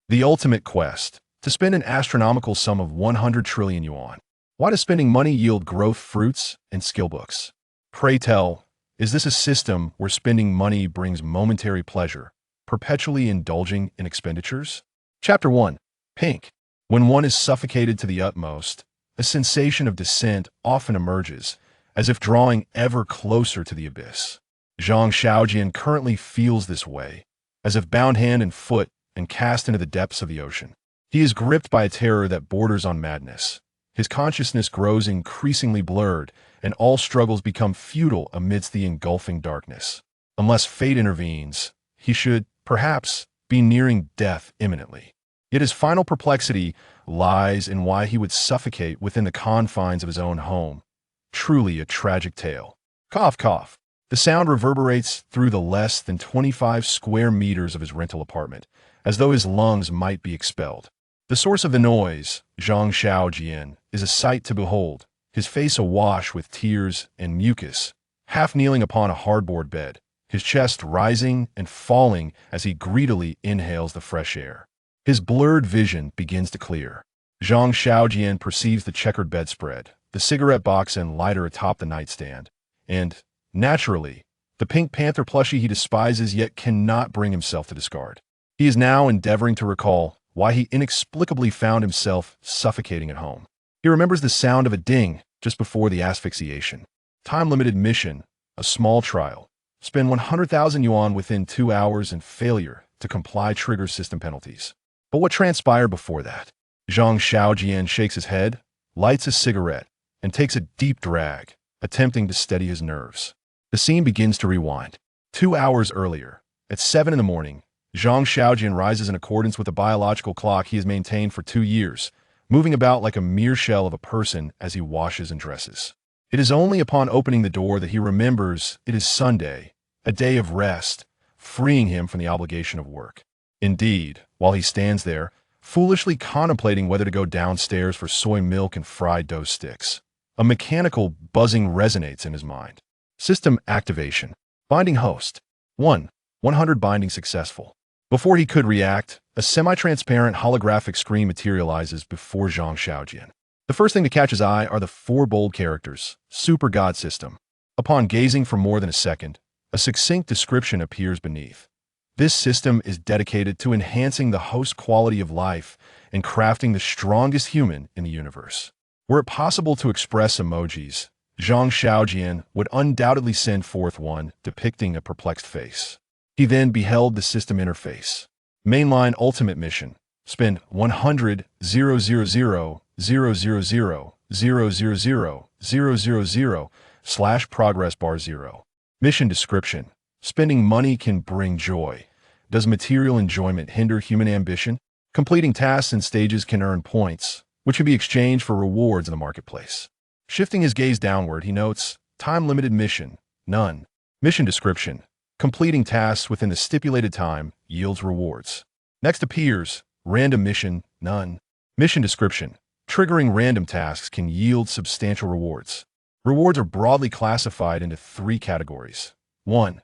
The ultimate quest, to spend an astronomical sum of 100 trillion yuan. Why does spending money yield growth fruits and skill books? Pray tell, is this a system where spending money brings momentary pleasure, perpetually indulging in expenditures? Chapter 1. Pink. When one is suffocated to the utmost, a sensation of descent often emerges, as if drawing ever closer to the abyss. Zhang Xiaojian currently feels this way, as if bound hand and foot and cast into the depths of the ocean. He is gripped by a terror that borders on madness. His consciousness grows increasingly blurred, and all struggles become futile amidst the engulfing darkness. Unless fate intervenes, he should, perhaps, be nearing death imminently. Yet his final perplexity lies in why he would suffocate within the confines of his own home. Truly a tragic tale. Cough, cough. The sound reverberates through the less than 25 square meters of his rental apartment, as though his lungs might be expelled. The source of the noise, Zhang Xiaojian, is a sight to behold, his face awash with tears and mucus, half kneeling upon a hardboard bed, his chest rising and falling as he greedily inhales the fresh air. His blurred vision begins to clear. Zhang Xiaojian perceives the checkered bedspread, the cigarette box and lighter atop the nightstand, and, naturally, the Pink Panther plushie he despises yet cannot bring himself to discard. He is now endeavoring to recall why he inexplicably found himself suffocating at home. He remembers the sound of a ding just before the asphyxiation. Time-limited mission, a small trial. Spend 100,000 yuan within 2 hours and failure to comply triggers system penalties. But what transpired before that? Zhang Xiaojian shakes his head, lights a cigarette, and takes a deep drag, attempting to steady his nerves. The scene begins to rewind. 2 hours earlier, at 7 in the morning, Zhang Xiaojian rises in accordance with the biological clock he has maintained for 2 years, moving about like a mere shell of a person as he washes and dresses. It is only upon opening the door that he remembers it is Sunday, a day of rest, freeing him from the obligation of work. Indeed, while he stands there, foolishly contemplating whether to go downstairs for soy milk and fried dough sticks, a mechanical buzzing resonates in his mind. System activation. Binding host. 100 binding successful. Before he could react, a semi-transparent holographic screen materializes before Zhang Xiaojian. The first thing to catch his eye are the 4 bold characters, Super God System. Upon gazing for more than a second, a succinct description appears beneath. This system is dedicated to enhancing the host quality of life and crafting the strongest human in the universe. Were it possible to express emojis, Zhang Xiaojian would undoubtedly send forth one depicting a perplexed face. He then beheld the system interface. Mainline ultimate mission. Spend 100 progress bar 0. Mission description. Spending money can bring joy. Does material enjoyment hinder human ambition? Completing tasks and stages can earn points, which can be exchanged for rewards in the marketplace. Shifting his gaze downward, he notes, time-limited mission, none. Mission description. Completing tasks within the stipulated time yields rewards. Next appears, random mission, none. Mission description. Triggering random tasks can yield substantial rewards. Rewards are broadly classified into 3 categories. 1.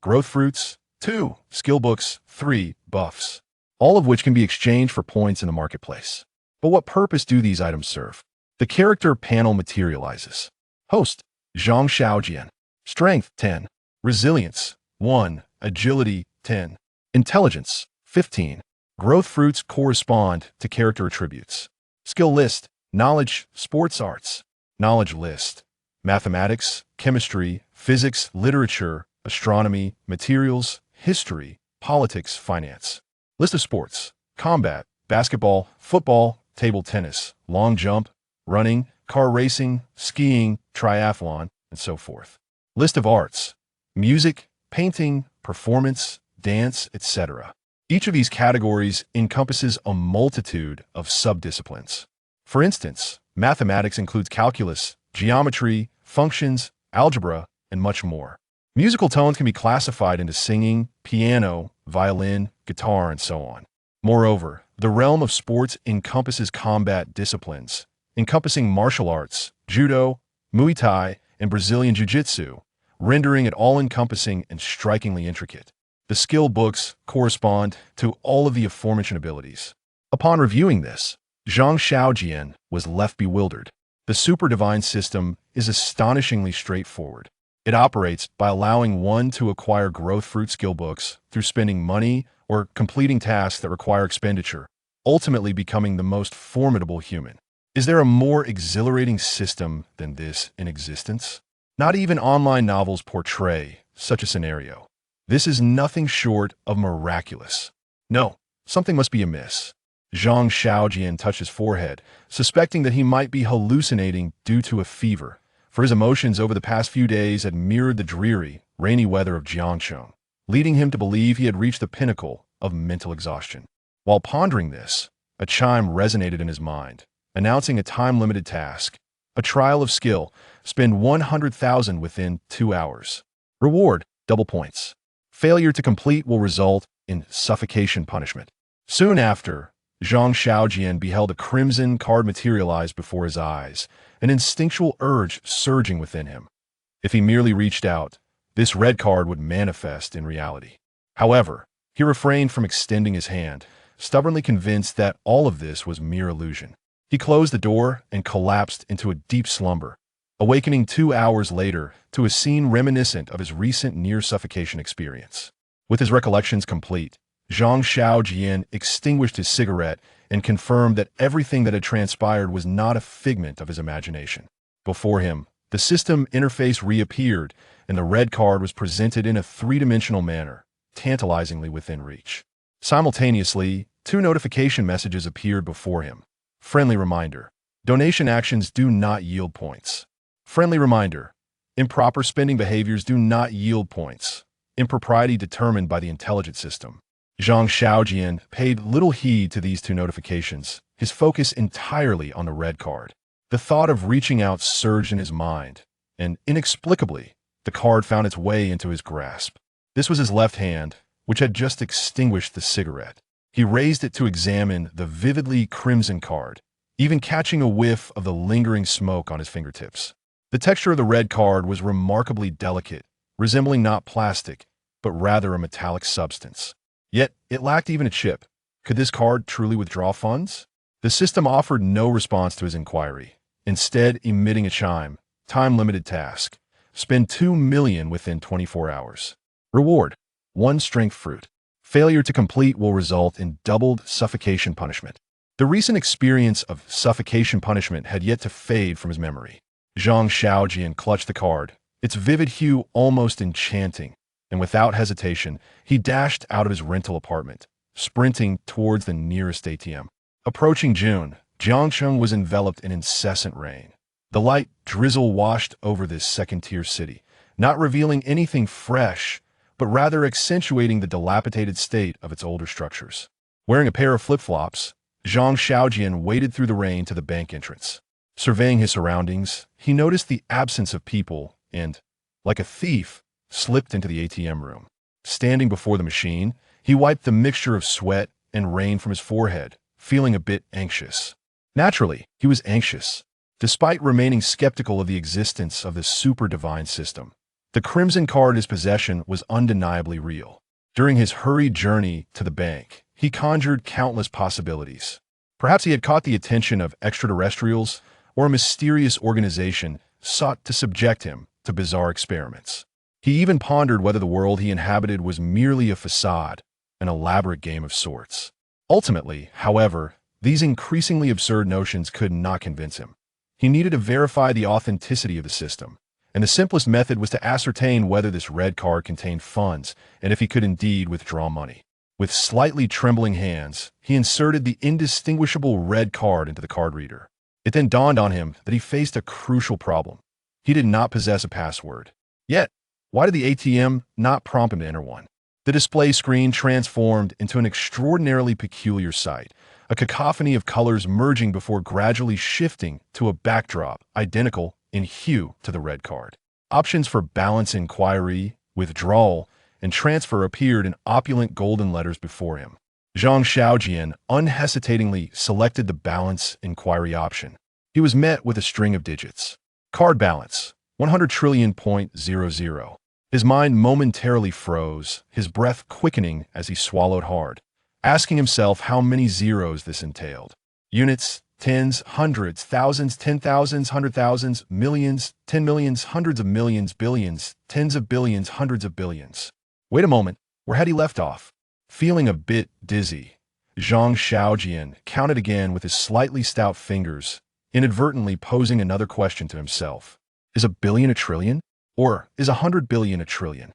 Growth fruits. 2. Skill books. 3. Buffs. All of which can be exchanged for points in the marketplace. But what purpose do these items serve? The character panel materializes. Host, Zhang Xiaojian. Strength, 10. Resilience, 1. Agility, 10. Intelligence, 15. Growth fruits correspond to character attributes. Skill list, knowledge, sports arts. Knowledge list, mathematics, chemistry, physics, literature, astronomy, materials, history, politics, finance. List of sports, combat, basketball, football, table tennis, long jump, running, car racing, skiing, triathlon, and so forth. List of arts, music, painting, performance, dance, etc. Each of these categories encompasses a multitude of subdisciplines. For instance, mathematics includes calculus, geometry, functions, algebra, and much more. Musical tones can be classified into singing, piano, violin, guitar, and so on. Moreover, the realm of sports encompasses combat disciplines, encompassing martial arts, judo, Muay Thai, and Brazilian Jiu-Jitsu, rendering it all-encompassing and strikingly intricate. The skill books correspond to all of the aforementioned abilities. Upon reviewing this, Zhang Xiaojian was left bewildered. The super divine system is astonishingly straightforward. It operates by allowing one to acquire growth fruit skill books through spending money or completing tasks that require expenditure, ultimately becoming the most formidable human. Is there a more exhilarating system than this in existence? Not even online novels portray such a scenario. This is nothing short of miraculous. No, something must be amiss. Zhang Xiaojian touched his forehead, suspecting that he might be hallucinating due to a fever, for his emotions over the past few days had mirrored the dreary, rainy weather of Jiangcheng, leading him to believe he had reached the pinnacle of mental exhaustion. While pondering this, a chime resonated in his mind, announcing a time-limited task, a trial of skill, spend 100,000 within 2 hours. Reward, double points. Failure to complete will result in suffocation punishment. Soon after, Zhang Xiaojian beheld a crimson card materialize before his eyes, an instinctual urge surging within him. If he merely reached out, this red card would manifest in reality. However, he refrained from extending his hand, stubbornly convinced that all of this was mere illusion. He closed the door and collapsed into a deep slumber, awakening 2 hours later to a scene reminiscent of his recent near-suffocation experience. With his recollections complete, Zhang Xiaojian extinguished his cigarette and confirmed that everything that had transpired was not a figment of his imagination. Before him, the system interface reappeared, and the red card was presented in a three-dimensional manner, tantalizingly within reach. Simultaneously, 2 notification messages appeared before him. Friendly reminder: donation actions do not yield points. Friendly reminder: improper spending behaviors do not yield points. Impropriety determined by the intelligent system. Zhang Xiaojian paid little heed to these 2 notifications, his focus entirely on the red card. The thought of reaching out surged in his mind, and inexplicably, the card found its way into his grasp. This was his left hand, which had just extinguished the cigarette. He raised it to examine the vividly crimson card, even catching a whiff of the lingering smoke on his fingertips. The texture of the red card was remarkably delicate, resembling not plastic, but rather a metallic substance. Yet, it lacked even a chip. Could this card truly withdraw funds? The system offered no response to his inquiry, instead emitting a chime. Time-limited task. Spend 2 million within 24 hours. Reward: 1 strength fruit. Failure to complete will result in doubled suffocation punishment. The recent experience of suffocation punishment had yet to fade from his memory. Zhang Xiaojian clutched the card, its vivid hue almost enchanting, and without hesitation, he dashed out of his rental apartment, sprinting towards the nearest ATM. Approaching June, Jiangcheng was enveloped in incessant rain. The light drizzle washed over this second-tier city, not revealing anything fresh, but rather accentuating the dilapidated state of its older structures. Wearing a pair of flip-flops, Zhang Xiaojian waded through the rain to the bank entrance. Surveying his surroundings, he noticed the absence of people and, like a thief, slipped into the ATM room. Standing before the machine, he wiped the mixture of sweat and rain from his forehead, feeling a bit anxious. Naturally, he was anxious, despite remaining skeptical of the existence of the super divine system. The crimson card in his possession was undeniably real. During his hurried journey to the bank, he conjured countless possibilities. Perhaps he had caught the attention of extraterrestrials, or a mysterious organization sought to subject him to bizarre experiments. He even pondered whether the world he inhabited was merely a facade, an elaborate game of sorts. Ultimately, however, these increasingly absurd notions could not convince him. He needed to verify the authenticity of the system, and the simplest method was to ascertain whether this red card contained funds and if he could indeed withdraw money. With slightly trembling hands, he inserted the indistinguishable red card into the card reader. It then dawned on him that he faced a crucial problem. He did not possess a password. Yet, why did the ATM not prompt him to enter one? The display screen transformed into an extraordinarily peculiar sight, a cacophony of colors merging before gradually shifting to a backdrop identical in hue to the red card. Options for balance inquiry, withdrawal, and transfer appeared in opulent golden letters before him. Zhang Xiaojian unhesitatingly selected the balance inquiry option. He was met with a string of digits. Card balance, 100 trillion.00. His mind momentarily froze, his breath quickening as he swallowed hard, asking himself how many zeros this entailed. Units, tens, hundreds, thousands, 10,000s, 100,000s, millions, 10 millions, hundreds of millions, billions, tens of billions, hundreds of billions. Wait a moment, where had he left off? Feeling a bit dizzy, Zhang Xiaojian counted again with his slightly stout fingers, inadvertently posing another question to himself. Is a billion a trillion? Or is 100 billion a trillion?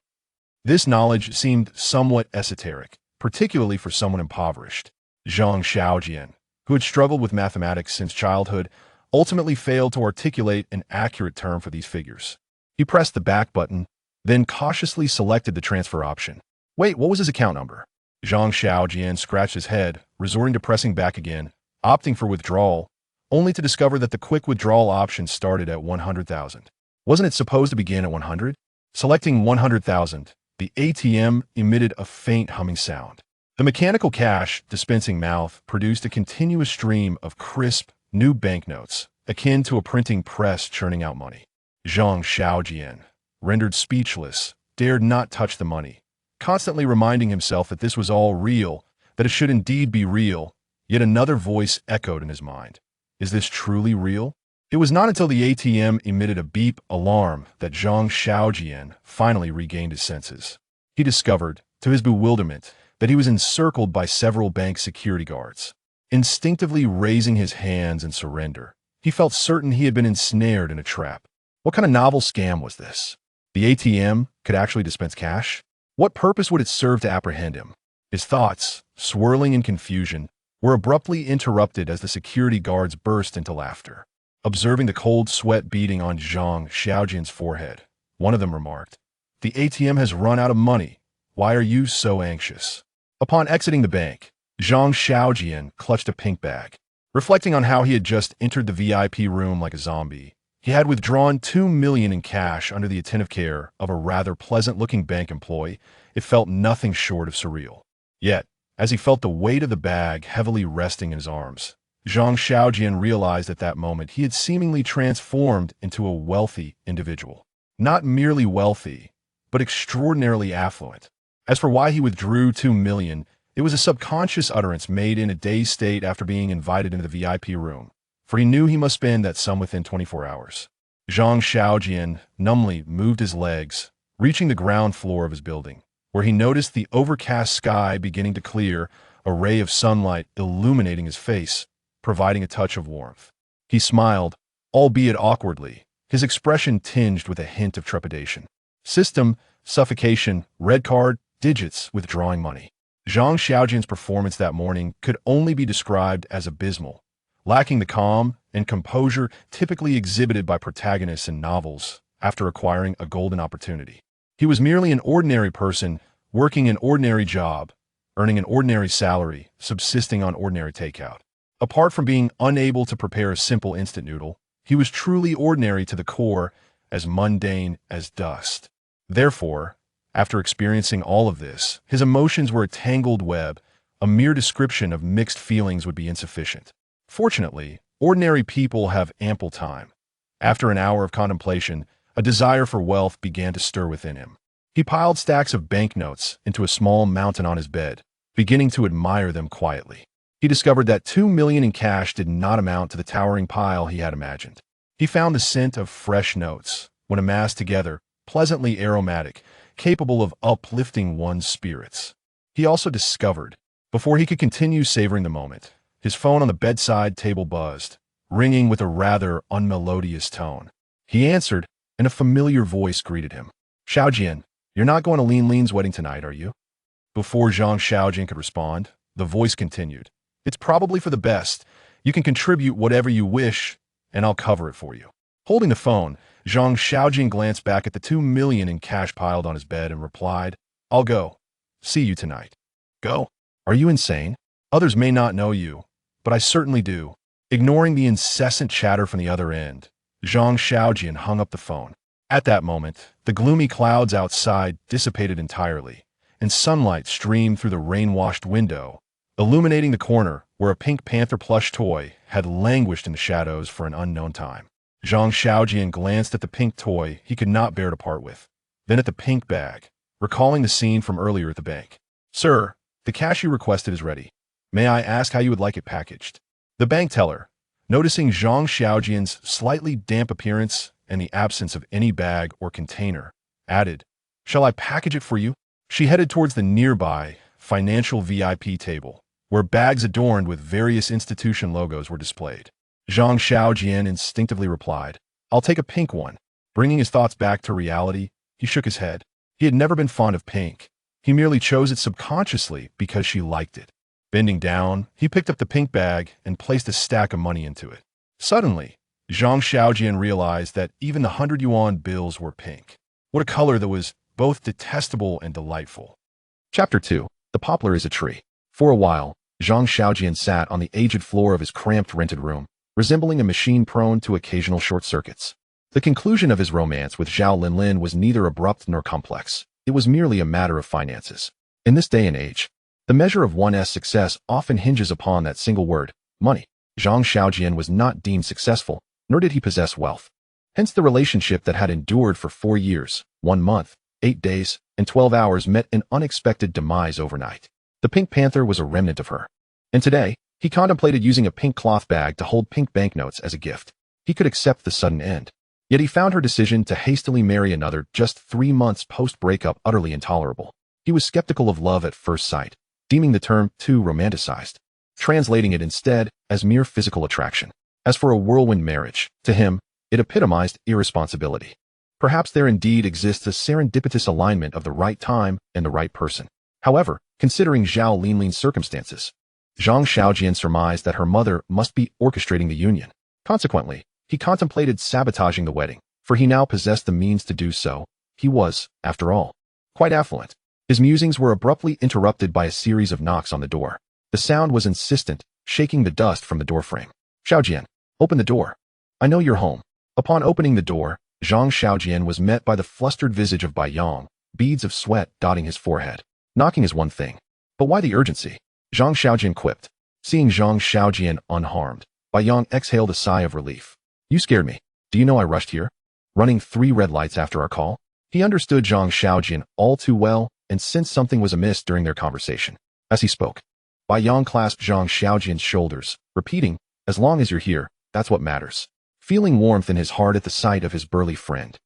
This knowledge seemed somewhat esoteric, particularly for someone impoverished. Zhang Xiaojian, who had struggled with mathematics since childhood, ultimately failed to articulate an accurate term for these figures. He pressed the back button, then cautiously selected the transfer option. Wait, what was his account number? Zhang Xiaojian scratched his head, resorting to pressing back again, opting for withdrawal, only to discover that the quick withdrawal option started at 100,000. Wasn't it supposed to begin at 100? Selecting 100,000, the ATM emitted a faint humming sound. The mechanical cash dispensing mouth produced a continuous stream of crisp, new banknotes, akin to a printing press churning out money. Zhang Xiaojian, rendered speechless, dared not touch the money, constantly reminding himself that this was all real, that it should indeed be real. Yet another voice echoed in his mind. Is this truly real? It was not until the ATM emitted a beep alarm that Zhang Xiaojian finally regained his senses. He discovered, to his bewilderment, that he was encircled by several bank security guards. Instinctively raising his hands in surrender, he felt certain he had been ensnared in a trap. What kind of novel scam was this? The ATM could actually dispense cash? What purpose would it serve to apprehend him? His thoughts, swirling in confusion, were abruptly interrupted as the security guards burst into laughter. Observing the cold sweat beading on Zhang Xiaojian's forehead, one of them remarked, "The ATM has run out of money. Why are you so anxious?" Upon exiting the bank, Zhang Xiaojian clutched a pink bag. Reflecting on how he had just entered the VIP room like a zombie, he had withdrawn 2 million in cash under the attentive care of a rather pleasant-looking bank employee. It felt nothing short of surreal. Yet, as he felt the weight of the bag heavily resting in his arms, Zhang Xiaojian realized at that moment he had seemingly transformed into a wealthy individual. Not merely wealthy, but extraordinarily affluent. As for why he withdrew 2 million, it was a subconscious utterance made in a dazed state after being invited into the VIP room, for he knew he must spend that sum within 24 hours. Zhang Xiaojian numbly moved his legs, reaching the ground floor of his building, where he noticed the overcast sky beginning to clear, a ray of sunlight illuminating his face, providing a touch of warmth. He smiled, albeit awkwardly, his expression tinged with a hint of trepidation. System, suffocation, red card, digits, withdrawing money. Zhang Xiaojian's performance that morning could only be described as abysmal, lacking the calm and composure typically exhibited by protagonists in novels after acquiring a golden opportunity. He was merely an ordinary person, working an ordinary job, earning an ordinary salary, subsisting on ordinary takeout. Apart from being unable to prepare a simple instant noodle, he was truly ordinary to the core, as mundane as dust. Therefore, after experiencing all of this, his emotions were a tangled web. A mere description of mixed feelings would be insufficient. Fortunately, ordinary people have ample time. After an hour of contemplation, a desire for wealth began to stir within him. He piled stacks of banknotes into a small mountain on his bed, beginning to admire them quietly. He discovered that 2 million in cash did not amount to the towering pile he had imagined. He found the scent of fresh notes, when amassed together, pleasantly aromatic, capable of uplifting one's spirits. He also discovered, before he could continue savoring the moment, his phone on the bedside table buzzed, ringing with a rather unmelodious tone. He answered, and a familiar voice greeted him. "Xiaojian, you're not going to Lin Lin's wedding tonight, are you?" Before Zhang Xiaojian could respond, the voice continued. "It's probably for the best. You can contribute whatever you wish, and I'll cover it for you." Holding the phone, Zhang Xiaojian glanced back at the 2 million in cash piled on his bed and replied, "I'll go. See you tonight." "Go? Are you insane? Others may not know you, but I certainly do." Ignoring the incessant chatter from the other end, Zhang Xiaojian hung up the phone. At that moment, the gloomy clouds outside dissipated entirely, and sunlight streamed through the rain-washed window, illuminating the corner where a Pink Panther plush toy had languished in the shadows for an unknown time. Zhang Xiaojian glanced at the pink toy he could not bear to part with. then at the pink bag, recalling the scene from earlier at the bank. Sir, the cash you requested is ready. May I ask how you would like it packaged? The bank teller, noticing Zhang Xiaojian's slightly damp appearance and the absence of any bag or container, added, Shall I package it for you? She headed towards the nearby financial VIP table, where bags adorned with various institution logos were displayed. Zhang Xiaojian instinctively replied, I'll take a pink one. Bringing his thoughts back to reality, he shook his head. He had never been fond of pink. He merely chose it subconsciously because she liked it. Bending down, he picked up the pink bag and placed a stack of money into it. Suddenly, Zhang Xiaojian realized that even the 100 yuan bills were pink. What a color that was both detestable and delightful. Chapter 2. The Poplar is a Tree. For a while, Zhang Xiaojian sat on the aged floor of his cramped rented room, resembling a machine prone to occasional short circuits. The conclusion of his romance with Zhao Linlin was neither abrupt nor complex. It was merely a matter of finances. In this day and age, the measure of one's success often hinges upon that single word, money. Zhang Xiaojian was not deemed successful, nor did he possess wealth. Hence the relationship that had endured for 4 years, 1 month, 8 days, and 12 hours met an unexpected demise overnight. The Pink Panther was a remnant of her. And today, he contemplated using a pink cloth bag to hold pink banknotes as a gift. He could accept the sudden end. Yet he found her decision to hastily marry another just 3 months post-breakup utterly intolerable. He was skeptical of love at first sight, deeming the term too romanticized, translating it instead as mere physical attraction. As for a whirlwind marriage, to him, it epitomized irresponsibility. Perhaps there indeed exists a serendipitous alignment of the right time and the right person. However, considering Zhao Linlin's circumstances, Zhang Xiaojian surmised that her mother must be orchestrating the union. Consequently, he contemplated sabotaging the wedding, for he now possessed the means to do so. He was, after all, quite affluent. His musings were abruptly interrupted by a series of knocks on the door. The sound was insistent, shaking the dust from the doorframe. Xiaojian, open the door. I know you're home. Upon opening the door, Zhang Xiaojian was met by the flustered visage of Bai Yang, beads of sweat dotting his forehead. Knocking is one thing, but why the urgency? Zhang Xiaojian quipped. Seeing Zhang Xiaojian unharmed, Bai Yang exhaled a sigh of relief. You scared me. Do you know I rushed here? Running 3 red lights after our call? He understood Zhang Xiaojian all too well and sensed something was amiss during their conversation. As he spoke, Bai Yang clasped Zhang Xiaojian's shoulders, repeating, As long as you're here, that's what matters. Feeling warmth in his heart at the sight of his burly friend,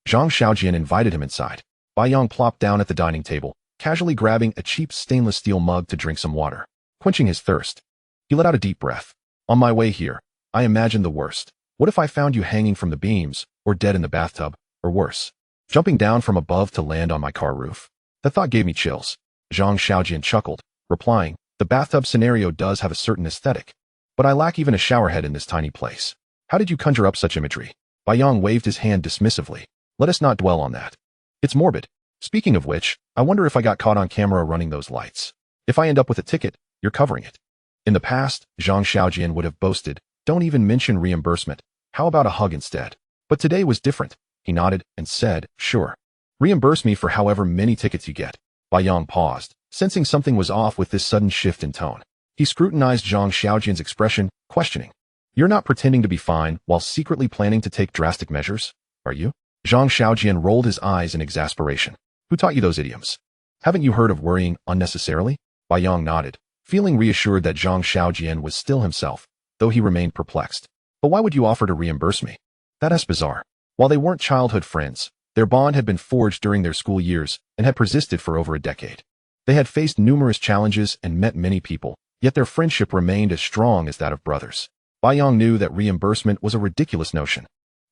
Zhang Xiaojian invited him inside. Bai Yang plopped down at the dining table, casually grabbing a cheap stainless steel mug to drink some water. Quenching his thirst, he let out a deep breath. On my way here, I imagined the worst. What if I found you hanging from the beams, or dead in the bathtub, or worse, jumping down from above to land on my car roof? The thought gave me chills. Zhang Xiaojian chuckled, replying, The bathtub scenario does have a certain aesthetic, but I lack even a showerhead in this tiny place. How did you conjure up such imagery? Bai Yang waved his hand dismissively. Let us not dwell on that. It's morbid. Speaking of which, I wonder if I got caught on camera running those lights. If I end up with a ticket, you're covering it. In the past, Zhang Xiaojian would have boasted, Don't even mention reimbursement. How about a hug instead? But today was different. He nodded and said, Sure. Reimburse me for however many tickets you get. Bai Yang paused, sensing something was off with this sudden shift in tone. He scrutinized Zhang Xiaojian's expression, questioning. You're not pretending to be fine while secretly planning to take drastic measures, are you? Zhang Xiaojian rolled his eyes in exasperation. Who taught you those idioms? Haven't you heard of worrying unnecessarily? Bai Yang nodded, feeling reassured that Zhang Xiaojian was still himself, though he remained perplexed. But why would you offer to reimburse me? That's bizarre. While they weren't childhood friends, their bond had been forged during their school years and had persisted for over a decade. They had faced numerous challenges and met many people, yet their friendship remained as strong as that of brothers. Bai Yang knew that reimbursement was a ridiculous notion.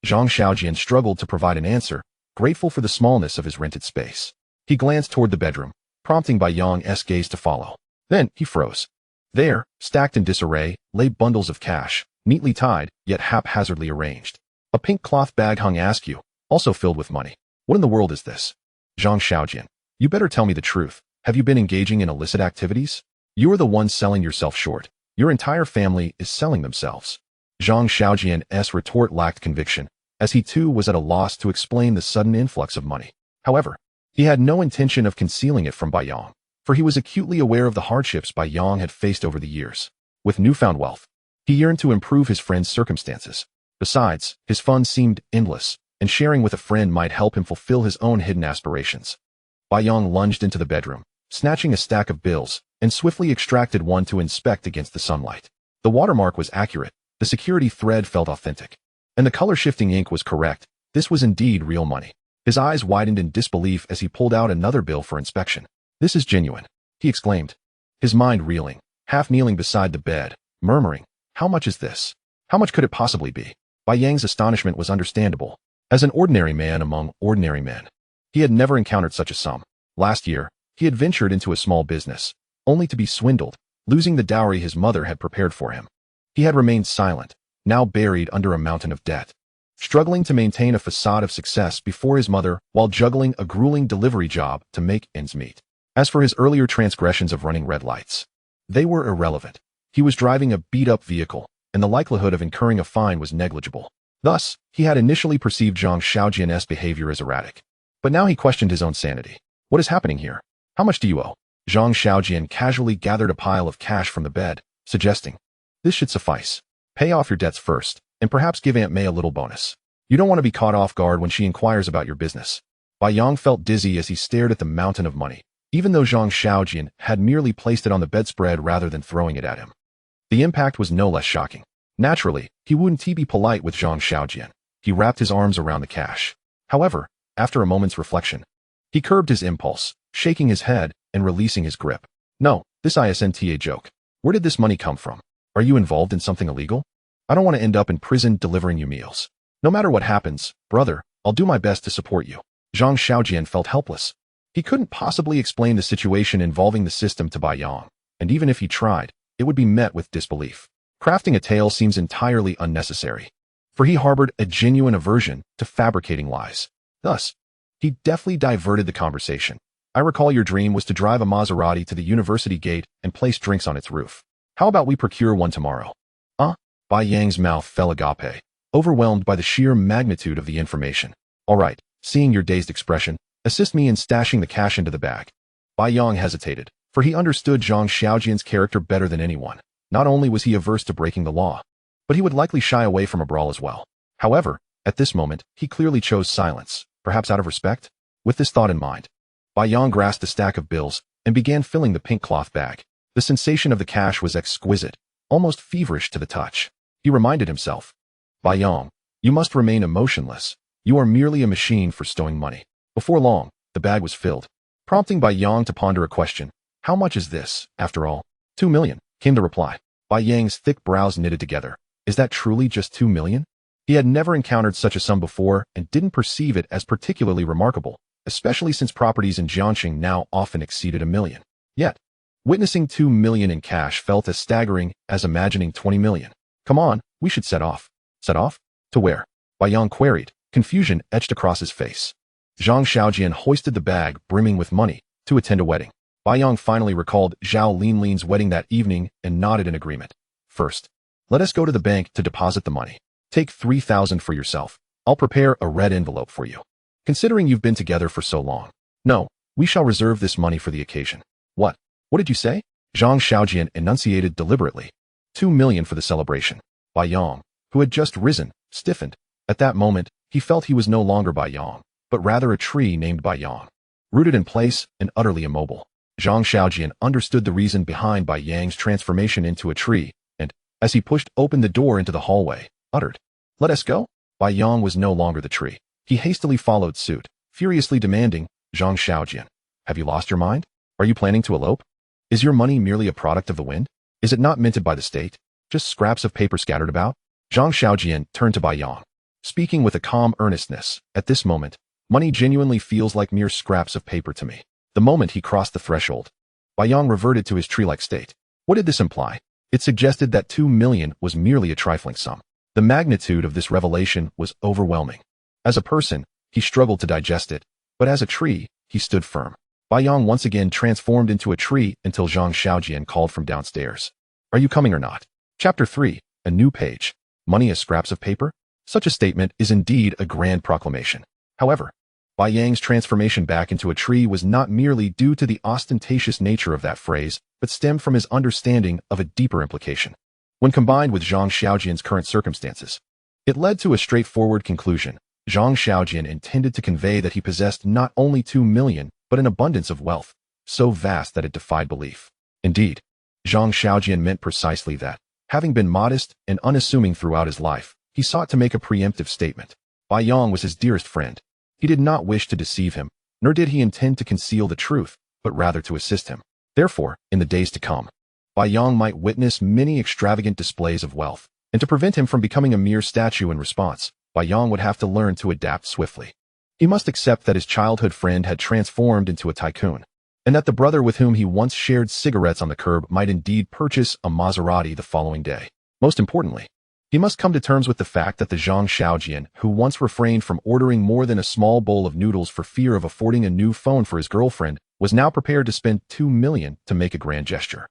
Zhang Xiaojian struggled to provide an answer, grateful for the smallness of his rented space. He glanced toward the bedroom, prompting Bai Yang's gaze to follow. Then he froze. There, stacked in disarray, lay bundles of cash, neatly tied, yet haphazardly arranged. A pink cloth bag hung askew, also filled with money. What in the world is this? Zhang Xiaojian, you better tell me the truth. Have you been engaging in illicit activities? You are the one selling yourself short. Your entire family is selling themselves. Zhang Xiaojian's retort lacked conviction, as he too was at a loss to explain the sudden influx of money. However, he had no intention of concealing it from Bai Yang, for he was acutely aware of the hardships Bai Yang had faced over the years. With newfound wealth, he yearned to improve his friend's circumstances. Besides, his funds seemed endless, and sharing with a friend might help him fulfill his own hidden aspirations. Bai Yong lunged into the bedroom, snatching a stack of bills, and swiftly extracted one to inspect against the sunlight. The watermark was accurate, the security thread felt authentic, and the color-shifting ink was correct. This was indeed real money. His eyes widened in disbelief as he pulled out another bill for inspection. "This is genuine," he exclaimed, his mind reeling, half kneeling beside the bed, murmuring, "How much is this? How much could it possibly be?" Bai Yang's astonishment was understandable. As an ordinary man among ordinary men, he had never encountered such a sum. Last year, he had ventured into a small business, only to be swindled, losing the dowry his mother had prepared for him. He had remained silent, now buried under a mountain of debt, struggling to maintain a facade of success before his mother while juggling a grueling delivery job to make ends meet. As for his earlier transgressions of running red lights, they were irrelevant. He was driving a beat-up vehicle, and the likelihood of incurring a fine was negligible. Thus, he had initially perceived Zhang Xiaojian's behavior as erratic. But now he questioned his own sanity. "What is happening here? How much do you owe?" Zhang Xiaojian casually gathered a pile of cash from the bed, suggesting, "This should suffice. Pay off your debts first, and perhaps give Aunt May a little bonus. You don't want to be caught off guard when she inquires about your business." Bai Yong felt dizzy as he stared at the mountain of money, even though Zhang Xiaojian had merely placed it on the bedspread rather than throwing it at him. The impact was no less shocking. Naturally, he wouldn't be polite with Zhang Xiaojian. He wrapped his arms around the cash. However, after a moment's reflection, he curbed his impulse, shaking his head and releasing his grip. "No, this isn't a joke. Where did this money come from? Are you involved in something illegal? I don't want to end up in prison delivering you meals. No matter what happens, brother, I'll do my best to support you." Zhang Xiaojian felt helpless. He couldn't possibly explain the situation involving the system to Bai Yong, and even if he tried, it would be met with disbelief. Crafting a tale seems entirely unnecessary, for he harbored a genuine aversion to fabricating lies. Thus, he deftly diverted the conversation. "I recall your dream was to drive a Maserati to the university gate and place drinks on its roof. How about we procure one tomorrow?" Bai Yang's mouth fell agape, overwhelmed by the sheer magnitude of the information. "All right," seeing your dazed expression, "assist me in stashing the cash into the bag." Bai Yong hesitated, for he understood Zhang Xiaojian's character better than anyone. Not only was he averse to breaking the law, but he would likely shy away from a brawl as well. However, at this moment, he clearly chose silence, perhaps out of respect. With this thought in mind, Bai Yong grasped a stack of bills and began filling the pink cloth bag. The sensation of the cash was exquisite, almost feverish to the touch. He reminded himself, "Bai Yong, you must remain emotionless. You are merely a machine for stowing money." Before long, the bag was filled, prompting Bai Yong to ponder a question. "How much is this, after all?" 2 million, came the reply. Bai Yang's thick brows knitted together. Is that truly just 2 million? He had never encountered such a sum before and didn't perceive it as particularly remarkable, especially since properties in Jiangxing now often exceeded 1 million. Yet, witnessing 2 million in cash felt as staggering as imagining 20 million. "Come on, we should set off." "Set off? To where?" Bai Yong queried, confusion etched across his face. Zhang Xiaojian hoisted the bag brimming with money to attend a wedding. Bai Yong finally recalled Zhao Linlin's wedding that evening and nodded in agreement. "First, let us go to the bank to deposit the money. Take 3,000 for yourself. I'll prepare a red envelope for you. Considering you've been together for so long. No, we shall reserve this money for the occasion." What did you say?" Zhang Xiaojian enunciated deliberately. 2 million for the celebration." Bai Yong, who had just risen, stiffened. At that moment, he felt he was no longer Bai Yong, but rather a tree named Bai Yong, rooted in place and utterly immobile. Zhang Xiaojian understood the reason behind Bai Yang's transformation into a tree, and, as he pushed open the door into the hallway, uttered, "Let us go." Bai Yong was no longer the tree. He hastily followed suit, furiously demanding, "Zhang Xiaojian, have you lost your mind? Are you planning to elope? Is your money merely a product of the wind? Is it not minted by the state? Just scraps of paper scattered about?" Zhang Xiaojian turned to Bai Yong, speaking with a calm earnestness. "At this moment, money genuinely feels like mere scraps of paper to me." The moment he crossed the threshold, Bai Yong reverted to his tree-like state. What did this imply? It suggested that 2 million was merely a trifling sum. The magnitude of this revelation was overwhelming. As a person, he struggled to digest it, but as a tree, he stood firm. Bai Yong once again transformed into a tree until Zhang Xiaojian called from downstairs. "Are you coming or not?" Chapter 3, a new page. Money as scraps of paper? Such a statement is indeed a grand proclamation. However, Bai Yang's transformation back into a tree was not merely due to the ostentatious nature of that phrase, but stemmed from his understanding of a deeper implication. When combined with Zhang Xiaojian's current circumstances, it led to a straightforward conclusion. Zhang Xiaojian intended to convey that he possessed not only 2 million, but an abundance of wealth, so vast that it defied belief. Indeed, Zhang Xiaojian meant precisely that. Having been modest and unassuming throughout his life, he sought to make a preemptive statement. Bai Yong was his dearest friend. He did not wish to deceive him, nor did he intend to conceal the truth, but rather to assist him. Therefore, in the days to come, Bai Yong might witness many extravagant displays of wealth, and to prevent him from becoming a mere statue in response, Bai Yong would have to learn to adapt swiftly. He must accept that his childhood friend had transformed into a tycoon, and that the brother with whom he once shared cigarettes on the curb might indeed purchase a Maserati the following day. Most importantly, he must come to terms with the fact that the Zhang Xiaojian, who once refrained from ordering more than a small bowl of noodles for fear of affording a new phone for his girlfriend, was now prepared to spend 2 million to make a grand gesture.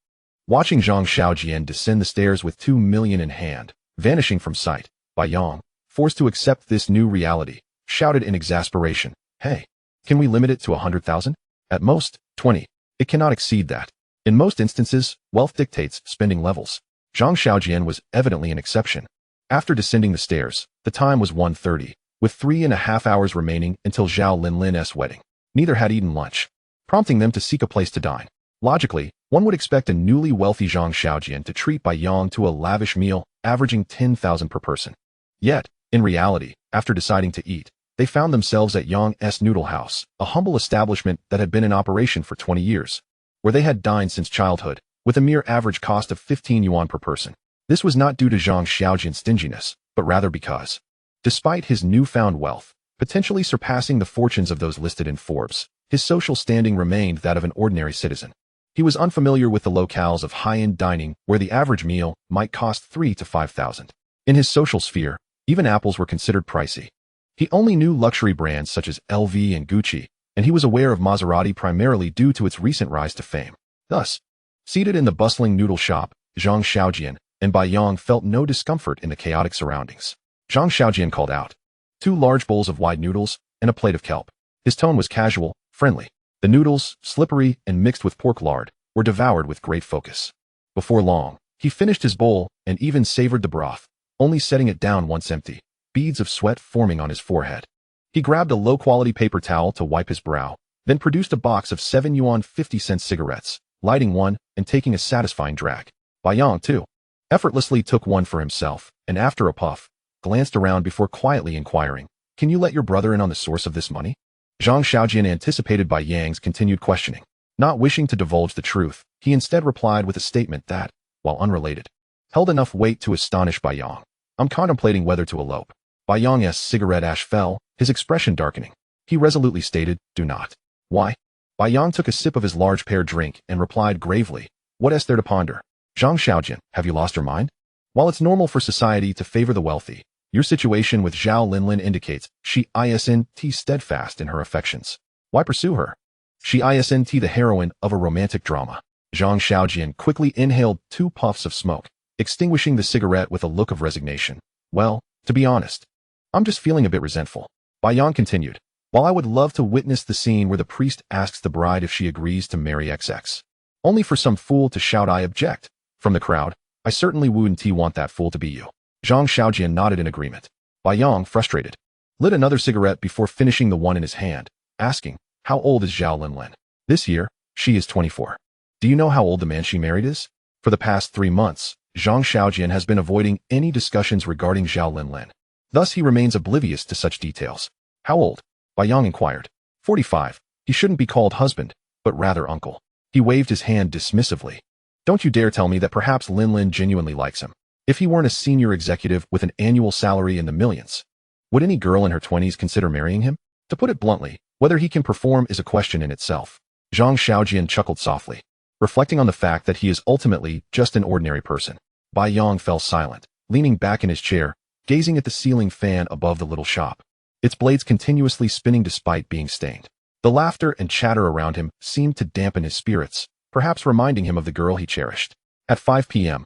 Watching Zhang Xiaojian descend the stairs with 2 million in hand, vanishing from sight, Bai Yong, forced to accept this new reality, shouted in exasperation, "Hey, can we limit it to 100,000? At most, 20. It cannot exceed that." In most instances, wealth dictates spending levels. Zhang Xiaojian was evidently an exception. After descending the stairs, the time was 1:30, with 3.5 hours remaining until Zhao Linlin's wedding. Neither had eaten lunch, prompting them to seek a place to dine. Logically, one would expect a newly wealthy Zhang Xiaojian to treat Bai Yong to a lavish meal, averaging 10,000 per person. Yet, in reality, after deciding to eat, they found themselves at Yong's Noodle House, a humble establishment that had been in operation for 20 years, where they had dined since childhood, with a mere average cost of 15 yuan per person. This was not due to Zhang Xiaojian's stinginess, but rather because, despite his newfound wealth, potentially surpassing the fortunes of those listed in Forbes, his social standing remained that of an ordinary citizen. He was unfamiliar with the locales of high-end dining where the average meal might cost 3,000 to 5,000. In his social sphere, even apples were considered pricey. He only knew luxury brands such as LV and Gucci, and he was aware of Maserati primarily due to its recent rise to fame. Thus, seated in the bustling noodle shop, Zhang Xiaojian and Bai Yong felt no discomfort in the chaotic surroundings. Zhang Xiaojian called out, 2 large bowls of wide noodles and a plate of kelp. His tone was casual, friendly. The noodles, slippery and mixed with pork lard, were devoured with great focus. Before long, he finished his bowl and even savored the broth, only setting it down once empty, beads of sweat forming on his forehead. He grabbed a low-quality paper towel to wipe his brow, then produced a box of 7 yuan 50-cent cigarettes, lighting one and taking a satisfying drag. Bai Yong, too, effortlessly took one for himself, and after a puff, glanced around before quietly inquiring, "Can you let your brother in on the source of this money?" Zhang Xiaojian anticipated Bai Yang's continued questioning. Not wishing to divulge the truth, he instead replied with a statement that, while unrelated, held enough weight to astonish Bai Yong. "I'm contemplating whether to elope." Bai Yong's cigarette ash fell, his expression darkening. He resolutely stated, "Do not." "Why?" Bai Yong took a sip of his large pear drink and replied gravely, "What is there to ponder? Zhang Xiaojian, have you lost your mind? While it's normal for society to favor the wealthy, your situation with Zhao Linlin indicates she isn't steadfast in her affections. Why pursue her? She isn't the heroine of a romantic drama." Zhang Xiaojian quickly inhaled 2 puffs of smoke, extinguishing the cigarette with a look of resignation. "Well, to be honest, I'm just feeling a bit resentful." Bai Yong continued, "While I would love to witness the scene where the priest asks the bride if she agrees to marry XX, only for some fool to shout I object from the crowd, I certainly wouldn't want that fool to be you." Zhang Xiaojian nodded in agreement. Bai Yong, frustrated, lit another cigarette before finishing the one in his hand, asking, "How old is Zhao Linlin?" "This year, she is 24. Do you know how old the man she married is?" For the past 3 months, Zhang Xiaojian has been avoiding any discussions regarding Zhao Linlin. Thus he remains oblivious to such details. "How old?" Bai Yong inquired. 45. He shouldn't be called husband, but rather uncle. He waved his hand dismissively. "Don't you dare tell me that perhaps Linlin genuinely likes him. If he weren't a senior executive with an annual salary in the millions, would any girl in her 20s consider marrying him? To put it bluntly, whether he can perform is a question in itself." Zhang Xiaojian chuckled softly, reflecting on the fact that he is ultimately just an ordinary person. Bai Yong fell silent, leaning back in his chair, gazing at the ceiling fan above the little shop, its blades continuously spinning despite being stained. The laughter and chatter around him seemed to dampen his spirits, perhaps reminding him of the girl he cherished. At 5 p.m.,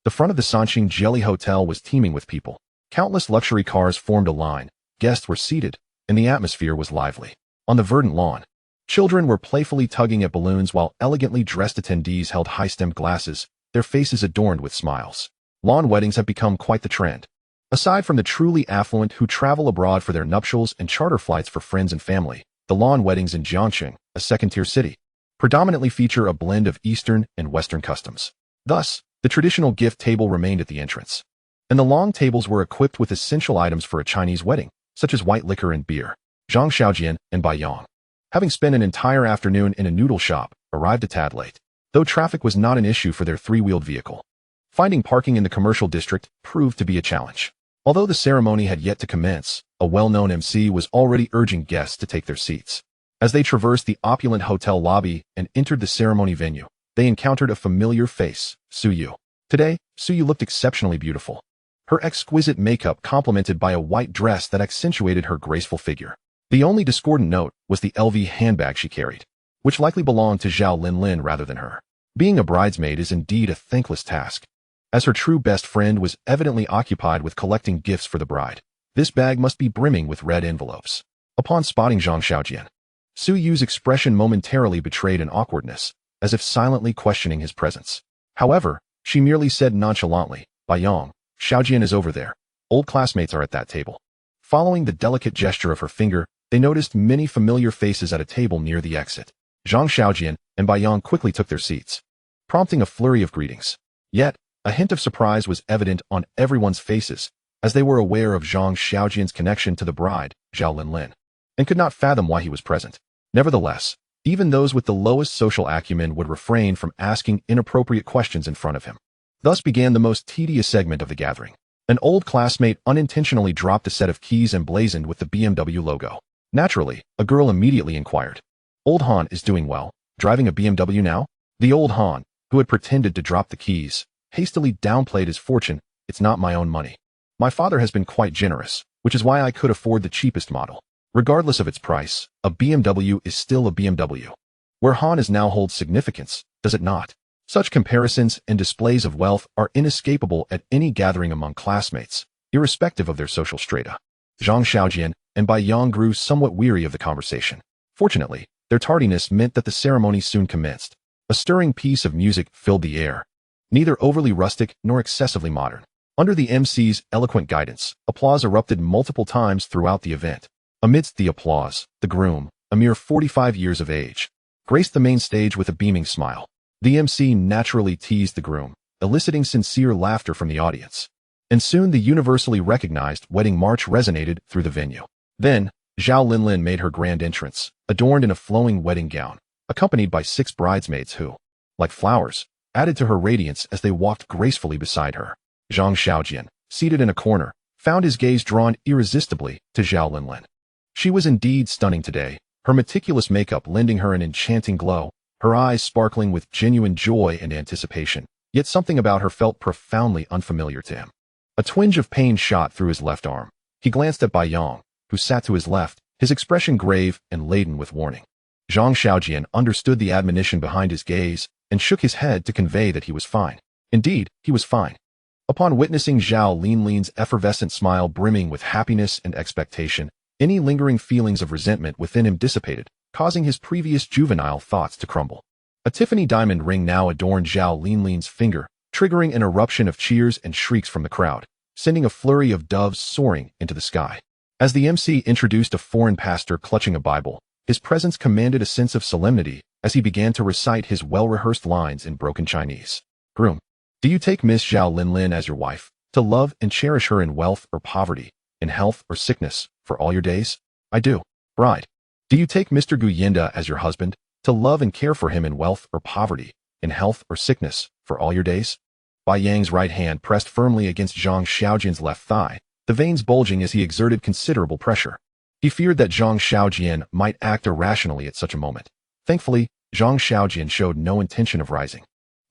the front of the Sanxing Jelly Hotel was teeming with people. Countless luxury cars formed a line, guests were seated, and the atmosphere was lively. On the verdant lawn, children were playfully tugging at balloons while elegantly dressed attendees held high-stemmed glasses, their faces adorned with smiles. Lawn weddings have become quite the trend. Aside from the truly affluent who travel abroad for their nuptials and charter flights for friends and family, the lawn weddings in Jiangxing, a second-tier city, predominantly feature a blend of Eastern and Western customs. Thus, the traditional gift table remained at the entrance, and the long tables were equipped with essential items for a Chinese wedding, such as white liquor and beer. Zhang Xiaojian and Bai Yang, having spent an entire afternoon in a noodle shop, arrived a tad late, though traffic was not an issue for their three-wheeled vehicle. Finding parking in the commercial district proved to be a challenge. Although the ceremony had yet to commence, a well-known MC was already urging guests to take their seats. As they traversed the opulent hotel lobby and entered the ceremony venue, they encountered a familiar face, Su Yu. Today, Su Yu looked exceptionally beautiful. Her exquisite makeup complemented by a white dress that accentuated her graceful figure. The only discordant note was the LV handbag she carried, which likely belonged to Zhao Linlin rather than her. Being a bridesmaid is indeed a thankless task, as her true best friend was evidently occupied with collecting gifts for the bride. This bag must be brimming with red envelopes. Upon spotting Zhang Xiaojian, Su Yu's expression momentarily betrayed an awkwardness, as if silently questioning his presence. However, she merely said nonchalantly, "Bai Yang, Xiaojian is over there. Old classmates are at that table." Following the delicate gesture of her finger, they noticed many familiar faces at a table near the exit. Zhang Xiaojian and Bai Yang quickly took their seats, prompting a flurry of greetings. Yet, a hint of surprise was evident on everyone's faces, as they were aware of Zhang Xiaojian's connection to the bride, Zhao Linlin, and could not fathom why he was present. Nevertheless, even those with the lowest social acumen would refrain from asking inappropriate questions in front of him. Thus began the most tedious segment of the gathering. An old classmate unintentionally dropped a set of keys emblazoned with the BMW logo. Naturally, a girl immediately inquired, "Old Han is doing well, driving a BMW now?" The old Han, who had pretended to drop the keys, hastily downplayed his fortune. "It's not my own money. My father has been quite generous, which is why I could afford the cheapest model. Regardless of its price, a BMW is still a BMW." Where Han is now holds significance, does it not? Such comparisons and displays of wealth are inescapable at any gathering among classmates, irrespective of their social strata. Zhang Xiaojian and Bai Yang grew somewhat weary of the conversation. Fortunately, their tardiness meant that the ceremony soon commenced. A stirring piece of music filled the air, neither overly rustic nor excessively modern. Under the MC's eloquent guidance, applause erupted multiple times throughout the event. Amidst the applause, the groom, a mere 45 years of age, graced the main stage with a beaming smile. The MC naturally teased the groom, eliciting sincere laughter from the audience. And soon the universally recognized wedding march resonated through the venue. Then, Zhao Linlin made her grand entrance, adorned in a flowing wedding gown, accompanied by 6 bridesmaids who, like flowers, added to her radiance as they walked gracefully beside her. Zhang Xiaojian, seated in a corner, found his gaze drawn irresistibly to Zhao Linlin. She was indeed stunning today, her meticulous makeup lending her an enchanting glow, her eyes sparkling with genuine joy and anticipation, yet something about her felt profoundly unfamiliar to him. A twinge of pain shot through his left arm. He glanced at Bai Yang, who sat to his left, his expression grave and laden with warning. Zhang Xiaojian understood the admonition behind his gaze and shook his head to convey that he was fine. Indeed, he was fine. Upon witnessing Zhao Linlin's effervescent smile brimming with happiness and expectation, any lingering feelings of resentment within him dissipated, causing his previous juvenile thoughts to crumble. A Tiffany diamond ring now adorned Zhao Linlin's finger, triggering an eruption of cheers and shrieks from the crowd, sending a flurry of doves soaring into the sky. As the MC introduced a foreign pastor clutching a Bible, his presence commanded a sense of solemnity as he began to recite his well-rehearsed lines in broken Chinese. "Groom, do you take Miss Zhao Linlin as your wife, to love and cherish her in wealth or poverty, in health or sickness, for all your days?" "I do." "Bride, do you take Mr. Guyenda as your husband, to love and care for him in wealth or poverty, in health or sickness, for all your days?" Bai Yang's right hand pressed firmly against Zhang Xiaojian's left thigh, the veins bulging as he exerted considerable pressure. He feared that Zhang Xiaojian might act irrationally at such a moment. Thankfully, Zhang Xiaojian showed no intention of rising,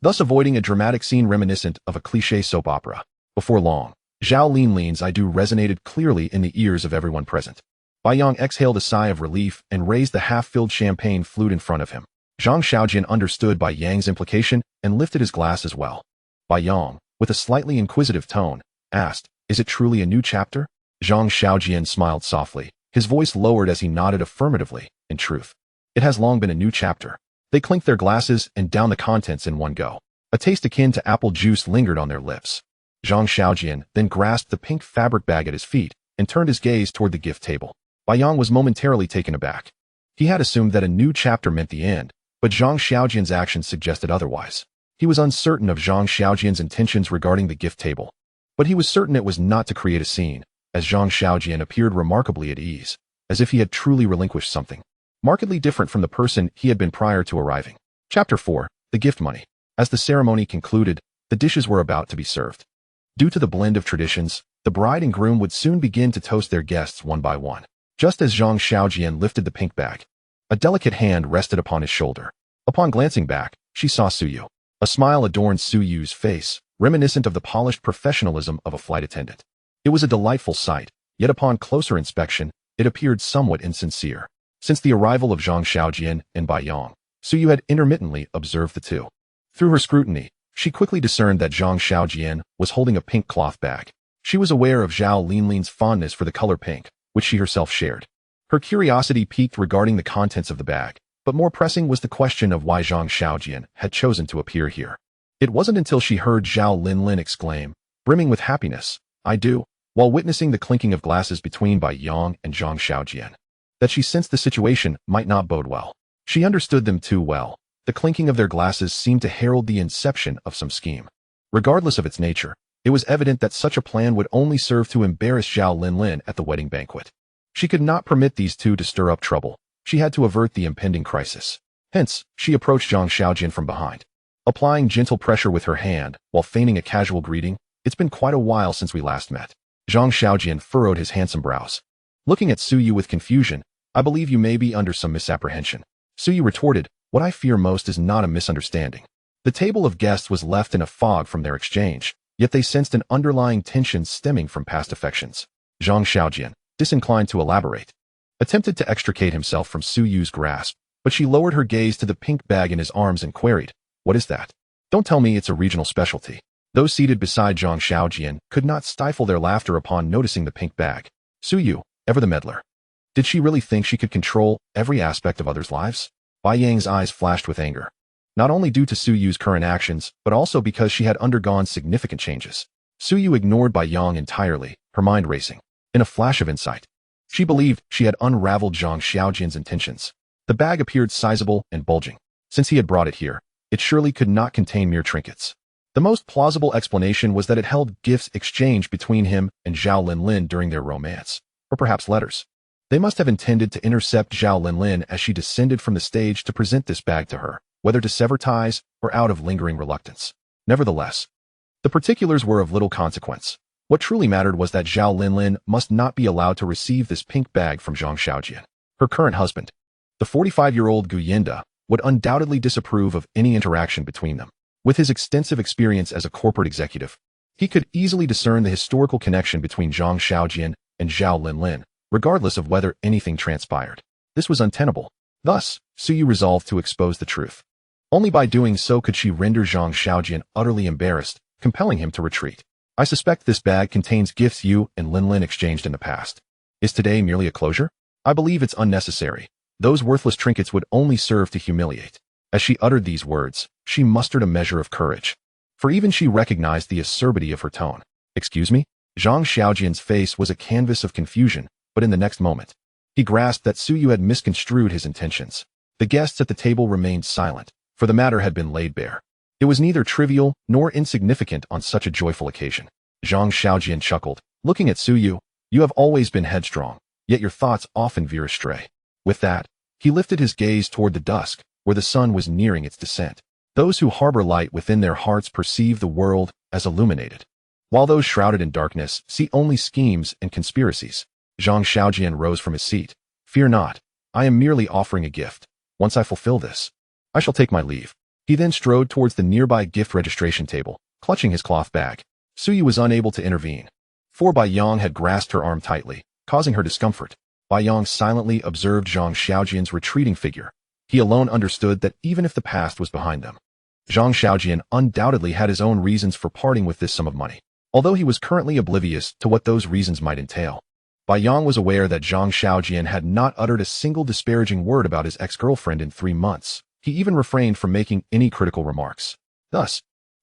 thus avoiding a dramatic scene reminiscent of a cliché soap opera. Before long, Zhao Linlin's "I do" resonated clearly in the ears of everyone present. Bai Yang exhaled a sigh of relief and raised the half-filled champagne flute in front of him. Zhang Xiaojian understood Bai Yang's implication and lifted his glass as well. Bai Yang, with a slightly inquisitive tone, asked, "Is it truly a new chapter?" Zhang Xiaojian smiled softly, his voice lowered as he nodded affirmatively. "In truth, it has long been a new chapter." They clinked their glasses and downed the contents in one go. A taste akin to apple juice lingered on their lips. Zhang Xiaojian then grasped the pink fabric bag at his feet and turned his gaze toward the gift table. Bai Yang was momentarily taken aback. He had assumed that a new chapter meant the end, but Zhang Xiaojian's actions suggested otherwise. He was uncertain of Zhang Xiaojian's intentions regarding the gift table, but he was certain it was not to create a scene, as Zhang Xiaojian appeared remarkably at ease, as if he had truly relinquished something, markedly different from the person he had been prior to arriving. Chapter 4. The Gift Money. As the ceremony concluded, the dishes were about to be served. Due to the blend of traditions, the bride and groom would soon begin to toast their guests one by one. Just as Zhang Xiaojian lifted the pink bag, a delicate hand rested upon his shoulder. Upon glancing back, she saw Suyu. A smile adorned Suyu's face, reminiscent of the polished professionalism of a flight attendant. It was a delightful sight, yet upon closer inspection, it appeared somewhat insincere. Since the arrival of Zhang Xiaojian and Bai Yang, Suyu had intermittently observed the two. Through her scrutiny, she quickly discerned that Zhang Xiaojian was holding a pink cloth bag. She was aware of Zhao Linlin's fondness for the color pink, which she herself shared. Her curiosity piqued regarding the contents of the bag, but more pressing was the question of why Zhang Xiaojian had chosen to appear here. It wasn't until she heard Zhao Linlin exclaim, brimming with happiness, "I do," while witnessing the clinking of glasses between Bai Yang and Zhang Xiaojian, that she sensed the situation might not bode well. She understood them too well. The clinking of their glasses seemed to herald the inception of some scheme. Regardless of its nature, it was evident that such a plan would only serve to embarrass Zhao Linlin at the wedding banquet. She could not permit these two to stir up trouble. She had to avert the impending crisis. Hence, she approached Zhang Xiaojian from behind, applying gentle pressure with her hand while feigning a casual greeting. "It's been quite a while since we last met." Zhang Xiaojian furrowed his handsome brows. Looking at Suyu with confusion, "I believe you may be under some misapprehension." Suyu retorted, "What I fear most is not a misunderstanding." The table of guests was left in a fog from their exchange, yet they sensed an underlying tension stemming from past affections. Zhang Xiaojian, disinclined to elaborate, attempted to extricate himself from Suyu's grasp, but she lowered her gaze to the pink bag in his arms and queried, "What is that?" "Don't tell me it's a regional specialty." Those seated beside Zhang Xiaojian could not stifle their laughter upon noticing the pink bag. Suyu, ever the meddler. Did she really think she could control every aspect of others' lives? Bai Yang's eyes flashed with anger, not only due to Suyu's current actions, but also because she had undergone significant changes. Suyu ignored Bai Yang entirely, her mind racing. In a flash of insight, she believed she had unraveled Zhang Xiaojian's intentions. The bag appeared sizable and bulging. Since he had brought it here, it surely could not contain mere trinkets. The most plausible explanation was that it held gifts exchanged between him and Zhao Linlin during their romance, or perhaps letters. They must have intended to intercept Zhao Linlin as she descended from the stage to present this bag to her, whether to sever ties or out of lingering reluctance. Nevertheless, the particulars were of little consequence. What truly mattered was that Zhao Linlin must not be allowed to receive this pink bag from Zhang Xiaojian. Her current husband, the 45-year-old Gu Yinda, would undoubtedly disapprove of any interaction between them. With his extensive experience as a corporate executive, he could easily discern the historical connection between Zhang Xiaojian and Zhao Linlin, regardless of whether anything transpired. This was untenable. Thus, Suyu resolved to expose the truth. Only by doing so could she render Zhang Xiaojian utterly embarrassed, compelling him to retreat. "I suspect this bag contains gifts you and Linlin exchanged in the past. Is today merely a closure? I believe it's unnecessary. Those worthless trinkets would only serve to humiliate." As she uttered these words, she mustered a measure of courage, for even she recognized the acerbity of her tone. "Excuse me?" Zhang Xiaojian's face was a canvas of confusion, but in the next moment, he grasped that Suyu had misconstrued his intentions. The guests at the table remained silent, for the matter had been laid bare. It was neither trivial nor insignificant on such a joyful occasion. Zhang Xiaojian chuckled, looking at Suyu. "You have always been headstrong, yet your thoughts often veer astray." With that, he lifted his gaze toward the dusk, where the sun was nearing its descent. Those who harbor light within their hearts perceive the world as illuminated, while those shrouded in darkness see only schemes and conspiracies. Zhang Xiaojian rose from his seat. "Fear not, I am merely offering a gift. Once I fulfill this, I shall take my leave." He then strode towards the nearby gift registration table, clutching his cloth bag. Suyu was unable to intervene, for Bai Yang had grasped her arm tightly, causing her discomfort. Bai Yang silently observed Zhang Xiaojian's retreating figure. He alone understood that even if the past was behind them, Zhang Xiaojian undoubtedly had his own reasons for parting with this sum of money, although he was currently oblivious to what those reasons might entail. Bai Yang was aware that Zhang Xiaojian had not uttered a single disparaging word about his ex-girlfriend in 3 months. He even refrained from making any critical remarks. Thus,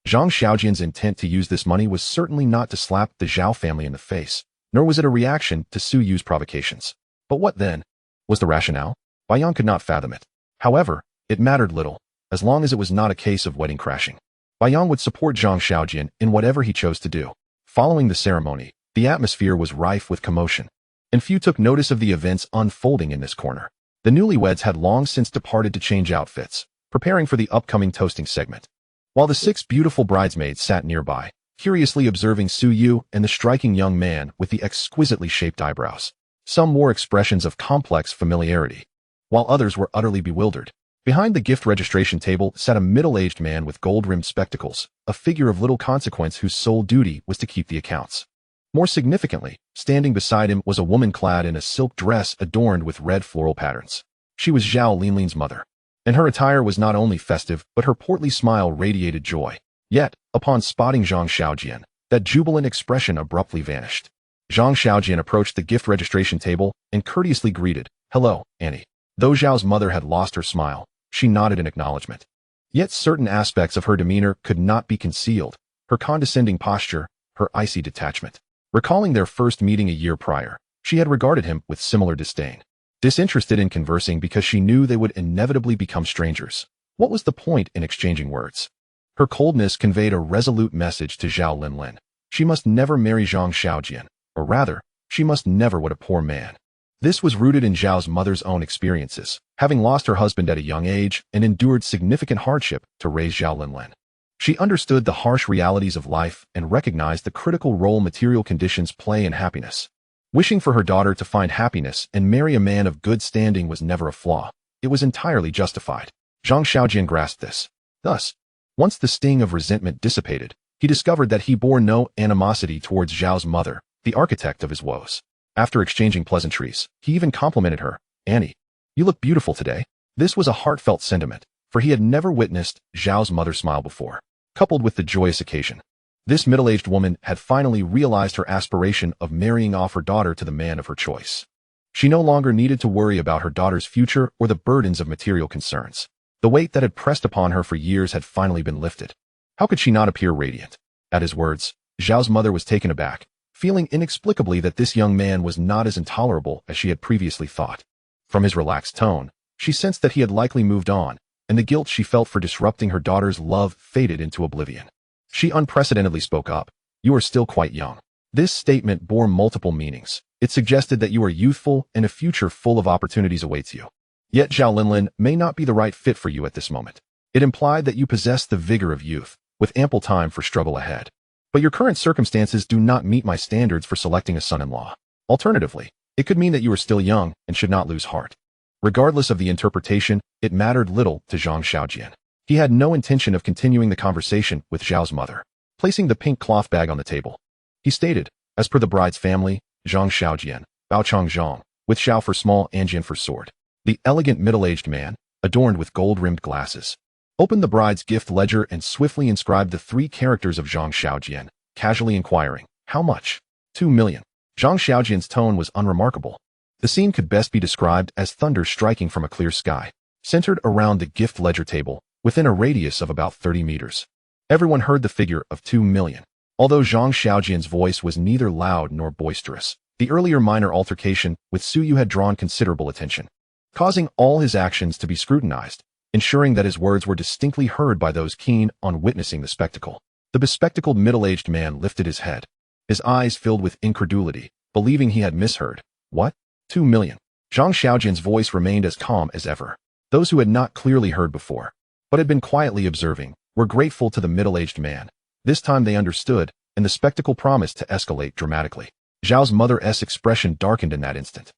Zhang Xiaojian's intent to use this money was certainly not to slap the Zhao family in the face, nor was it a reaction to Su Yu's provocations. But what then? Was the rationale? Bai Yang could not fathom it. However, it mattered little, as long as it was not a case of wedding crashing. Bai Yang would support Zhang Xiaojian in whatever he chose to do. Following the ceremony, the atmosphere was rife with commotion, and few took notice of the events unfolding in this corner. The newlyweds had long since departed to change outfits, preparing for the upcoming toasting segment, while the 6 beautiful bridesmaids sat nearby, curiously observing Su Yu and the striking young man with the exquisitely shaped eyebrows. Some wore expressions of complex familiarity, while others were utterly bewildered. Behind the gift registration table sat a middle-aged man with gold-rimmed spectacles, a figure of little consequence whose sole duty was to keep the accounts. More significantly, standing beside him was a woman clad in a silk dress adorned with red floral patterns. She was Zhao Linlin's mother, and her attire was not only festive, but her portly smile radiated joy. Yet, upon spotting Zhang Xiaojian, that jubilant expression abruptly vanished. Zhang Xiaojian approached the gift registration table and courteously greeted, "Hello, Annie." Though Zhao's mother had lost her smile, she nodded in acknowledgement. Yet certain aspects of her demeanor could not be concealed: her condescending posture, her icy detachment. Recalling their first meeting a year prior, she had regarded him with similar disdain. Disinterested in conversing because she knew they would inevitably become strangers. What was the point in exchanging words? Her coldness conveyed a resolute message to Zhao Linlin. She must never marry Zhang Xiaojian, or rather, she must never wed a poor man. This was rooted in Zhao's mother's own experiences, having lost her husband at a young age and endured significant hardship to raise Zhao Linlin. She understood the harsh realities of life and recognized the critical role material conditions play in happiness. Wishing for her daughter to find happiness and marry a man of good standing was never a flaw. It was entirely justified. Zhang Xiaojian grasped this. Thus, once the sting of resentment dissipated, he discovered that he bore no animosity towards Zhao's mother, the architect of his woes. After exchanging pleasantries, he even complimented her. "Annie, you look beautiful today." This was a heartfelt sentiment, for he had never witnessed Zhao's mother smile before. Coupled with the joyous occasion, this middle-aged woman had finally realized her aspiration of marrying off her daughter to the man of her choice. She no longer needed to worry about her daughter's future or the burdens of material concerns. The weight that had pressed upon her for years had finally been lifted. How could she not appear radiant? At his words, Zhao's mother was taken aback, feeling inexplicably that this young man was not as intolerable as she had previously thought. From his relaxed tone, she sensed that he had likely moved on, and the guilt she felt for disrupting her daughter's love faded into oblivion. She unprecedentedly spoke up. "You are still quite young." This statement bore multiple meanings. It suggested that you are youthful and a future full of opportunities awaits you. Yet Zhao Linlin may not be the right fit for you at this moment. It implied that you possess the vigor of youth, with ample time for struggle ahead. But your current circumstances do not meet my standards for selecting a son-in-law. Alternatively, it could mean that you are still young and should not lose heart. Regardless of the interpretation, it mattered little to Zhang Xiaojian. He had no intention of continuing the conversation with Zhao's mother. Placing the pink cloth bag on the table, he stated, "As per the bride's family, Zhang Xiaojian, Bao Chong Zhang, with Xiao for small and Jian for sword." The elegant middle-aged man, adorned with gold-rimmed glasses, opened the bride's gift ledger and swiftly inscribed the 3 characters of Zhang Xiaojian, casually inquiring, "How much?" 2 million. Zhang Xiaojian's tone was unremarkable. The scene could best be described as thunder striking from a clear sky, centered around the gift ledger table, within a radius of about 30 meters. Everyone heard the figure of 2 million. Although Zhang Xiaojian's voice was neither loud nor boisterous, the earlier minor altercation with Su Yu had drawn considerable attention, causing all his actions to be scrutinized, ensuring that his words were distinctly heard by those keen on witnessing the spectacle. The bespectacled middle-aged man lifted his head, his eyes filled with incredulity, believing he had misheard. "What? 2 million. Zhang Xiaojian's voice remained as calm as ever. Those who had not clearly heard before, but had been quietly observing, were grateful to the middle-aged man. This time they understood, and the spectacle promised to escalate dramatically. Zhao's mother's expression darkened in that instant.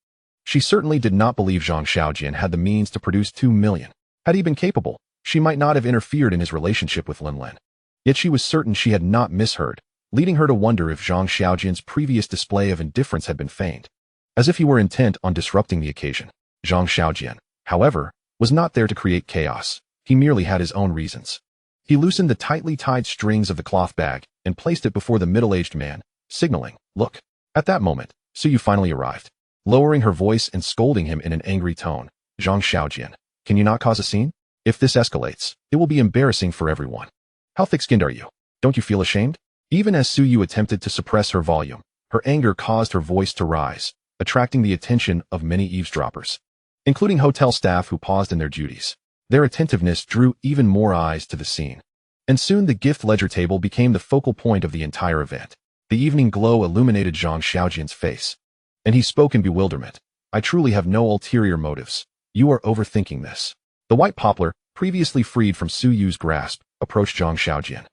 She certainly did not believe Zhang Xiaojian had the means to produce 2 million. Had he been capable, she might not have interfered in his relationship with Linlin. Yet she was certain she had not misheard, leading her to wonder if Zhang Xiaojian's previous display of indifference had been feigned, as if he were intent on disrupting the occasion. Zhang Xiaojian, however, was not there to create chaos. He merely had his own reasons. He loosened the tightly tied strings of the cloth bag and placed it before the middle-aged man, signaling, "Look." At that moment, Su Yu finally arrived. Lowering her voice and scolding him in an angry tone, "Zhang Xiaojian, can you not cause a scene? If this escalates, it will be embarrassing for everyone. How thick-skinned are you?" Don't you feel ashamed? Even as Su Yu attempted to suppress her volume, her anger caused her voice to rise, attracting the attention of many eavesdroppers, including hotel staff who paused in their duties. Their attentiveness drew even more eyes to the scene, and soon the gift ledger table became the focal point of the entire event. The evening glow illuminated Zhang Xiaojian's face, and he spoke in bewilderment. I truly have no ulterior motives. You are overthinking this. The white poplar, previously freed from Su Yu's grasp, approached Zhang Xiaojian.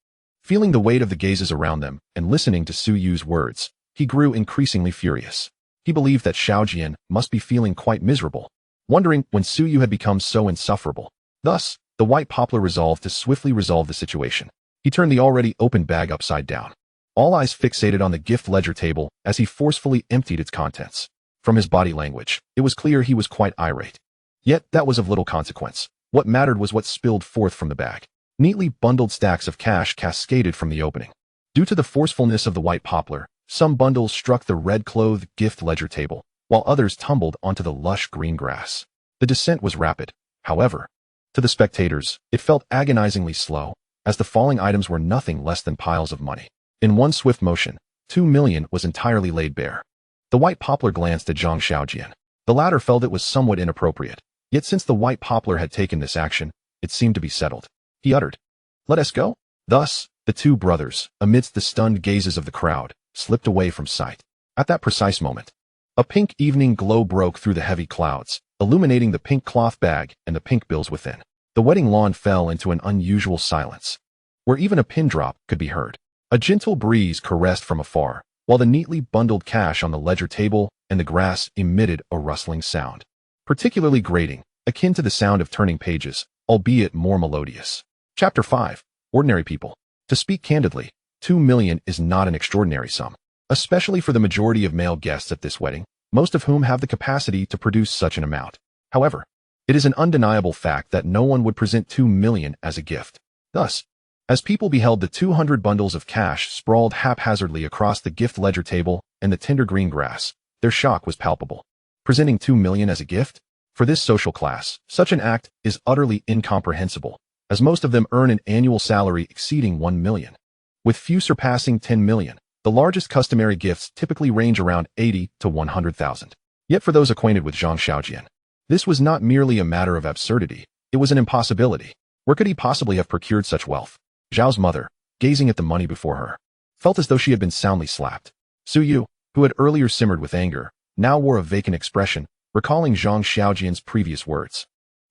Feeling the weight of the gazes around them and listening to Su Yu's words, he grew increasingly furious. He believed that Xiaojian must be feeling quite miserable, wondering when Su Yu had become so insufferable. Thus, the white poplar resolved to swiftly resolve the situation. He turned the already open bag upside down, all eyes fixated on the gift ledger table as he forcefully emptied its contents. From his body language, it was clear he was quite irate. Yet that was of little consequence. What mattered was what spilled forth from the bag. Neatly bundled stacks of cash cascaded from the opening. Due to the forcefulness of the white poplar, some bundles struck the red-clothed gift ledger table, while others tumbled onto the lush green grass. The descent was rapid, however. To the spectators, it felt agonizingly slow, as the falling items were nothing less than piles of money. In one swift motion, 2 million was entirely laid bare. The white poplar glanced at Zhang Xiaojian. The latter felt it was somewhat inappropriate, yet since the white poplar had taken this action, it seemed to be settled. He uttered, "Let us go." Thus, the two brothers, amidst the stunned gazes of the crowd, slipped away from sight. At that precise moment, a pink evening glow broke through the heavy clouds, illuminating the pink cloth bag and the pink bills within. The wedding lawn fell into an unusual silence, where even a pin drop could be heard. A gentle breeze caressed from afar, while the neatly bundled cash on the ledger table and the grass emitted a rustling sound, particularly grating, akin to the sound of turning pages, albeit more melodious. Chapter 5. Ordinary People. To speak candidly, 2 million is not an extraordinary sum, especially for the majority of male guests at this wedding, most of whom have the capacity to produce such an amount. However, it is an undeniable fact that no one would present 2 million as a gift. Thus, as people beheld the 200 bundles of cash sprawled haphazardly across the gift ledger table and the tender green grass, their shock was palpable. Presenting 2 million as a gift? For this social class, such an act is utterly incomprehensible, as most of them earn an annual salary exceeding 1 million. With few surpassing 10 million, the largest customary gifts typically range around 80 to 100,000. Yet for those acquainted with Zhang Xiaojian, this was not merely a matter of absurdity, it was an impossibility. Where could he possibly have procured such wealth? Zhao's mother, gazing at the money before her, felt as though she had been soundly slapped. Su Yu, who had earlier simmered with anger, now wore a vacant expression, recalling Zhang Xiaojian's previous words.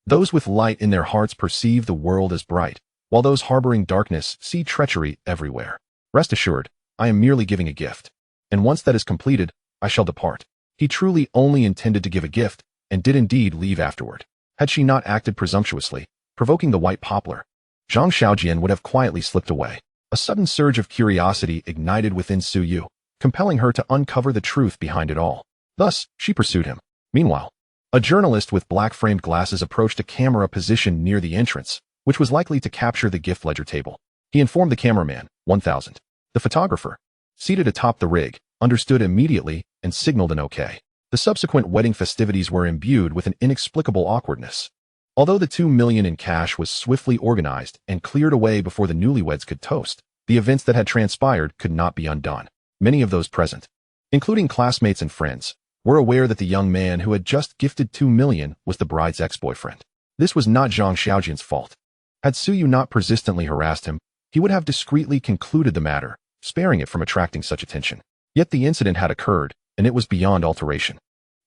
Those with light in their hearts perceive the world as bright, while those harboring darkness see treachery everywhere. Rest assured, I am merely giving a gift, and once that is completed, I shall depart. He truly only intended to give a gift, and did indeed leave afterward. Had she not acted presumptuously, provoking the white poplar, Zhang Xiaojian would have quietly slipped away. A sudden surge of curiosity ignited within Su Yu, compelling her to uncover the truth behind it all. Thus, she pursued him. Meanwhile, a journalist with black-framed glasses approached a camera positioned near the entrance, which was likely to capture the gift ledger table. He informed the cameraman, 1000. The photographer, seated atop the rig, understood immediately and signaled an okay. The subsequent wedding festivities were imbued with an inexplicable awkwardness. Although the 2 million in cash was swiftly organized and cleared away before the newlyweds could toast, the events that had transpired could not be undone. Many of those present, including classmates and friends, were aware that the young man who had just gifted 2 million was the bride's ex-boyfriend. This was not Zhang Xiaojian's fault. Had Su Yu not persistently harassed him, he would have discreetly concluded the matter, sparing it from attracting such attention. Yet the incident had occurred, and it was beyond alteration.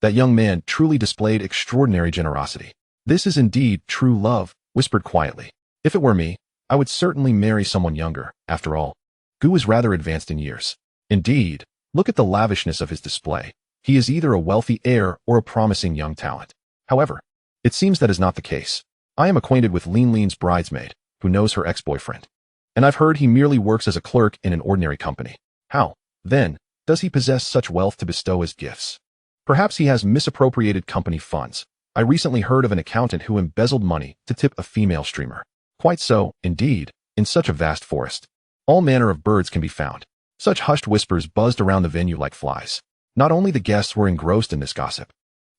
That young man truly displayed extraordinary generosity. "This is indeed true love," whispered quietly. "If it were me, I would certainly marry someone younger. After all, Gu is rather advanced in years. Indeed, look at the lavishness of his display. He is either a wealthy heir or a promising young talent. However, it seems that is not the case. I am acquainted with Lin Lin's bridesmaid, who knows her ex-boyfriend, and I've heard he merely works as a clerk in an ordinary company. How, then, does he possess such wealth to bestow as gifts? Perhaps he has misappropriated company funds. I recently heard of an accountant who embezzled money to tip a female streamer. Quite so, indeed, in such a vast forest. All manner of birds can be found. Such hushed whispers buzzed around the venue like flies. Not only the guests were engrossed in this gossip,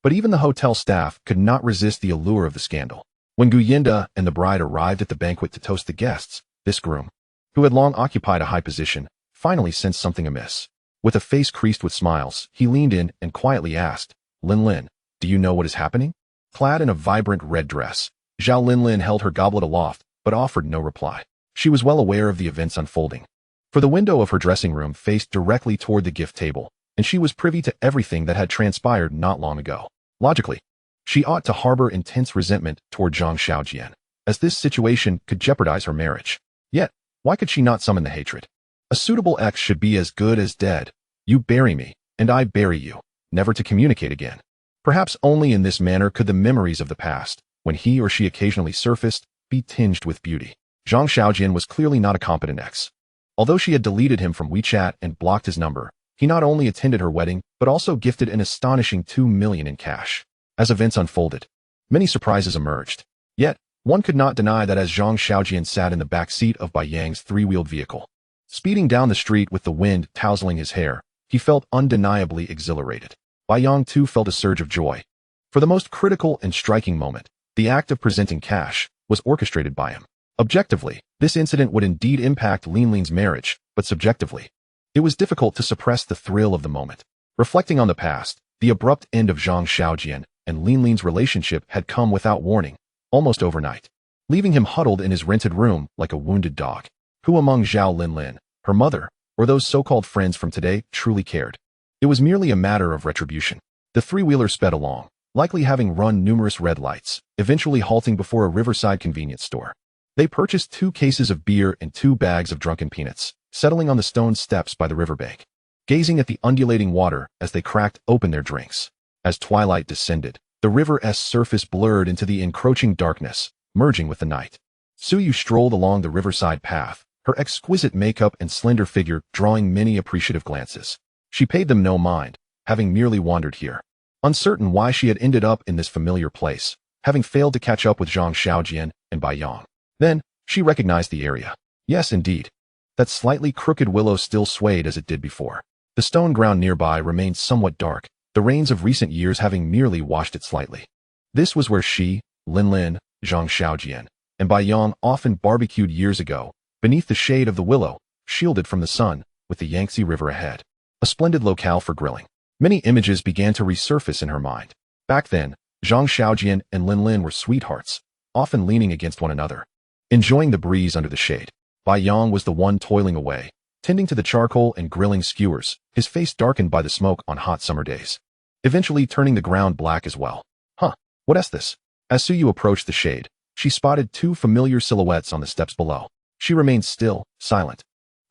but even the hotel staff could not resist the allure of the scandal. When Gu Yinda and the bride arrived at the banquet to toast the guests, this groom, who had long occupied a high position, finally sensed something amiss. With a face creased with smiles, he leaned in and quietly asked, "Lin Lin, do you know what is happening?" Clad in a vibrant red dress, Zhao Lin Lin held her goblet aloft, but offered no reply. She was well aware of the events unfolding. For the window of her dressing room faced directly toward the gift table, and she was privy to everything that had transpired not long ago. Logically, she ought to harbor intense resentment toward Zhang Xiaojian, as this situation could jeopardize her marriage. Yet, why could she not summon the hatred? A suitable ex should be as good as dead. You bury me, and I bury you, never to communicate again. Perhaps only in this manner could the memories of the past, when he or she occasionally surfaced, be tinged with beauty. Zhang Xiaojian was clearly not a competent ex. Although she had deleted him from WeChat and blocked his number, he not only attended her wedding, but also gifted an astonishing 2 million in cash. As events unfolded, many surprises emerged. Yet, one could not deny that as Zhang Xiaojian sat in the back seat of Bai Yang's three-wheeled vehicle, speeding down the street with the wind tousling his hair, he felt undeniably exhilarated. Bai Yang too felt a surge of joy. For the most critical and striking moment, the act of presenting cash was orchestrated by him. Objectively, this incident would indeed impact Lin Lin's marriage, but subjectively, it was difficult to suppress the thrill of the moment. Reflecting on the past, the abrupt end of Zhang Xiaojian and Lin Lin's relationship had come without warning, almost overnight, leaving him huddled in his rented room like a wounded dog. Who among Zhao Lin Lin, her mother, or those so-called friends from today truly cared? It was merely a matter of retribution. The three-wheeler sped along, likely having run numerous red lights, eventually halting before a riverside convenience store. They purchased 2 cases of beer and 2 bags of drunken peanuts, settling on the stone steps by the riverbank, gazing at the undulating water as they cracked open their drinks. As twilight descended, the river's surface blurred into the encroaching darkness, merging with the night. Suyu strolled along the riverside path, her exquisite makeup and slender figure drawing many appreciative glances. She paid them no mind, having merely wandered here, uncertain why she had ended up in this familiar place, having failed to catch up with Zhang Xiaojian and Bai Yang. Then, she recognized the area. Yes, indeed. That slightly crooked willow still swayed as it did before. The stone ground nearby remained somewhat dark, the rains of recent years having merely washed it slightly. This was where she, Lin Lin, Zhang Xiaojian, and Bai Yang often barbecued years ago, beneath the shade of the willow, shielded from the sun, with the Yangtze River ahead. A splendid locale for grilling. Many images began to resurface in her mind. Back then, Zhang Xiaojian and Lin Lin were sweethearts, often leaning against one another, enjoying the breeze under the shade. Bai Yang was the one toiling away, tending to the charcoal and grilling skewers, his face darkened by the smoke on hot summer days, eventually turning the ground black as well. Huh, what is this? As Suyu approached the shade, she spotted 2 familiar silhouettes on the steps below. She remained still, silent.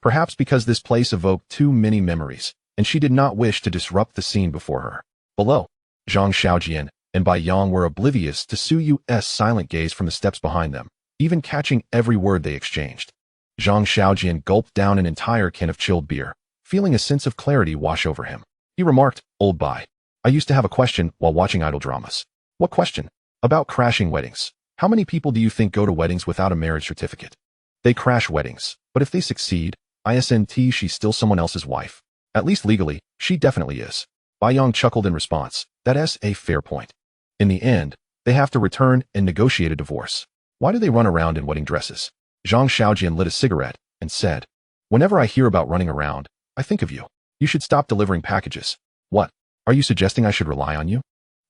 Perhaps because this place evoked too many memories, and she did not wish to disrupt the scene before her. Below, Zhang Xiaojian and Bai Yang were oblivious to Suyu's silent gaze from the steps behind them, even catching every word they exchanged. Zhang Xiaojian gulped down an entire can of chilled beer, feeling a sense of clarity wash over him. He remarked, "Old Bai, I used to have a question while watching idol dramas." "What question?" "About crashing weddings. How many people do you think go to weddings without a marriage certificate?" "They crash weddings, but if they succeed, isn't she still someone else's wife? At least legally, she definitely is." Bai Yang chuckled in response. "That's a fair point. In the end, they have to return and negotiate a divorce. Why do they run around in wedding dresses?" Zhang Xiaojian lit a cigarette and said, "Whenever I hear about running around, I think of you. You should stop delivering packages." "What? Are you suggesting I should rely on you?"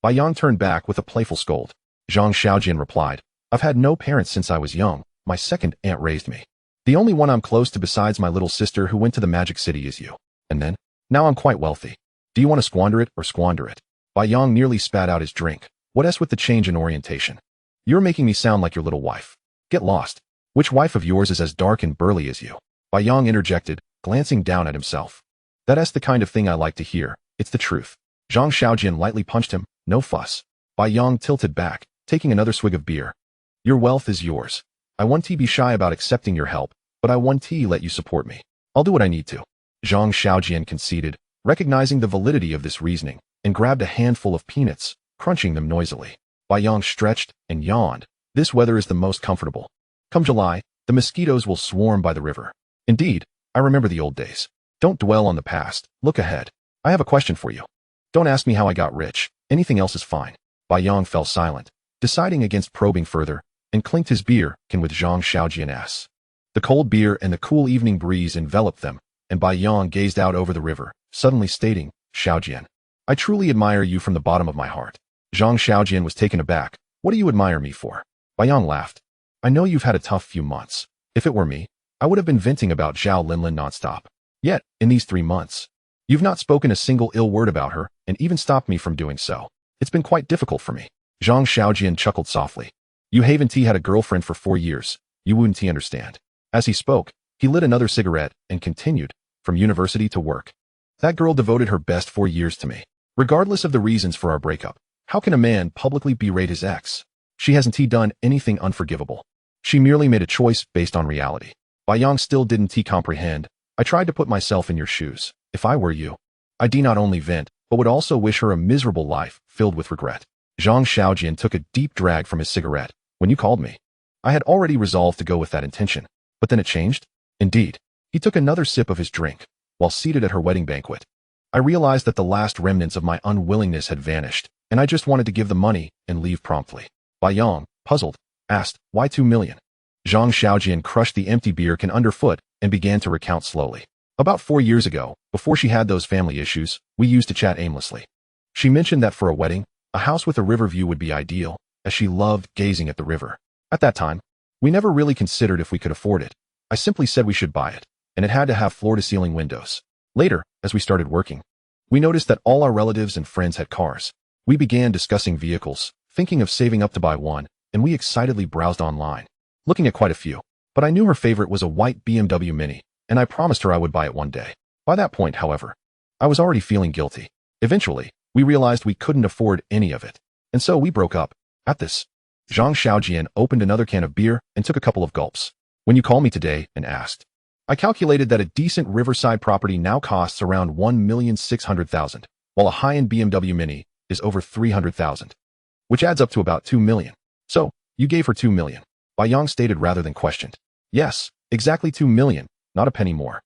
Bai Yang turned back with a playful scold. Zhang Xiaojian replied, "I've had no parents since I was young. My second aunt raised me. The only one I'm close to besides my little sister who went to the Magic City is you. And then, now I'm quite wealthy. Do you want to squander it or squander it?" Bai Yang nearly spat out his drink. "What's with the change in orientation? You're making me sound like your little wife. Get lost. Which wife of yours is as dark and burly as you?" Bai Yang interjected, glancing down at himself. "That's the kind of thing I like to hear. It's the truth." Zhang Xiaojian lightly punched him. "No fuss." Bai Yang tilted back, taking another swig of beer. "Your wealth is yours. I won't be shy about accepting your help, but I won't let you support me. I'll do what I need to." Zhang Xiaojian conceded, recognizing the validity of this reasoning, and grabbed a handful of peanuts, crunching them noisily. Bai Yang stretched and yawned. "This weather is the most comfortable. Come July, the mosquitoes will swarm by the river. Indeed, I remember the old days. Don't dwell on the past, look ahead. I have a question for you. Don't ask me how I got rich, anything else is fine." Bai Yang fell silent, deciding against probing further, and clinked his beer can with Zhang Xiaojian. The cold beer and the cool evening breeze enveloped them, and Bai Yang gazed out over the river, suddenly stating, "Xiaojian, I truly admire you from the bottom of my heart." Zhang Xiaojian was taken aback. "What do you admire me for?" Bai Yang laughed. "I know you've had a tough few months. If it were me, I would have been venting about Zhao Linlin nonstop. Yet, in these 3 months, you've not spoken a single ill word about her and even stopped me from doing so. It's been quite difficult for me." Zhang Xiaojian chuckled softly. "You haven't had a girlfriend for 4 years. You wouldn't understand." As he spoke, he lit another cigarette and continued, "From university to work. That girl devoted her best 4 years to me. Regardless of the reasons for our breakup, how can a man publicly berate his ex? She hasn't done anything unforgivable. She merely made a choice based on reality." Bai Yang still didn't comprehend. "I tried to put myself in your shoes. If I were you, I'd not only vent, but would also wish her a miserable life filled with regret." Zhang Xiaojian took a deep drag from his cigarette. "When you called me, I had already resolved to go with that intention. But then it changed?" "Indeed." He took another sip of his drink, while seated at her wedding banquet. "I realized that the last remnants of my unwillingness had vanished, and I just wanted to give the money and leave promptly." Bai Yang, puzzled, asked, "Why 2 million?" Zhang Xiaojian crushed the empty beer can underfoot and began to recount slowly. "About 4 years ago, before she had those family issues, we used to chat aimlessly. She mentioned that for a wedding, a house with a river view would be ideal, as she loved gazing at the river. At that time, we never really considered if we could afford it. I simply said we should buy it, and it had to have floor-to-ceiling windows. Later, as we started working, we noticed that all our relatives and friends had cars. We began discussing vehicles, thinking of saving up to buy one, and we excitedly browsed online, looking at quite a few. But I knew her favorite was a white BMW Mini, and I promised her I would buy it one day. By that point, however, I was already feeling guilty. Eventually, we realized we couldn't afford any of it, and so we broke up." At this, Zhang Xiaojian opened another can of beer and took a couple of gulps. "When you called me today and asked, I calculated that a decent riverside property now costs around 1,600,000, while a high-end BMW Mini is over 300,000, which adds up to about 2 million. So, you gave her 2 million. Bai Yang stated rather than questioned. "Yes, exactly 2 million, not a penny more.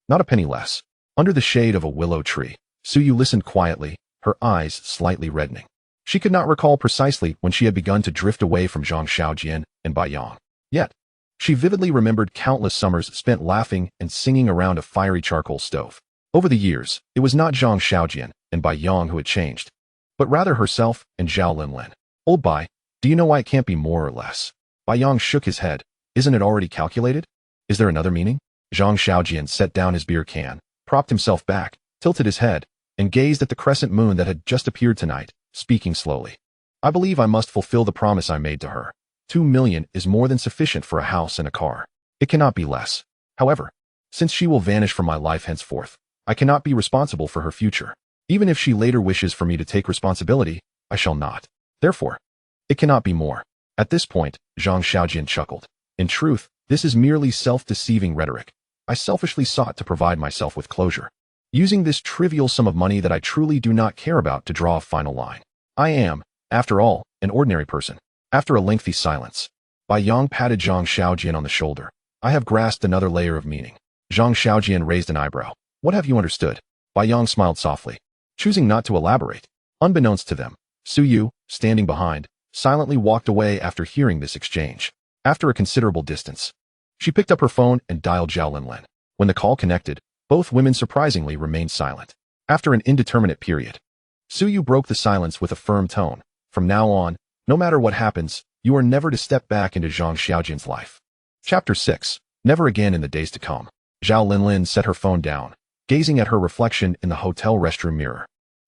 Not a penny less." Under the shade of a willow tree, Suyu listened quietly, her eyes slightly reddening. She could not recall precisely when she had begun to drift away from Zhang Xiaojian and Bai Yang. Yet, she vividly remembered countless summers spent laughing and singing around a fiery charcoal stove. Over the years, it was not Zhang Xiaojian and Bai Yang who had changed, but rather herself and Zhao Linlin. "Old Bai, do you know why it can't be more or less?" Bai Yang shook his head. "Isn't it already calculated? Is there another meaning?" Zhang Xiaojian set down his beer can, propped himself back, tilted his head, and gazed at the crescent moon that had just appeared tonight, speaking slowly. "I believe I must fulfill the promise I made to her. 2 million is more than sufficient for a house and a car. It cannot be less. However, since she will vanish from my life henceforth, I cannot be responsible for her future. Even if she later wishes for me to take responsibility, I shall not. Therefore, it cannot be more." At this point, Zhang Xiaojian chuckled. "In truth, this is merely self-deceiving rhetoric. I selfishly sought to provide myself with closure, using this trivial sum of money that I truly do not care about to draw a final line. I am, after all, an ordinary person." After a lengthy silence, Bai Yang patted Zhang Xiaojian on the shoulder. "I have grasped another layer of meaning." Zhang Xiaojian raised an eyebrow. "What have you understood?" Bai Yang smiled softly, choosing not to elaborate. Unbeknownst to them, Suyu, standing behind, silently walked away after hearing this exchange. After a considerable distance, she picked up her phone and dialed Zhao Linlin. When the call connected, both women surprisingly remained silent. After an indeterminate period, Suyu broke the silence with a firm tone. "From now on, no matter what happens, you are never to step back into Zhang Xiaojian's life." Chapter 6. Never again in the days to come. Zhao Linlin set her phone down, gazing at her reflection in the hotel restroom mirror,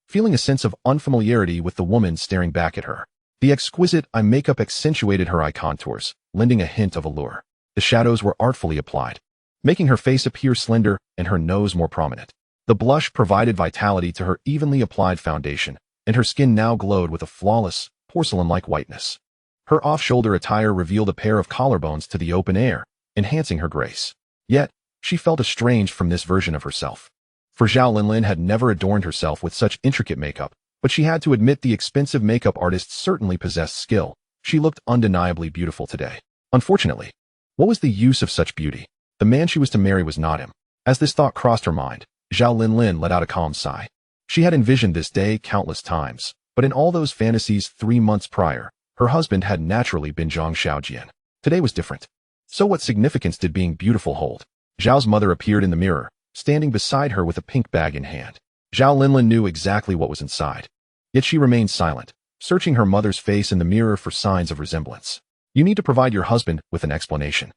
feeling a sense of unfamiliarity with the woman staring back at her. The exquisite eye makeup accentuated her eye contours, lending a hint of allure. The shadows were artfully applied, making her face appear slender and her nose more prominent. The blush provided vitality to her evenly applied foundation, and her skin now glowed with a flawless, porcelain-like whiteness. Her off-shoulder attire revealed a pair of collarbones to the open air, enhancing her grace. Yet, she felt estranged from this version of herself. For Zhao Linlin had never adorned herself with such intricate makeup, but she had to admit the expensive makeup artist certainly possessed skill. She looked undeniably beautiful today. Unfortunately, what was the use of such beauty? The man she was to marry was not him. As this thought crossed her mind, Zhao Linlin let out a calm sigh. She had envisioned this day countless times, but in all those fantasies 3 months prior, her husband had naturally been Zhang Xiaojian. Today was different. So what significance did being beautiful hold? Zhao's mother appeared in the mirror, standing beside her with a pink bag in hand. Zhao Linlin knew exactly what was inside. Yet she remained silent, searching her mother's face in the mirror for signs of resemblance. You need to provide your husband with an explanation.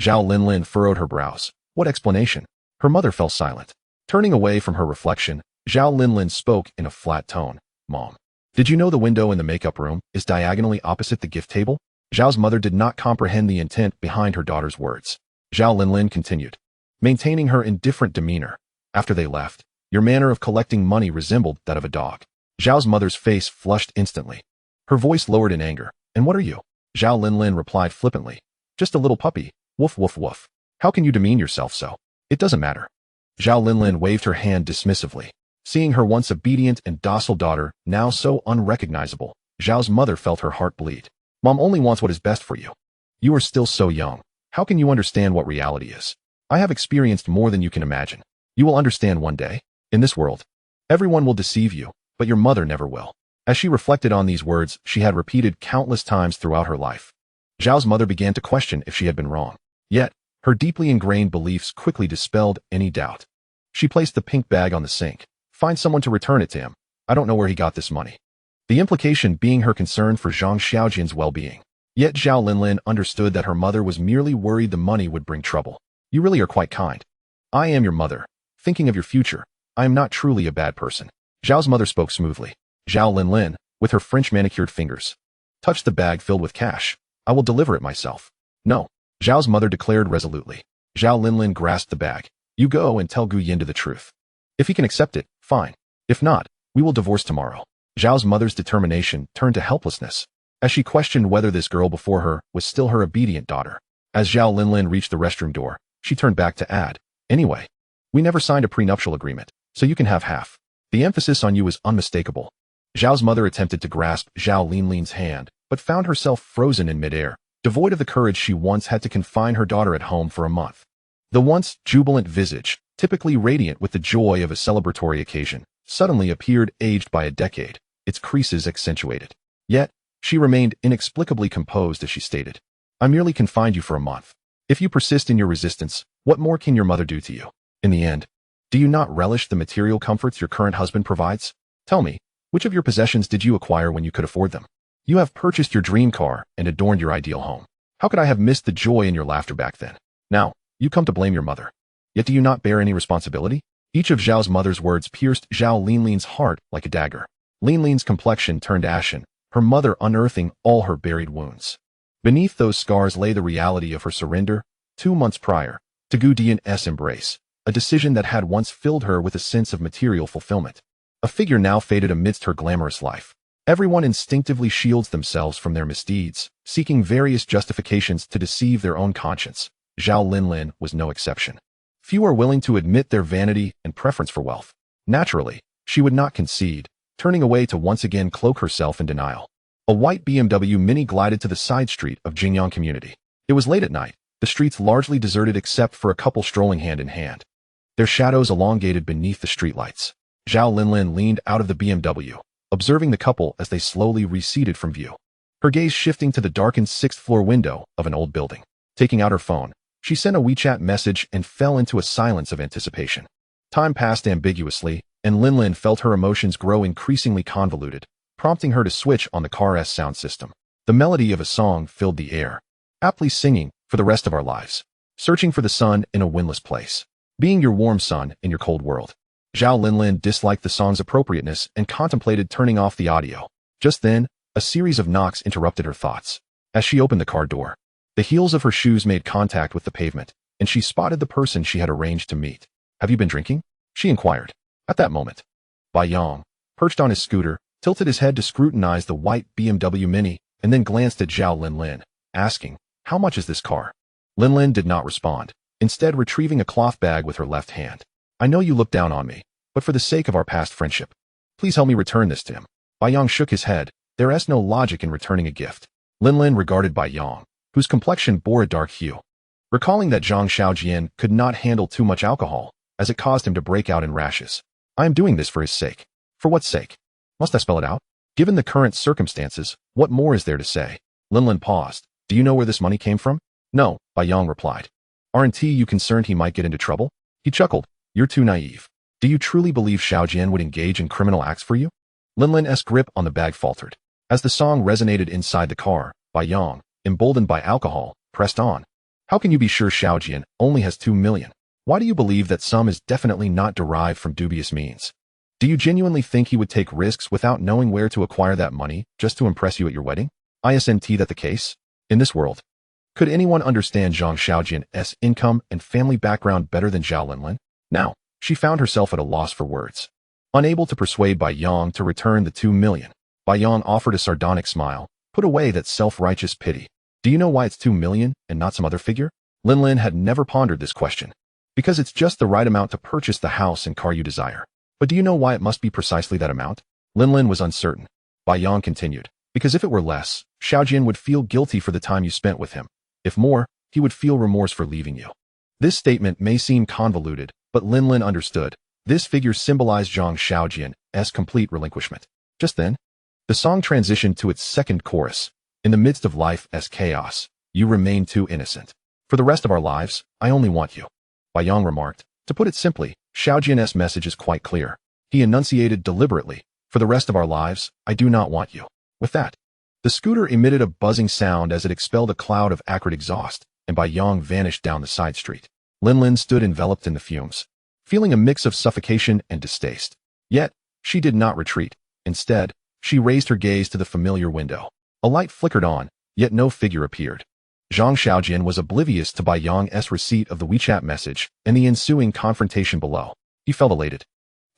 Zhao Linlin furrowed her brows. What explanation? Her mother fell silent. Turning away from her reflection, Zhao Linlin spoke in a flat tone. Mom, did you know the window in the makeup room is diagonally opposite the gift table? Zhao's mother did not comprehend the intent behind her daughter's words. Zhao Linlin continued, maintaining her indifferent demeanor. After they left, your manner of collecting money resembled that of a dog. Zhao's mother's face flushed instantly. Her voice lowered in anger. And what are you? Zhao Linlin replied flippantly. Just a little puppy. Woof woof woof. How can you demean yourself so? It doesn't matter. Zhao Linlin waved her hand dismissively. Seeing her once obedient and docile daughter, now so unrecognizable, Zhao's mother felt her heart bleed. Mom only wants what is best for you. You are still so young. How can you understand what reality is? I have experienced more than you can imagine. You will understand one day. In this world, everyone will deceive you, but your mother never will. As she reflected on these words she had repeated countless times throughout her life, Zhao's mother began to question if she had been wrong. Yet, her deeply ingrained beliefs quickly dispelled any doubt. She placed the pink bag on the sink. Find someone to return it to him. I don't know where he got this money. The implication being her concern for Zhang Xiaojian's well-being. Yet Zhao Linlin understood that her mother was merely worried the money would bring trouble. You really are quite kind. I am your mother. Thinking of your future, I am not truly a bad person. Zhao's mother spoke smoothly. Zhao Linlin, with her French manicured fingers, touched the bag filled with cash. I will deliver it myself. No. Zhao's mother declared resolutely. Zhao Linlin grasped the bag. You go and tell Gu Yinda the truth. If he can accept it, fine. If not, we will divorce tomorrow. Zhao's mother's determination turned to helplessness, as she questioned whether this girl before her was still her obedient daughter. As Zhao Linlin reached the restroom door, she turned back to add, anyway, we never signed a prenuptial agreement, so you can have half. The emphasis on you is unmistakable. Zhao's mother attempted to grasp Zhao Linlin's hand, but found herself frozen in midair, devoid of the courage she once had to confine her daughter at home for a month. The once jubilant visage, typically radiant with the joy of a celebratory occasion, suddenly appeared aged by a decade, its creases accentuated. Yet, she remained inexplicably composed as she stated, I merely confined you for a month. If you persist in your resistance, what more can your mother do to you? In the end, do you not relish the material comforts your current husband provides? Tell me, which of your possessions did you acquire when you could afford them? You have purchased your dream car and adorned your ideal home. How could I have missed the joy in your laughter back then? Now, you come to blame your mother. Yet do you not bear any responsibility? Each of Zhao's mother's words pierced Zhao Linlin's heart like a dagger. Linlin's complexion turned ashen, her mother unearthing all her buried wounds. Beneath those scars lay the reality of her surrender, 2 months prior, to Gu Dian's embrace, a decision that had once filled her with a sense of material fulfillment. A figure now faded amidst her glamorous life. Everyone instinctively shields themselves from their misdeeds, seeking various justifications to deceive their own conscience. Zhao Linlin was no exception. Few are willing to admit their vanity and preference for wealth. Naturally, she would not concede, turning away to once again cloak herself in denial. A white BMW Mini glided to the side street of Jingyang Community. It was late at night, the streets largely deserted except for a couple strolling hand in hand. Their shadows elongated beneath the streetlights. Zhao Linlin leaned out of the BMW, observing the couple as they slowly receded from view. Her gaze shifting to the darkened 6th-floor window of an old building. Taking out her phone, she sent a WeChat message and fell into a silence of anticipation. Time passed ambiguously, and Linlin felt her emotions grow increasingly convoluted, prompting her to switch on the car's sound system. The melody of a song filled the air, aptly singing, for the rest of our lives. Searching for the sun in a windless place. Being your warm sun in your cold world. Zhao Linlin disliked the song's appropriateness and contemplated turning off the audio. Just then, a series of knocks interrupted her thoughts. As she opened the car door, the heels of her shoes made contact with the pavement, and she spotted the person she had arranged to meet. Have you been drinking? She inquired. At that moment, Bai Yang, perched on his scooter, tilted his head to scrutinize the white BMW Mini, and then glanced at Zhao Linlin, asking, how much is this car? Linlin did not respond, instead retrieving a cloth bag with her left hand. I know you look down on me, but for the sake of our past friendship, please help me return this to him. Bai Yang shook his head. There is no logic in returning a gift. Linlin regarded Bai Yang, whose complexion bore a dark hue. Recalling that Zhang Xiaojian could not handle too much alcohol, as it caused him to break out in rashes. I am doing this for his sake. For what sake? Must I spell it out? Given the current circumstances, what more is there to say? Linlin paused. Do you know where this money came from? No, Bai Yang replied. Aren't you concerned he might get into trouble? He chuckled. You're too naive. Do you truly believe Xiaojian would engage in criminal acts for you? Linlin's grip on the bag faltered. As the song resonated inside the car, Bai Yang, emboldened by alcohol, pressed on. How can you be sure Xiaojian only has 2 million? Why do you believe that sum is definitely not derived from dubious means? Do you genuinely think he would take risks without knowing where to acquire that money just to impress you at your wedding? Isn't that the case? In this world, could anyone understand Zhang Xiaojian's income and family background better than Zhao Linlin? Now, she found herself at a loss for words. Unable to persuade Bai Yang to return the 2 million, Bai Yang offered a sardonic smile, put away that self-righteous pity. Do you know why it's 2 million and not some other figure? Linlin had never pondered this question. Because it's just the right amount to purchase the house and car you desire. But do you know why it must be precisely that amount? Linlin was uncertain. Bai Yang continued. Because if it were less, Xiaojian would feel guilty for the time you spent with him. If more, he would feel remorse for leaving you. This statement may seem convoluted, but Linlin understood. This figure symbolized Zhang Xiaojian's complete relinquishment. Just then, the song transitioned to its second chorus. In the midst of life's chaos, you remain too innocent. For the rest of our lives, I only want you. Bai Yang remarked. To put it simply, Xiaojian's message is quite clear. He enunciated deliberately. For the rest of our lives, I do not want you. With that, the scooter emitted a buzzing sound as it expelled a cloud of acrid exhaust, and Bai Yang vanished down the side street. Linlin stood enveloped in the fumes, feeling a mix of suffocation and distaste. Yet, she did not retreat. Instead, she raised her gaze to the familiar window. A light flickered on, yet no figure appeared. Zhang Xiaojian was oblivious to Bai Yang's receipt of the WeChat message and the ensuing confrontation below. He felt elated,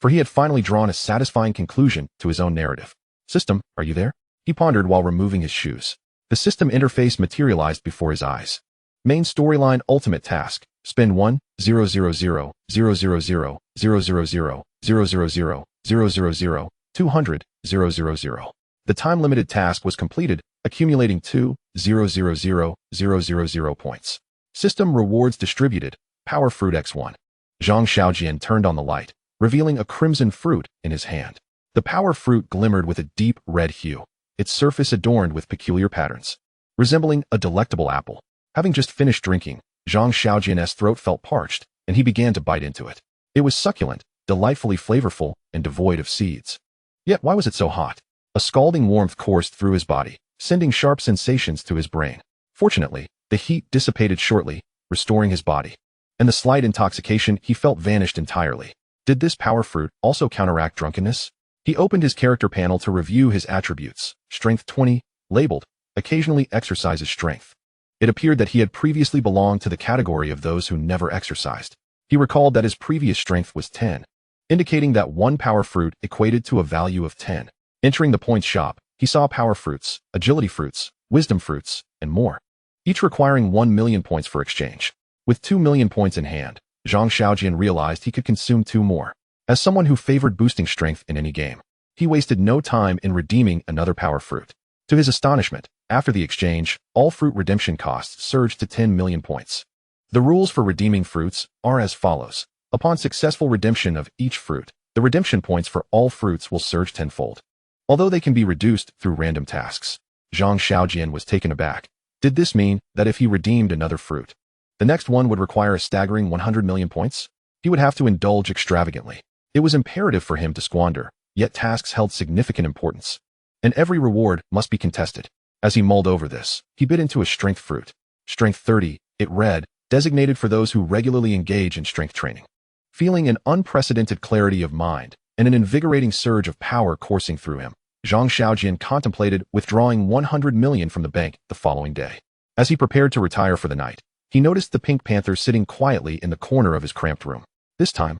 for he had finally drawn a satisfying conclusion to his own narrative. System, are you there? He pondered while removing his shoes. The system interface materialized before his eyes. Main storyline ultimate task. Spend 1,000,000,000,000,000,000,000,000,000,000. The time-limited task was completed, accumulating 2,000,000,000 points. System rewards distributed. Power Fruit X1. Zhang Xiaojian turned on the light, revealing a crimson fruit in his hand. The power fruit glimmered with a deep red hue, its surface adorned with peculiar patterns, resembling a delectable apple. Having just finished drinking, Zhang Xiaojian's throat felt parched, and he began to bite into it. It was succulent, delightfully flavorful, and devoid of seeds. Yet why was it so hot? A scalding warmth coursed through his body, sending sharp sensations to his brain. Fortunately, the heat dissipated shortly, restoring his body, and the slight intoxication he felt vanished entirely. Did this power fruit also counteract drunkenness? He opened his character panel to review his attributes. Strength 20, labeled, occasionally exercises strength. It appeared that he had previously belonged to the category of those who never exercised. He recalled that his previous strength was 10, indicating that one power fruit equated to a value of 10. Entering the points shop, he saw power fruits, agility fruits, wisdom fruits, and more, each requiring 1 million points for exchange. With 2 million points in hand, Zhang Xiaojian realized he could consume 2 more. As someone who favored boosting strength in any game, he wasted no time in redeeming another power fruit. To his astonishment, after the exchange, all fruit redemption costs surged to 10 million points. The rules for redeeming fruits are as follows. Upon successful redemption of each fruit, the redemption points for all fruits will surge tenfold, although they can be reduced through random tasks. Zhang Xiaojian was taken aback. Did this mean that if he redeemed another fruit, the next one would require a staggering 100 million points? He would have to indulge extravagantly. It was imperative for him to squander, yet tasks held significant importance, and every reward must be contested. As he mulled over this, he bit into a strength fruit. Strength 30, it read, designated for those who regularly engage in strength training. Feeling an unprecedented clarity of mind and an invigorating surge of power coursing through him, Zhang Xiaojian contemplated withdrawing 100 million from the bank the following day. As he prepared to retire for the night, he noticed the Pink Panther sitting quietly in the corner of his cramped room. This time,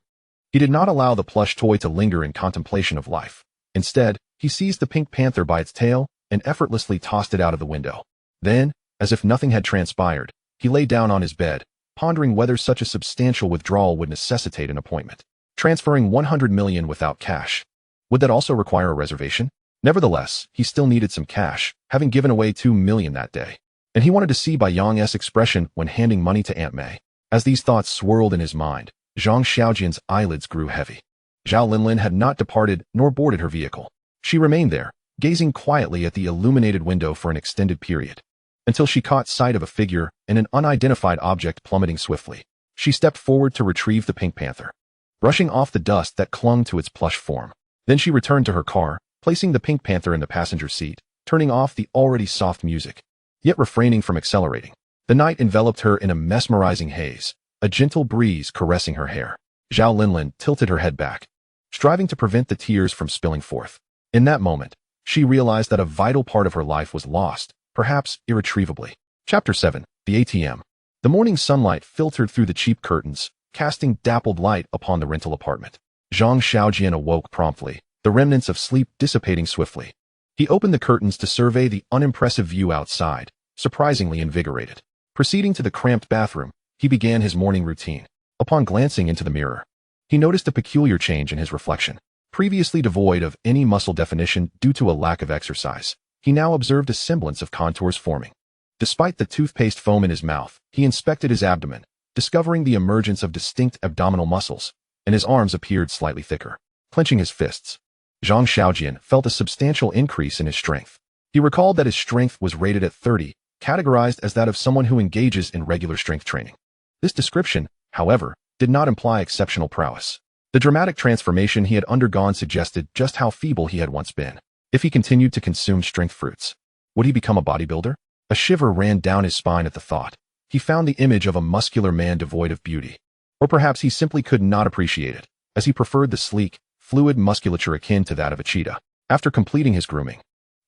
he did not allow the plush toy to linger in contemplation of life. Instead, he seized the Pink Panther by its tail and effortlessly tossed it out of the window. Then, as if nothing had transpired, he lay down on his bed, pondering whether such a substantial withdrawal would necessitate an appointment. Transferring 100 million without cash. Would that also require a reservation? Nevertheless, he still needed some cash, having given away 2 million that day. And he wanted to see Bai Yang's expression when handing money to Aunt May. As these thoughts swirled in his mind, Zhang Xiaojian's eyelids grew heavy. Zhao Linlin had not departed nor boarded her vehicle. She remained there, gazing quietly at the illuminated window for an extended period. until she caught sight of a figure and an unidentified object plummeting swiftly. She stepped forward to retrieve the pink panther, brushing off the dust that clung to its plush form. Then she returned to her car, placing the pink panther in the passenger seat, turning off the already soft music, yet refraining from accelerating. The night enveloped her in a mesmerizing haze, a gentle breeze caressing her hair. Zhao Linlin tilted her head back, striving to prevent the tears from spilling forth. In that moment, she realized that a vital part of her life was lost, perhaps irretrievably. Chapter 7. The ATM. The morning sunlight filtered through the cheap curtains, casting dappled light upon the rental apartment. Zhang Xiaojian awoke promptly, the remnants of sleep dissipating swiftly. He opened the curtains to survey the unimpressive view outside, surprisingly invigorated. Proceeding to the cramped bathroom, he began his morning routine. Upon glancing into the mirror, he noticed a peculiar change in his reflection. Previously devoid of any muscle definition due to a lack of exercise, he now observed a semblance of contours forming. Despite the toothpaste foam in his mouth, he inspected his abdomen, discovering the emergence of distinct abdominal muscles, and his arms appeared slightly thicker. Clenching his fists, Zhang Xiaojian felt a substantial increase in his strength. He recalled that his strength was rated at 30, categorized as that of someone who engages in regular strength training. This description, however, did not imply exceptional prowess. The dramatic transformation he had undergone suggested just how feeble he had once been. If he continued to consume strength fruits, would he become a bodybuilder? A shiver ran down his spine at the thought. He found the image of a muscular man devoid of beauty. Or perhaps he simply could not appreciate it, as he preferred the sleek, fluid musculature akin to that of a cheetah. After completing his grooming,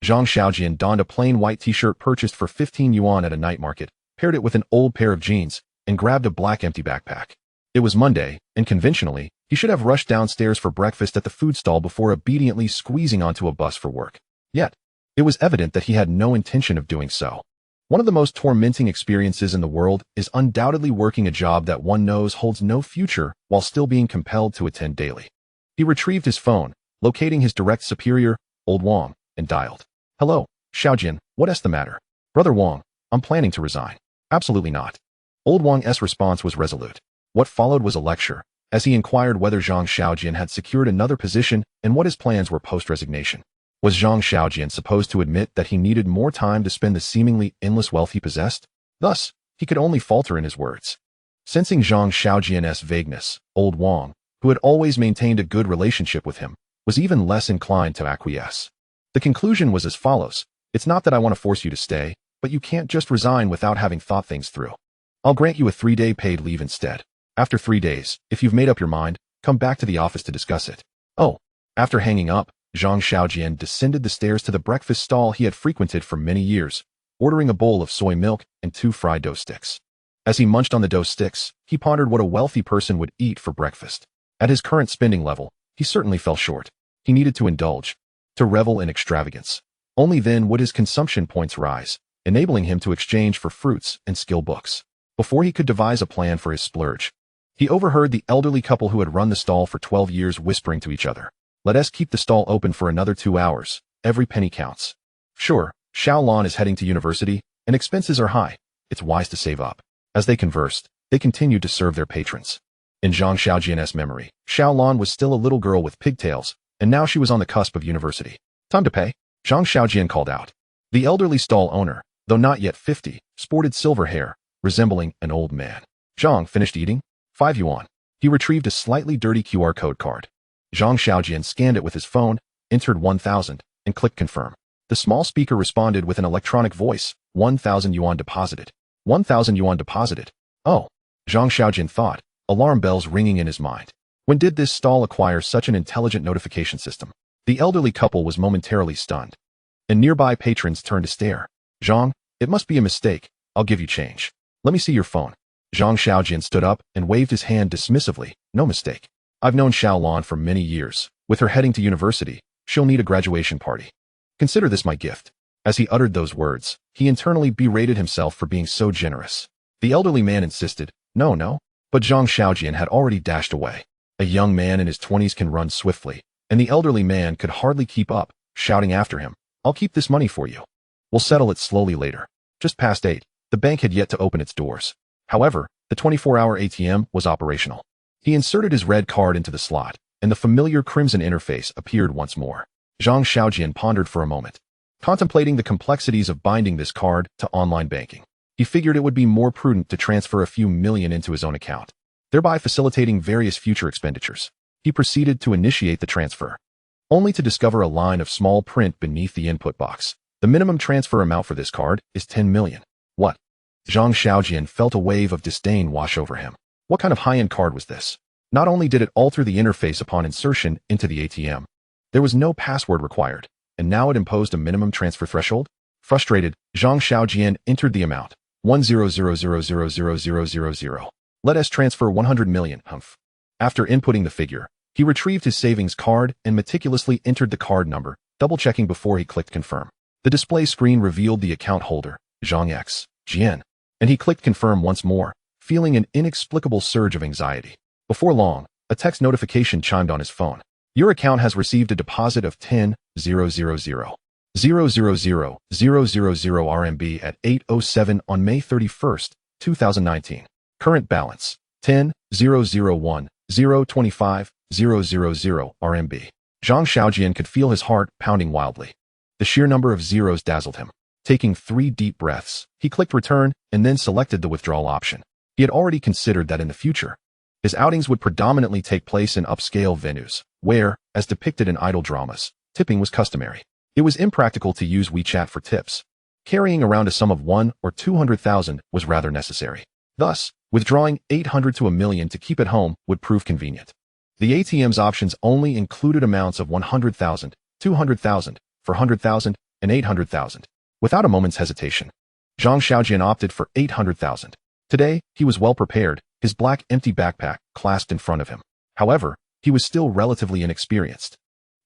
Zhang Xiaojian donned a plain white t-shirt purchased for 15 yuan at a night market, paired it with an old pair of jeans, and grabbed a black empty backpack. It was Monday, and conventionally, he should have rushed downstairs for breakfast at the food stall before obediently squeezing onto a bus for work. Yet, it was evident that he had no intention of doing so. One of the most tormenting experiences in the world is undoubtedly working a job that one knows holds no future while still being compelled to attend daily. He retrieved his phone, locating his direct superior, Old Wang, and dialed. Hello, Xiaojian, what's the matter? Brother Wang, I'm planning to resign. Absolutely not. Old Wang's response was resolute. What followed was a lecture, as he inquired whether Zhang Xiaojian had secured another position and what his plans were post-resignation. Was Zhang Xiaojian supposed to admit that he needed more time to spend the seemingly endless wealth he possessed? Thus, he could only falter in his words. Sensing Zhang Xiaojian's vagueness, Old Wang, who had always maintained a good relationship with him, was even less inclined to acquiesce. The conclusion was as follows. It's not that I want to force you to stay, but you can't just resign without having thought things through. I'll grant you a 3-day paid leave instead. After 3 days, if you've made up your mind, come back to the office to discuss it. Oh. After hanging up, Zhang Xiaojian descended the stairs to the breakfast stall he had frequented for many years, ordering a bowl of soy milk and 2 fried dough sticks. As he munched on the dough sticks, he pondered what a wealthy person would eat for breakfast. At his current spending level, he certainly fell short. He needed to indulge, to revel in extravagance. Only then would his consumption points rise, enabling him to exchange for fruits and skill books. Before he could devise a plan for his splurge, he overheard the elderly couple who had run the stall for 12 years whispering to each other. Let us keep the stall open for another 2 hours. Every penny counts. Sure, Xiaolan is heading to university, and expenses are high. It's wise to save up. As they conversed, they continued to serve their patrons. In Zhang Xiaojian's memory, Xiaolan was still a little girl with pigtails, and now she was on the cusp of university. Time to pay, Zhang Xiaojian called out. The elderly stall owner, though not yet 50, sported silver hair, resembling an old man. Zhang finished eating? 5 yuan. He retrieved a slightly dirty QR code card. Zhang Xiaojian scanned it with his phone, entered 1,000, and clicked confirm. The small speaker responded with an electronic voice. 1,000 yuan deposited. 1,000 yuan deposited. Oh, Zhang Xiaojian thought, alarm bells ringing in his mind. When did this stall acquire such an intelligent notification system? The elderly couple was momentarily stunned, and nearby patrons turned to stare. Zhang, it must be a mistake. I'll give you change. Let me see your phone. Zhang Xiaojian stood up and waved his hand dismissively. No mistake. I've known Xiaolan for many years. With her heading to university, she'll need a graduation party. Consider this my gift. As he uttered those words, he internally berated himself for being so generous. The elderly man insisted, no. But Zhang Xiaojian had already dashed away. A young man in his 20s can run swiftly, and the elderly man could hardly keep up, shouting after him, I'll keep this money for you. We'll settle it slowly later. Just past 8, the bank had yet to open its doors. However, the 24-hour ATM was operational. He inserted his red card into the slot, and the familiar crimson interface appeared once more. Zhang Xiaojian pondered for a moment. Contemplating the complexities of binding this card to online banking, he figured it would be more prudent to transfer a few million into his own account, thereby facilitating various future expenditures. He proceeded to initiate the transfer, only to discover a line of small print beneath the input box. The minimum transfer amount for this card is 10 million. What? Zhang Xiaojian felt a wave of disdain wash over him. What kind of high-end card was this? Not only did it alter the interface upon insertion into the ATM, there was no password required, and now it imposed a minimum transfer threshold? Frustrated, Zhang Xiaojian entered the amount, 100,000,000. Let us transfer 100 million, humph. After inputting the figure, he retrieved his savings card and meticulously entered the card number, double-checking before he clicked confirm. The display screen revealed the account holder, Zhang X. Jian, and he clicked confirm once more, feeling an inexplicable surge of anxiety. Before long, a text notification chimed on his phone. Your account has received a deposit of 10,000,000 RMB at 8:07 on May 31st, 2019. Current balance, 10,001,025,000 RMB. Zhang Xiaojian could feel his heart pounding wildly. The sheer number of zeros dazzled him. Taking 3 deep breaths, he clicked return and then selected the withdrawal option. He had already considered that in the future, his outings would predominantly take place in upscale venues, where, as depicted in idol dramas, tipping was customary. It was impractical to use WeChat for tips. Carrying around a sum of 1 or 200,000 was rather necessary. Thus, withdrawing 800 to a million to keep at home would prove convenient. The ATM's options only included amounts of 100,000, 200,000, 400,000, and 800,000. Without a moment's hesitation, Zhang Xiaojian opted for 800,000. Today, he was well prepared, his black empty backpack clasped in front of him. However, he was still relatively inexperienced.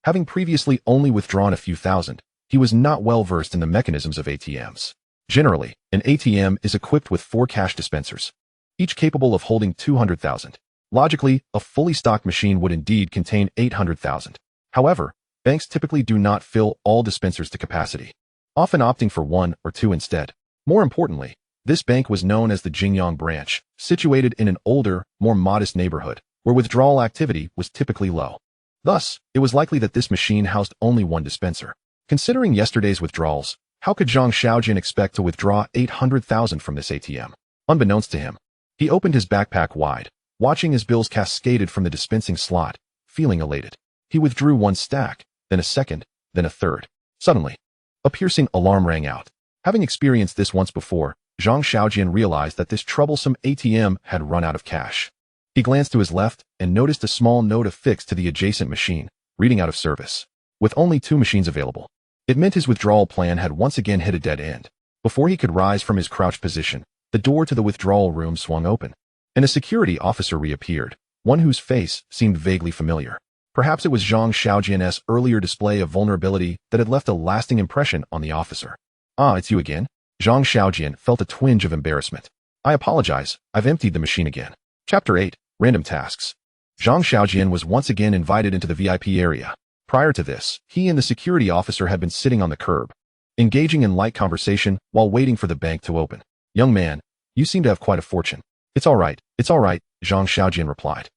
Having previously only withdrawn a few thousand, he was not well versed in the mechanisms of ATMs. Generally, an ATM is equipped with 4 cash dispensers, each capable of holding 200,000. Logically, a fully stocked machine would indeed contain 800,000. However, banks typically do not fill all dispensers to capacity, often opting for 1 or 2 instead. More importantly, this bank was known as the Jingyang branch, situated in an older, more modest neighborhood, where withdrawal activity was typically low. Thus, it was likely that this machine housed only 1 dispenser. Considering yesterday's withdrawals, how could Zhang Xiaojian expect to withdraw 800,000 from this ATM? Unbeknownst to him, he opened his backpack wide, watching as bills cascaded from the dispensing slot, feeling elated. He withdrew 1 stack, then a second, then a third. Suddenly, a piercing alarm rang out. Having experienced this once before, Zhang Xiaojian realized that this troublesome ATM had run out of cash. He glanced to his left and noticed a small note affixed to the adjacent machine, reading out of service. With only 2 machines available, it meant his withdrawal plan had once again hit a dead end. Before he could rise from his crouched position, the door to the withdrawal room swung open, and a security officer reappeared, one whose face seemed vaguely familiar. Perhaps it was Zhang Xiaojian's earlier display of vulnerability that had left a lasting impression on the officer. Ah, it's you again? Zhang Xiaojian felt a twinge of embarrassment. I apologize, I've emptied the machine again. Chapter 8, Random Tasks. Zhang Xiaojian was once again invited into the VIP area. Prior to this, he and the security officer had been sitting on the curb, engaging in light conversation while waiting for the bank to open. Young man, you seem to have quite a fortune. It's all right, Zhang Xiaojian replied,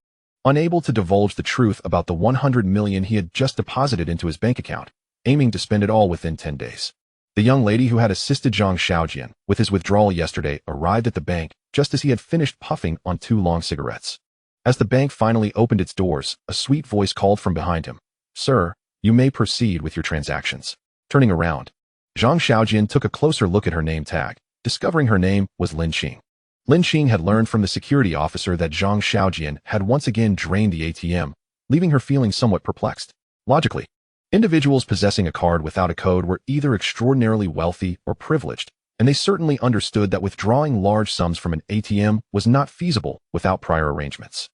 unable to divulge the truth about the 100 million he had just deposited into his bank account, aiming to spend it all within 10 days. The young lady who had assisted Zhang Xiaojian with his withdrawal yesterday arrived at the bank just as he had finished puffing on 2 long cigarettes. As the bank finally opened its doors, a sweet voice called from behind him, "Sir, you may proceed with your transactions." Turning around, Zhang Xiaojian took a closer look at her name tag, discovering her name was Lin Qing. Lin Qing had learned from the security officer that Zhang Xiaojian had once again drained the ATM, leaving her feeling somewhat perplexed. Logically, individuals possessing a card without a code were either extraordinarily wealthy or privileged, and they certainly understood that withdrawing large sums from an ATM was not feasible without prior arrangements.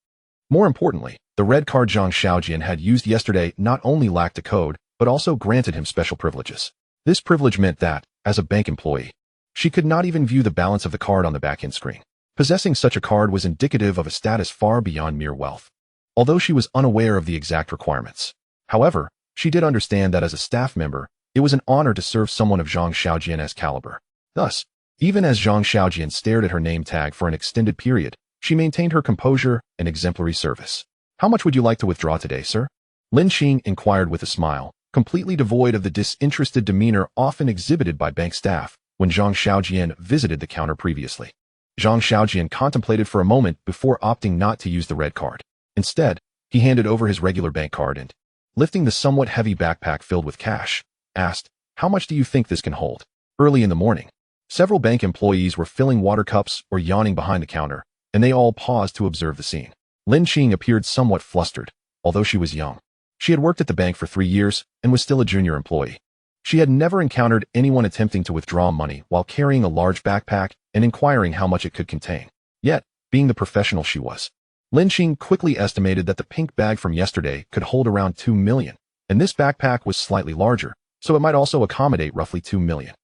More importantly, the red card Zhang Xiaojian had used yesterday not only lacked a code, but also granted him special privileges. This privilege meant that, as a bank employee, she could not even view the balance of the card on the back-end screen. Possessing such a card was indicative of a status far beyond mere wealth, although she was unaware of the exact requirements. However, she did understand that as a staff member, it was an honor to serve someone of Zhang Xiaojian's caliber. Thus, even as Zhang Xiaojian stared at her name tag for an extended period, she maintained her composure and exemplary service. "How much would you like to withdraw today, sir?" Lin Qing inquired with a smile, completely devoid of the disinterested demeanor often exhibited by bank staff when Zhang Xiaojian visited the counter previously. Zhang Xiaojian contemplated for a moment before opting not to use the red card. Instead, he handed over his regular bank card and, lifting the somewhat heavy backpack filled with cash, asked, "How much do you think this can hold?" Early in the morning, several bank employees were filling water cups or yawning behind the counter, and they all paused to observe the scene. Lin Qing appeared somewhat flustered, although she was young. She had worked at the bank for 3 years and was still a junior employee. She had never encountered anyone attempting to withdraw money while carrying a large backpack and inquiring how much it could contain. Yet, being the professional she was, Lin Qing quickly estimated that the pink bag from yesterday could hold around 2 million, and this backpack was slightly larger, so it might also accommodate roughly 2 million.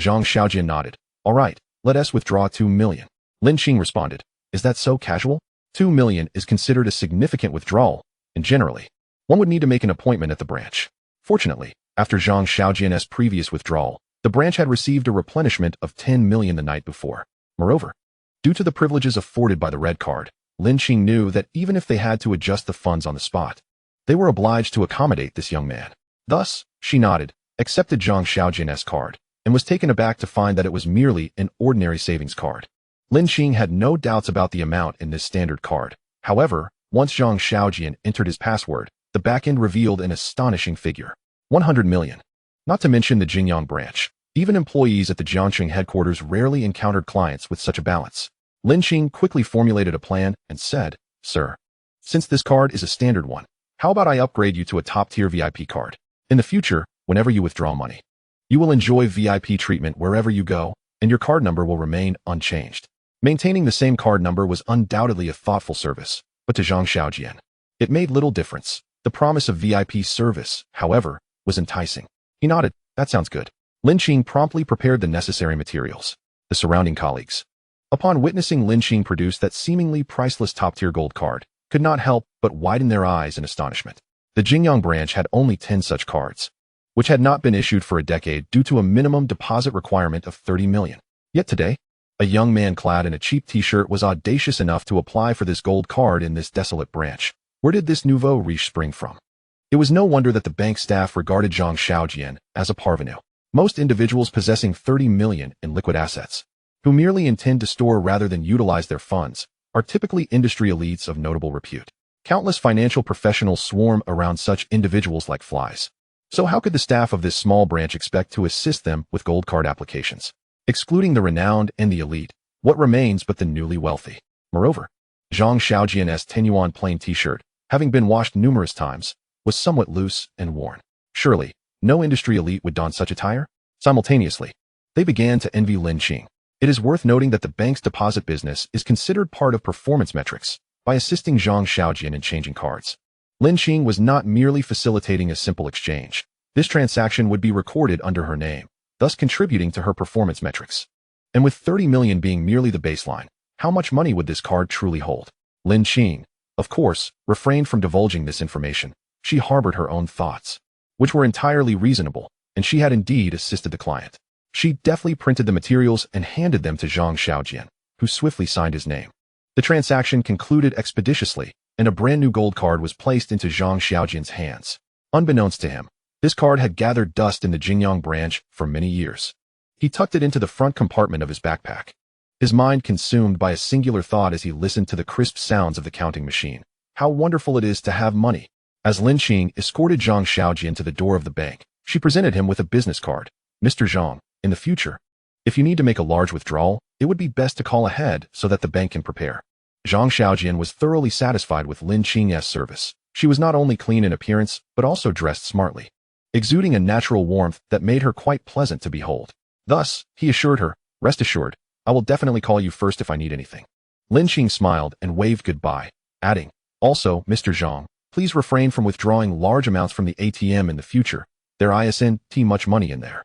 Zhang Xiaojian nodded. "All right, let us withdraw 2 million. Lin Qing responded. "Is that so casual? 2 million is considered a significant withdrawal, and generally, one would need to make an appointment at the branch." Fortunately, after Zhang Xiaojian's previous withdrawal, the branch had received a replenishment of 10 million the night before. Moreover, due to the privileges afforded by the red card, Lin Qing knew that even if they had to adjust the funds on the spot, they were obliged to accommodate this young man. Thus, she nodded, accepted Zhang Xiaojian's card, and was taken aback to find that it was merely an ordinary savings card. Lin Qing had no doubts about the amount in this standard card. However, once Zhang Xiaojian entered his password, the back-end revealed an astonishing figure. 100 million. Not to mention the Jingyang branch. Even employees at the Jiangxing headquarters rarely encountered clients with such a balance. Lin Qing quickly formulated a plan and said, "Sir, since this card is a standard one, how about I upgrade you to a top-tier VIP card? In the future, whenever you withdraw money, you will enjoy VIP treatment wherever you go, and your card number will remain unchanged." Maintaining the same card number was undoubtedly a thoughtful service, but to Zhang Xiaojian, it made little difference. The promise of VIP service, however, was enticing. He nodded. "That sounds good." Lin Qing promptly prepared the necessary materials. The surrounding colleagues, upon witnessing Lin Qing produce that seemingly priceless top-tier gold card, could not help but widen their eyes in astonishment. The Jingyang branch had only 10 such cards, which had not been issued for a decade due to a minimum deposit requirement of 30 million. Yet today, a young man clad in a cheap t-shirt was audacious enough to apply for this gold card in this desolate branch. Where did this nouveau riche spring from? It was no wonder that the bank staff regarded Zhang Xiaojian as a parvenu. Most individuals possessing 30 million in liquid assets, who merely intend to store rather than utilize their funds, are typically industry elites of notable repute. Countless financial professionals swarm around such individuals like flies. So how could the staff of this small branch expect to assist them with gold card applications? Excluding the renowned and the elite, what remains but the newly wealthy? Moreover, Zhang Xiaojian's 10 yuan plain t-shirt, having been washed numerous times, was somewhat loose and worn. Surely, no industry elite would don such attire? Simultaneously, they began to envy Lin Qing. It is worth noting that the bank's deposit business is considered part of performance metrics by assisting Zhang Xiaojian in changing cards. Lin Qing was not merely facilitating a simple exchange. This transaction would be recorded under her name, thus contributing to her performance metrics. And with 30 million being merely the baseline, how much money would this card truly hold? Lin Qing, of course, refrained from divulging this information. She harbored her own thoughts, which were entirely reasonable, and she had indeed assisted the client. She deftly printed the materials and handed them to Zhang Xiaojian, who swiftly signed his name. The transaction concluded expeditiously, and a brand new gold card was placed into Zhang Xiaojian's hands. Unbeknownst to him, this card had gathered dust in the Jingyang branch for many years. He tucked it into the front compartment of his backpack, his mind consumed by a singular thought as he listened to the crisp sounds of the counting machine. How wonderful it is to have money. As Lin Qing escorted Zhang Xiaojian to the door of the bank, she presented him with a business card. "Mr. Zhang, in the future, if you need to make a large withdrawal, it would be best to call ahead so that the bank can prepare." Zhang Xiaojian was thoroughly satisfied with Lin Qing's service. She was not only clean in appearance, but also dressed smartly, exuding a natural warmth that made her quite pleasant to behold. Thus, he assured her, "Rest assured, I will definitely call you first if I need anything." Lin Qing smiled and waved goodbye, adding, "Also, Mr. Zhang, please refrain from withdrawing large amounts from the ATM in the future. There isn't much money in there."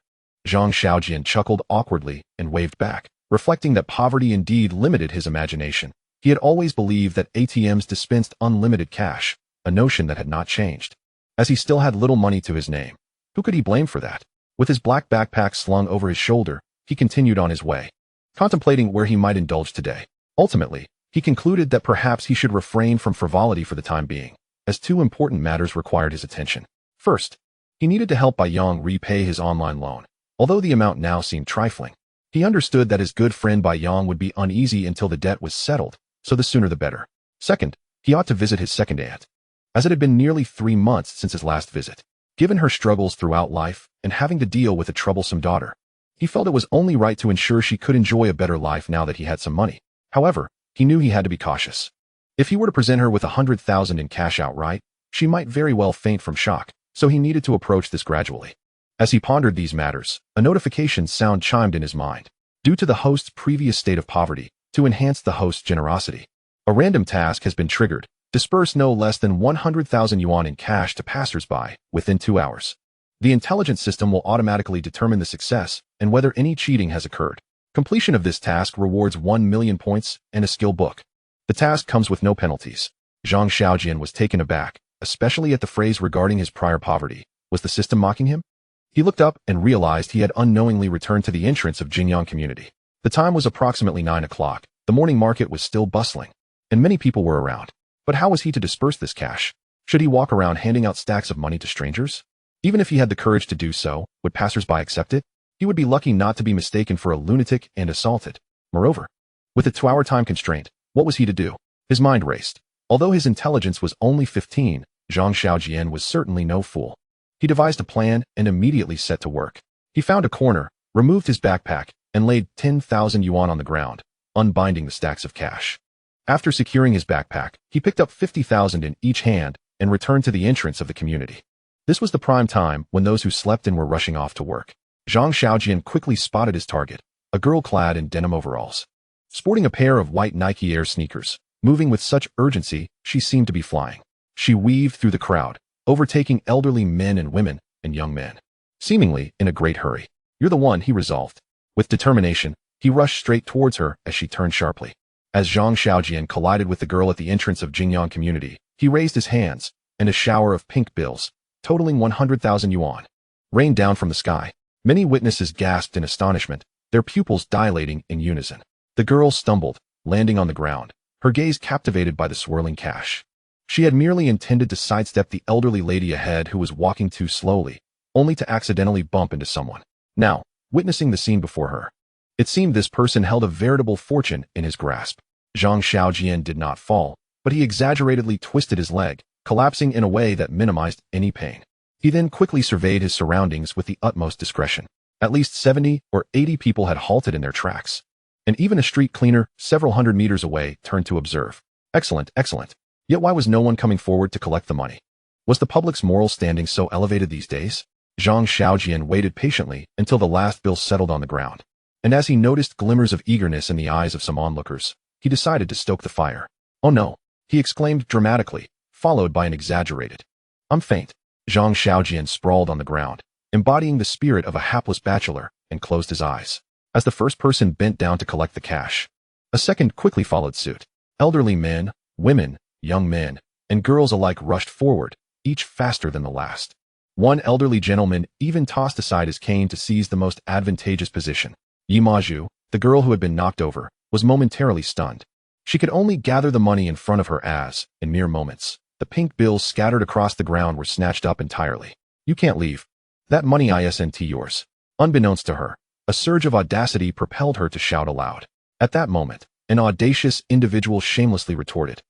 Zhang Xiaojian chuckled awkwardly and waved back, reflecting that poverty indeed limited his imagination. He had always believed that ATMs dispensed unlimited cash, a notion that had not changed. As he still had little money to his name, who could he blame for that? With his black backpack slung over his shoulder, he continued on his way, contemplating where he might indulge today. Ultimately, he concluded that perhaps he should refrain from frivolity for the time being, as two important matters required his attention. First, He needed to help Bai Yang repay his online loan, although the amount now seemed trifling. He understood that his good friend Bai Yang would be uneasy until the debt was settled, so the sooner the better. Second, he ought to visit his second aunt, as it had been nearly 3 months since his last visit. Given her struggles throughout life and having to deal with a troublesome daughter, he felt it was only right to ensure she could enjoy a better life now that he had some money. However, he knew he had to be cautious. If he were to present her with 100,000 in cash outright, she might very well faint from shock, so he needed to approach this gradually. As he pondered these matters, a notification sound chimed in his mind. Due to the host's previous state of poverty, to enhance the host's generosity, a random task has been triggered. Disperse no less than 100,000 yuan in cash to passers-by within 2 hours. The intelligence system will automatically determine the success and whether any cheating has occurred. Completion of this task rewards 1 million points and a skill book. The task comes with no penalties. Zhang Xiaojian was taken aback, especially at the phrase regarding his prior poverty. Was the system mocking him? He looked up and realized he had unknowingly returned to the entrance of Jingyang community. The time was approximately 9 o'clock. The morning market was still bustling, and many people were around. But how was he to disperse this cash? Should he walk around handing out stacks of money to strangers? Even if he had the courage to do so, would passers-by accept it? He would be lucky not to be mistaken for a lunatic and assaulted. Moreover, with a 2-hour time constraint, what was he to do? His mind raced. Although his intelligence was only 15, Zhang Xiaojian was certainly no fool. He devised a plan and immediately set to work. He found a corner, removed his backpack, and laid 10,000 yuan on the ground, unbinding the stacks of cash. After securing his backpack, he picked up 50,000 in each hand and returned to the entrance of the community. This was the prime time when those who slept in were rushing off to work. Zhang Xiaojian quickly spotted his target, a girl clad in denim overalls, sporting a pair of white Nike Air sneakers. Moving with such urgency, she seemed to be flying. She weaved through the crowd, overtaking elderly men and women and young men, seemingly in a great hurry. You're the one, he resolved. With determination, he rushed straight towards her as she turned sharply. As Zhang Xiaojian collided with the girl at the entrance of Jingyang community, he raised his hands, and a shower of pink bills, totaling 100,000 yuan, rained down from the sky. Many witnesses gasped in astonishment, their pupils dilating in unison. The girl stumbled, landing on the ground, her gaze captivated by the swirling cash. She had merely intended to sidestep the elderly lady ahead who was walking too slowly, only to accidentally bump into someone. Now, witnessing the scene before her, it seemed this person held a veritable fortune in his grasp. Zhang Xiaojian did not fall, but he exaggeratedly twisted his leg, collapsing in a way that minimized any pain. He then quickly surveyed his surroundings with the utmost discretion. At least 70 or 80 people had halted in their tracks, and even a street cleaner several hundred meters away turned to observe. Excellent, excellent. Yet why was no one coming forward to collect the money? Was the public's moral standing so elevated these days? Zhang Xiaojian waited patiently until the last bill settled on the ground, and as he noticed glimmers of eagerness in the eyes of some onlookers, he decided to stoke the fire. Oh no, he exclaimed dramatically, followed by an exaggerated, I'm faint. Zhang Xiaojian sprawled on the ground, embodying the spirit of a hapless bachelor, and closed his eyes. As the first person bent down to collect the cash, a second quickly followed suit. Elderly men, women, young men, and girls alike rushed forward, each faster than the last. One elderly gentleman even tossed aside his cane to seize the most advantageous position. Yi Maju, the girl who had been knocked over, was momentarily stunned. She could only gather the money in front of her as, in mere moments, the pink bills scattered across the ground were snatched up entirely. You can't leave. That money isn't yours. Unbeknownst to her, a surge of audacity propelled her to shout aloud. At that moment, an audacious individual shamelessly retorted,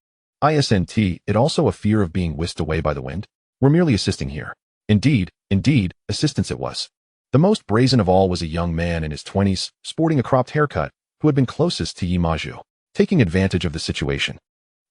Isn't it also a fear of being whisked away by the wind? We're merely assisting here. Indeed, assistance it was. The most brazen of all was a young man in his 20s, sporting a cropped haircut, who had been closest to Yi Maju. Taking advantage of the situation,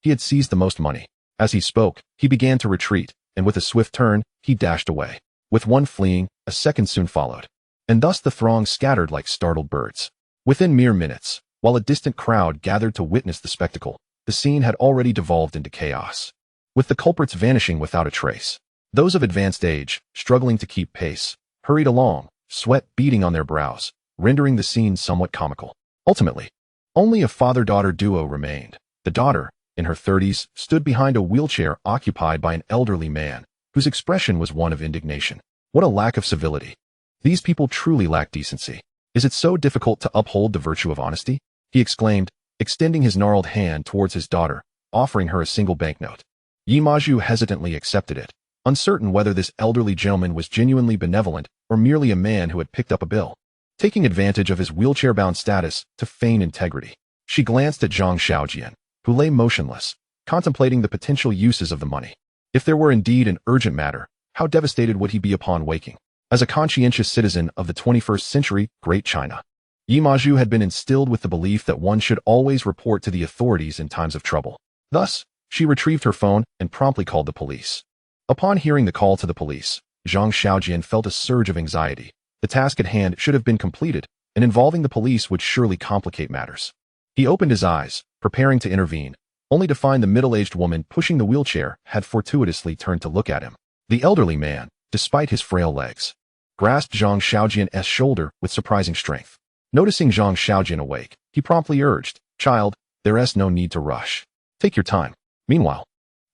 he had seized the most money. As he spoke, he began to retreat, and with a swift turn, he dashed away. With one fleeing, a second soon followed, and thus the throng scattered like startled birds. Within mere minutes, while a distant crowd gathered to witness the spectacle, the scene had already devolved into chaos, with the culprits vanishing without a trace. Those of advanced age, struggling to keep pace, hurried along, sweat beading on their brows, rendering the scene somewhat comical. Ultimately, only a father-daughter duo remained. The daughter, in her 30s, stood behind a wheelchair occupied by an elderly man, whose expression was one of indignation. What a lack of civility. These people truly lack decency. Is it so difficult to uphold the virtue of honesty? He exclaimed, extending his gnarled hand towards his daughter, offering her a single banknote. Yi Maju hesitantly accepted it, uncertain whether this elderly gentleman was genuinely benevolent or merely a man who had picked up a bill, taking advantage of his wheelchair-bound status to feign integrity. She glanced at Zhang Xiaojian, who lay motionless, contemplating the potential uses of the money. If there were indeed an urgent matter, how devastated would he be upon waking? As a conscientious citizen of the 21st century, Great China, Yi Maju had been instilled with the belief that one should always report to the authorities in times of trouble. Thus, she retrieved her phone and promptly called the police. Upon hearing the call to the police, Zhang Xiaojian felt a surge of anxiety. The task at hand should have been completed, and involving the police would surely complicate matters. He opened his eyes, preparing to intervene, only to find the middle-aged woman pushing the wheelchair had fortuitously turned to look at him. The elderly man, despite his frail legs, grasped Zhang Xiaojian's shoulder with surprising strength. Noticing Zhang Xiaojian awake, he promptly urged, "Child, there's no need to rush. Take your time." Meanwhile,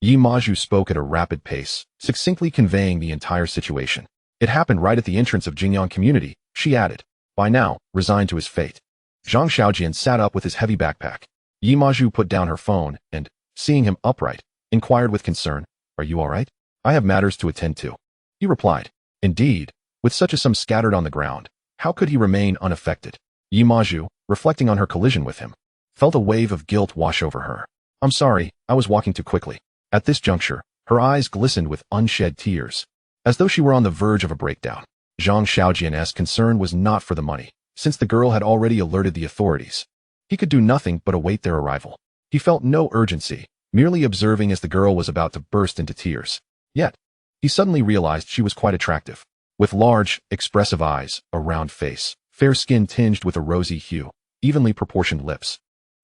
Yi Maju spoke at a rapid pace, succinctly conveying the entire situation. "It happened right at the entrance of Jingyang community," she added, by now resigned to his fate. Zhang Xiaojian sat up with his heavy backpack. Yi Maju put down her phone and, seeing him upright, inquired with concern, "Are you all right?" "I have matters to attend to," he replied. Indeed, with such a sum scattered on the ground, how could he remain unaffected? Yi Maju, reflecting on her collision with him, felt a wave of guilt wash over her. "I'm sorry, I was walking too quickly." At this juncture, her eyes glistened with unshed tears, as though she were on the verge of a breakdown. Zhang Xiaojian's concern was not for the money, since the girl had already alerted the authorities. He could do nothing but await their arrival. He felt no urgency, merely observing as the girl was about to burst into tears. Yet, he suddenly realized she was quite attractive. With large, expressive eyes, a round face, fair skin tinged with a rosy hue, evenly proportioned lips,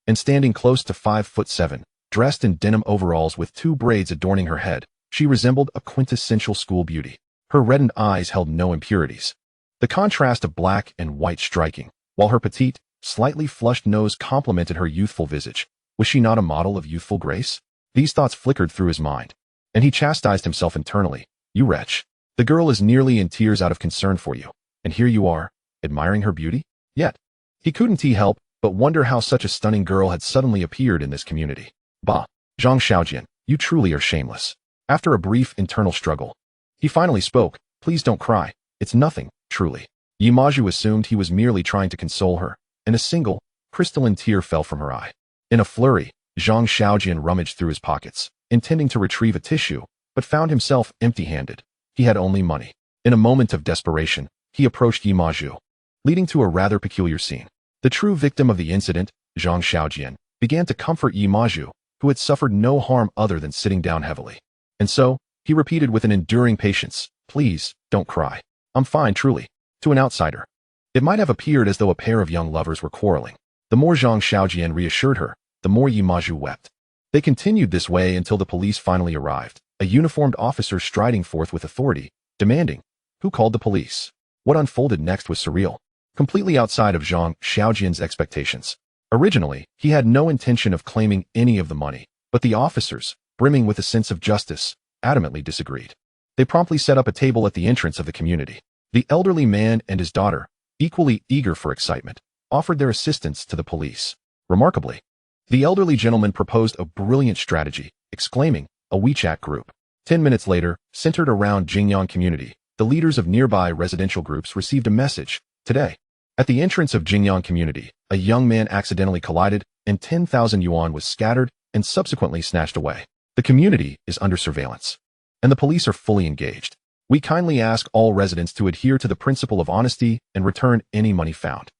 and standing close to 5'7", dressed in denim overalls with 2 braids adorning her head, she resembled a quintessential school beauty. Her reddened eyes held no impurities. The contrast of black and white striking, while her petite, slightly flushed nose complemented her youthful visage. Was she not a model of youthful grace? These thoughts flickered through his mind, and he chastised himself internally. "You wretch. The girl is nearly in tears out of concern for you, and here you are, admiring her beauty?" Yet, he couldn't help but wonder how such a stunning girl had suddenly appeared in this community. "Bah, Zhang Xiaojian, you truly are shameless." After a brief internal struggle, he finally spoke, "Please don't cry. It's nothing, truly." Yi Maju assumed he was merely trying to console her, and a single, crystalline tear fell from her eye. In a flurry, Zhang Xiaojian rummaged through his pockets, intending to retrieve a tissue, but found himself empty-handed. He had only money. In a moment of desperation, he approached Yi Maju, leading to a rather peculiar scene. The true victim of the incident, Zhang Xiaojian, began to comfort Yi Maju, who had suffered no harm other than sitting down heavily. And so, he repeated with an enduring patience, "Please, don't cry. I'm fine, truly." To an outsider, it might have appeared as though a pair of young lovers were quarreling. The more Zhang Xiaojian reassured her, the more Yi Maju wept. They continued this way until the police finally arrived, a uniformed officer striding forth with authority, demanding, "Who called the police?" What unfolded next was surreal, completely outside of Zhang Xiaojian's expectations. Originally, he had no intention of claiming any of the money, but the officers, brimming with a sense of justice, adamantly disagreed. They promptly set up a table at the entrance of the community. The elderly man and his daughter, equally eager for excitement, offered their assistance to the police. Remarkably, the elderly gentleman proposed a brilliant strategy, exclaiming, "A WeChat group." 10 minutes later, centered around Jingyang community, the leaders of nearby residential groups received a message. "Today, at the entrance of Jingyang community, a young man accidentally collided, and 10,000 yuan was scattered and subsequently snatched away. The community is under surveillance, and the police are fully engaged. We kindly ask all residents to adhere to the principle of honesty and return any money found.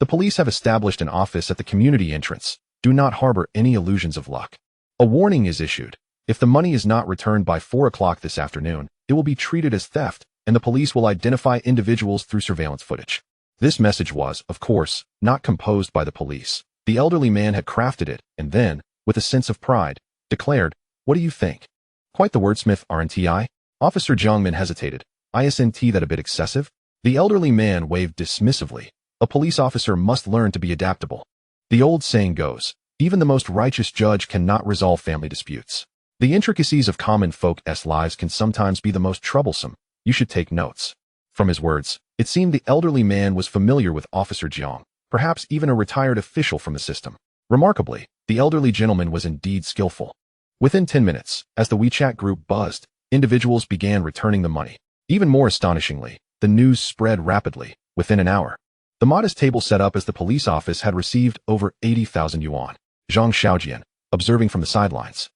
The police have established an office at the community entrance. Do not harbor any illusions of luck. A warning is issued. If the money is not returned by 4 o'clock this afternoon, it will be treated as theft, and the police will identify individuals through surveillance footage." This message was, of course, not composed by the police. The elderly man had crafted it, and then, with a sense of pride, declared, "What do you think? Quite the wordsmith, aren't I?" Officer Jiangmin hesitated. "Isn't that a bit excessive?" The elderly man waved dismissively. "A police officer must learn to be adaptable. The old saying goes, even the most righteous judge cannot resolve family disputes. The intricacies of common folks' lives can sometimes be the most troublesome. You should take notes." From his words, it seemed the elderly man was familiar with Officer Jiang, perhaps even a retired official from the system. Remarkably, the elderly gentleman was indeed skillful. Within 10 minutes, as the WeChat group buzzed, Individuals began returning the money. Even more astonishingly, the news spread rapidly. Within an hour, the modest table set up as the police office had received over 80,000 yuan. Zhang Xiaojian, observing from the sidelines,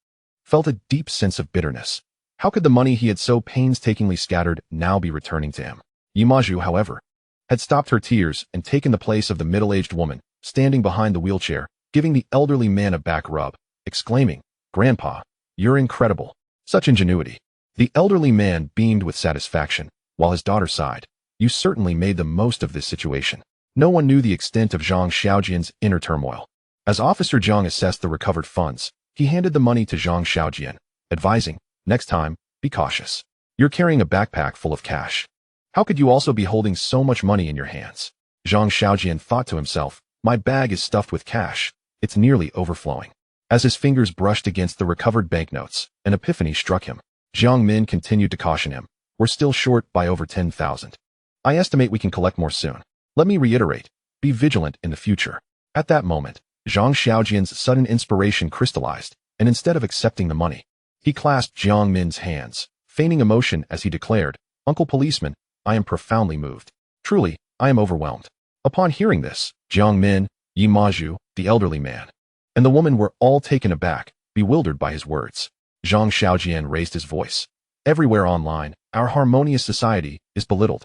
felt a deep sense of bitterness. How could the money he had so painstakingly scattered now be returning to him? Yimaju, however, had stopped her tears and taken the place of the middle-aged woman, standing behind the wheelchair, giving the elderly man a back rub, exclaiming, "Grandpa, you're incredible. Such ingenuity." The elderly man beamed with satisfaction, while his daughter sighed. "You certainly made the most of this situation." No one knew the extent of Zhang Xiaojian's inner turmoil. As Officer Zhang assessed the recovered funds, he handed the money to Zhang Xiaojian, advising, "Next time, be cautious. You're carrying a backpack full of cash. How could you also be holding so much money in your hands?" Zhang Xiaojian thought to himself, "My bag is stuffed with cash. It's nearly overflowing." As his fingers brushed against the recovered banknotes, an epiphany struck him. Jiang Min continued to caution him, "We're still short by over 10,000. I estimate we can collect more soon. Let me reiterate, be vigilant in the future." At that moment, Zhang Xiaojian's sudden inspiration crystallized, and instead of accepting the money, he clasped Jiang Min's hands, feigning emotion as he declared, "Uncle Policeman, I am profoundly moved. Truly, I am overwhelmed." Upon hearing this, Jiang Min, Yi Maju, the elderly man, and the woman were all taken aback, bewildered by his words. Zhang Xiaojian raised his voice. "Everywhere online, our harmonious society is belittled,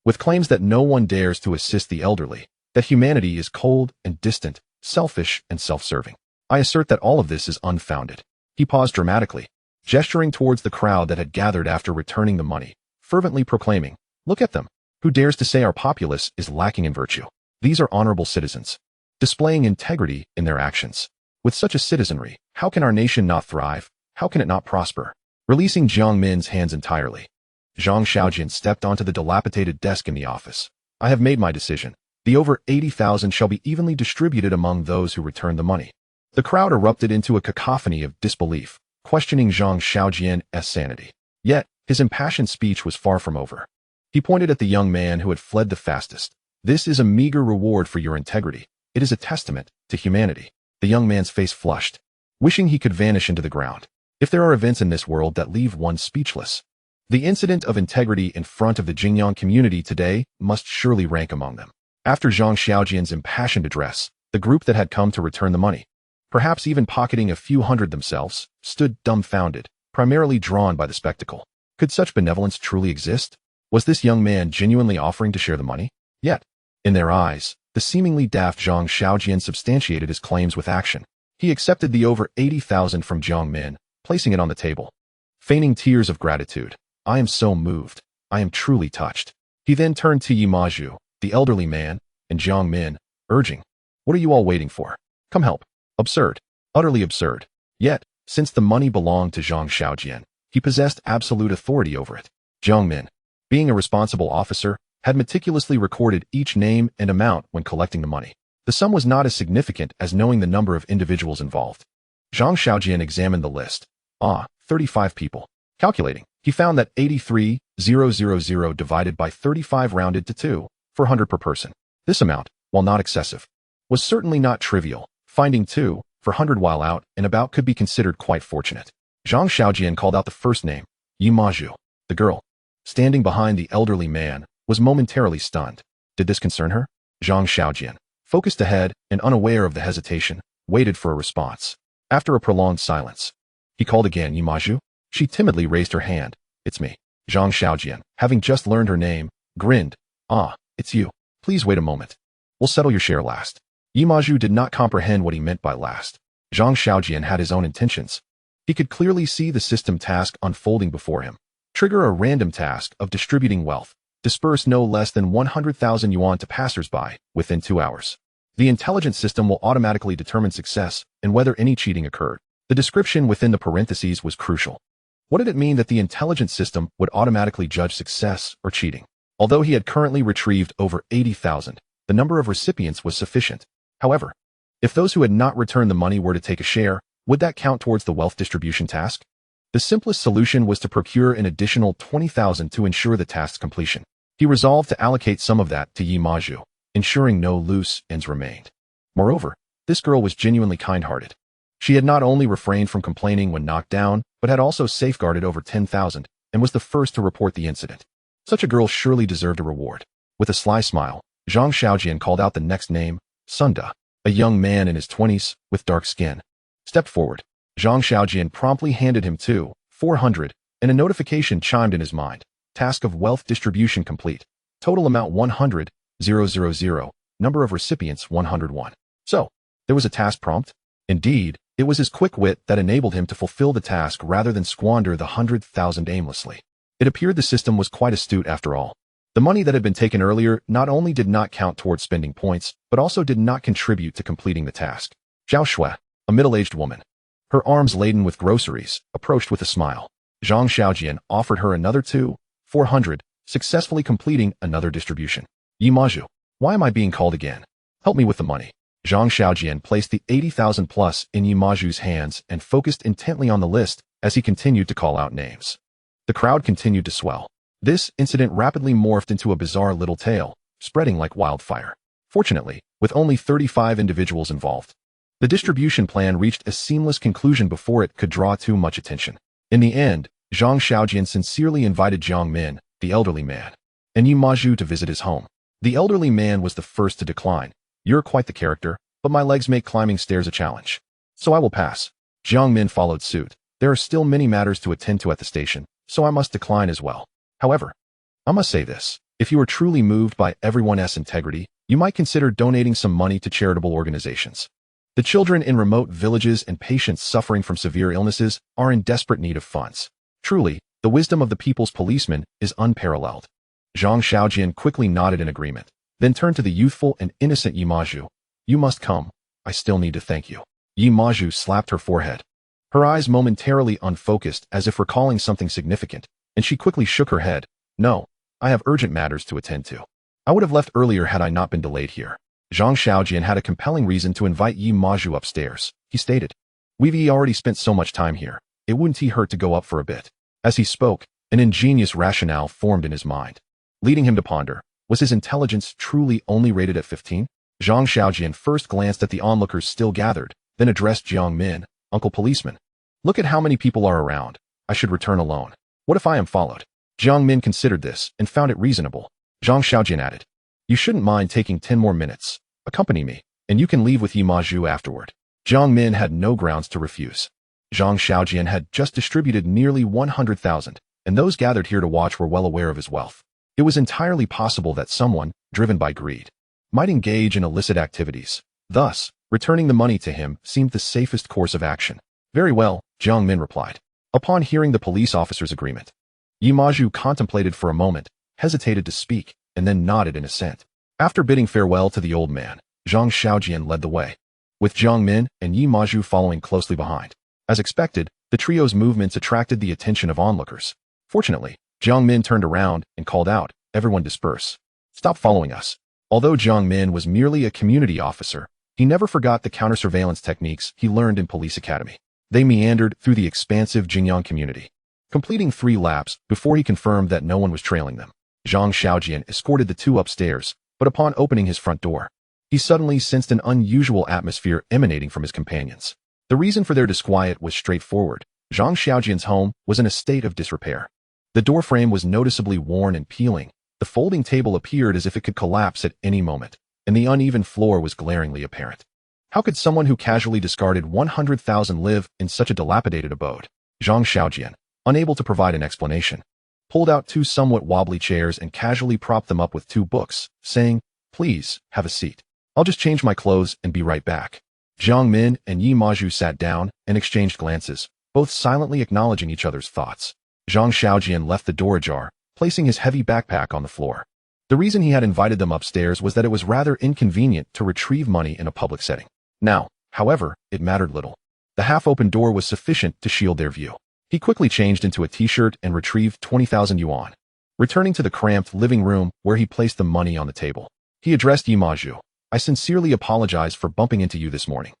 with claims that no one dares to assist the elderly, that humanity is cold and distant, selfish and self-serving. I assert that all of this is unfounded." He paused dramatically, gesturing towards the crowd that had gathered after returning the money, fervently proclaiming, "Look at them. Who dares to say our populace is lacking in virtue? These are honorable citizens, displaying integrity in their actions. With such a citizenry, how can our nation not thrive? How can it not prosper?" Releasing Jiang Min's hands entirely, Zhang Xiaojian stepped onto the dilapidated desk in the office. "I have made my decision. The over 80,000 shall be evenly distributed among those who return the money." The crowd erupted into a cacophony of disbelief, questioning Zhang Xiaojian's sanity. Yet, his impassioned speech was far from over. He pointed at the young man who had fled the fastest. "This is a meager reward for your integrity. It is a testament to humanity." The young man's face flushed, wishing he could vanish into the ground. If there are events in this world that leave one speechless, the incident of integrity in front of the Jingyang community today must surely rank among them. After Zhang Xiaojian's impassioned address, the group that had come to return the money, perhaps even pocketing a few hundred themselves, stood dumbfounded, primarily drawn by the spectacle. Could such benevolence truly exist? Was this young man genuinely offering to share the money? Yet, in their eyes, the seemingly daft Zhang Xiaojian substantiated his claims with action. He accepted the over 80,000 from Jiang Min, placing it on the table, feigning tears of gratitude. "I am so moved. I am truly touched." He then turned to Yi Maju, the elderly man, and Jiang Min, urging, "What are you all waiting for? Come help." Absurd. Utterly absurd. Yet, since the money belonged to Zhang Xiaojian, he possessed absolute authority over it. Jiang Min, being a responsible officer, had meticulously recorded each name and amount when collecting the money. The sum was not as significant as knowing the number of individuals involved. Zhang Xiaojian examined the list. 35 people. Calculating, he found that 83,000 divided by 35 rounded to 2,400 per person. This amount, while not excessive, was certainly not trivial. Finding 2,400 while out and about could be considered quite fortunate. Zhang Xiaojian called out the first name, Yi Maju. The girl, standing behind the elderly man, was momentarily stunned. Did this concern her? Zhang Xiaojian, focused ahead and unaware of the hesitation, waited for a response. After a prolonged silence, he called again, "Yi Maju?" She timidly raised her hand. "It's me." Zhang Xiaojian, having just learned her name, grinned. "Ah, it's you. Please wait a moment. We'll settle your share last." Yi Maju did not comprehend what he meant by last. Zhang Xiaojian had his own intentions. He could clearly see the system task unfolding before him. Trigger a random task of distributing wealth. Disperse no less than 100,000 yuan to passers-by within 2 hours. The intelligent system will automatically determine success and whether any cheating occurred. The description within the parentheses was crucial. What did it mean that the intelligent system would automatically judge success or cheating? Although he had currently retrieved over 80,000, the number of recipients was sufficient. However, if those who had not returned the money were to take a share, would that count towards the wealth distribution task? The simplest solution was to procure an additional 20,000 to ensure the task's completion. He resolved to allocate some of that to Yi Maju, ensuring no loose ends remained. Moreover, this girl was genuinely kind-hearted. She had not only refrained from complaining when knocked down, but had also safeguarded over 10,000 and was the first to report the incident. Such a girl surely deserved a reward. With a sly smile, Zhang Xiaojian called out the next name, Sunda. A young man in his 20s, with dark skin, stepped forward. Zhang Xiaojian promptly handed him 400, and a notification chimed in his mind. Task of wealth distribution complete. Total amount 100,000. Number of recipients 101. So, there was a task prompt? Indeed, it was his quick wit that enabled him to fulfill the task rather than squander the 100,000 aimlessly. It appeared the system was quite astute after all. The money that had been taken earlier not only did not count towards spending points, but also did not contribute to completing the task. Zhao Shui, a middle-aged woman, her arms laden with groceries, approached with a smile. Zhang Xiaojian offered her another 400, successfully completing another distribution. Yi Maju, why am I being called again? Help me with the money. Zhang Xiaojian placed the 80,000 plus in Yi Maju's hands and focused intently on the list as he continued to call out names. The crowd continued to swell. This incident rapidly morphed into a bizarre little tale, spreading like wildfire. Fortunately, with only 35 individuals involved, the distribution plan reached a seamless conclusion before it could draw too much attention. In the end, Zhang Xiaojian sincerely invited Jiang Min, the elderly man, and Yi Maju to visit his home. The elderly man was the first to decline. You're quite the character, but my legs make climbing stairs a challenge. So I will pass. Jiang Min followed suit. There are still many matters to attend to at the station, so I must decline as well. However, I must say this. If you are truly moved by everyone's integrity, you might consider donating some money to charitable organizations. The children in remote villages and patients suffering from severe illnesses are in desperate need of funds. Truly, the wisdom of the people's policeman is unparalleled. Zhang Xiaojian quickly nodded in agreement, then turned to the youthful and innocent Yi Maju. You must come. I still need to thank you. Yi Maju slapped her forehead. Her eyes momentarily unfocused as if recalling something significant, and she quickly shook her head. No, I have urgent matters to attend to. I would have left earlier had I not been delayed here. Zhang Xiaojian had a compelling reason to invite Yi Maju upstairs. He stated, We've already spent so much time here. It wouldn't hurt to go up for a bit. As he spoke, an ingenious rationale formed in his mind, leading him to ponder. Was his intelligence truly only rated at 15? Zhang Xiaojian first glanced at the onlookers still gathered, then addressed Jiang Min, Uncle Policeman. Look at how many people are around. I should return alone. What if I am followed? Jiang Min considered this and found it reasonable. Zhang Xiaojian added, You shouldn't mind taking 10 more minutes. Accompany me, and you can leave with Yi Maju afterward. Jiang Min had no grounds to refuse. Zhang Xiaojian had just distributed nearly 100,000, and those gathered here to watch were well aware of his wealth. It was entirely possible that someone, driven by greed, might engage in illicit activities. Thus, returning the money to him seemed the safest course of action. Very well, Jiang Min replied. Upon hearing the police officer's agreement, Yi Maju contemplated for a moment, hesitated to speak, and then nodded in assent. After bidding farewell to the old man, Zhang Xiaojian led the way, with Jiang Min and Yi Maju following closely behind. As expected, the trio's movements attracted the attention of onlookers. Fortunately, Jiang Min turned around and called out, Everyone disperse. Stop following us. Although Jiang Min was merely a community officer, he never forgot the counter-surveillance techniques he learned in police academy. They meandered through the expansive Jingyang community, completing 3 laps before he confirmed that no one was trailing them. Zhang Xiaojian escorted the 2 upstairs, but upon opening his front door, he suddenly sensed an unusual atmosphere emanating from his companions. The reason for their disquiet was straightforward. Zhang Xiaojian's home was in a state of disrepair. The doorframe was noticeably worn and peeling. The folding table appeared as if it could collapse at any moment, and the uneven floor was glaringly apparent. How could someone who casually discarded 100,000 live in such a dilapidated abode? Zhang Xiaojian, unable to provide an explanation, pulled out 2 somewhat wobbly chairs and casually propped them up with 2 books, saying, Please, have a seat. I'll just change my clothes and be right back. Jiang Min and Yi Maju sat down and exchanged glances, both silently acknowledging each other's thoughts. Zhang Xiaojian left the door ajar, placing his heavy backpack on the floor. The reason he had invited them upstairs was that it was rather inconvenient to retrieve money in a public setting. Now, however, it mattered little. The half-open door was sufficient to shield their view. He quickly changed into a t-shirt and retrieved 20,000 yuan. Returning to the cramped living room where he placed the money on the table, he addressed Yi Maju. I sincerely apologize for bumping into you this morning.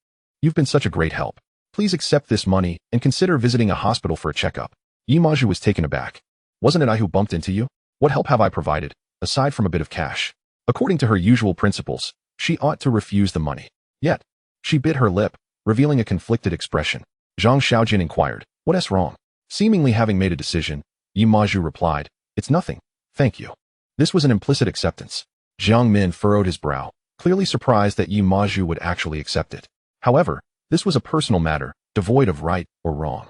You've been such a great help. Please accept this money and consider visiting a hospital for a checkup. Yi Maju was taken aback. Wasn't it I who bumped into you? What help have I provided, aside from a bit of cash? According to her usual principles, she ought to refuse the money. Yet, she bit her lip, revealing a conflicted expression. Zhang Xiaojian inquired, What's wrong? Seemingly having made a decision, Yi Maju replied, "It's nothing, thank you." This was an implicit acceptance. Jiang Min furrowed his brow, clearly surprised that Yi Maju would actually accept it. However, this was a personal matter, devoid of right or wrong.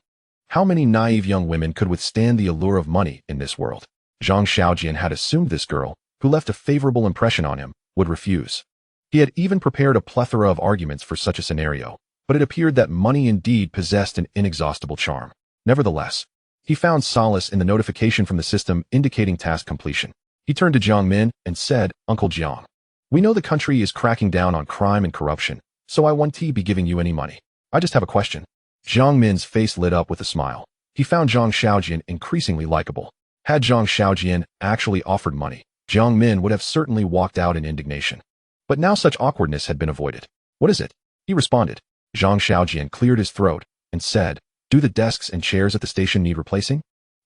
How many naive young women could withstand the allure of money in this world? Zhang Xiaojian had assumed this girl, who left a favorable impression on him, would refuse. He had even prepared a plethora of arguments for such a scenario, but it appeared that money indeed possessed an inexhaustible charm. Nevertheless, he found solace in the notification from the system indicating task completion. He turned to Jiang Min and said, "Uncle Jiang, we know the country is cracking down on crime and corruption, so I won't be giving you any money. I just have a question." Jiang Min's face lit up with a smile. He found Zhang Xiaojian increasingly likable. Had Zhang Xiaojian actually offered money, Jiang Min would have certainly walked out in indignation. But now such awkwardness had been avoided. "What is it?" he responded. Zhang Xiaojian cleared his throat and said, "Do the desks and chairs at the station need replacing?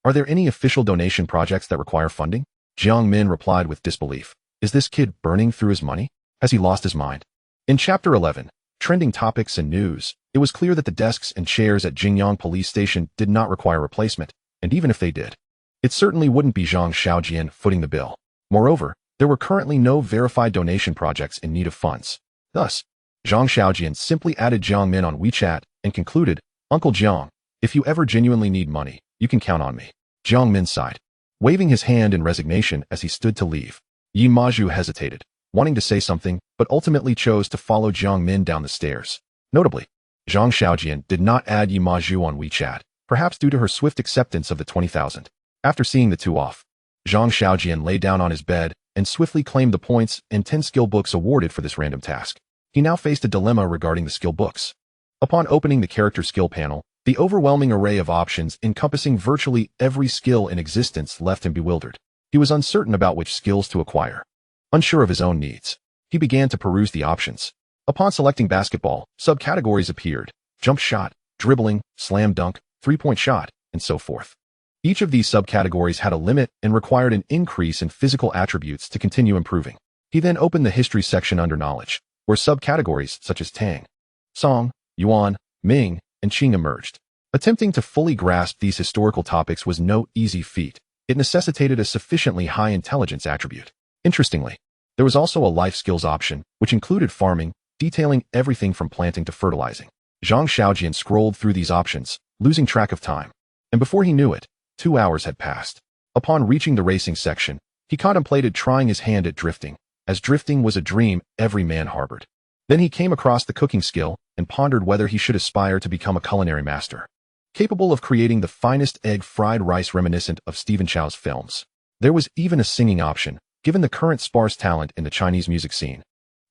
Are there any official donation projects that require funding?" Jiang Min replied with disbelief. Is this kid burning through his money? Has he lost his mind? In Chapter 11, Trending Topics and News, it was clear that the desks and chairs at Jingyang Police Station did not require replacement, and even if they did, it certainly wouldn't be Zhang Xiaojian footing the bill. Moreover, there were currently no verified donation projects in need of funds. Thus, Zhang Xiaojian simply added Jiang Min on WeChat and concluded, "Uncle Jiang, if you ever genuinely need money, you can count on me." Jiang Min sighed, waving his hand in resignation as he stood to leave. Yi Maju hesitated, wanting to say something, but ultimately chose to follow Jiang Min down the stairs. Notably, Zhang Xiaojian did not add Yi Maju on WeChat, perhaps due to her swift acceptance of the 20,000. After seeing the two off, Zhang Xiaojian lay down on his bed and swiftly claimed the points and 10 skill books awarded for this random task. He now faced a dilemma regarding the skill books. Upon opening the character skill panel, the overwhelming array of options encompassing virtually every skill in existence left him bewildered. He was uncertain about which skills to acquire. Unsure of his own needs, he began to peruse the options. Upon selecting basketball, subcategories appeared: jump shot, dribbling, slam dunk, three-point shot, and so forth. Each of these subcategories had a limit and required an increase in physical attributes to continue improving. He then opened the history section under knowledge, where subcategories such as Tang, Song, Yuan, Ming, and Qing emerged. Attempting to fully grasp these historical topics was no easy feat. It necessitated a sufficiently high intelligence attribute. Interestingly, there was also a life skills option, which included farming, detailing everything from planting to fertilizing. Zhang Xiaojian scrolled through these options, losing track of time. And before he knew it, 2 hours had passed. Upon reaching the racing section, he contemplated trying his hand at drifting, as drifting was a dream every man harbored. Then he came across the cooking skill and pondered whether he should aspire to become a culinary master, capable of creating the finest egg fried rice reminiscent of Stephen Chow's films. There was even a singing option, given the current sparse talent in the Chinese music scene.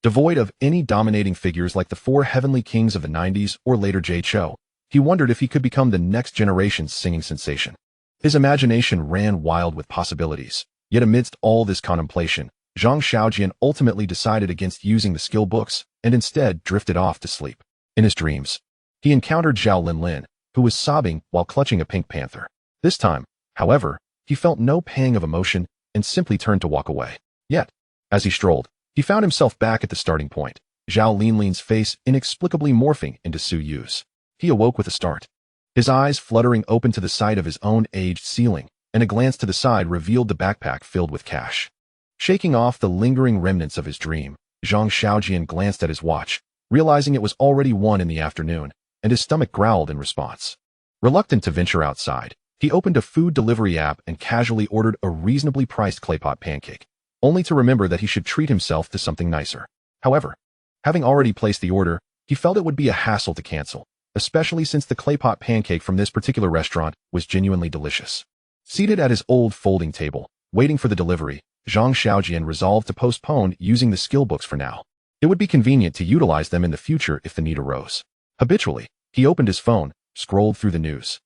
Devoid of any dominating figures like the four heavenly kings of the 90s or later Jay Chou, he wondered if he could become the next generation's singing sensation. His imagination ran wild with possibilities. Yet amidst all this contemplation, Zhang Xiaojian ultimately decided against using the skill books and instead drifted off to sleep. In his dreams, he encountered Zhao Linlin, who was sobbing while clutching a pink panther. This time, however, he felt no pang of emotion and simply turned to walk away. Yet, as he strolled, he found himself back at the starting point, Zhao Linlin's face inexplicably morphing into Su Yu's. He awoke with a start, his eyes fluttering open to the sight of his own aged ceiling, and a glance to the side revealed the backpack filled with cash. Shaking off the lingering remnants of his dream, Zhang Xiaojian glanced at his watch, realizing it was already 1 in the afternoon, and his stomach growled in response. Reluctant to venture outside, he opened a food delivery app and casually ordered a reasonably priced claypot pancake, only to remember that he should treat himself to something nicer. However, having already placed the order, he felt it would be a hassle to cancel, especially since the claypot pancake from this particular restaurant was genuinely delicious. Seated at his old folding table, waiting for the delivery, Zhang Xiaojian resolved to postpone using the skill books for now. It would be convenient to utilize them in the future if the need arose. Habitually, he opened his phone, scrolled through the news,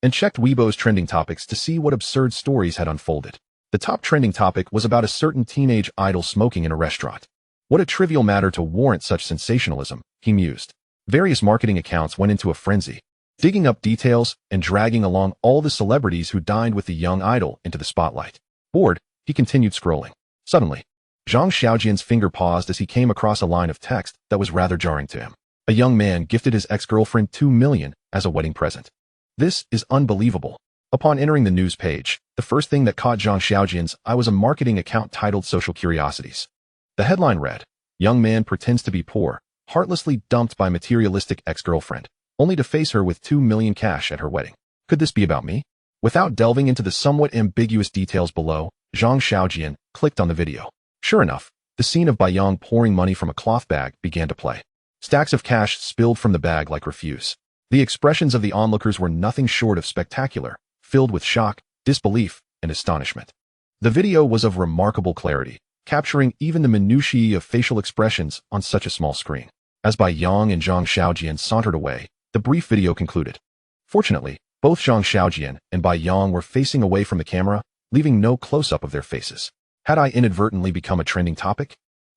and checked Weibo's trending topics to see what absurd stories had unfolded. The top trending topic was about a certain teenage idol smoking in a restaurant. What a trivial matter to warrant such sensationalism, he mused. Various marketing accounts went into a frenzy, digging up details and dragging along all the celebrities who dined with the young idol into the spotlight. Bored, he continued scrolling. Suddenly, Zhang Xiaojian's finger paused as he came across a line of text that was rather jarring to him. A young man gifted his ex-girlfriend 2 million as a wedding present. This is unbelievable. Upon entering the news page, the first thing that caught Zhang Xiaojian's eye was a marketing account titled Social Curiosities. The headline read, "Young man pretends to be poor, heartlessly dumped by materialistic ex-girlfriend, only to face her with 2 million cash at her wedding. Could this be about me?" Without delving into the somewhat ambiguous details below, Zhang Xiaojian clicked on the video. Sure enough, the scene of Baiyang pouring money from a cloth bag began to play. Stacks of cash spilled from the bag like refuse. The expressions of the onlookers were nothing short of spectacular, filled with shock, disbelief, and astonishment. The video was of remarkable clarity, capturing even the minutiae of facial expressions on such a small screen. As Baiyang and Zhang Xiaojian sauntered away, the brief video concluded. Fortunately, both Zhang Xiaojian and Baiyang were facing away from the camera, leaving no close-up of their faces. Had I inadvertently become a trending topic?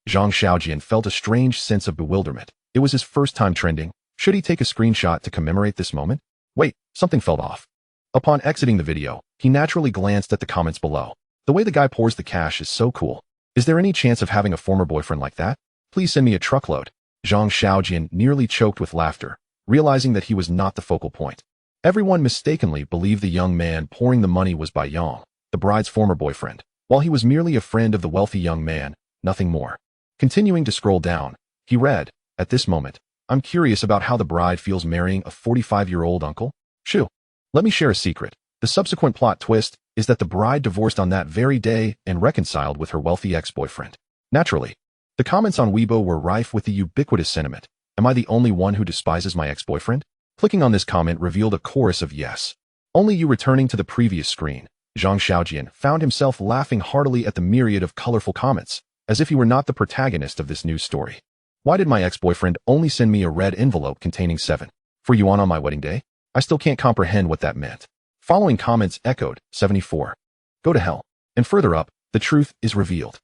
Zhang Xiaojian felt a strange sense of bewilderment. It was his first time trending. Should he take a screenshot to commemorate this moment? Wait, something felt off. Upon exiting the video, he naturally glanced at the comments below. The way the guy pours the cash is so cool. Is there any chance of having a former boyfriend like that? Please send me a truckload. Zhang Xiaojian nearly choked with laughter, realizing that he was not the focal point. Everyone mistakenly believed the young man pouring the money was Baiyang, the bride's former boyfriend, while he was merely a friend of the wealthy young man, nothing more. Continuing to scroll down, he read, "At this moment, I'm curious about how the bride feels marrying a 45-year-old uncle. Shoo. Let me share a secret. The subsequent plot twist is that the bride divorced on that very day and reconciled with her wealthy ex-boyfriend." Naturally, the comments on Weibo were rife with the ubiquitous sentiment, "Am I the only one who despises my ex-boyfriend?" Clicking on this comment revealed a chorus of yes. Only you returning to the previous screen, Zhang Xiaojian found himself laughing heartily at the myriad of colorful comments, as if he were not the protagonist of this news story. Why did my ex-boyfriend only send me a red envelope containing 7 for yuan on my wedding day? I still can't comprehend what that meant. Following comments echoed, 74. Go to hell. And further up, the truth is revealed.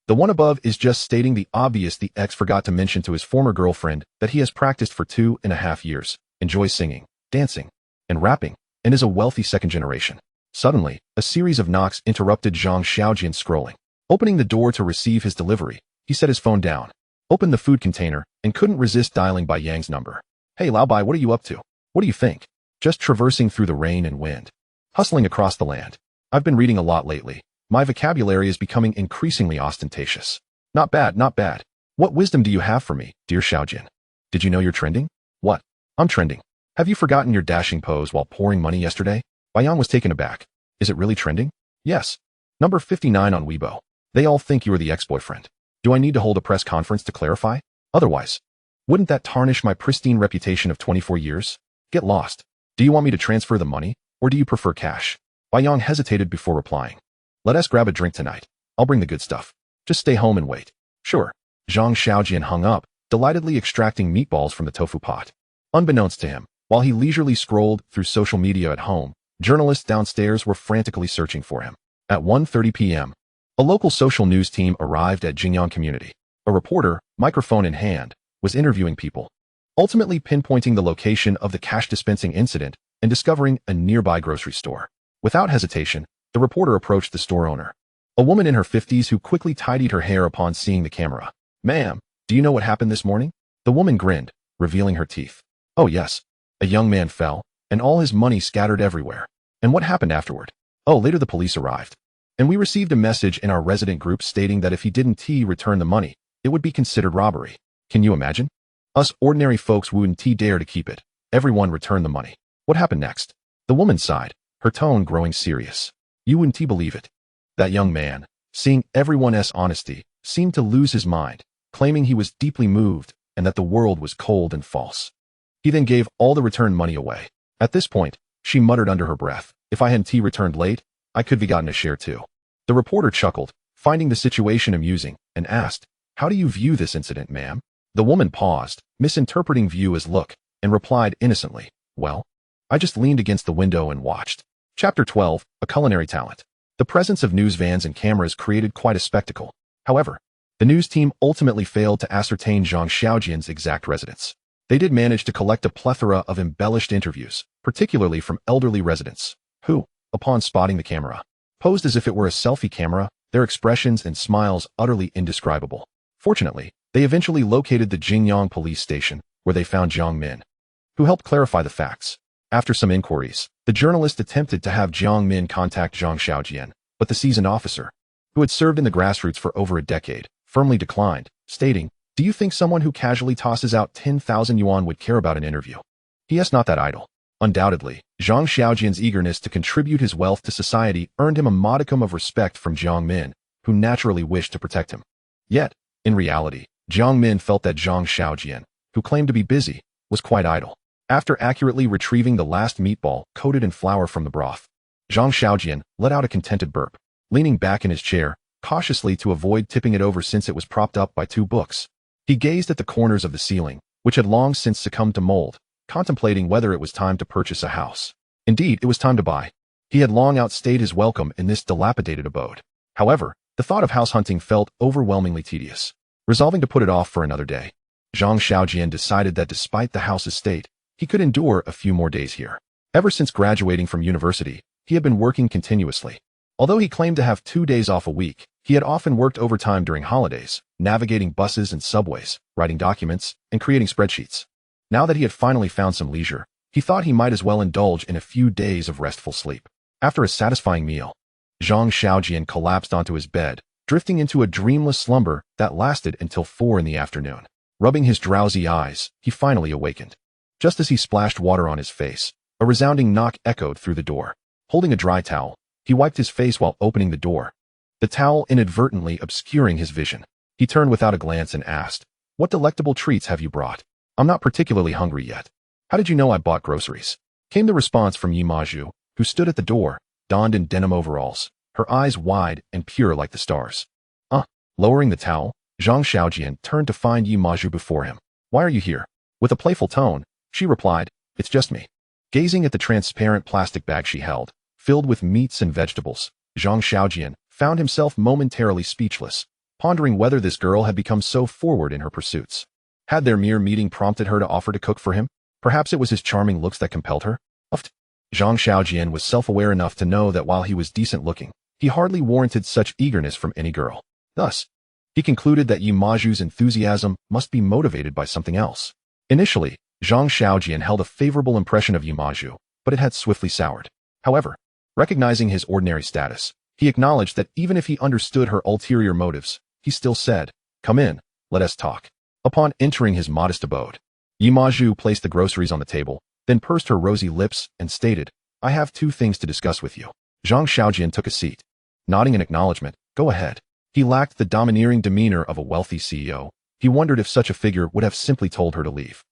The one above is just stating the obvious. The ex forgot to mention to his former girlfriend that he has practiced for 2.5 years, enjoys singing, dancing, and rapping, and is a wealthy second generation. Suddenly, a series of knocks interrupted Zhang Xiaojian's scrolling. Opening the door to receive his delivery, he set his phone down, opened the food container, and couldn't resist dialing Baiyang's number. "Hey Lao Bai, what are you up to? What do you think?" "Just traversing through the rain and wind. Hustling across the land. I've been reading a lot lately. My vocabulary is becoming increasingly ostentatious." "Not bad, not bad. What wisdom do you have for me, dear Xiaojian? Did you know you're trending?" "What? I'm trending. Have you forgotten your dashing pose while pouring money yesterday?" Baiyang was taken aback. "Is it really trending?" "Yes. Number 59 on Weibo. They all think you are the ex-boyfriend. Do I need to hold a press conference to clarify? Otherwise, wouldn't that tarnish my pristine reputation of 24 years? Get lost. Do you want me to transfer the money, or do you prefer cash?" Baiyang hesitated before replying. "Let us grab a drink tonight. I'll bring the good stuff. Just stay home and wait." "Sure." Zhang Xiaojian hung up, delightedly extracting meatballs from the tofu pot. Unbeknownst to him, while he leisurely scrolled through social media at home, journalists downstairs were frantically searching for him. At 1:30 p.m., a local social news team arrived at Jingyang community. A reporter, microphone in hand, was interviewing people, ultimately pinpointing the location of the cash dispensing incident and discovering a nearby grocery store. Without hesitation, the reporter approached the store owner, a woman in her 50s who quickly tidied her hair upon seeing the camera. "Ma'am, do you know what happened this morning?" The woman grinned, revealing her teeth. "Oh yes. A young man fell, and all his money scattered everywhere." "And what happened afterward?" "Oh, later the police arrived, and we received a message in our resident group stating that if he didn't return the money, it would be considered robbery." Can you imagine? Us ordinary folks wouldn't dare to keep it. Everyone returned the money. What happened next? The woman sighed, her tone growing serious. "You wouldn't believe it. That young man, seeing everyone's honesty, seemed to lose his mind, claiming he was deeply moved and that the world was cold and false. He then gave all the returned money away. At this point, she muttered under her breath, if I hadn't returned late, I could have gotten a share too." The reporter chuckled, finding the situation amusing, and asked, "How do you view this incident, ma'am?" The woman paused, misinterpreting view as look, and replied innocently, "Well, I just leaned against the window and watched." Chapter 12, A Culinary Talent. The presence of news vans and cameras created quite a spectacle. However, the news team ultimately failed to ascertain Zhang Xiaojian's exact residence. They did manage to collect a plethora of embellished interviews, particularly from elderly residents, who, upon spotting the camera, posed as if it were a selfie camera, their expressions and smiles utterly indescribable. Fortunately, they eventually located the Jingyang police station, where they found Jiang Min, who helped clarify the facts. After some inquiries, the journalist attempted to have Jiang Min contact Zhang Xiaojian, but the seasoned officer, who had served in the grassroots for over a decade, firmly declined, stating, "Do you think someone who casually tosses out 10,000 yuan would care about an interview? He is not that idle." Undoubtedly, Zhang Xiaojian's eagerness to contribute his wealth to society earned him a modicum of respect from Jiang Min, who naturally wished to protect him. Yet, in reality, Jiang Min felt that Zhang Xiaojian, who claimed to be busy, was quite idle. After accurately retrieving the last meatball coated in flour from the broth, Zhang Xiaojian let out a contented burp, leaning back in his chair, cautiously to avoid tipping it over since it was propped up by two books. He gazed at the corners of the ceiling, which had long since succumbed to mold, contemplating whether it was time to purchase a house. Indeed, it was time to buy. He had long outstayed his welcome in this dilapidated abode. However, the thought of house hunting felt overwhelmingly tedious. Resolving to put it off for another day, Zhang Xiaojian decided that despite the house's state, he could endure a few more days here. Ever since graduating from university, he had been working continuously. Although he claimed to have 2 days off a week, he had often worked overtime during holidays, navigating buses and subways, writing documents, and creating spreadsheets. Now that he had finally found some leisure, he thought he might as well indulge in a few days of restful sleep. After a satisfying meal, Zhang Xiaojian collapsed onto his bed, drifting into a dreamless slumber that lasted until 4 in the afternoon. Rubbing his drowsy eyes, he finally awakened. Just as he splashed water on his face, a resounding knock echoed through the door. Holding a dry towel, he wiped his face while opening the door, the towel inadvertently obscuring his vision. He turned without a glance and asked, "What delectable treats have you brought? I'm not particularly hungry yet." "How did you know I bought groceries?" came the response from Yi Maju, who stood at the door, donned in denim overalls, her eyes wide and pure like the stars. Lowering the towel, Zhang Xiaojian turned to find Yi Maju before him. "Why are you here?" With a playful tone, she replied, "It's just me." Gazing at the transparent plastic bag she held, filled with meats and vegetables, Zhang Xiaojian found himself momentarily speechless, pondering whether this girl had become so forward in her pursuits. Had their mere meeting prompted her to offer to cook for him? Perhaps it was his charming looks that compelled her? Zhang Xiaojian was self-aware enough to know that while he was decent-looking, he hardly warranted such eagerness from any girl. Thus, he concluded that Yi Maju's enthusiasm must be motivated by something else. Initially, Zhang Xiaojian held a favorable impression of Yi Maju, but it had swiftly soured. However, recognizing his ordinary status, he acknowledged that even if he understood her ulterior motives, he still said, "Come in, let us talk." Upon entering his modest abode, Yi Maju placed the groceries on the table, then pursed her rosy lips and stated, "I have 2 things to discuss with you." Zhang Xiaojian took a seat. Nodding in acknowledgement, "Go ahead." He lacked the domineering demeanor of a wealthy CEO. He wondered if such a figure would have simply told her to leave.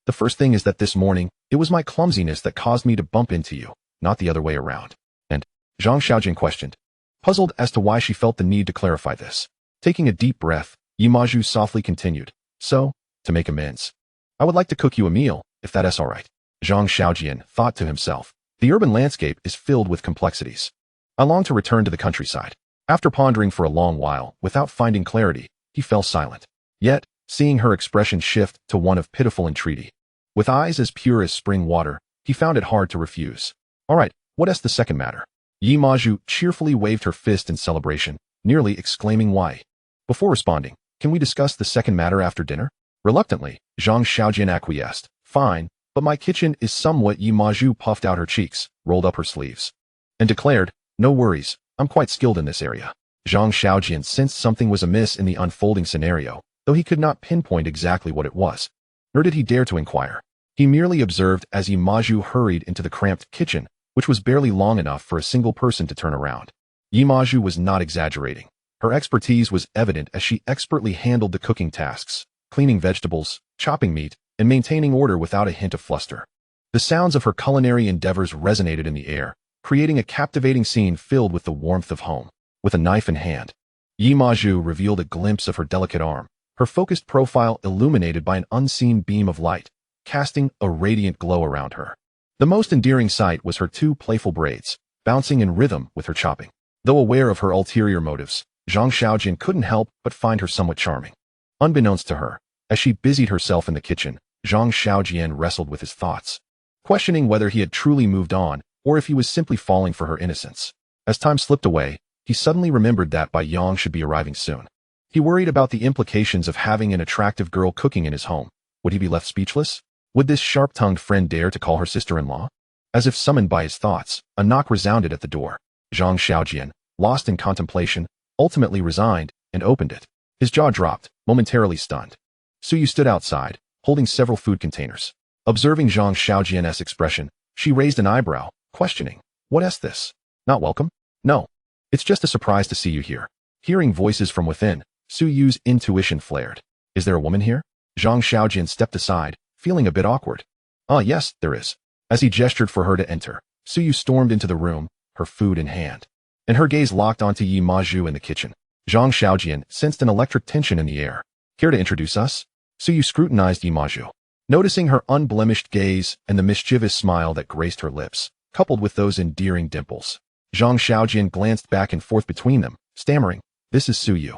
"The first thing is that this morning, it was my clumsiness that caused me to bump into you, not the other way around." And Zhang Xiaojian questioned, puzzled as to why she felt the need to clarify this. Taking a deep breath, Yi Maju softly continued, "So, to make amends, I would like to cook you a meal, if that is all right." Zhang Xiaojian thought to himself, the urban landscape is filled with complexities. I long to return to the countryside. After pondering for a long while, without finding clarity, he fell silent. Yet, seeing her expression shift to one of pitiful entreaty, with eyes as pure as spring water, he found it hard to refuse. "All right, what is the second matter?" Yi Maju cheerfully waved her fist in celebration, nearly exclaiming, "Why?" Before responding, "Can we discuss the second matter after dinner?" Reluctantly, Zhang Xiaojian acquiesced. "Fine, but my kitchen is somewhat." Yi Maju puffed out her cheeks, rolled up her sleeves, and declared, "No worries, I'm quite skilled in this area." Zhang Xiaojian sensed something was amiss in the unfolding scenario, though he could not pinpoint exactly what it was. Nor did he dare to inquire. He merely observed as Yi Maju hurried into the cramped kitchen, which was barely long enough for a single person to turn around. Yi Maju was not exaggerating. Her expertise was evident as she expertly handled the cooking tasks, cleaning vegetables, chopping meat, and maintaining order without a hint of fluster. The sounds of her culinary endeavors resonated in the air, creating a captivating scene filled with the warmth of home. With a knife in hand, Yi Maju revealed a glimpse of her delicate arm, her focused profile illuminated by an unseen beam of light, casting a radiant glow around her. The most endearing sight was her 2 playful braids, bouncing in rhythm with her chopping. Though aware of her ulterior motives, Zhang Xiaojian couldn't help but find her somewhat charming. Unbeknownst to her, as she busied herself in the kitchen, Zhang Xiaojian wrestled with his thoughts, questioning whether he had truly moved on or if he was simply falling for her innocence. As time slipped away, he suddenly remembered that Bai Yang should be arriving soon. He worried about the implications of having an attractive girl cooking in his home. Would he be left speechless? Would this sharp-tongued friend dare to call her sister-in-law? As if summoned by his thoughts, a knock resounded at the door. Zhang Xiaojian, lost in contemplation, ultimately resigned and opened it. His jaw dropped, momentarily stunned. Suyu stood outside, holding several food containers. Observing Zhang Xiaojian's expression, she raised an eyebrow, questioning, "What is this? Not welcome?" "No. It's just a surprise to see you here." Hearing voices from within, Suyu's intuition flared. "Is there a woman here?" Zhang Xiaojian stepped aside, feeling a bit awkward. "Ah, yes, there is." As he gestured for her to enter, Suyu stormed into the room, her food in hand. And her gaze locked onto Yi Maju in the kitchen. Zhang Xiaojian sensed an electric tension in the air. "Here to introduce us?" Suyu scrutinized Yi Maju. Noticing her unblemished gaze and the mischievous smile that graced her lips, coupled with those endearing dimples, Zhang Xiaojian glanced back and forth between them, stammering, "This is Suyu.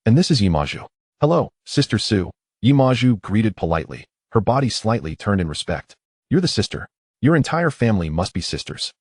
And this is Yi Maju." "Hello, Sister Su," Yi Maju greeted politely, her body slightly turned in respect. "You're the sister. Your entire family must be sisters."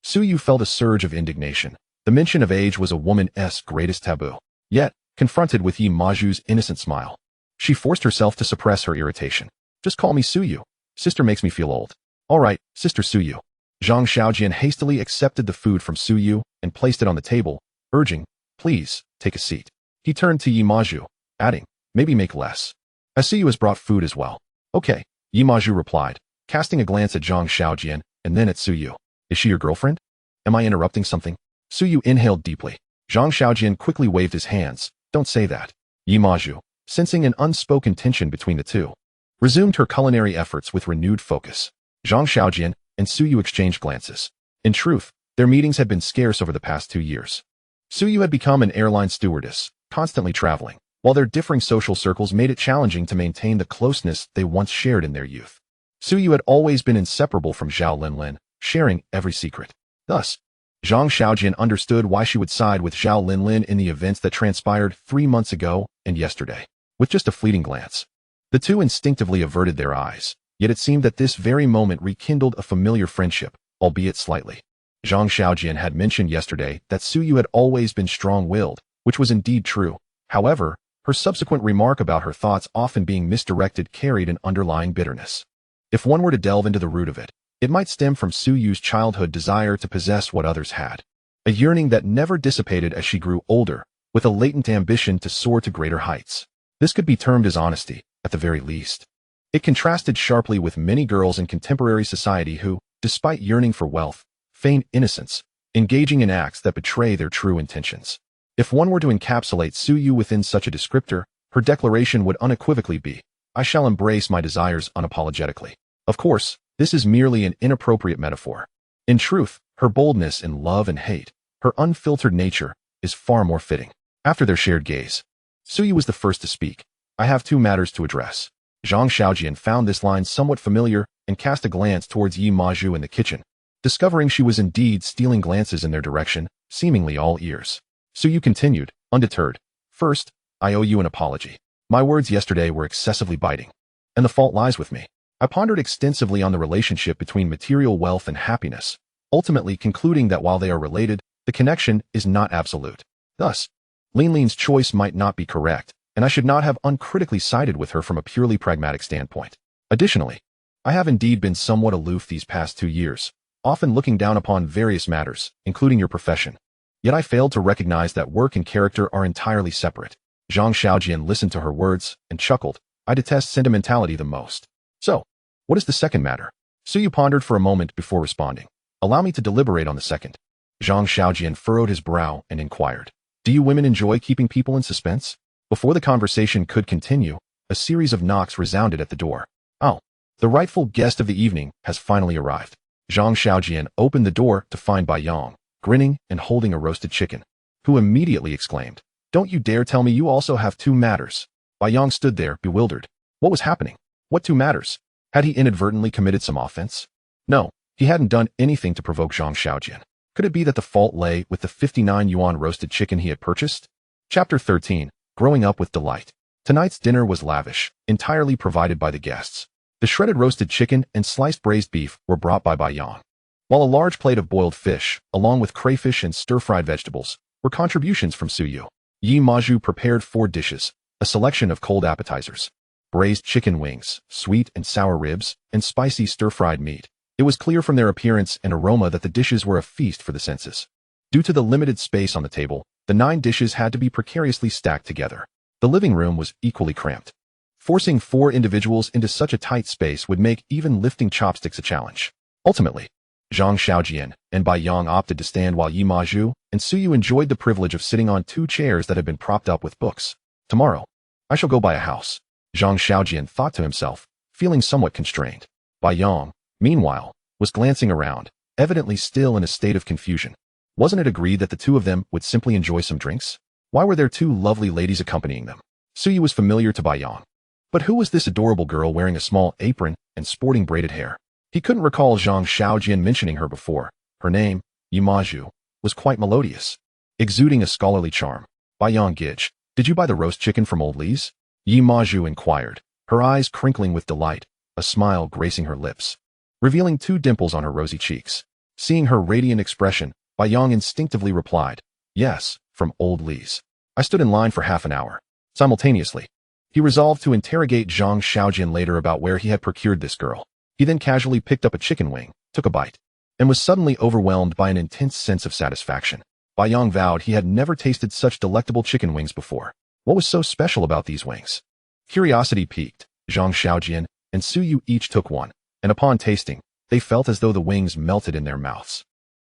Suyu felt a surge of indignation. The mention of age was a woman's greatest taboo. Yet, confronted with Yi Maju's innocent smile, she forced herself to suppress her irritation. "Just call me Suyu. Sister makes me feel old." "All right, Sister Suyu." Zhang Xiaojian hastily accepted the food from Suyu and placed it on the table, urging, "Please, take a seat." He turned to Yi Maju, adding, "Maybe make less." As Suyu has brought food as well. "Okay," Yi Maju replied, casting a glance at Zhang Xiaojian and then at Suyu. "Is she your girlfriend? Am I interrupting something?" Suyu inhaled deeply. Zhang Xiaojian quickly waved his hands. "Don't say that." Yi Maju, sensing an unspoken tension between the two, resumed her culinary efforts with renewed focus. Zhang Xiaojian and Suyu exchanged glances. In truth, their meetings had been scarce over the past 2 years. Suyu had become an airline stewardess, constantly traveling, while their differing social circles made it challenging to maintain the closeness they once shared in their youth. Suyu had always been inseparable from Zhao Linlin, sharing every secret. Thus, Zhang Xiaojian understood why she would side with Zhao Linlin in the events that transpired 3 months ago and yesterday. With just a fleeting glance, the two instinctively averted their eyes, yet it seemed that this very moment rekindled a familiar friendship, albeit slightly. Zhang Xiaojian had mentioned yesterday that Suyu had always been strong-willed, which was indeed true. However, her subsequent remark about her thoughts often being misdirected carried an underlying bitterness. If one were to delve into the root of it, it might stem from Suyu's childhood desire to possess what others had, a yearning that never dissipated as she grew older, with a latent ambition to soar to greater heights. This could be termed as honesty, at the very least. It contrasted sharply with many girls in contemporary society who, despite yearning for wealth, feign innocence, engaging in acts that betray their true intentions. If one were to encapsulate Suyu within such a descriptor, her declaration would unequivocally be, "I shall embrace my desires unapologetically." Of course, this is merely an inappropriate metaphor. In truth, her boldness in love and hate, her unfiltered nature, is far more fitting. After their shared gaze, Suyu was the first to speak. "I have 2 matters to address." Zhang Xiaojian found this line somewhat familiar and cast a glance towards Yi Maju in the kitchen, discovering she was indeed stealing glances in their direction, seemingly all ears. Suyu continued, undeterred. "First, I owe you an apology. My words yesterday were excessively biting, and the fault lies with me." I pondered extensively on the relationship between material wealth and happiness, ultimately concluding that while they are related, the connection is not absolute. Thus, Linlin's choice might not be correct, and I should not have uncritically sided with her from a purely pragmatic standpoint. Additionally, I have indeed been somewhat aloof these past 2 years, often looking down upon various matters, including your profession. Yet I failed to recognize that work and character are entirely separate. Zhang Xiaojian listened to her words and chuckled. "I detest sentimentality the most." "So, what is the second matter?" Suyu pondered for a moment before responding. "Allow me to deliberate on the second." Zhang Xiaojian furrowed his brow and inquired, "Do you women enjoy keeping people in suspense?" Before the conversation could continue, a series of knocks resounded at the door. "Oh, the rightful guest of the evening has finally arrived." Zhang Xiaojian opened the door to find Bai Yang, grinning and holding a roasted chicken, who immediately exclaimed, "Don't you dare tell me you also have 2 matters." Bai Yang stood there, bewildered. What was happening? What 2 matters? Had he inadvertently committed some offense? No, he hadn't done anything to provoke Zhang Xiaojian. Could it be that the fault lay with the 59 yuan roasted chicken he had purchased? Chapter 13. Growing Up with Delight. Tonight's dinner was lavish, entirely provided by the guests. The shredded roasted chicken and sliced braised beef were brought by Bai Yang, while a large plate of boiled fish, along with crayfish and stir-fried vegetables, were contributions from Suyu. Yi Maju prepared 4 dishes, a selection of cold appetizers, braised chicken wings, sweet and sour ribs, and spicy stir-fried meat. It was clear from their appearance and aroma that the dishes were a feast for the senses. Due to the limited space on the table, the 9 dishes had to be precariously stacked together. The living room was equally cramped. Forcing 4 individuals into such a tight space would make even lifting chopsticks a challenge. Ultimately, Zhang Xiaojian and Bai Yang opted to stand while Yi Maju and Suyu enjoyed the privilege of sitting on 2 chairs that had been propped up with books. Tomorrow, I shall go buy a house, Zhang Xiaojian thought to himself, feeling somewhat constrained. Bai Yang, meanwhile, was glancing around, evidently still in a state of confusion. Wasn't it agreed that the 2 of them would simply enjoy some drinks? Why were there 2 lovely ladies accompanying them? Suyu was familiar to Bai Yang. But who was this adorable girl wearing a small apron and sporting braided hair? He couldn't recall Zhang Xiaojian mentioning her before. Her name, Yi Maju, was quite melodious, exuding a scholarly charm. Bai Yang Gij, did you buy the roast chicken from Old Lee's? Yi Maju inquired, her eyes crinkling with delight, a smile gracing her lips, revealing 2 dimples on her rosy cheeks. Seeing her radiant expression, Bai Yang instinctively replied, yes, from Old Lee's. I stood in line for half an hour. Simultaneously, he resolved to interrogate Zhang Xiaojian later about where he had procured this girl. He then casually picked up a chicken wing, took a bite, and was suddenly overwhelmed by an intense sense of satisfaction. Bai Yang vowed he had never tasted such delectable chicken wings before. What was so special about these wings? Curiosity piqued. Zhang Xiaojian and Suyu each took one, and upon tasting, they felt as though the wings melted in their mouths.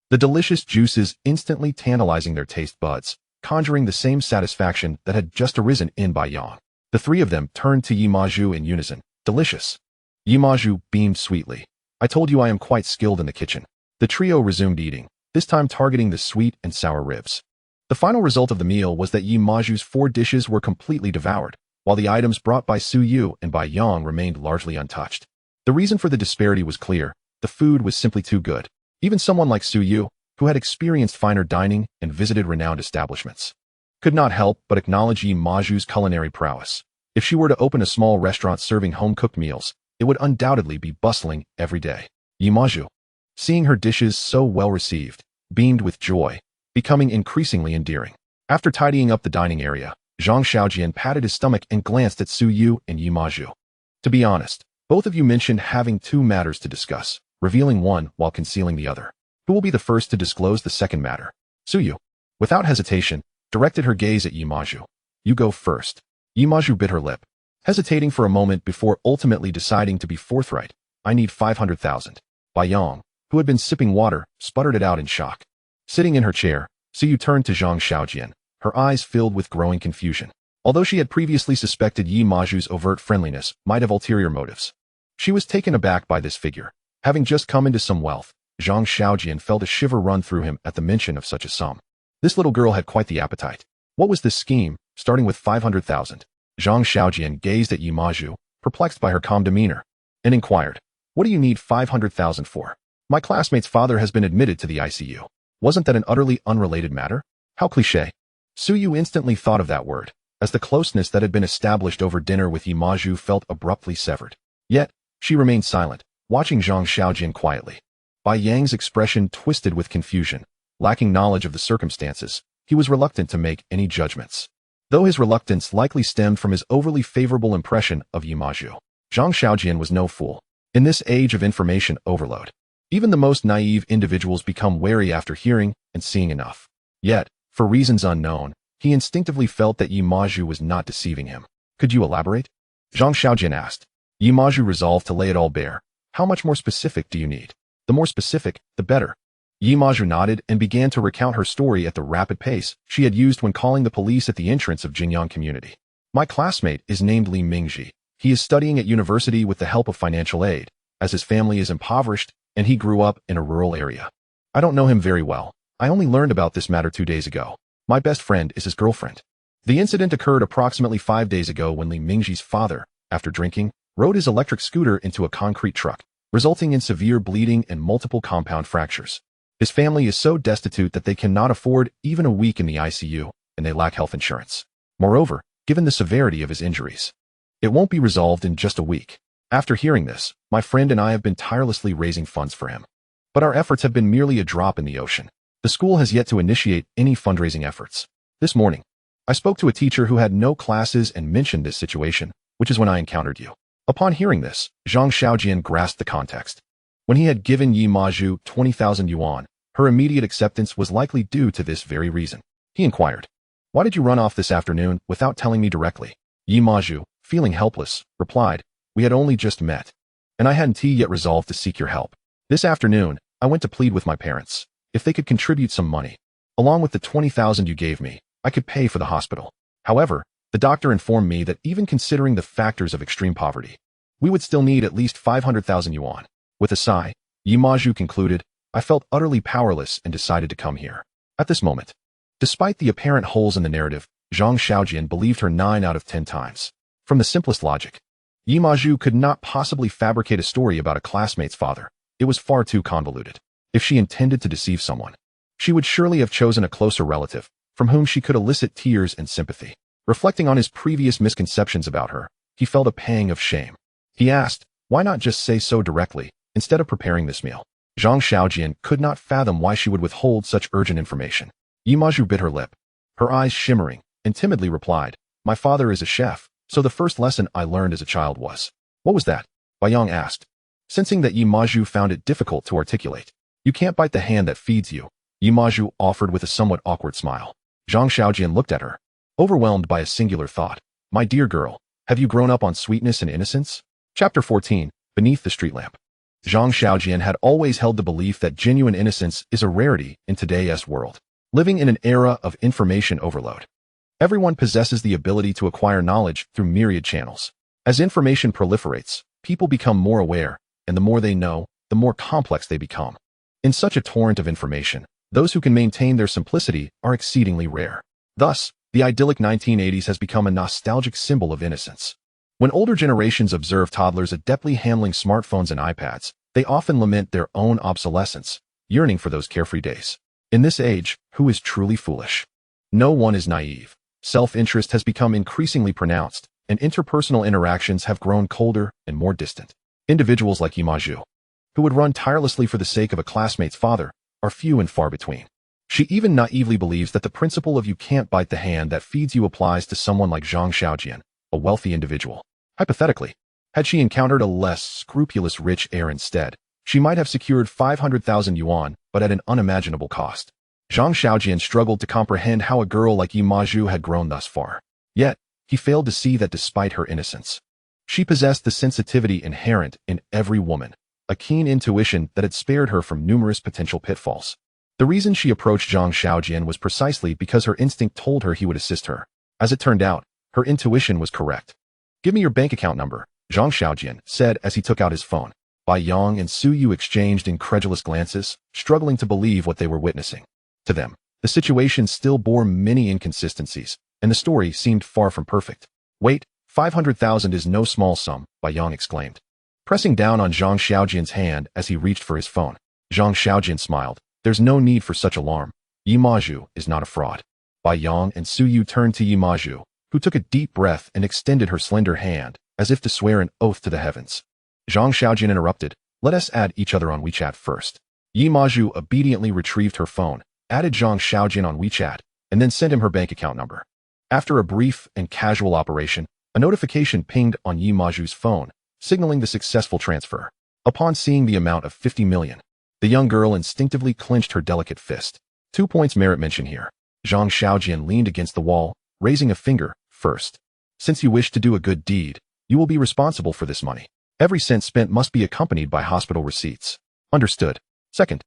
The delicious juices instantly tantalizing their taste buds, conjuring the same satisfaction that had just arisen in Bai Yang. The 3 of them turned to Yi Maju in unison. Delicious. Yi Maju beamed sweetly. I told you I am quite skilled in the kitchen. The trio resumed eating, this time targeting the sweet and sour ribs. The final result of the meal was that Yi Maju's 4 dishes were completely devoured, while the items brought by Suyu and Bai Yang remained largely untouched. The reason for the disparity was clear. The food was simply too good. Even someone like Suyu, who had experienced finer dining and visited renowned establishments, could not help but acknowledge Yi Maju's culinary prowess. If she were to open a small restaurant serving home-cooked meals, it would undoubtedly be bustling every day. Yi Maju, seeing her dishes so well received, beamed with joy, becoming increasingly endearing. After tidying up the dining area, Zhang Xiaojian patted his stomach and glanced at Suyu and Yi Maju. To be honest, both of you mentioned having 2 matters to discuss, revealing one while concealing the other. Who will be the first to disclose the second matter? Suyu, without hesitation, directed her gaze at Yi Maju. You go first. Yi Maju bit her lip, hesitating for a moment before ultimately deciding to be forthright. I need 500,000. Bai Yang, who had been sipping water, sputtered it out in shock. Sitting in her chair, Suyu turned to Zhang Xiaojian, her eyes filled with growing confusion. Although she had previously suspected Yi Maju's overt friendliness might have ulterior motives, she was taken aback by this figure. Having just come into some wealth, Zhang Xiaojian felt a shiver run through him at the mention of such a sum. This little girl had quite the appetite. What was this scheme, starting with 500,000? Zhang Xiaojian gazed at Yi Maju, perplexed by her calm demeanor, and inquired, what do you need 500,000 for? My classmate's father has been admitted to the ICU. Wasn't that an utterly unrelated matter? How cliché. Suyu instantly thought of that word, as the closeness that had been established over dinner with Yi Maju felt abruptly severed. Yet, she remained silent, watching Zhang Xiaojian quietly. Bai Yang's expression twisted with confusion. Lacking knowledge of the circumstances, he was reluctant to make any judgments, though his reluctance likely stemmed from his overly favorable impression of Yi Maju. Zhang Xiaojian was no fool. In this age of information overload, even the most naive individuals become wary after hearing and seeing enough. Yet, for reasons unknown, he instinctively felt that Yi Maju was not deceiving him. Could you elaborate? Zhang Xiaojian asked. Yi Maju resolved to lay it all bare. How much more specific do you need? The more specific, the better. Yi Maju nodded and began to recount her story at the rapid pace she had used when calling the police at the entrance of Jinyang community. My classmate is named Li Mingji. He is studying at university with the help of financial aid, as his family is impoverished and he grew up in a rural area. I don't know him very well. I only learned about this matter 2 days ago. My best friend is his girlfriend. The incident occurred approximately 5 days ago when Li Mingji's father, after drinking, rode his electric scooter into a concrete truck, resulting in severe bleeding and multiple compound fractures. His family is so destitute that they cannot afford even a week in the ICU, and they lack health insurance. Moreover, given the severity of his injuries, it won't be resolved in just a week. After hearing this, my friend and I have been tirelessly raising funds for him. But our efforts have been merely a drop in the ocean. The school has yet to initiate any fundraising efforts. This morning, I spoke to a teacher who had no classes and mentioned this situation, which is when I encountered you. Upon hearing this, Zhang Xiaojian grasped the context. When he had given Yi Maju 20,000 yuan, her immediate acceptance was likely due to this very reason. He inquired, "Why did you run off this afternoon without telling me directly?" Yi Maju, feeling helpless, replied, "We had only just met, and I hadn't yet resolved to seek your help. This afternoon, I went to plead with my parents. If they could contribute some money, along with the 20,000 you gave me, I could pay for the hospital. However, the doctor informed me that even considering the factors of extreme poverty, we would still need at least 500,000 yuan. With a sigh, Yi Maju concluded, I felt utterly powerless and decided to come here. At this moment, despite the apparent holes in the narrative, Zhang Xiaojian believed her 9 out of 10 times. From the simplest logic, Yi Maju could not possibly fabricate a story about a classmate's father. It was far too convoluted. If she intended to deceive someone, she would surely have chosen a closer relative, from whom she could elicit tears and sympathy. Reflecting on his previous misconceptions about her, he felt a pang of shame. He asked, why not just say so directly, instead of preparing this meal? Zhang Xiaojian could not fathom why she would withhold such urgent information. Yi Maju bit her lip, her eyes shimmering, and timidly replied, my father is a chef, so the first lesson I learned as a child was. What was that? Yang asked, sensing that Yi Maju found it difficult to articulate. You can't bite the hand that feeds you, Yi Maju offered with a somewhat awkward smile. Zhang Xiaojian looked at her, overwhelmed by a singular thought. My dear girl, have you grown up on sweetness and innocence? Chapter 14, Beneath the Street Lamp. Zhang Xiaojian had always held the belief that genuine innocence is a rarity in today's world. Living in an era of information overload, everyone possesses the ability to acquire knowledge through myriad channels. As information proliferates, people become more aware, and the more they know, the more complex they become. In such a torrent of information, those who can maintain their simplicity are exceedingly rare. Thus, the idyllic 1980s has become a nostalgic symbol of innocence. When older generations observe toddlers adeptly handling smartphones and iPads, they often lament their own obsolescence, yearning for those carefree days. In this age, who is truly foolish? No one is naive. Self-interest has become increasingly pronounced, and interpersonal interactions have grown colder and more distant. Individuals like Yi Maju, who would run tirelessly for the sake of a classmate's father, are few and far between. She even naively believes that the principle of you can't bite the hand that feeds you applies to someone like Zhang Xiaojian, a wealthy individual. Hypothetically, had she encountered a less scrupulous rich heir instead, she might have secured 500,000 yuan, but at an unimaginable cost. Zhang Xiaojian struggled to comprehend how a girl like Yi Maju had grown thus far. Yet, he failed to see that despite her innocence, she possessed the sensitivity inherent in every woman, a keen intuition that had spared her from numerous potential pitfalls. The reason she approached Zhang Xiaojian was precisely because her instinct told her he would assist her. As it turned out, her intuition was correct. Give me your bank account number, Zhang Xiaojian said as he took out his phone. Yang and Su Yu exchanged incredulous glances, struggling to believe what they were witnessing. To them, the situation still bore many inconsistencies, and the story seemed far from perfect. Wait, 500,000 is no small sum, Yang exclaimed, pressing down on Zhang Xiaojian's hand as he reached for his phone. Zhang Xiaojian smiled. There's no need for such alarm. Yi Maju is not a fraud. Yang and Su Yu turned to Yi Maju, who took a deep breath and extended her slender hand, as if to swear an oath to the heavens. Zhang Xiaojian interrupted, let us add each other on WeChat first. Yi Maju obediently retrieved her phone, added Zhang Xiaojian on WeChat, and then sent him her bank account number. After a brief and casual operation, a notification pinged on Yi Maju's phone, signaling the successful transfer. Upon seeing the amount of 50 million, the young girl instinctively clenched her delicate fist. 2 points merit mention here. Zhang Xiaojian leaned against the wall, raising a finger. First, since you wish to do a good deed, you will be responsible for this money. Every cent spent must be accompanied by hospital receipts. Understood. Second,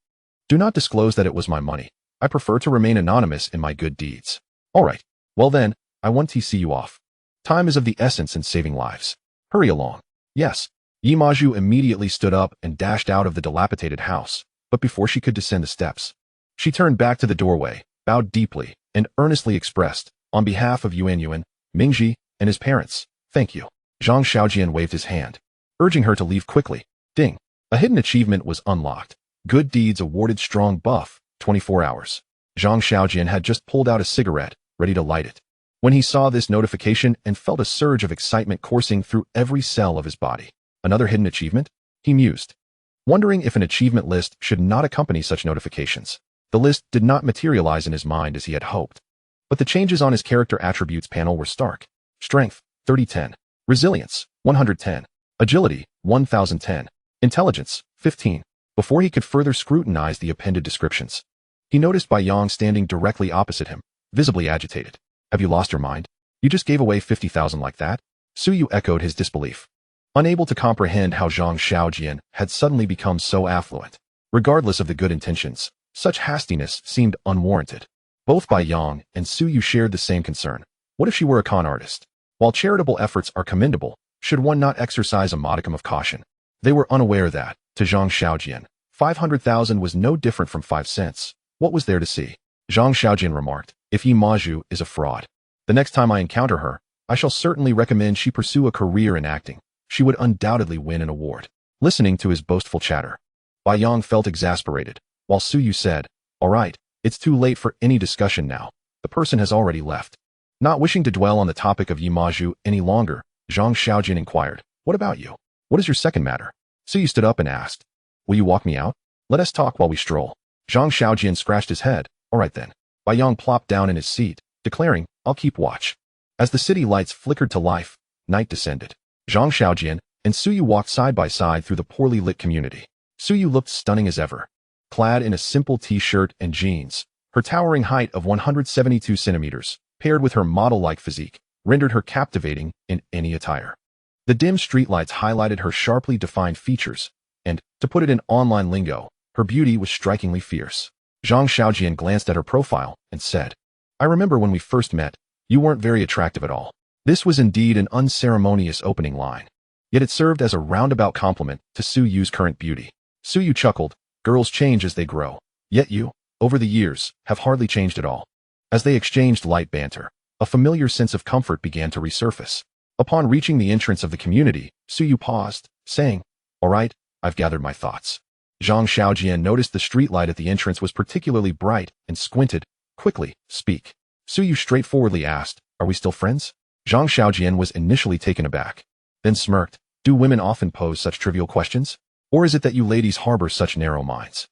do not disclose that it was my money. I prefer to remain anonymous in my good deeds. All right. Well then, I want to see you off. Time is of the essence in saving lives. Hurry along. Yes. Yi Maju immediately stood up and dashed out of the dilapidated house, but before she could descend the steps, she turned back to the doorway, bowed deeply, and earnestly expressed, on behalf of Yuan, Mingji, and his parents, thank you. Zhang Xiaojian waved his hand, urging her to leave quickly. Ding. A hidden achievement was unlocked. Good deeds awarded strong buff, 24 hours. Zhang Xiaojian had just pulled out a cigarette, ready to light it, when he saw this notification and felt a surge of excitement coursing through every cell of his body. Another hidden achievement? He mused, wondering if an achievement list should not accompany such notifications. The list did not materialize in his mind as he had hoped, but the changes on his character attributes panel were stark. Strength, 3010. Resilience, 110. Agility, 1010. Intelligence, 15. Before he could further scrutinize the appended descriptions, he noticed Bai Yong standing directly opposite him, visibly agitated. Have you lost your mind? You just gave away 50,000 like that? Su Yu echoed his disbelief, unable to comprehend how Zhang Xiaojian had suddenly become so affluent. Regardless of the good intentions, such hastiness seemed unwarranted. Both Bai Yong and Su Yu shared the same concern. What if she were a con artist? While charitable efforts are commendable, should one not exercise a modicum of caution? They were unaware that, to Zhang Xiaojian, 500,000 was no different from 5 cents. What was there to see? Zhang Xiaojian remarked, if Yi Maju is a fraud, the next time I encounter her, I shall certainly recommend she pursue a career in acting. She would undoubtedly win an award. Listening to his boastful chatter, Bai Yong felt exasperated, while Su Yu said, all right, it's too late for any discussion now. The person has already left. Not wishing to dwell on the topic of Yi Maju any longer, Zhang Xiaojian inquired, what about you? What is your second matter? Su Yu stood up and asked, will you walk me out? Let us talk while we stroll. Zhang Xiaojian scratched his head. All right then. Bai Yong plopped down in his seat, declaring, I'll keep watch. As the city lights flickered to life, night descended. Zhang Xiaojian and Su Yu walked side by side through the poorly lit community. Su Yu looked stunning as ever. Clad in a simple t-shirt and jeans, her towering height of 172 centimeters, paired with her model-like physique, rendered her captivating in any attire. The dim streetlights highlighted her sharply defined features, and, to put it in online lingo, her beauty was strikingly fierce. Zhang Xiaojian glanced at her profile and said, I remember when we first met, you weren't very attractive at all. This was indeed an unceremonious opening line. Yet it served as a roundabout compliment to Su Yu's current beauty. Su Yu chuckled, girls change as they grow. Yet you, over the years, have hardly changed at all. As they exchanged light banter, a familiar sense of comfort began to resurface. Upon reaching the entrance of the community, Su Yu paused, saying, all right, I've gathered my thoughts. Zhang Xiaojian noticed the streetlight at the entrance was particularly bright and squinted. Quickly, speak. Su Yu straightforwardly asked, are we still friends? Zhang Xiaojian was initially taken aback, then smirked. Do women often pose such trivial questions? Or is it that you ladies harbor such narrow minds?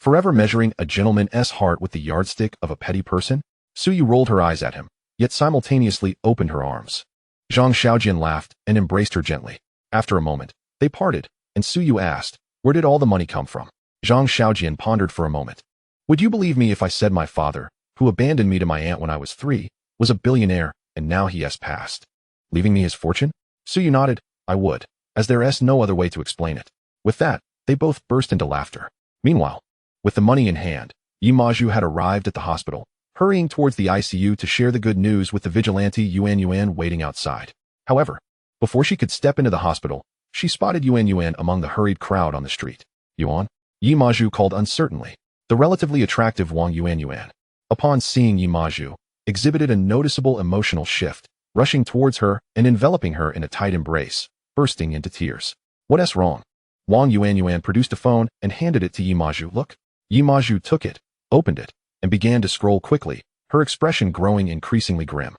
Forever measuring a gentleman's heart with the yardstick of a petty person? Su Yu rolled her eyes at him, yet simultaneously opened her arms. Zhang Xiaojian laughed and embraced her gently. After a moment, they parted, and Su Yu asked, where did all the money come from? Zhang Xiaojian pondered for a moment. Would you believe me if I said my father, who abandoned me to my aunt when I was 3, was a billionaire, and now he has passed, leaving me his fortune? Su Yu nodded. I would, as there is no other way to explain it. With that, they both burst into laughter. Meanwhile, with the money in hand, Yi Maju had arrived at the hospital, hurrying towards the ICU to share the good news with the vigilante Yuan waiting outside. However, before she could step into the hospital, she spotted Yuan among the hurried crowd on the street. Yuan? Yi Maju called uncertainly. The relatively attractive Wang Yuan, upon seeing Yi Maju, exhibited a noticeable emotional shift, rushing towards her and enveloping her in a tight embrace, bursting into tears. What's wrong? Wang Yuan produced a phone and handed it to Yi Maju. Look. Yi Maju took it, opened it, and began to scroll quickly, her expression growing increasingly grim.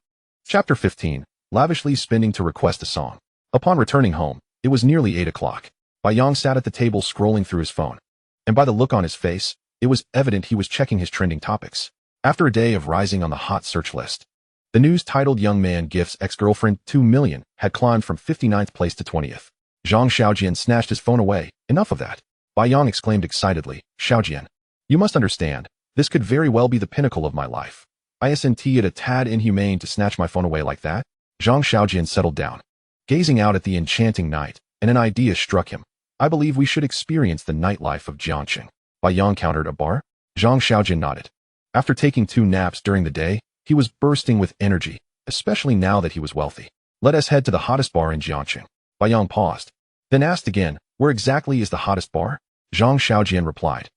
Chapter 15. Lavishly spending to request a song. Upon returning home, it was nearly 8 o'clock. Bai Yong sat at the table scrolling through his phone. And by the look on his face, it was evident he was checking his trending topics. After a day of rising on the hot search list, the news titled Young Man Gifts Ex-Girlfriend 2 Million had climbed from 59th place to 20th. Zhang Xiaojian snatched his phone away. Enough of that. Bai Yong exclaimed excitedly. Xiaojian, you must understand, this could very well be the pinnacle of my life. Isn't it a tad inhumane to snatch my phone away like that? Zhang Xiaojian settled down, gazing out at the enchanting night, and an idea struck him. I believe we should experience the nightlife of Jiangqing. Bai Yong countered. A bar? Zhang Xiaojian nodded. After taking 2 naps during the day, he was bursting with energy, especially now that he was wealthy. Let us head to the hottest bar in Jiangqing. Bai Yong paused, then asked again, where exactly is the hottest bar? Zhang Xiaojian replied.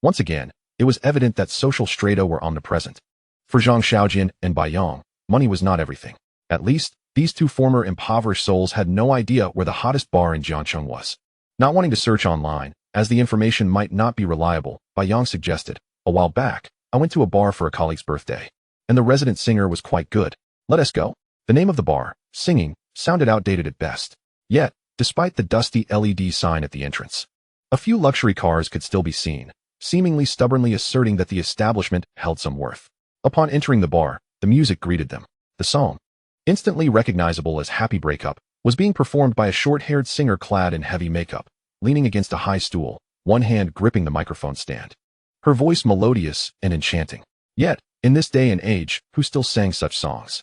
Once again, it was evident that social strata were omnipresent. For Zhang Xiaojian and Bai Yong, money was not everything. At least, these 2 former impoverished souls had no idea where the hottest bar in Jiangqing was. Not wanting to search online, as the information might not be reliable, Bai Yong suggested, a while back, I went to a bar for a colleague's birthday, and the resident singer was quite good. Let us go. The name of the bar, singing, sounded outdated at best. Yet, despite the dusty LED sign at the entrance, a few luxury cars could still be seen, seemingly stubbornly asserting that the establishment held some worth. Upon entering the bar, the music greeted them. The song, instantly recognizable as Happy Breakup, was being performed by a short-haired singer clad in heavy makeup, leaning against a high stool, one hand gripping the microphone stand. Her voice melodious and enchanting. Yet, in this day and age, who still sang such songs?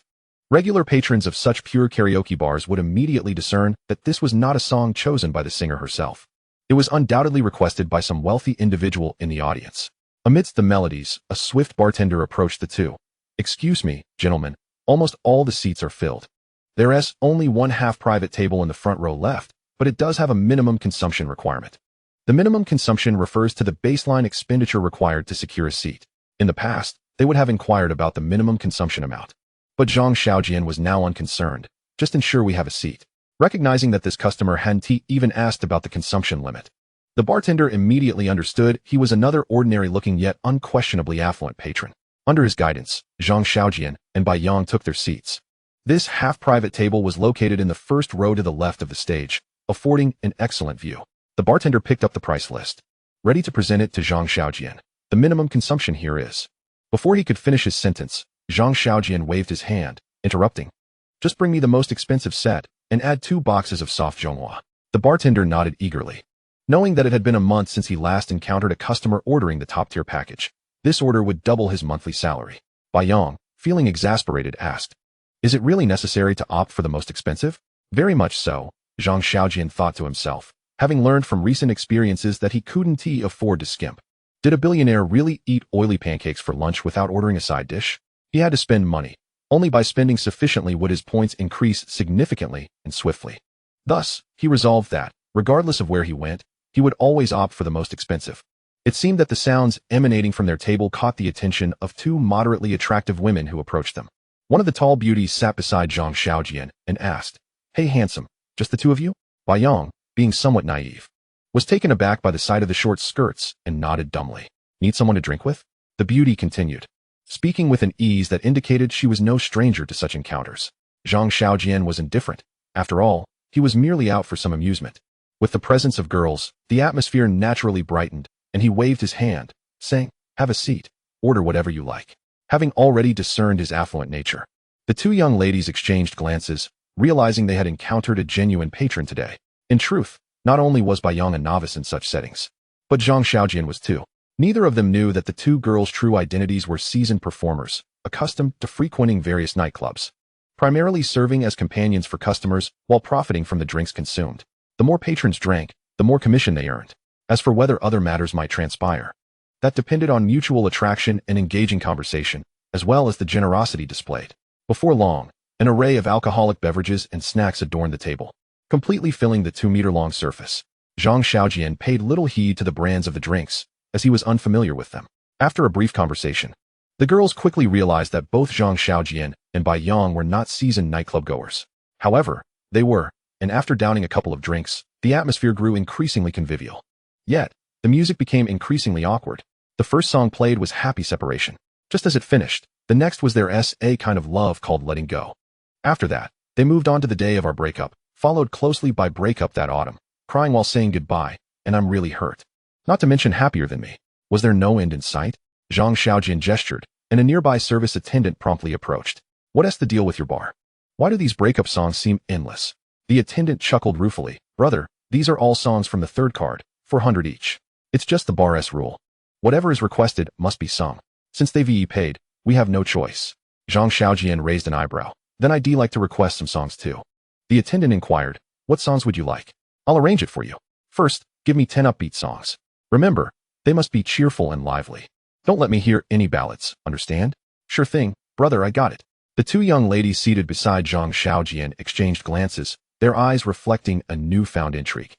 Regular patrons of such pure karaoke bars would immediately discern that this was not a song chosen by the singer herself. It was undoubtedly requested by some wealthy individual in the audience. Amidst the melodies, a swift bartender approached the two. "Excuse me, gentlemen, almost all the seats are filled. There's only one half-private table in the front row left, but it does have a minimum consumption requirement." The minimum consumption refers to the baseline expenditure required to secure a seat. In the past, they would have inquired about the minimum consumption amount. But Zhang Xiaojian was now unconcerned. "Just ensure we have a seat." Recognizing that this customer hadn't even asked about the consumption limit, the bartender immediately understood he was another ordinary-looking yet unquestionably affluent patron. Under his guidance, Zhang Xiaojian and Bai Yang took their seats. This half-private table was located in the first row to the left of the stage, affording an excellent view. The bartender picked up the price list, ready to present it to Zhang Xiaojian. "The minimum consumption here is..." Before he could finish his sentence, Zhang Xiaojian waved his hand, interrupting. "Just bring me the most expensive set, and add 2 boxes of soft zhonghua." The bartender nodded eagerly. Knowing that it had been a month since he last encountered a customer ordering the top-tier package, this order would double his monthly salary. Bai Yang, feeling exasperated, asked, "Is it really necessary to opt for the most expensive?" "Very much so," Zhang Xiaojian thought to himself, having learned from recent experiences that he couldn't afford to skimp. Did a billionaire really eat oily pancakes for lunch without ordering a side dish? He had to spend money. Only by spending sufficiently would his points increase significantly and swiftly. Thus, he resolved that, regardless of where he went, he would always opt for the most expensive. It seemed that the sounds emanating from their table caught the attention of 2 moderately attractive women who approached them. One of the tall beauties sat beside Zhang Xiaojian and asked, "Hey handsome, just the 2 of you?" Bai Yang, being somewhat naive, was taken aback by the sight of the short skirts and nodded dumbly. "Need someone to drink with?" The beauty continued, speaking with an ease that indicated she was no stranger to such encounters. Zhang Xiaojian was indifferent. After all, he was merely out for some amusement. With the presence of girls, the atmosphere naturally brightened, and he waved his hand, saying, "Have a seat. Order whatever you like." Having already discerned his affluent nature, the 2 young ladies exchanged glances, realizing they had encountered a genuine patron today. In truth, not only was Bai Yang a novice in such settings, but Zhang Xiaojian was too. Neither of them knew that the 2 girls' true identities were seasoned performers, accustomed to frequenting various nightclubs, primarily serving as companions for customers while profiting from the drinks consumed. The more patrons drank, the more commission they earned. As for whether other matters might transpire, that depended on mutual attraction and engaging conversation, as well as the generosity displayed. Before long, an array of alcoholic beverages and snacks adorned the table, completely filling the 2-meter-long surface. Zhang Xiaojian paid little heed to the brands of the drinks, as he was unfamiliar with them. After a brief conversation, the girls quickly realized that both Zhang Xiaojian and Bai Yang were not seasoned nightclub goers. However, they were, and after downing a couple of drinks, the atmosphere grew increasingly convivial. Yet, the music became increasingly awkward. The first song played was Happy Separation. Just as it finished, the next was their a kind of love called Letting Go. After that, they moved on to The Day of Our Breakup, followed closely by Breakup That Autumn, Crying While Saying Goodbye, and I'm Really Hurt. Not to mention Happier Than Me. Was there no end in sight? Zhang Xiaojian gestured, and a nearby service attendant promptly approached. "What's the deal with your bar? Why do these breakup songs seem endless?" The attendant chuckled ruefully. "Brother, these are all songs from the 3rd card, 400 each. It's just the bar's rule. Whatever is requested must be sung. Since they've paid, we have no choice." Zhang Xiaojian raised an eyebrow. "Then I'd like to request some songs too." The attendant inquired, "What songs would you like?" "I'll arrange it for you. First, give me 10 upbeat songs. Remember, they must be cheerful and lively. Don't let me hear any ballads, understand?" "Sure thing, brother, I got it." The 2 young ladies seated beside Zhang Xiaojian exchanged glances, their eyes reflecting a newfound intrigue.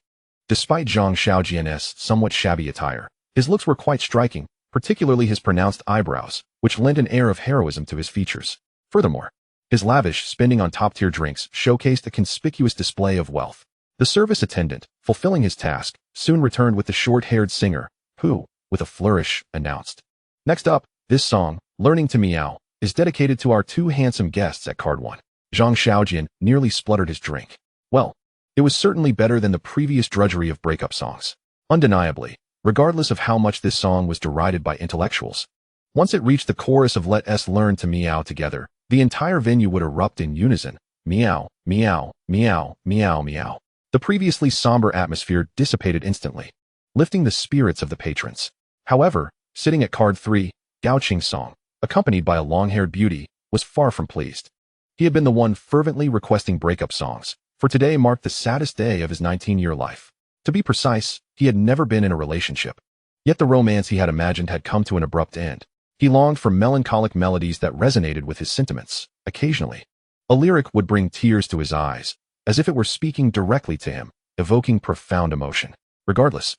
Despite Zhang Xiaojian's somewhat shabby attire, his looks were quite striking, particularly his pronounced eyebrows, which lent an air of heroism to his features. Furthermore, his lavish spending on top-tier drinks showcased a conspicuous display of wealth. The service attendant, fulfilling his task, soon returned with the short-haired singer, who, with a flourish, announced, "Next up, this song, Learning to Meow, is dedicated to our 2 handsome guests at Card 1. Zhang Xiaojian nearly spluttered his drink. Well, it was certainly better than the previous drudgery of breakup songs. Undeniably, regardless of how much this song was derided by intellectuals. Once it reached the chorus of "Let us learn to meow together," the entire venue would erupt in unison. Meow, meow, meow, meow, meow. The previously somber atmosphere dissipated instantly. lifting the spirits of the patrons. However, sitting at card 3, Gao Song, accompanied by a long-haired beauty, was far from pleased. He had been the one fervently requesting breakup songs, for today marked the saddest day of his 19-year life. To be precise, he had never been in a relationship. Yet the romance he had imagined had come to an abrupt end. He longed for melancholic melodies that resonated with his sentiments. Occasionally, a lyric would bring tears to his eyes, as if it were speaking directly to him, evoking profound emotion. Regardless,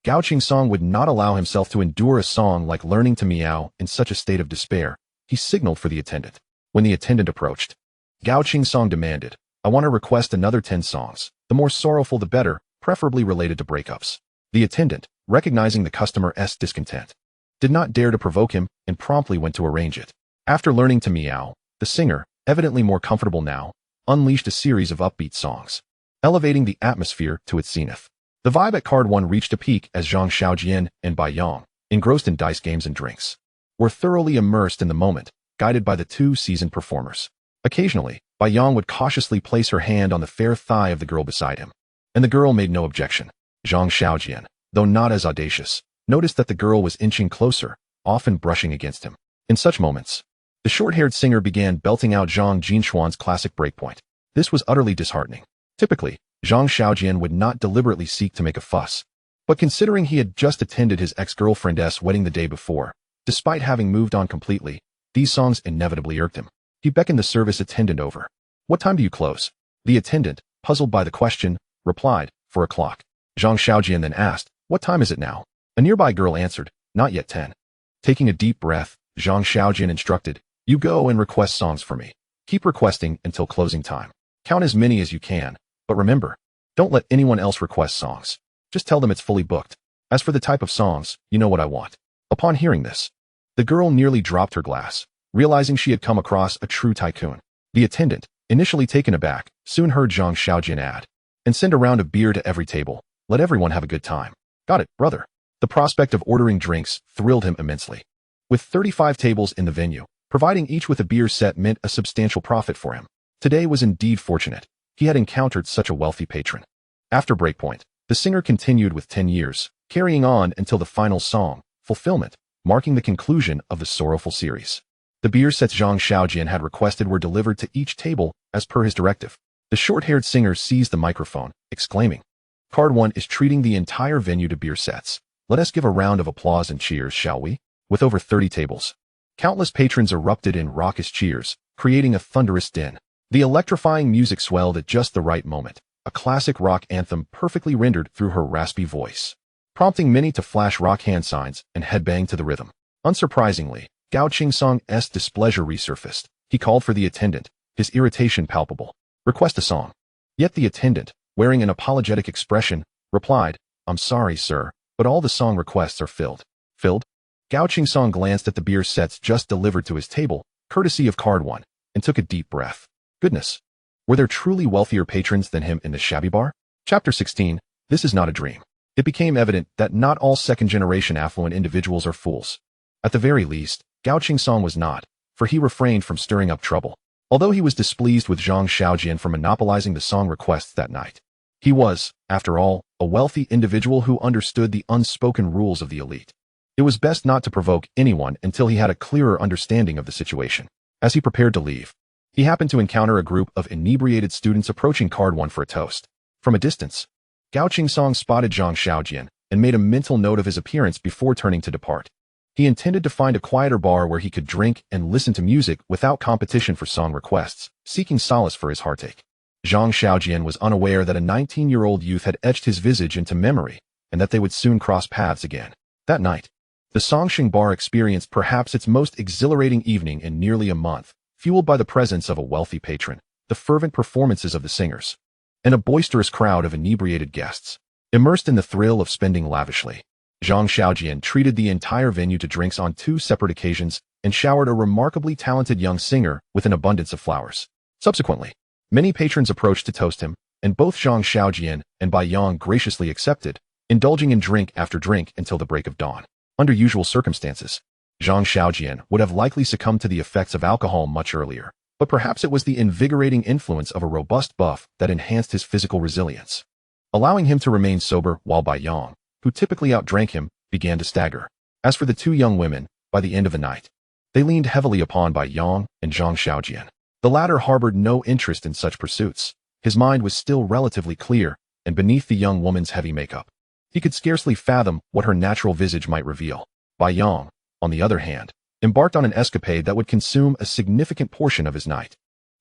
Gao Song would not allow himself to endure a song like Learning to Meow in such a state of despair. He signaled for the attendant. When the attendant approached, Gao Song demanded, "I want to request another 10 songs, the more sorrowful the better, preferably related to breakups." The attendant, recognizing the customer's discontent, did not dare to provoke him and promptly went to arrange it. After Learning to Meow, the singer, evidently more comfortable now, unleashed a series of upbeat songs, elevating the atmosphere to its zenith. The vibe at card 1 reached a peak as Zhang Xiaojian and Bai Yang, engrossed in dice games and drinks, were thoroughly immersed in the moment, guided by the two seasoned performers. Occasionally, Bai Yang would cautiously place her hand on the fair thigh of the girl beside him, and the girl made no objection. Zhang Xiaojian, though not as audacious, noticed that the girl was inching closer, often brushing against him. In such moments, the short-haired singer began belting out Zhang Jinshuan's classic breakpoint. This was utterly disheartening. Typically, Zhang Xiaojian would not deliberately seek to make a fuss, but considering he had just attended his ex-girlfriend's wedding the day before, despite having moved on completely, these songs inevitably irked him. He beckoned the service attendant over. "What time do you close?" The attendant, puzzled by the question, replied, "4 o'clock." Zhang Xiaojian then asked, "What time is it now?" A nearby girl answered, "Not yet 10. Taking a deep breath, Zhang Xiaojian instructed, "You go and request songs for me. Keep requesting until closing time. Count as many as you can, but remember, don't let anyone else request songs. Just tell them it's fully booked. As for the type of songs, you know what I want." Upon hearing this, the girl nearly dropped her glass, realizing she had come across a true tycoon. The attendant, initially taken aback, soon heard Zhang Xiaojian add, "And send a round of beer to every table. Let everyone have a good time." "Got it, brother." The prospect of ordering drinks thrilled him immensely. With 35 tables in the venue, providing each with a beer set meant a substantial profit for him. Today was indeed fortunate. He had encountered such a wealthy patron. After breakpoint, the singer continued with 10 years, carrying on until the final song, Fulfillment, marking the conclusion of the sorrowful series. The beer sets Zhang Xiaojian had requested were delivered to each table, as per his directive. The short-haired singer seized the microphone, exclaiming, "Card 1 is treating the entire venue to beer sets. Let us give a round of applause and cheers, shall we?" With over 30 tables, countless patrons erupted in raucous cheers, creating a thunderous din. The electrifying music swelled at just the right moment, a classic rock anthem perfectly rendered through her raspy voice, prompting many to flash rock hand signs and headbang to the rhythm. Unsurprisingly, Gao Song's displeasure resurfaced. He called for the attendant, his irritation palpable. "Request a song." Yet the attendant, wearing an apologetic expression, replied, "I'm sorry, sir, but all the song requests are filled." Filled? Gao Song glanced at the beer sets just delivered to his table, courtesy of card 1, and took a deep breath. Goodness, were there truly wealthier patrons than him in the shabby bar? Chapter 16, This is not a dream. It became evident that not all second-generation affluent individuals are fools. At the very least, Gao Song was not, for he refrained from stirring up trouble. Although he was displeased with Zhang Xiaojian for monopolizing the song requests that night, he was, after all, a wealthy individual who understood the unspoken rules of the elite. It was best not to provoke anyone until he had a clearer understanding of the situation. As he prepared to leave, he happened to encounter a group of inebriated students approaching card 1 for a toast. From a distance, Gao Song spotted Zhang Xiaojian and made a mental note of his appearance before turning to depart. He intended to find a quieter bar where he could drink and listen to music without competition for song requests, seeking solace for his heartache. Zhang Xiaojian was unaware that a 19-year-old youth had etched his visage into memory and that they would soon cross paths again. That night, the Songsheng Bar experienced perhaps its most exhilarating evening in nearly a month, fueled by the presence of a wealthy patron, the fervent performances of the singers, and a boisterous crowd of inebriated guests. Immersed in the thrill of spending lavishly, Zhang Xiaojian treated the entire venue to drinks on 2 separate occasions and showered a remarkably talented young singer with an abundance of flowers. Subsequently, many patrons approached to toast him, and both Zhang Xiaojian and Bai Yang graciously accepted, indulging in drink after drink until the break of dawn. Under usual circumstances, Zhang Xiaojian would have likely succumbed to the effects of alcohol much earlier, but perhaps it was the invigorating influence of a robust buff that enhanced his physical resilience, allowing him to remain sober while Bai Yang, who typically outdrank him, began to stagger. As for the two young women, by the end of the night, they leaned heavily upon by Yang and Zhang Xiaojian. The latter harbored no interest in such pursuits. His mind was still relatively clear, and beneath the young woman's heavy makeup, he could scarcely fathom what her natural visage might reveal. Bai Yang, on the other hand, embarked on an escapade that would consume a significant portion of his night.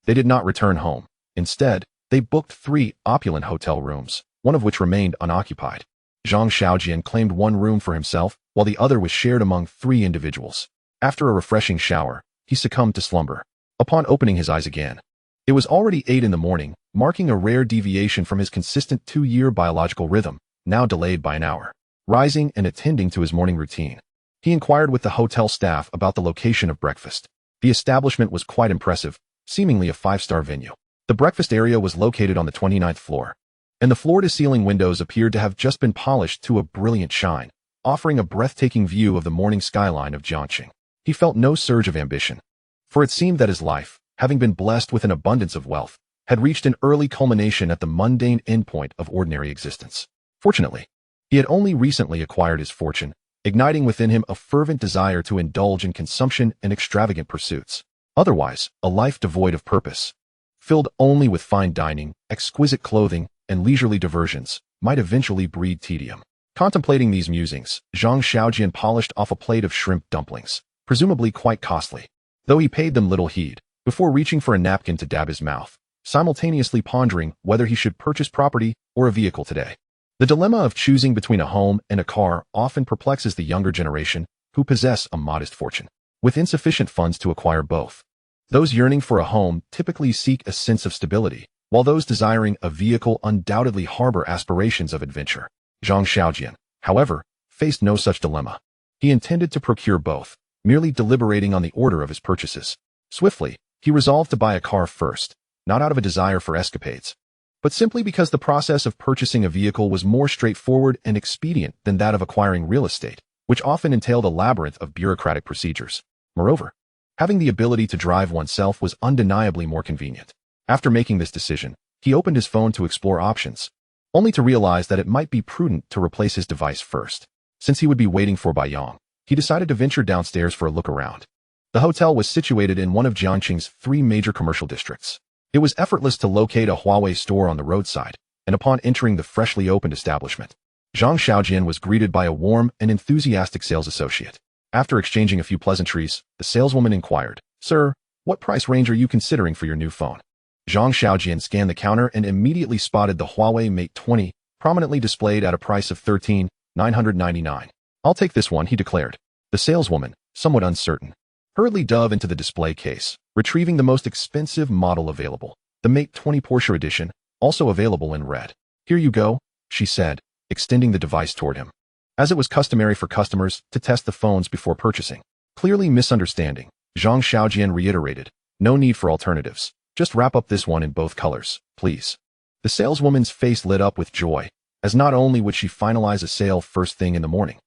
They did not return home. Instead, they booked 3 opulent hotel rooms, one of which remained unoccupied. Zhang Xiaojian claimed one room for himself, while the other was shared among 3 individuals. After a refreshing shower, he succumbed to slumber. Upon opening his eyes again, it was already 8 in the morning, marking a rare deviation from his consistent 2-year biological rhythm, now delayed by an hour. Rising and attending to his morning routine, he inquired with the hotel staff about the location of breakfast. The establishment was quite impressive, seemingly a 5-star venue. The breakfast area was located on the 29th floor, and the floor-to-ceiling windows appeared to have just been polished to a brilliant shine, offering a breathtaking view of the morning skyline of Jiangxing. He felt no surge of ambition, for it seemed that his life, having been blessed with an abundance of wealth, had reached an early culmination at the mundane endpoint of ordinary existence. Fortunately, he had only recently acquired his fortune, igniting within him a fervent desire to indulge in consumption and extravagant pursuits. Otherwise, a life devoid of purpose, filled only with fine dining, exquisite clothing, and leisurely diversions, might eventually breed tedium. Contemplating these musings, Zhang Xiaojian polished off a plate of shrimp dumplings, presumably quite costly, though he paid them little heed, before reaching for a napkin to dab his mouth, simultaneously pondering whether he should purchase property or a vehicle today. The dilemma of choosing between a home and a car often perplexes the younger generation, who possess a modest fortune, with insufficient funds to acquire both. Those yearning for a home typically seek a sense of stability, while those desiring a vehicle undoubtedly harbor aspirations of adventure. Zhang Xiaojian, however, faced no such dilemma. He intended to procure both, merely deliberating on the order of his purchases. Swiftly, he resolved to buy a car first, not out of a desire for escapades, but simply because the process of purchasing a vehicle was more straightforward and expedient than that of acquiring real estate, which often entailed a labyrinth of bureaucratic procedures. Moreover, having the ability to drive oneself was undeniably more convenient. After making this decision, he opened his phone to explore options, only to realize that it might be prudent to replace his device first. Since he would be waiting for Bai Yang, he decided to venture downstairs for a look around. The hotel was situated in one of Jiangxing's 3 major commercial districts. It was effortless to locate a Huawei store on the roadside, and upon entering the freshly opened establishment, Zhang Xiaojian was greeted by a warm and enthusiastic sales associate. After exchanging a few pleasantries, the saleswoman inquired, "Sir, what price range are you considering for your new phone?" Zhang Xiaojian scanned the counter and immediately spotted the Huawei Mate 20, prominently displayed at a price of $13,999. "I'll take this one," he declared. The saleswoman, somewhat uncertain, hurriedly dove into the display case, retrieving the most expensive model available, the Mate 20 Porsche edition, also available in red. "Here you go," she said, extending the device toward him, as it was customary for customers to test the phones before purchasing. Clearly misunderstanding, Zhang Xiaojian reiterated, "No need for alternatives. Just wrap up this one in both colors, please." The saleswoman's face lit up with joy, as not only would she finalize a sale first thing in the morning,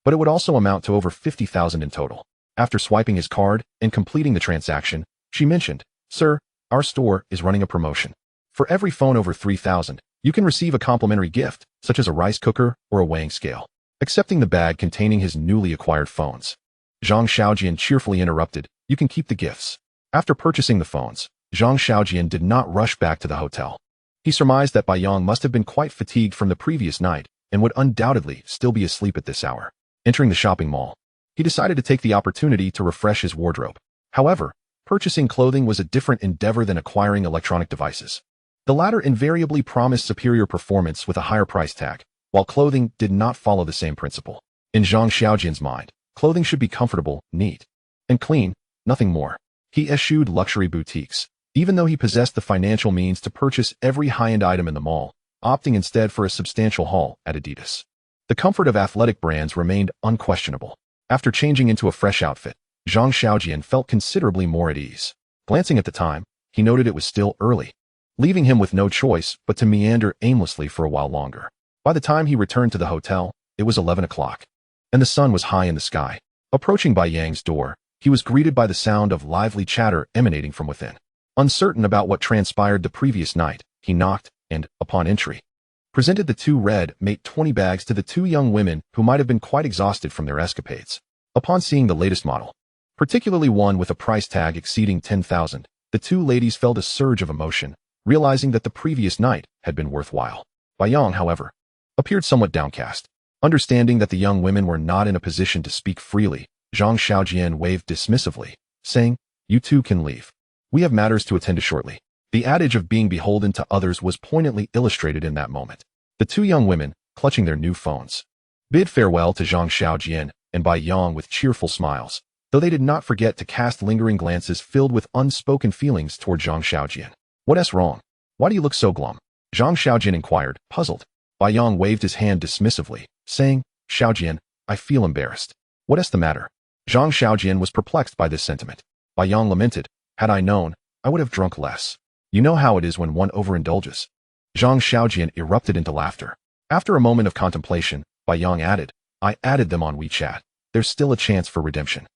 but it would also amount to over 50,000 in total. After swiping his card and completing the transaction, she mentioned, "Sir, our store is running a promotion. For every phone over 3,000, you can receive a complimentary gift, such as a rice cooker or a weighing scale." Accepting the bag containing his newly acquired phones, Zhang Xiaojian cheerfully interrupted, "You can keep the gifts." After purchasing the phones, Zhang Xiaojian did not rush back to the hotel. He surmised that Bai Yang must have been quite fatigued from the previous night and would undoubtedly still be asleep at this hour. Entering the shopping mall, he decided to take the opportunity to refresh his wardrobe. However, purchasing clothing was a different endeavor than acquiring electronic devices. The latter invariably promised superior performance with a higher price tag, while clothing did not follow the same principle. In Zhang Xiaojian's mind, clothing should be comfortable, neat, and clean, nothing more. He eschewed luxury boutiques, even though he possessed the financial means to purchase every high-end item in the mall, opting instead for a substantial haul at Adidas. The comfort of athletic brands remained unquestionable. After changing into a fresh outfit, Zhang Xiaojian felt considerably more at ease. Glancing at the time, he noted it was still early, leaving him with no choice but to meander aimlessly for a while longer. By the time he returned to the hotel, it was 11 o'clock, and the sun was high in the sky. Approaching Bai Yang's door, he was greeted by the sound of lively chatter emanating from within. Uncertain about what transpired the previous night, he knocked, and, upon entry, presented the two red-mate 20 bags to the two young women who might have been quite exhausted from their escapades. Upon seeing the latest model, particularly one with a price tag exceeding 10,000, the two ladies felt a surge of emotion, realizing that the previous night had been worthwhile. Bayang, however, appeared somewhat downcast. Understanding that the young women were not in a position to speak freely, Zhang Xiaojian waved dismissively, saying, "You two can leave. We have matters to attend to shortly." The adage of being beholden to others was poignantly illustrated in that moment. The two young women, clutching their new phones, bid farewell to Zhang Xiaojian and Bayang with cheerful smiles, though they did not forget to cast lingering glances filled with unspoken feelings toward Zhang Xiaojian. "What's wrong? Why do you look so glum?" Zhang Xiaojian inquired, puzzled. Bayang waved his hand dismissively, saying, "Xiaojian, I feel embarrassed." "What's the matter?" Zhang Xiaojian was perplexed by this sentiment. Bayang lamented, "Had I known, I would have drunk less. You know how it is when one overindulges." Zhang Xiaojian erupted into laughter. After a moment of contemplation, Bayang added, "I added them on WeChat. There's still a chance for redemption."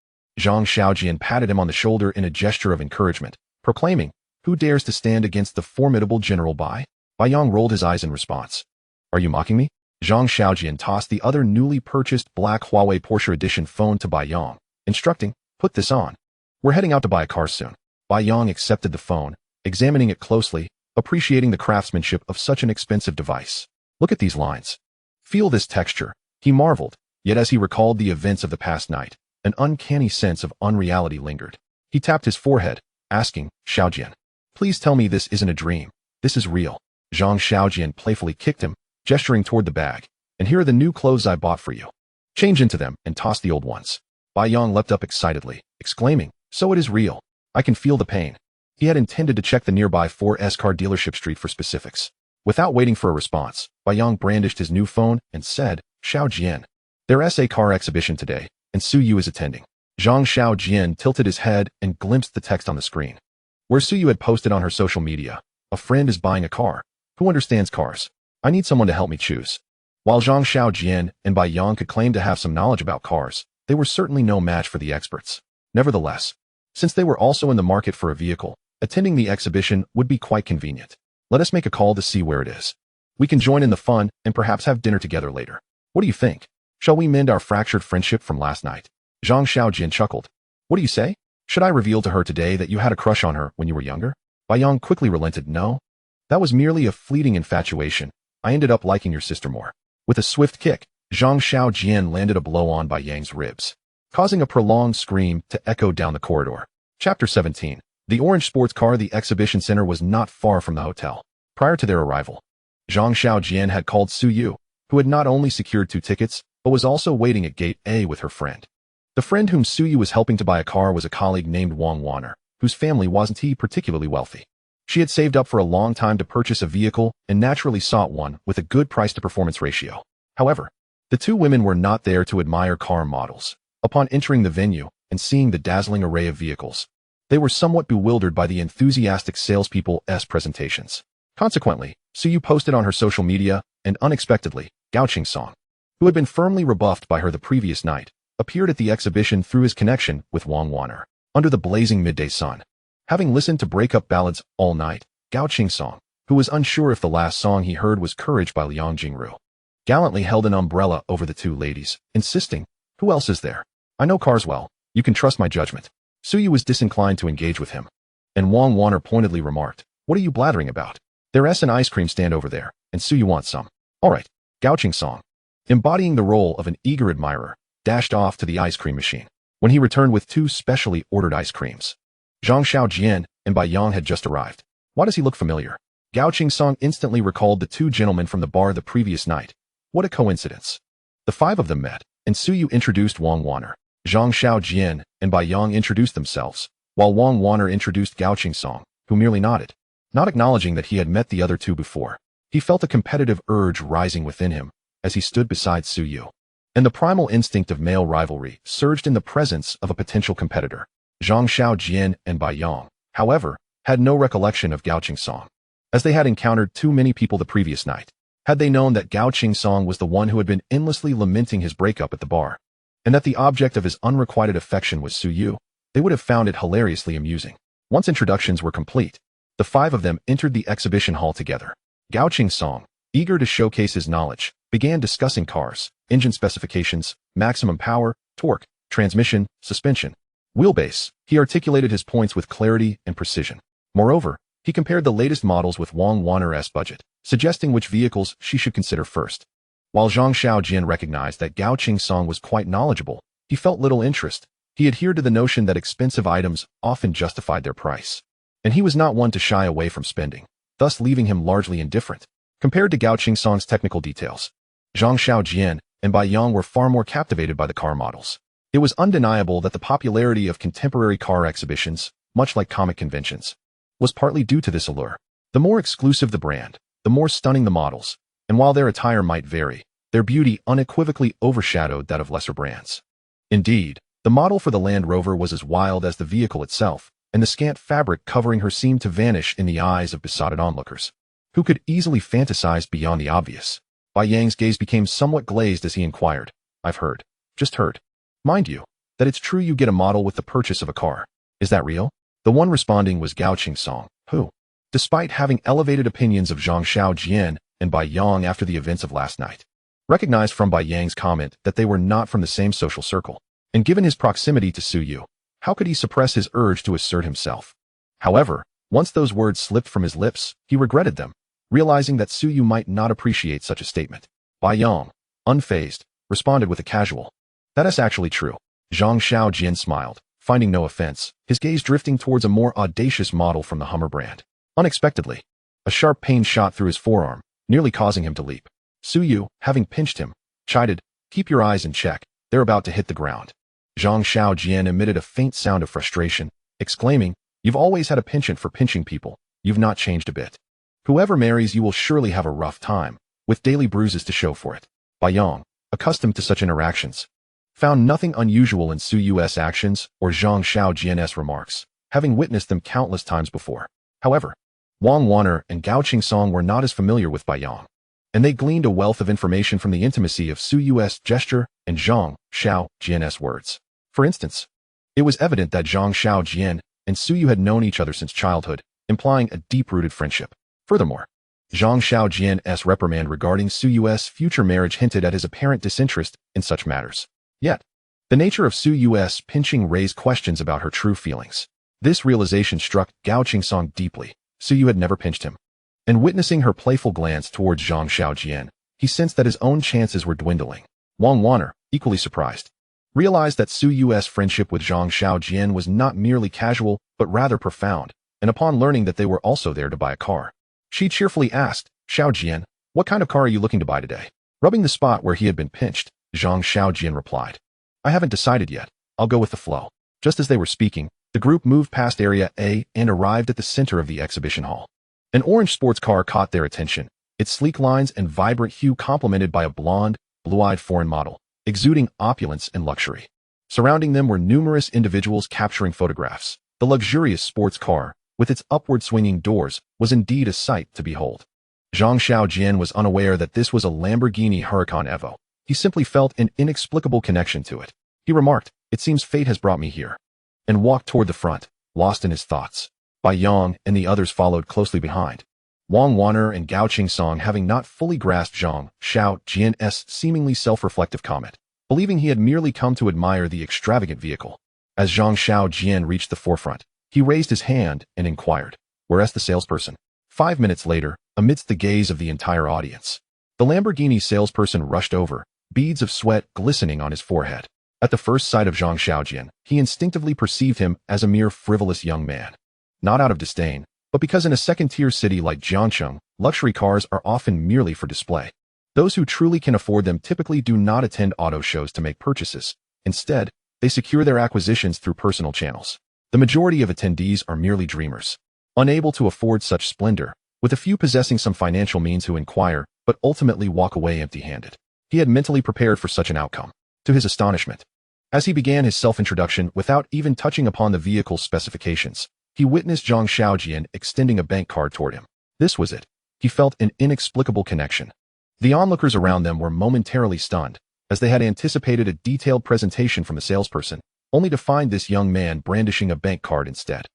Zhang Xiaojian patted him on the shoulder in a gesture of encouragement, proclaiming, "Who dares to stand against the formidable General Bai?" Bayang rolled his eyes in response. "Are you mocking me?" Zhang Xiaojian tossed the other newly purchased black Huawei Porsche Edition phone to Bayang, instructing, "Put this on. We're heading out to buy a car soon." Bayang accepted the phone, examining it closely, appreciating the craftsmanship of such an expensive device. "Look at these lines. Feel this texture," he marveled, yet as he recalled the events of the past night, an uncanny sense of unreality lingered. He tapped his forehead, asking, "Xiaojian, please tell me this isn't a dream. This is real." Zhang Xiaojian playfully kicked him, gesturing toward the bag. "And here are the new clothes I bought for you. Change into them and toss the old ones." Bayang leapt up excitedly, exclaiming, "So it is real. I can feel the pain." He had intended to check the nearby 4S car dealership street for specifics. Without waiting for a response, Bayang brandished his new phone and said, "Xiaojian, there's a car exhibition today, and Su Yu is attending." Zhang Xiaojian tilted his head and glimpsed the text on the screen, where Su Yu had posted on her social media, "A friend is buying a car. Who understands cars? I need someone to help me choose." While Zhang Xiaojian and Bayang could claim to have some knowledge about cars, they were certainly no match for the experts. Nevertheless, since they were also in the market for a vehicle, attending the exhibition would be quite convenient. "Let us make a call to see where it is. We can join in the fun and perhaps have dinner together later. What do you think? Shall we mend our fractured friendship from last night?" Zhang Xiaojian chuckled. "What do you say? Should I reveal to her today that you had a crush on her when you were younger?" Bayang quickly relented. "No. That was merely a fleeting infatuation. I ended up liking your sister more." With a swift kick, Zhang Xiaojian landed a blow on Bayang's ribs, causing a prolonged scream to echo down the corridor. Chapter 17. The orange sports car. The exhibition center was not far from the hotel. Prior to their arrival, Zhang Xiaojian had called Su Yu, who had not only secured 2 tickets, but was also waiting at Gate A with her friend. The friend whom Su Yu was helping to buy a car was a colleague named Wang Wanner, whose family wasn't particularly wealthy. She had saved up for a long time to purchase a vehicle and naturally sought one with a good price-to-performance ratio. However, the two women were not there to admire car models. Upon entering the venue and seeing the dazzling array of vehicles, they were somewhat bewildered by the enthusiastic salespeople's presentations. Consequently, Su Yu posted on her social media, and unexpectedly, Gao Qingsong, who had been firmly rebuffed by her the previous night, appeared at the exhibition through his connection with Wang Wanner. Under the blazing midday sun, having listened to breakup ballads all night, Gao Qingsong, who was unsure if the last song he heard was Courage by Liang Jingru, gallantly held an umbrella over the two ladies, insisting, "Who else is there? I know cars well. You can trust my judgment." Su Yu was disinclined to engage with him, and Wang Wanner pointedly remarked, "What are you blathering about? There's an ice cream stand over there, and Su Yu wants some." "All right." Gao Qingsong, embodying the role of an eager admirer, dashed off to the ice cream machine. When he returned with 2 specially ordered ice creams, Zhang Xiaojian and Bayang had just arrived. "Why does he look familiar?" Gao Qingsong instantly recalled the 2 gentlemen from the bar the previous night. What a coincidence. The 5 of them met, and Su Yu introduced Wang Wanner. Zhang Xiaojian and Bayang introduced themselves, while Wang Wanner introduced Gao Qingsong, who merely nodded, not acknowledging that he had met the other 2 before. He felt a competitive urge rising within him as he stood beside Su Yu, and the primal instinct of male rivalry surged in the presence of a potential competitor. Zhang Xiaojian and Bayang, however, had no recollection of Gao Qingsong, as they had encountered too many people the previous night. Had they known that Gao Qingsong was the one who had been endlessly lamenting his breakup at the bar, and that the object of his unrequited affection was Su Yu, they would have found it hilariously amusing. Once introductions were complete, the 5 of them entered the exhibition hall together. Gao Qingsong, eager to showcase his knowledge, began discussing cars, engine specifications, maximum power, torque, transmission, suspension, wheelbase. He articulated his points with clarity and precision. Moreover, he compared the latest models with Wang Wanner's budget, suggesting which vehicles she should consider first. While Zhang Xiaojian recognized that Gao Qingsong was quite knowledgeable, he felt little interest. He adhered to the notion that expensive items often justified their price. And he was not one to shy away from spending, thus leaving him largely indifferent. Compared to Gao Qingsong's technical details, Zhang Xiaojian and Bai Yang were far more captivated by the car models. It was undeniable that the popularity of contemporary car exhibitions, much like comic conventions, was partly due to this allure. The more exclusive the brand, the more stunning the models, and while their attire might vary, their beauty unequivocally overshadowed that of lesser brands. Indeed, the model for the Land Rover was as wild as the vehicle itself, and the scant fabric covering her seemed to vanish in the eyes of besotted onlookers, who could easily fantasize beyond the obvious. Bai Yang's gaze became somewhat glazed as he inquired, "I've heard, just heard, mind you, that it's true you get a model with the purchase of a car. Is that real?" The one responding was Gao Qingsong, who, despite having elevated opinions of Zhang Xiaojian and Bai Yang after the events of last night, recognized from Bai Yang's comment that they were not from the same social circle, and given his proximity to Su Yu, how could he suppress his urge to assert himself? However, once those words slipped from his lips, he regretted them, realizing that Su Yu might not appreciate such a statement. Bai Yang, unfazed, responded with a casual, "That is actually true." Zhang Xiaojian smiled, finding no offense, his gaze drifting towards a more audacious model from the Hummer brand. Unexpectedly, a sharp pain shot through his forearm, nearly causing him to leap. Su Yu, having pinched him, chided, "Keep your eyes in check, they're about to hit the ground." Zhang Xiaojian emitted a faint sound of frustration, exclaiming, "You've always had a penchant for pinching people, you've not changed a bit. Whoever marries you will surely have a rough time, with daily bruises to show for it." Bai Yang, accustomed to such interactions, found nothing unusual in Su Yu's actions or Zhang Xiaojian's remarks, having witnessed them countless times before. However, Wang Wanner and Gao Qingsong were not as familiar with Bai Yang, and they gleaned a wealth of information from the intimacy of Su Yu's gesture and Zhang Xiaojian's words. For instance, it was evident that Zhang Xiaojian and Su Yu had known each other since childhood, implying a deep-rooted friendship. Furthermore, Zhang Xiaojian's reprimand regarding Su Yu's future marriage hinted at his apparent disinterest in such matters. Yet, the nature of Su Yu's pinching raised questions about her true feelings. This realization struck Gao Qingsong deeply. Su Yu had never pinched him. And witnessing her playful glance towards Zhang Xiaojian, he sensed that his own chances were dwindling. Wang Wanner, equally surprised, realized that Su Yu's friendship with Zhang Xiaojian was not merely casual, but rather profound, and upon learning that they were also there to buy a car, she cheerfully asked, "Xiaojian, what kind of car are you looking to buy today?" Rubbing the spot where he had been pinched, Zhang Xiaojian replied, "I haven't decided yet, I'll go with the flow." Just as they were speaking, the group moved past Area A and arrived at the center of the exhibition hall. An orange sports car caught their attention, its sleek lines and vibrant hue complemented by a blonde, blue-eyed foreign model, exuding opulence and luxury. Surrounding them were numerous individuals capturing photographs. The luxurious sports car, with its upward-swinging doors, was indeed a sight to behold. Zhang Xiaojian was unaware that this was a Lamborghini Huracan Evo. He simply felt an inexplicable connection to it. He remarked, "It seems fate has brought me here," and walked toward the front, lost in his thoughts. Bai Yang and the others followed closely behind. Wang Wanner and Gao Qingsong having not fully grasped Zhang Xiaojian's seemingly self-reflective comment, believing he had merely come to admire the extravagant vehicle. As Zhang Xiaojian reached the forefront, he raised his hand and inquired, "Where's the salesperson?" 5 minutes later, amidst the gaze of the entire audience, the Lamborghini salesperson rushed over, beads of sweat glistening on his forehead. At the first sight of Zhang Xiaojian, he instinctively perceived him as a mere frivolous young man. Not out of disdain, but because in a second-tier city like Jiangcheng, luxury cars are often merely for display. Those who truly can afford them typically do not attend auto shows to make purchases. Instead, they secure their acquisitions through personal channels. The majority of attendees are merely dreamers, unable to afford such splendor, with a few possessing some financial means who inquire, but ultimately walk away empty-handed. He had mentally prepared for such an outcome. To his astonishment, as he began his self-introduction without even touching upon the vehicle's specifications, he witnessed Zhang Xiaojian extending a bank card toward him. This was it. He felt an inexplicable connection. The onlookers around them were momentarily stunned, as they had anticipated a detailed presentation from the salesperson, only to find this young man brandishing a bank card instead.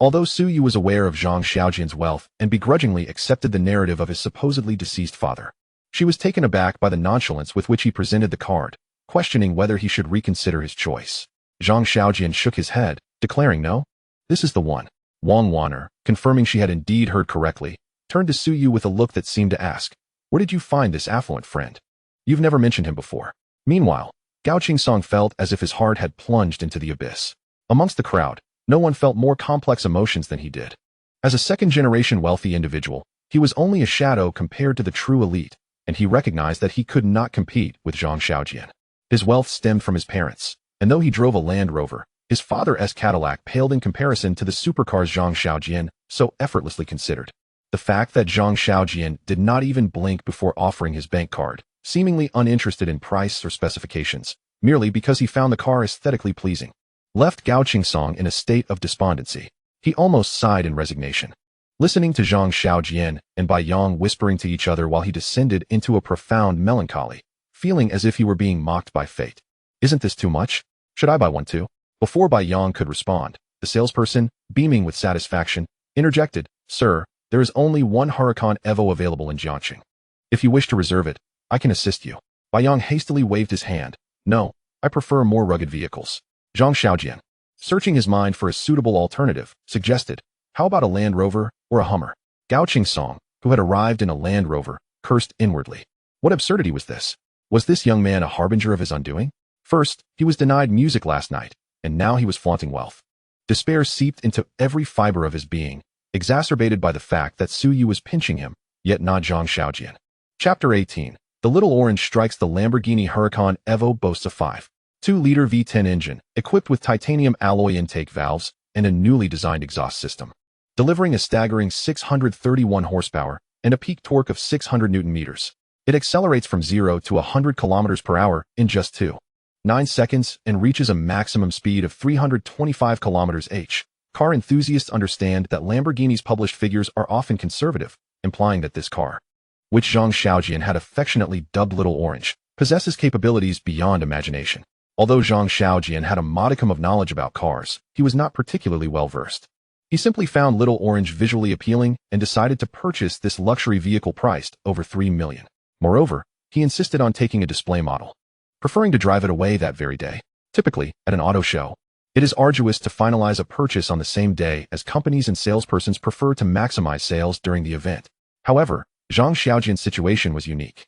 Although Su Yu was aware of Zhang Xiaojian's wealth and begrudgingly accepted the narrative of his supposedly deceased father, she was taken aback by the nonchalance with which he presented the card, questioning whether he should reconsider his choice. Zhang Xiaojian shook his head, declaring no. This is the one. Wang Wan'er, confirming she had indeed heard correctly, turned to Su Yu with a look that seemed to ask, "Where did you find this affluent friend? You've never mentioned him before." Meanwhile, Gao Qingsong felt as if his heart had plunged into the abyss. Amongst the crowd, no one felt more complex emotions than he did. As a second-generation wealthy individual, he was only a shadow compared to the true elite, and he recognized that he could not compete with Zhang Xiaojian. His wealth stemmed from his parents, and though he drove a Land Rover, his father's Cadillac paled in comparison to the supercars Zhang Xiaojian so effortlessly considered. The fact that Zhang Xiaojian did not even blink before offering his bank card, seemingly uninterested in price or specifications, merely because he found the car aesthetically pleasing, left Gao Qingsong in a state of despondency. He almost sighed in resignation. Listening to Zhang Xiaojian and Bai Yang whispering to each other while he descended into a profound melancholy, feeling as if he were being mocked by fate. Isn't this too much? Should I buy one too? Before Bai Yang could respond, the salesperson, beaming with satisfaction, interjected, "Sir, there is only one Huracan Evo available in Jiangxing. If you wish to reserve it, I can assist you." Bai Yang hastily waved his hand. "No, I prefer more rugged vehicles." Zhang Xiaojian, searching his mind for a suitable alternative, suggested, "How about a Land Rover or a Hummer?" Gao Qingsong, who had arrived in a Land Rover, cursed inwardly. What absurdity was this? Was this young man a harbinger of his undoing? First, he was denied music last night, and now he was flaunting wealth. Despair seeped into every fiber of his being, exacerbated by the fact that Su Yu was pinching him, yet not Zhang Xiaojian. Chapter 18. The Little Orange Strikes. The Lamborghini Huracan Evo boasts a 5.2-liter V10 engine, equipped with titanium alloy intake valves and a newly designed exhaust system, delivering a staggering 631 horsepower and a peak torque of 600 Nm. It accelerates from 0 to 100 km per hour in just 2.9 seconds and reaches a maximum speed of 325 km/h. Car enthusiasts understand that Lamborghini's published figures are often conservative, implying that this car, which Zhang Xiaojian had affectionately dubbed Little Orange, possesses capabilities beyond imagination. Although Zhang Xiaojian had a modicum of knowledge about cars, he was not particularly well-versed. He simply found Little Orange visually appealing and decided to purchase this luxury vehicle priced over $3 million. Moreover, he insisted on taking a display model, preferring to drive it away that very day. Typically, at an auto show, it is arduous to finalize a purchase on the same day, as companies and salespersons prefer to maximize sales during the event. However, Zhang Xiaojian's situation was unique.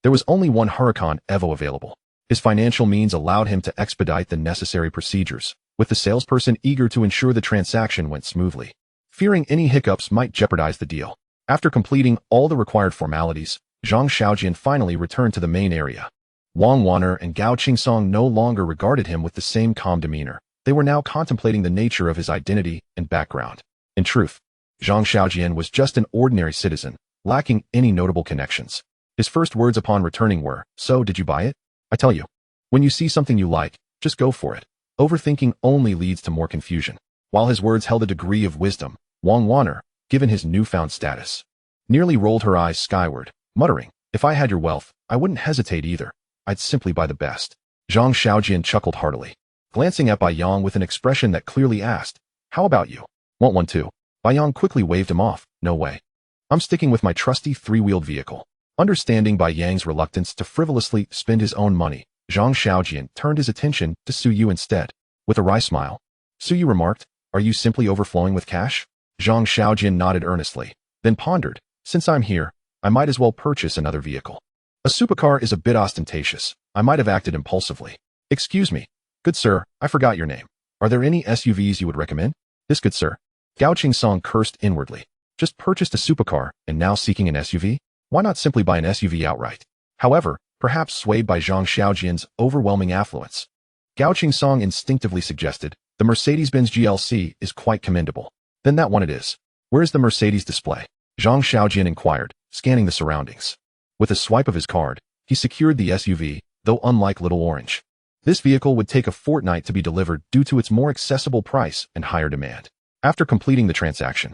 There was only one Huracan Evo available. His financial means allowed him to expedite the necessary procedures, with the salesperson eager to ensure the transaction went smoothly, fearing any hiccups might jeopardize the deal. After completing all the required formalities, Zhang Xiaojian finally returned to the main area. Wang Wan'er and Gao Qingsong no longer regarded him with the same calm demeanor. They were now contemplating the nature of his identity and background. In truth, Zhang Xiaojian was just an ordinary citizen, lacking any notable connections. His first words upon returning were, "So, did you buy it? I tell you, when you see something you like, just go for it. Overthinking only leads to more confusion." While his words held a degree of wisdom, Wang Wan'er, given his newfound status, nearly rolled her eyes skyward, muttering, "If I had your wealth, I wouldn't hesitate either. I'd simply buy the best." Zhang Xiaojian chuckled heartily, glancing at Bai Yang with an expression that clearly asked, "How about you? Want one too?" Bai Yang quickly waved him off. "No way. I'm sticking with my trusty three-wheeled vehicle." Understanding Bai Yang's reluctance to frivolously spend his own money, Zhang Xiaojian turned his attention to Su Yu instead. With a wry smile, Su Yu remarked, "Are you simply overflowing with cash?" Zhang Xiaojian nodded earnestly, then pondered, "Since I'm here, I might as well purchase another vehicle. A supercar is a bit ostentatious. I might have acted impulsively. Excuse me, good sir, I forgot your name. Are there any SUVs you would recommend?" "This good sir." Gao Qingsong cursed inwardly. Just purchased a supercar and now seeking an SUV? Why not simply buy an SUV outright? However, perhaps swayed by Zhang Xiaojian's overwhelming affluence, Gao Qingsong instinctively suggested, "The Mercedes-Benz GLC is quite commendable." "Then that one it is. Where is the Mercedes display?" Zhang Xiaojian inquired, scanning the surroundings. With a swipe of his card, he secured the SUV, though unlike Little Orange, this vehicle would take a fortnight to be delivered due to its more accessible price and higher demand. After completing the transaction,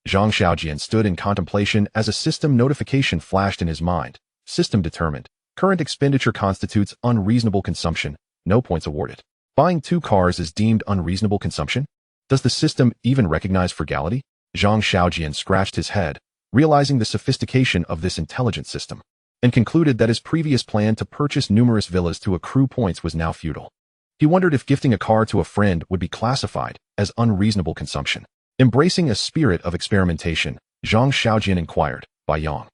Zhang Xiaojian stood in contemplation as a system notification flashed in his mind. System determined. Current expenditure constitutes unreasonable consumption. No points awarded. Buying 2 cars is deemed unreasonable consumption? Does the system even recognize frugality? Zhang Xiaojian scratched his head, realizing the sophistication of this intelligent system, and concluded that his previous plan to purchase numerous villas to accrue points was now futile. He wondered if gifting a car to a friend would be classified as unreasonable consumption. Embracing a spirit of experimentation, Zhang Xiaojian inquired, "Bai Yang,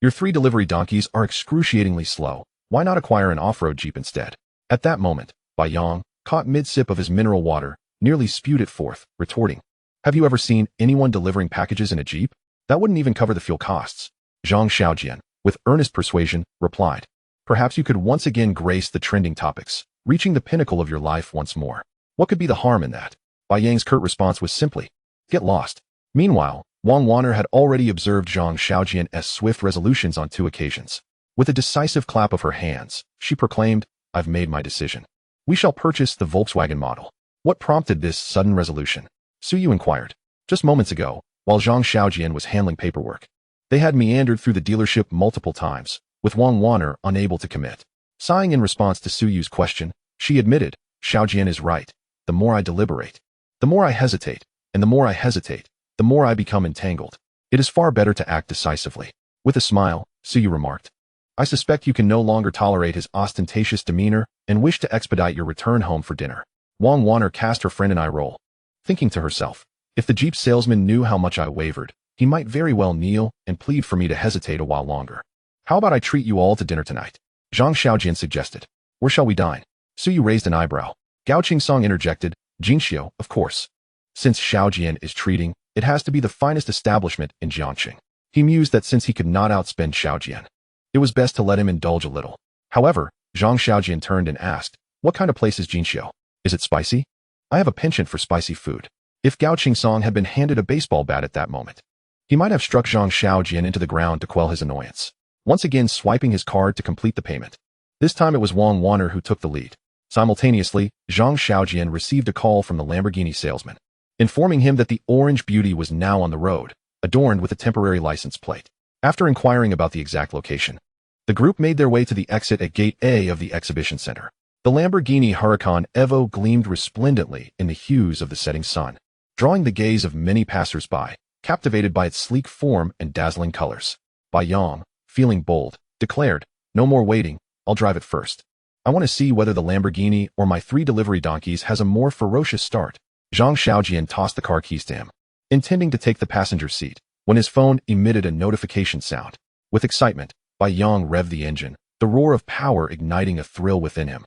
your 3 delivery donkeys are excruciatingly slow. Why not acquire an off-road jeep instead?" At that moment, Bai Yang, caught mid-sip of his mineral water, nearly spewed it forth, retorting, "Have you ever seen anyone delivering packages in a jeep? That wouldn't even cover the fuel costs." Zhang Xiaojian, with earnest persuasion, replied, "Perhaps you could once again grace the trending topics, reaching the pinnacle of your life once more. What could be the harm in that?" Bai Yang's curt response was simply, "Get lost." Meanwhile, Wang Wanner had already observed Zhang Xiaojian's swift resolutions on 2 occasions. With a decisive clap of her hands, she proclaimed, "I've made my decision. We shall purchase the Volkswagen model." What prompted this sudden resolution? Su Yu inquired. Just moments ago, while Zhang Xiaojian was handling paperwork, they had meandered through the dealership multiple times, with Wang Wanner unable to commit. Sighing in response to Su Yu's question, she admitted, "Xiaojian is right. The more I deliberate, the more I hesitate, and the more I hesitate, the more I become entangled. It is far better to act decisively." With a smile, Su Yu remarked, "I suspect you can no longer tolerate his ostentatious demeanor and wish to expedite your return home for dinner." Wang Wanner cast her friend an eye roll, thinking to herself, "If the Jeep salesman knew how much I wavered, he might very well kneel and plead for me to hesitate a while longer. How about I treat you all to dinner tonight?" Zhang Xiaojian suggested. "Where shall we dine?" Su Yu raised an eyebrow. Gao Qingsong interjected, "Jinxiu, of course. Since Xiaojian is treating, it has to be the finest establishment in Jiangxing." He mused that since he could not outspend Xiaojian, it was best to let him indulge a little. However, Zhang Xiaojian turned and asked, "What kind of place is Jinxiu? Is it spicy? I have a penchant for spicy food." If Gao Qingsong had been handed a baseball bat at that moment, he might have struck Zhang Xiaojian into the ground to quell his annoyance, once again swiping his card to complete the payment. This time it was Wang Wanner who took the lead. Simultaneously, Zhang Xiaojian received a call from the Lamborghini salesman, informing him that the Orange Beauty was now on the road, adorned with a temporary license plate. After inquiring about the exact location, the group made their way to the exit at Gate A of the exhibition center. The Lamborghini Huracan Evo gleamed resplendently in the hues of the setting sun, drawing the gaze of many passers-by, captivated by its sleek form and dazzling colors. Bai Yang, feeling bold, declared, "No more waiting, I'll drive it first. I want to see whether the Lamborghini or my 3 delivery donkeys has a more ferocious start." Zhang Xiaojian tossed the car keys to him, intending to take the passenger seat, when his phone emitted a notification sound. With excitement, Bai Yang revved the engine, the roar of power igniting a thrill within him.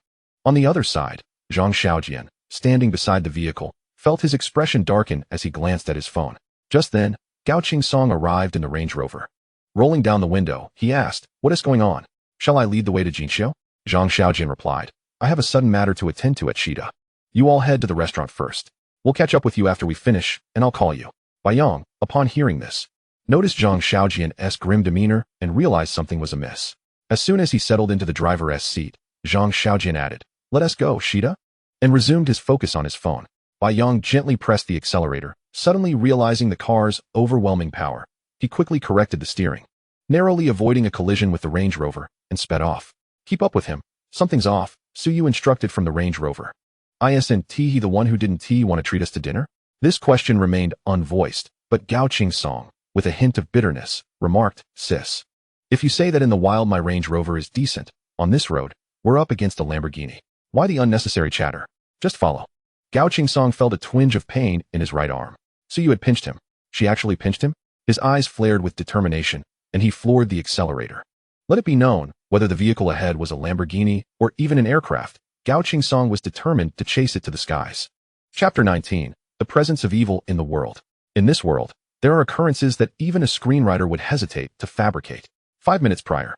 On the other side, Zhang Xiaojian, standing beside the vehicle, felt his expression darken as he glanced at his phone. Just then, Gao Qingsong arrived in the Range Rover. Rolling down the window, he asked, "What is going on? Shall I lead the way to Jinxiu?" Zhang Xiaojian replied, "I have a sudden matter to attend to at Shida. You all head to the restaurant first. We'll catch up with you after we finish, and I'll call you." Bai Yang, upon hearing this, noticed Zhang Xiaojian's grim demeanor and realized something was amiss. As soon as he settled into the driver's seat, Zhang Xiaojian added, "Let us go, Shida," and resumed his focus on his phone. Bai Yang gently pressed the accelerator, suddenly realizing the car's overwhelming power. He quickly corrected the steering, narrowly avoiding a collision with the Range Rover, and sped off. "Keep up with him. Something's off," Su Yu instructed from the Range Rover. "Isn't he the one who didn't want to treat us to dinner?" This question remained unvoiced, but Gao Qingsong, with a hint of bitterness, remarked, "Sis, if you say that in the wild my Range Rover is decent, on this road, we're up against a Lamborghini. Why the unnecessary chatter? Just follow." Gao Qingsong felt a twinge of pain in his right arm. Su Yu had pinched him. She actually pinched him? His eyes flared with determination, and he floored the accelerator. Let it be known, whether the vehicle ahead was a Lamborghini or even an aircraft, Gao Qingsong was determined to chase it to the skies. Chapter 19. The Presence of Evil in the World. In this world, there are occurrences that even a screenwriter would hesitate to fabricate. 5 minutes prior,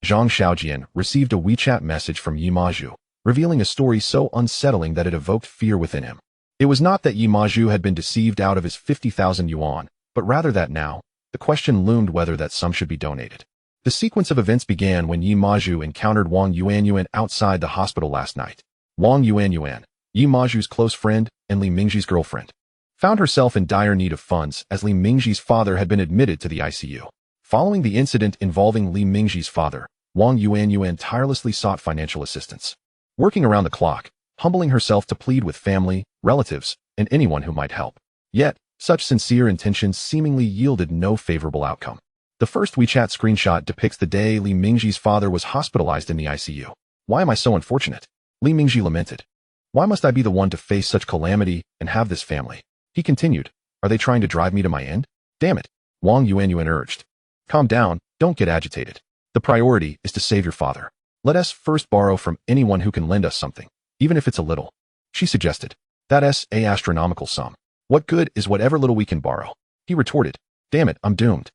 Zhang Xiaojian received a WeChat message from Yi Maju, revealing a story so unsettling that it evoked fear within him. It was not that Yi Maju had been deceived out of his 50,000 yuan, but rather that now, the question loomed whether that sum should be donated. The sequence of events began when Yi Maju encountered Wang Yuanyuan outside the hospital last night. Wang Yuanyuan, Yi Maju's close friend and Li Mingji's girlfriend, found herself in dire need of funds as Li Mingji's father had been admitted to the ICU. Following the incident involving Li Mingji's father, Wang Yuanyuan tirelessly sought financial assistance, working around the clock, humbling herself to plead with family, relatives, and anyone who might help. Yet, such sincere intentions seemingly yielded no favorable outcome. The first WeChat screenshot depicts the day Li Mingji's father was hospitalized in the ICU. Why am I so unfortunate? Li Mingji lamented. Why must I be the one to face such calamity and have this family? He continued. Are they trying to drive me to my end? Damn it. Wang Yuanyuan urged. Calm down, don't get agitated. The priority is to save your father. Let us first borrow from anyone who can lend us something, even if it's a little. She suggested. That's an astronomical sum. What good is whatever little we can borrow? He retorted. Damn it, I'm doomed.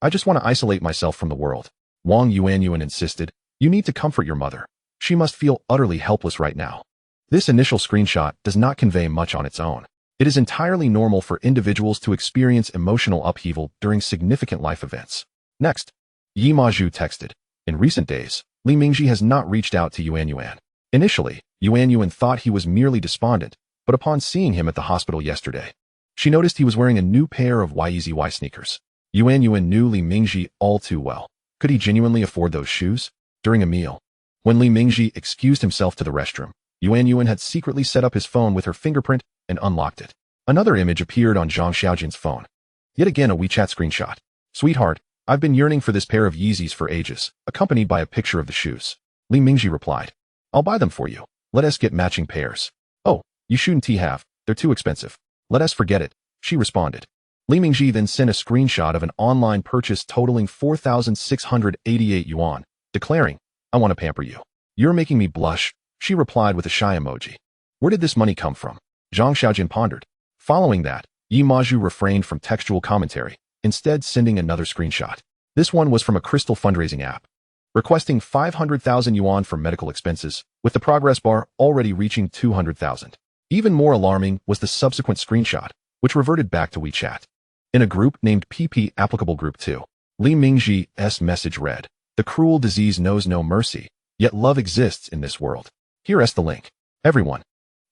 I just want to isolate myself from the world. Wang Yuanyuan insisted. You need to comfort your mother. She must feel utterly helpless right now. This initial screenshot does not convey much on its own. It is entirely normal for individuals to experience emotional upheaval during significant life events. Next, Yi Maju texted. In recent days, Li Mingji has not reached out to Yuanyuan. Initially, Yuanyuan thought he was merely despondent, but upon seeing him at the hospital yesterday, she noticed he was wearing a new pair of YEZY sneakers. Yuanyuan knew Li Mingji all too well. Could he genuinely afford those shoes? During a meal, when Li Mingji excused himself to the restroom, Yuanyuan had secretly set up his phone with her fingerprint and unlocked it. Another image appeared on Zhang Xiaojin's phone. Yet again a WeChat screenshot. Sweetheart, I've been yearning for this pair of Yeezys for ages, accompanied by a picture of the shoes. Li Mingji replied. I'll buy them for you. Let us get matching pairs. Oh, you shouldn't have. They're too expensive. Let us forget it, she responded. Li Mingji then sent a screenshot of an online purchase totaling 4,688 yuan, declaring, I want to pamper you. You're making me blush, she replied with a shy emoji. Where did this money come from? Zhang Xiaojin pondered. Following that, Yi Maju refrained from textual commentary, instead sending another screenshot. This one was from a crystal fundraising app, requesting 500,000 yuan for medical expenses, with the progress bar already reaching 200,000. Even more alarming was the subsequent screenshot, which reverted back to WeChat. In a group named PP Applicable Group 2, Li Mingji's message read, The cruel disease knows no mercy, yet love exists in this world. Here's the link. Everyone,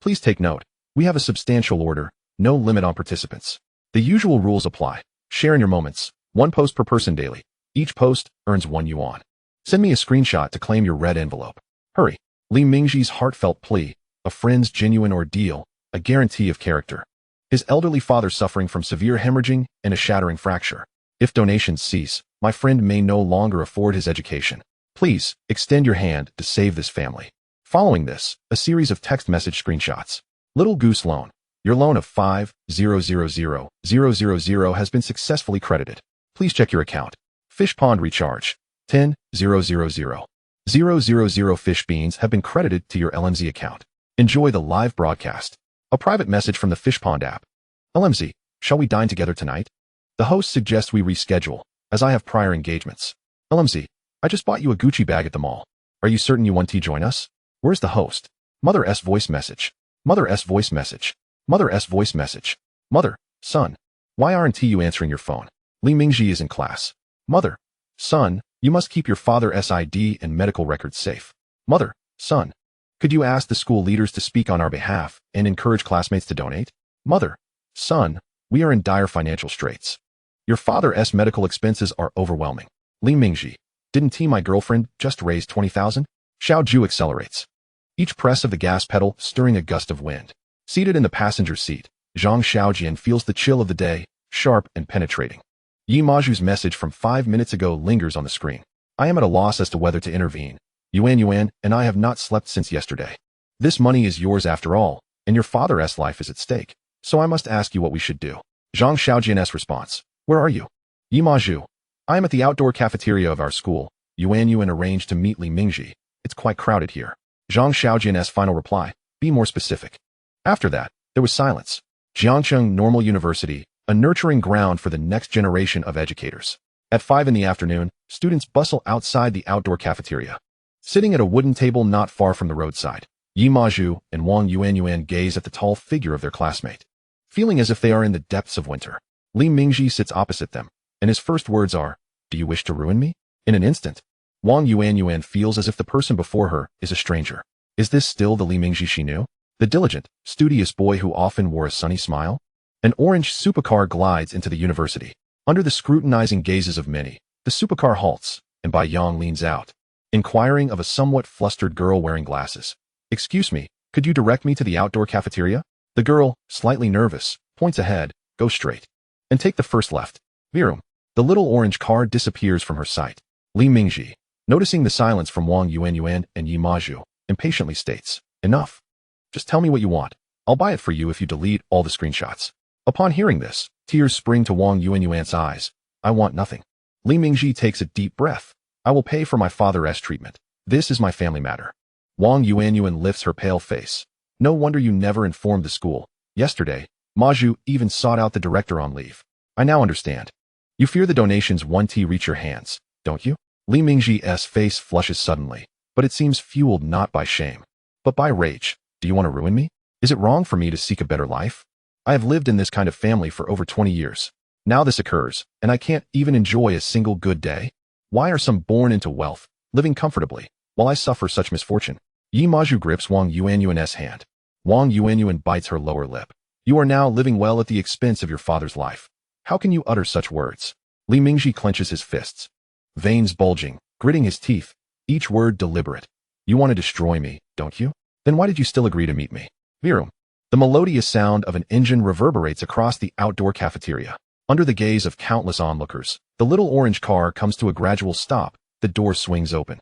please take note. We have a substantial order, no limit on participants. The usual rules apply. Share in your moments. 1 post per person daily. Each post earns 1 yuan. Send me a screenshot to claim your red envelope. Hurry. Li Mingji's heartfelt plea, a friend's genuine ordeal, a guarantee of character. His elderly father suffering from severe hemorrhaging and a shattering fracture. If donations cease, my friend may no longer afford his education. Please, extend your hand to save this family. Following this, a series of text message screenshots. Little Goose Loan. Your loan of 5,000,000 has been successfully credited. Please check your account. Fish Pond Recharge. 10,000,000 fish beans have been credited to your LMZ account. Enjoy the live broadcast. A private message from the Fish Pond app. LMZ, shall we dine together tonight? The host suggests we reschedule, as I have prior engagements. LMZ, I just bought you a Gucci bag at the mall. Are you certain you want to join us? Where's the host? Mother S voice message. Mother S voice message. Mother S voice message. Mother, son, why aren't you answering your phone? Li Mingji is in class. Mother, son, you must keep your father's ID and medical records safe. Mother, son, could you ask the school leaders to speak on our behalf and encourage classmates to donate? Mother, son, we are in dire financial straits. Your father's medical expenses are overwhelming. Li Mingji, didn't my girlfriend just raise 20,000? Xiao Ju accelerates. Each press of the gas pedal stirring a gust of wind. Seated in the passenger seat, Zhang Xiaojian feels the chill of the day, sharp and penetrating. Yi Maju's message from 5 minutes ago lingers on the screen. I am at a loss as to whether to intervene. Yuanyuan and I have not slept since yesterday. This money is yours after all, and your father's life is at stake. So I must ask you what we should do. Zhang Xiaojian's response. Where are you? Yi Maju. I am at the outdoor cafeteria of our school. Yuanyuan arranged to meet Li Mingji. It's quite crowded here. Zhang Xiaojian's final reply. Be more specific. After that, there was silence. Jiangcheng Normal University, a nurturing ground for the next generation of educators. At 5 in the afternoon, students bustle outside the outdoor cafeteria. Sitting at a wooden table not far from the roadside, Yi Maju and Wang Yuanyuan gaze at the tall figure of their classmate. Feeling as if they are in the depths of winter, Li Mingji sits opposite them, and his first words are, Do you wish to ruin me? In an instant, Wang Yuanyuan feels as if the person before her is a stranger. Is this still the Li Mingji she knew? The diligent, studious boy who often wore a sunny smile? An orange supercar glides into the university. Under the scrutinizing gazes of many, the supercar halts, and Bai Yang leans out, inquiring of a somewhat flustered girl wearing glasses. Excuse me, could you direct me to the outdoor cafeteria? The girl, slightly nervous, points ahead, go straight. And take the first left. Virum. The little orange car disappears from her sight. Li Mingji, noticing the silence from Wang Yuanyuan and Yi Maju, impatiently states, enough. Just tell me what you want. I'll buy it for you if you delete all the screenshots. Upon hearing this, tears spring to Wang Yuanyuan's eyes. I want nothing. Li Mingji takes a deep breath. I will pay for my father's treatment. This is my family matter. Wang Yuanyuan lifts her pale face. No wonder you never informed the school. Yesterday, Maju even sought out the director on leave. I now understand. You fear the donations 1T reach your hands, don't you? Li Mingji's face flushes suddenly, but it seems fueled not by shame, but by rage. Do you want to ruin me? Is it wrong for me to seek a better life? I have lived in this kind of family for over 20 years. Now this occurs, and I can't even enjoy a single good day? Why are some born into wealth, living comfortably, while I suffer such misfortune? Yi Maju grips Wang Yuanyuan's hand. Wang Yuanyuan bites her lower lip. You are now living well at the expense of your father's life. How can you utter such words? Li Mingji clenches his fists, veins bulging, gritting his teeth, each word deliberate. You want to destroy me, don't you? Then why did you still agree to meet me? Virum. The melodious sound of an engine reverberates across the outdoor cafeteria. Under the gaze of countless onlookers, the little orange car comes to a gradual stop, the door swings open.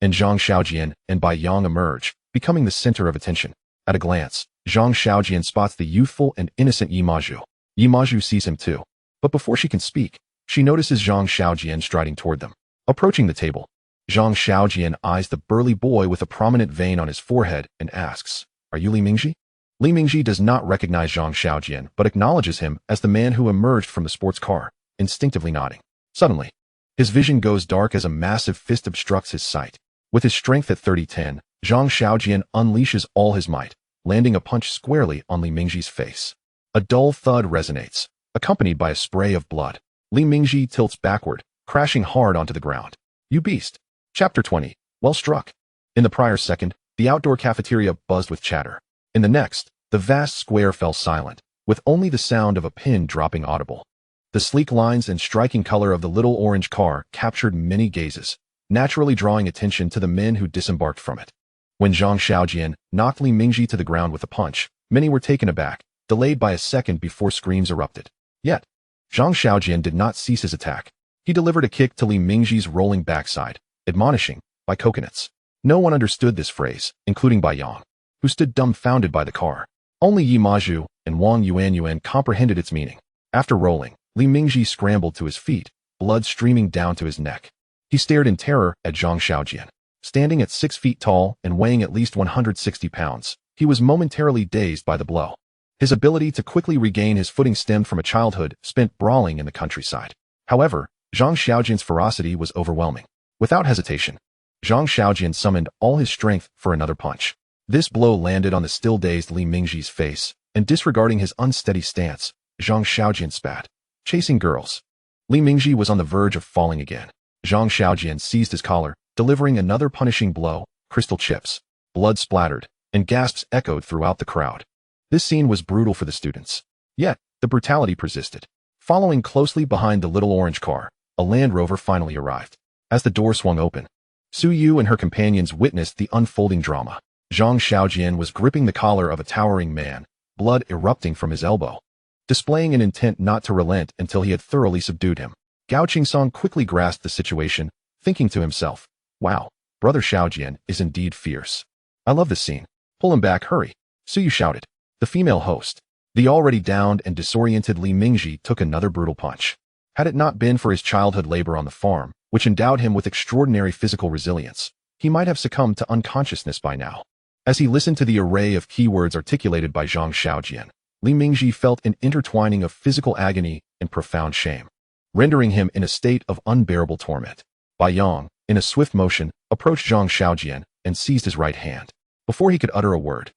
And Zhang Xiaojian and Bai Yang emerge, becoming the center of attention. At a glance, Zhang Xiaojian spots the youthful and innocent Yi Maju. Yi Maju sees him too. But before she can speak, she notices Zhang Xiaojian striding toward them. Approaching the table, Zhang Xiaojian eyes the burly boy with a prominent vein on his forehead and asks, Are you Li Mingji? Li Mingji does not recognize Zhang Xiaojian but acknowledges him as the man who emerged from the sports car, instinctively nodding. Suddenly, his vision goes dark as a massive fist obstructs his sight. With his strength at 30-10, Zhang Xiaojian unleashes all his might, landing a punch squarely on Li Mingji's face. A dull thud resonates, accompanied by a spray of blood. Li Mingji tilts backward, crashing hard onto the ground. You beast. Chapter 20. Well struck. In the prior second, the outdoor cafeteria buzzed with chatter. In the next, the vast square fell silent, with only the sound of a pin dropping audible. The sleek lines and striking color of the little orange car captured many gazes, naturally drawing attention to the men who disembarked from it. When Zhang Xiaojian knocked Li Mingji to the ground with a punch, many were taken aback, delayed by a second before screams erupted. Yet, Zhang Xiaojian did not cease his attack. He delivered a kick to Li Mingji's rolling backside, admonishing, by coconuts. No one understood this phrase, including Bai Yang, who stood dumbfounded by the car. Only Yi Maju and Wang Yuanyuan comprehended its meaning. After rolling, Li Mingji scrambled to his feet, blood streaming down to his neck. He stared in terror at Zhang Xiaojian. Standing at 6 feet tall and weighing at least 160 pounds, he was momentarily dazed by the blow. His ability to quickly regain his footing stemmed from a childhood spent brawling in the countryside. However, Zhang Xiaojian's ferocity was overwhelming. Without hesitation, Zhang Xiaojian summoned all his strength for another punch. This blow landed on the still-dazed Li Mingji's face, and disregarding his unsteady stance, Zhang Xiaojian spat, chasing girls. Li Mingji was on the verge of falling again. Zhang Xiaojian seized his collar, delivering another punishing blow, crystal chips. Blood splattered, and gasps echoed throughout the crowd. This scene was brutal for the students. Yet, the brutality persisted. Following closely behind the little orange car, a Land Rover finally arrived. As the door swung open, Su Yu and her companions witnessed the unfolding drama. Zhang Xiaojian was gripping the collar of a towering man, blood erupting from his elbow, displaying an intent not to relent until he had thoroughly subdued him. Gao Qingsong quickly grasped the situation, thinking to himself, Wow, Brother Xiaojian is indeed fierce. I love this scene. Pull him back, hurry. Su Yu shouted. The female host, the already downed and disoriented Li Mingji, took another brutal punch. Had it not been for his childhood labor on the farm, which endowed him with extraordinary physical resilience, he might have succumbed to unconsciousness by now. As he listened to the array of keywords articulated by Zhang Xiaojian, Li Mingji felt an intertwining of physical agony and profound shame, rendering him in a state of unbearable torment. Bai Yang, in a swift motion, approached Zhang Xiaojian and seized his right hand. Before he could utter a word,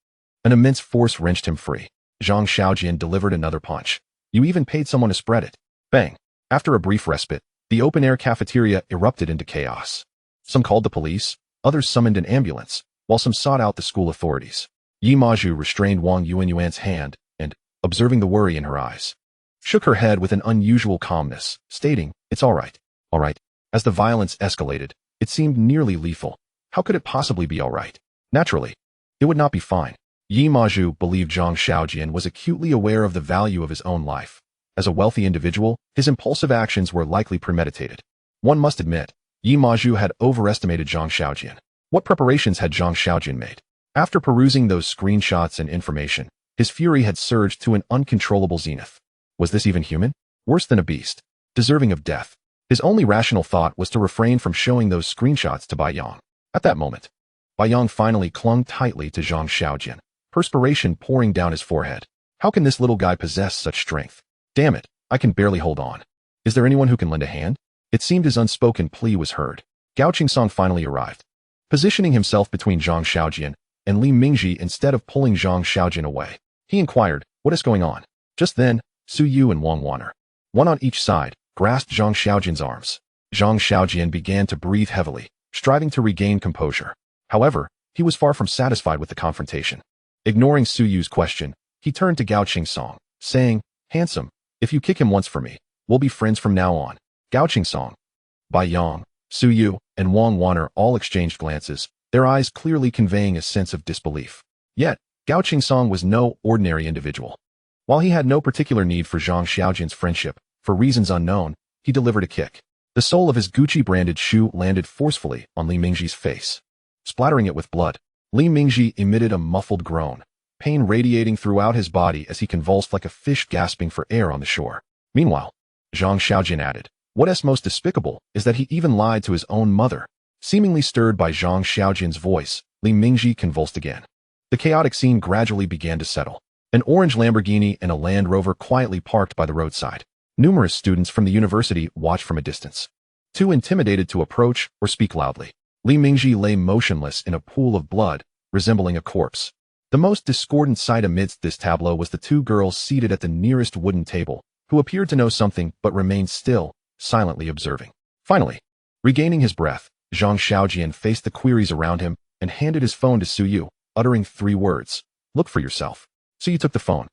an immense force wrenched him free. Zhang Xiaojian delivered another punch. You even paid someone to spread it. Bang! After a brief respite, the open-air cafeteria erupted into chaos. Some called the police, others summoned an ambulance, while some sought out the school authorities. Yi Maju restrained Wang Yuanyuan's hand and, observing the worry in her eyes, shook her head with an unusual calmness, stating, It's all right. All right. As the violence escalated, it seemed nearly lethal. How could it possibly be all right? Naturally, it would not be fine. Yi Maju believed Zhang Xiaojian was acutely aware of the value of his own life. As a wealthy individual, his impulsive actions were likely premeditated. One must admit, Yi Maju had overestimated Zhang Xiaojian. What preparations had Zhang Xiaojian made? After perusing those screenshots and information, his fury had surged to an uncontrollable zenith. Was this even human? Worse than a beast. Deserving of death. His only rational thought was to refrain from showing those screenshots to Bai Yang. At that moment, Bai Yang finally clung tightly to Zhang Xiaojian, perspiration pouring down his forehead. How can this little guy possess such strength? Damn it, I can barely hold on. Is there anyone who can lend a hand? It seemed his unspoken plea was heard. Gao Qingsong finally arrived. Positioning himself between Zhang Xiaojian and Li Mingji instead of pulling Zhang Xiaojian away, he inquired, "What is going on?" Just then, Su Yu and Wang Wanner, one on each side, grasped Zhang Xiaojian's arms. Zhang Xiaojian began to breathe heavily, striving to regain composure. However, he was far from satisfied with the confrontation. Ignoring Su Yu's question, he turned to Gao Qingsong, saying, "Handsome, if you kick him once for me, we'll be friends from now on." Gao Qingsong, Bai Yang, Su Yu, and Wang Wanner all exchanged glances, their eyes clearly conveying a sense of disbelief. Yet, Gao Qingsong was no ordinary individual. While he had no particular need for Zhang Xiaojian's friendship, for reasons unknown, he delivered a kick. The sole of his Gucci-branded shoe landed forcefully on Li Mingji's face. Splattering it with blood, Li Mingji emitted a muffled groan, pain radiating throughout his body as he convulsed like a fish gasping for air on the shore. Meanwhile, Zhang Xiaojian added, "What is most despicable is that he even lied to his own mother." Seemingly stirred by Zhang Xiaojian's voice, Li Mingji convulsed again. The chaotic scene gradually began to settle. An orange Lamborghini and a Land Rover quietly parked by the roadside. Numerous students from the university watched from a distance. Too intimidated to approach or speak loudly, Li Mingji lay motionless in a pool of blood, resembling a corpse. The most discordant sight amidst this tableau was the two girls seated at the nearest wooden table, who appeared to know something but remained still, silently observing. Finally, regaining his breath, Zhang Xiaojian faced the queries around him and handed his phone to Su Yu, uttering 3 words. "Look for yourself." Su Yu took the phone.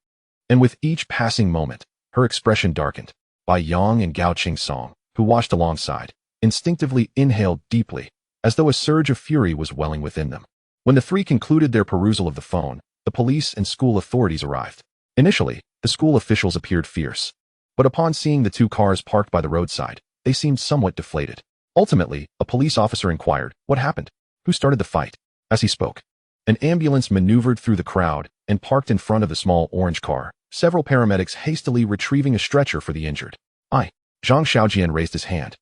And with each passing moment, her expression darkened. Bai Yang and Gao Qingsong, who watched alongside, instinctively inhaled deeply, as though a surge of fury was welling within them. When the three concluded their perusal of the phone, the police and school authorities arrived. Initially, the school officials appeared fierce. But upon seeing the 2 cars parked by the roadside, they seemed somewhat deflated. Ultimately, a police officer inquired, "What happened? Who started the fight?" As he spoke, an ambulance maneuvered through the crowd and parked in front of the small orange car, several paramedics hastily retrieving a stretcher for the injured. Zhang Xiaojian raised his hand.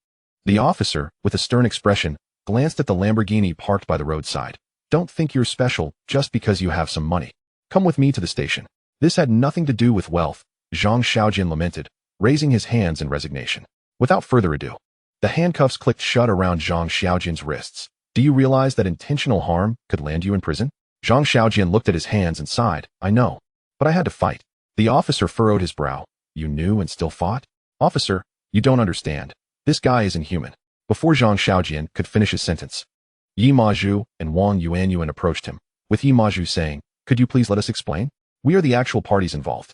The officer, with a stern expression, glanced at the Lamborghini parked by the roadside. "Don't think you're special just because you have some money. Come with me to the station." "This had nothing to do with wealth," Zhang Xiaojian lamented, raising his hands in resignation. Without further ado, the handcuffs clicked shut around Zhang Xiaojian's wrists. "Do you realize that intentional harm could land you in prison?" Zhang Xiaojian looked at his hands and sighed. "I know, but I had to fight." The officer furrowed his brow. "You knew and still fought?" "Officer, you don't understand. This guy is inhuman." Before Zhang Xiaojian could finish his sentence, Yi Maju and Wang Yuanyuan approached him, with Yi Maju saying, "Could you please let us explain? We are the actual parties involved."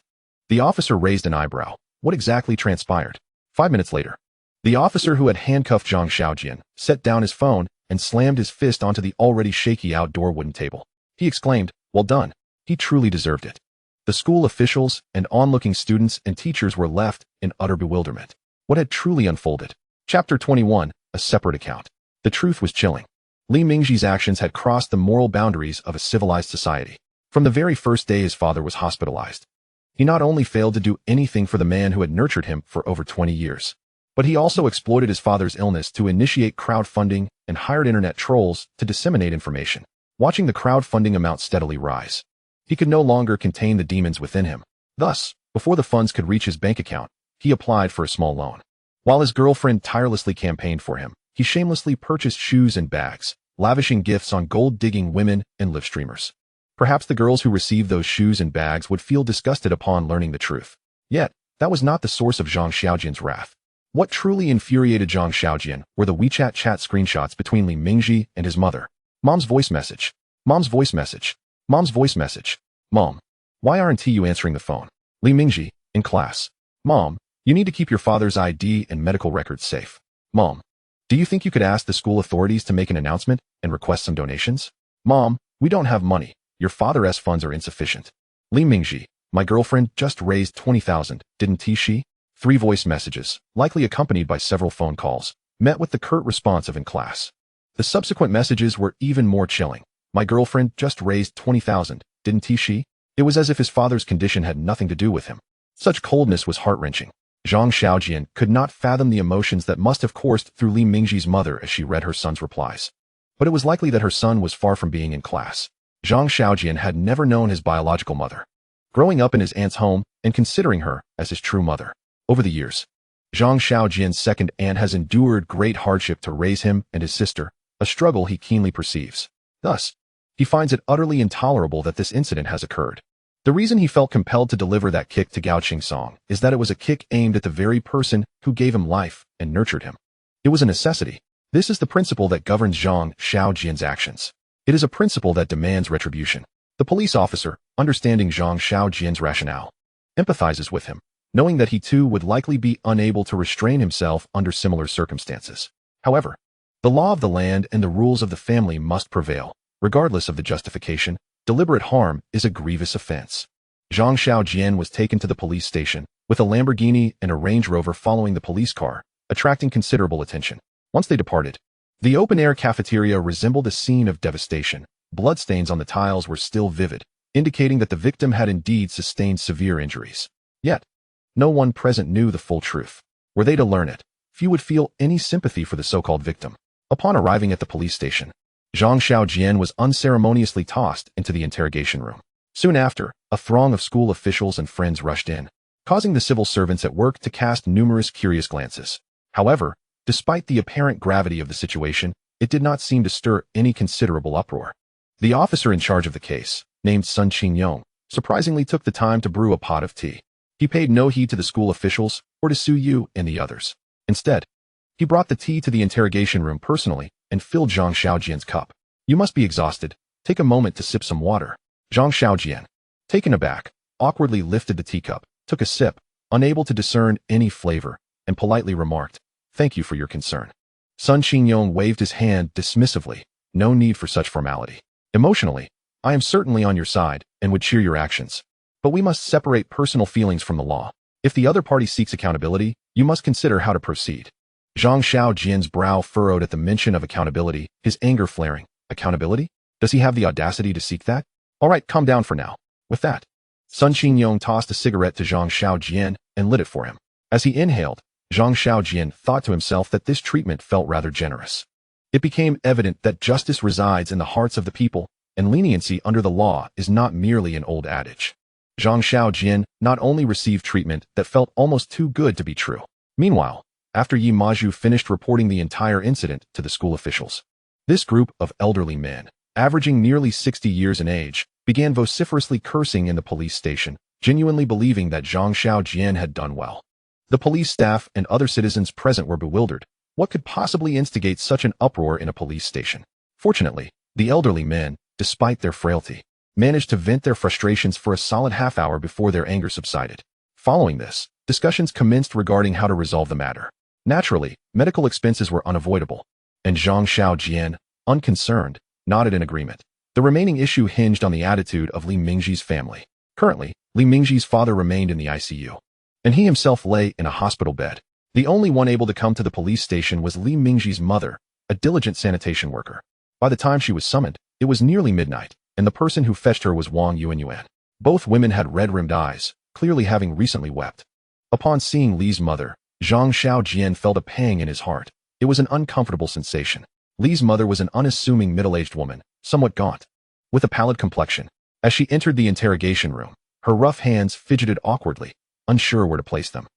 The officer raised an eyebrow. What exactly transpired? 5 minutes later, the officer who had handcuffed Zhang Xiaojian set down his phone and slammed his fist onto the already shaky outdoor wooden table. He exclaimed, "Well done. He truly deserved it." The school officials and onlooking students and teachers were left in utter bewilderment. What had truly unfolded? Chapter 21, a separate account. The truth was chilling. Li Mingji's actions had crossed the moral boundaries of a civilized society. From the very first day his father was hospitalized, he not only failed to do anything for the man who had nurtured him for over 20 years, but he also exploited his father's illness to initiate crowdfunding and hired internet trolls to disseminate information. Watching the crowdfunding amount steadily rise, he could no longer contain the demons within him. Thus, before the funds could reach his bank account, he applied for a small loan. While his girlfriend tirelessly campaigned for him, he shamelessly purchased shoes and bags, lavishing gifts on gold-digging women and live streamers. Perhaps the girls who received those shoes and bags would feel disgusted upon learning the truth. Yet, that was not the source of Zhang Xiaojian's wrath. What truly infuriated Zhang Xiaojian were the WeChat chat screenshots between Li Mingji and his mother. "Mom's voice message. Mom's voice message. Mom's voice message. Mom, why aren't you answering the phone?" Li Mingji, in class. "Mom, you need to keep your father's ID and medical records safe." "Mom, do you think you could ask the school authorities to make an announcement and request some donations?" "Mom, we don't have money. your father's funds are insufficient. Li Mingji, my girlfriend just raised 20,000, didn't she? 3 voice messages, likely accompanied by several phone calls, met with the curt response of in class. The subsequent messages were even more chilling. My girlfriend just raised 20,000, didn't she? It was as if his father's condition had nothing to do with him. Such coldness was heart-wrenching. Zhang Xiaojian could not fathom the emotions that must have coursed through Li Mingji's mother as she read her son's replies. But it was likely that her son was far from being in class. Zhang Xiaojian had never known his biological mother. Growing up in his aunt's home and considering her as his true mother. Over the years, Zhang Xiaojian's second aunt has endured great hardship to raise him and his sister, a struggle he keenly perceives. Thus, he finds it utterly intolerable that this incident has occurred. The reason he felt compelled to deliver that kick to Gao Qingsong is that it was a kick aimed at the very person who gave him life and nurtured him. It was a necessity. This is the principle that governs Zhang Xiaojian's actions. It is a principle that demands retribution. The police officer, understanding Zhang Xiaojian's rationale, empathizes with him, knowing that he too would likely be unable to restrain himself under similar circumstances. However, the law of the land and the rules of the family must prevail. Regardless of the justification, deliberate harm is a grievous offense. Zhang Xiaojian was taken to the police station, with a Lamborghini and a Range Rover following the police car, attracting considerable attention. Once they departed, the open-air cafeteria resembled a scene of devastation. Bloodstains on the tiles were still vivid, indicating that the victim had indeed sustained severe injuries. Yet, no one present knew the full truth. Were they to learn it, few would feel any sympathy for the so-called victim. Upon arriving at the police station, Zhang Xiaojian was unceremoniously tossed into the interrogation room. Soon after, a throng of school officials and friends rushed in, causing the civil servants at work to cast numerous curious glances. However, despite the apparent gravity of the situation, it did not seem to stir any considerable uproar. The officer in charge of the case, named Sun Qingyong, surprisingly took the time to brew a pot of tea. He paid no heed to the school officials or to Su Yu and the others. Instead, he brought the tea to the interrogation room personally and filled Zhang Xiaojian's cup. You must be exhausted. Take a moment to sip some water. Zhang Xiaojian, taken aback, awkwardly lifted the teacup, took a sip, unable to discern any flavor, and politely remarked, "Thank you for your concern." Sun Qingyong waved his hand dismissively. No need for such formality. Emotionally, I am certainly on your side and would cheer your actions. But we must separate personal feelings from the law. If the other party seeks accountability, you must consider how to proceed. Zhang Xiaojian's brow furrowed at the mention of accountability, his anger flaring. Accountability? Does he have the audacity to seek that? All right, calm down for now. With that, Sun Qingyong tossed a cigarette to Zhang Xiaojian and lit it for him. As he inhaled, Zhang Xiaojian thought to himself that this treatment felt rather generous. It became evident that justice resides in the hearts of the people, and leniency under the law is not merely an old adage. Zhang Xiaojian not only received treatment that felt almost too good to be true. Meanwhile, after Yi Maju finished reporting the entire incident to the school officials, this group of elderly men, averaging nearly 60 years in age, began vociferously cursing in the police station, genuinely believing that Zhang Xiaojian had done well. The police staff and other citizens present were bewildered. What could possibly instigate such an uproar in a police station? Fortunately, the elderly men, despite their frailty, managed to vent their frustrations for a solid half-hour before their anger subsided. Following this, discussions commenced regarding how to resolve the matter. Naturally, medical expenses were unavoidable, and Zhang Xiaojian, unconcerned, nodded in agreement. The remaining issue hinged on the attitude of Li Mingji's family. Currently, Li Mingji's father remained in the ICU, and he himself lay in a hospital bed. The only one able to come to the police station was Li Mingji's mother, a diligent sanitation worker. By the time she was summoned, it was nearly midnight, and the person who fetched her was Wang Yuanyuan. Both women had red-rimmed eyes, clearly having recently wept. Upon seeing Li's mother, Zhang Xiaojian felt a pang in his heart. It was an uncomfortable sensation. Li's mother was an unassuming middle-aged woman, somewhat gaunt, with a pallid complexion. As she entered the interrogation room, her rough hands fidgeted awkwardly, unsure where to place them.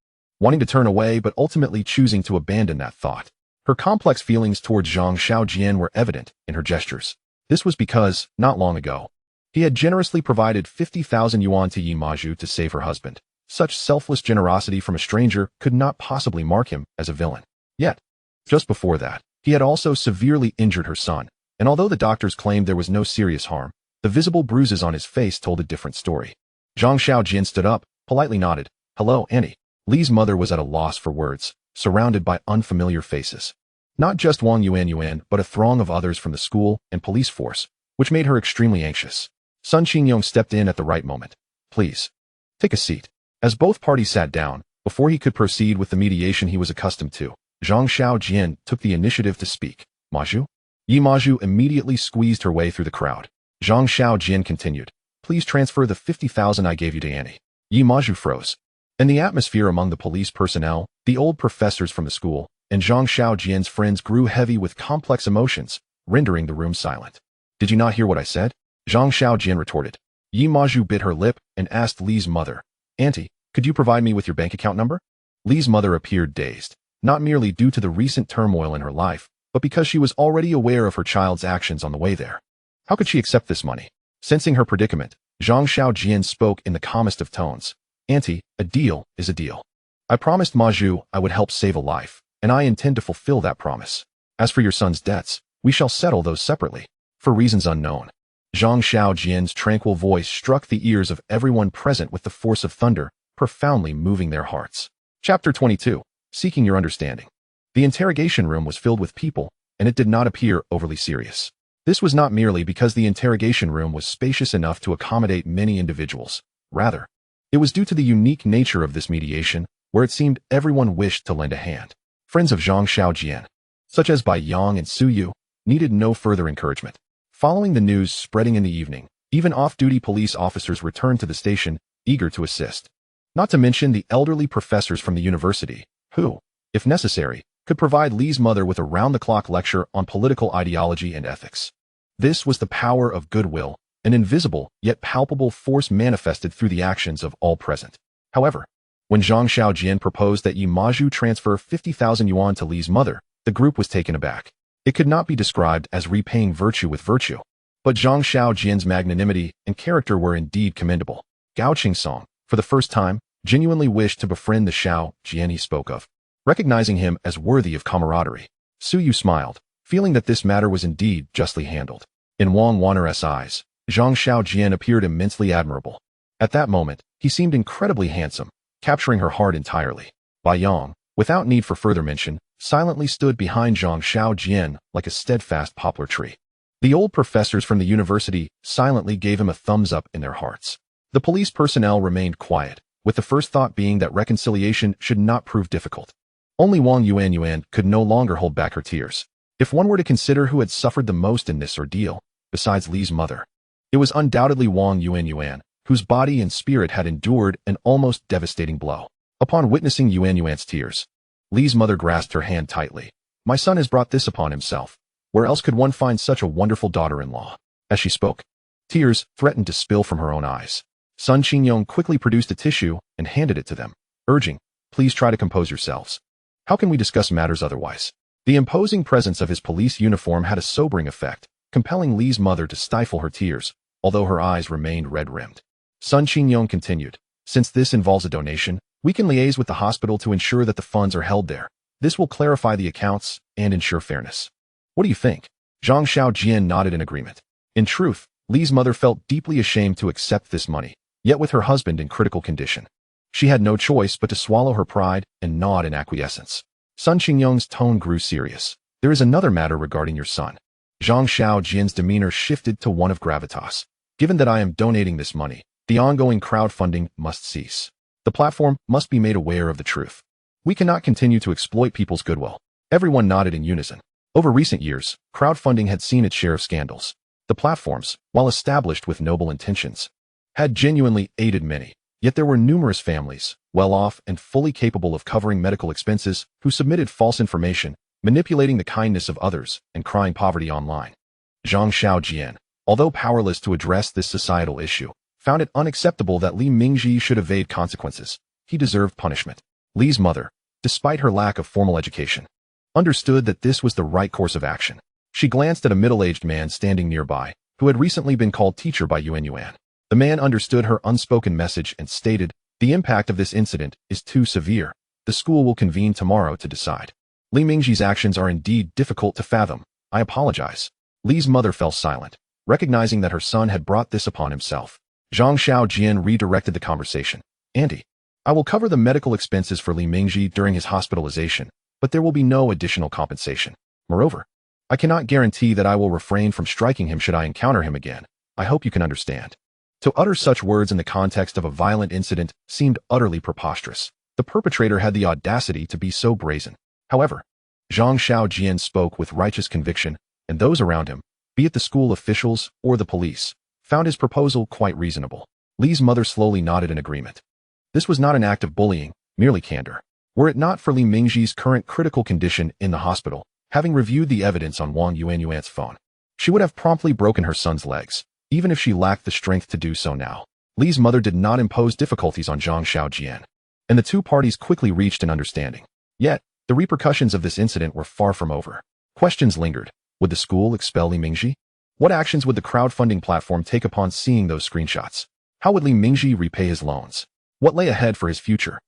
Wanting to turn away but ultimately choosing to abandon that thought. Her complex feelings towards Zhang Xiaojian were evident in her gestures. This was because, not long ago, he had generously provided 50,000 yuan to Yi Maju to save her husband. Such selfless generosity from a stranger could not possibly mark him as a villain. Yet, just before that, he had also severely injured her son, and although the doctors claimed there was no serious harm, the visible bruises on his face told a different story. Zhang Xiaojian stood up, politely nodded. "Hello, Annie." Li's mother was at a loss for words, surrounded by unfamiliar faces. Not just Wang Yuanyuan, but a throng of others from the school and police force, which made her extremely anxious. Sun Qingyong stepped in at the right moment. Please, take a seat. As both parties sat down, before he could proceed with the mediation he was accustomed to, Zhang Xiaojian took the initiative to speak. Maju? Yi Maju immediately squeezed her way through the crowd. Zhang Xiaojian continued. Please transfer the 50,000 I gave you to Annie. Yi Maju froze. In the atmosphere among the police personnel, the old professors from the school, and Zhang Xiaojian's friends grew heavy with complex emotions, rendering the room silent. Did you not hear what I said? Zhang Xiaojian retorted. Yi Maju bit her lip and asked Li's mother, Auntie, could you provide me with your bank account number? Li's mother appeared dazed, not merely due to the recent turmoil in her life, but because she was already aware of her child's actions on the way there. How could she accept this money? Sensing her predicament, Zhang Xiaojian spoke in the calmest of tones. Auntie, a deal is a deal. I promised Maju I would help save a life, and I intend to fulfill that promise. As for your son's debts, we shall settle those separately, for reasons unknown. Zhang Xiaojian's tranquil voice struck the ears of everyone present with the force of thunder, profoundly moving their hearts. Chapter 22. Seeking Your Understanding. The interrogation room was filled with people, and it did not appear overly serious. This was not merely because the interrogation room was spacious enough to accommodate many individuals. Rather, it was due to the unique nature of this mediation, where it seemed everyone wished to lend a hand. Friends of Zhang Xiaojian, such as Bai Yang and Su Yu, needed no further encouragement. Following the news spreading in the evening, even off-duty police officers returned to the station, eager to assist. Not to mention the elderly professors from the university, who, if necessary, could provide Li's mother with a round-the-clock lecture on political ideology and ethics. This was the power of goodwill, an invisible yet palpable force manifested through the actions of all present. However, when Zhang Xiaojian proposed that Yi Maju transfer 50,000 yuan to Li's mother, the group was taken aback. It could not be described as repaying virtue with virtue, but Zhang Xiaojian's magnanimity and character were indeed commendable. Gao Qingsong, for the first time, genuinely wished to befriend the Xiao Jian he spoke of, recognizing him as worthy of camaraderie. Su Yu smiled, feeling that this matter was indeed justly handled. In Wang Wanner's eyes, Zhang Xiaojian appeared immensely admirable. At that moment, he seemed incredibly handsome, capturing her heart entirely. Bai Yang, without need for further mention, silently stood behind Zhang Xiaojian like a steadfast poplar tree. The old professors from the university silently gave him a thumbs up in their hearts. The police personnel remained quiet, with the first thought being that reconciliation should not prove difficult. Only Wang Yuan could no longer hold back her tears. If one were to consider who had suffered the most in this ordeal, besides Li's mother, it was undoubtedly Wang Yuan, whose body and spirit had endured an almost devastating blow. Upon witnessing Yuan's tears, Li's mother grasped her hand tightly. My son has brought this upon himself. Where else could one find such a wonderful daughter-in-law? As she spoke, tears threatened to spill from her own eyes. Sun Qingyong quickly produced a tissue and handed it to them, urging, please try to compose yourselves. How can we discuss matters otherwise? The imposing presence of his police uniform had a sobering effect, compelling Li's mother to stifle her tears, although her eyes remained red-rimmed. Sun Qingyong continued, since this involves a donation, we can liaise with the hospital to ensure that the funds are held there. This will clarify the accounts and ensure fairness. What do you think? Zhang Xiaojian nodded in agreement. In truth, Li's mother felt deeply ashamed to accept this money, yet with her husband in critical condition. She had no choice but to swallow her pride and nod in acquiescence. Sun Qingyong's tone grew serious. There is another matter regarding your son. Zhang Xiaojian's demeanor shifted to one of gravitas. Given that I am donating this money, the ongoing crowdfunding must cease. The platform must be made aware of the truth. We cannot continue to exploit people's goodwill. Everyone nodded in unison. Over recent years, crowdfunding had seen its share of scandals. The platforms, while established with noble intentions, had genuinely aided many. Yet there were numerous families, well-off and fully capable of covering medical expenses, who submitted false information, manipulating the kindness of others, and crying poverty online. Zhang Xiaojian, although powerless to address this societal issue, found it unacceptable that Li Mingji should evade consequences. He deserved punishment. Li's mother, despite her lack of formal education, understood that this was the right course of action. She glanced at a middle-aged man standing nearby, who had recently been called teacher by Yuan. The man understood her unspoken message and stated, the impact of this incident is too severe. The school will convene tomorrow to decide. Li Mingji's actions are indeed difficult to fathom. I apologize. Li's mother fell silent, recognizing that her son had brought this upon himself. Zhang Xiaojian redirected the conversation. Auntie, I will cover the medical expenses for Li Mingji during his hospitalization, but there will be no additional compensation. Moreover, I cannot guarantee that I will refrain from striking him should I encounter him again. I hope you can understand. To utter such words in the context of a violent incident seemed utterly preposterous. The perpetrator had the audacity to be so brazen. However, Zhang Xiaojian spoke with righteous conviction, and those around him, be it the school officials or the police, found his proposal quite reasonable. Li's mother slowly nodded in agreement. This was not an act of bullying, merely candor. Were it not for Li Mingji's current critical condition in the hospital, having reviewed the evidence on Wang Yuanyuan's phone, she would have promptly broken her son's legs, even if she lacked the strength to do so now. Li's mother did not impose difficulties on Zhang Xiaojian, and the two parties quickly reached an understanding. Yet, the repercussions of this incident were far from over. Questions lingered. Would the school expel Li Mingji? What actions would the crowdfunding platform take upon seeing those screenshots? How would Li Mingji repay his loans? What lay ahead for his future?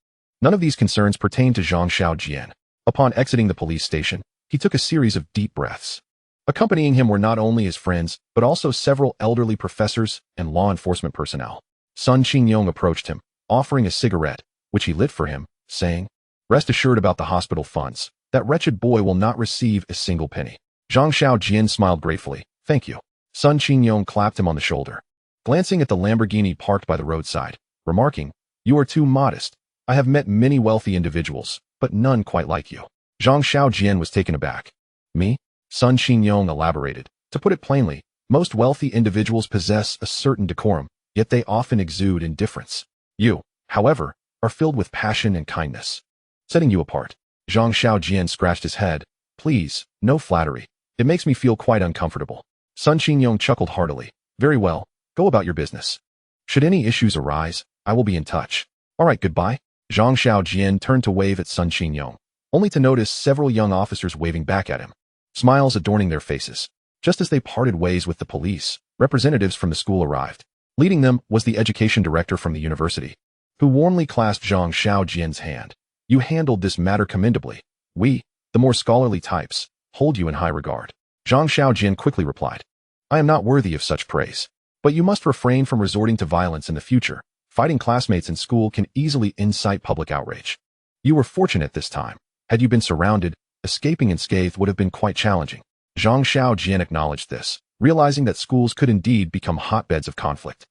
None of these concerns pertained to Zhang Xiaojian. Upon exiting the police station, he took a series of deep breaths. Accompanying him were not only his friends, but also several elderly professors and law enforcement personnel. Sun Qinyong approached him, offering a cigarette, which he lit for him, saying, "Rest assured about the hospital funds. That wretched boy will not receive a single penny." Zhang Xiaojian smiled gratefully. "Thank you." Sun Qinyong clapped him on the shoulder, glancing at the Lamborghini parked by the roadside, remarking, "You are too modest. I have met many wealthy individuals, but none quite like you." Zhang Xiaojian was taken aback. "Me?" Sun Qinyong elaborated. "To put it plainly, most wealthy individuals possess a certain decorum, yet they often exude indifference. You, however, are filled with passion and kindness, setting you apart." Zhang Xiaojian scratched his head. "Please, no flattery. It makes me feel quite uncomfortable." Sun Qinyong chuckled heartily. "Very well, go about your business. Should any issues arise, I will be in touch. All right, goodbye." Zhang Xiaojian turned to wave at Sun Qinyong, only to notice several young officers waving back at him, smiles adorning their faces. Just as they parted ways with the police, representatives from the school arrived. Leading them was the education director from the university, who warmly clasped Zhang Xiaojian's hand. "You handled this matter commendably. We, the more scholarly types, hold you in high regard." Zhang Xiaojian quickly replied, "I am not worthy of such praise. But you must refrain from resorting to violence in the future. Fighting classmates in school can easily incite public outrage. You were fortunate this time. Had you been surrounded, escaping unscathed would have been quite challenging." Zhang Xiaojian acknowledged this, realizing that schools could indeed become hotbeds of conflict,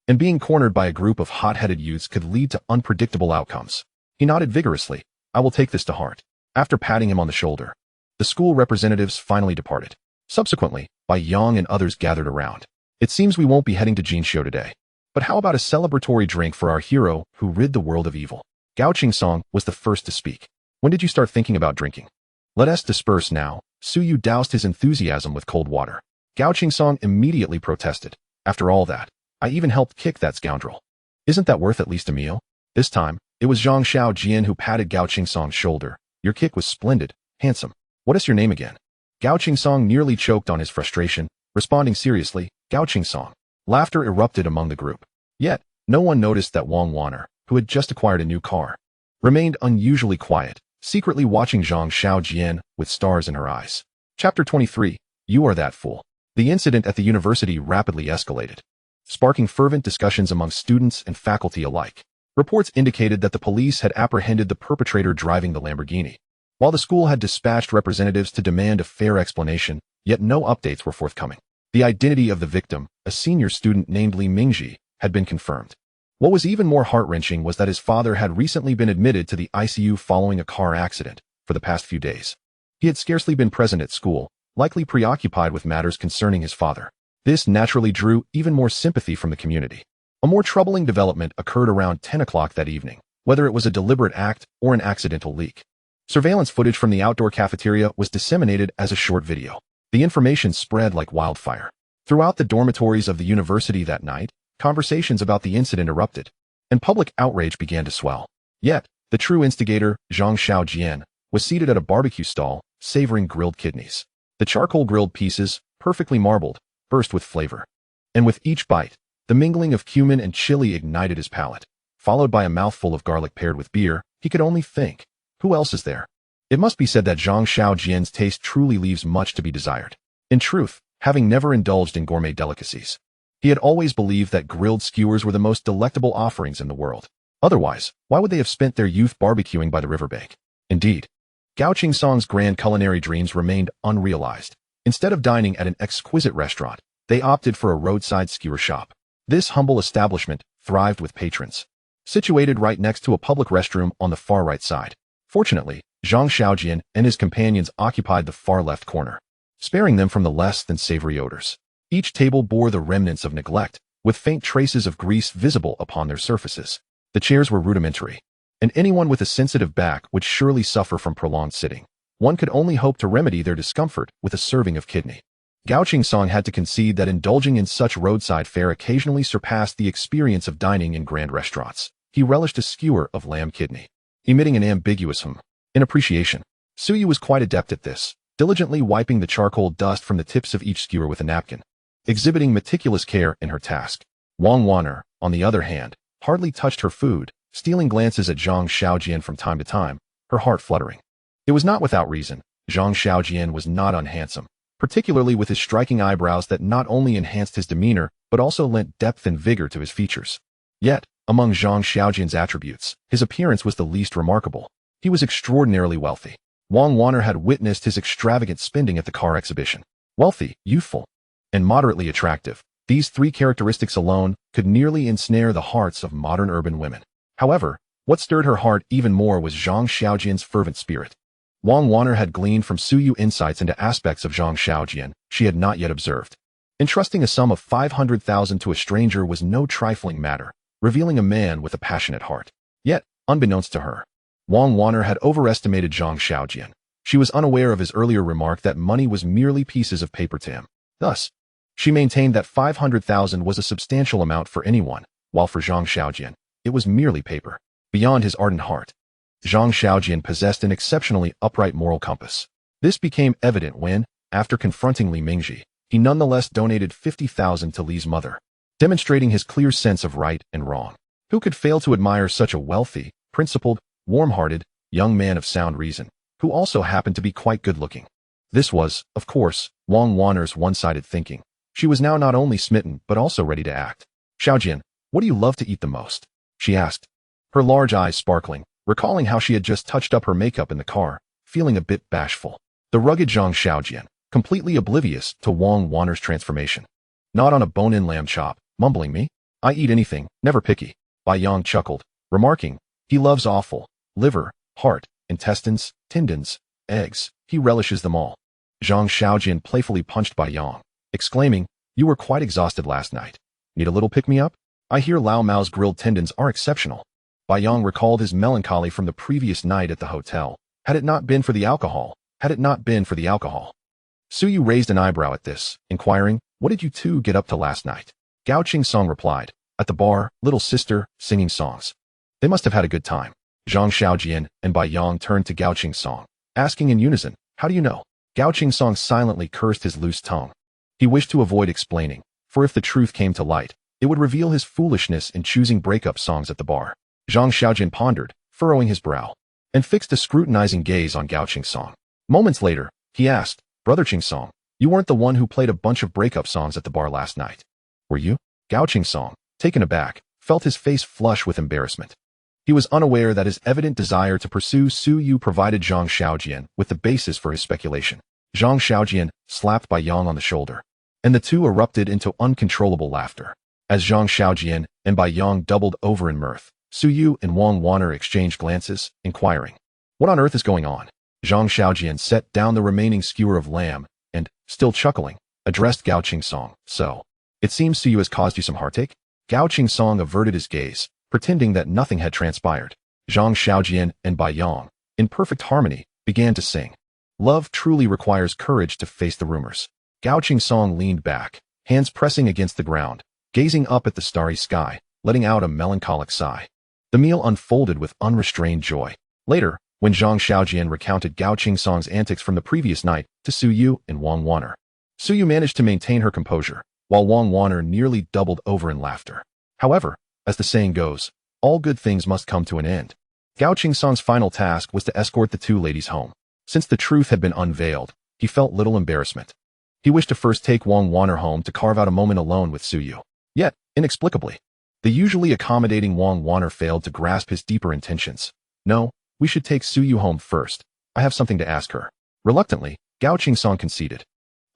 and being cornered by a group of hot-headed youths could lead to unpredictable outcomes. He nodded vigorously. "I will take this to heart." After patting him on the shoulder, the school representatives finally departed. Subsequently, Bai Yang and others gathered around. "It seems we won't be heading to Jinxiu today. But how about a celebratory drink for our hero who rid the world of evil?" Gao Qingsong was the first to speak. "When did you start thinking about drinking? Let us disperse now." Su Yu doused his enthusiasm with cold water. Gao Qingsong immediately protested. "After all that, I even helped kick that scoundrel. Isn't that worth at least a meal?" This time, it was Zhang Xiaojian who patted Gao Qingsong's shoulder. "Your kick was splendid, handsome. What is your name again?" Gao Qingsong nearly choked on his frustration, responding seriously, "Gao Qingsong." Laughter erupted among the group. Yet, no one noticed that Wang Wanner, who had just acquired a new car, remained unusually quiet, secretly watching Zhang Xiaojian with stars in her eyes. Chapter 23. You Are That Fool. The incident at the university rapidly escalated, sparking fervent discussions among students and faculty alike. Reports indicated that the police had apprehended the perpetrator driving the Lamborghini, while the school had dispatched representatives to demand a fair explanation, yet no updates were forthcoming. The identity of the victim, a senior student named Li Mingji, had been confirmed. What was even more heart-wrenching was that his father had recently been admitted to the ICU following a car accident for the past few days. He had scarcely been present at school, likely preoccupied with matters concerning his father. This naturally drew even more sympathy from the community. A more troubling development occurred around 10 o'clock that evening, whether it was a deliberate act or an accidental leak. Surveillance footage from the outdoor cafeteria was disseminated as a short video. The information spread like wildfire. Throughout the dormitories of the university that night, conversations about the incident erupted, and public outrage began to swell. Yet, the true instigator, Zhang Xiaojian, was seated at a barbecue stall, savoring grilled kidneys. The charcoal grilled pieces, perfectly marbled, burst with flavor. And with each bite, the mingling of cumin and chili ignited his palate. Followed by a mouthful of garlic paired with beer, he could only think, who else is there? It must be said that Zhang Xiaojian's taste truly leaves much to be desired. In truth, having never indulged in gourmet delicacies, he had always believed that grilled skewers were the most delectable offerings in the world. Otherwise, why would they have spent their youth barbecuing by the riverbank? Indeed, Gao Qingsong's grand culinary dreams remained unrealized. Instead of dining at an exquisite restaurant, They opted for a roadside skewer shop. This humble establishment thrived with patrons. Situated right next to a public restroom on the far right side. Fortunately, Zhang Xiaojian and his companions occupied the far left corner, sparing them from the less than savory odors. Each table bore the remnants of neglect, with faint traces of grease visible upon their surfaces. The chairs were rudimentary, and anyone with a sensitive back would surely suffer from prolonged sitting. One could only hope to remedy their discomfort with a serving of kidney. Gao Qingsong had to concede that indulging in such roadside fare occasionally surpassed the experience of dining in grand restaurants. He relished a skewer of lamb kidney, emitting an ambiguous hum in appreciation. Suyu was quite adept at this, diligently wiping the charcoal dust from the tips of each skewer with a napkin, exhibiting meticulous care in her task. Wang Wan'er, on the other hand, hardly touched her food, stealing glances at Zhang Xiaojian from time to time, her heart fluttering. It was not without reason. Zhang Xiaojian was not unhandsome, particularly with his striking eyebrows that not only enhanced his demeanor, but also lent depth and vigor to his features. Yet, among Zhang Xiaojian's attributes, his appearance was the least remarkable. He was extraordinarily wealthy. Wang Wan'er had witnessed his extravagant spending at the car exhibition. Wealthy, youthful, and moderately attractive, these three characteristics alone could nearly ensnare the hearts of modern urban women. However, what stirred her heart even more was Zhang Xiaojian's fervent spirit. Wang Wan'er had gleaned from Suyu insights into aspects of Zhang Xiaojian she had not yet observed. Entrusting a sum of 500,000 to a stranger was no trifling matter, revealing a man with a passionate heart. Yet, unbeknownst to her, Wang Wan'er had overestimated Zhang Xiaojian. She was unaware of his earlier remark that money was merely pieces of paper to him. Thus, she maintained that 500,000 was a substantial amount for anyone, while for Zhang Xiaojian, it was merely paper. Beyond his ardent heart, Zhang Xiaojian possessed an exceptionally upright moral compass. This became evident when, after confronting Li Mingji, he nonetheless donated 50,000 to Li's mother, demonstrating his clear sense of right and wrong. Who could fail to admire such a wealthy, principled, warm-hearted, young man of sound reason, who also happened to be quite good-looking? This was, of course, Wang Wan'er's one-sided thinking. She was now not only smitten but also ready to act. Xiaojian, what do you love to eat the most? She asked, her large eyes sparkling, recalling how she had just touched up her makeup in the car, feeling a bit bashful. The rugged Zhang Xiaojian, completely oblivious to Wang Wan'er's transformation. Not on a bone-in lamb chop, mumbling me. I eat anything, never picky. Bai Yang chuckled, remarking, he loves offal, liver, heart, intestines, tendons, eggs. He relishes them all. Zhang Xiaojian playfully punched Bai Yang, exclaiming, you were quite exhausted last night. Need a little pick-me-up? I hear Lao Mao's grilled tendons are exceptional. Bai Yang recalled his melancholy from the previous night at the hotel. Had it not been for the alcohol. Suyu raised an eyebrow at this, inquiring, what did you two get up to last night? Gao Qingsong replied, at the bar, little sister, singing songs. They must have had a good time. Zhang Xiaojian and Bai Yang turned to Gao Qingsong, asking in unison, how do you know? Gao Qingsong silently cursed his loose tongue. He wished to avoid explaining, for if the truth came to light, it would reveal his foolishness in choosing breakup songs at the bar. Zhang Xiaojian pondered, furrowing his brow, and fixed a scrutinizing gaze on Gao Qingsong. Moments later, he asked, Brother Qingsong, you weren't the one who played a bunch of breakup songs at the bar last night, were you? Gao Qingsong, taken aback, felt his face flush with embarrassment. He was unaware that his evident desire to pursue Suyu provided Zhang Xiaojian with the basis for his speculation. Zhang Xiaojian slapped Bai Yang on the shoulder, and the two erupted into uncontrollable laughter. As Zhang Xiaojian and Bai Yang doubled over in mirth, Suyu and Wang Wan'er exchanged glances, inquiring, what on earth is going on? Zhang Xiaojian set down the remaining skewer of lamb and, still chuckling, addressed Gao Qingsong. So, it seems Suyu has caused you some heartache? Gao Qingsong averted his gaze, pretending that nothing had transpired. Zhang Xiaojian and Bai Yang, in perfect harmony, began to sing. Love truly requires courage to face the rumors. Gao Qingsong leaned back, hands pressing against the ground, gazing up at the starry sky, letting out a melancholic sigh. The meal unfolded with unrestrained joy. Later, when Zhang Xiaojian recounted Gao Qingsong's antics from the previous night to Suyu and Wang Wan'er, Suyu managed to maintain her composure, while Wang Wan'er nearly doubled over in laughter. However, as the saying goes, all good things must come to an end. Gao Qingsong's final task was to escort the two ladies home. Since the truth had been unveiled, he felt little embarrassment. He wished to first take Wang Wan'er home to carve out a moment alone with Suyu. Yet, inexplicably, the usually accommodating Wang Wan'er failed to grasp his deeper intentions. No, we should take Suyu home first. I have something to ask her. Reluctantly, Gao Qingsong conceded.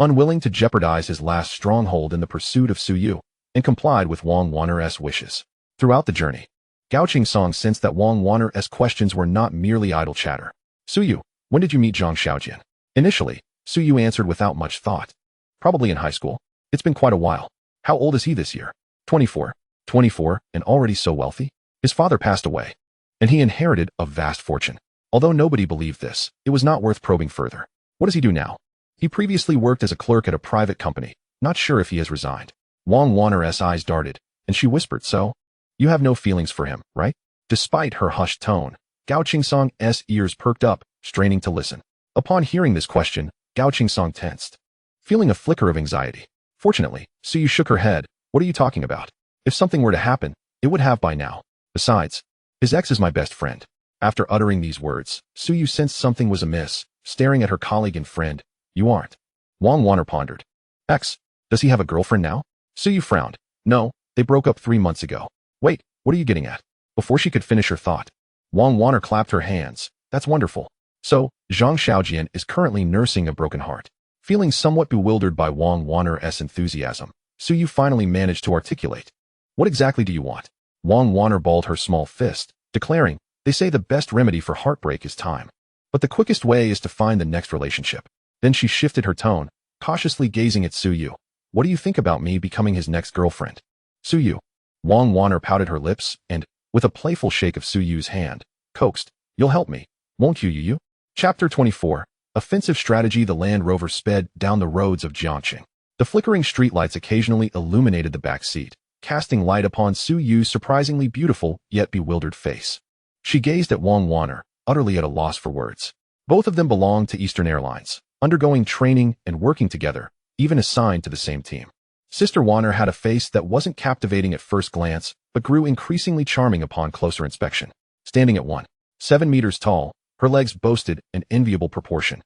unwilling to jeopardize his last stronghold in the pursuit of Su Yu, and complied with Wang Wanner's wishes. Throughout the journey, Gao Qingsong sensed that Wang Wanner's questions were not merely idle chatter. Su Yu, when did you meet Zhang Xiaojian? Initially, Su Yu answered without much thought. Probably in high school. It's been quite a while. How old is he this year? 24. 24, and already so wealthy? His father passed away, and he inherited a vast fortune. Although nobody believed this, it was not worth probing further. What does he do now? He previously worked as a clerk at a private company. Not sure if he has resigned. Wang Wanner's eyes darted, and she whispered, so? You have no feelings for him, right? Despite her hushed tone, Gao Qingsong's ears perked up, straining to listen. Upon hearing this question, Gao Qingsong tensed, feeling a flicker of anxiety. Fortunately, Su Yu shook her head. What are you talking about? If something were to happen, it would have by now. Besides, his ex is my best friend. After uttering these words, Su Yu sensed something was amiss, staring at her colleague and friend. You aren't. Wang Wanner pondered. Ex? Does he have a girlfriend now? Su Yu frowned. No, they broke up 3 months ago. Wait, what are you getting at? Before she could finish her thought, Wang Wanner clapped her hands. That's wonderful. So, Zhang Xiaojian is currently nursing a broken heart. Feeling somewhat bewildered by Wang Wanner's enthusiasm, Su Yu finally managed to articulate. What exactly do you want? Wang Wanner balled her small fist, declaring, they say the best remedy for heartbreak is time. But the quickest way is to find the next relationship. Then she shifted her tone, cautiously gazing at Su Yu. What do you think about me becoming his next girlfriend? Su Yu. Wang Wanner pouted her lips and, with a playful shake of Su Yu's hand, coaxed, you'll help me, won't you, Yu? Chapter 24. Offensive Strategy. The Land Rover sped down the roads of Jiangqing. The flickering streetlights occasionally illuminated the back seat, casting light upon Su Yu's surprisingly beautiful yet bewildered face. She gazed at Wang Wanner, utterly at a loss for words. Both of them belonged to Eastern Airlines, undergoing training and working together, even assigned to the same team. Sister Wanner had a face that wasn't captivating at first glance, but grew increasingly charming upon closer inspection. Standing at 1.7 meters tall, her legs boasted an enviable proportion,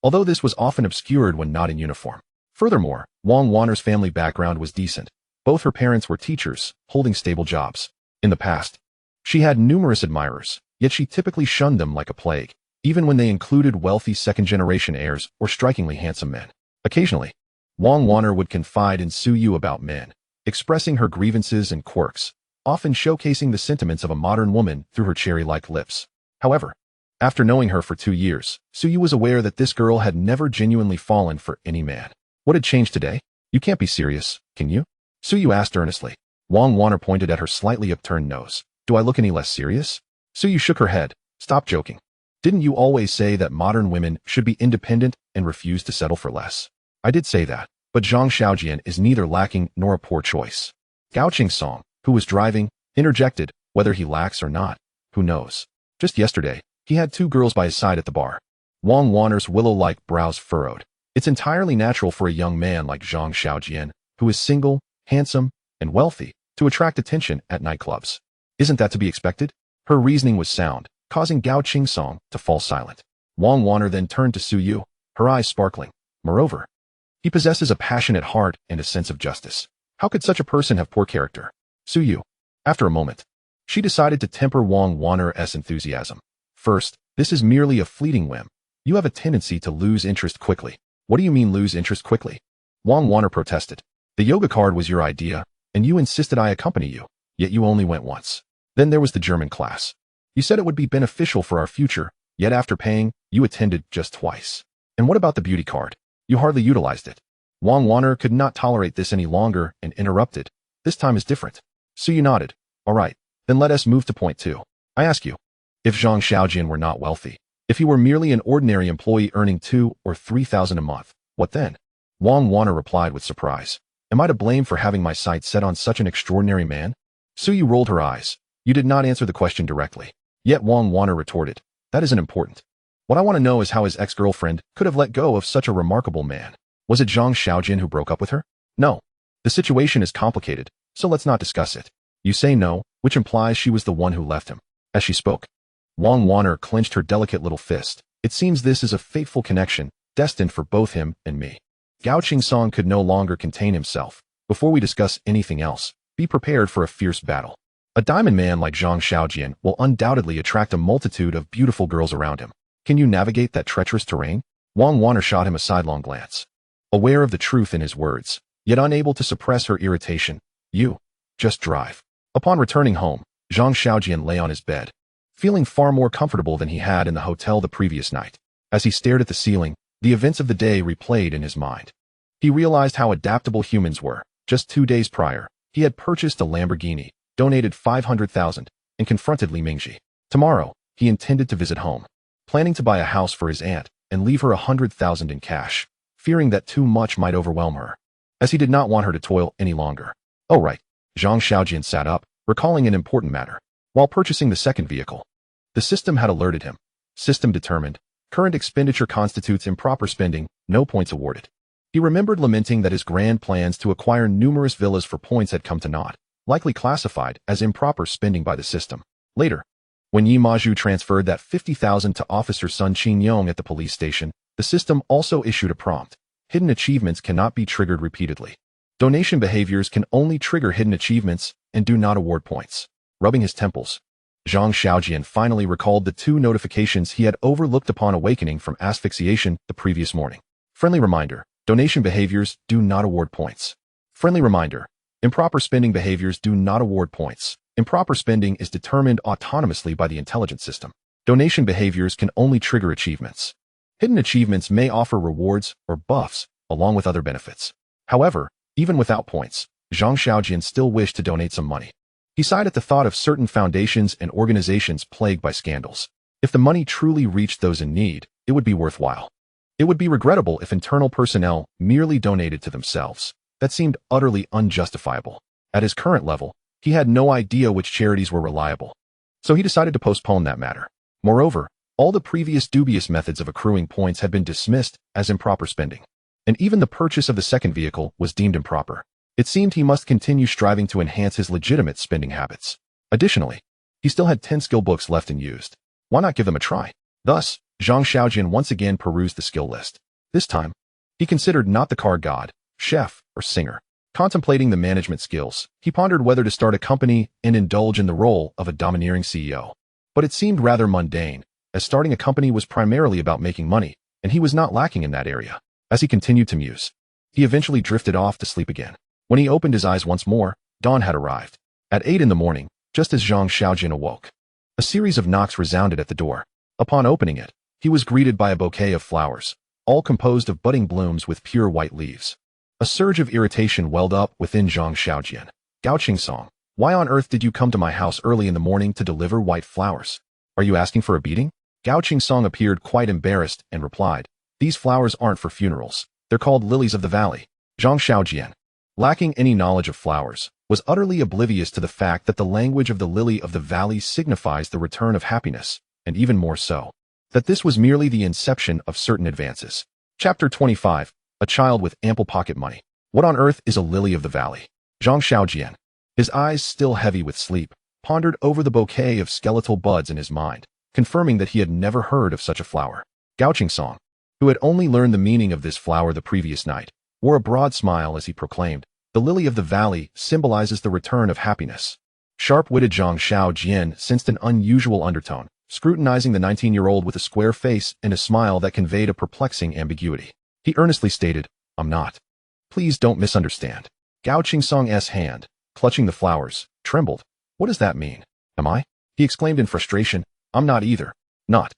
although this was often obscured when not in uniform. Furthermore, Wang Wanner's family background was decent. Both her parents were teachers, holding stable jobs. In the past, she had numerous admirers, yet she typically shunned them like a plague, even when they included wealthy second-generation heirs or strikingly handsome men. Occasionally, Wang Wanner would confide in Su Yu about men, expressing her grievances and quirks, often showcasing the sentiments of a modern woman through her cherry-like lips. However, after knowing her for 2 years, Su Yu was aware that this girl had never genuinely fallen for any man. What had changed today? You can't be serious, can you? Su Yu asked earnestly. Wang Wanner pointed at her slightly upturned nose. Do I look any less serious? Su Yu shook her head. Stop joking. Didn't you always say that modern women should be independent and refuse to settle for less? I did say that, but Zhang Xiaojian is neither lacking nor a poor choice. Gao Qingsong, who was driving, interjected, whether he lacks or not, who knows. Just yesterday, he had 2 girls by his side at the bar. Wang Wanner's willow-like brows furrowed. It's entirely natural for a young man like Zhang Xiaojian, who is single, handsome, and wealthy, to attract attention at nightclubs. Isn't that to be expected? Her reasoning was sound, causing Gao Qingsong to fall silent. Wang Wanner then turned to Su Yu, her eyes sparkling. Moreover, he possesses a passionate heart and a sense of justice. How could such a person have poor character? Su Yu. After a moment, she decided to temper Wang Wanner's enthusiasm. First, this is merely a fleeting whim. You have a tendency to lose interest quickly. What do you mean lose interest quickly? Wang Wanner protested. The yoga card was your idea, and you insisted I accompany you, yet you only went once. Then there was the German class. You said it would be beneficial for our future, yet after paying, you attended just twice. And what about the beauty card? You hardly utilized it. Wang Wanner could not tolerate this any longer and interrupted. This time is different. Su Yu nodded. All right, then let us move to point 2. I ask you, if Zhang Xiaojian were not wealthy, if he were merely an ordinary employee earning 2,000 or 3,000 a month, what then? Wang Wanner replied with surprise. Am I to blame for having my sights set on such an extraordinary man? Su Yu rolled her eyes. You did not answer the question directly. Yet Wang Wanner retorted. That isn't important. What I want to know is how his ex-girlfriend could have let go of such a remarkable man. Was it Zhang Xiaojian who broke up with her? No. The situation is complicated, so let's not discuss it. You say no, which implies she was the one who left him. As she spoke, Wang Wanner clenched her delicate little fist. It seems this is a fateful connection, destined for both him and me. Gao Qingsong could no longer contain himself. Before we discuss anything else, be prepared for a fierce battle. A diamond man like Zhang Xiaojian will undoubtedly attract a multitude of beautiful girls around him. Can you navigate that treacherous terrain? Wang Wanner shot him a sidelong glance. aware of the truth in his words, yet unable to suppress her irritation. You just drive. Upon returning home, Zhang Xiaojian lay on his bed, feeling far more comfortable than he had in the hotel the previous night. As he stared at the ceiling, the events of the day replayed in his mind. He realized how adaptable humans were. Just 2 days prior, he had purchased a Lamborghini, donated 500,000, and confronted Li Mingji. Tomorrow, he intended to visit home, planning to buy a house for his aunt and leave her 100,000 in cash, fearing that too much might overwhelm her, as he did not want her to toil any longer. Oh right, Zhang Xiaojian sat up, recalling an important matter. While purchasing the second vehicle, the system had alerted him. System determined. Current expenditure constitutes improper spending, no points awarded. He remembered lamenting that his grand plans to acquire numerous villas for points had come to naught, likely classified as improper spending by the system. Later, when Yi Maju transferred that 50,000 to Officer Sun Qin-yong at the police station, the system also issued a prompt. Hidden achievements cannot be triggered repeatedly. Donation behaviors can only trigger hidden achievements and do not award points. Rubbing his temples, Zhang Xiaojian finally recalled the 2 notifications he had overlooked upon awakening from asphyxiation the previous morning. Friendly reminder, donation behaviors do not award points. Friendly reminder, improper spending behaviors do not award points. Improper spending is determined autonomously by the intelligence system. Donation behaviors can only trigger achievements. Hidden achievements may offer rewards or buffs, along with other benefits. However, even without points, Zhang Xiaojian still wished to donate some money. He sighed at the thought of certain foundations and organizations plagued by scandals. If the money truly reached those in need, it would be worthwhile. It would be regrettable if internal personnel merely donated to themselves. That seemed utterly unjustifiable. At his current level, he had no idea which charities were reliable. So he decided to postpone that matter. Moreover, all the previous dubious methods of accruing points had been dismissed as improper spending. And even the purchase of the second vehicle was deemed improper. It seemed he must continue striving to enhance his legitimate spending habits. Additionally, he still had 10 skill books left and used. Why not give them a try? Thus, Zhang Xiaojian once again perused the skill list. This time, he considered not the car god, chef, or singer. Contemplating the management skills, he pondered whether to start a company and indulge in the role of a domineering CEO. But it seemed rather mundane, as starting a company was primarily about making money, and he was not lacking in that area. As he continued to muse, he eventually drifted off to sleep again. When he opened his eyes once more, dawn had arrived. At 8 in the morning, just as Zhang Xiaojian awoke, a series of knocks resounded at the door. Upon opening it, he was greeted by a bouquet of flowers, all composed of budding blooms with pure white leaves. A surge of irritation welled up within Zhang Xiaojian. Gao Qingsong, why on earth did you come to my house early in the morning to deliver white flowers? Are you asking for a beating? Gao Qingsong appeared quite embarrassed and replied, these flowers aren't for funerals. They're called lilies of the valley. Zhang Xiaojian, lacking any knowledge of flowers, was utterly oblivious to the fact that the language of the lily of the valley signifies the return of happiness, and even more so, that this was merely the inception of certain advances. Chapter 25, A Child with Ample Pocket Money. What on earth is a lily of the valley? Zhang Xiaojian, his eyes still heavy with sleep, pondered over the bouquet of skeletal buds in his mind, confirming that he had never heard of such a flower. Gao Qingsong, who had only learned the meaning of this flower the previous night, wore a broad smile as he proclaimed, the lily of the valley symbolizes the return of happiness. Sharp-witted Zhang Xiaojian sensed an unusual undertone, scrutinizing the 19-year-old with a square face and a smile that conveyed a perplexing ambiguity. He earnestly stated, I'm not. Please don't misunderstand. Gao Qingsong's hand, clutching the flowers, trembled. What does that mean? Am I? He exclaimed in frustration, I'm not either. Not.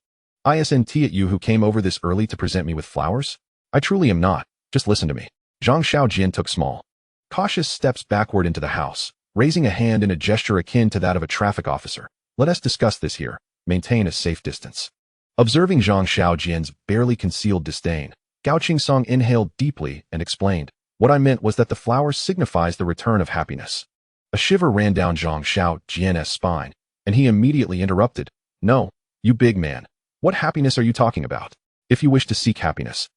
ISNT at you who came over this early to present me with flowers? I truly am not. Just listen to me. Zhang Xiaojian took small, cautious steps backward into the house, raising a hand in a gesture akin to that of a traffic officer. Let us discuss this here. Maintain a safe distance. Observing Zhang Xiaojian's barely concealed disdain, Gao Qingsong inhaled deeply and explained, what I meant was that the flower signifies the return of happiness. A shiver ran down Zhang Xiaojian's spine, and he immediately interrupted, no, you big man. What happiness are you talking about? If you wish to seek happiness,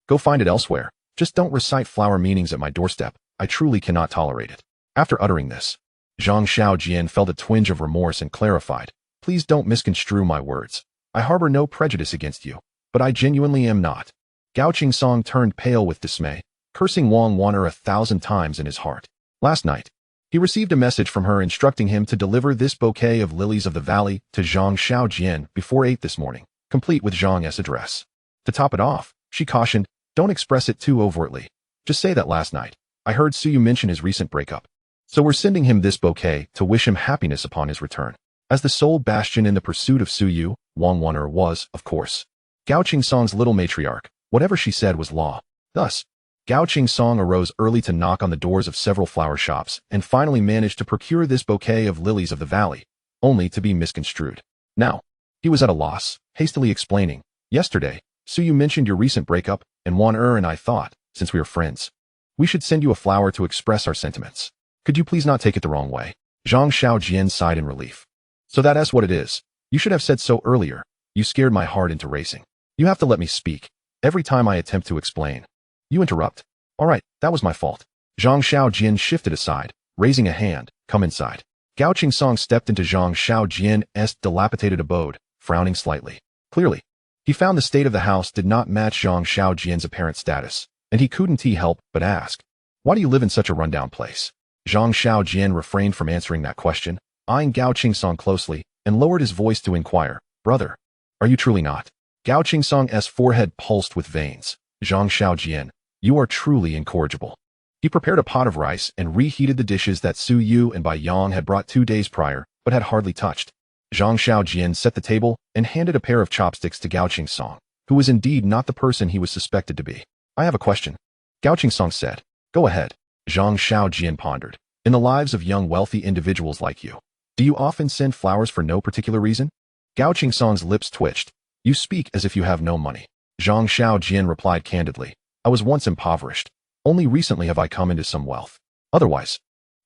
go find it elsewhere. Just don't recite flower meanings at my doorstep. I truly cannot tolerate it. After uttering this, Zhang Xiaojian felt a twinge of remorse and clarified, please don't misconstrue my words. I harbor no prejudice against you, but I genuinely am not. Gao Qingsong turned pale with dismay, cursing Wang Wan'er 1,000 times in his heart. Last night, he received a message from her instructing him to deliver this bouquet of lilies of the valley to Zhang Xiaojian before 8 this morning, complete with Zhang's address. To top it off, she cautioned, Don't express it too overtly. Just say that last night I heard Suyu mention his recent breakup. So we're sending him this bouquet to wish him happiness upon his return. As the sole bastion in the pursuit of Suyu, Wang Wan'er was, of course, Gao Song's little matriarch. Whatever she said was law. Thus, Gao Song arose early to knock on the doors of several flower shops and finally managed to procure this bouquet of lilies of the valley, only to be misconstrued. Now, he was at a loss, hastily explaining, yesterday, Suyu mentioned your recent breakup, and Wan'er and I thought, since we are friends, we should send you a flower to express our sentiments. Could you please not take it the wrong way? Zhang Xiaojian sighed in relief. So that's what it is. You should have said so earlier. You scared my heart into racing. You have to let me speak. Every time I attempt to explain, you interrupt. All right, that was my fault. Zhang Xiaojian shifted aside, raising a hand. Come inside. Gao Song stepped into Zhang Xiaojian's dilapidated abode, frowning slightly. Clearly, he found the state of the house did not match Zhang Xiaojian's apparent status, and he couldn't help but ask, why do you live in such a rundown place? Zhang Xiaojian refrained from answering that question, eyeing Gao Song closely, and lowered his voice to inquire, brother, are you truly not? Gao Song's forehead pulsed with veins. Zhang Xiaojian, you are truly incorrigible. He prepared a pot of rice and reheated the dishes that Su Yu and Bai Yang had brought 2 days prior, but had hardly touched. Zhang Xiaojian set the table and handed a pair of chopsticks to Gao Song, who was indeed not the person he was suspected to be. I have a question. Gao Song said. Go ahead. Zhang Xiaojian pondered. In the lives of young wealthy individuals like you, do you often send flowers for no particular reason? Gao Song's lips twitched. You speak as if you have no money. Zhang Xiaojian replied candidly. I was once impoverished. Only recently have I come into some wealth. Otherwise,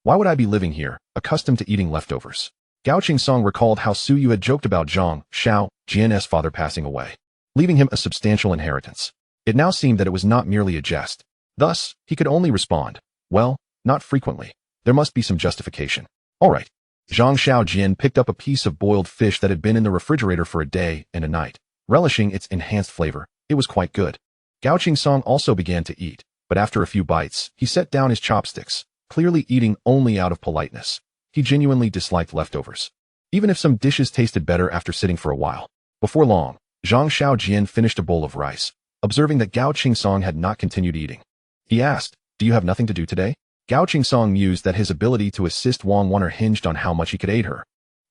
why would I be living here, accustomed to eating leftovers? Gao Song recalled how Su Yu had joked about Zhang Xiaojian's father passing away, leaving him a substantial inheritance. It now seemed that it was not merely a jest. Thus, he could only respond, well, not frequently. There must be some justification. All right. Zhang Xiaojian picked up a piece of boiled fish that had been in the refrigerator for a day and a night. Relishing its enhanced flavor, it was quite good. Gao Song also began to eat, but after a few bites, he set down his chopsticks, clearly eating only out of politeness. He genuinely disliked leftovers, even if some dishes tasted better after sitting for a while. Before long, Zhang Xiaojian finished a bowl of rice, observing that Gao Song had not continued eating. He asked, do you have nothing to do today? Gao Song mused that his ability to assist Wang Wan'er hinged on how much he could aid her.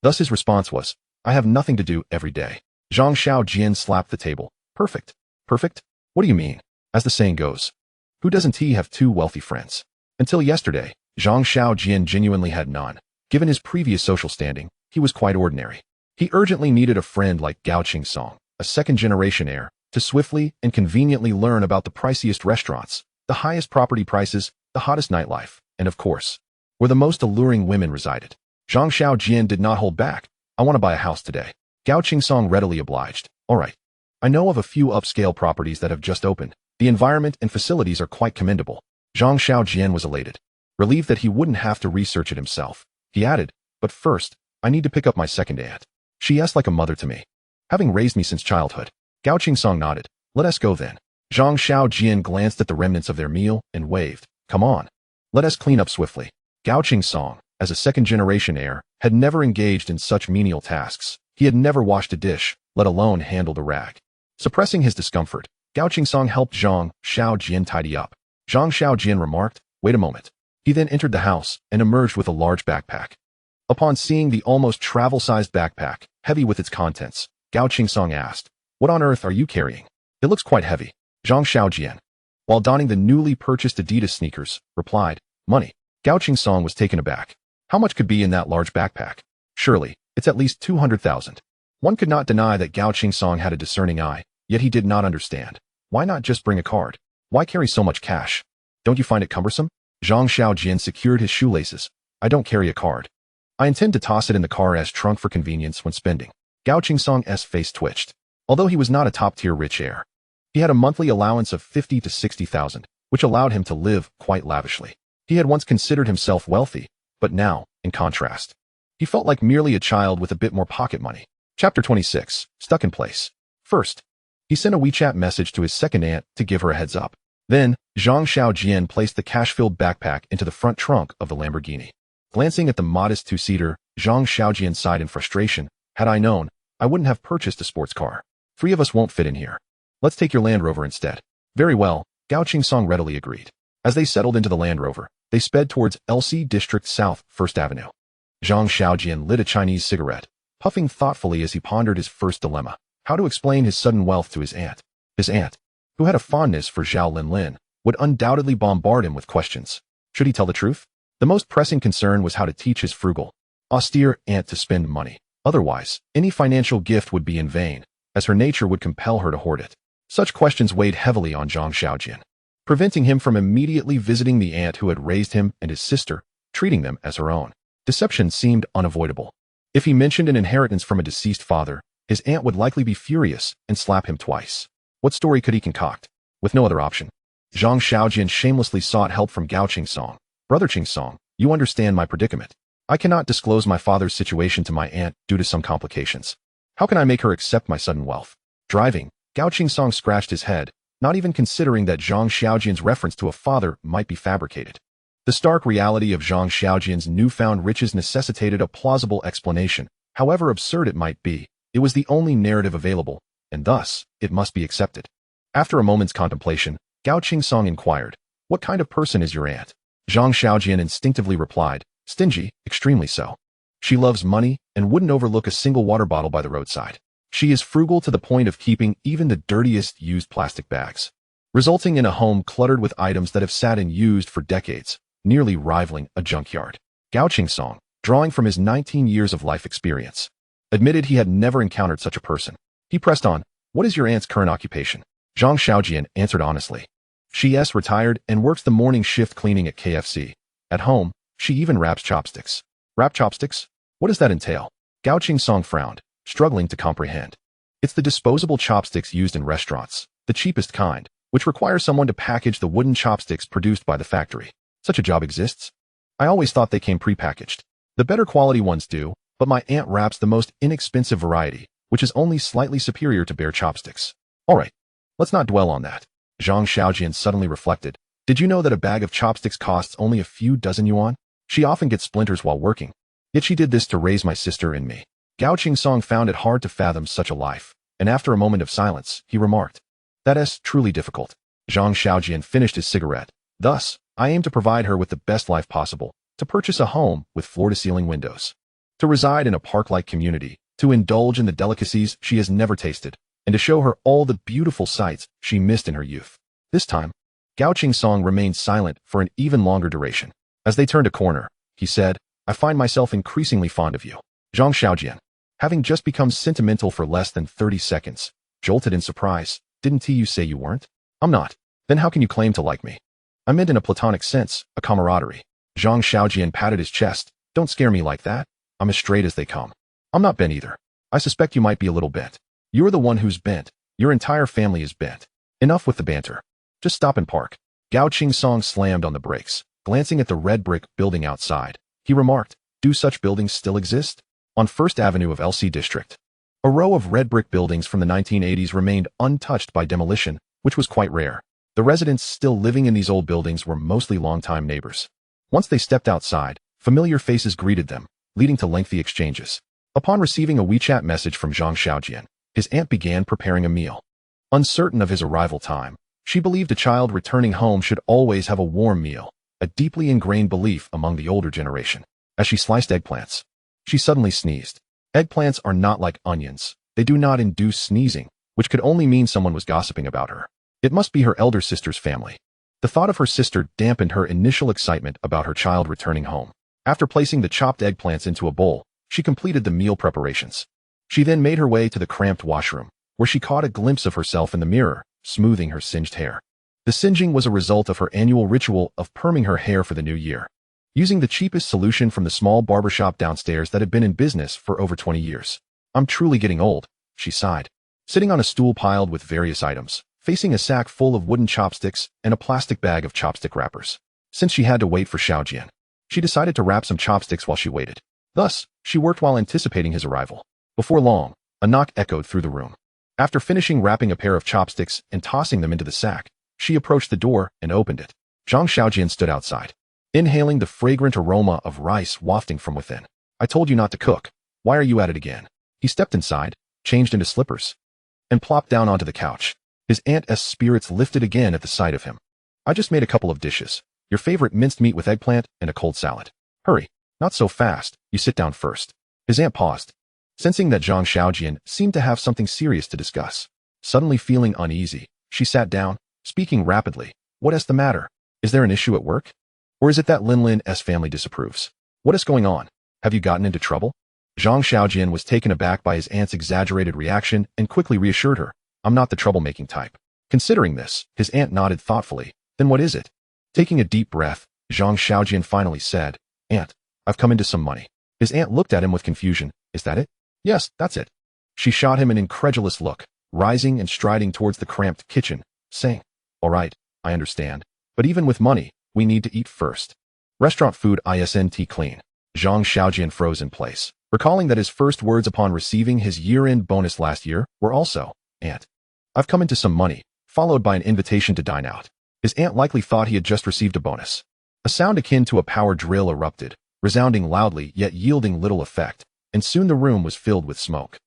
Thus his response was, I have nothing to do every day. Zhang Xiaojian slapped the table. Perfect. Perfect? What do you mean? As the saying goes, who doesn't he have 2 wealthy friends? Until yesterday, Zhang Xiaojian genuinely had none. Given his previous social standing, he was quite ordinary. He urgently needed a friend like Gao Song, a second-generation heir, to swiftly and conveniently learn about the priciest restaurants, the highest property prices, the hottest nightlife, and of course, where the most alluring women resided. Zhang Xiaojian did not hold back. I want to buy a house today. Gao Song readily obliged. All right. I know of a few upscale properties that have just opened. The environment and facilities are quite commendable. Zhang Xiaojian was elated, relieved that he wouldn't have to research it himself. He added, but first, I need to pick up my second aunt. She is like a mother to me, having raised me since childhood. Gao Song nodded. Let us go then. Zhang Xiaojian glanced at the remnants of their meal and waved. Come on. Let us clean up swiftly. Gao Song, as a second-generation heir, had never engaged in such menial tasks. He had never washed a dish, let alone handled a rag. Suppressing his discomfort, Gao Song helped Zhang Xiaojian tidy up. Zhang Xiaojian remarked, wait a moment. He then entered the house and emerged with a large backpack. Upon seeing the almost travel-sized backpack, heavy with its contents, Gao Song asked, what on earth are you carrying? It looks quite heavy. Zhang Xiaojian, while donning the newly purchased Adidas sneakers, replied, money. Gao Song was taken aback. How much could be in that large backpack? Surely, it's at least 200,000. One could not deny that Gao Song had a discerning eye, yet he did not understand. Why not just bring a card? Why carry so much cash? Don't you find it cumbersome? Zhang Xiaojian secured his shoelaces. I don't carry a card. I intend to toss it in the car as trunk for convenience when spending. Gao Song's face twitched. Although he was not a top-tier rich heir, he had a monthly allowance of 50 to 60,000, which allowed him to live quite lavishly. He had once considered himself wealthy, but now, in contrast, he felt like merely a child with a bit more pocket money. Chapter 26. Stuck in place. First, he sent a WeChat message to his second aunt to give her a heads up. Then, Zhang Xiaojian placed the cash-filled backpack into the front trunk of the Lamborghini. Glancing at the modest 2-seater, Zhang Xiaojian sighed in frustration. Had I known, I wouldn't have purchased a sports car. 3 of us won't fit in here. Let's take your Land Rover instead. Very well, Gao Qingsong readily agreed. As they settled into the Land Rover, they sped towards LC District South, 1st Avenue. Zhang Xiaojian lit a Chinese cigarette, puffing thoughtfully as he pondered his first dilemma: how to explain his sudden wealth to his aunt. His aunt, who had a fondness for Zhao Linlin, would undoubtedly bombard him with questions. Should he tell the truth? The most pressing concern was how to teach his frugal, austere aunt to spend money. Otherwise, any financial gift would be in vain, as her nature would compel her to hoard it. Such questions weighed heavily on Zhang Xiaojian, preventing him from immediately visiting the aunt who had raised him and his sister, treating them as her own. Deception seemed unavoidable. If he mentioned an inheritance from a deceased father, his aunt would likely be furious and slap him twice. What story could he concoct? With no other option, Zhang Xiaojian shamelessly sought help from Gao Qingsong. Brother Qingsong, you understand my predicament. I cannot disclose my father's situation to my aunt due to some complications. How can I make her accept my sudden wealth? Driving, Gao Qingsong scratched his head, not even considering that Zhang Xiaojian's reference to a father might be fabricated. The stark reality of Zhang Xiaojian's newfound riches necessitated a plausible explanation. However absurd it might be, it was the only narrative available, and thus, it must be accepted. After a moment's contemplation, Gao Qingsong inquired, "What kind of person is your aunt?" Zhang Xiaojian instinctively replied, "Stingy, extremely so. She loves money and wouldn't overlook a single water bottle by the roadside. She is frugal to the point of keeping even the dirtiest used plastic bags, resulting in a home cluttered with items that have sat unused for decades, nearly rivaling a junkyard." Gao Qingsong, drawing from his 19 years of life experience, admitted he had never encountered such a person. He pressed on, "What is your aunt's current occupation?" Zhang Xiaojian answered honestly. She is retired and works the morning shift cleaning at KFC. At home, she even wraps chopsticks. Wrap chopsticks? What does that entail? Gao Qingsong frowned, struggling to comprehend. It's the disposable chopsticks used in restaurants, the cheapest kind, which require someone to package the wooden chopsticks produced by the factory. Such a job exists? I always thought they came prepackaged. The better quality ones do, but my aunt wraps the most inexpensive variety, which is only slightly superior to bare chopsticks. All right, let's not dwell on that. Zhang Xiaojian suddenly reflected. Did you know that a bag of chopsticks costs only a few dozen yuan? She often gets splinters while working. Yet she did this to raise my sister and me. Gao Qingsong found it hard to fathom such a life, and after a moment of silence, he remarked, "That is truly difficult." Zhang Xiaojian finished his cigarette. "Thus, I aim to provide her with the best life possible, to purchase a home with floor-to-ceiling windows, to reside in a park-like community, to indulge in the delicacies she has never tasted, and to show her all the beautiful sights she missed in her youth." This time, Gao Qingsong remained silent for an even longer duration. As they turned a corner, he said, "I find myself increasingly fond of you." Zhang Xiaojian, having just become sentimental for less than 30 seconds, jolted in surprise. "Didn't you say you weren't?" "I'm not. Then how can you claim to like me?" "I meant in a platonic sense, a camaraderie." Zhang Xiaojian patted his chest. "Don't scare me like that. I'm as straight as they come." "I'm not bent either. I suspect you might be a little bent." "You're the one who's bent. Your entire family is bent. Enough with the banter. Just stop and park." Gao Qingsong slammed on the brakes. Glancing at the red brick building outside, he remarked, "Do such buildings still exist?" On 1st Avenue of LC District, a row of red brick buildings from the 1980s remained untouched by demolition, which was quite rare. The residents still living in these old buildings were mostly longtime neighbors. Once they stepped outside, familiar faces greeted them, leading to lengthy exchanges. Upon receiving a WeChat message from Zhang Xiaojian, his aunt began preparing a meal. Uncertain of his arrival time, she believed a child returning home should always have a warm meal, a deeply ingrained belief among the older generation. As she sliced eggplants, she suddenly sneezed. Eggplants are not like onions. They do not induce sneezing, which could only mean someone was gossiping about her. It must be her elder sister's family. The thought of her sister dampened her initial excitement about her child returning home. After placing the chopped eggplants into a bowl, she completed the meal preparations. She then made her way to the cramped washroom, where she caught a glimpse of herself in the mirror, smoothing her singed hair. The singeing was a result of her annual ritual of perming her hair for the new year, using the cheapest solution from the small barbershop downstairs that had been in business for over 20 years. "I'm truly getting old," she sighed. Sitting on a stool piled with various items, facing a sack full of wooden chopsticks and a plastic bag of chopstick wrappers. Since she had to wait for Xiaojian, she decided to wrap some chopsticks while she waited. Thus, she worked while anticipating his arrival. Before long, a knock echoed through the room. After finishing wrapping a pair of chopsticks and tossing them into the sack, she approached the door and opened it. Zhang Xiaojian stood outside, inhaling the fragrant aroma of rice wafting from within. "I told you not to cook. Why are you at it again?" He stepped inside, changed into slippers, and plopped down onto the couch. His aunt's spirits lifted again at the sight of him. I just made a couple of dishes. Your favorite minced meat with eggplant and a cold salad. Hurry, not so fast, you sit down first. His aunt paused, sensing that Zhang Xiaojian seemed to have something serious to discuss. Suddenly feeling uneasy, she sat down, speaking rapidly. What is the matter? Is there an issue at work? Or is it that Lin's family disapproves? What is going on? Have you gotten into trouble? Zhang Xiaojian was taken aback by his aunt's exaggerated reaction and quickly reassured her. I'm not the troublemaking type. Considering this, his aunt nodded thoughtfully. Then what is it? Taking a deep breath, Zhang Xiaojian finally said, Aunt, I've come into some money. His aunt looked at him with confusion. Is that it? Yes, that's it. She shot him an incredulous look, rising and striding towards the cramped kitchen, saying, All right, I understand. But even with money, we need to eat first. Restaurant food isn't clean. Zhang Xiaojian froze in place, recalling that his first words upon receiving his year-end bonus last year were also, Aunt, I've come into some money, followed by an invitation to dine out. His aunt likely thought he had just received a bonus. A sound akin to a power drill erupted, resounding loudly yet yielding little effect, and soon the room was filled with smoke.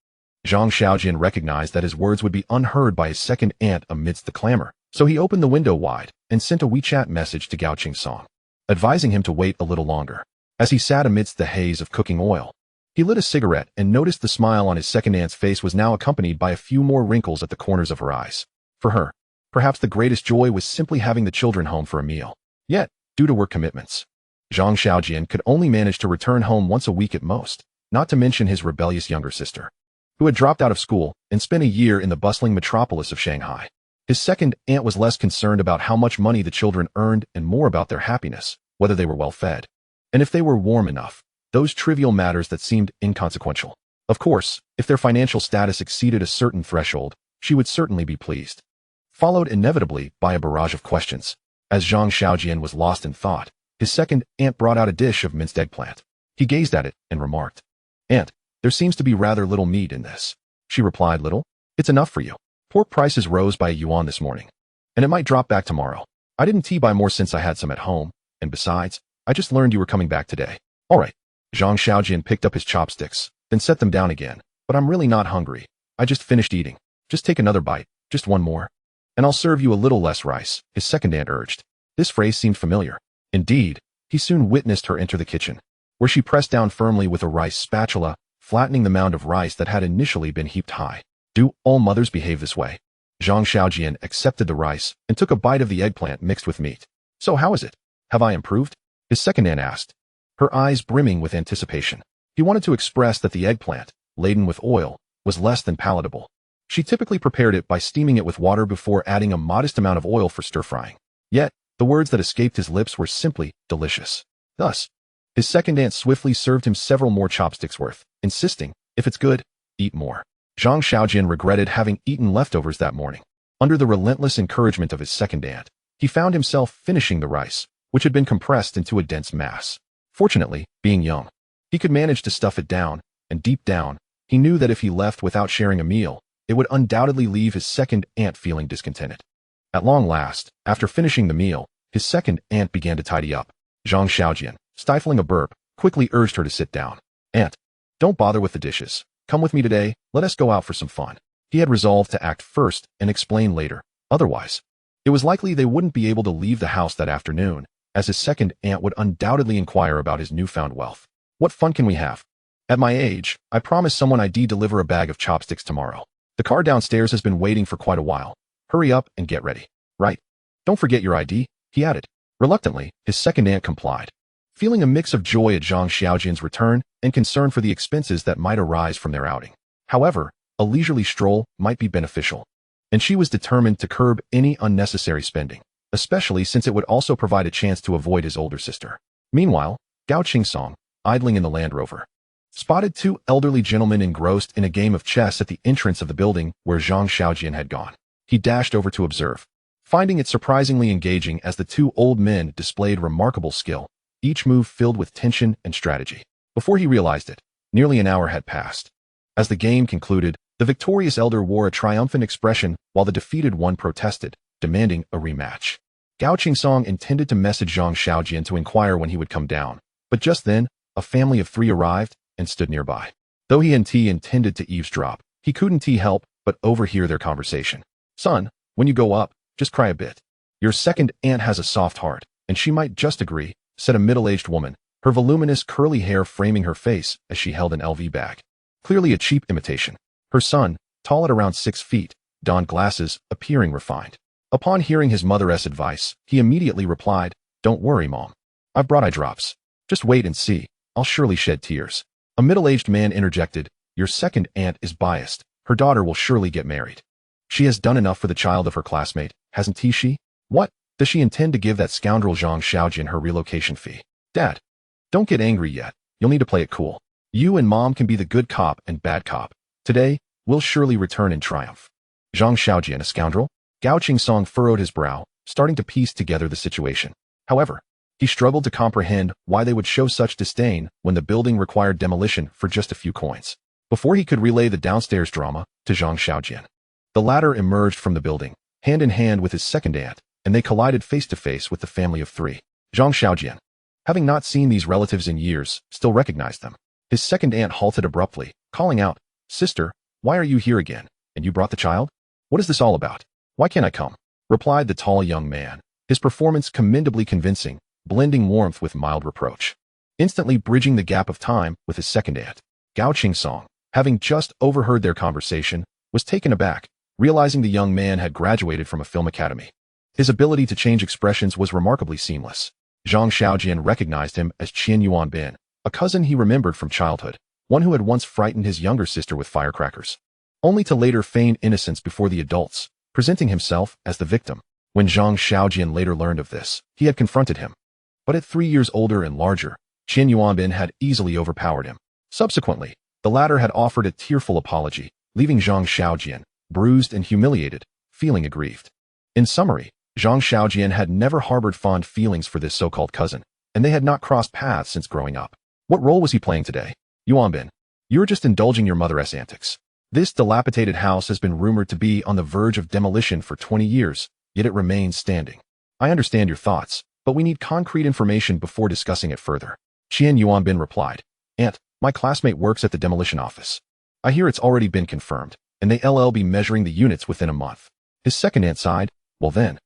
Zhang Xiaojian recognized that his words would be unheard by his second aunt amidst the clamor, so he opened the window wide and sent a WeChat message to Gao Qingsong, advising him to wait a little longer. As he sat amidst the haze of cooking oil, he lit a cigarette and noticed the smile on his second aunt's face was now accompanied by a few more wrinkles at the corners of her eyes. For her, perhaps the greatest joy was simply having the children home for a meal. Yet, due to work commitments, Zhang Xiaojian could only manage to return home once a week at most, not to mention his rebellious younger sister, who had dropped out of school and spent a year in the bustling metropolis of Shanghai. His second aunt was less concerned about how much money the children earned and more about their happiness, whether they were well fed, and if they were warm enough, those trivial matters that seemed inconsequential. Of course, if their financial status exceeded a certain threshold, she would certainly be pleased. Followed inevitably by a barrage of questions. As Zhang Xiaojian was lost in thought, his second aunt brought out a dish of minced eggplant. He gazed at it and remarked, Aunt, there seems to be rather little meat in this. She replied, Little? It's enough for you. Pork prices rose by a yuan this morning, and it might drop back tomorrow. I didn't tea-buy more since I had some at home, and besides, I just learned you were coming back today. All right. Zhang Xiaojian picked up his chopsticks, then set them down again. But I'm really not hungry. I just finished eating. Just take another bite, just one more. And I'll serve you a little less rice, his second aunt urged. This phrase seemed familiar. Indeed, he soon witnessed her enter the kitchen, where she pressed down firmly with a rice spatula, flattening the mound of rice that had initially been heaped high. Do all mothers behave this way? Zhang Xiaojian accepted the rice and took a bite of the eggplant mixed with meat. So how is it? Have I improved? His second aunt asked, her eyes brimming with anticipation. He wanted to express that the eggplant, laden with oil, was less than palatable. She typically prepared it by steaming it with water before adding a modest amount of oil for stir-frying. Yet, the words that escaped his lips were simply delicious. Thus, his second aunt swiftly served him several more chopsticks worth, insisting, if it's good, eat more. Zhang Xiaojian regretted having eaten leftovers that morning. Under the relentless encouragement of his second aunt, he found himself finishing the rice, which had been compressed into a dense mass. Fortunately, being young, he could manage to stuff it down, and deep down, he knew that if he left without sharing a meal, it would undoubtedly leave his second aunt feeling discontented. At long last, after finishing the meal, his second aunt began to tidy up. Zhang Xiaojian, stifling a burp, quickly urged her to sit down. Aunt, don't bother with the dishes. Come with me today, let us go out for some fun. He had resolved to act first and explain later. Otherwise, it was likely they wouldn't be able to leave the house that afternoon, as his second aunt would undoubtedly inquire about his newfound wealth. What fun can we have? At my age, I promised someone I'd deliver a bag of chopsticks tomorrow. The car downstairs has been waiting for quite a while. Hurry up and get ready. Right. Don't forget your ID, he added. Reluctantly, his second aunt complied, feeling a mix of joy at Zhang Xiaojian's return and concern for the expenses that might arise from their outing. However, a leisurely stroll might be beneficial, and she was determined to curb any unnecessary spending, especially since it would also provide a chance to avoid his older sister. Meanwhile, Gao Qingsong, idling in the Land Rover, spotted two elderly gentlemen engrossed in a game of chess at the entrance of the building where Zhang Xiaojian had gone. He dashed over to observe, finding it surprisingly engaging as the two old men displayed remarkable skill, each move filled with tension and strategy. Before he realized it, nearly an hour had passed. As the game concluded, the victorious elder wore a triumphant expression while the defeated one protested, demanding a rematch. Gao Qingsong intended to message Zhang Xiaojian to inquire when he would come down, but just then, a family of 3 arrived and stood nearby. Though he intended to eavesdrop, he couldn't help but overhear their conversation. Son, When you go up, just cry a bit. Your second aunt has a soft heart, and she might just agree, said a middle-aged woman, her voluminous curly hair framing her face as she held an LV bag. Clearly a cheap imitation. Her son, tall at around 6 feet, donned glasses, appearing refined. Upon hearing his mother's advice, he immediately replied, "Don't worry, Mom. I've brought eye drops. Just wait and see. I'll surely shed tears." A middle-aged man interjected, "Your second aunt is biased. Her daughter will surely get married. She has done enough for the child of her classmate, hasn't she? What? Does she intend to give that scoundrel Zhang Xiaojian her relocation fee? Dad, don't get angry yet. You'll need to play it cool. You and Mom can be the good cop and bad cop. Today, we'll surely return in triumph." Zhang Xiaojian, a scoundrel? Gao Qingsong furrowed his brow, starting to piece together the situation. However, he struggled to comprehend why they would show such disdain when the building required demolition for just a few coins. Before he could relay the downstairs drama to Zhang Xiaojian, the latter emerged from the building, hand in hand with his second aunt, and they collided face-to-face with the family of 3. Zhang Xiaojian, having not seen these relatives in years, still recognized them. His second aunt halted abruptly, calling out, "Sister, why are you here again? And you brought the child? What is this all about? Why can't I come?" replied the tall young man, his performance commendably convincing, blending warmth with mild reproach. Instantly bridging the gap of time with his second aunt, Gao Qingsong, having just overheard their conversation, was taken aback, realizing the young man had graduated from a film academy. His ability to change expressions was remarkably seamless. Zhang Xiaojian recognized him as Qian Yuanbin, a cousin he remembered from childhood, one who had once frightened his younger sister with firecrackers, only to later feign innocence before the adults, presenting himself as the victim. When Zhang Xiaojian later learned of this, he had confronted him. But at 3 years older and larger, Qian Yuanbin had easily overpowered him. Subsequently, the latter had offered a tearful apology, leaving Zhang Xiaojian, bruised and humiliated, feeling aggrieved. In summary, Zhang Xiaojian had never harbored fond feelings for this so-called cousin, and they had not crossed paths since growing up. What role was he playing today? Yuanbin, you're just indulging your mother's antics. This dilapidated house has been rumored to be on the verge of demolition for 20 years, yet it remains standing. I understand your thoughts, but we need concrete information before discussing it further. Qian Yuanbin replied, "Aunt, my classmate works at the demolition office. I hear it's already been confirmed, and they'll be measuring the units within a month." His second aunt sighed, "Well then,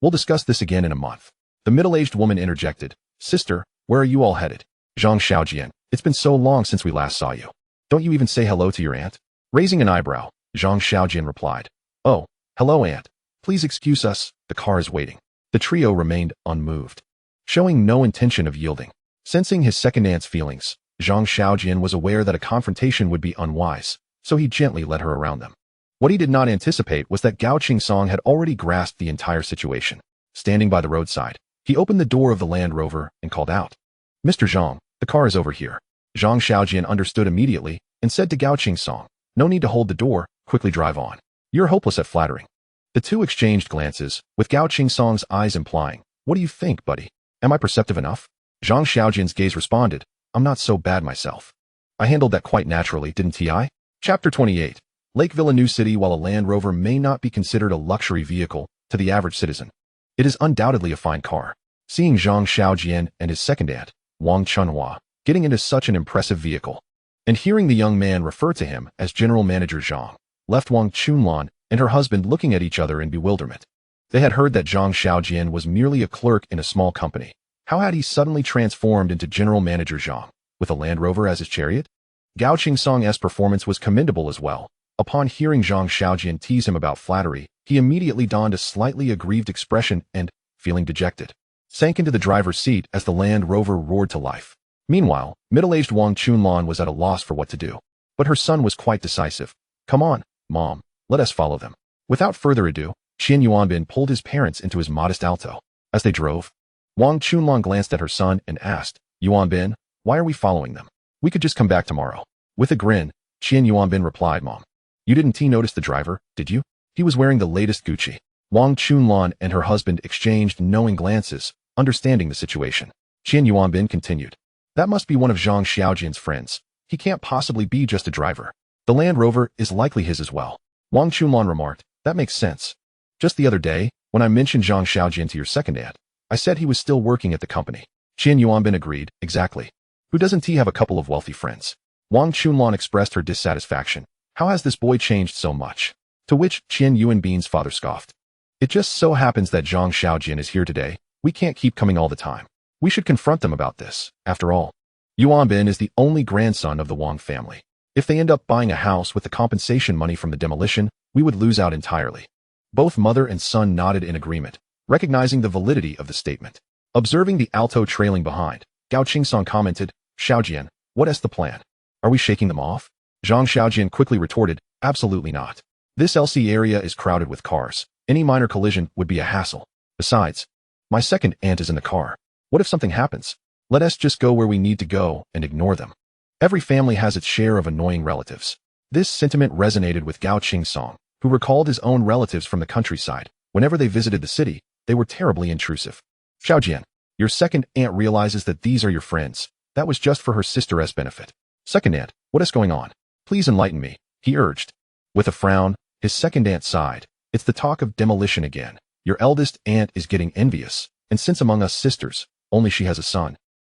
we'll discuss this again in a month." The middle-aged woman interjected, "Sister, where are you all headed?" Zhang Xiaojian, it's been so long since we last saw you. Don't you even say hello to your aunt? Raising an eyebrow, Zhang Xiaojian replied, "Oh, hello aunt. Please excuse us, the car is waiting." The trio remained unmoved, showing no intention of yielding. Sensing his second aunt's feelings, Zhang Xiaojian was aware that a confrontation would be unwise, so he gently led her around them. What he did not anticipate was that Gao Qingsong had already grasped the entire situation. Standing by the roadside, he opened the door of the Land Rover and called out, "Mr. Zhang, the car is over here." Zhang Xiaojian understood immediately and said to Gao Qingsong, "No need to hold the door, quickly drive on. You're hopeless at flattering." The two exchanged glances, with Gao Qingsong's eyes implying, "What do you think, buddy? Am I perceptive enough?" Zhang Xiaojian's gaze responded, "I'm not so bad myself. I handled that quite naturally, didn't I?" Chapter 28. Lakeville, a new city. While a Land Rover may not be considered a luxury vehicle to the average citizen, it is undoubtedly a fine car. Seeing Zhang Xiaojian and his second aunt, Wang Chunhua, getting into such an impressive vehicle, and hearing the young man refer to him as General Manager Zhang, left Wang Chunlan and her husband looking at each other in bewilderment. They had heard that Zhang Xiaojian was merely a clerk in a small company. How had he suddenly transformed into General Manager Zhang, with a Land Rover as his chariot? Gao Qingsong's performance was commendable as well. Upon hearing Zhang Xiaojian tease him about flattery, he immediately donned a slightly aggrieved expression and, feeling dejected, sank into the driver's seat as the Land Rover roared to life. Meanwhile, middle-aged Wang Chunlan was at a loss for what to do. But her son was quite decisive. "Come on, Mom, let us follow them." Without further ado, Qian Yuanbin pulled his parents into his modest Alto. As they drove, Wang Chunlan glanced at her son and asked, "Yuanbin, why are we following them? We could just come back tomorrow." With a grin, Qian Yuanbin replied, "Mom, you didn't notice the driver, did you? He was wearing the latest Gucci." Wang Chunlan and her husband exchanged knowing glances, understanding the situation. Qian Yuanbin continued, "That must be one of Zhang Xiaojian's friends. He can't possibly be just a driver. The Land Rover is likely his as well." Wang Chunlan remarked, "That makes sense. Just the other day, when I mentioned Zhang Xiaojian to your second aunt, I said he was still working at the company." Qian Yuanbin agreed, "Exactly. Who doesn't he have a couple of wealthy friends?" Wang Chunlan expressed her dissatisfaction. "How has this boy changed so much?" To which Qian Yuanbin's father scoffed, It just so happens that Zhang Xiaojian is here today. We can't keep coming all the time. We should confront them about this. After all, Yuan Bin is the only grandson of the Wang family. If they end up buying a house with the compensation money from the demolition, we would lose out entirely. Both mother and son nodded in agreement, recognizing the validity of the statement. Observing the alto trailing behind, Gao Qingsong commented, Xiaojian, what is the plan? Are we shaking them off? Zhang Xiaojian quickly retorted, absolutely not. This LC area is crowded with cars. Any minor collision would be a hassle. Besides, my second aunt is in the car. What if something happens? Let us just go where we need to go and ignore them. Every family has its share of annoying relatives. This sentiment resonated with Gao Qingsong, who recalled his own relatives from the countryside. Whenever they visited the city, they were terribly intrusive. Xiaojian, your second aunt realizes that these are your friends. That was just for her sister's benefit. Second aunt, what is going on? Please enlighten me, he urged. With a frown, his second aunt sighed. It's the talk of demolition again. Your eldest aunt is getting envious, and since among us sisters, only she has a son.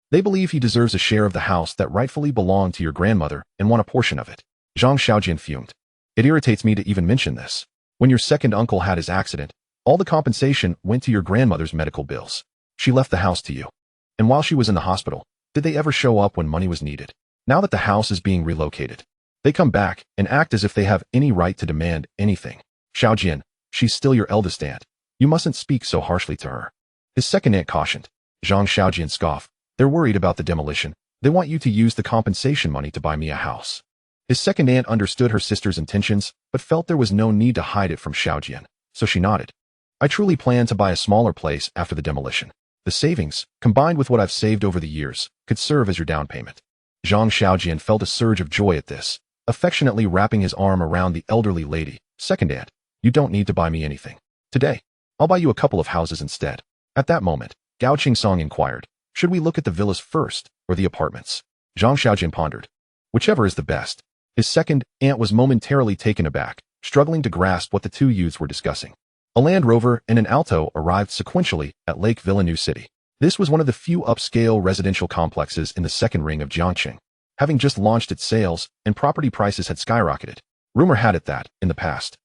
They believe he deserves a share of the house that rightfully belonged to your grandmother and want a portion of it. Zhang Xiaojian fumed. It irritates me to even mention this. When your second uncle had his accident, all the compensation went to your grandmother's medical bills. She left the house to you. And while she was in the hospital, did they ever show up when money was needed? Now that the house is being relocated, they come back and act as if they have any right to demand anything. Xiaojian, she's still your eldest aunt. You mustn't speak so harshly to her. His second aunt cautioned. Zhang Xiaojian scoffed. They're worried about the demolition. They want you to use the compensation money to buy me a house. His second aunt understood her sister's intentions, but felt there was no need to hide it from Xiaojian, so she nodded. I truly plan to buy a smaller place after the demolition. The savings, combined with what I've saved over the years, could serve as your down payment. Zhang Xiaojian felt a surge of joy at this, affectionately wrapping his arm around the elderly lady. Second aunt, you don't need to buy me anything. Today, I'll buy you a couple of houses instead. At that moment, Gao Qingsong inquired, should we look at the villas first, or the apartments? Zhang Xiaojian pondered. Whichever is the best. His second aunt was momentarily taken aback, struggling to grasp what the two youths were discussing. A Land Rover and an Alto arrived sequentially at Lake Villeneuve City. This was one of the few upscale residential complexes in the second ring of Jiangqing, having just launched its sales, and property prices had skyrocketed. Rumor had it that, in the past,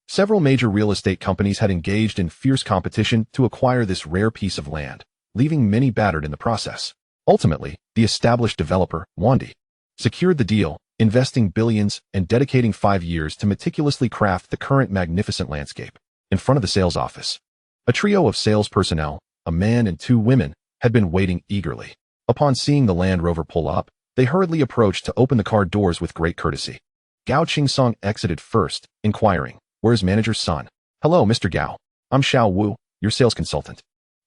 several major real estate companies had engaged in fierce competition to acquire this rare piece of land, leaving many battered in the process. Ultimately, the established developer, Wandi, secured the deal, investing billions and dedicating 5 years to meticulously craft the current magnificent landscape. In front of the sales office, a trio of sales personnel, a man and 2 women, had been waiting eagerly. Upon seeing the Land Rover pull up, they hurriedly approached to open the car doors with great courtesy. Gao Qingsong exited first, inquiring, where's Manager's son? Hello, Mr. Gao. I'm Xiao Wu, your sales consultant.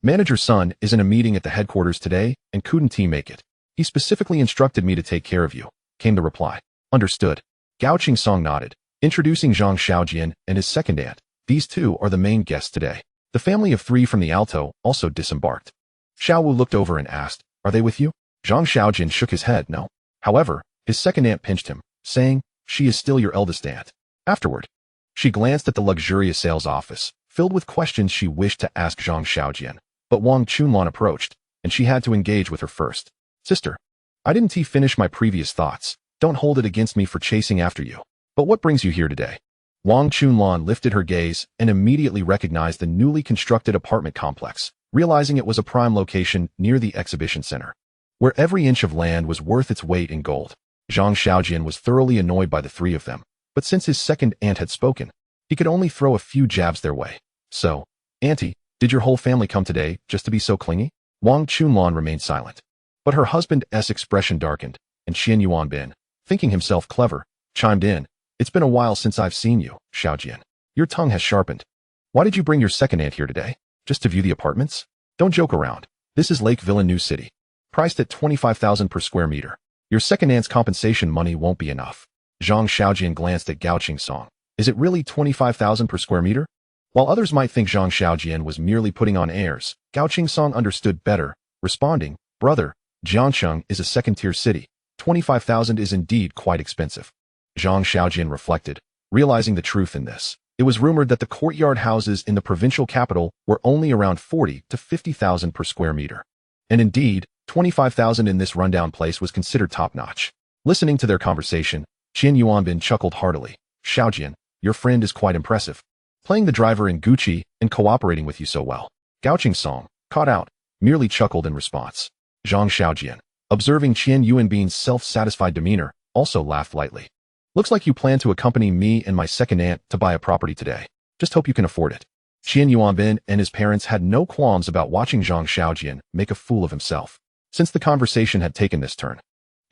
Manager's son is in a meeting at the headquarters today and couldn't he make it. He specifically instructed me to take care of you, came the reply. Understood. Gao Qingsong nodded, introducing Zhang Xiaojian and his second aunt. These two are the main guests today. The family of 3 from the Alto also disembarked. Xiao Wu looked over and asked, are they with you? Zhang Xiaojian shook his head, no. However, his second aunt pinched him, saying, she is still your eldest aunt. Afterward, she glanced at the luxurious sales office, filled with questions she wished to ask Zhang Xiaojian, but Wang Chunlan approached, and she had to engage with her first. Sister, I didn't finish my previous thoughts. Don't hold it against me for chasing after you. But what brings you here today? Wang Chunlan lifted her gaze and immediately recognized the newly constructed apartment complex, realizing it was a prime location near the exhibition center, where every inch of land was worth its weight in gold. Zhang Xiaojian was thoroughly annoyed by the 3 of them, but since his second aunt had spoken, he could only throw a few jabs their way. So, Auntie, did your whole family come today just to be so clingy? Wang Chunlan remained silent, but her husband's expression darkened, and Xian Yuan Bin, thinking himself clever, chimed in, it's been a while since I've seen you, Xiaojian. Your tongue has sharpened. Why did you bring your second aunt here today? Just to view the apartments? Don't joke around. This is Lake Villeneuve City, priced at 25,000 per square meter. Your second aunt's compensation money won't be enough. Zhang Xiaojian glanced at Gao Qingsong. Is it really 25,000 per square meter? While others might think Zhang Xiaojian was merely putting on airs, Gao Qingsong understood better, responding, brother, Jiangcheng is a second-tier city. 25,000 is indeed quite expensive. Zhang Xiaojian reflected, realizing the truth in this. It was rumored that the courtyard houses in the provincial capital were only around 40 to 50,000 per square meter. And indeed, 25,000 in this rundown place was considered top-notch. Listening to their conversation, Qian Yuanbin chuckled heartily. Xiaojian, your friend is quite impressive. playing the driver in Gucci and cooperating with you so well. Gao Song, caught out, merely chuckled in response. Zhang Xiaojian, observing Qian Yuanbin's self-satisfied demeanor, also laughed lightly. Looks like you plan to accompany me and my second aunt to buy a property today. Just hope you can afford it. Qian Yuanbin and his parents had no qualms about watching Zhang Xiaojian make a fool of himself. Since the conversation had taken this turn,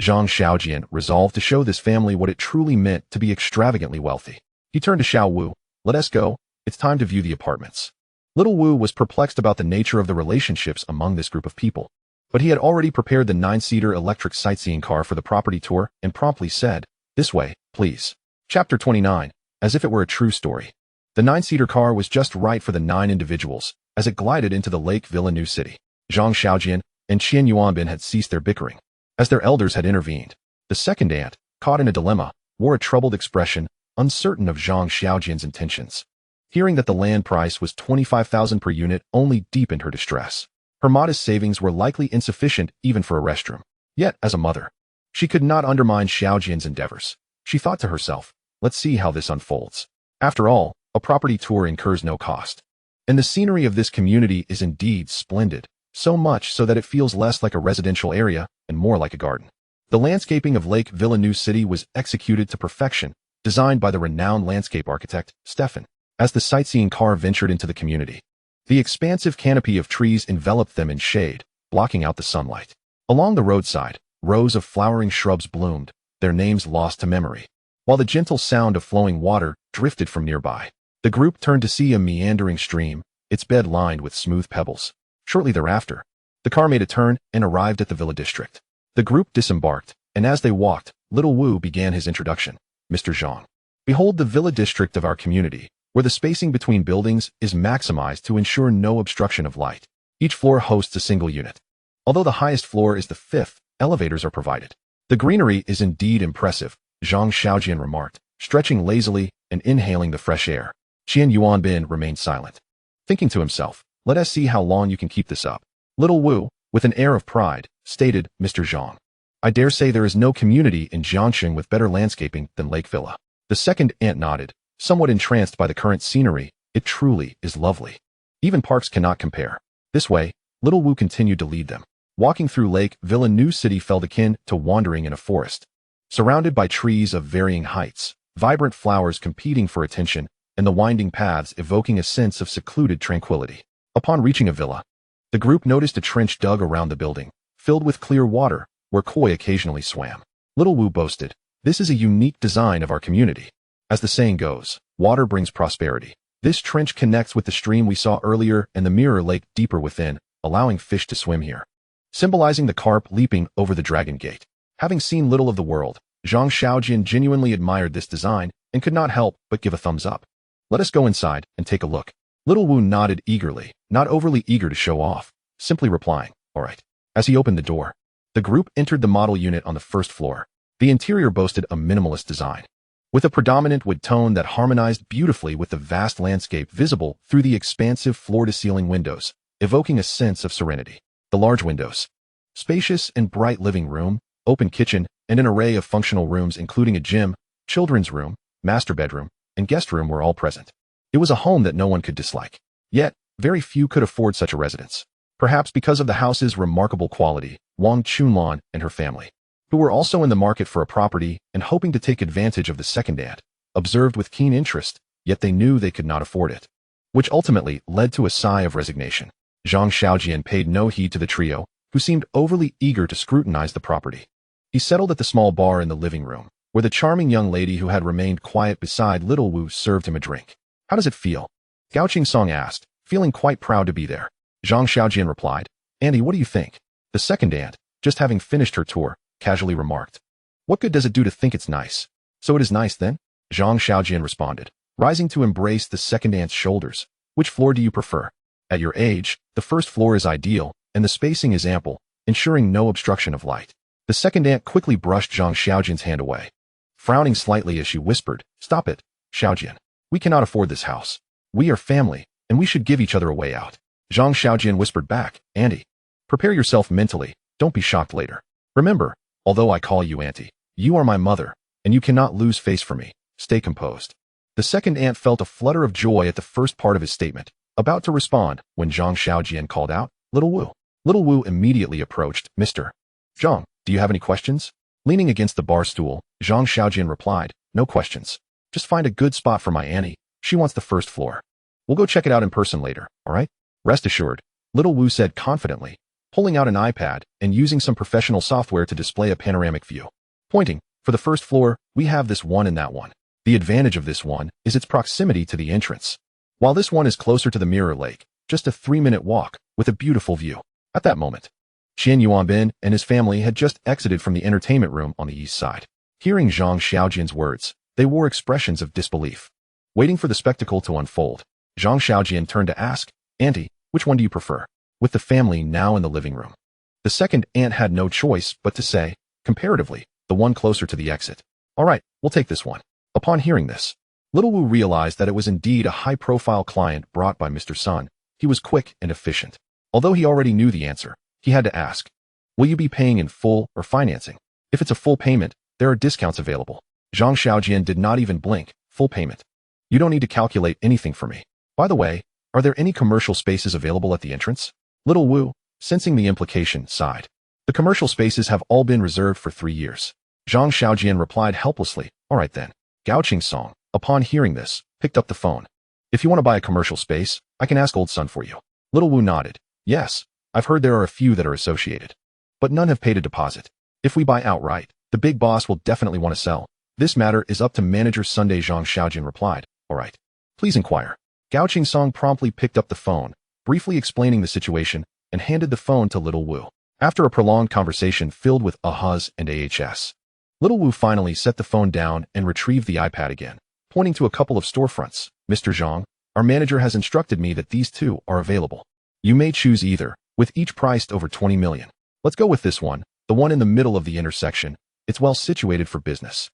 Zhang Xiaojian resolved to show this family what it truly meant to be extravagantly wealthy. He turned to Xiao Wu. Let us go. It's time to view the apartments. Little Wu was perplexed about the nature of the relationships among this group of people, but he had already prepared the 9-seater electric sightseeing car for the property tour and promptly said, "This way, please." Chapter 29. As if it were a true story. The 9-seater car was just right for the 9 individuals as it glided into the Lake Villa New City. Zhang Xiaojian and Qian Yuanbin had ceased their bickering, as their elders had intervened. The second aunt, caught in a dilemma, wore a troubled expression, uncertain of Zhang Xiaojian's intentions. Hearing that the land price was 25,000 per unit only deepened her distress. Her modest savings were likely insufficient even for a restroom. Yet, as a mother, she could not undermine Xiaojian's endeavors. She thought to herself, let's see how this unfolds. After all, a property tour incurs no cost. And the scenery of this community is indeed splendid, so much so that it feels less like a residential area and more like a garden. The landscaping of Lake Villa New City was executed to perfection, designed by the renowned landscape architect, Stefan. As the sightseeing car ventured into the community, the expansive canopy of trees enveloped them in shade, blocking out the sunlight. Along the roadside, rows of flowering shrubs bloomed, their names lost to memory, while the gentle sound of flowing water drifted from nearby. The group turned to see a meandering stream, its bed lined with smooth pebbles. Shortly thereafter, the car made a turn and arrived at the villa district. The group disembarked, and as they walked, Little Wu began his introduction. Mr. Zhang, behold the villa district of our community, where the spacing between buildings is maximized to ensure no obstruction of light. Each floor hosts a single unit. Although the highest floor is the 5th, elevators are provided. The greenery is indeed impressive, Zhang Xiaojian remarked, stretching lazily and inhaling the fresh air. Qian Yuanbin remained silent, thinking to himself, let us see how long you can keep this up. Little Wu, with an air of pride, stated, Mr. Zhang, I dare say there is no community in Jiangxing with better landscaping than Lake Villa. The second aunt nodded, somewhat entranced by the current scenery. It truly is lovely. Even parks cannot compare. This way, Little Wu continued to lead them. Walking through Lake Villa New City felt akin to wandering in a forest. Surrounded by trees of varying heights, vibrant flowers competing for attention, and the winding paths evoking a sense of secluded tranquility. Upon reaching a villa, the group noticed a trench dug around the building, filled with clear water, where koi occasionally swam. Little Wu boasted, this is a unique design of our community. As the saying goes, water brings prosperity. This trench connects with the stream we saw earlier and the mirror lake deeper within, allowing fish to swim here, symbolizing the carp leaping over the dragon gate. Having seen little of the world, Zhang Xiaojian genuinely admired this design and could not help but give a thumbs up. Let us go inside and take a look. Little Wu nodded eagerly, not overly eager to show off, simply replying, all right. As he opened the door, the group entered the model unit on the first floor. The interior boasted a minimalist design, with a predominant wood tone that harmonized beautifully with the vast landscape visible through the expansive floor-to-ceiling windows, evoking a sense of serenity. The large windows, spacious and bright living room, open kitchen, and an array of functional rooms including a gym, children's room, master bedroom, and guest room were all present. It was a home that no one could dislike. Yet, very few could afford such a residence. Perhaps because of the house's remarkable quality, Wang Chunlan and her family, who were also in the market for a property and hoping to take advantage of the second aunt, observed with keen interest, yet they knew they could not afford it, which ultimately led to a sigh of resignation. Zhang Xiaojian paid no heed to the trio, who seemed overly eager to scrutinize the property. He settled at the small bar in the living room, where the charming young lady who had remained quiet beside Little Wu served him a drink. How does it feel? Gao Song asked, feeling quite proud to be there. Zhang Xiaojian replied, Andy, what do you think? The second aunt, just having finished her tour, casually remarked. What good does it do to think it's nice? So it is nice then? Zhang Xiaojian responded, rising to embrace the second aunt's shoulders. Which floor do you prefer? At your age, the first floor is ideal, and the spacing is ample, ensuring no obstruction of light. The second aunt quickly brushed Zhang Xiaojian's hand away, frowning slightly as she whispered, Stop it, Xiaojian. We cannot afford this house. We are family, and we should give each other a way out. Zhang Xiaojian whispered back, Auntie, prepare yourself mentally, don't be shocked later. Remember, although I call you Auntie, you are my mother, and you cannot lose face for me. Stay composed. The second aunt felt a flutter of joy at the first part of his statement, about to respond when Zhang Xiaojian called out, "Little Wu." Little Wu immediately approached. "Mr. Zhang, do you have any questions?" Leaning against the bar stool, Zhang Xiaojian replied, "No questions. Just find a good spot for my auntie. She wants the first floor. We'll go check it out in person later, all right?" "Rest assured," Little Wu said confidently, pulling out an iPad and using some professional software to display a panoramic view. Pointing, "For the first floor, we have this one and that one. The advantage of this one is its proximity to the entrance. While this one is closer to the Mirror Lake, just a 3-minute walk, with a beautiful view." At that moment, Qian Yuanbin and his family had just exited from the entertainment room on the east side. Hearing Zhang Xiaojian's words, they wore expressions of disbelief. Waiting for the spectacle to unfold, Zhang Xiaojian turned to ask, "Auntie, which one do you prefer?" With the family now in the living room, the second aunt had no choice but to say, comparatively, the one closer to the exit. "All right, we'll take this one." Upon hearing this, Little Wu realized that it was indeed a high-profile client brought by Mr. Sun. He was quick and efficient. Although he already knew the answer, he had to ask, "Will you be paying in full or financing?" "If it's a full payment, there are discounts available." Zhang Xiaojian did not even blink. "Full payment. You don't need to calculate anything for me. By the way, are there any commercial spaces available at the entrance?" Little Wu, sensing the implication, sighed. "The commercial spaces have all been reserved for 3 years." Zhang Xiaojian replied helplessly, "All right then." Gao Song, upon hearing this, picked up the phone. "If you want to buy a commercial space, I can ask Old Sun for you." Little Wu nodded. "Yes, I've heard there are a few that are associated, but none have paid a deposit. If we buy outright, the big boss will definitely want to sell. This matter is up to manager Sunday." Zhang Xiaojian replied, "All right. Please inquire." Gao Song promptly picked up the phone, briefly explaining the situation, and handed the phone to Little Wu. After a prolonged conversation filled with ahas and ahs, Little Wu finally set the phone down and retrieved the iPad again, pointing to a couple of storefronts. "Mr. Zhang, our manager has instructed me that these two are available. You may choose either, with each priced over 20 million. Let's go with this one, the one in the middle of the intersection. It's well situated for business."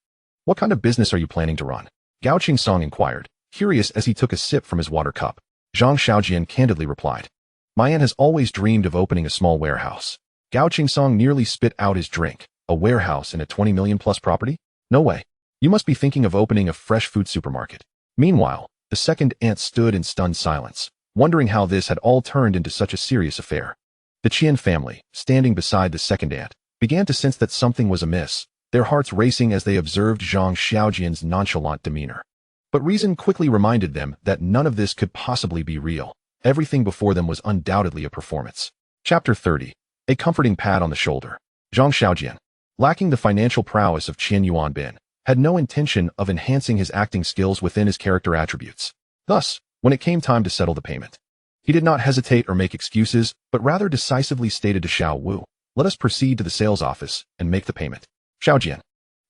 "What kind of business are you planning to run?" Gao Song inquired, curious as he took a sip from his water cup. Zhang Xiaojian candidly replied, "My aunt has always dreamed of opening a small warehouse." Gao Song nearly spit out his drink. "A warehouse in a 20 million plus property? No way. You must be thinking of opening a fresh food supermarket." Meanwhile, the second aunt stood in stunned silence, wondering how this had all turned into such a serious affair. The Qian family, standing beside the second aunt, began to sense that something was amiss, their hearts racing as they observed Zhang Xiaojian's nonchalant demeanor. But reason quickly reminded them that none of this could possibly be real. Everything before them was undoubtedly a performance. Chapter 30. A comforting pat on the shoulder. Zhang Xiaojian, lacking the financial prowess of Qian Yuanbin, had no intention of enhancing his acting skills within his character attributes. Thus, when it came time to settle the payment, he did not hesitate or make excuses, but rather decisively stated to Xiao Wu, "Let us proceed to the sales office and make the payment." "Xiaojian,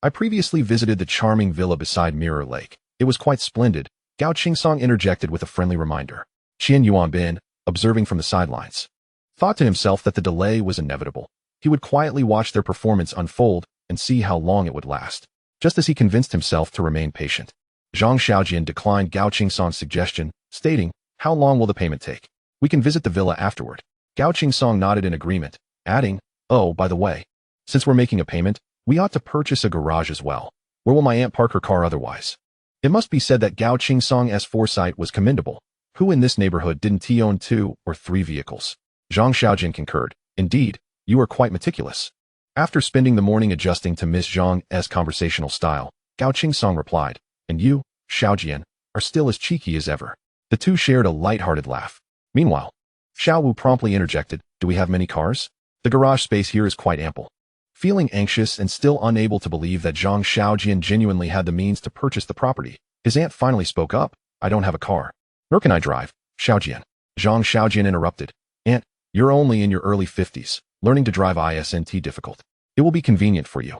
I previously visited the charming villa beside Mirror Lake. It was quite splendid." Gao Song interjected with a friendly reminder. Qian Yuanbin, observing from the sidelines, thought to himself that the delay was inevitable. He would quietly watch their performance unfold and see how long it would last, just as he convinced himself to remain patient. Zhang Xiaojian declined Gao Song's suggestion, stating, "How long will the payment take? We can visit the villa afterward." Gao Song nodded in agreement, adding, "Oh, by the way, since we're making a payment, we ought to purchase a garage as well. Where will my aunt park her car otherwise?" It must be said that Gao Song's foresight was commendable. Who in this neighborhood didn't own 2 or 3 vehicles? Zhang Xiaojian concurred. "Indeed, you are quite meticulous." After spending the morning adjusting to Miss Zhang's conversational style, Gao Song replied, "And you, Xiaojian, are still as cheeky as ever." The two shared a light-hearted laugh. Meanwhile, Xiao Wu promptly interjected, "Do we have many cars? The garage space here is quite ample." Feeling anxious and still unable to believe that Zhang Xiaojian genuinely had the means to purchase the property, his aunt finally spoke up, "I don't have a car. Nor can I drive." "Xiaojian." Zhang Xiaojian interrupted, "Aunt, you're only in your early 50s. Learning to drive isn't difficult. It will be convenient for you.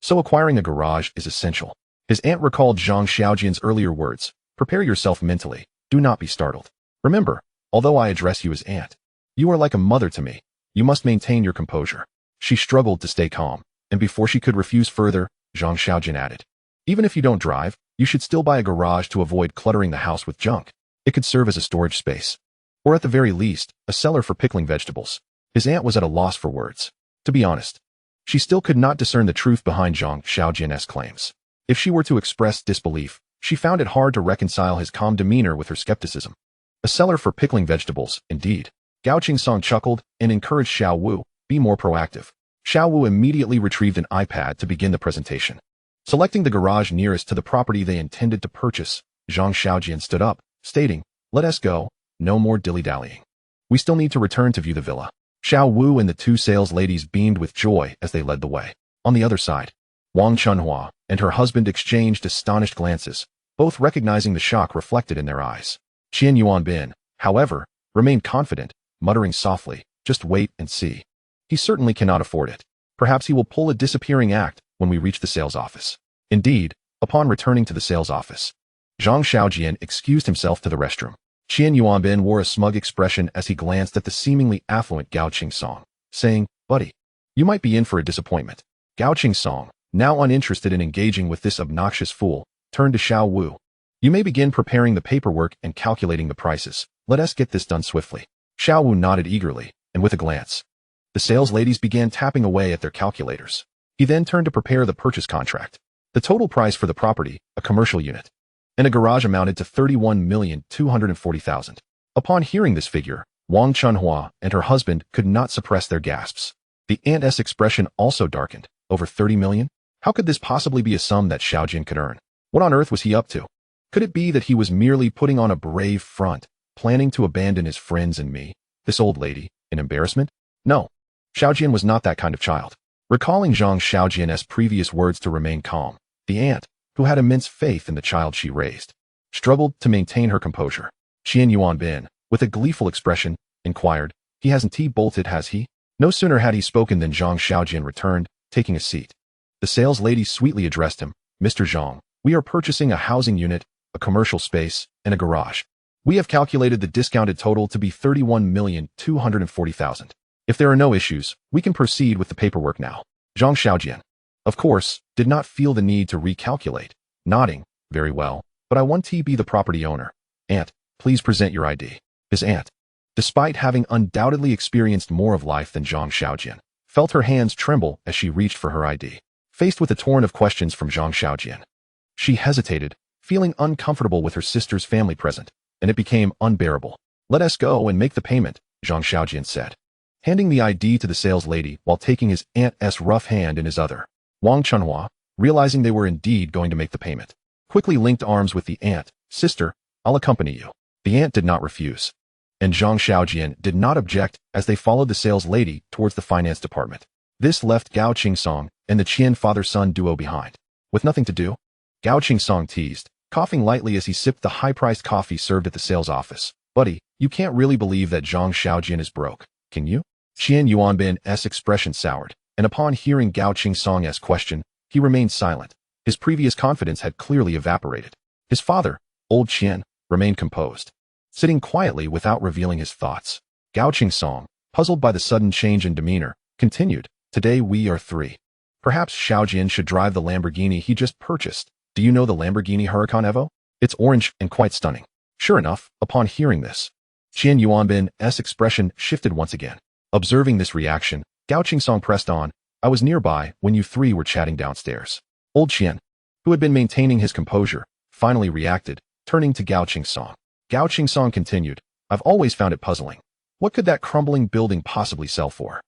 So acquiring a garage is essential." His aunt recalled Zhang Xiaojian's earlier words, "Prepare yourself mentally. Do not be startled. Remember, although I address you as aunt, you are like a mother to me. You must maintain your composure." She struggled to stay calm, and before she could refuse further, Zhang Xiaojian added, "Even if you don't drive, you should still buy a garage to avoid cluttering the house with junk. It could serve as a storage space, or at the very least, a cellar for pickling vegetables." His aunt was at a loss for words. To be honest, she still could not discern the truth behind Zhang Xiaojian's claims. If she were to express disbelief, She found it hard to reconcile his calm demeanor with her skepticism. A seller for pickling vegetables, indeed. Gao Qingsong chuckled and encouraged Xiao Wu, be more proactive. Xiao Wu immediately retrieved an iPad to begin the presentation. Selecting the garage nearest to the property they intended to purchase, Zhang Xiaojian stood up, stating, "Let us go, no more dilly-dallying. We still need to return to view the villa." Xiao Wu and the two sales ladies beamed with joy as they led the way. On the other side, Wang Chunhua and her husband exchanged astonished glances, both recognizing the shock reflected in their eyes. Qian Yuanbin, however, remained confident, muttering softly, "Just wait and see. He certainly cannot afford it. Perhaps he will pull a disappearing act when we reach the sales office." Indeed, upon returning to the sales office, Zhang Xiaojian excused himself to the restroom. Qian Yuanbin wore a smug expression as he glanced at the seemingly affluent Gao Qingsong, saying, "Buddy, you might be in for a disappointment." Gao Qingsong, now uninterested in engaging with this obnoxious fool, turned to Xiao Wu. "You may begin preparing the paperwork and calculating the prices. Let us get this done swiftly." Xiao Wu nodded eagerly, and with a glance, the sales ladies began tapping away at their calculators. He then turned to prepare the purchase contract. The total price for the property, a commercial unit, and a garage amounted to 31,240,000. Upon hearing this figure, Wang Chunhua and her husband could not suppress their gasps. The aunt's expression also darkened. Over 30 million? How could this possibly be a sum that Xiaojian could earn? What on earth was he up to? Could it be that he was merely putting on a brave front, planning to abandon his friends and me, this old lady, in embarrassment? No. Xiaojian was not that kind of child. Recalling Zhang Xiaojian's previous words to remain calm, the aunt, who had immense faith in the child she raised, struggled to maintain her composure. Qian Yuanbin, with a gleeful expression, inquired, "He hasn't T-bolted, has he?" No sooner had he spoken than Zhang Xiaojian returned, taking a seat. The sales lady sweetly addressed him, "Mr. Zhang, we are purchasing a housing unit, a commercial space, and a garage. We have calculated the discounted total to be 31,240,000. If there are no issues, we can proceed with the paperwork now." Zhang Xiaojian, of course, did not feel the need to recalculate, nodding, "Very well, but I want to be the property owner. Aunt, please present your ID." His aunt, despite having undoubtedly experienced more of life than Zhang Xiaojian, felt her hands tremble as she reached for her ID. Faced with a torrent of questions from Zhang Xiaojian, she hesitated, feeling uncomfortable with her sister's family present, and it became unbearable. "Let us go and make the payment," Zhang Xiaojian said, handing the ID to the sales lady while taking his aunt's rough hand in his other. Wang Chunhua, realizing they were indeed going to make the payment, quickly linked arms with the aunt. "Sister, I'll accompany you." The aunt did not refuse, and Zhang Xiaojian did not object as they followed the sales lady towards the finance department. This left Gao Qingsong and the Qian father-son duo behind. With nothing to do, Gao Qingsong teased, coughing lightly as he sipped the high-priced coffee served at the sales office. "Buddy, you can't really believe that Zhang Xiaojian is broke, can you?" Qian Yuanbin's expression soured, and upon hearing Gao Qingsong's question, he remained silent. His previous confidence had clearly evaporated. His father, old Qian, remained composed, sitting quietly without revealing his thoughts. Gao Qingsong, puzzled by the sudden change in demeanor, continued, "Today we are three. Perhaps Xiaojian should drive the Lamborghini he just purchased. Do you know the Lamborghini Huracan Evo? It's orange and quite stunning." Sure enough, upon hearing this, Qian Yuanbin's expression shifted once again. Observing this reaction, Gao Qingsong pressed on, "I was nearby when you three were chatting downstairs." Old Qian, who had been maintaining his composure, finally reacted, turning to Gao Qingsong. Gao Qingsong continued, "I've always found it puzzling. What could that crumbling building possibly sell for?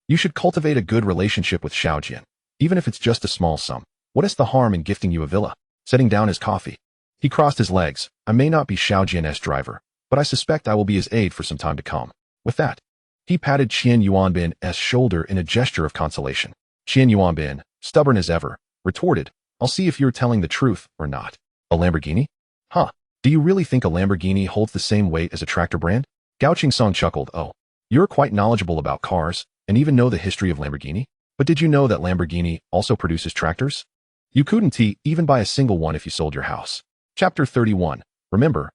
You should cultivate a good relationship with Xiaojian, even if it's just a small sum. What is the harm in gifting you a villa?" Setting down his coffee, he crossed his legs. "I may not be Xiaojian's driver, but I suspect I will be his aide for some time to come." With that, he patted Qian Yuanbin's shoulder in a gesture of consolation. Qian Yuanbin, stubborn as ever, retorted, "I'll see if you're telling the truth or not." "A Lamborghini? Huh. Do you really think a Lamborghini holds the same weight as a tractor brand?" Gao Qingsong chuckled, "Oh, you're quite knowledgeable about cars and even know the history of Lamborghini? But did you know that Lamborghini also produces tractors? You couldn't even buy a single one if you sold your house." Chapter 31. Remember.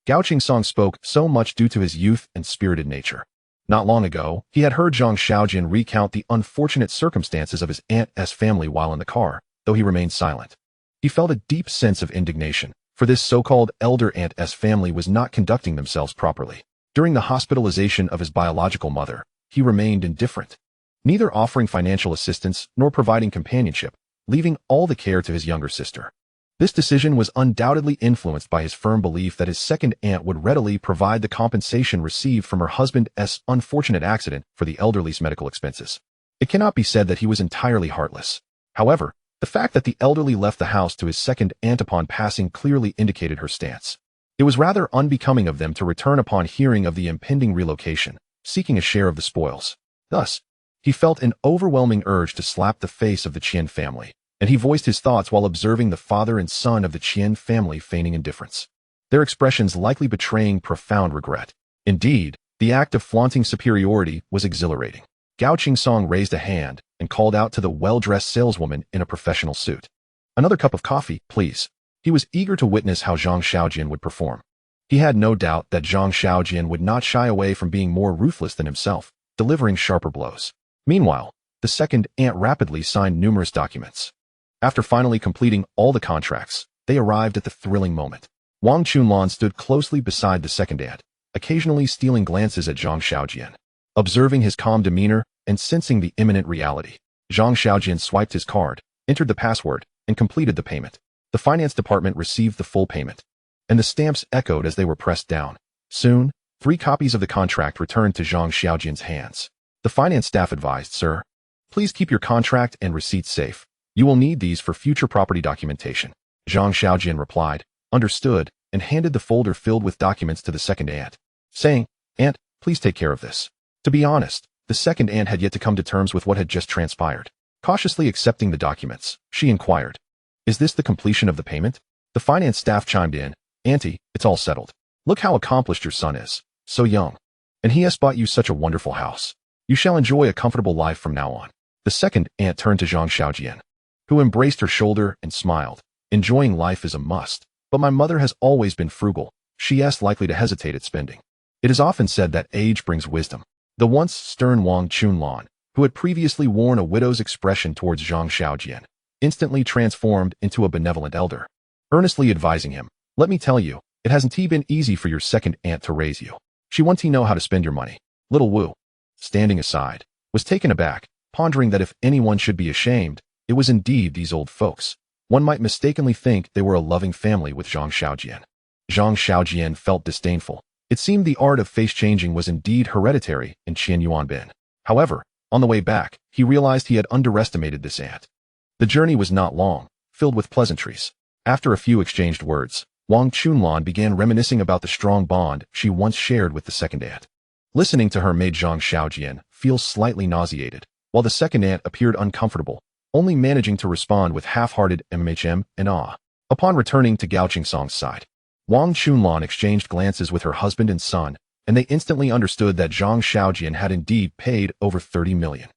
Gao Qingsong spoke so much due to his youth and spirited nature. Not long ago, he had heard Zhang Xiaojian recount the unfortunate circumstances of his aunt's family while in the car, though he remained silent. He felt a deep sense of indignation, for this so-called elder aunt's family was not conducting themselves properly. During the hospitalization of his biological mother, he remained indifferent, neither offering financial assistance nor providing companionship, leaving all the care to his younger sister. This decision was undoubtedly influenced by his firm belief that his second aunt would readily provide the compensation received from her husband's unfortunate accident for the elderly's medical expenses. It cannot be said that he was entirely heartless. However, the fact that the elderly left the house to his second aunt upon passing clearly indicated her stance. It was rather unbecoming of them to return upon hearing of the impending relocation, seeking a share of the spoils. Thus, he felt an overwhelming urge to slap the face of the Qian family, and he voiced his thoughts while observing the father and son of the Qian family feigning indifference, their expressions likely betraying profound regret. Indeed, the act of flaunting superiority was exhilarating. Gao Qingsong raised a hand and called out to the well-dressed saleswoman in a professional suit. "Another cup of coffee, please." He was eager to witness how Zhang Xiaojian would perform. He had no doubt that Zhang Xiaojian would not shy away from being more ruthless than himself, delivering sharper blows. Meanwhile, the second aunt rapidly signed numerous documents. After finally completing all the contracts, they arrived at the thrilling moment. Wang Chunlan stood closely beside the second aunt, occasionally stealing glances at Zhang Xiaojian. Observing his calm demeanor and sensing the imminent reality, Zhang Xiaojian swiped his card, entered the password, and completed the payment. The finance department received the full payment, and the stamps echoed as they were pressed down. Soon, 3 copies of the contract returned to Zhang Xiaojian's hands. The finance staff advised, "Sir, please keep your contract and receipts safe. You will need these for future property documentation." Zhang Xiaojian replied, "Understood," and handed the folder filled with documents to the second aunt, saying, "Aunt, please take care of this." To be honest, the second aunt had yet to come to terms with what had just transpired. Cautiously accepting the documents, she inquired, "Is this the completion of the payment?" The finance staff chimed in, "Auntie, it's all settled. Look how accomplished your son is, so young. And he has bought you such a wonderful house. You shall enjoy a comfortable life from now on." The second aunt turned to Zhang Xiaojian, who embraced her shoulder and smiled. "Enjoying life is a must, but my mother has always been frugal. She is likely to hesitate at spending. It is often said that age brings wisdom." The once stern Wang Chunlan, who had previously worn a widow's expression towards Zhang Xiaojian, instantly transformed into a benevolent elder, earnestly advising him, "Let me tell you, it hasn't been easy for your second aunt to raise you. She wants to know how to spend your money." Little Wu, standing aside, was taken aback, pondering that if anyone should be ashamed, it was indeed these old folks. One might mistakenly think they were a loving family with Zhang Xiaojian. Zhang Xiaojian felt disdainful. It seemed the art of face-changing was indeed hereditary in Qian Yuanbin. However, on the way back, he realized he had underestimated this aunt. The journey was not long, filled with pleasantries. After a few exchanged words, Wang Chunlan began reminiscing about the strong bond she once shared with the second aunt. Listening to her made Zhang Xiaojian feel slightly nauseated, while the second aunt appeared uncomfortable, only managing to respond with half-hearted and awe. Upon returning to Gao Qingsong's side, Wang Chunlan exchanged glances with her husband and son, and they instantly understood that Zhang Xiaojian had indeed paid over 30 million.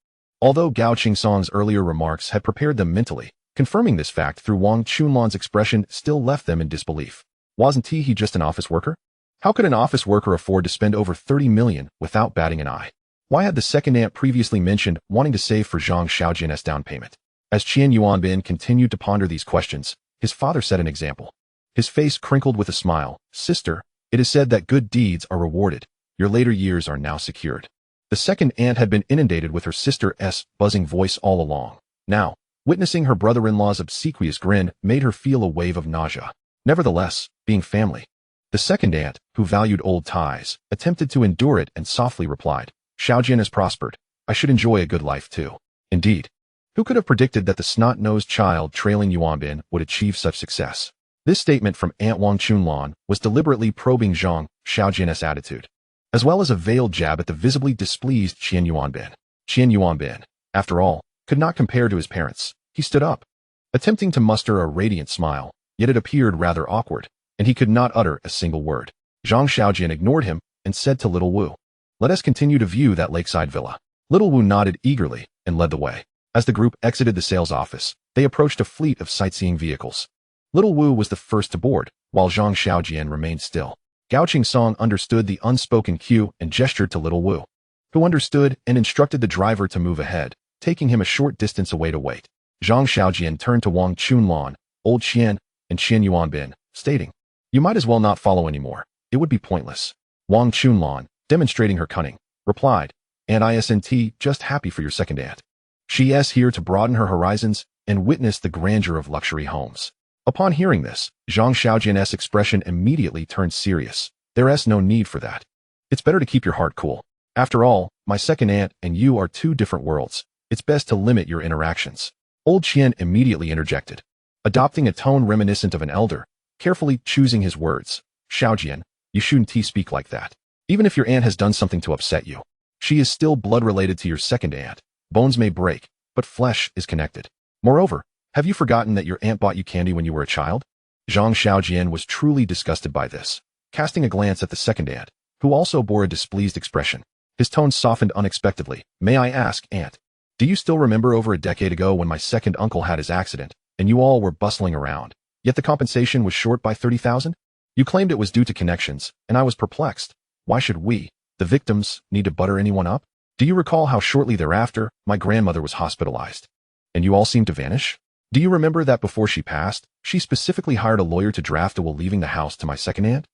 Although Gao Qingsong's earlier remarks had prepared them mentally, confirming this fact through Wang Chunlan's expression still left them in disbelief. Wasn't he just an office worker? How could an office worker afford to spend over 30 million without batting an eye? Why had the second aunt previously mentioned wanting to save for Zhang Xiaojian's down payment? As Qian Yuanbin continued to ponder these questions, his father set an example. His face crinkled with a smile. "Sister, it is said that good deeds are rewarded. Your later years are now secured." The second aunt had been inundated with her sister's buzzing voice all along. Now, witnessing her brother-in-law's obsequious grin made her feel a wave of nausea. Nevertheless, being family, the second aunt, who valued old ties, attempted to endure it and softly replied, "Xiaojian has prospered. I should enjoy a good life too." Indeed, who could have predicted that the snot-nosed child trailing Yuanbin would achieve such success? This statement from Aunt Wang Chunlan was deliberately probing Zhang Xiaojian's attitude, as well as a veiled jab at the visibly displeased Qian Yuanbin. Qian Yuanbin, after all, could not compare to his parents. He stood up, attempting to muster a radiant smile, yet it appeared rather awkward, and he could not utter a single word. Zhang Xiaojian ignored him and said to Little Wu, "Let us continue to view that lakeside villa." Little Wu nodded eagerly and led the way. As the group exited the sales office, they approached a fleet of sightseeing vehicles. Little Wu was the first to board, while Zhang Xiaojian remained still. Gao Qingsong understood the unspoken cue and gestured to Little Wu, who understood and instructed the driver to move ahead, taking him a short distance away to wait. Zhang Xiaojian turned to Wang Chunlan, Old Qian, and Qian Yuanbin, stating, "You might as well not follow anymore. It would be pointless." Wang Chunlan, demonstrating her cunning, replied, "And isn't just happy for your second aunt. She is here to broaden her horizons and witness the grandeur of luxury homes." Upon hearing this, Zhang Xiaojian's expression immediately turned serious. There's no need for that. It's better to keep your heart cool. After all, my second aunt and you are two different worlds. It's best to limit your interactions. Old Qian immediately interjected, adopting a tone reminiscent of an elder, carefully choosing his words. Xiaojian, you shouldn't speak like that. Even if your aunt has done something to upset you, she is still blood-related to your second aunt. Bones may break, but flesh is connected. Moreover, have you forgotten that your aunt bought you candy when you were a child? Zhang Xiaojian was truly disgusted by this, casting a glance at the second aunt, who also bore a displeased expression. His tone softened unexpectedly. May I ask, aunt, do you still remember over a decade ago when my second uncle had his accident, and you all were bustling around, yet the compensation was short by 30,000? You claimed it was due to connections, and I was perplexed. Why should we, the victims, need to butter anyone up? Do you recall how shortly thereafter, my grandmother was hospitalized, and you all seemed to vanish? Do you remember that before she passed, she specifically hired a lawyer to draft a will leaving the house to my second aunt?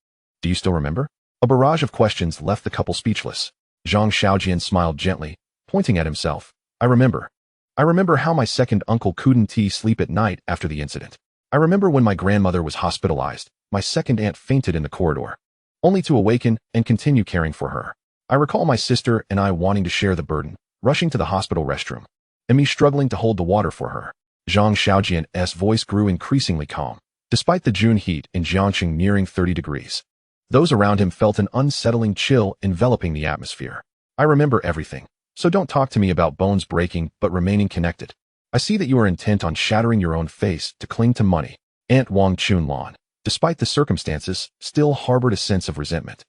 Do you still remember? A barrage of questions left the couple speechless. Zhang Xiaojian smiled gently, pointing at himself. I remember. I remember how my second uncle couldn't sleep at night after the incident. I remember when my grandmother was hospitalized, my second aunt fainted in the corridor, only to awaken and continue caring for her. I recall my sister and I wanting to share the burden, rushing to the hospital restroom, and me struggling to hold the water for her. Zhang Xiaojian's voice grew increasingly calm, despite the June heat in Jiangxing nearing 30 degrees. Those around him felt an unsettling chill enveloping the atmosphere. I remember everything, so don't talk to me about bones breaking but remaining connected. I see that you are intent on shattering your own face to cling to money. Aunt Wang Chunlan, despite the circumstances, still harbored a sense of resentment,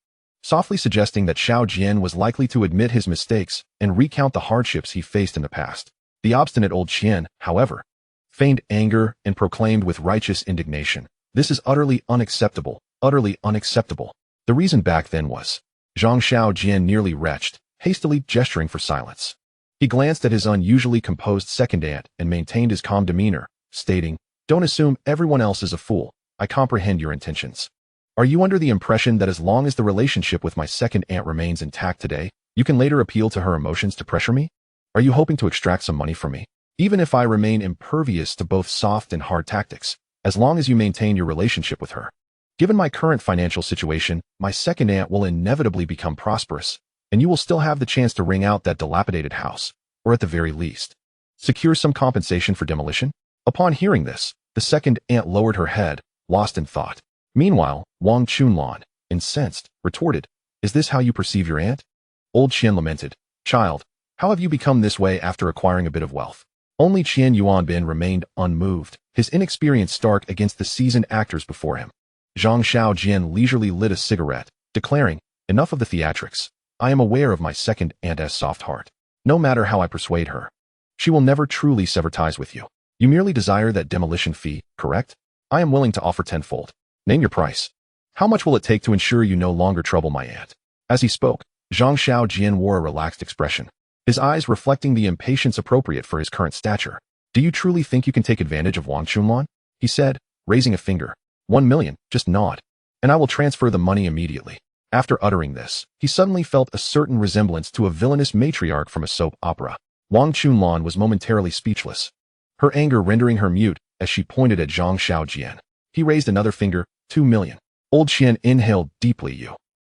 softly suggesting that Xiao Jian was likely to admit his mistakes and recount the hardships he faced in the past. The obstinate old Qian, however, feigned anger and proclaimed with righteous indignation, "This is utterly unacceptable, utterly unacceptable." The reason back then was, Zhang Xiaojian nearly retched, hastily gesturing for silence. He glanced at his unusually composed second aunt and maintained his calm demeanor, stating, "Don't assume everyone else is a fool. I comprehend your intentions. Are you under the impression that as long as the relationship with my second aunt remains intact today, you can later appeal to her emotions to pressure me? Are you hoping to extract some money from me? Even if I remain impervious to both soft and hard tactics, as long as you maintain your relationship with her. Given my current financial situation, my second aunt will inevitably become prosperous, and you will still have the chance to wring out that dilapidated house, or at the very least, secure some compensation for demolition." Upon hearing this, the second aunt lowered her head, lost in thought. Meanwhile, Wang Chunlan, incensed, retorted, "Is this how you perceive your aunt?" Old Qian lamented, "Child, how have you become this way after acquiring a bit of wealth?" Only Qian Yuanbin remained unmoved, his inexperience stark against the seasoned actors before him. Zhang Xiaojian leisurely lit a cigarette, declaring, "Enough of the theatrics. I am aware of my second aunt's soft heart. No matter how I persuade her, she will never truly sever ties with you. You merely desire that demolition fee, correct? I am willing to offer tenfold. Name your price. How much will it take to ensure you no longer trouble my aunt?" As he spoke, Zhang Xiaojian wore a relaxed expression, his eyes reflecting the impatience appropriate for his current stature. "Do you truly think you can take advantage of Wang Chunlan?" he said, raising a finger. 1 million, just nod, and I will transfer the money immediately. After uttering this, he suddenly felt a certain resemblance to a villainous matriarch from a soap opera. Wang Chunlan was momentarily speechless, her anger rendering her mute as she pointed at Zhang Xiaojian. He raised another finger, 2 million. Old Qian inhaled deeply.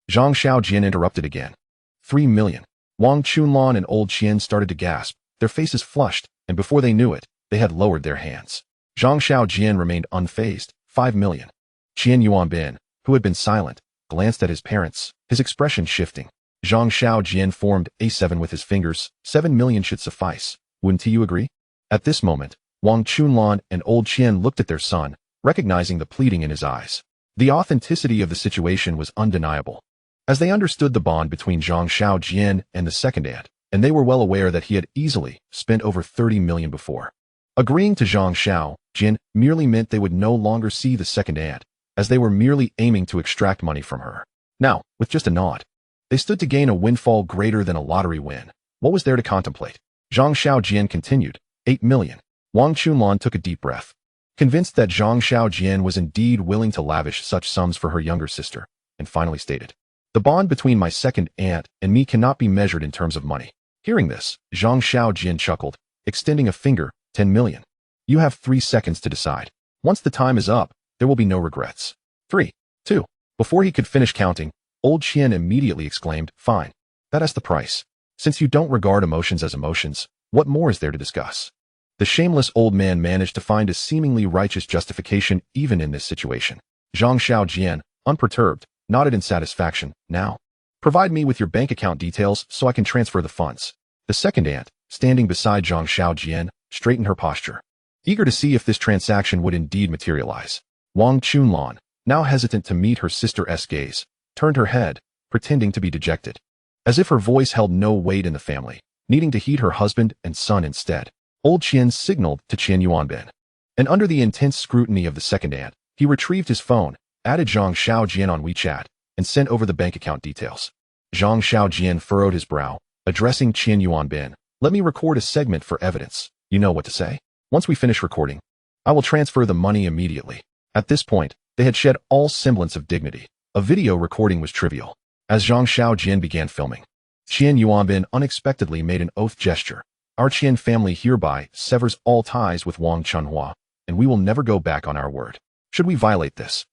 Zhang Xiaojian interrupted again. 3 million. Wang Chunlan and Old Qian started to gasp, their faces flushed, and before they knew it, they had lowered their hands. Zhang Xiaojian remained unfazed. 5 million. Qian Yuanbin, who had been silent, glanced at his parents, his expression shifting. Zhang Xiaojian formed A7 with his fingers. 7 million should suffice. Wouldn't you agree? At this moment, Wang Chunlan and Old Qian looked at their son, recognizing the pleading in his eyes. The authenticity of the situation was undeniable, as they understood the bond between Zhang Xiaojian and the second aunt, and they were well aware that he had easily spent over 30 million before. Agreeing to Zhang Xiaojian merely meant they would no longer see the second aunt, as they were merely aiming to extract money from her. Now, with just a nod, they stood to gain a windfall greater than a lottery win. What was there to contemplate? Zhang Xiaojian continued, 8 million. Wang Chunlan took a deep breath, convinced that Zhang Xiaojian was indeed willing to lavish such sums for her younger sister, and finally stated, "The bond between my second aunt and me cannot be measured in terms of money." Hearing this, Zhang Xiaojian chuckled, extending a finger, 10 million. You have 3 seconds to decide. Once the time is up, there will be no regrets. 3, 2. Before he could finish counting, old Qian immediately exclaimed, "Fine. That's the price. Since you don't regard emotions as emotions, what more is there to discuss?" The shameless old man managed to find a seemingly righteous justification even in this situation. Zhang Xiaojian, unperturbed, nodded in satisfaction. "Now, provide me with your bank account details so I can transfer the funds." The second aunt, standing beside Zhang Xiaojian, straightened her posture, eager to see if this transaction would indeed materialize. Wang Chunlan, now hesitant to meet her sister's gaze, turned her head, pretending to be dejected. As if her voice held no weight in the family, needing to heed her husband and son instead, old Qian signaled to Qian Yuanbin. And under the intense scrutiny of the second aunt, he retrieved his phone, added Zhang Xiaojian on WeChat, and sent over the bank account details. Zhang Xiaojian furrowed his brow, addressing Qian Yuanbin. "Let me record a segment for evidence. You know what to say? Once we finish recording, I will transfer the money immediately." At this point, they had shed all semblance of dignity. A video recording was trivial. As Zhang Xiaojian began filming, Qian Yuanbin unexpectedly made an oath gesture. "Our Qian family hereby severs all ties with Wang Chunhua, and we will never go back on our word. Should we violate this?"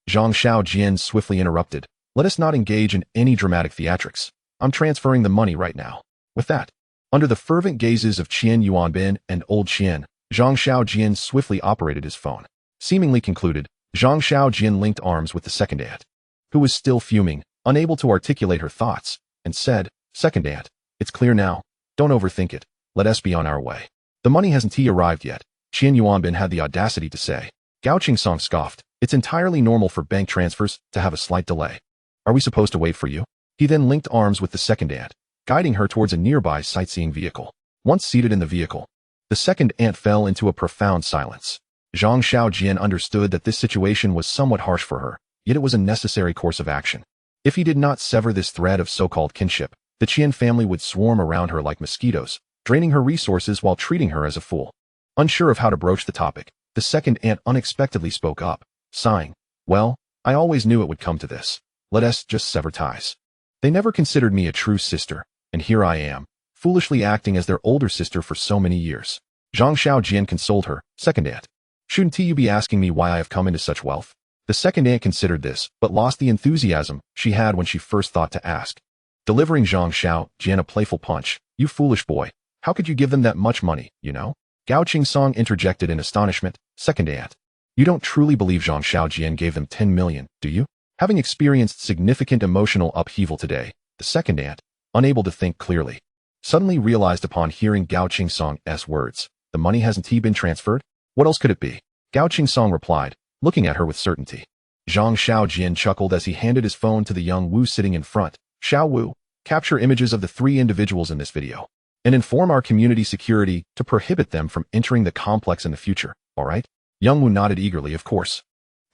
Zhang Xiaojian swiftly interrupted. "Let us not engage in any dramatic theatrics. I'm transferring the money right now." With that, under the fervent gazes of Qian Yuanbin and old Qian, Zhang Xiaojian swiftly operated his phone. Seemingly concluded, Zhang Xiaojian linked arms with the second aunt, who was still fuming, unable to articulate her thoughts, and said, "Second aunt, it's clear now. Don't overthink it. Let us be on our way." "The money hasn't arrived yet," Qian Yuanbin had the audacity to say. Gao Qingsong scoffed. "It's entirely normal for bank transfers to have a slight delay. Are we supposed to wait for you?" He then linked arms with the second aunt, guiding her towards a nearby sightseeing vehicle. Once seated in the vehicle, the second aunt fell into a profound silence. Zhang Xiaojian understood that this situation was somewhat harsh for her, yet it was a necessary course of action. If he did not sever this thread of so-called kinship, the Qian family would swarm around her like mosquitoes, draining her resources while treating her as a fool. Unsure of how to broach the topic, the second aunt unexpectedly spoke up, sighing, "Well, I always knew it would come to this. Let us just sever ties. They never considered me a true sister, and here I am, foolishly acting as their older sister for so many years." Zhang Xiaojian consoled her. "Second aunt, shouldn't you be asking me why I have come into such wealth?" The second aunt considered this, but lost the enthusiasm she had when she first thought to ask. Delivering Zhang Xiaojian a playful punch, "You foolish boy, how could you give them that much money, you know?" Gao Qingsong interjected in astonishment. "Second aunt, you don't truly believe Zhang Xiaojian gave them 10 million, do you?" Having experienced significant emotional upheaval today, the second aunt, unable to think clearly, suddenly realized upon hearing Gao Qingsong's words, "The money hasn't been transferred? What else could it be?" Gao Qingsong replied, looking at her with certainty. Zhang Xiaojian chuckled as he handed his phone to the young Wu sitting in front. "Xiao Wu, capture images of the 3 individuals in this video, and inform our community security to prohibit them from entering the complex in the future, all right?" Young Wu nodded eagerly, "Of course.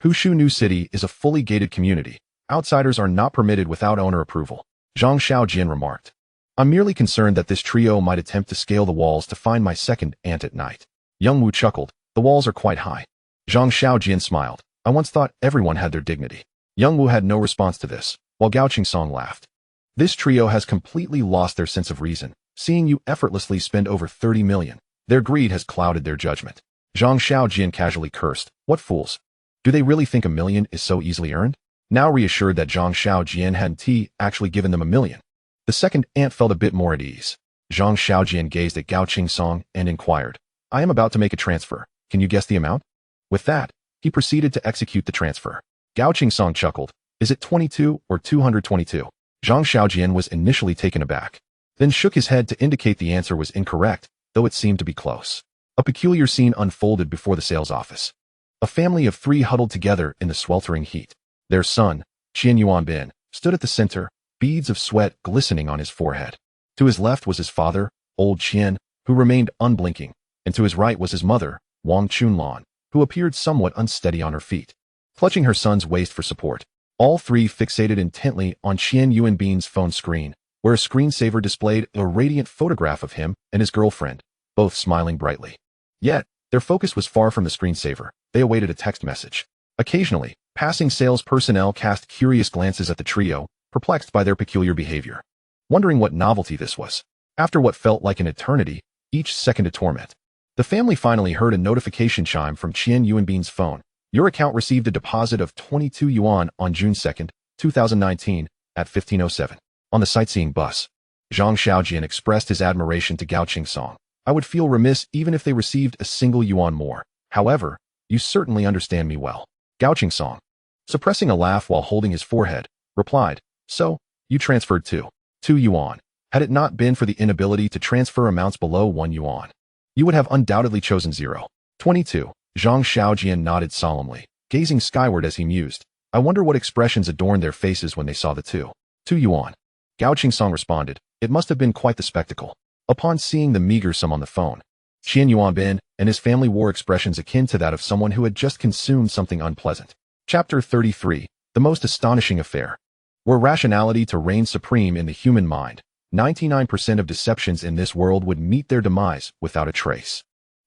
Hushu New City is a fully gated community. Outsiders are not permitted without owner approval." Zhang Xiaojian remarked. "I'm merely concerned that this trio might attempt to scale the walls to find my second aunt at night." Young Wu chuckled. "The walls are quite high." Zhang Xiaojian smiled. "I once thought everyone had their dignity." Young Wu had no response to this, while Gao Qingsong laughed. "This trio has completely lost their sense of reason, seeing you effortlessly spend over 30 million. Their greed has clouded their judgment." Zhang Xiaojian casually cursed. "What fools. Do they really think a million is so easily earned?" Now reassured that Zhang Xiaojian hadn't actually given them a million, the second aunt felt a bit more at ease. Zhang Xiaojian gazed at Gao Qingsong and inquired, "I am about to make a transfer. Can you guess the amount?" With that, he proceeded to execute the transfer. Gao Qingsong chuckled. "Is it 22 or 222? Zhang Xiaojian was initially taken aback, then shook his head to indicate the answer was incorrect, though it seemed to be close. A peculiar scene unfolded before the sales office. A family of 3 huddled together in the sweltering heat. Their son, Qian Yuanbin, stood at the center, beads of sweat glistening on his forehead. To his left was his father, old Qian, who remained unblinking, and to his right was his mother, Wang Chunlan, who appeared somewhat unsteady on her feet, clutching her son's waist for support. All 3 fixated intently on Qian Yuanbin's phone screen, where a screensaver displayed a radiant photograph of him and his girlfriend, both smiling brightly. Yet, their focus was far from the screensaver. They awaited a text message. Occasionally, passing sales personnel cast curious glances at the trio, perplexed by their peculiar behavior, wondering what novelty this was. After what felt like an eternity, each second a torment. The family finally heard a notification chime from Qian Yuanbin's phone. Your account received a deposit of 22 yuan on June 2nd, 2019, at 15:07. On the sightseeing bus, Zhang Xiaojian expressed his admiration to Gao Qingsong. I would feel remiss even if they received a single yuan more. However, you certainly understand me well. Gao Qingsong, suppressing a laugh while holding his forehead, replied, so, you transferred 2 yuan. Had it not been for the inability to transfer amounts below 1 yuan, you would have undoubtedly chosen 0.22. Zhang Xiaojian nodded solemnly, gazing skyward as he mused. I wonder what expressions adorned their faces when they saw the 2 yuan. Gao Qingsong responded, it must have been quite the spectacle. Upon seeing the meager sum on the phone, Qian Yuanbin and his family wore expressions akin to that of someone who had just consumed something unpleasant. Chapter 33. The most astonishing affair. Were rationality to reign supreme in the human mind, 99% of deceptions in this world would meet their demise without a trace.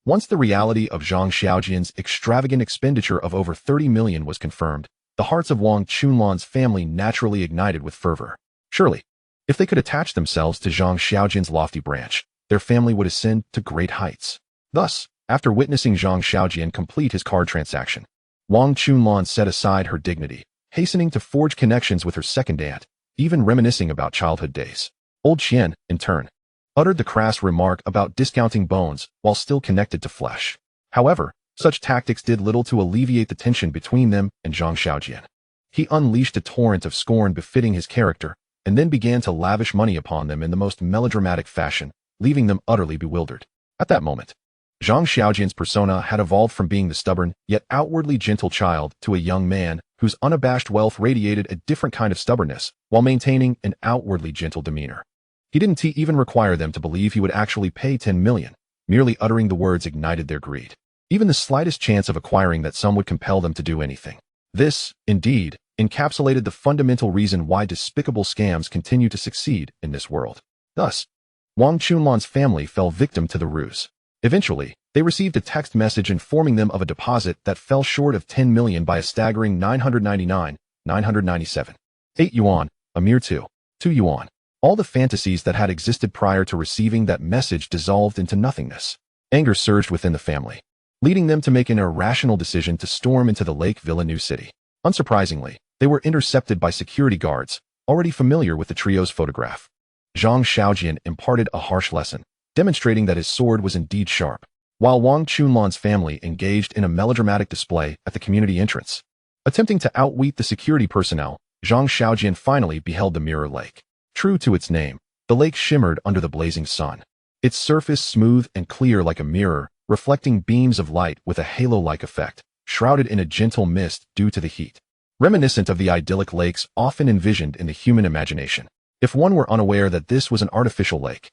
Once the reality of Zhang Xiaojian's extravagant expenditure of over 30 million was confirmed, the hearts of Wang Chunlan's family naturally ignited with fervor. Surely, if they could attach themselves to Zhang Xiaojian's lofty branch, their family would ascend to great heights. Thus, after witnessing Zhang Xiaojian complete his card transaction, Wang Chunlan set aside her dignity, hastening to forge connections with her second aunt, even reminiscing about childhood days. Old Qian, in turn, uttered the crass remark about discounting bones while still connected to flesh. However, such tactics did little to alleviate the tension between them and Zhang Xiaojian. He unleashed a torrent of scorn befitting his character, and then began to lavish money upon them in the most melodramatic fashion, leaving them utterly bewildered. At that moment, Zhang Xiaojian's persona had evolved from being the stubborn, yet outwardly gentle child to a young man whose unabashed wealth radiated a different kind of stubbornness, while maintaining an outwardly gentle demeanor. He didn't even require them to believe he would actually pay 10 million. Merely uttering the words ignited their greed. Even the slightest chance of acquiring that sum would compel them to do anything. This, indeed, encapsulated the fundamental reason why despicable scams continue to succeed in this world. Thus, Wang Chunlan's family fell victim to the ruse. Eventually, they received a text message informing them of a deposit that fell short of 10 million by a staggering 997. 8 yuan, a mere 2 yuan. All the fantasies that had existed prior to receiving that message dissolved into nothingness. Anger surged within the family, leading them to make an irrational decision to storm into the Lake Villa New City. Unsurprisingly, they were intercepted by security guards, already familiar with the trio's photograph. Zhang Xiaojian imparted a harsh lesson, demonstrating that his sword was indeed sharp, while Wang Chunlan's family engaged in a melodramatic display at the community entrance. Attempting to outwit the security personnel, Zhang Xiaojian finally beheld the Mirror Lake. True to its name, the lake shimmered under the blazing sun, its surface smooth and clear like a mirror, reflecting beams of light with a halo-like effect, shrouded in a gentle mist due to the heat, reminiscent of the idyllic lakes often envisioned in the human imagination. If one were unaware that this was an artificial lake,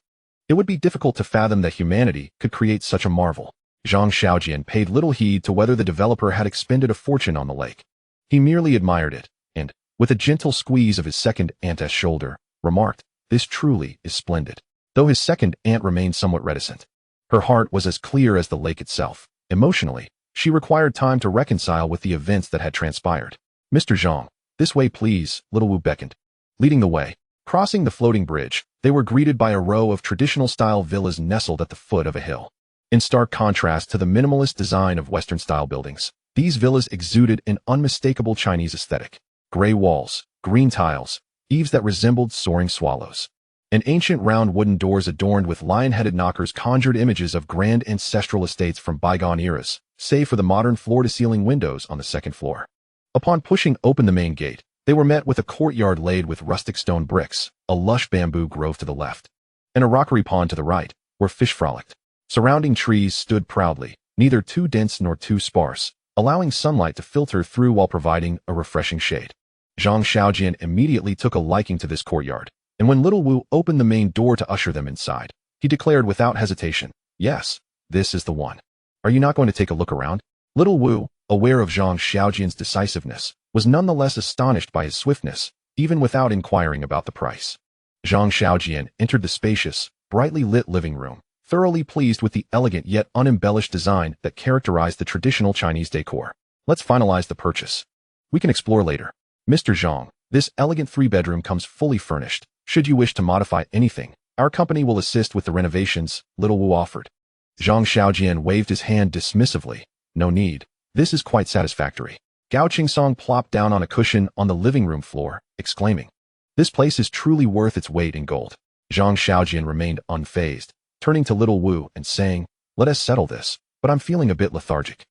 it would be difficult to fathom that humanity could create such a marvel. Zhang Xiaojian paid little heed to whether the developer had expended a fortune on the lake. He merely admired it, and, with a gentle squeeze of his second aunt's shoulder, remarked, this truly is splendid. Though his second aunt remained somewhat reticent. Her heart was as clear as the lake itself. Emotionally, she required time to reconcile with the events that had transpired. Mr. Zhang, this way please, Little Wu beckoned. Leading the way, crossing the floating bridge, they were greeted by a row of traditional-style villas nestled at the foot of a hill. In stark contrast to the minimalist design of Western-style buildings, these villas exuded an unmistakable Chinese aesthetic. Gray walls, green tiles, eaves that resembled soaring swallows, and ancient round wooden doors adorned with lion-headed knockers conjured images of grand ancestral estates from bygone eras, save for the modern floor-to-ceiling windows on the second floor. Upon pushing open the main gate, they were met with a courtyard laid with rustic stone bricks, a lush bamboo grove to the left, and a rockery pond to the right, where fish frolicked. Surrounding trees stood proudly, neither too dense nor too sparse, allowing sunlight to filter through while providing a refreshing shade. Zhang Xiaojian immediately took a liking to this courtyard, and when Little Wu opened the main door to usher them inside, he declared without hesitation, yes, this is the one. Are you not going to take a look around? Little Wu, aware of Zhang Xiaojian's decisiveness, was nonetheless astonished by his swiftness, even without inquiring about the price. Zhang Xiaojian entered the spacious, brightly lit living room, thoroughly pleased with the elegant yet unembellished design that characterized the traditional Chinese decor. Let's finalize the purchase. We can explore later. Mr. Zhang, this elegant 3-bedroom comes fully furnished. Should you wish to modify anything, our company will assist with the renovations, Little Wu offered. Zhang Xiaojian waved his hand dismissively. No need. This is quite satisfactory. Gao Qingsong plopped down on a cushion on the living room floor, exclaiming, "This place is truly worth its weight in gold." Zhang Xiaojian remained unfazed, turning to little Wu and saying, "Let us settle this, but I'm feeling a bit lethargic.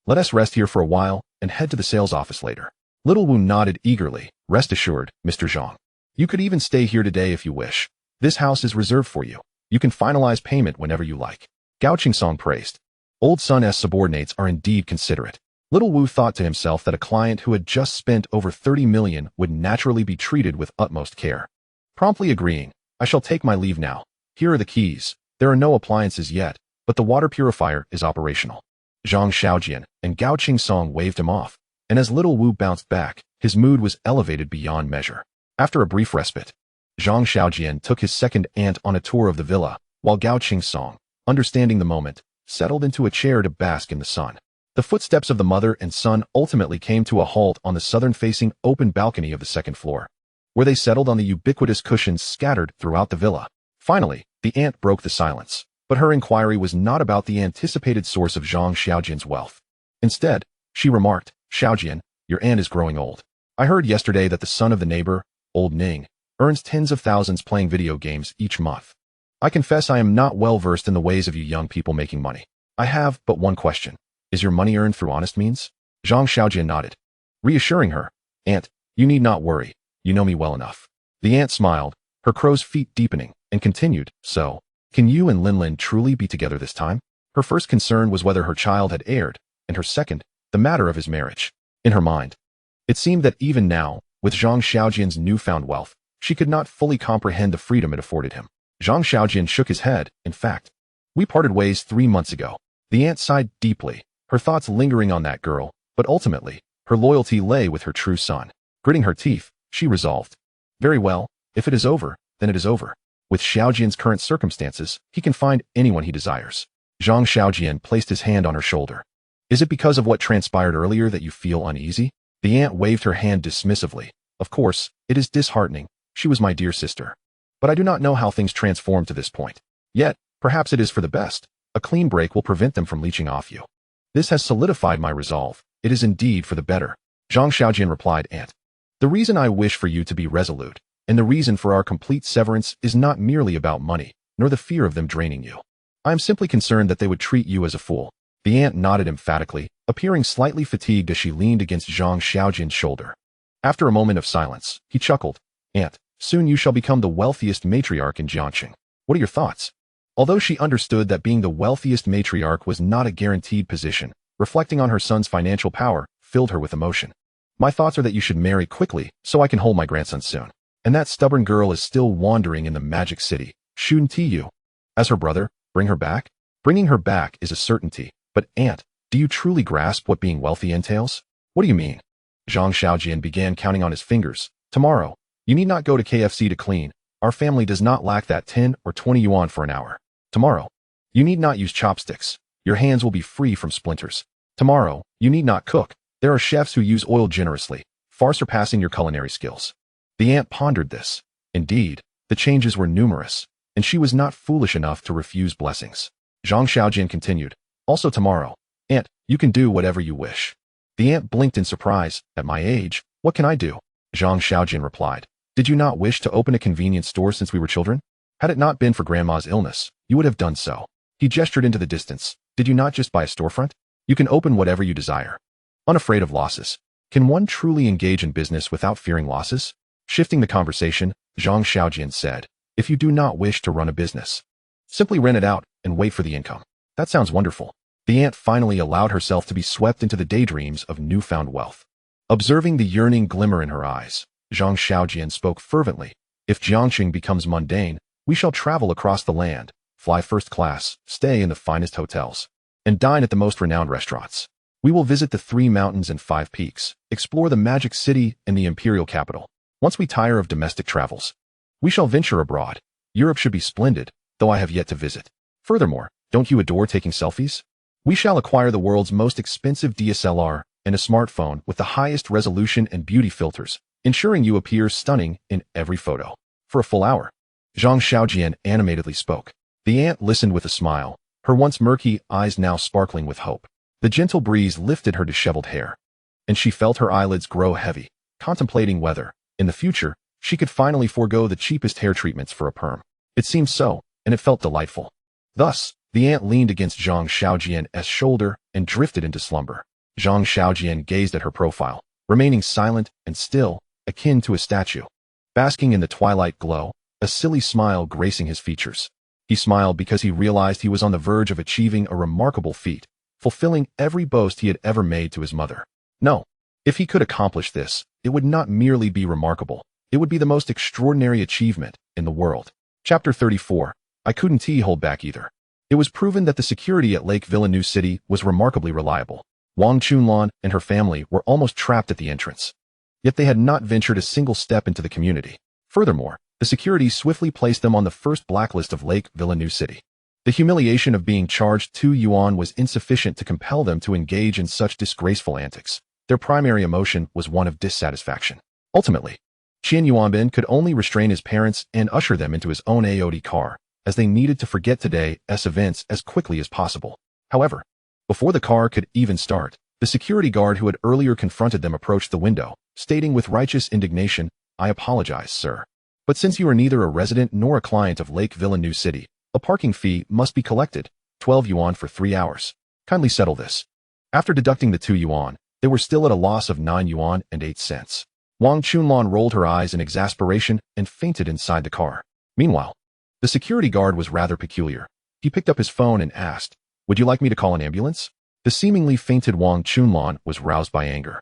Let us rest here for a while and head to the sales office later." Little Wu nodded eagerly. "Rest assured, Mr. Zhang. You could even stay here today if you wish. This house is reserved for you. You can finalize payment whenever you like." Gao Qingsong praised. Old Sun's subordinates are indeed considerate. Little Wu thought to himself that a client who had just spent over 30 million would naturally be treated with utmost care. Promptly agreeing, "I shall take my leave now. Here are the keys. There are no appliances yet, but the water purifier is operational." Zhang Xiaojian and Gao Qingsong waved him off, and as little Wu bounced back, his mood was elevated beyond measure. After a brief respite, Zhang Xiaojian took his second aunt on a tour of the villa, while Gao Qingsong, understanding the moment, settled into a chair to bask in the sun. The footsteps of the mother and son ultimately came to a halt on the southern-facing open balcony of the second floor, where they settled on the ubiquitous cushions scattered throughout the villa. Finally, the aunt broke the silence, but her inquiry was not about the anticipated source of Zhang Xiaojian's wealth. Instead, she remarked, "Xiaojian, your aunt is growing old. I heard yesterday that the son of the neighbor, old Ning, earns tens of thousands playing video games each month. I confess I am not well versed in the ways of you young people making money. I have but one question. Is your money earned through honest means?" Zhang Xiaojian nodded, reassuring her, "Aunt, you need not worry. You know me well enough." The aunt smiled, her crow's feet deepening, and continued, "So, can you and Linlin truly be together this time?" Her first concern was whether her child had erred, and her second, the matter of his marriage. In her mind, it seemed that even now, with Zhang Xiaojian's newfound wealth, she could not fully comprehend the freedom it afforded him. Zhang Xiaojian shook his head. "In fact, we parted ways 3 months ago." The aunt sighed deeply, her thoughts lingering on that girl, but ultimately, her loyalty lay with her true son. Gritting her teeth, she resolved, "Very well, if it is over, then it is over. With Xiaojian's current circumstances, he can find anyone he desires." Zhang Xiaojian placed his hand on her shoulder. "Is it because of what transpired earlier that you feel uneasy?" The aunt waved her hand dismissively. "Of course, it is disheartening. She was my dear sister. But I do not know how things transformed to this point. Yet, perhaps it is for the best. A clean break will prevent them from leeching off you. This has solidified my resolve. It is indeed for the better." Zhang Xiaojian replied, "Aunt, the reason I wish for you to be resolute, and the reason for our complete severance is not merely about money, nor the fear of them draining you. I am simply concerned that they would treat you as a fool." The aunt nodded emphatically, appearing slightly fatigued as she leaned against Zhang Xiaojian's shoulder. After a moment of silence, he chuckled, "Aunt, soon you shall become the wealthiest matriarch in Jiangxing. What are your thoughts?" Although she understood that being the wealthiest matriarch was not a guaranteed position, reflecting on her son's financial power filled her with emotion. "My thoughts are that you should marry quickly so I can hold my grandson soon. And that stubborn girl is still wandering in the magic city. Shouldn't you, as her brother, bring her back?" Bringing her back is a certainty, but aunt, do you truly grasp what being wealthy entails? What do you mean? Zhang Xiaojian began counting on his fingers. "Tomorrow, you need not go to KFC to clean. Our family does not lack that 10 or 20 yuan for an hour. Tomorrow, you need not use chopsticks. Your hands will be free from splinters. Tomorrow, you need not cook. There are chefs who use oil generously, far surpassing your culinary skills." The aunt pondered this. Indeed, the changes were numerous, and she was not foolish enough to refuse blessings. Zhang Xiaojian continued, "Also tomorrow, aunt, you can do whatever you wish." The aunt blinked in surprise. "At my age, what can I do?" Zhang Xiaojian replied, "Did you not wish to open a convenience store since we were children? Had it not been for grandma's illness, you would have done so." He gestured into the distance. "Did you not just buy a storefront? You can open whatever you desire. Unafraid of losses. Can one truly engage in business without fearing losses?" Shifting the conversation, Zhang Xiaojian said, "If you do not wish to run a business, simply rent it out and wait for the income." "That sounds wonderful." The aunt finally allowed herself to be swept into the daydreams of newfound wealth. Observing the yearning glimmer in her eyes, Zhang Xiaojian spoke fervently, "If Jiangxing becomes mundane, we shall travel across the land, fly first class, stay in the finest hotels, and dine at the most renowned restaurants. We will visit the 3 mountains and 5 peaks, explore the magic city and the imperial capital. Once we tire of domestic travels, we shall venture abroad. Europe should be splendid, though I have yet to visit. Furthermore, don't you adore taking selfies? We shall acquire the world's most expensive DSLR and a smartphone with the highest resolution and beauty filters, ensuring you appear stunning in every photo. For a full hour." Zhang Xiaojian animatedly spoke. The aunt listened with a smile, her once murky eyes now sparkling with hope. The gentle breeze lifted her disheveled hair, and she felt her eyelids grow heavy, contemplating whether, in the future, she could finally forego the cheapest hair treatments for a perm. It seemed so, and it felt delightful. Thus, the aunt leaned against Zhang Xiaojian's shoulder and drifted into slumber. Zhang Xiaojian gazed at her profile, remaining silent and still, akin to a statue. Basking in the twilight glow, a silly smile gracing his features. He smiled because he realized he was on the verge of achieving a remarkable feat, fulfilling every boast he had ever made to his mother. No, if he could accomplish this, it would not merely be remarkable, it would be the most extraordinary achievement in the world. Chapter 34. I couldn't hold back either. It was proven that the security at Lake Villa New City was remarkably reliable. Wang Chunlan and her family were almost trapped at the entrance. Yet they had not ventured a single step into the community. Furthermore, the security swiftly placed them on the first blacklist of Lake Villa New City. The humiliation of being charged 2 yuan was insufficient to compel them to engage in such disgraceful antics. Their primary emotion was one of dissatisfaction. Ultimately, Qian Yuanbin could only restrain his parents and usher them into his own AOD car, as they needed to forget today's events as quickly as possible. However, before the car could even start, the security guard who had earlier confronted them approached the window, stating with righteous indignation, "I apologize, sir. But since you are neither a resident nor a client of Lake Villa New City, a parking fee must be collected, 12 yuan for 3 hours. Kindly settle this." After deducting the 2 yuan, they were still at a loss of 9 yuan and 8 cents. Wang Chunlan rolled her eyes in exasperation and fainted inside the car. Meanwhile, the security guard was rather peculiar. He picked up his phone and asked, "Would you like me to call an ambulance?" The seemingly fainted Wang Chunlan was roused by anger.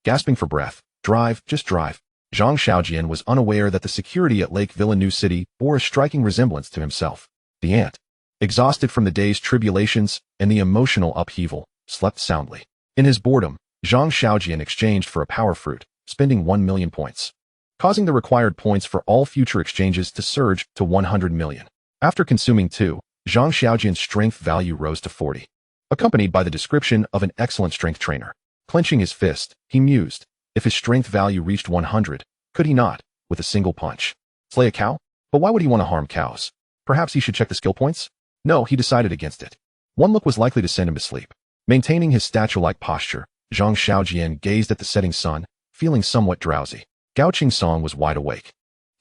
Gasping for breath, "Drive, just drive." Zhang Xiaojian was unaware that the security at Lake Villa New City bore a striking resemblance to himself. The aunt, exhausted from the day's tribulations and the emotional upheaval, slept soundly. In his boredom, Zhang Xiaojian exchanged for a power fruit, spending 1 million points, causing the required points for all future exchanges to surge to 100 million. After consuming 2, Zhang Xiaojian's strength value rose to 40, accompanied by the description of an excellent strength trainer. Clenching his fist, he mused, if his strength value reached 100, could he not, with a single punch, slay a cow? But why would he want to harm cows? Perhaps he should check the skill points? No, he decided against it. One look was likely to send him to sleep. Maintaining his statue-like posture, Zhang Xiaojian gazed at the setting sun, feeling somewhat drowsy. Gao Qingsong was wide awake.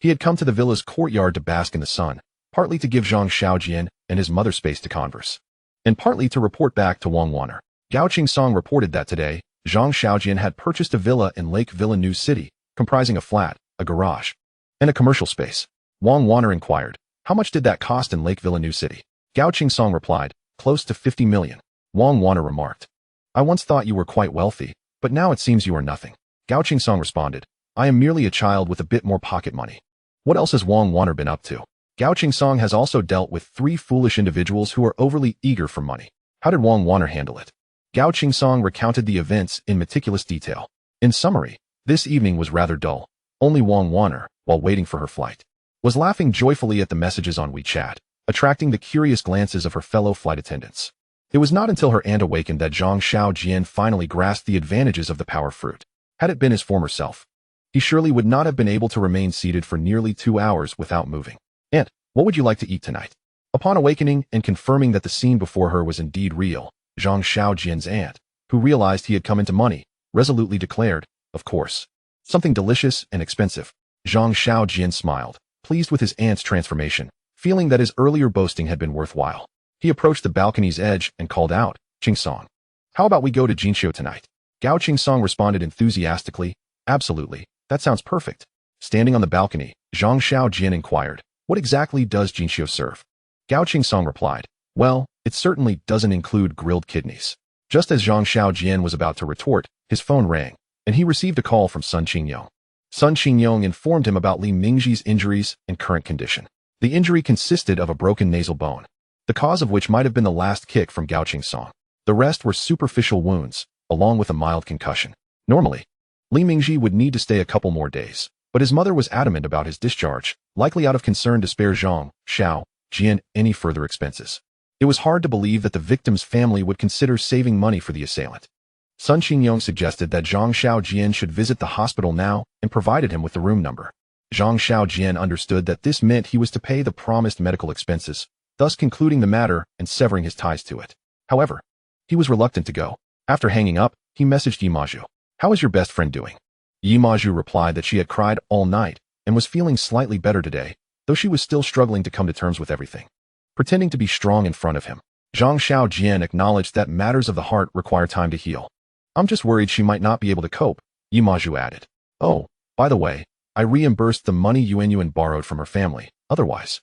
He had come to the villa's courtyard to bask in the sun, partly to give Zhang Xiaojian and his mother space to converse, and partly to report back to Wang Wanner. Gao Qingsong reported that today, Zhang Xiaojian had purchased a villa in Lake Villa New City, comprising a flat, a garage, and a commercial space. Wang Wanner inquired, "How much did that cost in Lake Villa New City?" Gao Qingsong replied, "Close to 50 million. Wang Wanner remarked, "I once thought you were quite wealthy, but now it seems you are nothing." Gao Qingsong responded, "I am merely a child with a bit more pocket money." What else has Wang Wanner been up to? Gao Qingsong has also dealt with 3 foolish individuals who are overly eager for money. How did Wang Wanner handle it? Gao Qingsong recounted the events in meticulous detail. In summary, this evening was rather dull. Only Wang Wanner, while waiting for her flight, was laughing joyfully at the messages on WeChat, attracting the curious glances of her fellow flight attendants. It was not until her aunt awakened that Zhang Xiaojian finally grasped the advantages of the power fruit. Had it been his former self, he surely would not have been able to remain seated for nearly 2 hours without moving. "Aunt, what would you like to eat tonight?" Upon awakening and confirming that the scene before her was indeed real, Zhang Xiaojian's aunt, who realized he had come into money, resolutely declared, "Of course. Something delicious and expensive." Zhang Xiaojian smiled, pleased with his aunt's transformation, feeling that his earlier boasting had been worthwhile. He approached the balcony's edge and called out, "Qingsong, how about we go to Jinxiu tonight?" Gao Qingsong responded enthusiastically, "Absolutely, that sounds perfect." Standing on the balcony, Zhang Xiaojian inquired, "What exactly does Jinxiu serve?" Gao Qingsong replied, "Well, it certainly doesn't include grilled kidneys." Just as Zhang Xiaojian was about to retort, his phone rang, and he received a call from Sun Qingyong. Sun Qingyong informed him about Li Mingji's injuries and current condition. The injury consisted of a broken nasal bone, the cause of which might have been the last kick from Gao Qingsong. The rest were superficial wounds, along with a mild concussion. Normally, Li Mingji would need to stay a couple more days, but his mother was adamant about his discharge, likely out of concern to spare Zhang Xiaojian any further expenses. It was hard to believe that the victim's family would consider saving money for the assailant. Sun Qingyong suggested that Zhang Xiaojian should visit the hospital now and provided him with the room number. Zhang Xiaojian understood that this meant he was to pay the promised medical expenses, thus concluding the matter and severing his ties to it. However, he was reluctant to go. After hanging up, he messaged Yimaju. "How is your best friend doing?" Yimaju replied that she had cried all night and was feeling slightly better today, though she was still struggling to come to terms with everything. Pretending to be strong in front of him, Zhang Xiaojian acknowledged that matters of the heart require time to heal. "I'm just worried she might not be able to cope," Yimaju added. "Oh, by the way, I reimbursed the money Yuan borrowed from her family. Otherwise,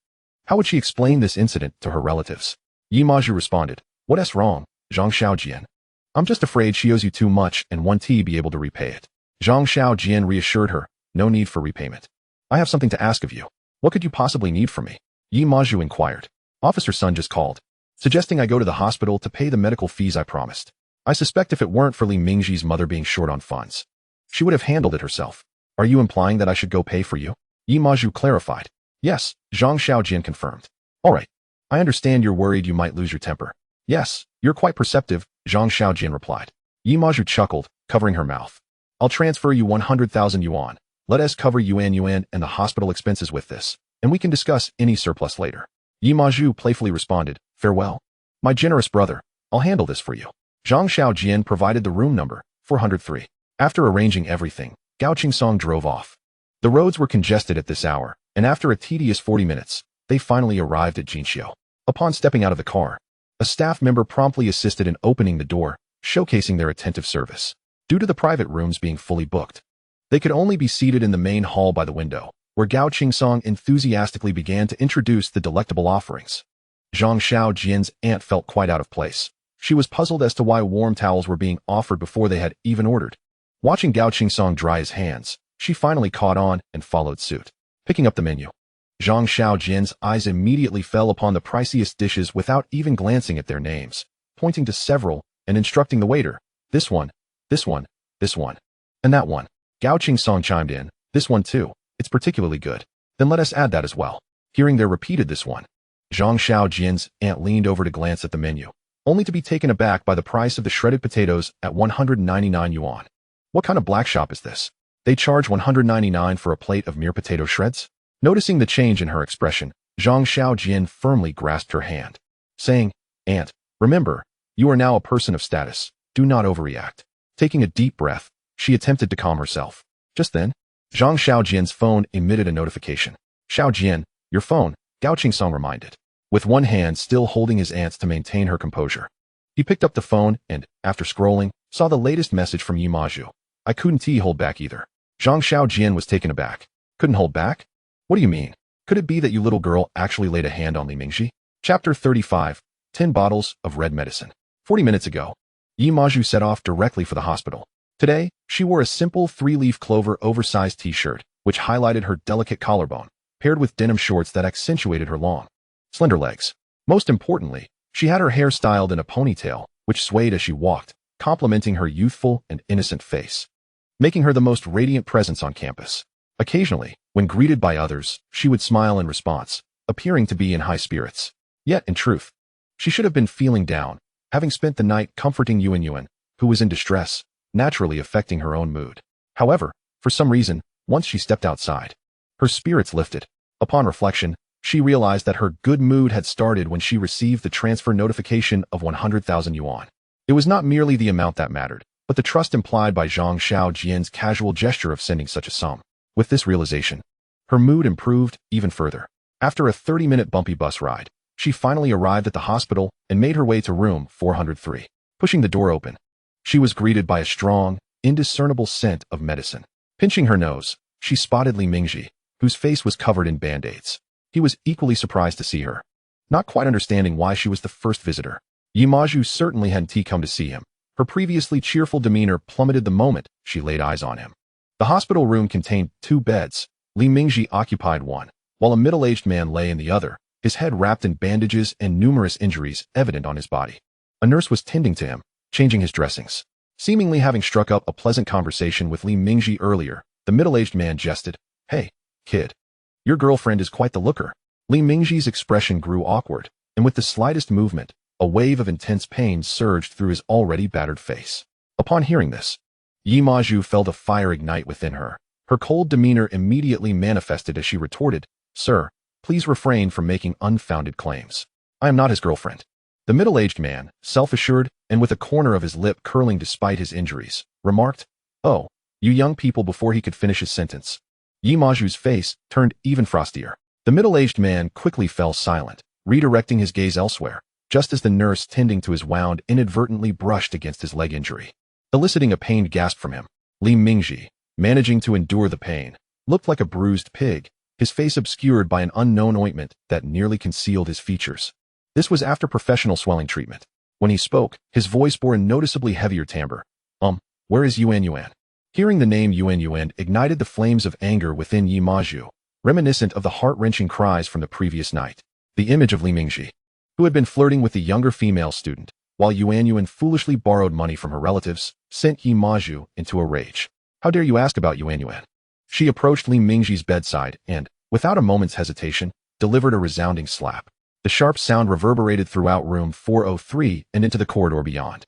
how would she explain this incident to her relatives?" Yimaju responded, "What's wrong, Zhang Xiaojian? I'm just afraid she owes you too much and won't be able to repay it." Zhang Xiaojian reassured her, "No need for repayment. I have something to ask of you." "What could you possibly need from me?" Yimaju inquired. "Officer Sun just called, suggesting I go to the hospital to pay the medical fees I promised. I suspect if it weren't for Li Mingji's mother being short on funds, she would have handled it herself." "Are you implying that I should go pay for you?" Yimaju clarified. "Yes," Zhang Xiaojian confirmed. "All right. I understand you're worried you might lose your temper." "Yes, you're quite perceptive," Zhang Xiaojian replied. Yimaju chuckled, covering her mouth. "I'll transfer you 100,000 yuan. Let us cover Yuan and the hospital expenses with this, and we can discuss any surplus later." Yimaju playfully responded, "Farewell, my generous brother. I'll handle this for you." Zhang Xiaojian provided the room number, 403. After arranging everything, Gao Qingsong drove off. The roads were congested at this hour, and after a tedious 40 minutes, they finally arrived at Jinxiu. Upon stepping out of the car, a staff member promptly assisted in opening the door, showcasing their attentive service. Due to the private rooms being fully booked, they could only be seated in the main hall by the window, where Gao Qingsong enthusiastically began to introduce the delectable offerings. Zhang Xiaojian's aunt felt quite out of place. She was puzzled as to why warm towels were being offered before they had even ordered. Watching Gao Qingsong dry his hands, she finally caught on and followed suit. Picking up the menu, Zhang Xiaojian's eyes immediately fell upon the priciest dishes without even glancing at their names, pointing to several and instructing the waiter, "This one, this one, this one, and that one." Gao Qingsong chimed in, "This one too, it's particularly good. Then let us add that as well." Hearing their repeated "this one," Zhang Xiaojian's aunt leaned over to glance at the menu, only to be taken aback by the price of the shredded potatoes at 199 yuan. "What kind of black shop is this? They charge 199 for a plate of mere potato shreds?" Noticing the change in her expression, Zhang Xiaojian firmly grasped her hand, saying, "Aunt, remember, you are now a person of status. Do not overreact." Taking a deep breath, she attempted to calm herself. Just then, Zhang Xiaojian's phone emitted a notification. "Xiaojian, your phone," Gao Qingsong reminded, with one hand still holding his aunt's to maintain her composure. He picked up the phone and, after scrolling, saw the latest message from Yimaju. "I couldn't hold back either." Zhang Xiaojian was taken aback. "Couldn't hold back? What do you mean? Could it be that you little girl actually laid a hand on Li Mingji?" Chapter 35, 10 bottles of red medicine. 40 minutes ago, Yimaju set off directly for the hospital. Today, she wore a simple 3-leaf clover oversized t-shirt, which highlighted her delicate collarbone, paired with denim shorts that accentuated her long, slender legs. Most importantly, she had her hair styled in a ponytail, which swayed as she walked, complementing her youthful and innocent face, making her the most radiant presence on campus. Occasionally, when greeted by others, she would smile in response, appearing to be in high spirits. Yet, in truth, she should have been feeling down, having spent the night comforting Yuan, who was in distress, naturally affecting her own mood. However, for some reason, once she stepped outside, her spirits lifted. Upon reflection, she realized that her good mood had started when she received the transfer notification of 100,000 yuan. It was not merely the amount that mattered, but the trust implied by Zhang Xiaojian's casual gesture of sending such a sum. With this realization, her mood improved even further. After a 30-minute bumpy bus ride, she finally arrived at the hospital and made her way to room 403. Pushing the door open, she was greeted by a strong, indiscernible scent of medicine. Pinching her nose, she spotted Li Mingji, whose face was covered in band-aids. He was equally surprised to see her, not quite understanding why she was the first visitor. Yimaju certainly hadn't come to see him. Her previously cheerful demeanor plummeted the moment she laid eyes on him. The hospital room contained 2 beds. Li Mingji occupied one, while a middle-aged man lay in the other, his head wrapped in bandages and numerous injuries evident on his body. A nurse was tending to him, changing his dressings. Seemingly having struck up a pleasant conversation with Li Mingji earlier, the middle-aged man jested, "Hey, kid, your girlfriend is quite the looker." Li Mingji's expression grew awkward, and with the slightest movement, a wave of intense pain surged through his already battered face. Upon hearing this, Yimaju felt a fire ignite within her. Her cold demeanor immediately manifested as she retorted, "Sir, please refrain from making unfounded claims. I am not his girlfriend. The middle-aged man, self-assured and with a corner of his lip curling despite his injuries, remarked, "Oh, you young people," before he could finish his sentence. Yi Maju's face turned even frostier. The middle-aged man quickly fell silent, redirecting his gaze elsewhere, just as the nurse tending to his wound inadvertently brushed against his leg injury, eliciting a pained gasp from him. Li Mingji, managing to endure the pain, looked like a bruised pig, his face obscured by an unknown ointment that nearly concealed his features. This was after professional swelling treatment. When he spoke, his voice bore a noticeably heavier timbre. Where is Yuan Yuan?" Hearing the name Yuan Yuan ignited the flames of anger within Yi Maju, reminiscent of the heart-wrenching cries from the previous night. The image of Li Mingji, who had been flirting with the younger female student, while Yuan Yuan foolishly borrowed money from her relatives, sent Yi Maju into a rage. "How dare you ask about Yuan Yuan?" She approached Li Mingji's bedside and, without a moment's hesitation, delivered a resounding slap. The sharp sound reverberated throughout room 403 and into the corridor beyond.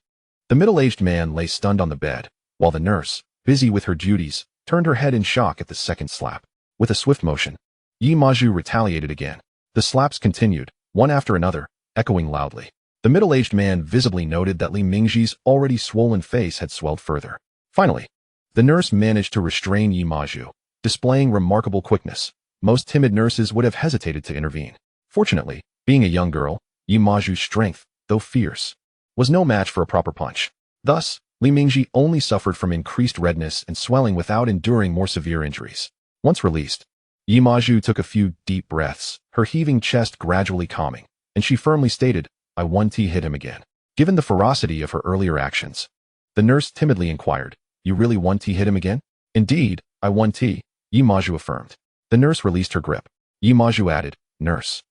The middle-aged man lay stunned on the bed, while the nurse, busy with her duties, turned her head in shock at the second slap. With a swift motion, Yi Maju retaliated again. The slaps continued, one after another, echoing loudly. The middle-aged man visibly noted that Li Mingji's already swollen face had swelled further. Finally, the nurse managed to restrain Yi Maju, displaying remarkable quickness. Most timid nurses would have hesitated to intervene. Fortunately, being a young girl, Yi Maju's strength, though fierce, was no match for a proper punch. Thus, Li Mingji only suffered from increased redness and swelling without enduring more severe injuries. Once released, Yi Maju took a few deep breaths, her heaving chest gradually calming, and she firmly stated, "I 1T hit him again." Given the ferocity of her earlier actions, the nurse timidly inquired, "You really 1T hit him again?" "Indeed, I 1T, Yi Maju affirmed. The nurse released her grip. Yi Maju added, "Nurse,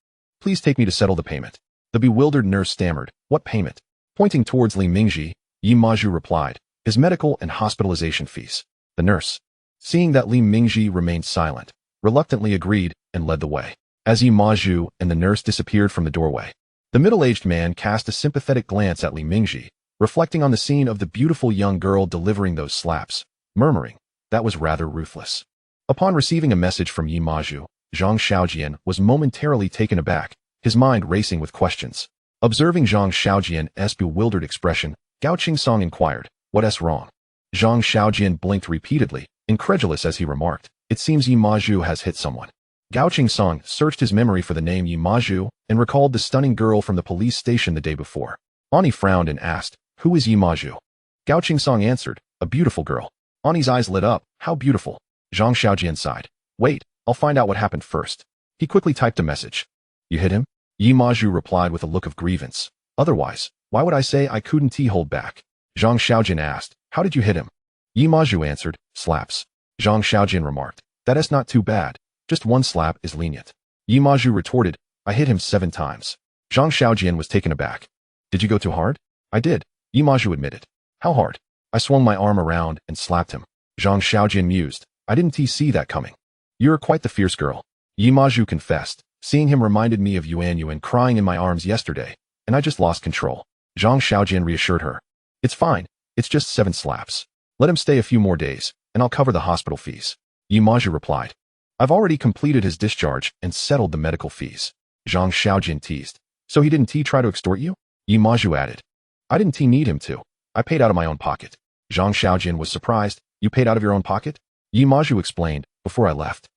please take me to settle the payment." The bewildered nurse stammered, "What payment?" Pointing towards Li Mingji, Yi Maju replied, "His medical and hospitalization fees." The nurse, seeing that Li Mingji remained silent, reluctantly agreed and led the way. As Yi Maju and the nurse disappeared from the doorway, the middle-aged man cast a sympathetic glance at Li Mingji, reflecting on the scene of the beautiful young girl delivering those slaps, murmuring, "That was rather ruthless." Upon receiving a message from Yi Maju, Zhang Xiaojian was momentarily taken aback, his mind racing with questions. Observing Zhang Xiaojian's bewildered expression, Gao Qingsong inquired, "What's wrong?" Zhang Xiaojian blinked repeatedly, incredulous as he remarked, "It seems Yi Maju has hit someone." Gao Qingsong searched his memory for the name Yi Maju and recalled the stunning girl from the police station the day before. Ani frowned and asked, "Who is Yi Maju?" Gao Qingsong answered, "A beautiful girl." Ani's eyes lit up, "How beautiful?" Zhang Xiaojian sighed, "Wait, I'll find out what happened first." He quickly typed a message. "You hit him?" Yi Maju replied with a look of grievance. "Otherwise, why would I say I couldn't hold back?" Zhang Xiaojin asked, "How did you hit him?" Yi Maju answered, "Slaps." Zhang Xiaojin remarked, "That is not too bad. Just one slap is lenient." Yi Maju retorted, "I hit him 7 times. Zhang Xiaojin was taken aback. "Did you go too hard?" "I did," Yi Maju admitted. "How hard?" "I swung my arm around and slapped him." Zhang Xiaojin mused, "I didn't see that coming." "You're quite the fierce girl," Yi Maju confessed. "Seeing him reminded me of Yuan Yuan crying in my arms yesterday, and I just lost control." Zhang Xiaojian reassured her. "It's fine. It's just 7 slaps. Let him stay a few more days, and I'll cover the hospital fees." Yi Maju replied, "I've already completed his discharge and settled the medical fees." Zhang Xiaojian teased, "So he didn't try to extort you?" Yi Maju added, "I didn't need him to. I paid out of my own pocket." Zhang Xiaojian was surprised. "You paid out of your own pocket?" Yi Maju explained, "Before I left,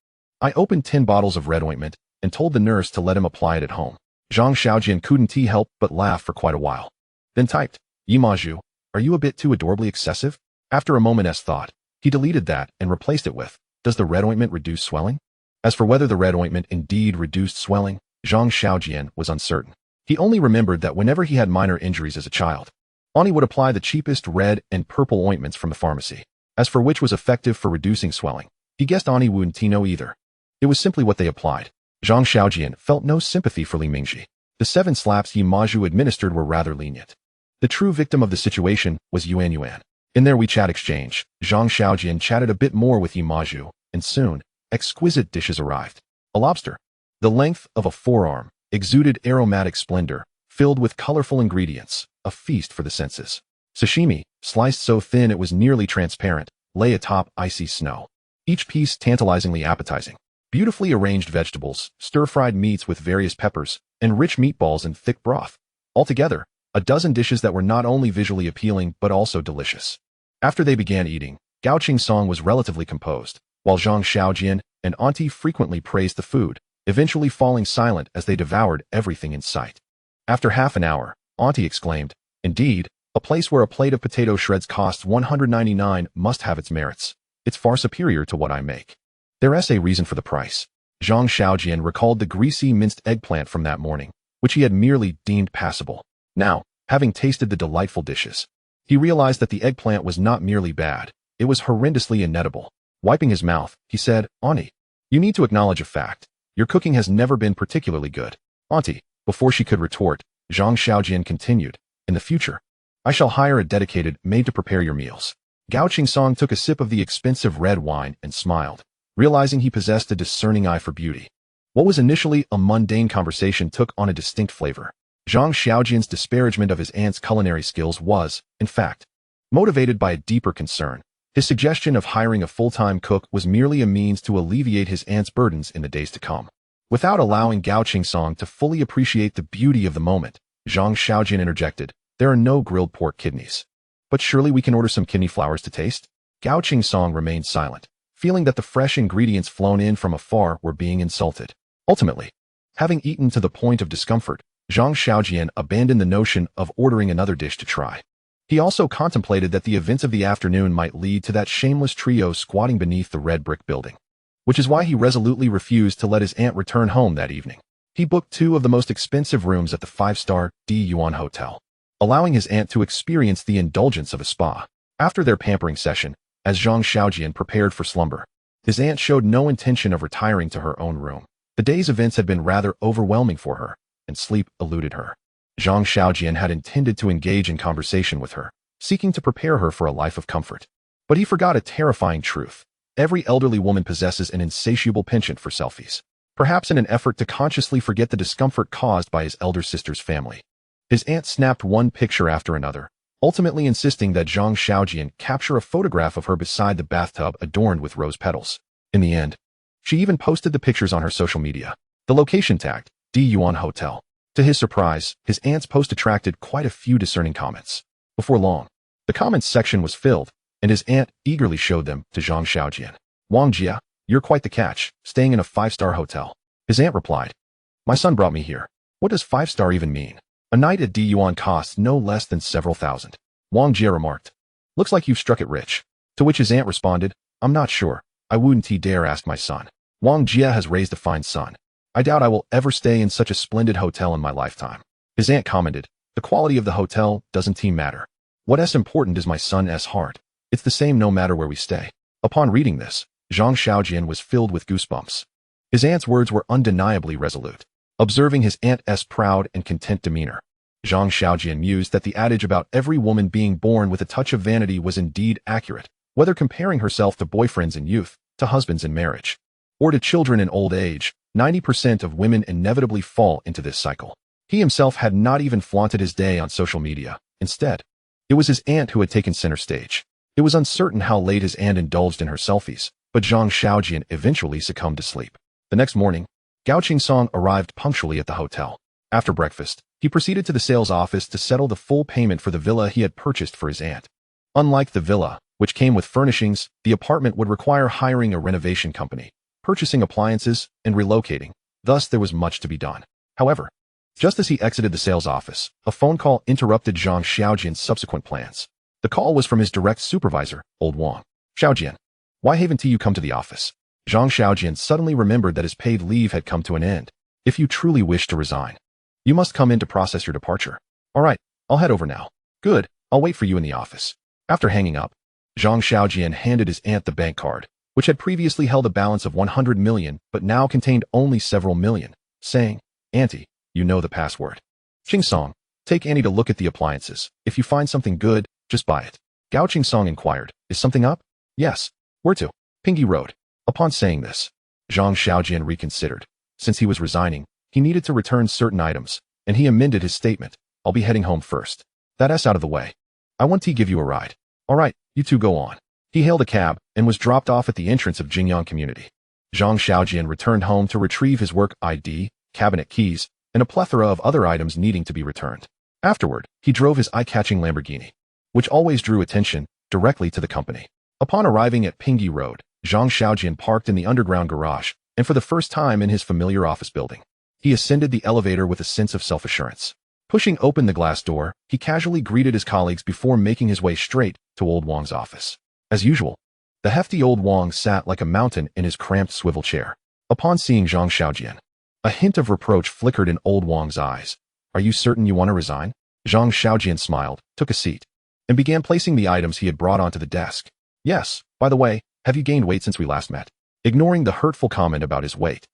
I opened 10 bottles of red ointment and told the nurse to let him apply it at home." Zhang Xiaojian couldn't help but laugh for quite a while. Then typed, "Yi Maju, are you a bit too adorably excessive?" After a moment's thought, he deleted that and replaced it with, "Does the red ointment reduce swelling?" As for whether the red ointment indeed reduced swelling, Zhang Xiaojian was uncertain. He only remembered that whenever he had minor injuries as a child, Ani would apply the cheapest red and purple ointments from the pharmacy. As for which was effective for reducing swelling, he guessed Ani wouldn't know either. It was simply what they applied. Zhang Xiaojian felt no sympathy for Li Mingji. The 7 slaps Yi Maju administered were rather lenient. The true victim of the situation was Yuan Yuan. In their WeChat exchange, Zhang Xiaojian chatted a bit more with Yi Maju, and soon, exquisite dishes arrived. A lobster, the length of a forearm, exuded aromatic splendor, filled with colorful ingredients, a feast for the senses. Sashimi, sliced so thin it was nearly transparent, lay atop icy snow, each piece tantalizingly appetizing. Beautifully arranged vegetables, stir-fried meats with various peppers, and rich meatballs and thick broth. Altogether, a dozen dishes that were not only visually appealing but also delicious. After they began eating, Gao Song was relatively composed, while Zhang Xiaojian and Auntie frequently praised the food, eventually falling silent as they devoured everything in sight. After half an hour, Auntie exclaimed, "Indeed, a place where a plate of potato shreds costs 199 must have its merits. It's far superior to what I make." There's a reason for the price. Zhang Xiaojian recalled the greasy minced eggplant from that morning, which he had merely deemed passable. Now, having tasted the delightful dishes, he realized that the eggplant was not merely bad, it was horrendously inedible. Wiping his mouth, he said, "Auntie, you need to acknowledge a fact. Your cooking has never been particularly good." "Auntie," before she could retort, Zhang Xiaojian continued, "In the future, I shall hire a dedicated maid to prepare your meals." Gao Song took a sip of the expensive red wine and smiled, realizing he possessed a discerning eye for beauty. What was initially a mundane conversation took on a distinct flavor. Zhang Xiaojian's disparagement of his aunt's culinary skills was, in fact, motivated by a deeper concern. His suggestion of hiring a full-time cook was merely a means to alleviate his aunt's burdens in the days to come. Without allowing Gao Song to fully appreciate the beauty of the moment, Zhang Xiaojian interjected, "There are no grilled pork kidneys. But surely we can order some kidney flowers to taste?" Gao Song remained silent, feeling that the fresh ingredients flown in from afar were being insulted. Ultimately, having eaten to the point of discomfort, Zhang Xiaojian abandoned the notion of ordering another dish to try. He also contemplated that the events of the afternoon might lead to that shameless trio squatting beneath the red brick building, which is why he resolutely refused to let his aunt return home that evening. He booked 2 of the most expensive rooms at the 5-star D Yuan Hotel, allowing his aunt to experience the indulgence of a spa. After their pampering session, as Zhang Xiaojian prepared for slumber, his aunt showed no intention of retiring to her own room. The day's events had been rather overwhelming for her, and sleep eluded her. Zhang Xiaojian had intended to engage in conversation with her, seeking to prepare her for a life of comfort. But he forgot a terrifying truth. Every elderly woman possesses an insatiable penchant for selfies, perhaps in an effort to consciously forget the discomfort caused by his elder sister's family. His aunt snapped one picture after another, ultimately insisting that Zhang Xiaojian capture a photograph of her beside the bathtub adorned with rose petals. In the end, she even posted the pictures on her social media. The location tagged D Yuan Hotel. To his surprise, his aunt's post attracted quite a few discerning comments. Before long, the comments section was filled, and his aunt eagerly showed them to Zhang Xiaojian. "Wang Jia, you're quite the catch, staying in a 5-star hotel." His aunt replied, "My son brought me here. What does 5-star even mean? A night at D Yuan costs no less than several thousand." Wang Jia remarked, "Looks like you've struck it rich." To which his aunt responded, "I'm not sure. I wouldn't dare ask my son. Wang Jia has raised a fine son. I doubt I will ever stay in such a splendid hotel in my lifetime." His aunt commented, "The quality of the hotel doesn't matter. What's important is my son's heart. It's the same no matter where we stay." Upon reading this, Zhang Xiaojian was filled with goosebumps. His aunt's words were undeniably resolute. Observing his aunt's proud and content demeanor, Zhang Xiaojian mused that the adage about every woman being born with a touch of vanity was indeed accurate, whether comparing herself to boyfriends in youth, to husbands in marriage, or to children in old age. 90% of women inevitably fall into this cycle. He himself had not even flaunted his day on social media. Instead, it was his aunt who had taken center stage. It was uncertain how late his aunt indulged in her selfies, but Zhang Xiaojian eventually succumbed to sleep. The next morning, Gao Song arrived punctually at the hotel. After breakfast, he proceeded to the sales office to settle the full payment for the villa he had purchased for his aunt. Unlike the villa, which came with furnishings, the apartment would require hiring a renovation company, purchasing appliances, and relocating. Thus, there was much to be done. However, just as he exited the sales office, a phone call interrupted Zhang Xiaojian's subsequent plans. The call was from his direct supervisor, old Wang. "Xiaojian, why haven't you come to the office?" Zhang Xiaojian suddenly remembered that his paid leave had come to an end. "If you truly wish to resign, you must come in to process your departure." "All right, I'll head over now." "Good, I'll wait for you in the office." After hanging up, Zhang Xiaojian handed his aunt the bank card, which had previously held a balance of 100 million but now contained only several million, saying, "Auntie, you know the password. Song, take Annie to look at the appliances. If you find something good, just buy it." Gao Song inquired, "Is something up?" "Yes. Where to?" "Pingy Road." Upon saying this, Zhang Xiaojian reconsidered. Since he was resigning, he needed to return certain items, and he amended his statement. "I'll be heading home first. That's out of the way. I want to give you a ride." "All right, you two go on." He hailed a cab and was dropped off at the entrance of Jingyang Community. Zhang Xiaojian returned home to retrieve his work ID, cabinet keys, and a plethora of other items needing to be returned. Afterward, he drove his eye-catching Lamborghini, which always drew attention, directly to the company. Upon arriving at Pingyi Road, Zhang Xiaojian parked in the underground garage, and for the first time in his familiar office building, he ascended the elevator with a sense of self-assurance. Pushing open the glass door, he casually greeted his colleagues before making his way straight to Old Wang's office. As usual, the hefty Old Wang sat like a mountain in his cramped swivel chair. Upon seeing Zhang Xiaojian, a hint of reproach flickered in Old Wang's eyes. "Are you certain you want to resign?" Zhang Xiaojian smiled, took a seat, and began placing the items he had brought onto the desk. "Yes, by the way, have you gained weight since we last met?" Ignoring the hurtful comment about his weight,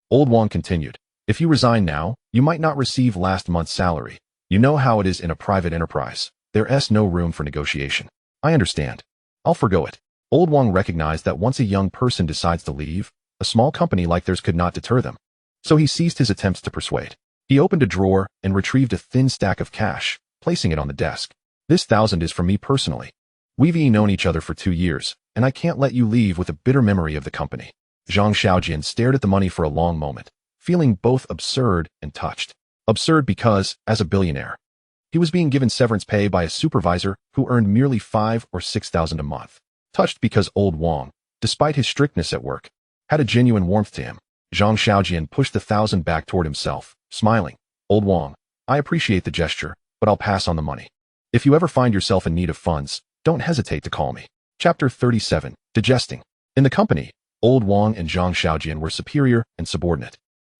Old Wang continued, "If you resign now, you might not receive last month's salary. You know how it is in a private enterprise. There's no room for negotiation." "I understand. I'll forgo it." Old Wang recognized that once a young person decides to leave, a small company like theirs could not deter them. So he ceased his attempts to persuade. He opened a drawer and retrieved a thin stack of cash, placing it on the desk. "This 1,000 is from me personally. We've known each other for 2 years, and I can't let you leave with a bitter memory of the company." Zhang Xiaojian stared at the money for a long moment, feeling both absurd and touched. Absurd because, as a billionaire, he was being given severance pay by a supervisor who earned merely 5,000 or 6,000 a month. Touched because Old Wang, despite his strictness at work, had a genuine warmth to him. Zhang Xiaojian pushed the 1,000 back toward himself, smiling. "Old Wang, I appreciate the gesture, but I'll pass on the money. If you ever find yourself in need of funds, don't hesitate to call me." Chapter 37. Digesting. In the company, Old Wang and Zhang Xiaojian were superior and subordinate.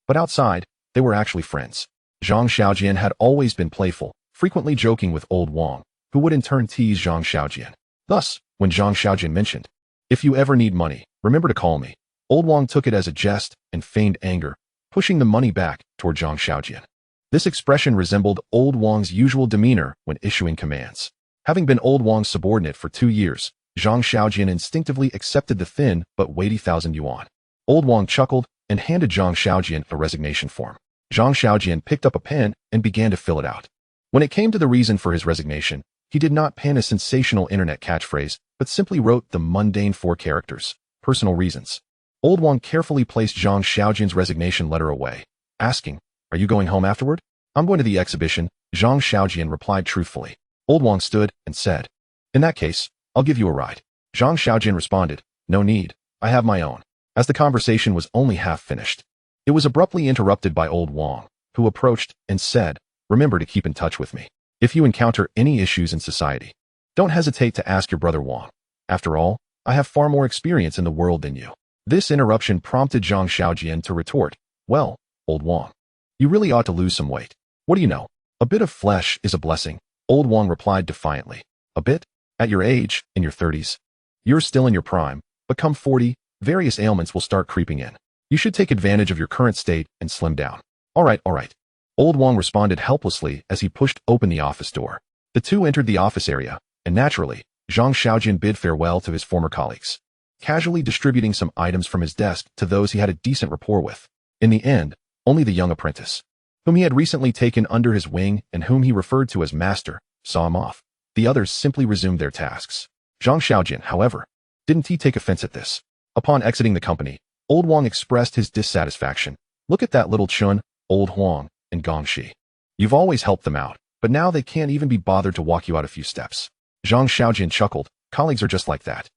But outside, they were actually friends. Zhang Xiaojian had always been playful, frequently joking with Old Wang, who would in turn tease Zhang Xiaojian. Thus, when Zhang Xiaojian mentioned, "If you ever need money, remember to call me," Old Wang took it as a jest and feigned anger, pushing the money back toward Zhang Xiaojian. This expression resembled Old Wang's usual demeanor when issuing commands. Having been Old Wang's subordinate for 2 years, Zhang Xiaojian instinctively accepted the thin but weighty 1,000 yuan. Old Wang chuckled and handed Zhang Xiaojian a resignation form. Zhang Xiaojian picked up a pen and began to fill it out. When it came to the reason for his resignation, he did not pen a sensational internet catchphrase, but simply wrote the mundane 4 characters, "personal reasons." Old Wang carefully placed Zhang Xiaojian's resignation letter away, asking, "Are you going home afterward?" "I'm going to the exhibition," Zhang Xiaojian replied truthfully. Old Wang stood and said, "In that case, I'll give you a ride." Zhang Xiaojian responded, "No need, I have my own." As the conversation was only half finished, it was abruptly interrupted by Old Wang, who approached and said, "Remember to keep in touch with me. If you encounter any issues in society, don't hesitate to ask your brother Wang. After all, I have far more experience in the world than you." This interruption prompted Zhang Xiaojian to retort, "Well, Old Wang, you really ought to lose some weight. What do you know? A bit of flesh is a blessing." Old Wang replied defiantly, "A bit? At your age, in your 30s. You're still in your prime, but come 40, various ailments will start creeping in. You should take advantage of your current state and slim down." All right. Old Wang responded helplessly as he pushed open the office door. The two entered the office area, and naturally, Zhang Xiaojian bid farewell to his former colleagues, casually distributing some items from his desk to those he had a decent rapport with. In the end, only the young apprentice, whom he had recently taken under his wing and whom he referred to as master, saw him off. The others simply resumed their tasks. Zhang Xiaojian, however, didn't take offense at this. Upon exiting the company, Old Wang expressed his dissatisfaction. "Look at that little chun, Old Huang, and Gongxi. You've always helped them out, but now they can't even be bothered to walk you out a few steps." Zhang Xiaojian chuckled. "Colleagues are just like that.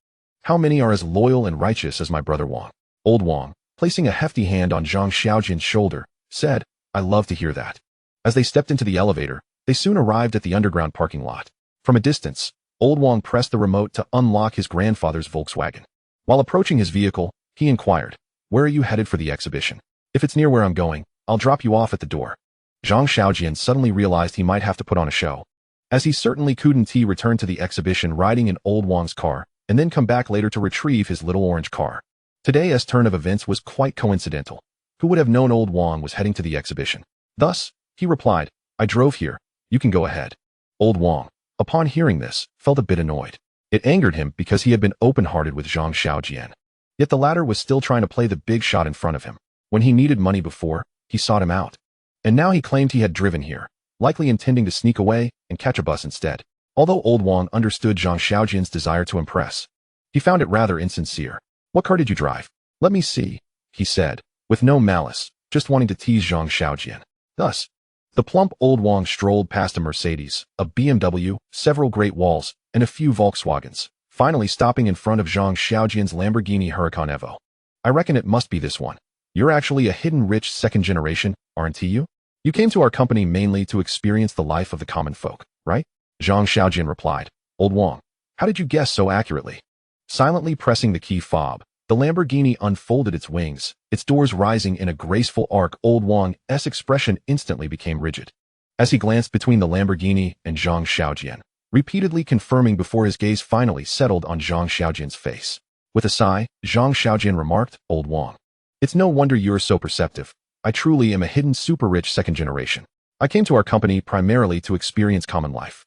How many are as loyal and righteous as my brother Wang?" Old Wang, placing a hefty hand on Zhang Xiaojian's shoulder, said, "I love to hear that." As they stepped into the elevator, they soon arrived at the underground parking lot. From a distance, Old Wang pressed the remote to unlock his grandfather's Volkswagen. While approaching his vehicle, he inquired, "Where are you headed for the exhibition?" "If it's near where I'm going, I'll drop you off at the door." Zhang Xiaojian suddenly realized he might have to put on a show, as he certainly couldn't return to the exhibition riding in Old Wang's car, and then come back later to retrieve his little orange car. Today's turn of events was quite coincidental. Who would have known Old Wang was heading to the exhibition? Thus, he replied, "I drove here, you can go ahead." Old Wang, upon hearing this, felt a bit annoyed. It angered him because he had been open-hearted with Zhang Xiaojian. Yet the latter was still trying to play the big shot in front of him. When he needed money before, he sought him out. And now he claimed he had driven here, likely intending to sneak away and catch a bus instead. Although Old Wang understood Zhang Xiaojian's desire to impress, he found it rather insincere. "What car did you drive?" "Let me see. he said, with no malice, just wanting to tease Zhang Xiaojian. Thus, the plump old Wang strolled past a Mercedes, a BMW, several Great Walls, and a few Volkswagens, finally stopping in front of Zhang Xiaojian's Lamborghini Huracan Evo. I reckon it must be this one. You're actually a hidden rich second generation, aren't you? You came to our company mainly to experience the life of the common folk, right? Zhang Xiaojian replied. Old Wang, how did you guess so accurately? Silently pressing the key fob, the Lamborghini unfolded its wings, its doors rising in a graceful arc. Old Wang's expression instantly became rigid, as he glanced between the Lamborghini and Zhang Xiaojian, repeatedly confirming before his gaze finally settled on Zhang Xiaojian's face. With a sigh, Zhang Xiaojian remarked, Old Wang, it's no wonder you're so perceptive. I truly am a hidden super-rich second generation. I came to our company primarily to experience common life.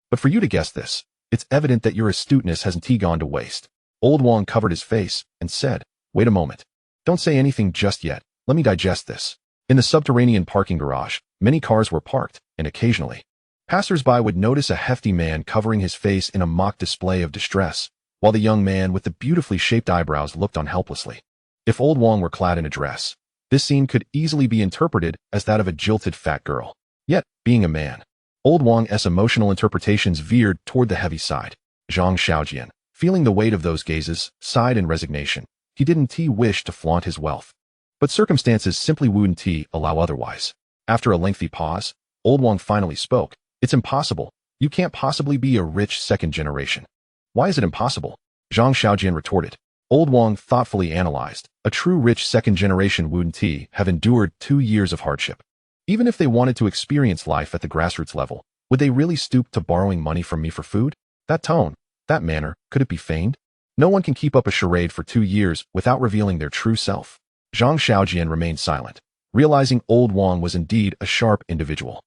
But for you to guess this, it's evident that your astuteness hasn't gone to waste. Old Wang covered his face and said, Wait a moment. Don't say anything just yet. Let me digest this. In the subterranean parking garage, many cars were parked, and occasionally, passers-by would notice a hefty man covering his face in a mock display of distress, while the young man with the beautifully shaped eyebrows looked on helplessly. If Old Wang were clad in a dress, this scene could easily be interpreted as that of a jilted fat girl. Yet, being a man, Old Wang's emotional interpretations veered toward the heavy side. Zhang Xiaojian, feeling the weight of those gazes, sighed in resignation. He didn't wish to flaunt his wealth, but circumstances simply wouldn't allow otherwise. After a lengthy pause, Old Wang finally spoke. It's impossible. You can't possibly be a rich second generation. Why is it impossible? Zhang Xiaojian retorted. Old Wang thoughtfully analyzed. A true rich second generation wouldn't have endured 2 years of hardship. Even if they wanted to experience life at the grassroots level, would they really stoop to borrowing money from me for food? That tone, that manner, could it be feigned? No one can keep up a charade for 2 years without revealing their true self. Zhang Xiaojian remained silent, realizing Old Wang was indeed a sharp individual.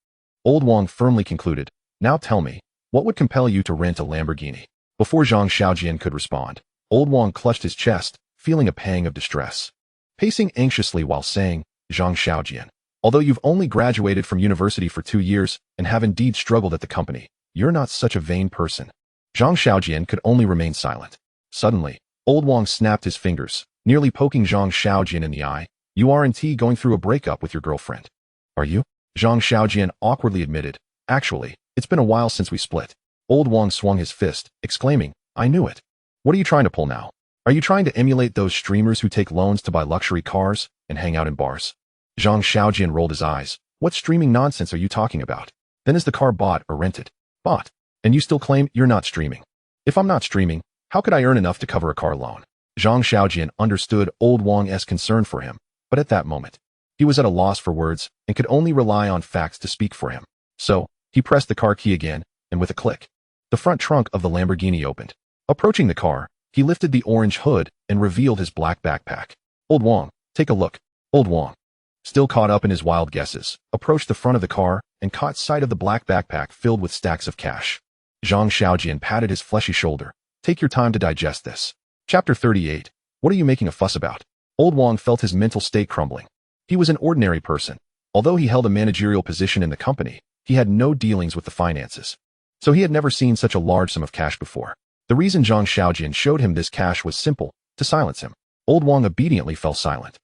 Old Wang firmly concluded, Now tell me, what would compel you to rent a Lamborghini? Before Zhang Xiaojian could respond, Old Wang clutched his chest, feeling a pang of distress. Pacing anxiously while saying, Zhang Xiaojian, although you've only graduated from university for 2 years and have indeed struggled at the company, you're not such a vain person. Zhang Xiaojian could only remain silent. Suddenly, Old Wang snapped his fingers, nearly poking Zhang Xiaojian in the eye. You aren't going through a breakup with your girlfriend, are you? Zhang Xiaojian awkwardly admitted. Actually, it's been a while since we split. Old Wang swung his fist, exclaiming, I knew it. What are you trying to pull now? Are you trying to emulate those streamers who take loans to buy luxury cars and hang out in bars? Zhang Xiaojian rolled his eyes. What streaming nonsense are you talking about? Then is the car bought or rented? Bought. And you still claim you're not streaming. If I'm not streaming, how could I earn enough to cover a car loan? Zhang Xiaojian understood Old Wang's concern for him, but at that moment, he was at a loss for words and could only rely on facts to speak for him. So, he pressed the car key again, and with a click, the front trunk of the Lamborghini opened. Approaching the car, he lifted the orange hood and revealed his black backpack. Old Wang, take a look. Old Wang, still caught up in his wild guesses, approached the front of the car and caught sight of the black backpack filled with stacks of cash. Zhang Xiaojian patted his fleshy shoulder. Take your time to digest this. Chapter 38. What are you making a fuss about? Old Wang felt his mental state crumbling. He was an ordinary person. Although he held a managerial position in the company, he had no dealings with the finances. So he had never seen such a large sum of cash before. The reason Zhang Xiaojian showed him this cash was simple, to silence him. Old Wang obediently fell silent.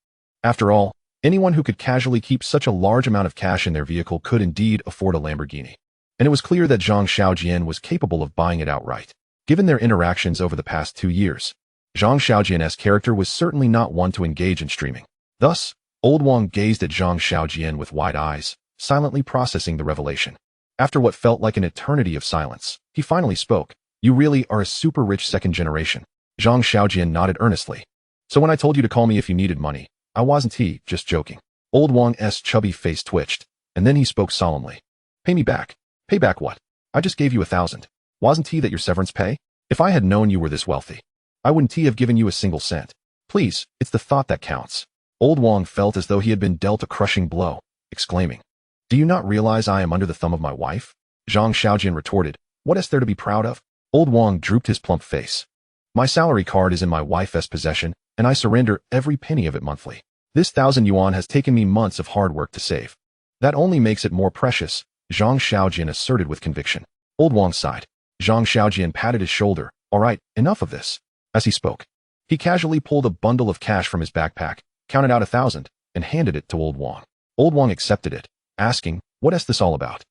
After all, anyone who could casually keep such a large amount of cash in their vehicle could indeed afford a Lamborghini. And it was clear that Zhang Xiaojian was capable of buying it outright. Given their interactions over the past 2 years, Zhang Xiaojian's character was certainly not one to engage in streaming. Thus, Old Wang gazed at Zhang Xiaojian with wide eyes, silently processing the revelation. After what felt like an eternity of silence, he finally spoke. You really are a super rich second generation. Zhang Xiaojian nodded earnestly. So when I told you to call me if you needed money, I wasn't just joking. Old Wang's chubby face twitched, and then he spoke solemnly. Pay me back. Pay back what? I just gave you 1,000. Wasn't that your severance pay? If I had known you were this wealthy, I wouldn't have given you a single cent. Please, it's the thought that counts. Old Wang felt as though he had been dealt a crushing blow, exclaiming, Do you not realize I am under the thumb of my wife? Zhang Xiaojian retorted, What is there to be proud of? Old Wang drooped his plump face. My salary card is in my wife's possession, and I surrender every penny of it monthly. This 1,000 yuan has taken me months of hard work to save. That only makes it more precious, Zhang Xiaojian asserted with conviction. Old Wang sighed. Zhang Xiaojian patted his shoulder. All right, enough of this. As he spoke, he casually pulled a bundle of cash from his backpack, counted out 1,000, and handed it to Old Wang. Old Wang accepted it, asking, "What is this all about?"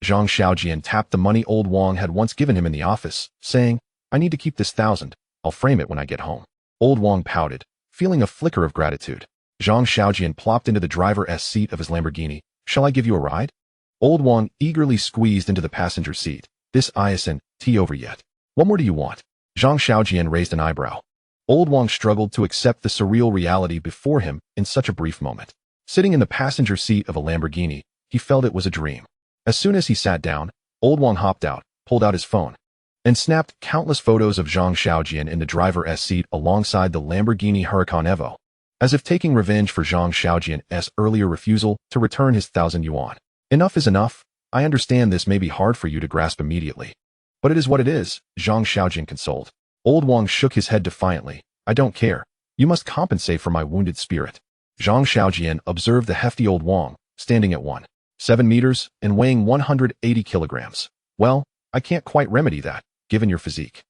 Zhang Xiaojian tapped the money Old Wang had once given him in the office, saying, "I need to keep this 1,000. I'll frame it when I get home." Old Wang pouted, feeling a flicker of gratitude. Zhang Xiaojian plopped into the driver's seat of his Lamborghini. "Shall I give you a ride?" Old Wang eagerly squeezed into the passenger seat. "This isn't tea over yet. What more do you want?" Zhang Xiaojian raised an eyebrow. Old Wang struggled to accept the surreal reality before him in such a brief moment. Sitting in the passenger seat of a Lamborghini, he felt it was a dream. As soon as he sat down, Old Wang hopped out, pulled out his phone, and snapped countless photos of Zhang Xiaojian in the driver's seat alongside the Lamborghini Huracan Evo, as if taking revenge for Zhang Xiaojian's earlier refusal to return his 1,000 yuan. "Enough is enough. I understand this may be hard for you to grasp immediately, but it is what it is," Zhang Xiaojian consoled. Old Wang shook his head defiantly. "I don't care. You must compensate for my wounded spirit." Zhang Xiaojian observed the hefty Old Wang, standing at 1.7 meters and weighing 180 kilograms. "Well, I can't quite remedy that, given your physique.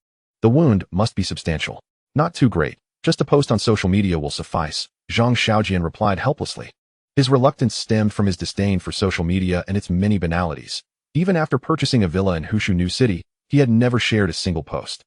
The wound must be substantial." "Not too great. Just a post on social media will suffice," Zhang Xiaojian replied helplessly. His reluctance stemmed from his disdain for social media and its many banalities. Even after purchasing a villa in Hushu New City, he had never shared a single post.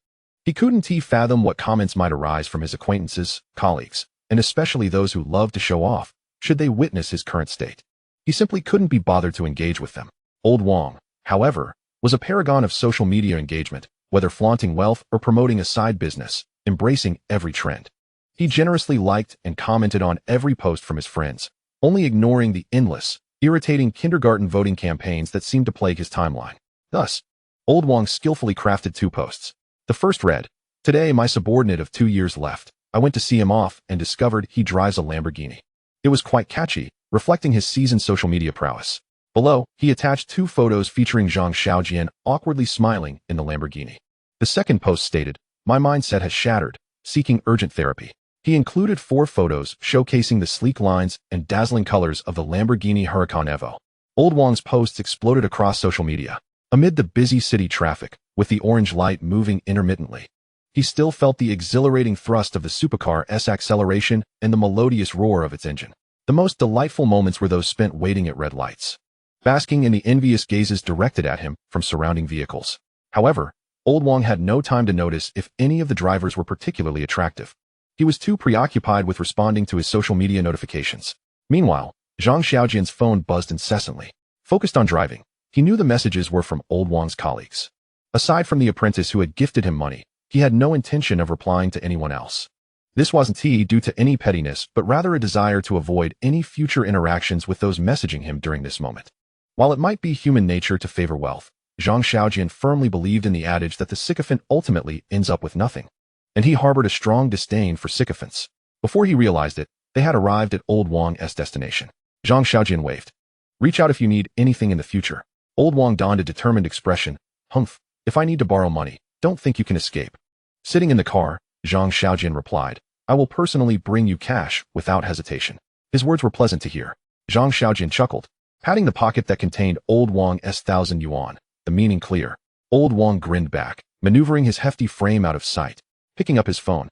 He couldn't fathom what comments might arise from his acquaintances, colleagues, and especially those who loved to show off, should they witness his current state. He simply couldn't be bothered to engage with them. Old Wang, however, was a paragon of social media engagement, whether flaunting wealth or promoting a side business, embracing every trend. He generously liked and commented on every post from his friends, only ignoring the endless, irritating kindergarten voting campaigns that seemed to plague his timeline. Thus, Old Wang skillfully crafted 2 posts. The first read, "Today my subordinate of 2 years left. I went to see him off and discovered he drives a Lamborghini." It was quite catchy, reflecting his seasoned social media prowess. Below, he attached 2 photos featuring Zhang Xiaojian awkwardly smiling in the Lamborghini. The second post stated, "My mindset has shattered, seeking urgent therapy." He included 4 photos showcasing the sleek lines and dazzling colors of the Lamborghini Huracan Evo. Old Wang's posts exploded across social media. Amid the busy city traffic, with the orange light moving intermittently, he still felt the exhilarating thrust of the supercar's acceleration and the melodious roar of its engine. The most delightful moments were those spent waiting at red lights, basking in the envious gazes directed at him from surrounding vehicles. However, Old Wang had no time to notice if any of the drivers were particularly attractive. He was too preoccupied with responding to his social media notifications. Meanwhile, Zhang Xiaojian's phone buzzed incessantly. Focused on driving, he knew the messages were from Old Wang's colleagues. Aside from the apprentice who had gifted him money, he had no intention of replying to anyone else. This wasn't due to any pettiness, but rather a desire to avoid any future interactions with those messaging him during this moment. While it might be human nature to favor wealth, Zhang Xiaojian firmly believed in the adage that the sycophant ultimately ends up with nothing, and he harbored a strong disdain for sycophants. Before he realized it, they had arrived at Old Wang's destination. Zhang Xiaojian waved. "Reach out if you need anything in the future." Old Wang donned a determined expression. "Humph, if I need to borrow money, don't think you can escape." Sitting in the car, Zhang Xiaojian replied, "I will personally bring you cash without hesitation." His words were pleasant to hear. Zhang Xiaojian chuckled, patting the pocket that contained Old Wang's 1,000 yuan, the meaning clear. Old Wang grinned back, maneuvering his hefty frame out of sight. Picking up his phone,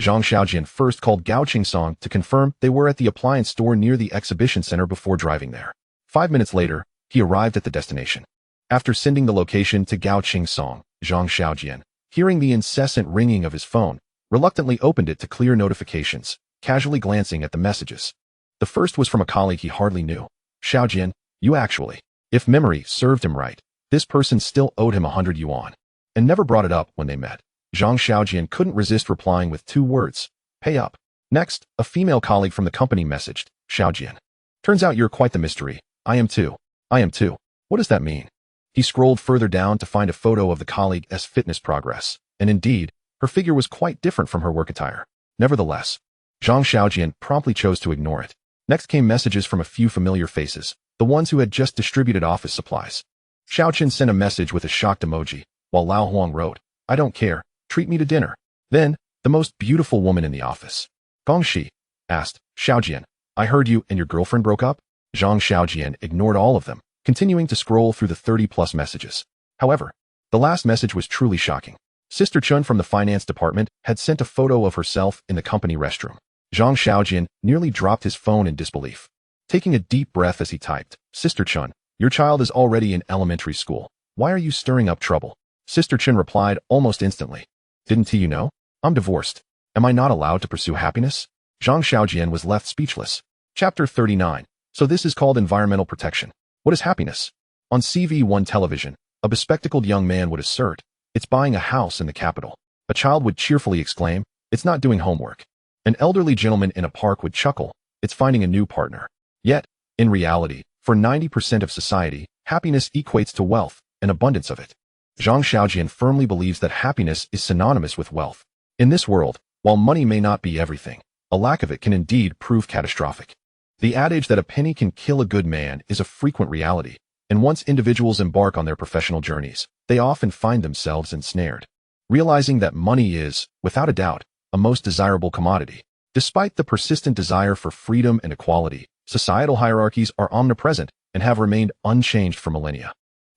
Zhang Xiaojian first called Gao Qingsong to confirm they were at the appliance store near the exhibition center before driving there. 5 minutes later, he arrived at the destination. After sending the location to Gao Qingsong, Zhang Xiaojian, hearing the incessant ringing of his phone, reluctantly opened it to clear notifications, casually glancing at the messages. The first was from a colleague he hardly knew. "Xiaojian, you actually." If memory served him right, this person still owed him 100 yuan, and never brought it up when they met. Zhang Xiaojian couldn't resist replying with 2 words, "Pay up." Next, a female colleague from the company messaged, "Xiaojian, turns out you're quite the mystery. I am too. I am too. What does that mean?" He scrolled further down to find a photo of the colleague's fitness progress, and indeed, her figure was quite different from her work attire. Nevertheless, Zhang Xiaojian promptly chose to ignore it. Next came messages from a few familiar faces, the ones who had just distributed office supplies. Xiaoqian sent a message with a shocked emoji, while Lao Huang wrote, "I don't care. Treat me to dinner." Then, the most beautiful woman in the office, Gongxi, asked, "Xiaojian, I heard you and your girlfriend broke up?" Zhang Xiaojian ignored all of them, continuing to scroll through the 30-plus messages. However, the last message was truly shocking. Sister Chun from the finance department had sent a photo of herself in the company restroom. Zhang Xiaojian nearly dropped his phone in disbelief. Taking a deep breath as he typed, Sister Chun, your child is already in elementary school. Why are you stirring up trouble? Sister Chun replied almost instantly. Didn't you know? I'm divorced. Am I not allowed to pursue happiness? Zhang Xiaojian was left speechless. Chapter 39. So this is called environmental protection. What is happiness? On CV1 television, a bespectacled young man would assert, it's buying a house in the capital. A child would cheerfully exclaim, it's not doing homework. An elderly gentleman in a park would chuckle, it's finding a new partner. Yet, in reality, for 90% of society, happiness equates to wealth, and abundance of it. Zhang Xiaojian firmly believes that happiness is synonymous with wealth. In this world, while money may not be everything, a lack of it can indeed prove catastrophic. The adage that a penny can kill a good man is a frequent reality, and once individuals embark on their professional journeys, they often find themselves ensnared. Realizing that money is, without a doubt, a most desirable commodity. Despite the persistent desire for freedom and equality, societal hierarchies are omnipresent and have remained unchanged for millennia.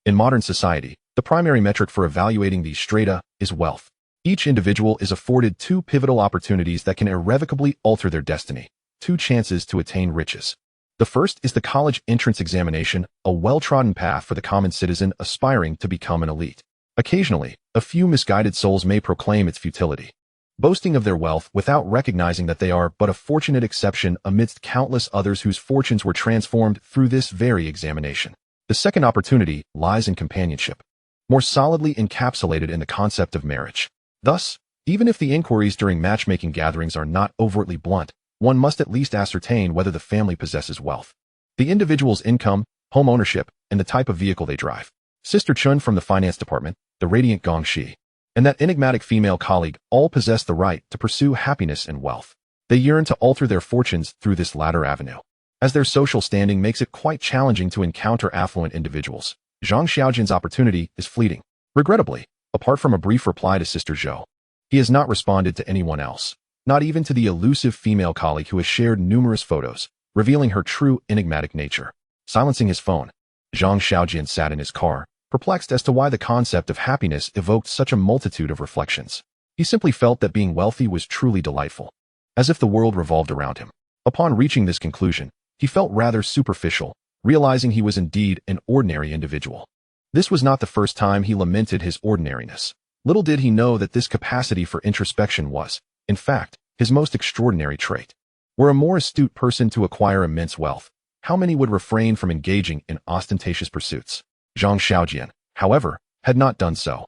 In modern society, the primary metric for evaluating these strata is wealth. Each individual is afforded two pivotal opportunities that can irrevocably alter their destiny, two chances to attain riches. The first is the college entrance examination, a well-trodden path for the common citizen aspiring to become an elite. Occasionally, a few misguided souls may proclaim its futility, boasting of their wealth without recognizing that they are but a fortunate exception amidst countless others whose fortunes were transformed through this very examination. The second opportunity lies in companionship, more solidly encapsulated in the concept of marriage. Thus, even if the inquiries during matchmaking gatherings are not overtly blunt, one must at least ascertain whether the family possesses wealth, the individual's income, home ownership, and the type of vehicle they drive. Sister Chun from the finance department, the radiant Gong Shi, and that enigmatic female colleague all possess the right to pursue happiness and wealth. They yearn to alter their fortunes through this latter avenue. As their social standing makes it quite challenging to encounter affluent individuals, Zhang Xiaojian's opportunity is fleeting. Regrettably, apart from a brief reply to Sister Zhou, he has not responded to anyone else, not even to the elusive female colleague who has shared numerous photos, revealing her true enigmatic nature. Silencing his phone, Zhang Xiaojian sat in his car, perplexed as to why the concept of happiness evoked such a multitude of reflections. He simply felt that being wealthy was truly delightful, as if the world revolved around him. Upon reaching this conclusion, he felt rather superficial, realizing he was indeed an ordinary individual. This was not the first time he lamented his ordinariness. Little did he know that this capacity for introspection was, in fact, his most extraordinary trait. Were a more astute person to acquire immense wealth, how many would refrain from engaging in ostentatious pursuits? Zhang Xiaojian, however, had not done so.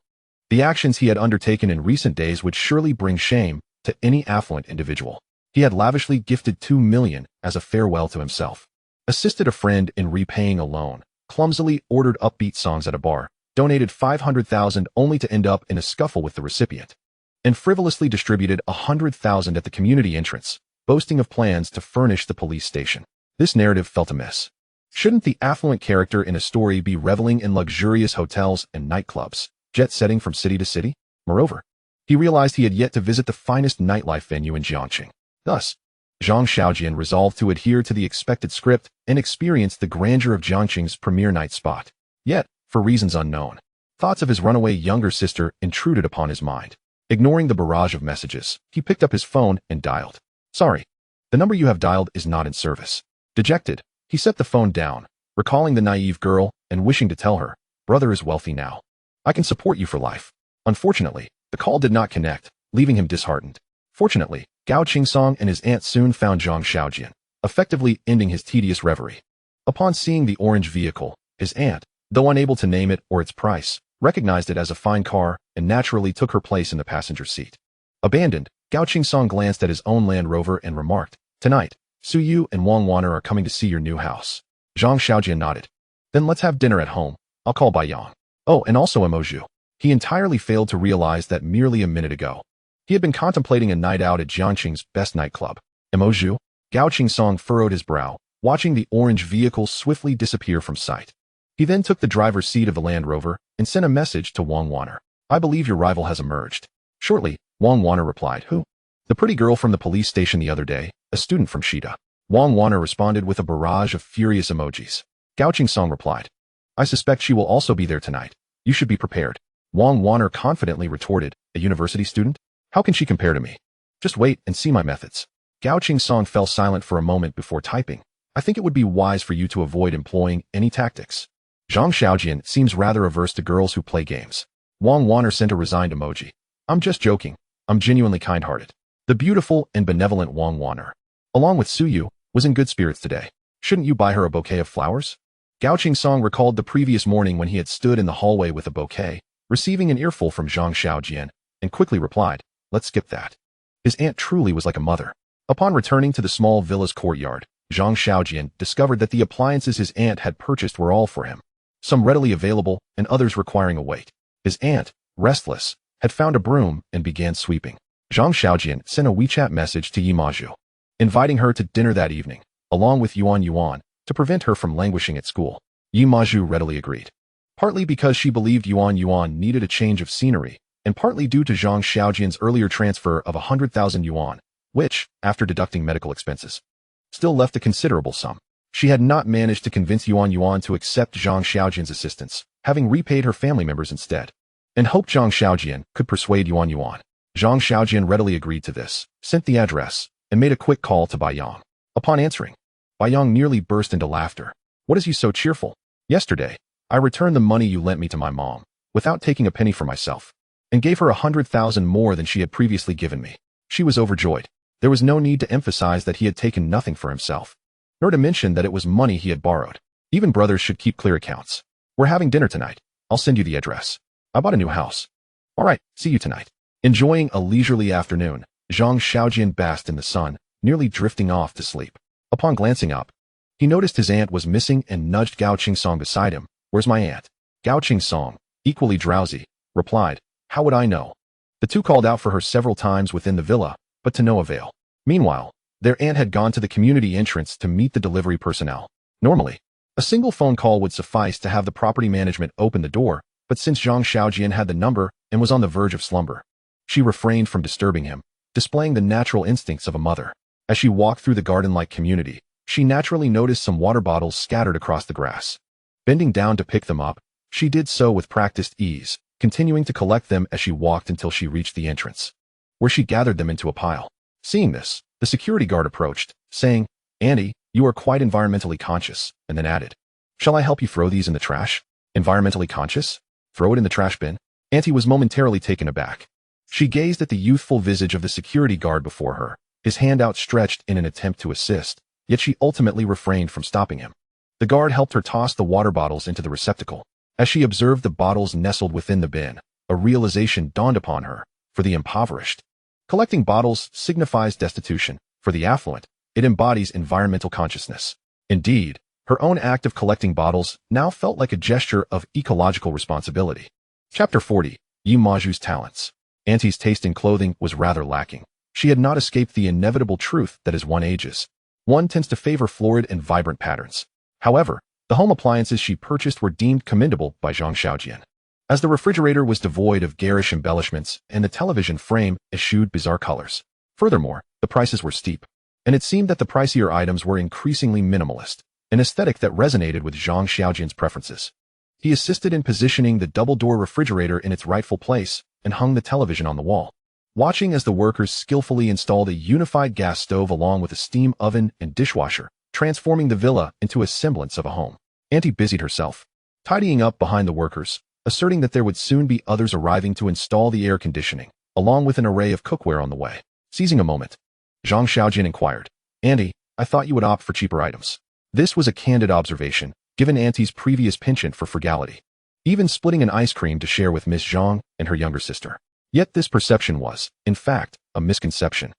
The actions he had undertaken in recent days would surely bring shame to any affluent individual. He had lavishly gifted 2 million as a farewell to himself, assisted a friend in repaying a loan, clumsily ordered upbeat songs at a bar, donated 500,000 only to end up in a scuffle with the recipient, and frivolously distributed 100,000 at the community entrance, boasting of plans to furnish the police station. This narrative felt amiss. Shouldn't the affluent character in a story be reveling in luxurious hotels and nightclubs, jet-setting from city to city? Moreover, he realized he had yet to visit the finest nightlife venue in Jiangqing. Thus, Zhang Xiaojian resolved to adhere to the expected script and experience the grandeur of Jiangqing's premier night spot. Yet, for reasons unknown, thoughts of his runaway younger sister intruded upon his mind. Ignoring the barrage of messages, he picked up his phone and dialed. Sorry, the number you have dialed is not in service. Dejected, he set the phone down, recalling the naive girl and wishing to tell her, brother is wealthy now. I can support you for life. Unfortunately, the call did not connect, leaving him disheartened. Fortunately, Gao Qingsong and his aunt soon found Zhang Xiaojian, effectively ending his tedious reverie. Upon seeing the orange vehicle, his aunt, though unable to name it or its price, recognized it as a fine car and naturally took her place in the passenger seat. Abandoned, Gao Qingsong glanced at his own Land Rover and remarked, tonight, Su Yu and Wang Wan'er are coming to see your new house. Zhang Xiaojian nodded. Then let's have dinner at home. I'll call Bai Yang. Oh, and also Emoju. He entirely failed to realize that merely a minute ago, he had been contemplating a night out at Jiangqing's best nightclub. Emoju? Gao Qingsong furrowed his brow, watching the orange vehicle swiftly disappear from sight. He then took the driver's seat of the Land Rover and sent a message to Wang Wan'er. I believe your rival has emerged. Shortly, Wang Wan'er replied, who? The pretty girl from the police station the other day, a student from Shida. Wang Wan'er responded with a barrage of furious emojis. Gao Qingsong replied, I suspect she will also be there tonight. You should be prepared. Wang Wan'er confidently retorted, a university student? How can she compare to me? Just wait and see my methods. Gao Song fell silent for a moment before typing. I think it would be wise for you to avoid employing any tactics. Zhang Xiaojian seems rather averse to girls who play games. Wang Wanner sent a resigned emoji. I'm just joking. I'm genuinely kind-hearted. The beautiful and benevolent Wang Wanner, along with Suyu, was in good spirits today. Shouldn't you buy her a bouquet of flowers? Gao Song recalled the previous morning when he had stood in the hallway with a bouquet, receiving an earful from Zhang Xiaojian, and quickly replied, let's skip that. His aunt truly was like a mother. Upon returning to the small villa's courtyard, Zhang Xiaojian discovered that the appliances his aunt had purchased were all for him, some readily available and others requiring a wait. His aunt, restless, had found a broom and began sweeping. Zhang Xiaojian sent a WeChat message to Yi Maju, inviting her to dinner that evening, along with Yuan, to prevent her from languishing at school. Yi Maju readily agreed, partly because she believed Yuan needed a change of scenery, and partly due to Zhang Xiaojian's earlier transfer of 100,000 yuan, which, after deducting medical expenses, still left a considerable sum. She had not managed to convince Yuan to accept Zhang Xiaojian's assistance, having repaid her family members instead, and hoped Zhang Xiaojian could persuade Yuan. Zhang Xiaojian readily agreed to this, sent the address, and made a quick call to Bai Yang. Upon answering, Bai Yang nearly burst into laughter. What is you so cheerful? Yesterday, I returned the money you lent me to my mom, without taking a penny for myself, and gave her 100,000 more than she had previously given me. She was overjoyed. There was no need to emphasize that he had taken nothing for himself, nor to mention that it was money he had borrowed. Even brothers should keep clear accounts. We're having dinner tonight. I'll send you the address. I bought a new house. All right, see you tonight. Enjoying a leisurely afternoon, Zhang Xiaojian basked in the sun, nearly drifting off to sleep. Upon glancing up, he noticed his aunt was missing and nudged Gao Song beside him. Where's my aunt? Gao Song, equally drowsy, replied, how would I know? The two called out for her several times within the villa, but to no avail. Meanwhile, their aunt had gone to the community entrance to meet the delivery personnel. Normally, a single phone call would suffice to have the property management open the door, but since Zhang Xiaojian had the number and was on the verge of slumber, she refrained from disturbing him, displaying the natural instincts of a mother. As she walked through the garden-like community, she naturally noticed some water bottles scattered across the grass. Bending down to pick them up, she did so with practiced ease, continuing to collect them as she walked until she reached the entrance, where she gathered them into a pile. Seeing this, the security guard approached, saying, Auntie, you are quite environmentally conscious, and then added, shall I help you throw these in the trash? Environmentally conscious? Throw it in the trash bin? Auntie was momentarily taken aback. She gazed at the youthful visage of the security guard before her, his hand outstretched in an attempt to assist, yet she ultimately refrained from stopping him. The guard helped her toss the water bottles into the receptacle. As she observed the bottles nestled within the bin, a realization dawned upon her. For the impoverished, collecting bottles signifies destitution. For the affluent, it embodies environmental consciousness. Indeed, her own act of collecting bottles now felt like a gesture of ecological responsibility. Chapter 40. Yi Maju's Talents. Auntie's taste in clothing was rather lacking. She had not escaped the inevitable truth that as one ages, one tends to favor florid and vibrant patterns. However, the home appliances she purchased were deemed commendable by Zhang Xiaojian, as the refrigerator was devoid of garish embellishments and the television frame eschewed bizarre colors. Furthermore, the prices were steep, and it seemed that the pricier items were increasingly minimalist, an aesthetic that resonated with Zhang Xiaojian's preferences. He assisted in positioning the double-door refrigerator in its rightful place and hung the television on the wall, watching as the workers skillfully installed a unified gas stove along with a steam oven and dishwasher, transforming the villa into a semblance of a home. Auntie busied herself, tidying up behind the workers, asserting that there would soon be others arriving to install the air conditioning, along with an array of cookware on the way. Seizing a moment, Zhang Xiaojian inquired, Auntie, I thought you would opt for cheaper items. This was a candid observation, given Auntie's previous penchant for frugality, even splitting an ice cream to share with Miss Zhang and her younger sister. Yet this perception was, in fact, a misconception.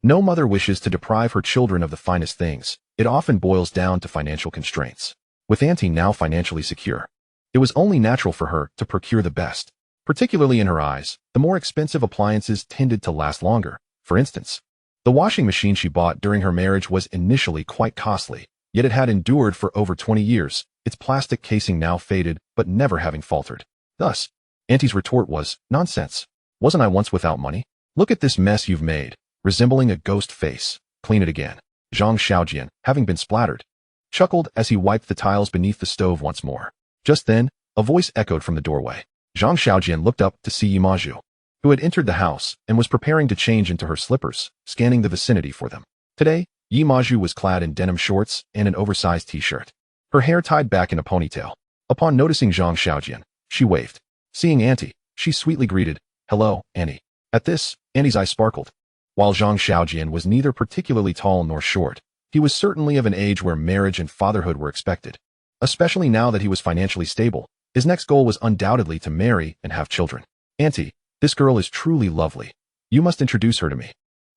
No mother wishes to deprive her children of the finest things. It often boils down to financial constraints. With Auntie now financially secure, it was only natural for her to procure the best. Particularly in her eyes, the more expensive appliances tended to last longer. For instance, the washing machine she bought during her marriage was initially quite costly, yet it had endured for over 20 years, its plastic casing now faded but never having faltered. Thus, Auntie's retort was, nonsense. Wasn't I once without money? Look at this mess you've made, resembling a ghost face. Clean it again. Zhang Xiaojian, having been splattered, chuckled as he wiped the tiles beneath the stove once more. Just then, a voice echoed from the doorway. Zhang Xiaojian looked up to see Yi Maju, who had entered the house and was preparing to change into her slippers, scanning the vicinity for them. Today, Yi Maju was clad in denim shorts and an oversized t-shirt. Her hair tied back in a ponytail. Upon noticing Zhang Xiaojian, she waved. Seeing Auntie, she sweetly greeted, "Hello, Annie." At this, Auntie's eyes sparkled. While Zhang Xiaojian was neither particularly tall nor short, he was certainly of an age where marriage and fatherhood were expected. Especially now that he was financially stable, his next goal was undoubtedly to marry and have children. "Auntie, this girl is truly lovely. You must introduce her to me."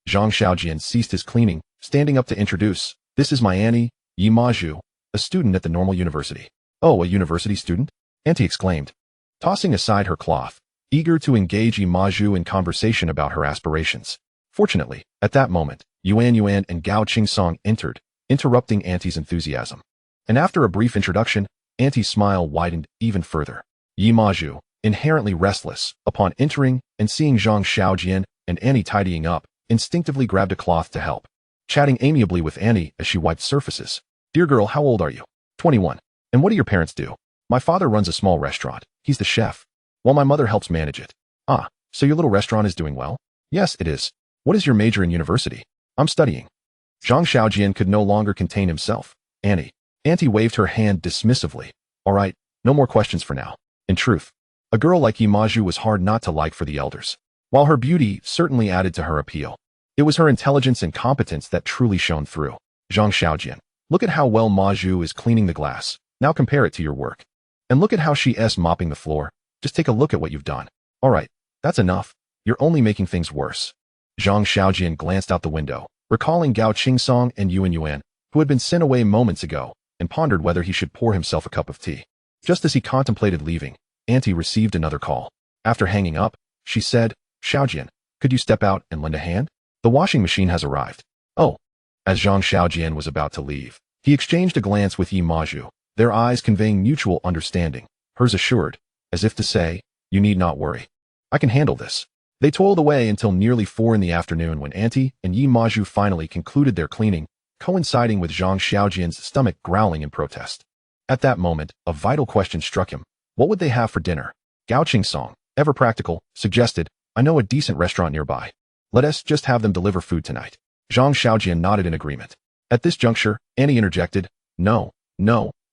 Zhang Xiaojian ceased his cleaning, standing up to introduce, "This is my Annie, Yi Maju, a student at the Normal University." "Oh, a university student?" Auntie exclaimed, tossing aside her cloth, eager to engage Yi Maju in conversation about her aspirations. Fortunately, at that moment, Yuan Yuan and Gao Qingsong entered, interrupting Auntie's enthusiasm. And after a brief introduction, Auntie's smile widened even further. Yi Maju, inherently restless, upon entering and seeing Zhang Xiaojian and Annie tidying up, instinctively grabbed a cloth to help. Chatting amiably with Annie as she wiped surfaces. "Dear girl, how old are you?" 21. "And what do your parents do?" "My father runs a small restaurant. He's the chef, while my mother helps manage it." "Ah, so your little restaurant is doing well?" "Yes, it is." "What is your major in university?" "I'm studying." Zhang Xiaojian could no longer contain himself. "Annie." Auntie waved her hand dismissively. "All right, no more questions for now." In truth, a girl like Yi Maju was hard not to like for the elders. While her beauty certainly added to her appeal, it was her intelligence and competence that truly shone through. "Zhang Xiaojian, look at how well Maju is cleaning the glass. Now compare it to your work. And look at how she's mopping the floor. Just take a look at what you've done." "All right, that's enough. You're only making things worse." Zhang Xiaojian glanced out the window, recalling Gao Qingsong and Yuan Yuan, who had been sent away moments ago, and pondered whether he should pour himself a cup of tea. Just as he contemplated leaving, Auntie received another call. After hanging up, she said, "Xiaojian, could you step out and lend a hand? The washing machine has arrived." "Oh." As Zhang Xiaojian was about to leave, he exchanged a glance with Yi Maju, their eyes conveying mutual understanding, hers assured, as if to say, "You need not worry. I can handle this." They toiled away until nearly 4 in the afternoon when Auntie and Yi Maju finally concluded their cleaning, coinciding with Zhang Xiaojian's stomach growling in protest. At that moment, a vital question struck him. What would they have for dinner? Gao Qingsong, ever practical, suggested, "I know a decent restaurant nearby. Let us just have them deliver food tonight." Zhang Xiaojian nodded in agreement. At this juncture, Annie interjected, No,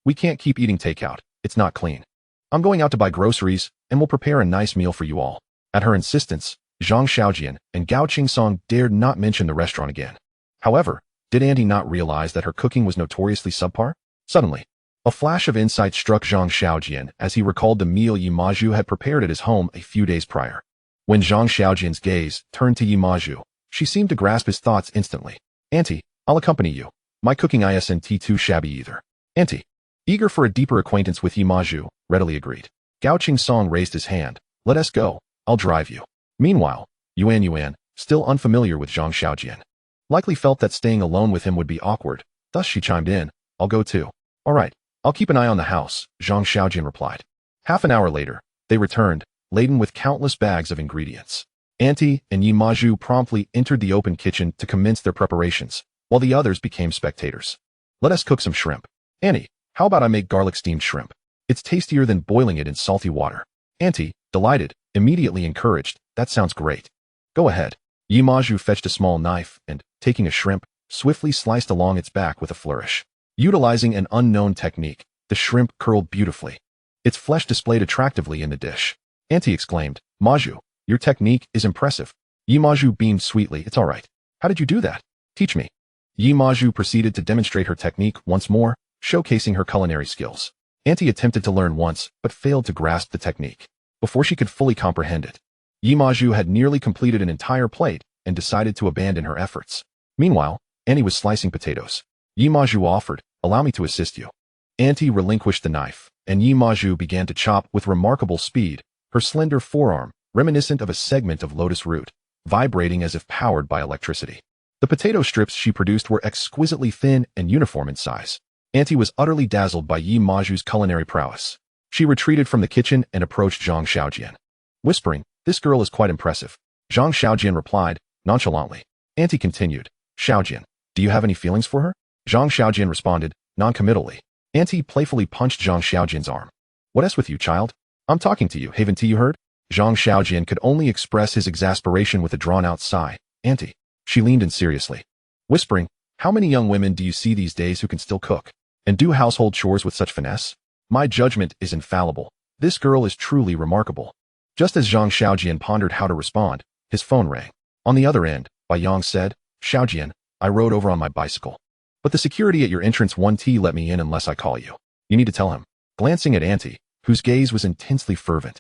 we can't keep eating takeout. It's not clean. I'm going out to buy groceries, and we'll prepare a nice meal for you all." At her insistence, Zhang Xiaojian and Gao Qingsong dared not mention the restaurant again. However, did Auntie not realize that her cooking was notoriously subpar? Suddenly, a flash of insight struck Zhang Xiaojian as he recalled the meal Yi Maju had prepared at his home a few days prior. When Zhang Xiaojian's gaze turned to Yi Maju, she seemed to grasp his thoughts instantly. "Auntie, I'll accompany you. My cooking isn't too shabby either." Auntie, eager for a deeper acquaintance with Yi Maju, readily agreed. Gao Qingsong raised his hand. "Let us go. I'll drive you." Meanwhile, Yuan Yuan, still unfamiliar with Zhang Xiaojian, likely felt that staying alone with him would be awkward. Thus she chimed in, "I'll go too." "All right, I'll keep an eye on the house," Zhang Xiaojian replied. Half an hour later, they returned, laden with countless bags of ingredients. Auntie and Yi Maju promptly entered the open kitchen to commence their preparations, while the others became spectators. "Let us cook some shrimp." "Annie, how about I make garlic steamed shrimp? It's tastier than boiling it in salty water." Auntie, delighted, immediately encouraged, "That sounds great. Go ahead." Yi Maju fetched a small knife and, taking a shrimp, swiftly sliced along its back with a flourish. Utilizing an unknown technique, the shrimp curled beautifully. Its flesh displayed attractively in the dish. Auntie exclaimed, "Maju, your technique is impressive." Yi Maju beamed sweetly, "It's all right. How did you do that? Teach me." Yi Maju proceeded to demonstrate her technique once more, showcasing her culinary skills. Auntie attempted to learn once, but failed to grasp the technique. Before she could fully comprehend it, Yi Maju had nearly completed an entire plate and decided to abandon her efforts. Meanwhile, Annie was slicing potatoes. Yi Maju offered, "Allow me to assist you." Auntie relinquished the knife, and Yi Maju began to chop with remarkable speed, her slender forearm, reminiscent of a segment of lotus root, vibrating as if powered by electricity. The potato strips she produced were exquisitely thin and uniform in size. Auntie was utterly dazzled by Yi Maju's culinary prowess. She retreated from the kitchen and approached Zhang Xiaojian. Whispering, "This girl is quite impressive." Zhang Xiaojian replied, nonchalantly. Auntie continued, "Xiaojian, do you have any feelings for her?" Zhang Xiaojian responded, noncommittally. Auntie playfully punched Zhang Xiaojian's arm. "What's with you, child? I'm talking to you, haven't you heard?" Zhang Xiaojian could only express his exasperation with a drawn-out sigh. "Auntie." She leaned in seriously. Whispering, How many young women do you see these days who can still cook and do household chores with such finesse? My judgment is infallible. This girl is truly remarkable. Just as Zhang Xiaojian pondered how to respond, his phone rang. On the other end, Bai Yang said, Xiaojian, I rode over on my bicycle. But the security at your entrance 1T let me in unless I call you. You need to tell him. Glancing at Auntie, whose gaze was intensely fervent,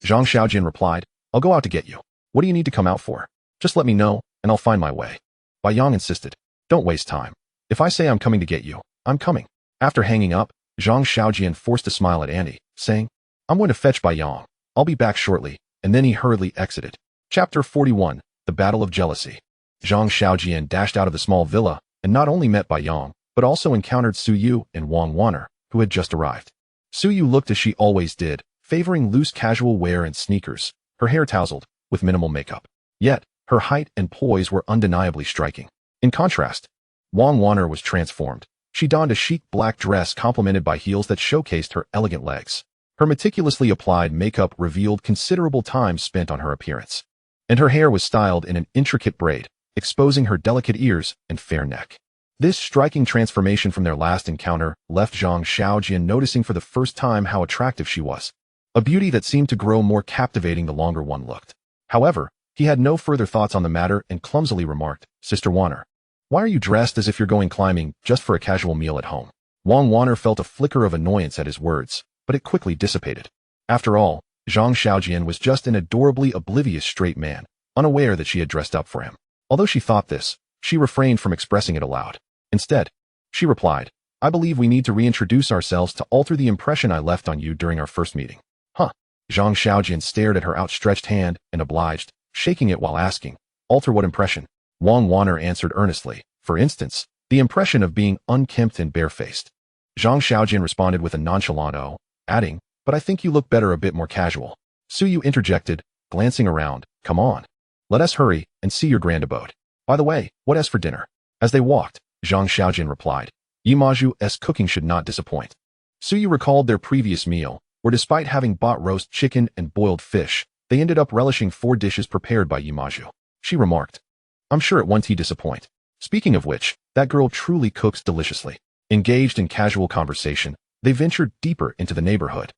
Zhang Xiaojian replied, I'll go out to get you. What do you need to come out for? Just let me know, and I'll find my way. Bai Yang insisted, don't waste time. If I say I'm coming to get you, I'm coming. After hanging up, Zhang Xiaojian forced a smile at Auntie, saying, I'm going to fetch Bai Yang. I'll be back shortly, and then he hurriedly exited. Chapter 41, The Battle of Jealousy. Zhang Xiaojian dashed out of the small villa, and not only met Bai Yang, but also encountered Su Yu and Wang Wanner, who had just arrived. Su Yu looked as she always did, favoring loose casual wear and sneakers, her hair tousled, with minimal makeup. Yet, her height and poise were undeniably striking. In contrast, Wang Wanner was transformed. She donned a chic black dress complemented by heels that showcased her elegant legs. Her meticulously applied makeup revealed considerable time spent on her appearance, and her hair was styled in an intricate braid, exposing her delicate ears and fair neck. This striking transformation from their last encounter left Zhang Xiaojian noticing for the first time how attractive she was, a beauty that seemed to grow more captivating the longer one looked. However, he had no further thoughts on the matter and clumsily remarked, Sister Wanner, why are you dressed as if you're going climbing just for a casual meal at home? Wang Wanner felt a flicker of annoyance at his words, but it quickly dissipated. After all, Zhang Xiaojian was just an adorably oblivious straight man, unaware that she had dressed up for him. Although she thought this, she refrained from expressing it aloud. Instead, she replied, I believe we need to reintroduce ourselves to alter the impression I left on you during our first meeting. Huh? Zhang Xiaojian stared at her outstretched hand and obliged, shaking it while asking, alter what impression? Wang Wanner answered earnestly, for instance, the impression of being unkempt and barefaced. Zhang Xiaojian responded with a nonchalant "oh," adding, but I think you look better a bit more casual. Su Yu interjected, glancing around, come on. Let us hurry and see your grand abode. By the way, what as for dinner? As they walked, Zhang Xiaojian replied, Yimaju's cooking should not disappoint. Su Yu recalled their previous meal, where despite having bought roast chicken and boiled fish, they ended up relishing 4 dishes prepared by Yimaju. She remarked, I'm sure it won't disappoint. Speaking of which, that girl truly cooks deliciously. Engaged in casual conversation, they ventured deeper into the neighborhood.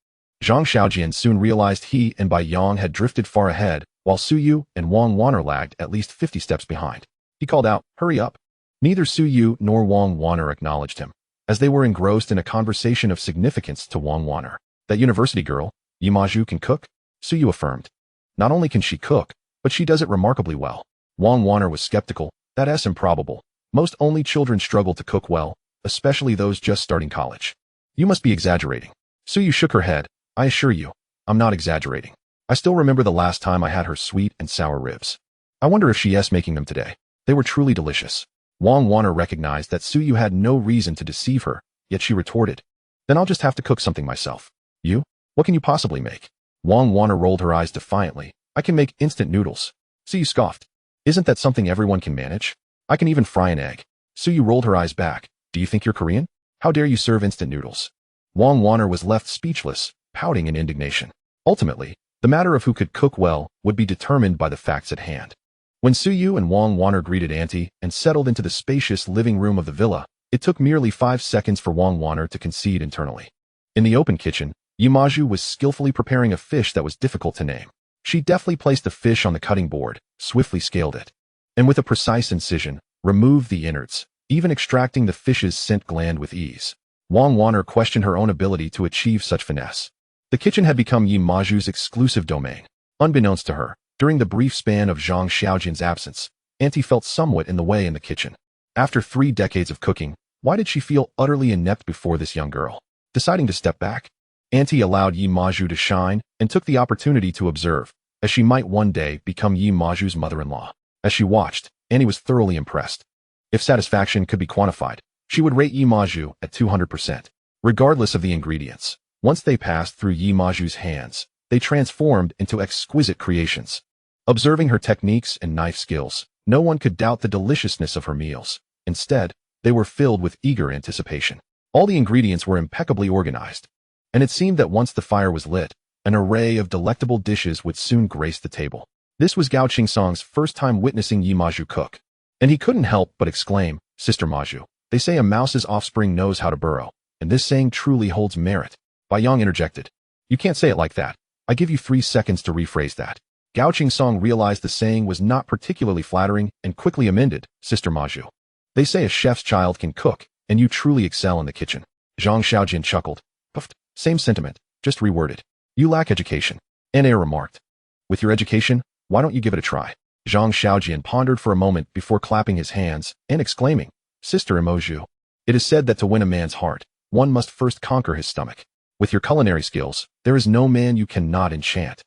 Zhang Xiaojian soon realized he and Bai Yang had drifted far ahead, while Su Yu and Wang Wanner lagged at least 50 steps behind. He called out, hurry up. Neither Su Yu nor Wang Wanner acknowledged him, as they were engrossed in a conversation of significance to Wang Wanner. That university girl, Yimaju, can cook? Su Yu affirmed. Not only can she cook, but she does it remarkably well. Wang Wanner was skeptical. That's improbable. Most only children struggle to cook well, especially those just starting college. You must be exaggerating. Su Yu shook her head. I assure you, I'm not exaggerating. I still remember the last time I had her sweet and sour ribs. I wonder if she's making them today. They were truly delicious. Wang Wanner recognized that Su Yu had no reason to deceive her, yet she retorted, then I'll just have to cook something myself. You? What can you possibly make? Wang Wanner rolled her eyes defiantly. I can make instant noodles. Su Yu scoffed. Isn't that something everyone can manage? I can even fry an egg. Su Yu rolled her eyes back. Do you think you're Korean? How dare you serve instant noodles? Wang Wanner was left speechless, pouting in indignation. Ultimately, the matter of who could cook well would be determined by the facts at hand. When Su Yu and Wang Wanner greeted Auntie and settled into the spacious living room of the villa, it took merely 5 seconds for Wang Wanner to concede internally. In the open kitchen, Yimaju was skillfully preparing a fish that was difficult to name. She deftly placed the fish on the cutting board, swiftly scaled it, and with a precise incision, removed the innards, even extracting the fish's scent gland with ease. Wang Wanner questioned her own ability to achieve such finesse. The kitchen had become Yimaju's exclusive domain. Unbeknownst to her, during the brief span of Zhang Xiaojian's absence, Auntie felt somewhat in the way in the kitchen. After 3 decades of cooking, why did she feel utterly inept before this young girl? Deciding to step back, Auntie allowed Yimaju to shine and took the opportunity to observe, as she might one day become Yimaju's mother-in-law. As she watched, Auntie was thoroughly impressed. If satisfaction could be quantified, she would rate Yimaju at 200%. Regardless of the ingredients, once they passed through Yimaju's hands, they transformed into exquisite creations. Observing her techniques and knife skills, no one could doubt the deliciousness of her meals. Instead, they were filled with eager anticipation. All the ingredients were impeccably organized, and it seemed that once the fire was lit, an array of delectable dishes would soon grace the table. This was Gao Qingsong's first time witnessing Yimaju cook, and he couldn't help but exclaim, Sister Maju. They say a mouse's offspring knows how to burrow, and this saying truly holds merit. Bai Yang interjected. You can't say it like that. I give you 3 seconds to rephrase that. Gao Song realized the saying was not particularly flattering and quickly amended, Sister Maju. They say a chef's child can cook, and you truly excel in the kitchen. Zhang Xiaojian chuckled. Puffed. Same sentiment, just reworded. You lack education. Na remarked. With your education, why don't you give it a try? Zhang Xiaojian pondered for a moment before clapping his hands and exclaiming, Sister Emoju. It is said that to win a man's heart, one must first conquer his stomach. With your culinary skills, there is no man you cannot enchant.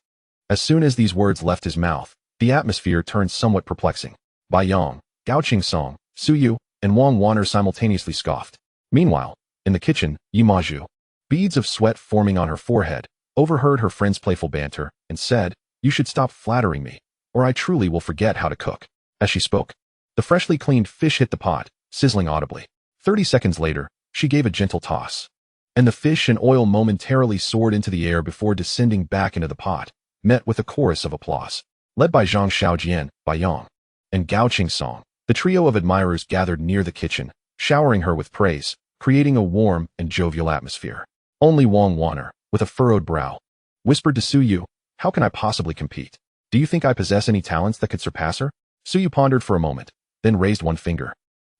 As soon as these words left his mouth, the atmosphere turned somewhat perplexing. Bai Yang, Gao Song, Su Yu, and Wang Wan'er simultaneously scoffed. Meanwhile, in the kitchen, Yi Maju, beads of sweat forming on her forehead, overheard her friend's playful banter and said, You should stop flattering me, or I truly will forget how to cook. As she spoke, the freshly cleaned fish hit the pot, sizzling audibly. 30 seconds later, she gave a gentle toss, and the fish and oil momentarily soared into the air before descending back into the pot, met with a chorus of applause. Led by Zhang Xiaojian, Bai Yang, and Gao Song, the trio of admirers gathered near the kitchen, showering her with praise, creating a warm and jovial atmosphere. Only Wang Wan'er, with a furrowed brow, whispered to Su Yu, How can I possibly compete? Do you think I possess any talents that could surpass her? Su Yu pondered for a moment, then raised one finger.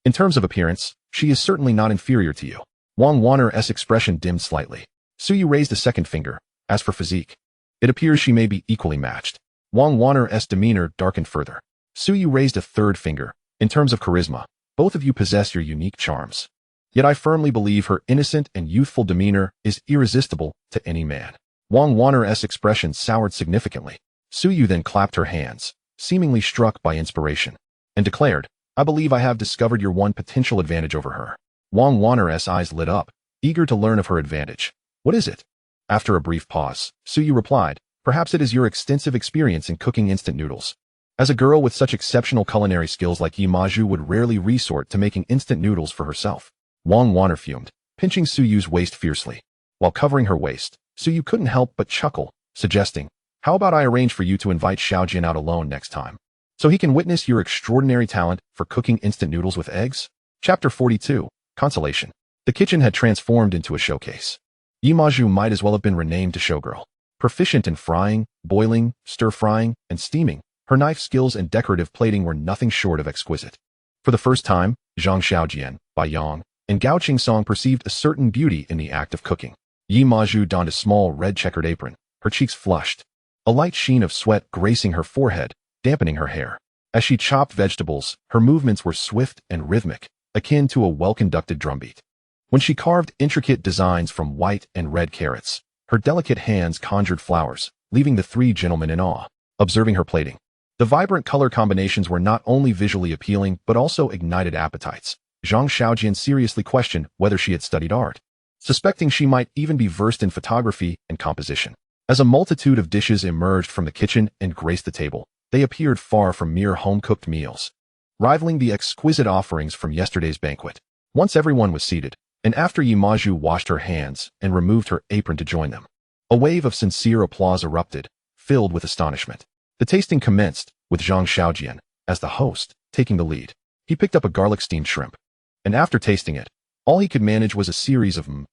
In terms of appearance, she is certainly not inferior to you. Wang Wan'er's expression dimmed slightly. Su Yu raised a second finger. As for physique, it appears she may be equally matched. Wang Wan'er's demeanor darkened further. Su Yu raised a third finger. In terms of charisma, both of you possess your unique charms. Yet I firmly believe her innocent and youthful demeanor is irresistible to any man. Wang Wan'er's expression soured significantly. Su Yu then clapped her hands, seemingly struck by inspiration, and declared, I believe I have discovered your one potential advantage over her. Wang Wan'er's eyes lit up, eager to learn of her advantage. What is it? After a brief pause, Su Yu replied, Perhaps it is your extensive experience in cooking instant noodles. As a girl with such exceptional culinary skills like Yi Maju would rarely resort to making instant noodles for herself. Wang Wan'er fumed, pinching Su Yu's waist fiercely. While covering her waist, Su Yu couldn't help but chuckle, suggesting, How about I arrange for you to invite Xiaojian out alone next time, so he can witness your extraordinary talent for cooking instant noodles with eggs? Chapter 42, Consolation. The kitchen had transformed into a showcase. Yi Maju might as well have been renamed to Showgirl. Proficient in frying, boiling, stir-frying, and steaming, her knife skills and decorative plating were nothing short of exquisite. For the first time, Zhang Xiaojian, Bai Yang, and Gao Song perceived a certain beauty in the act of cooking. Yi Maju donned a small red checkered apron, her cheeks flushed, a light sheen of sweat gracing her forehead, dampening her hair. As she chopped vegetables, her movements were swift and rhythmic, akin to a well-conducted drumbeat. When she carved intricate designs from white and red carrots, her delicate hands conjured flowers, leaving the 3 gentlemen in awe. Observing her plating, the vibrant color combinations were not only visually appealing but also ignited appetites. Zhang Xiaojian seriously questioned whether she had studied art, suspecting she might even be versed in photography and composition. As a multitude of dishes emerged from the kitchen and graced the table, they appeared far from mere home-cooked meals, rivaling the exquisite offerings from yesterday's banquet. Once everyone was seated, and after Yi Maju washed her hands and removed her apron to join them, a wave of sincere applause erupted, filled with astonishment. The tasting commenced, with Zhang Xiaojian, as the host, taking the lead. He picked up a garlic-steamed shrimp, and after tasting it, all he could manage was a series of mm.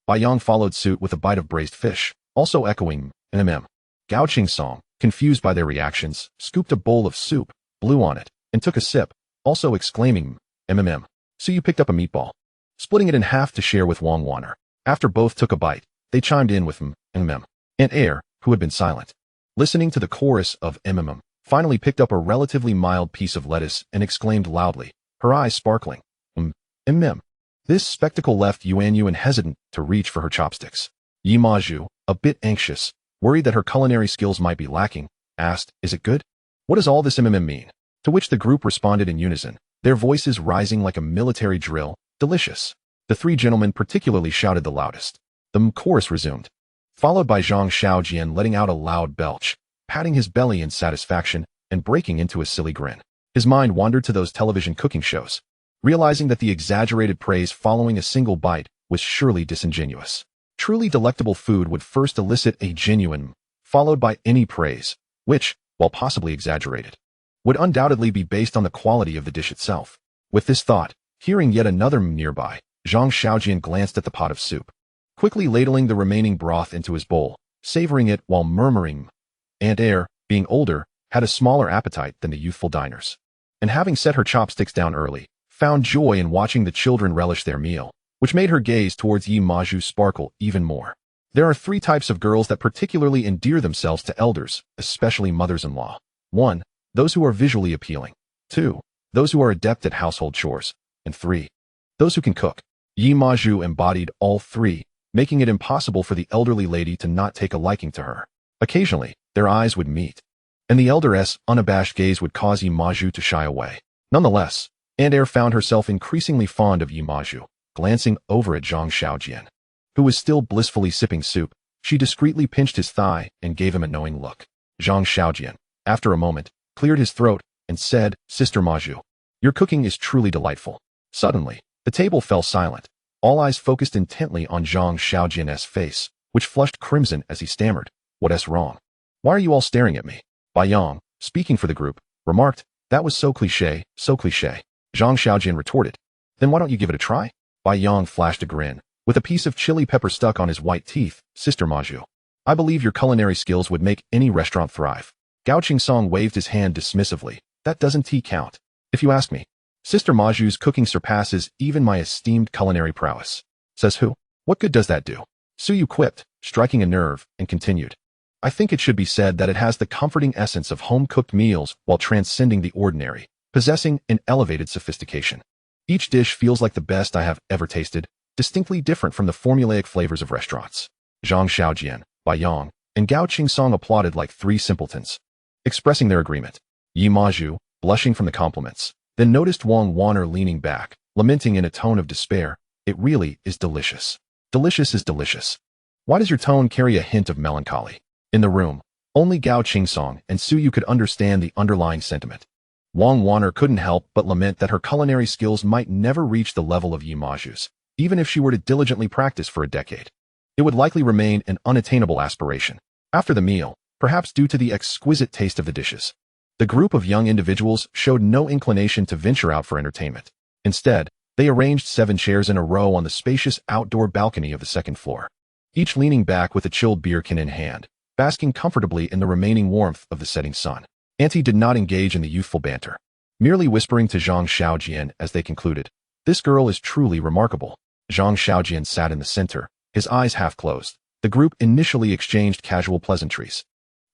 Bai Yang followed suit with a bite of braised fish, also echoing mm. Gao Song, confused by their reactions, scooped a bowl of soup, blew on it, and took a sip, also exclaiming mm. So you picked up a meatball, splitting it in half to share with Wang Wan'er. After both took a bite, they chimed in with mm. Aunt Air, who had been silent, listening to the chorus of mm, finally picked up a relatively mild piece of lettuce and exclaimed loudly, her eyes sparkling, mm. This spectacle left Yuan Yuan hesitant to reach for her chopsticks. Yi Maju, a bit anxious, worried that her culinary skills might be lacking, asked, Is it good? What does all this mm mean? To which the group responded in unison, their voices rising like a military drill, Delicious. The 3 gentlemen particularly shouted the loudest. The chorus resumed, followed by Zhang Xiaojian letting out a loud belch, patting his belly in satisfaction, and breaking into a silly grin. His mind wandered to those television cooking shows, realizing that the exaggerated praise following a single bite was surely disingenuous. Truly delectable food would first elicit a genuine, followed by any praise, which, while possibly exaggerated, would undoubtedly be based on the quality of the dish itself. With this thought, hearing yet another nearby, Zhang Xiaojian glanced at the pot of soup, quickly ladling the remaining broth into his bowl, savoring it while murmuring, Aunt Air, being older, had a smaller appetite than the youthful diners, and having set her chopsticks down early, found joy in watching the children relish their meal, which made her gaze towards Yi Maju sparkle even more. There are 3 types of girls that particularly endear themselves to elders, especially mothers-in-law. 1. Those who are visually appealing. 2. Those who are adept at household chores. And 3. Those who can cook. Yi Maju embodied all 3, making it impossible for the elderly lady to not take a liking to her. Occasionally, their eyes would meet, and the elderess' unabashed gaze would cause Yi Maju to shy away. Nonetheless, Aunt Air found herself increasingly fond of Yi Maju. Glancing over at Zhang Xiaojian, who was still blissfully sipping soup, she discreetly pinched his thigh and gave him a knowing look. Zhang Xiaojian, after a moment, cleared his throat and said, Sister Maju, your cooking is truly delightful. Suddenly, the table fell silent, all eyes focused intently on Zhang Xiaojian's face, which flushed crimson as he stammered, What's wrong? Why are you all staring at me? Bai Yang, speaking for the group, remarked, That was so cliché, so cliché. Zhang Xiaojian retorted, Then why don't you give it a try? Bai Yang flashed a grin, with a piece of chili pepper stuck on his white teeth. Sister Maju, I believe your culinary skills would make any restaurant thrive. Gao Qingsong waved his hand dismissively. That doesn't count. If you ask me, Sister Maju's cooking surpasses even my esteemed culinary prowess. Says who? What good does that do? Su Yu quipped, striking a nerve, and continued. I think it should be said that it has the comforting essence of home-cooked meals while transcending the ordinary, possessing an elevated sophistication. Each dish feels like the best I have ever tasted, distinctly different from the formulaic flavors of restaurants. Zhang Xiaojian, Bai Yang, and Gao Qingsong applauded like 3 simpletons, expressing their agreement. Yi Maju, blushing from the compliments, then noticed Wang Wan'er leaning back, lamenting in a tone of despair, It really is delicious. Delicious is delicious. Why does your tone carry a hint of melancholy? In the room, only Gao Qingsong and Su Yu could understand the underlying sentiment. Wang Wan'er couldn't help but lament that her culinary skills might never reach the level of Yi Maju's, even if she were to diligently practice for a decade. It would likely remain an unattainable aspiration. After the meal, perhaps due to the exquisite taste of the dishes, the group of young individuals showed no inclination to venture out for entertainment. Instead, they arranged 7 chairs in a row on the spacious outdoor balcony of the 2nd floor, each leaning back with a chilled beer can in hand, basking comfortably in the remaining warmth of the setting sun. Auntie did not engage in the youthful banter, merely whispering to Zhang Xiaojian as they concluded, This girl is truly remarkable. Zhang Xiaojian sat in the center, his eyes half closed. The group initially exchanged casual pleasantries,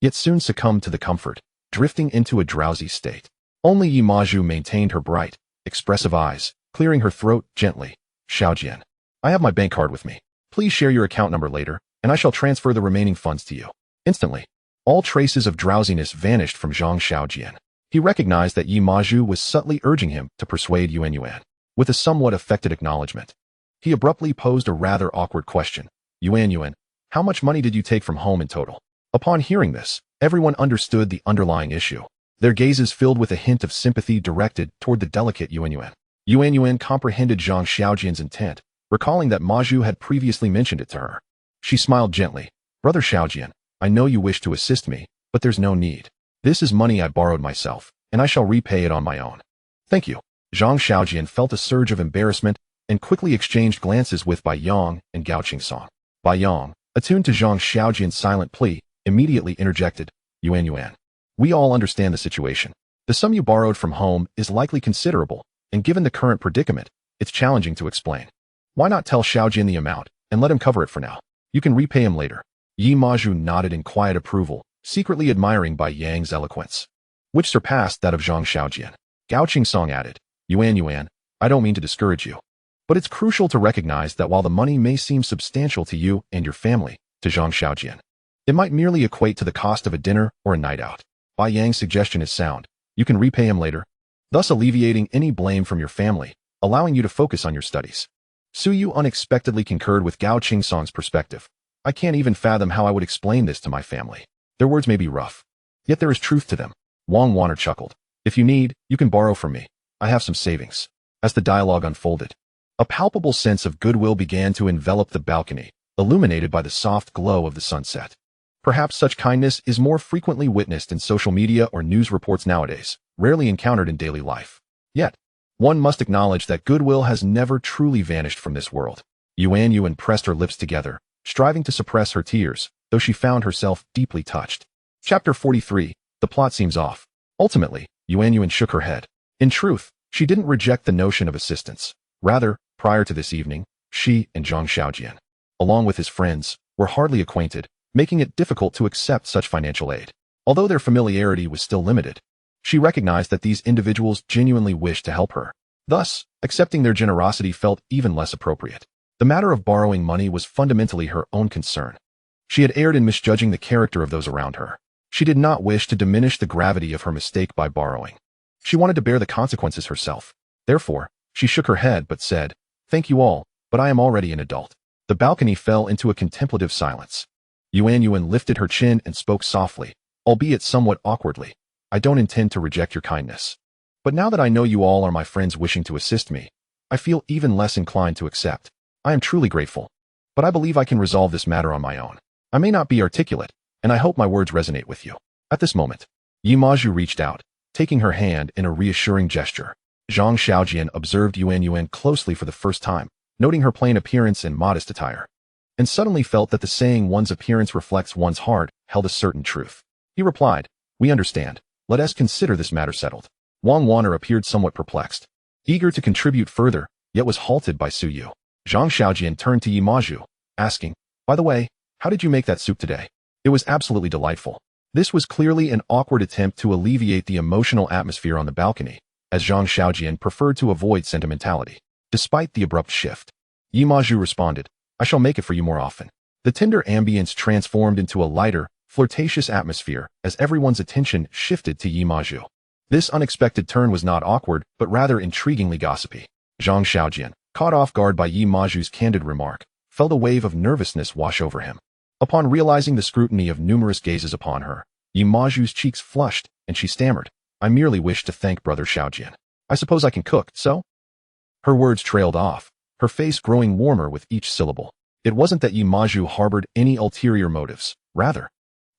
yet soon succumbed to the comfort, drifting into a drowsy state. Only Yi Maju maintained her bright, expressive eyes, clearing her throat gently. Xiaojian, I have my bank card with me. Please share your account number later, and I shall transfer the remaining funds to you. Instantly, all traces of drowsiness vanished from Zhang Xiaojian. He recognized that Yi Maju was subtly urging him to persuade Yuan Yuan. With a somewhat affected acknowledgement, he abruptly posed a rather awkward question. Yuan Yuan, how much money did you take from home in total? Upon hearing this, everyone understood the underlying issue. Their gazes filled with a hint of sympathy directed toward the delicate Yuan Yuan. Yuan Yuan comprehended Zhang Xiaojian's intent, recalling that Maju had previously mentioned it to her. She smiled gently. Brother Xiaojian, I know you wish to assist me, but there's no need. This is money I borrowed myself, and I shall repay it on my own. Thank you. Zhang Xiaojian felt a surge of embarrassment and quickly exchanged glances with Bai Yang and Gao Qingsong. Bai Yang, attuned to Zhang Xiaojian's silent plea, immediately interjected, Yuan Yuan, we all understand the situation. The sum you borrowed from home is likely considerable, and given the current predicament, it's challenging to explain. Why not tell Xiaojian the amount, and let him cover it for now? You can repay him later. Yi Maju nodded in quiet approval, secretly admiring Bai Yang's eloquence, which surpassed that of Zhang Xiaojian. Gao Qingsong added, Yuan Yuan, I don't mean to discourage you, but it's crucial to recognize that while the money may seem substantial to you and your family, to Zhang Xiaojian, it might merely equate to the cost of a dinner or a night out. Bai Yang's suggestion is sound. You can repay him later, thus alleviating any blame from your family, allowing you to focus on your studies. Su Yu unexpectedly concurred with Gao Qingsong's perspective. I can't even fathom how I would explain this to my family. Their words may be rough, yet there is truth to them. Wang Wan'er chuckled. If you need, you can borrow from me. I have some savings. As the dialogue unfolded, a palpable sense of goodwill began to envelop the balcony, illuminated by the soft glow of the sunset. Perhaps such kindness is more frequently witnessed in social media or news reports nowadays, rarely encountered in daily life. Yet, One must acknowledge that goodwill has never truly vanished from this world. Yuan Yuan pressed her lips together, striving to suppress her tears, though she found herself deeply touched. Chapter 43. The plot seems off. Ultimately, Yuan Yuan shook her head. In truth, she didn't reject the notion of assistance. Rather, prior to this evening, she and Zhang Xiaojian, along with his friends, were hardly acquainted, making it difficult to accept such financial aid. Although their familiarity was still limited, she recognized that these individuals genuinely wished to help her. Thus, accepting their generosity felt even less appropriate. The matter of borrowing money was fundamentally her own concern. She had erred in misjudging the character of those around her. She did not wish to diminish the gravity of her mistake by borrowing. She wanted to bear the consequences herself. Therefore, she shook her head but said, "Thank you all, but I am already an adult." The balcony fell into a contemplative silence. Yuan Yuan lifted her chin and spoke softly, albeit somewhat awkwardly. "I don't intend to reject your kindness. But now that I know you all are my friends wishing to assist me, I feel even less inclined to accept. I am truly grateful. But I believe I can resolve this matter on my own. I may not be articulate, and I hope my words resonate with you." At this moment, Yi Maju reached out, taking her hand in a reassuring gesture. Zhang Xiaojian observed Yuan Yuan closely for the first time, noting her plain appearance and modest attire, and suddenly felt that the saying one's appearance reflects one's heart held a certain truth. He replied, "We understand. Let us consider this matter settled." Wang Wanner appeared somewhat perplexed, eager to contribute further, yet was halted by Su Yu. Zhang Xiaojian turned to Yi Maju, asking, "By the way, how did you make that soup today? It was absolutely delightful." This was clearly an awkward attempt to alleviate the emotional atmosphere on the balcony, as Zhang Xiaojian preferred to avoid sentimentality. Despite the abrupt shift, Yi Maju responded, "I shall make it for you more often." The tender ambience transformed into a lighter, flirtatious atmosphere as everyone's attention shifted to Yi Maju. This unexpected turn was not awkward, but rather intriguingly gossipy. Zhang Xiaojian, caught off guard by Yi Maju's candid remark, felt a wave of nervousness wash over him. Upon realizing the scrutiny of numerous gazes upon her, Yi Maju's cheeks flushed, and she stammered, "I merely wish to thank Brother Xiaojian. I suppose I can cook, so?" Her words trailed off, her face growing warmer with each syllable. It wasn't that Yi Maju harbored any ulterior motives. Rather,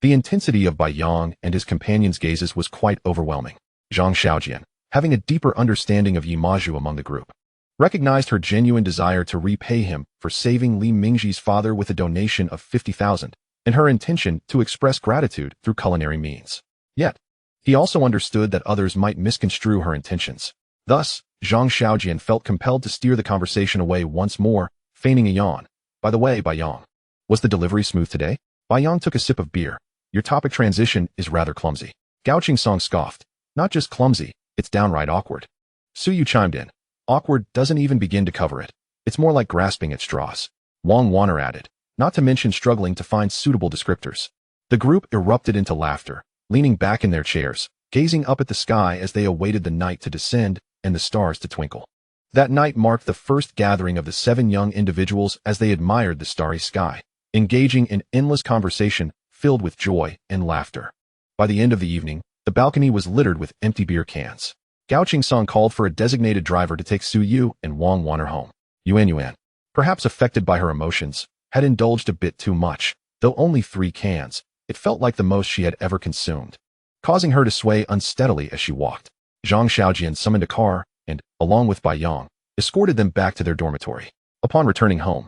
the intensity of Bai Yang and his companion's gazes was quite overwhelming. Zhang Xiaojian, having a deeper understanding of Yi Maju among the group, recognized her genuine desire to repay him for saving Li Mingji's father with a donation of 50,000, and her intention to express gratitude through culinary means. Yet, he also understood that others might misconstrue her intentions. Thus, Zhang Xiaojian felt compelled to steer the conversation away once more, feigning a yawn. "By the way, Bai Yang, was the delivery smooth today?" Bai Yang took a sip of beer. "Your topic transition is rather clumsy." Gao Song scoffed. "Not just clumsy, it's downright awkward." Su Yu chimed in. "Awkward doesn't even begin to cover it. It's more like grasping at straws." Wang Wanner added, not to mention struggling to find suitable descriptors. The group erupted into laughter, leaning back in their chairs, gazing up at the sky as they awaited the night to descend and the stars to twinkle. That night marked the first gathering of the 7 young individuals as they admired the starry sky, engaging in endless conversation filled with joy and laughter. By the end of the evening, the balcony was littered with empty beer cans. Gao Song called for a designated driver to take Su Yu and Wang Wanner home. Yuan Yuan, perhaps affected by her emotions, had indulged a bit too much. Though only 3 cans, it felt like the most she had ever consumed, causing her to sway unsteadily as she walked. Zhang Xiaojian summoned a car and, along with Bai Yang, escorted them back to their dormitory. Upon returning home,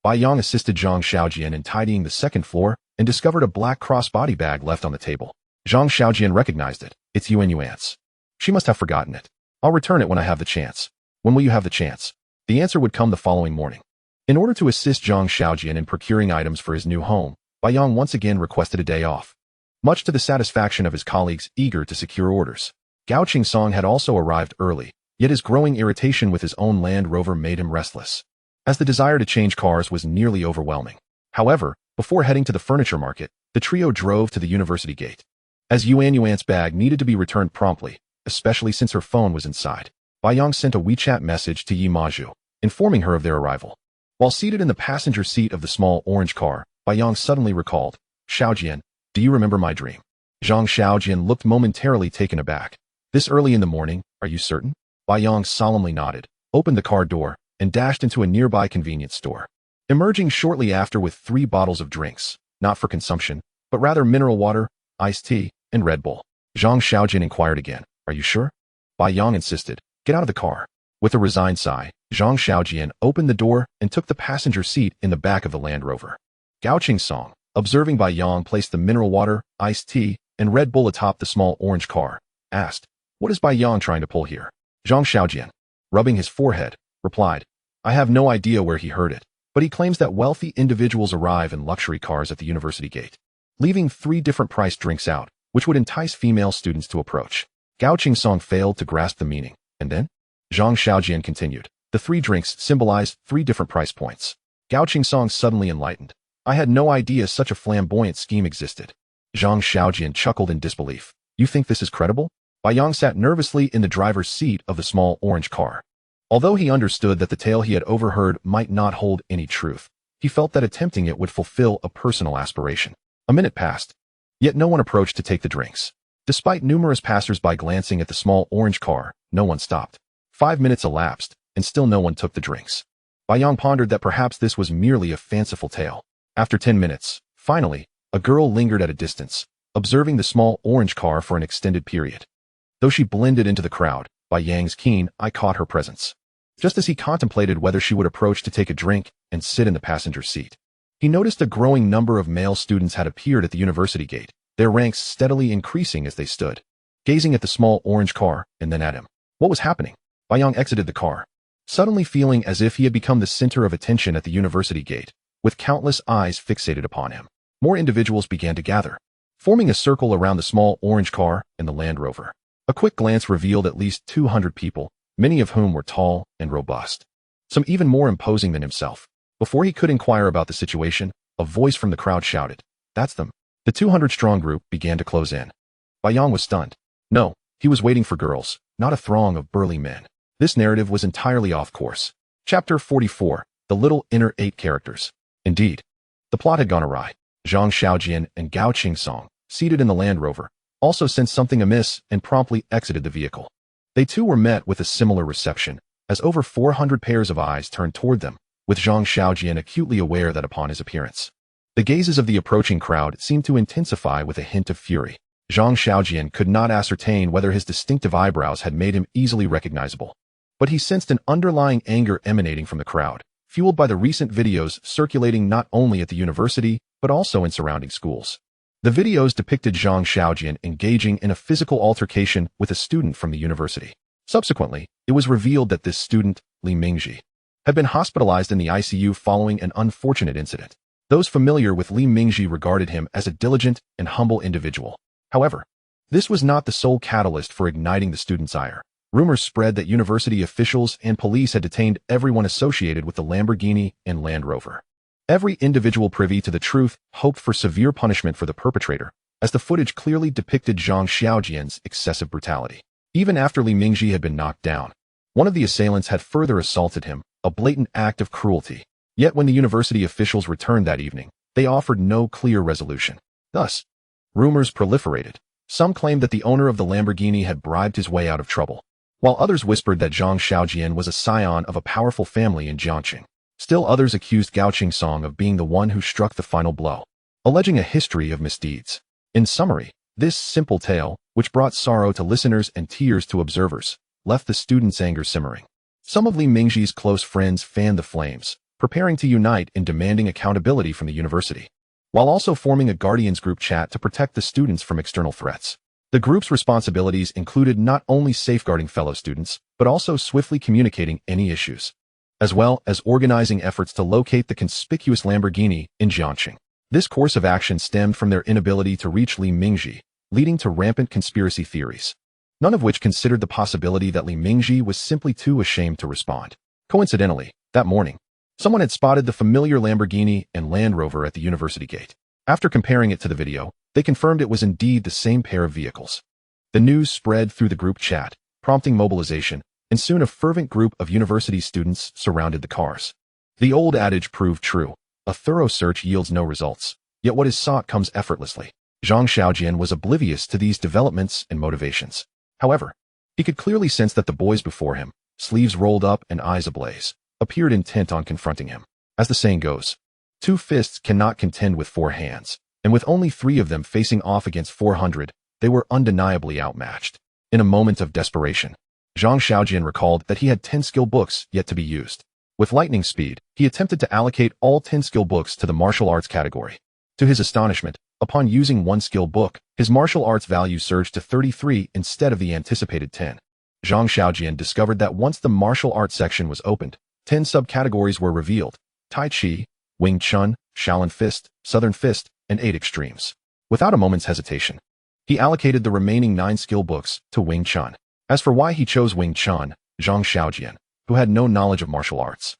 Bai Yang assisted Zhang Xiaojian in tidying the second floor and discovered a black crossbody bag left on the table. Zhang Xiaojian recognized it. "It's Yuan Yuan's. She must have forgotten it. I'll return it when I have the chance." "When will you have the chance?" The answer would come the following morning. In order to assist Zhang Xiaojian in procuring items for his new home, Bai Yang once again requested a day off, much to the satisfaction of his colleagues eager to secure orders. Gao Song had also arrived early, yet his growing irritation with his own Land Rover made him restless, as the desire to change cars was nearly overwhelming. However, before heading to the furniture market, the trio drove to the university gate. As Yuan Yuan's bag needed to be returned promptly, especially since her phone was inside, Bai Yang sent a WeChat message to Yi Maju, informing her of their arrival. While seated in the passenger seat of the small orange car, Bai Yang suddenly recalled, "Xiaojian, do you remember my dream?" Zhang Xiaojian looked momentarily taken aback. "This early in the morning, are you certain?" Bai Yang solemnly nodded, opened the car door, and dashed into a nearby convenience store, emerging shortly after with 3 bottles of drinks, not for consumption, but rather mineral water, iced tea, and Red Bull. Zhang Xiaojian inquired again, "Are you sure?" Bai Yang insisted, Get out of the car. With a resigned sigh, Zhang Xiaojian opened the door and took the passenger seat in the back of the Land Rover. Gao Song, observing Bai Yang place the mineral water, iced tea, and Red Bull atop the small orange car, asked, "What is Bai Yang trying to pull here?" Zhang Xiaojian, rubbing his forehead, replied, "I have no idea where he heard it, but he claims that wealthy individuals arrive in luxury cars at the university gate, leaving 3 different priced drinks out, which would entice female students to approach." Gao Song failed to grasp the meaning, and then? Zhang Xiaojian continued, "The 3 drinks symbolized 3 different price points." Gao Song suddenly enlightened. "I had no idea such a flamboyant scheme existed." Zhang Xiaojian chuckled in disbelief. "You think this is credible?" Bai Yang sat nervously in the driver's seat of the small orange car. Although he understood that the tale he had overheard might not hold any truth, he felt that attempting it would fulfill a personal aspiration. A minute passed, yet no one approached to take the drinks. Despite numerous passers-by glancing at the small orange car, no one stopped. 5 minutes elapsed, and still no one took the drinks. Bai Yang pondered that perhaps this was merely a fanciful tale. After 10 minutes, finally, a girl lingered at a distance, observing the small orange car for an extended period. Though she blended into the crowd, Bai Yang's keen eye caught her presence. Just as he contemplated whether she would approach to take a drink and sit in the passenger seat, he noticed a growing number of male students had appeared at the university gate, their ranks steadily increasing as they stood, gazing at the small orange car and then at him. What was happening? Bai Yang exited the car, suddenly feeling as if he had become the center of attention at the university gate, with countless eyes fixated upon him. More individuals began to gather, forming a circle around the small orange car and the Land Rover. A quick glance revealed at least 200 people, many of whom were tall and robust, some even more imposing than himself. Before he could inquire about the situation, a voice from the crowd shouted, "That's them." The 200-strong group began to close in. Bai Yang was stunned. No, he was waiting for girls, not a throng of burly men. This narrative was entirely off course. Chapter 44, The Little Inner 8 Characters. Indeed, the plot had gone awry. Zhang Xiaojian and Gao Song, seated in the Land Rover, also sensed something amiss and promptly exited the vehicle. They too were met with a similar reception, as over 400 pairs of eyes turned toward them, with Zhang Xiaojian acutely aware that upon his appearance, the gazes of the approaching crowd seemed to intensify with a hint of fury. Zhang Xiaojian could not ascertain whether his distinctive eyebrows had made him easily recognizable, but he sensed an underlying anger emanating from the crowd, fueled by the recent videos circulating not only at the university, but also in surrounding schools. The videos depicted Zhang Xiaojian engaging in a physical altercation with a student from the university. Subsequently, it was revealed that this student, Li Mingji, had been hospitalized in the ICU following an unfortunate incident. Those familiar with Li Mingji regarded him as a diligent and humble individual. However, this was not the sole catalyst for igniting the student's ire. Rumors spread that university officials and police had detained everyone associated with the Lamborghini and Land Rover. Every individual privy to the truth hoped for severe punishment for the perpetrator, as the footage clearly depicted Zhang Xiaojian's excessive brutality. Even after Li Mingji had been knocked down, one of the assailants had further assaulted him, a blatant act of cruelty. Yet when the university officials returned that evening, they offered no clear resolution. Thus, rumors proliferated. Some claimed that the owner of the Lamborghini had bribed his way out of trouble, while others whispered that Zhang Xiaojian was a scion of a powerful family in Jiangqing. Still others accused Gao Song of being the one who struck the final blow, alleging a history of misdeeds. In summary, this simple tale, which brought sorrow to listeners and tears to observers, left the students' anger simmering. Some of Li Mingji's close friends fanned the flames, preparing to unite in demanding accountability from the university, while also forming a guardians group chat to protect the students from external threats. The group's responsibilities included not only safeguarding fellow students, but also swiftly communicating any issues, as well as organizing efforts to locate the conspicuous Lamborghini in Jiangqing. This course of action stemmed from their inability to reach Li Mingji, leading to rampant conspiracy theories, none of which considered the possibility that Li Mingji was simply too ashamed to respond. Coincidentally, that morning, someone had spotted the familiar Lamborghini and Land Rover at the university gate. After comparing it to the video, they confirmed it was indeed the same pair of vehicles. The news spread through the group chat, prompting mobilization, and soon a fervent group of university students surrounded the cars. The old adage proved true: a thorough search yields no results, yet what is sought comes effortlessly. Zhang Xiaojian was oblivious to these developments and motivations. However, he could clearly sense that the boys before him, sleeves rolled up and eyes ablaze, appeared intent on confronting him. As the saying goes, 2 fists cannot contend with 4 hands, and with only 3 of them facing off against 400, they were undeniably outmatched. In a moment of desperation, Zhang Xiaojian recalled that he had 10 skill books yet to be used. With lightning speed, he attempted to allocate all 10 skill books to the martial arts category. To his astonishment, upon using one skill book, his martial arts value surged to 33 instead of the anticipated 10. Zhang Xiaojian discovered that once the martial arts section was opened, 10 subcategories were revealed: Tai Chi, Wing Chun, Shaolin Fist, Southern Fist, and 8 extremes. Without a moment's hesitation, he allocated the remaining 9 skill books to Wing Chun. As for why he chose Wing Chun, Zhang Xiaojian, who had no knowledge of martial arts,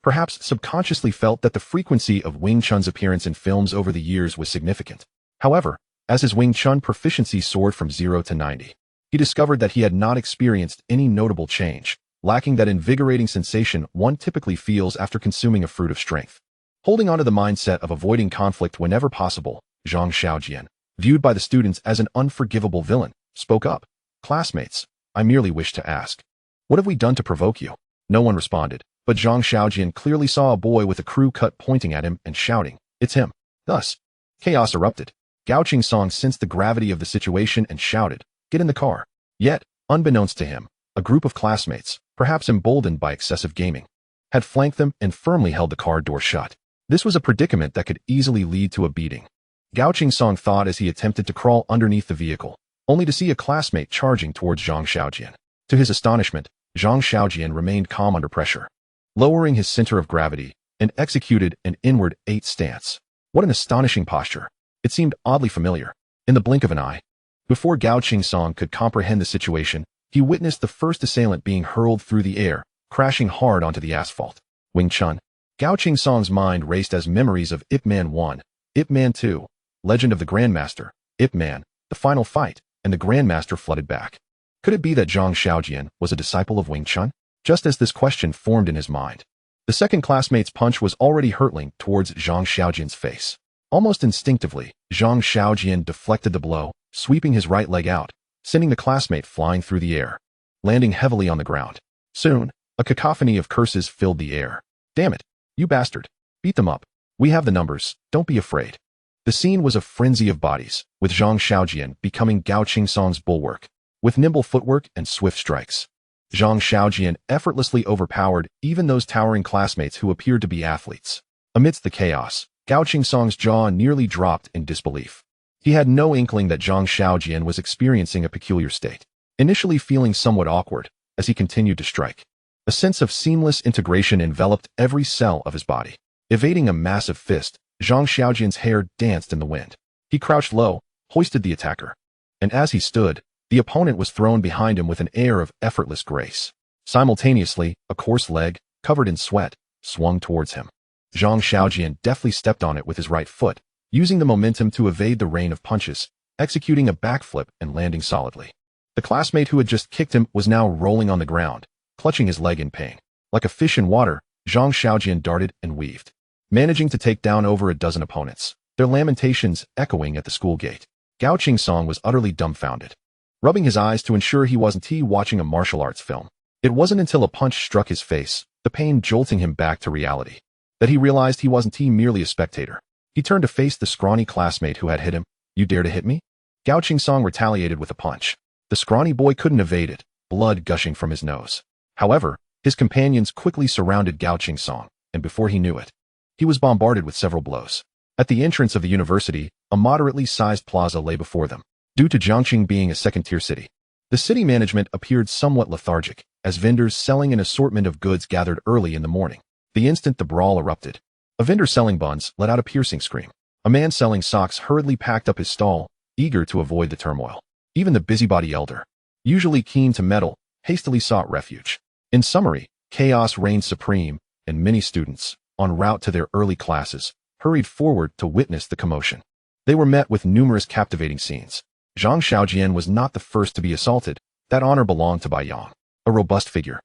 perhaps subconsciously felt that the frequency of Wing Chun's appearance in films over the years was significant. However, as his Wing Chun proficiency soared from 0 to 90, he discovered that he had not experienced any notable change, lacking that invigorating sensation one typically feels after consuming a fruit of strength. Holding on to the mindset of avoiding conflict whenever possible, Zhang Xiaojian, viewed by the students as an unforgivable villain, spoke up. "Classmates, I merely wish to ask, what have we done to provoke you?" No one responded, but Zhang Xiaojian clearly saw a boy with a crew cut pointing at him and shouting, "It's him." Thus, chaos erupted. Gao Qingsong sensed the gravity of the situation and shouted, "Get in the car." Yet, unbeknownst to him, a group of classmates, perhaps emboldened by excessive gaming, had flanked them and firmly held the car door shut. This was a predicament that could easily lead to a beating. Gao Qingsong thought as he attempted to crawl underneath the vehicle, only to see a classmate charging towards Zhang Xiaojian. To his astonishment, Zhang Xiaojian remained calm under pressure, lowering his center of gravity, and executed an inward 8 stance. What an astonishing posture. It seemed oddly familiar. In the blink of an eye, before Gao Qingsong could comprehend the situation, he witnessed the first assailant being hurled through the air, crashing hard onto the asphalt. Wing Chun. Gao Qingsong's mind raced as memories of Ip Man 1, Ip Man 2, Legend of the Grandmaster, Ip Man, The Final Fight, and the Grandmaster flooded back. Could it be that Zhang Xiaojian was a disciple of Wing Chun? Just as this question formed in his mind, the second classmate's punch was already hurtling towards Zhang Xiaojian's face. Almost instinctively, Zhang Xiaojian deflected the blow, sweeping his right leg out, sending the classmate flying through the air, landing heavily on the ground. Soon, a cacophony of curses filled the air. "Damn it, you bastard. Beat them up. We have the numbers. Don't be afraid." The scene was a frenzy of bodies, with Zhang Xiaojian becoming Gao Qingsong's bulwark. With nimble footwork and swift strikes, Zhang Xiaojian effortlessly overpowered even those towering classmates who appeared to be athletes. Amidst the chaos, Gao Qingsong's jaw nearly dropped in disbelief. He had no inkling that Zhang Xiaojian was experiencing a peculiar state, initially feeling somewhat awkward as he continued to strike. A sense of seamless integration enveloped every cell of his body. Evading a massive fist, Zhang Xiaojian's hair danced in the wind. He crouched low, hoisted the attacker, and as he stood, the opponent was thrown behind him with an air of effortless grace. Simultaneously, a coarse leg, covered in sweat, swung towards him. Zhang Xiaojian deftly stepped on it with his right foot, using the momentum to evade the rain of punches, executing a backflip and landing solidly. The classmate who had just kicked him was now rolling on the ground, clutching his leg in pain. Like a fish in water, Zhang Xiaojian darted and weaved, managing to take down over a dozen opponents, their lamentations echoing at the school gate. Gao Qingsong was utterly dumbfounded, rubbing his eyes to ensure he wasn't watching a martial arts film. It wasn't until a punch struck his face, the pain jolting him back to reality, that he realized he wasn't merely a spectator. He turned to face the scrawny classmate who had hit him. "You dare to hit me?" Gao Qingsong retaliated with a punch. The scrawny boy couldn't evade it, blood gushing from his nose. However, his companions quickly surrounded Gao Qingsong, and before he knew it, he was bombarded with several blows. At the entrance of the university, a moderately sized plaza lay before them. Due to Jiangxing being a second-tier city, the city management appeared somewhat lethargic, as vendors selling an assortment of goods gathered early in the morning. The instant the brawl erupted, a vendor selling buns let out a piercing scream. A man selling socks hurriedly packed up his stall, eager to avoid the turmoil. Even the busybody elder, usually keen to meddle, hastily sought refuge. In summary, chaos reigned supreme, and many students, en route to their early classes, hurried forward to witness the commotion. They were met with numerous captivating scenes. Zhang Xiaojian was not the first to be assaulted. That honor belonged to Bai Yang, a robust figure.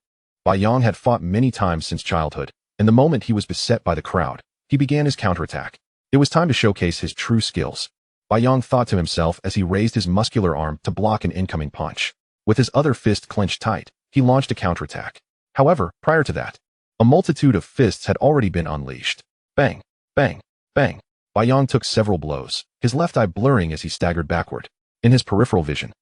Bai Yang had fought many times since childhood, and the moment he was beset by the crowd, he began his counterattack. It was time to showcase his true skills. Bai Yang thought to himself as he raised his muscular arm to block an incoming punch. With his other fist clenched tight, he launched a counterattack. However, prior to that, a multitude of fists had already been unleashed. Bang, bang, bang. Bai Yang took several blows, his left eye blurring as he staggered backward. In his peripheral vision,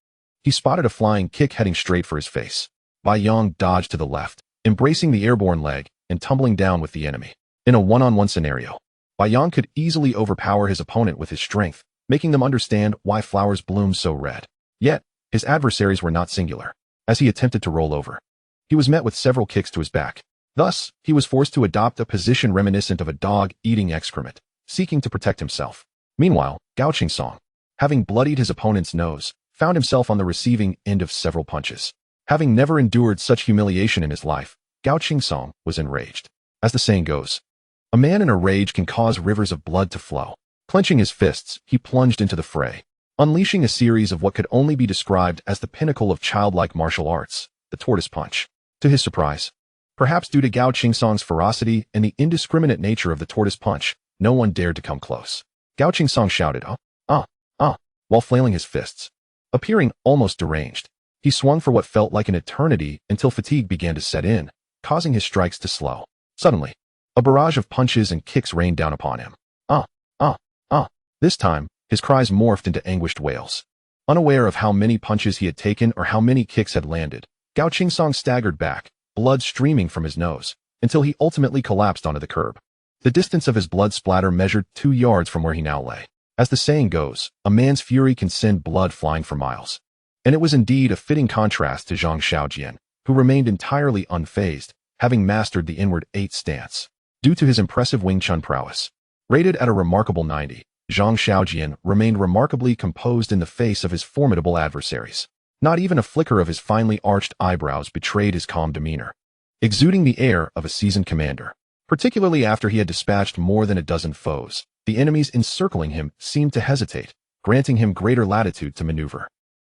he spotted a flying kick heading straight for his face. Bai Yong dodged to the left, embracing the airborne leg and tumbling down with the enemy. In a one-on-one scenario, Bai Yong could easily overpower his opponent with his strength, making them understand why flowers bloom so red. Yet, his adversaries were not singular. As he attempted to roll over, he was met with several kicks to his back. Thus, he was forced to adopt a position reminiscent of a dog eating excrement, seeking to protect himself. Meanwhile, Gao Qingsong, having bloodied his opponent's nose, found himself on the receiving end of several punches. Having never endured such humiliation in his life, Gao Qingsong was enraged. As the saying goes, a man in a rage can cause rivers of blood to flow. Clenching his fists, he plunged into the fray, unleashing a series of what could only be described as the pinnacle of childlike martial arts, the tortoise punch. To his surprise, perhaps due to Gao Qingsong's ferocity and the indiscriminate nature of the tortoise punch, no one dared to come close. Gao Qingsong shouted, while flailing his fists. Appearing almost deranged, he swung for what felt like an eternity until fatigue began to set in, causing his strikes to slow. Suddenly, a barrage of punches and kicks rained down upon him. This time, his cries morphed into anguished wails. Unaware of how many punches he had taken or how many kicks had landed, Gao Qingsong staggered back, blood streaming from his nose, until he ultimately collapsed onto the curb. The distance of his blood splatter measured 2 yards from where he now lay. As the saying goes, a man's fury can send blood flying for miles. And it was indeed a fitting contrast to Zhang Xiaojian, who remained entirely unfazed, having mastered the inward 8 stance. Due to his impressive Wing Chun prowess, rated at a remarkable 90, Zhang Xiaojian remained remarkably composed in the face of his formidable adversaries. Not even a flicker of his finely arched eyebrows betrayed his calm demeanor, exuding the air of a seasoned commander. Particularly after he had dispatched more than a dozen foes, the enemies encircling him seemed to hesitate, granting him greater latitude to maneuver.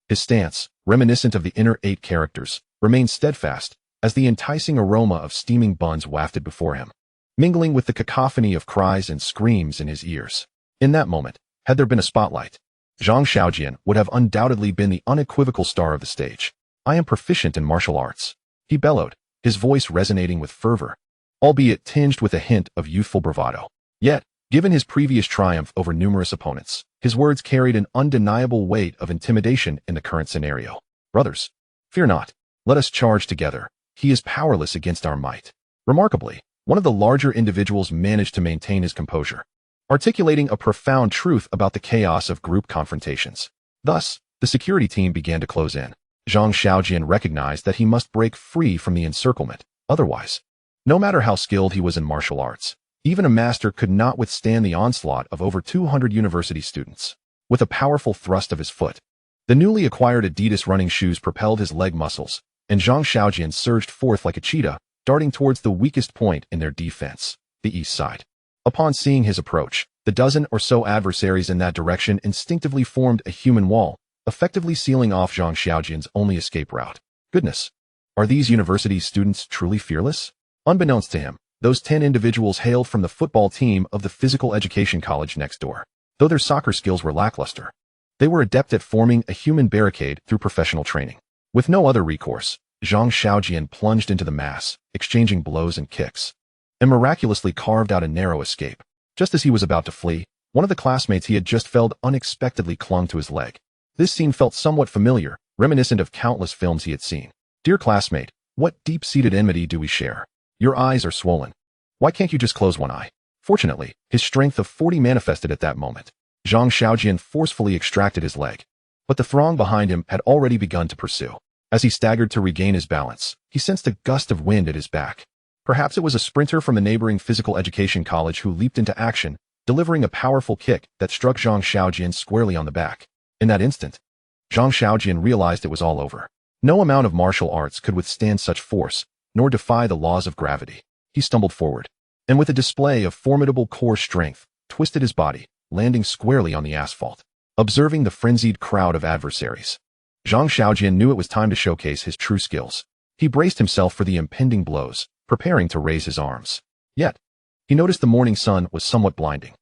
His stance, reminiscent of the inner 8 characters, remained steadfast as the enticing aroma of steaming buns wafted before him, mingling with the cacophony of cries and screams in his ears. In that moment, had there been a spotlight, Zhang Xiaojian would have undoubtedly been the unequivocal star of the stage. I am proficient in martial arts, he bellowed, his voice resonating with fervor, albeit tinged with a hint of youthful bravado. Yet, given his previous triumph over numerous opponents, his words carried an undeniable weight of intimidation in the current scenario. Brothers, fear not. Let us charge together. He is powerless against our might. Remarkably, one of the larger individuals managed to maintain his composure, articulating a profound truth about the chaos of group confrontations. Thus, the security team began to close in. Zhang Xiaojian recognized that he must break free from the encirclement. Otherwise, no matter how skilled he was in martial arts, even a master could not withstand the onslaught of over 200 university students. With a powerful thrust of his foot, the newly acquired Adidas running shoes propelled his leg muscles, and Zhang Xiaojian surged forth like a cheetah, darting towards the weakest point in their defense, the east side. Upon seeing his approach, the dozen or so adversaries in that direction instinctively formed a human wall, effectively sealing off Zhang Xiaojian's only escape route. Goodness, are these university students truly fearless? Unbeknownst to him, those 10 individuals hailed from the football team of the physical education college next door. Though their soccer skills were lackluster, they were adept at forming a human barricade through professional training. With no other recourse, Zhang Xiaojian plunged into the mass, exchanging blows and kicks, and miraculously carved out a narrow escape. Just as he was about to flee, one of the classmates he had just felled unexpectedly clung to his leg. This scene felt somewhat familiar, reminiscent of countless films he had seen. Dear classmate, what deep-seated enmity do we share? Your eyes are swollen. Why can't you just close one eye? Fortunately, his strength of 40 manifested at that moment. Zhang Xiaojian forcefully extracted his leg, but the throng behind him had already begun to pursue. As he staggered to regain his balance, he sensed a gust of wind at his back. Perhaps it was a sprinter from the neighboring physical education college who leaped into action, delivering a powerful kick that struck Zhang Xiaojian squarely on the back. In that instant, Zhang Xiaojian realized it was all over. No amount of martial arts could withstand such force, nor defy the laws of gravity. He stumbled forward, and with a display of formidable core strength, twisted his body, landing squarely on the asphalt. Observing the frenzied crowd of adversaries, Zhang Xiaojian knew it was time to showcase his true skills. He braced himself for the impending blows, preparing to raise his arms. Yet, he noticed the morning sun was somewhat blinding.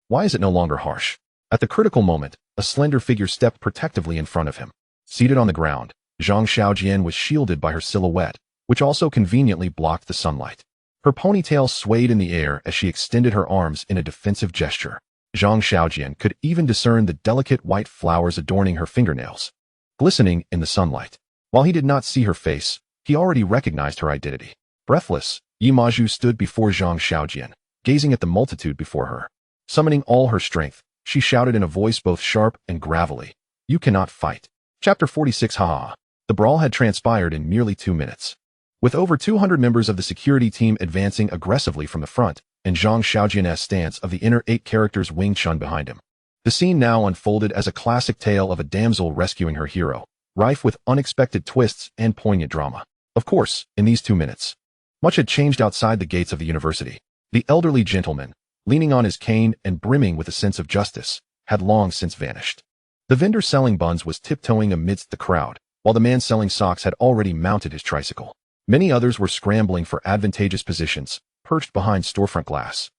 Why is it no longer harsh? At the critical moment, a slender figure stepped protectively in front of him. Seated on the ground, Zhang Xiaojian was shielded by her silhouette, which also conveniently blocked the sunlight. Her ponytail swayed in the air as she extended her arms in a defensive gesture. Zhang Xiaojian could even discern the delicate white flowers adorning her fingernails, glistening in the sunlight. While he did not see her face, He already recognized her identity. Breathless, Yi Maju stood before Zhang Xiaojian, gazing at the multitude before her. Summoning all her strength, she shouted in a voice both sharp and gravelly, "You cannot fight." Chapter 46. Haha. The brawl had transpired in merely 2 minutes. With over 200 members of the security team advancing aggressively from the front, and Zhang Xiaojian's stance of the inner 8 characters Wing Chun behind him. The scene now unfolded as a classic tale of a damsel rescuing her hero, rife with unexpected twists and poignant drama. Of course, in these 2 minutes, much had changed outside the gates of the university. The elderly gentleman, leaning on his cane and brimming with a sense of justice, had long since vanished. The vendor selling buns was tiptoeing amidst the crowd, while the man selling socks had already mounted his tricycle. Many others were scrambling for advantageous positions, perched behind storefront glass,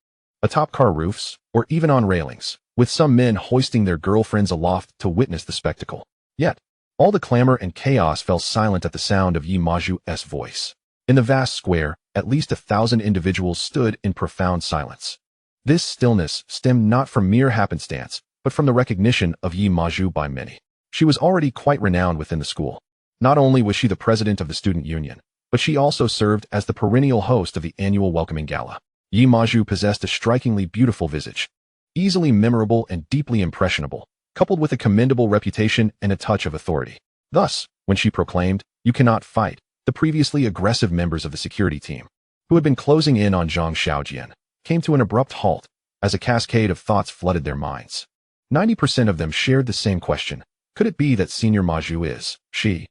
atop car roofs, or even on railings, with some men hoisting their girlfriends aloft to witness the spectacle. Yet, all the clamor and chaos fell silent at the sound of Yi Maju's voice. In the vast square, at least 1,000 individuals stood in profound silence. This stillness stemmed not from mere happenstance, but from the recognition of Yi Maju by many. She was already quite renowned within the school. Not only was she the president of the student union, but she also served as the perennial host of the annual welcoming gala. Yi Maju possessed a strikingly beautiful visage, easily memorable and deeply impressionable, coupled with a commendable reputation and a touch of authority. Thus, when she proclaimed, "You cannot fight," the previously aggressive members of the security team, who had been closing in on Zhang Xiaojian, came to an abrupt halt, as a cascade of thoughts flooded their minds. 90% of them shared the same question. Could it be that Senior Maju is, she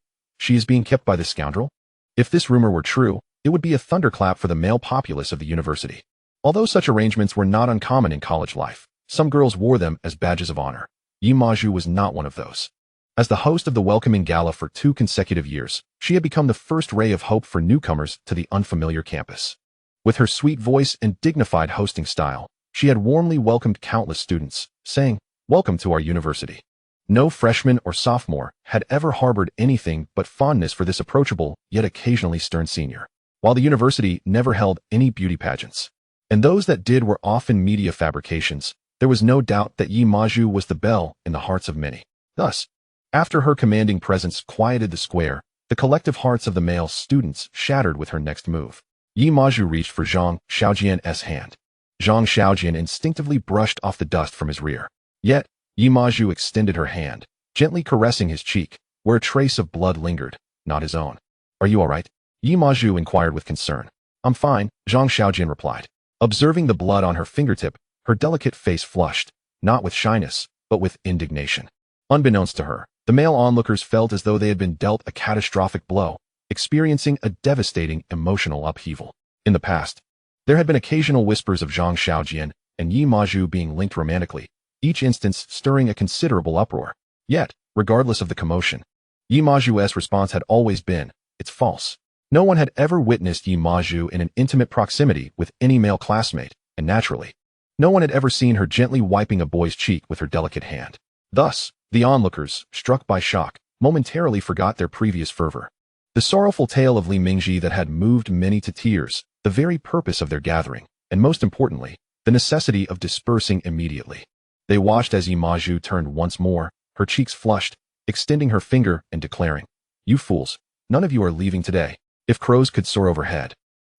is being kept by this scoundrel? If this rumor were true, it would be a thunderclap for the male populace of the university. Although such arrangements were not uncommon in college life, some girls wore them as badges of honor. Yi Maju was not one of those. As the host of the welcoming gala for 2 consecutive years, she had become the first ray of hope for newcomers to the unfamiliar campus. With her sweet voice and dignified hosting style, she had warmly welcomed countless students, saying, "Welcome to our university." No freshman or sophomore had ever harbored anything but fondness for this approachable, yet occasionally stern senior. While the university never held any beauty pageants, and those that did were often media fabrications, there was no doubt that Yi Maju was the belle in the hearts of many. Thus, after her commanding presence quieted the square, the collective hearts of the male students shattered with her next move. Yi Maju reached for Zhang Xiaojian's hand. Zhang Xiaojian instinctively brushed off the dust from his rear. Yet, Yi Maju extended her hand, gently caressing his cheek, where a trace of blood lingered, not his own. "Are you all right?" Yi Maju inquired with concern. "I'm fine," Zhang Xiaojian replied. Observing the blood on her fingertip, her delicate face flushed, not with shyness, but with indignation. Unbeknownst to her, the male onlookers felt as though they had been dealt a catastrophic blow, experiencing a devastating emotional upheaval. In the past, there had been occasional whispers of Zhang Xiaojian and Yi Maju being linked romantically, each instance stirring a considerable uproar. Yet, regardless of the commotion, Yi Maju's response had always been, "It's false." No one had ever witnessed Yi Maju in an intimate proximity with any male classmate, and naturally, no one had ever seen her gently wiping a boy's cheek with her delicate hand. Thus, the onlookers, struck by shock, momentarily forgot their previous fervor. The sorrowful tale of Li Mingji that had moved many to tears, the very purpose of their gathering, and most importantly, the necessity of dispersing immediately. They watched as Yi Maju turned once more, her cheeks flushed, extending her finger and declaring, "You fools, none of you are leaving today." If crows could soar overhead,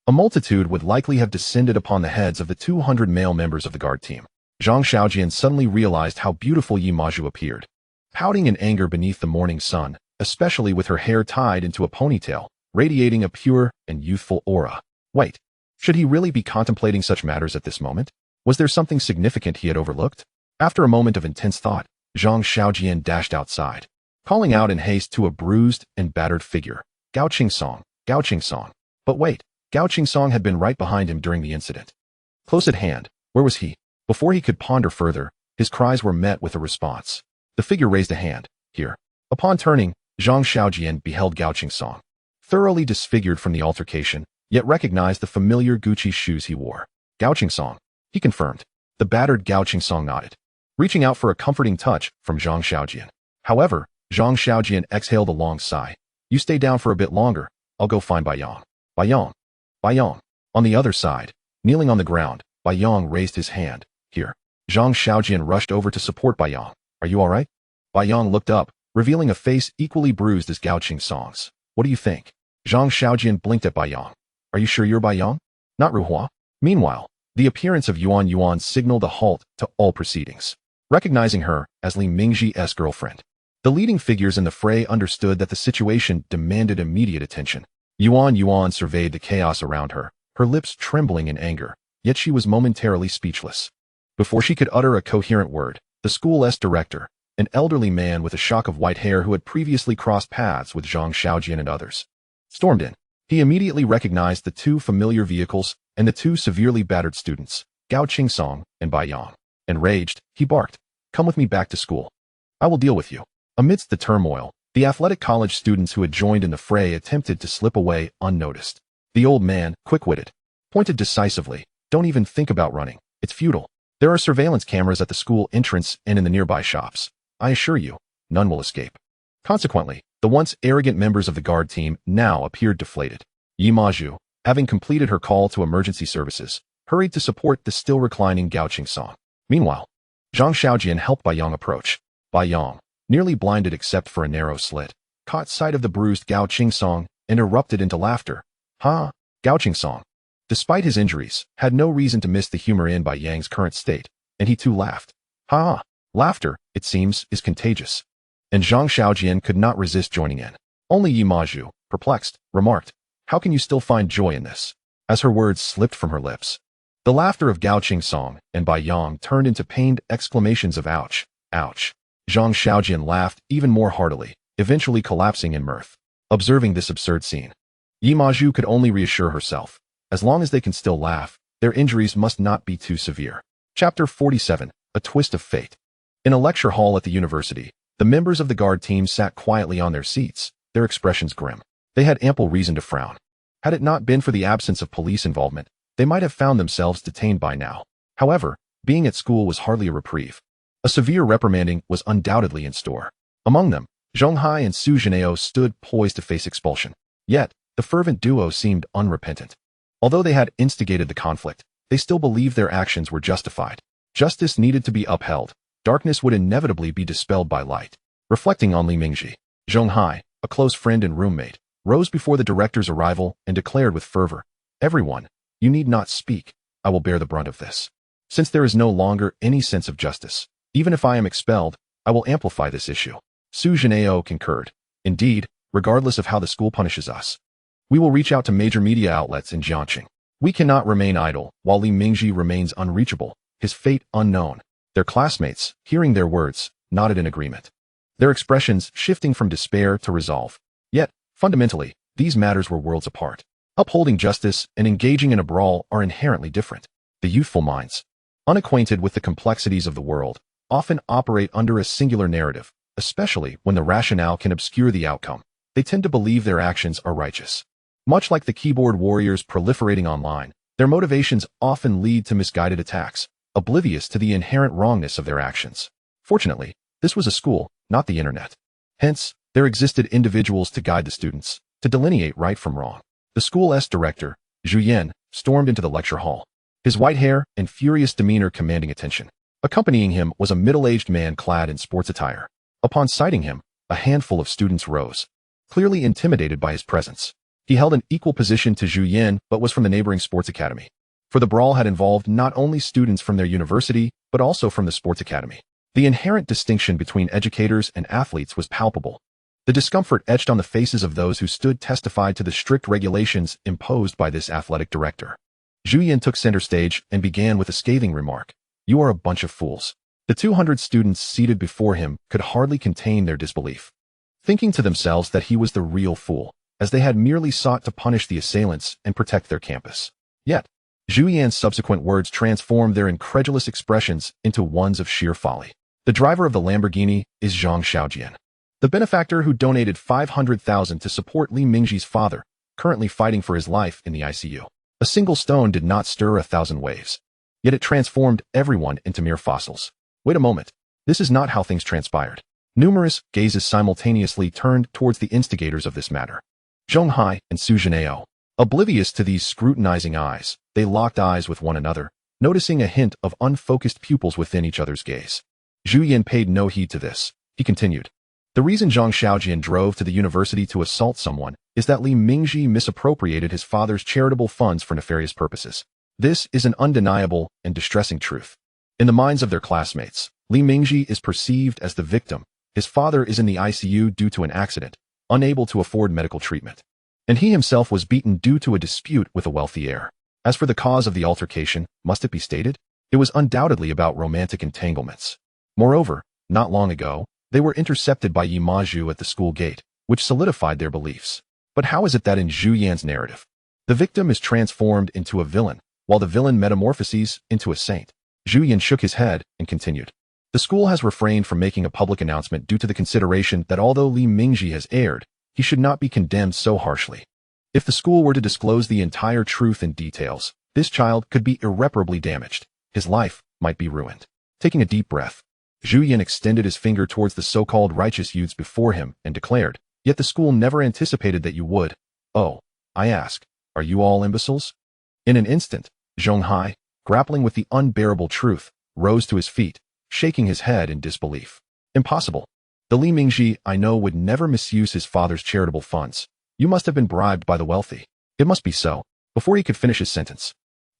a multitude would likely have descended upon the heads of the 200 male members of the guard team. Zhang Xiaojian suddenly realized how beautiful Yi Maju appeared, pouting in anger beneath the morning sun, especially with her hair tied into a ponytail, radiating a pure and youthful aura. Wait, should he really be contemplating such matters at this moment? Was there something significant he had overlooked? After a moment of intense thought, Zhang Xiaojian dashed outside, calling out in haste to a bruised and battered figure, "Gao Qingsong, Gao Qingsong." But wait, Gao Qingsong had been right behind him during the incident. Close at hand, where was he? Before he could ponder further, his cries were met with a response. The figure raised a hand, "Here." Upon turning, Zhang Xiaojian beheld Gao Qingsong, thoroughly disfigured from the altercation, yet recognized the familiar Gucci shoes he wore. "Gao Qingsong," he confirmed. The battered Gao Qingsong nodded, reaching out for a comforting touch from Zhang Xiaojian. However, Zhang Xiaojian exhaled a long sigh. "You stay down for a bit longer. I'll go find Baiyang." "Baiyang. Baiyang." On the other side, kneeling on the ground, Baiyang raised his hand. "Here." Zhang Xiaojian rushed over to support Baiyang. "Are you all right?" Baiyang looked up, revealing a face equally bruised as Gao Qingsong's. "What do you think?" Zhang Xiaojian blinked at Bai Yang. Are you sure you're Bai Yang? Not Ruhua? Meanwhile, the appearance of Yuan Yuan signaled a halt to all proceedings. Recognizing her as Li Mingji's girlfriend, the leading figures in the fray understood that the situation demanded immediate attention. Yuan Yuan surveyed the chaos around her, her lips trembling in anger, yet she was momentarily speechless. Before she could utter a coherent word, the school's director, an elderly man with a shock of white hair who had previously crossed paths with Zhang Xiaojian and others, stormed in. He immediately recognized the two familiar vehicles and the two severely battered students, Gao Qingsong and Bai Yang. Enraged, he barked, "Come with me back to school. I will deal with you." Amidst the turmoil, the athletic college students who had joined in the fray attempted to slip away unnoticed. The old man, quick-witted, pointed decisively, "Don't even think about running. It's futile. There are surveillance cameras at the school entrance and in the nearby shops. I assure you, none will escape." Consequently, the once arrogant members of the guard team now appeared deflated. Yi Maju, having completed her call to emergency services, hurried to support the still reclining Gao Qingsong. Meanwhile, Zhang Xiaojian helped Bai Yang approach. Bai Yang, nearly blinded except for a narrow slit, caught sight of the bruised Gao Qingsong and erupted into laughter. Ha! Gao Qingsong, despite his injuries, had no reason to miss the humor in Bai Yang's current state, and he too laughed. Ha! Laughter, it seems, is contagious. And Zhang Xiaojian could not resist joining in. Only Yi Maju, perplexed, remarked, "How can you still find joy in this?" As her words slipped from her lips, the laughter of Gao Qingsong and Bai Yang turned into pained exclamations of ouch, ouch. Zhang Xiaojian laughed even more heartily, eventually collapsing in mirth. Observing this absurd scene, Yi Maju could only reassure herself, as long as they can still laugh, their injuries must not be too severe. Chapter 47, A Twist of Fate. In a lecture hall at the university, the members of the guard team sat quietly on their seats, their expressions grim. They had ample reason to frown. Had it not been for the absence of police involvement, they might have found themselves detained by now. However, being at school was hardly a reprieve. A severe reprimanding was undoubtedly in store. Among them, Zhonghai and Su Zhenao stood poised to face expulsion. Yet, the fervent duo seemed unrepentant. Although they had instigated the conflict, they still believed their actions were justified. Justice needed to be upheld. Darkness would inevitably be dispelled by light. Reflecting on Li Mingji, Zhonghai, a close friend and roommate, rose before the director's arrival and declared with fervor, "Everyone, you need not speak. I will bear the brunt of this. Since there is no longer any sense of justice, even if I am expelled, I will amplify this issue." Su Zhenao concurred. "Indeed, regardless of how the school punishes us, we will reach out to major media outlets in Jiangxing. We cannot remain idle while Li Mingji remains unreachable, his fate unknown." Their classmates, hearing their words, nodded in agreement, their expressions shifting from despair to resolve. Yet, fundamentally, these matters were worlds apart. Upholding justice and engaging in a brawl are inherently different. The youthful minds, unacquainted with the complexities of the world, often operate under a singular narrative, especially when the rationale can obscure the outcome. They tend to believe their actions are righteous. Much like the keyboard warriors proliferating online, their motivations often lead to misguided attacks, oblivious to the inherent wrongness of their actions. Fortunately, this was a school, not the internet. Hence, there existed individuals to guide the students, to delineate right from wrong. The school's director, Zhu Yan, stormed into the lecture hall, his white hair and furious demeanor commanding attention. Accompanying him was a middle-aged man clad in sports attire. Upon sighting him, a handful of students rose, clearly intimidated by his presence. He held an equal position to Zhu Yan but was from the neighboring sports academy. For the brawl had involved not only students from their university, but also from the sports academy. The inherent distinction between educators and athletes was palpable. The discomfort etched on the faces of those who stood testified to the strict regulations imposed by this athletic director. Zhu Yan took center stage and began with a scathing remark. "You are a bunch of fools." The 200 students seated before him could hardly contain their disbelief, thinking to themselves that he was the real fool, as they had merely sought to punish the assailants and protect their campus. Yet, Zhu Yan's subsequent words transformed their incredulous expressions into ones of sheer folly. The driver of the Lamborghini is Zhang Xiaojian, the benefactor who donated 500,000 to support Li Mingji's father, currently fighting for his life in the ICU. A single stone did not stir 1,000 waves, yet it transformed everyone into mere fossils. Wait a moment, this is not how things transpired. Numerous gazes simultaneously turned towards the instigators of this matter. Zhonghai and Su Zhenao. Oblivious to these scrutinizing eyes, they locked eyes with one another, noticing a hint of unfocused pupils within each other's gaze. Zhu Yan paid no heed to this. He continued. "The reason Zhang Xiaojian drove to the university to assault someone is that Li Mingji misappropriated his father's charitable funds for nefarious purposes. This is an undeniable and distressing truth. In the minds of their classmates, Li Mingji is perceived as the victim. His father is in the ICU due to an accident, unable to afford medical treatment. And he himself was beaten due to a dispute with a wealthy heir. As for the cause of the altercation, must it be stated? It was undoubtedly about romantic entanglements. Moreover, not long ago, they were intercepted by Yi Maju at the school gate, which solidified their beliefs. But how is it that in Zhu Yan's narrative, the victim is transformed into a villain, while the villain metamorphoses into a saint? Zhu Yan shook his head and continued. The school has refrained from making a public announcement due to the consideration that although Li Mingji has erred, he should not be condemned so harshly. If the school were to disclose the entire truth and details, this child could be irreparably damaged. His life might be ruined. Taking a deep breath, Zhu Yan extended his finger towards the so-called righteous youths before him and declared, "Yet the school never anticipated that you would. Oh, I ask, are you all imbeciles?" In an instant, Zhong Hai, grappling with the unbearable truth, rose to his feet, shaking his head in disbelief. Impossible. The Li Mingji I know would never misuse his father's charitable funds. You must have been bribed by the wealthy. It must be so. Before he could finish his sentence,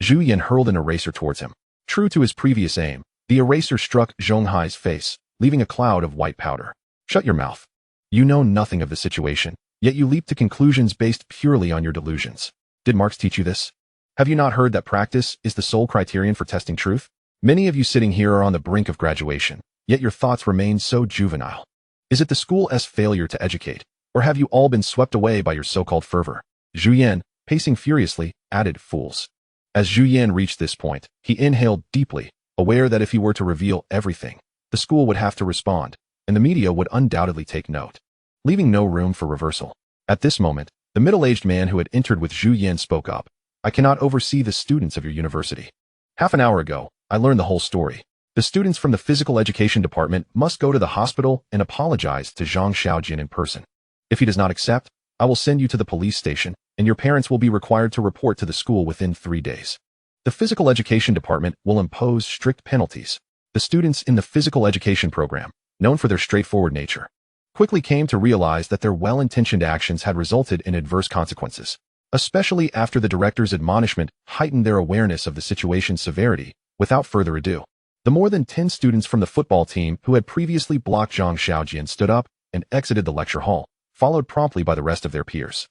Zhu Yan hurled an eraser towards him. True to his previous aim, the eraser struck Zhong Hai's face, leaving a cloud of white powder. Shut your mouth. You know nothing of the situation, yet you leap to conclusions based purely on your delusions. Did Marx teach you this? Have you not heard that practice is the sole criterion for testing truth? Many of you sitting here are on the brink of graduation, yet your thoughts remain so juvenile. Is it the school's failure to educate, or have you all been swept away by your so-called fervor? Zhu Yan, pacing furiously, added, "Fools." As Zhu Yan reached this point, he inhaled deeply, aware that if he were to reveal everything, the school would have to respond, and the media would undoubtedly take note, leaving no room for reversal. At this moment, the middle-aged man who had entered with Zhu Yan spoke up. "I cannot oversee the students of your university. Half an hour ago, I learned the whole story. The students from the physical education department must go to the hospital and apologize to Zhang Xiaojian in person. If he does not accept, I will send you to the police station, and your parents will be required to report to the school within 3 days. The physical education department will impose strict penalties. The students in the physical education program, known for their straightforward nature, quickly came to realize that their well-intentioned actions had resulted in adverse consequences, especially after the director's admonishment heightened their awareness of the situation's severity. Without further ado, the more than 10 students from the football team who had previously blocked Zhang Xiaojian stood up and exited the lecture hall, followed promptly by the rest of their peers.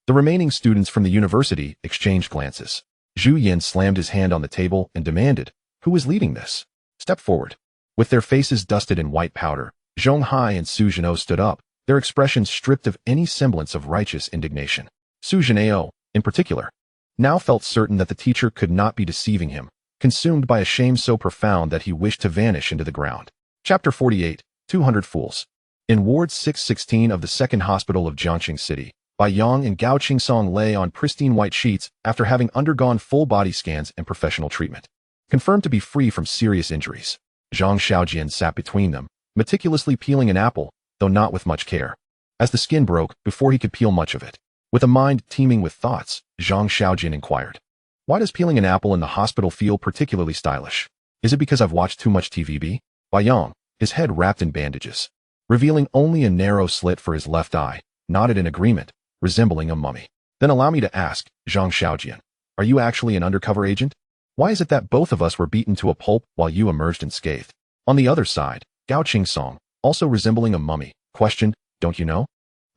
The remaining students from the university exchanged glances. Zhu Yan slammed his hand on the table and demanded, "Who is leading this? Step forward." With their faces dusted in white powder, Zhong Hai and Su Zhenao stood up, their expressions stripped of any semblance of righteous indignation. Su Zhenao, in particular, now felt certain that the teacher could not be deceiving him, consumed by a shame so profound that he wished to vanish into the ground. Chapter 48, 200 Fools. In Ward 616 of the Second Hospital of Jiangxing City, Bai Yang and Gao Qingsong lay on pristine white sheets after having undergone full body scans and professional treatment. Confirmed to be free from serious injuries, Zhang Xiaojian sat between them, meticulously peeling an apple, though not with much care, as the skin broke before he could peel much of it. With a mind teeming with thoughts, Zhang Xiaojian inquired, "Why does peeling an apple in the hospital feel particularly stylish? Is it because I've watched too much TV?" Bai Yang, his head wrapped in bandages, revealing only a narrow slit for his left eye, nodded in agreement, resembling a mummy. "Then allow me to ask, Zhang Xiaojian, are you actually an undercover agent? Why is it that both of us were beaten to a pulp while you emerged unscathed?" On the other side, Gao Qingsong, also resembling a mummy, questioned, "Don't you know?"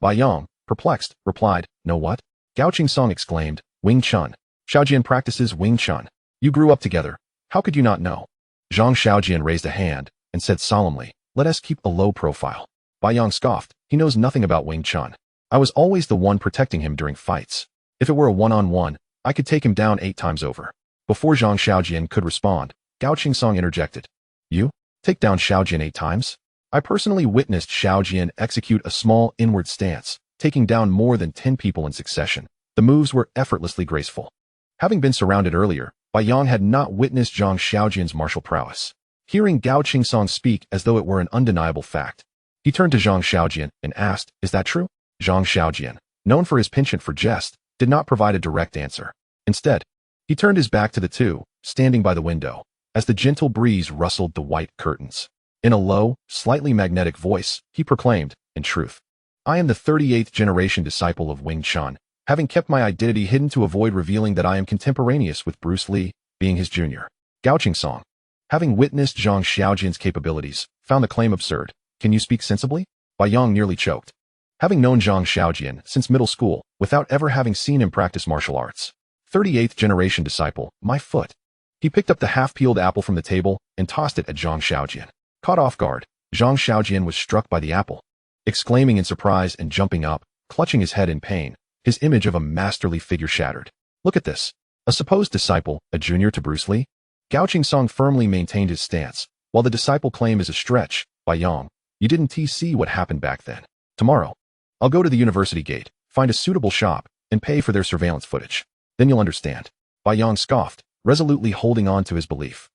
Bai Yang, perplexed, replied, "Know what?" Gao Qingsong exclaimed, "Wing Chun. Xiaojian practices Wing Chun. You grew up together. How could you not know?" Zhang Xiaojian raised a hand and said solemnly, "Let us keep a low profile." Bai Yang scoffed, "He knows nothing about Wing Chun. I was always the one protecting him during fights. If it were a one-on-one, I could take him down 8 times over." Before Zhang Xiaojian could respond, Gao Qingsong interjected, "You? Take down Xiaojian 8 times? I personally witnessed Xiaojian execute a small inward stance, taking down more than 10 people in succession. The moves were effortlessly graceful." Having been surrounded earlier, Bai Yang had not witnessed Zhang Xiaojian's martial prowess. Hearing Gao Qingsong speak as though it were an undeniable fact, he turned to Zhang Xiaojian and asked, "Is that true?" Zhang Xiaojian, known for his penchant for jest, did not provide a direct answer. Instead, he turned his back to the two, standing by the window, as the gentle breeze rustled the white curtains. In a low, slightly magnetic voice, he proclaimed, "In truth, I am the 38th generation disciple of Wing Chun, having kept my identity hidden to avoid revealing that I am contemporaneous with Bruce Lee, being his junior. Gao Song, having witnessed Zhang Xiaojian's capabilities, found the claim absurd. Can you speak sensibly? Bai Yang nearly choked. Having known Zhang Xiaojian since middle school, without ever having seen him practice martial arts. 38th generation disciple, my foot. He picked up the half-peeled apple from the table and tossed it at Zhang Xiaojian. Caught off guard, Zhang Xiaojian was struck by the apple. Exclaiming in surprise and jumping up, clutching his head in pain, his image of a masterly figure shattered. Look at this. A supposed disciple, a junior to Bruce Lee? Gao Song firmly maintained his stance, while the disciple claim is a stretch. Bai Yang, you didn't see what happened back then. Tomorrow, I'll go to the university gate, find a suitable shop, and pay for their surveillance footage. Then you'll understand. Bai Yang scoffed, resolutely holding on to his belief.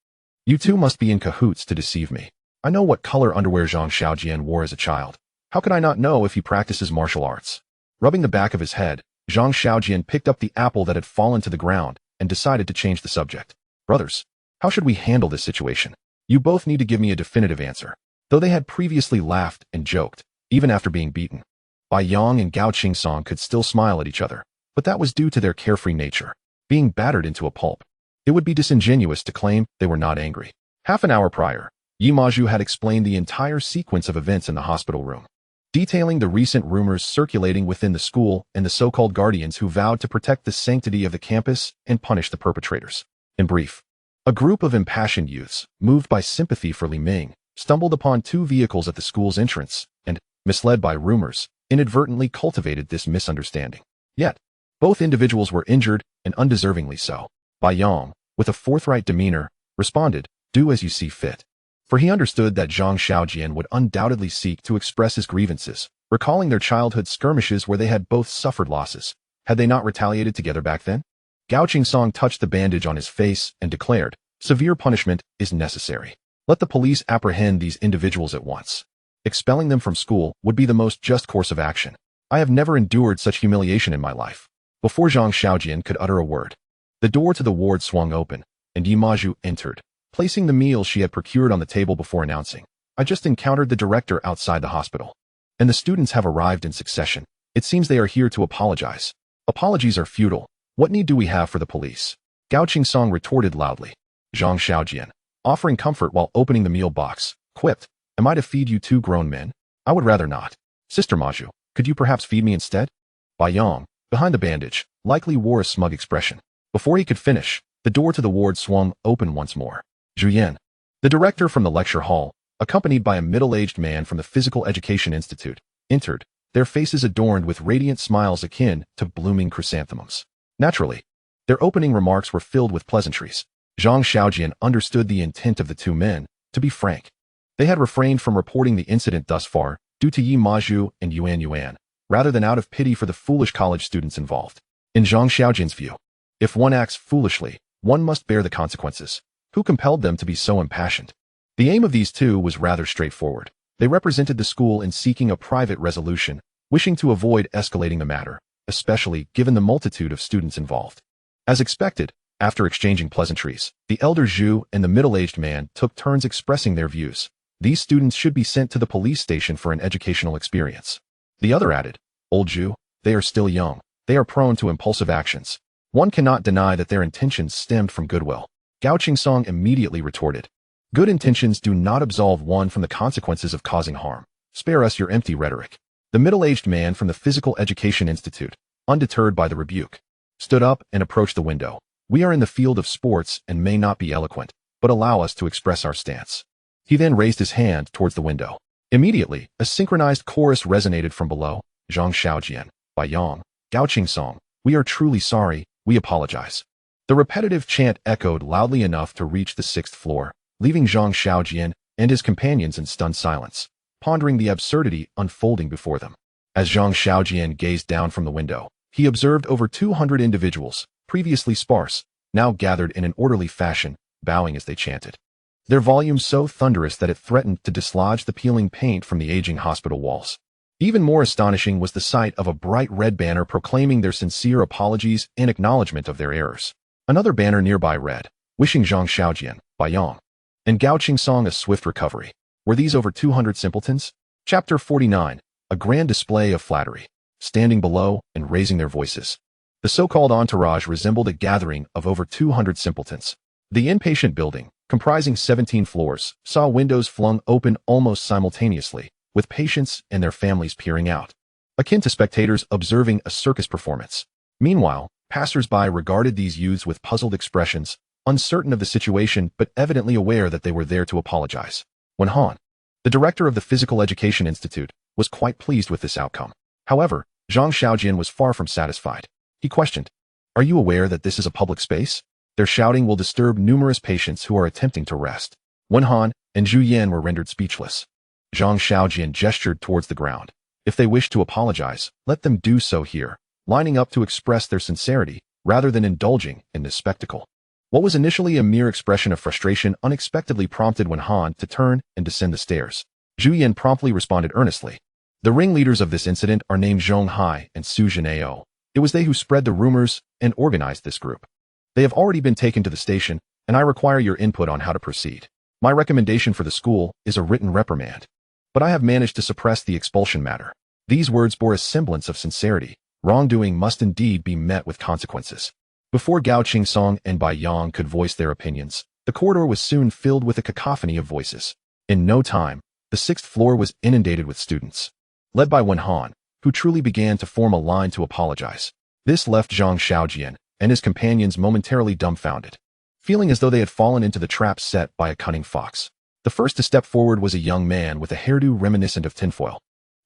You two must be in cahoots to deceive me. I know what color underwear Zhang Xiaojian wore as a child. How could I not know if he practices martial arts? Rubbing the back of his head, Zhang Xiaojian picked up the apple that had fallen to the ground and decided to change the subject. Brothers, how should we handle this situation? You both need to give me a definitive answer. Though they had previously laughed and joked, even after being beaten, Bai Yang and Gao Song could still smile at each other, but that was due to their carefree nature. Being battered into a pulp, it would be disingenuous to claim they were not angry. Half an hour prior, Yi Maju had explained the entire sequence of events in the hospital room, detailing the recent rumors circulating within the school and the so-called guardians who vowed to protect the sanctity of the campus and punish the perpetrators. In brief, a group of impassioned youths, moved by sympathy for Li Ming, stumbled upon two vehicles at the school's entrance and, misled by rumors, inadvertently cultivated this misunderstanding. Yet, both individuals were injured, and undeservingly so. Bai Yang, with a forthright demeanor, responded, "Do as you see fit." For he understood that Zhang Xiaojian would undoubtedly seek to express his grievances, recalling their childhood skirmishes where they had both suffered losses. Had they not retaliated together back then? Gao Song touched the bandage on his face and declared, "Severe punishment is necessary. Let the police apprehend these individuals at once. Expelling them from school would be the most just course of action. I have never endured such humiliation in my life." Before Zhang Xiaojian could utter a word, the door to the ward swung open, and Yi Maju entered, placing the meal she had procured on the table before announcing, "I just encountered the director outside the hospital, and the students have arrived in succession. It seems they are here to apologize." "Apologies are futile. What need do we have for the police?" Gao Song retorted loudly. Zhang Xiaojian, offering comfort while opening the meal box, quipped, "Am I to feed you two grown men? I would rather not. Sister Maju, could you perhaps feed me instead?" Bai Yang, behind the bandage, likely wore a smug expression. Before he could finish, the door to the ward swung open once more. Zhu Yan, the director from the lecture hall, accompanied by a middle-aged man from the Physical Education Institute, entered, their faces adorned with radiant smiles akin to blooming chrysanthemums. Naturally, their opening remarks were filled with pleasantries. Zhang Xiaojian understood the intent of the two men. To be frank, they had refrained from reporting the incident thus far due to Yi Maju and Yuan, rather than out of pity for the foolish college students involved. In Zhang Xiaojian's view, if one acts foolishly, one must bear the consequences. Who compelled them to be so impassioned? The aim of these two was rather straightforward. They represented the school in seeking a private resolution, wishing to avoid escalating the matter, especially given the multitude of students involved. As expected, after exchanging pleasantries, the elder Zhu and the middle-aged man took turns expressing their views. These students should be sent to the police station for an educational experience. The other added, "Old Zhu, they are still young. They are prone to impulsive actions. One cannot deny that their intentions stemmed from goodwill." Gao Song immediately retorted, "Good intentions do not absolve one from the consequences of causing harm. Spare us your empty rhetoric." The middle-aged man from the Physical Education Institute, undeterred by the rebuke, stood up and approached the window. "We are in the field of sports and may not be eloquent, but allow us to express our stance." He then raised his hand towards the window. Immediately, a synchronized chorus resonated from below. Zhang Xiaojian, Bai Yang, Gao Song, "We are truly sorry, we apologize." The repetitive chant echoed loudly enough to reach the 6th floor, leaving Zhang Xiaojian and his companions in stunned silence, pondering the absurdity unfolding before them. As Zhang Xiaojian gazed down from the window, he observed over 200 individuals, previously sparse, now gathered in an orderly fashion, bowing as they chanted. Their volume so thunderous that it threatened to dislodge the peeling paint from the aging hospital walls. Even more astonishing was the sight of a bright red banner proclaiming their sincere apologies and acknowledgement of their errors. Another banner nearby read, "Wishing Zhang Xiaojian, Bai Yang, and Gao Song a swift recovery." Were these over 200 simpletons? Chapter 49. a grand display of flattery, standing below and raising their voices. The so-called entourage resembled a gathering of over 200 simpletons. The inpatient building, comprising 17 floors, saw windows flung open almost simultaneously, with patients and their families peering out, akin to spectators observing a circus performance. Meanwhile, passers-by regarded these youths with puzzled expressions, uncertain of the situation but evidently aware that they were there to apologize. When Han, the director of the Physical Education Institute, was quite pleased with this outcome. However, Zhang Xiaojian was far from satisfied. He questioned, "Are you aware that this is a public space? Their shouting will disturb numerous patients who are attempting to rest." Wen Han and Zhu Yan were rendered speechless. Zhang Xiaojian gestured towards the ground. If they wish to apologize, let them do so here, lining up to express their sincerity, rather than indulging in this spectacle. What was initially a mere expression of frustration unexpectedly prompted Wen Han to turn and descend the stairs. Zhu Yan promptly responded earnestly. "The ringleaders of this incident are named Zhong Hai and Su Zhenao. It was they who spread the rumors and organized this group. They have already been taken to the station, and I require your input on how to proceed. My recommendation for the school is a written reprimand. But I have managed to suppress the expulsion matter." These words bore a semblance of sincerity. Wrongdoing must indeed be met with consequences. Before Gao Qingsong and Bai Yang could voice their opinions, the corridor was soon filled with a cacophony of voices. In no time, the 6th floor was inundated with students, led by Wen Han, who truly began to form a line to apologize. This left Zhang Xiaojian and his companions momentarily dumbfounded, feeling as though they had fallen into the trap set by a cunning fox. The first to step forward was a young man with a hairdo reminiscent of tinfoil,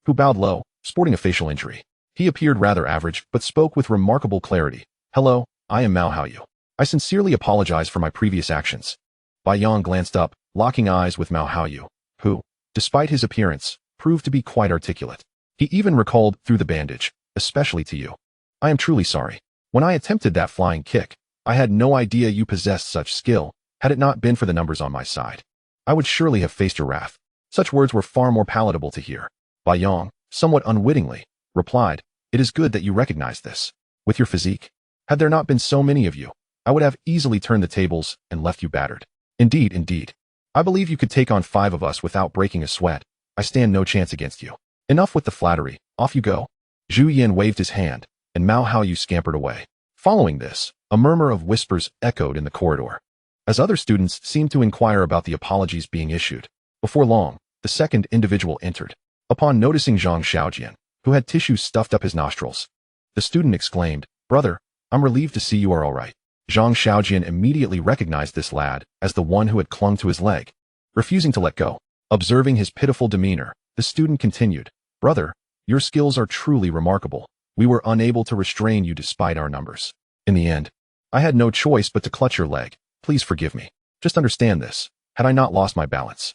who bowed low, sporting a facial injury. He appeared rather average, but spoke with remarkable clarity. "Hello, I am Mao Haoyu. I sincerely apologize for my previous actions." Bai Yang glanced up, locking eyes with Mao Haoyu, who, despite his appearance, proved to be quite articulate. He even recalled through the bandage, "Especially to you. I am truly sorry. When I attempted that flying kick, I had no idea you possessed such skill. Had it not been for the numbers on my side, I would surely have faced your wrath." Such words were far more palatable to hear. Bai Yang, somewhat unwittingly, replied, "It is good that you recognize this. With your physique, had there not been so many of you, I would have easily turned the tables and left you battered. Indeed. I believe you could take on 5 of us without breaking a sweat. I stand no chance against you. Enough with the flattery, off you go." Zhu Yan waved his hand, and Mao Haoyu scampered away. Following this, a murmur of whispers echoed in the corridor, as other students seemed to inquire about the apologies being issued. Before long, the second individual entered. Upon noticing Zhang Xiaojian, who had tissues stuffed up his nostrils, the student exclaimed, "Brother, I'm relieved to see you are all right." Zhang Xiaojian immediately recognized this lad as the one who had clung to his leg, refusing to let go. Observing his pitiful demeanor, the student continued, "Brother, your skills are truly remarkable. We were unable to restrain you despite our numbers. In the end, I had no choice but to clutch your leg. Please forgive me. Just understand this. Had I not lost my balance,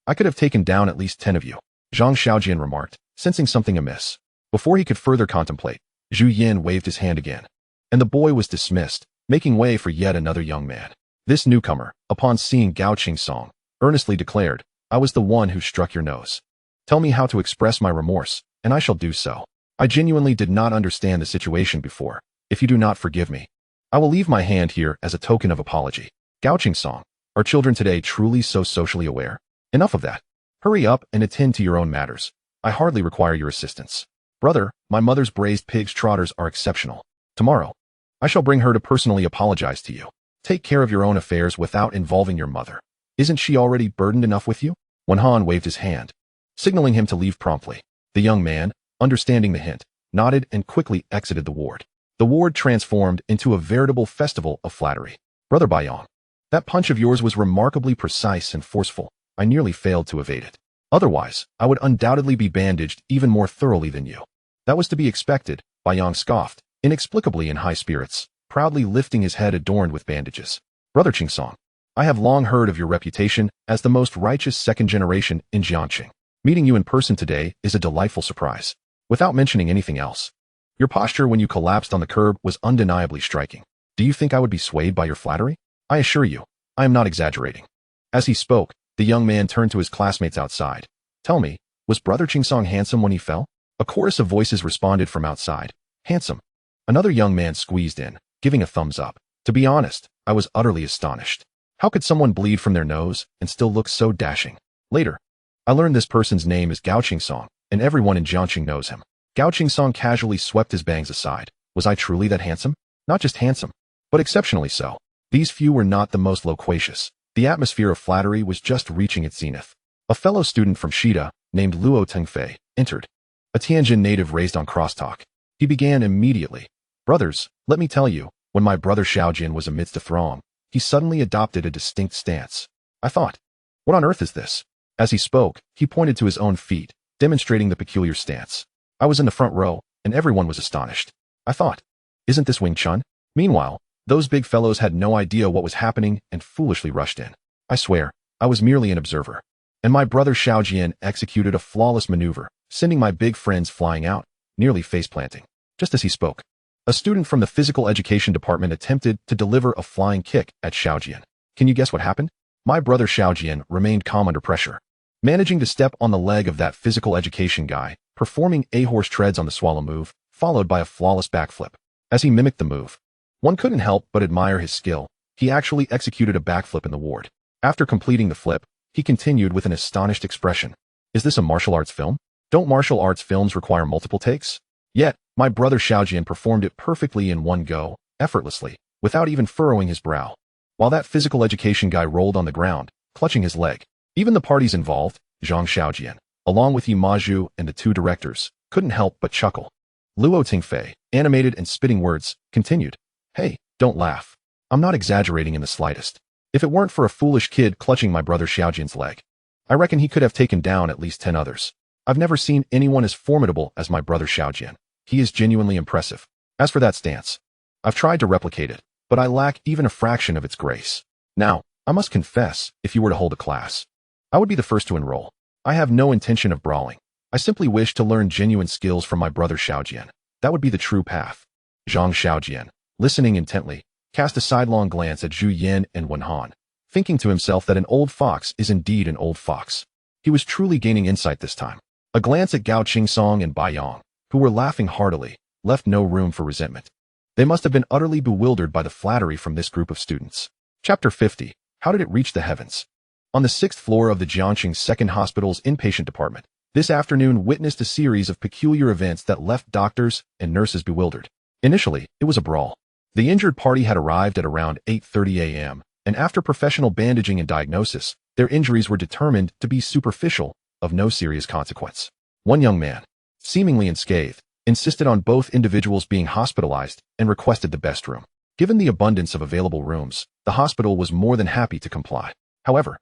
I could have taken down at least 10 of you." Zhang Xiaojian remarked, sensing something amiss. Before he could further contemplate, Zhu Yan waved his hand again, and the boy was dismissed, making way for yet another young man. This newcomer, upon seeing Gao Qingsong, earnestly declared, "I was the one who struck your nose. Tell me how to express my remorse, and I shall do so. I genuinely did not understand the situation before. If you do not forgive me, I will leave my hand here as a token of apology." Gao Qingsong, are children today truly so socially aware? Enough of that. Hurry up and attend to your own matters. I hardly require your assistance. Brother, my mother's braised pig's trotters are exceptional. Tomorrow, I shall bring her to personally apologize to you. Take care of your own affairs without involving your mother. Isn't she already burdened enough with you? Wen Han waved his hand, signaling him to leave promptly. The young man, understanding the hint, nodded and quickly exited the ward. The ward transformed into a veritable festival of flattery. "Brother Bai Yang, that punch of yours was remarkably precise and forceful. I nearly failed to evade it. Otherwise, I would undoubtedly be bandaged even more thoroughly than you." "That was to be expected," Bai Yang scoffed, inexplicably in high spirits, proudly lifting his head adorned with bandages. "Brother Qingsong, I have long heard of your reputation as the most righteous second generation in Jiangxing. Meeting you in person today is a delightful surprise. Without mentioning anything else, your posture when you collapsed on the curb was undeniably striking. Do you think I would be swayed by your flattery? I assure you, I am not exaggerating." As he spoke, the young man turned to his classmates outside. "Tell me, was Brother Qingsong handsome when he fell?" A chorus of voices responded from outside. "Handsome." Another young man squeezed in, giving a thumbs up. "To be honest, I was utterly astonished. How could someone bleed from their nose and still look so dashing?" Later, I learned this person's name is Gao Qingsong, and everyone in Jiangxing knows him. Gao Qingsong casually swept his bangs aside. Was I truly that handsome? Not just handsome, but exceptionally so. These few were not the most loquacious. The atmosphere of flattery was just reaching its zenith. A fellow student from Shida, named Luo Tengfei, entered. A Tianjin native raised on crosstalk. He began immediately. Brothers, let me tell you, when my brother Xiaojian was amidst a throng, he suddenly adopted a distinct stance. I thought, what on earth is this? As he spoke, he pointed to his own feet, demonstrating the peculiar stance. I was in the front row, and everyone was astonished. I thought, isn't this Wing Chun? Meanwhile, those big fellows had no idea what was happening and foolishly rushed in. I swear, I was merely an observer. And my brother Xiaojian executed a flawless maneuver, sending my big friends flying out, nearly face-planting. Just as he spoke, a student from the physical education department attempted to deliver a flying kick at Xiaojian. Can you guess what happened? My brother Xiaojian remained calm under pressure, managing to step on the leg of that physical education guy, performing a-horse treads on the swallow move, followed by a flawless backflip. As he mimicked the move, one couldn't help but admire his skill. He actually executed a backflip in the ward. After completing the flip, he continued with an astonished expression. Is this a martial arts film? Don't martial arts films require multiple takes? Yet, my brother Xiaojian performed it perfectly in one go, effortlessly, without even furrowing his brow. While that physical education guy rolled on the ground, clutching his leg. Even the parties involved, Zhang Xiaojian, along with Yi Maju and the two directors, couldn't help but chuckle. Luo Tingfei, animated and spitting words, continued. Hey, don't laugh. I'm not exaggerating in the slightest. If it weren't for a foolish kid clutching my brother Xiaojian's leg, I reckon he could have taken down at least 10 others. I've never seen anyone as formidable as my brother Xiaojian. He is genuinely impressive. As for that stance, I've tried to replicate it, but I lack even a fraction of its grace. Now, I must confess, if you were to hold a class, I would be the first to enroll. I have no intention of brawling. I simply wish to learn genuine skills from my brother Xiaojian. That would be the true path. Zhang Xiaojian, listening intently, cast a sidelong glance at Zhu Yin and Wen Han, thinking to himself that an old fox is indeed an old fox. He was truly gaining insight this time. A glance at Gao Qingsong and Bai Yang, who were laughing heartily, left no room for resentment. They must have been utterly bewildered by the flattery from this group of students. Chapter 50. How did it reach the heavens? On the 6th floor of the Jiangxing Second Hospital's inpatient department, this afternoon witnessed a series of peculiar events that left doctors and nurses bewildered. Initially, it was a brawl. The injured party had arrived at around 8:30 a.m., and after professional bandaging and diagnosis, their injuries were determined to be superficial, of no serious consequence. One young man, seemingly unscathed, insisted on both individuals being hospitalized and requested the best room. Given the abundance of available rooms, the hospital was more than happy to comply. However,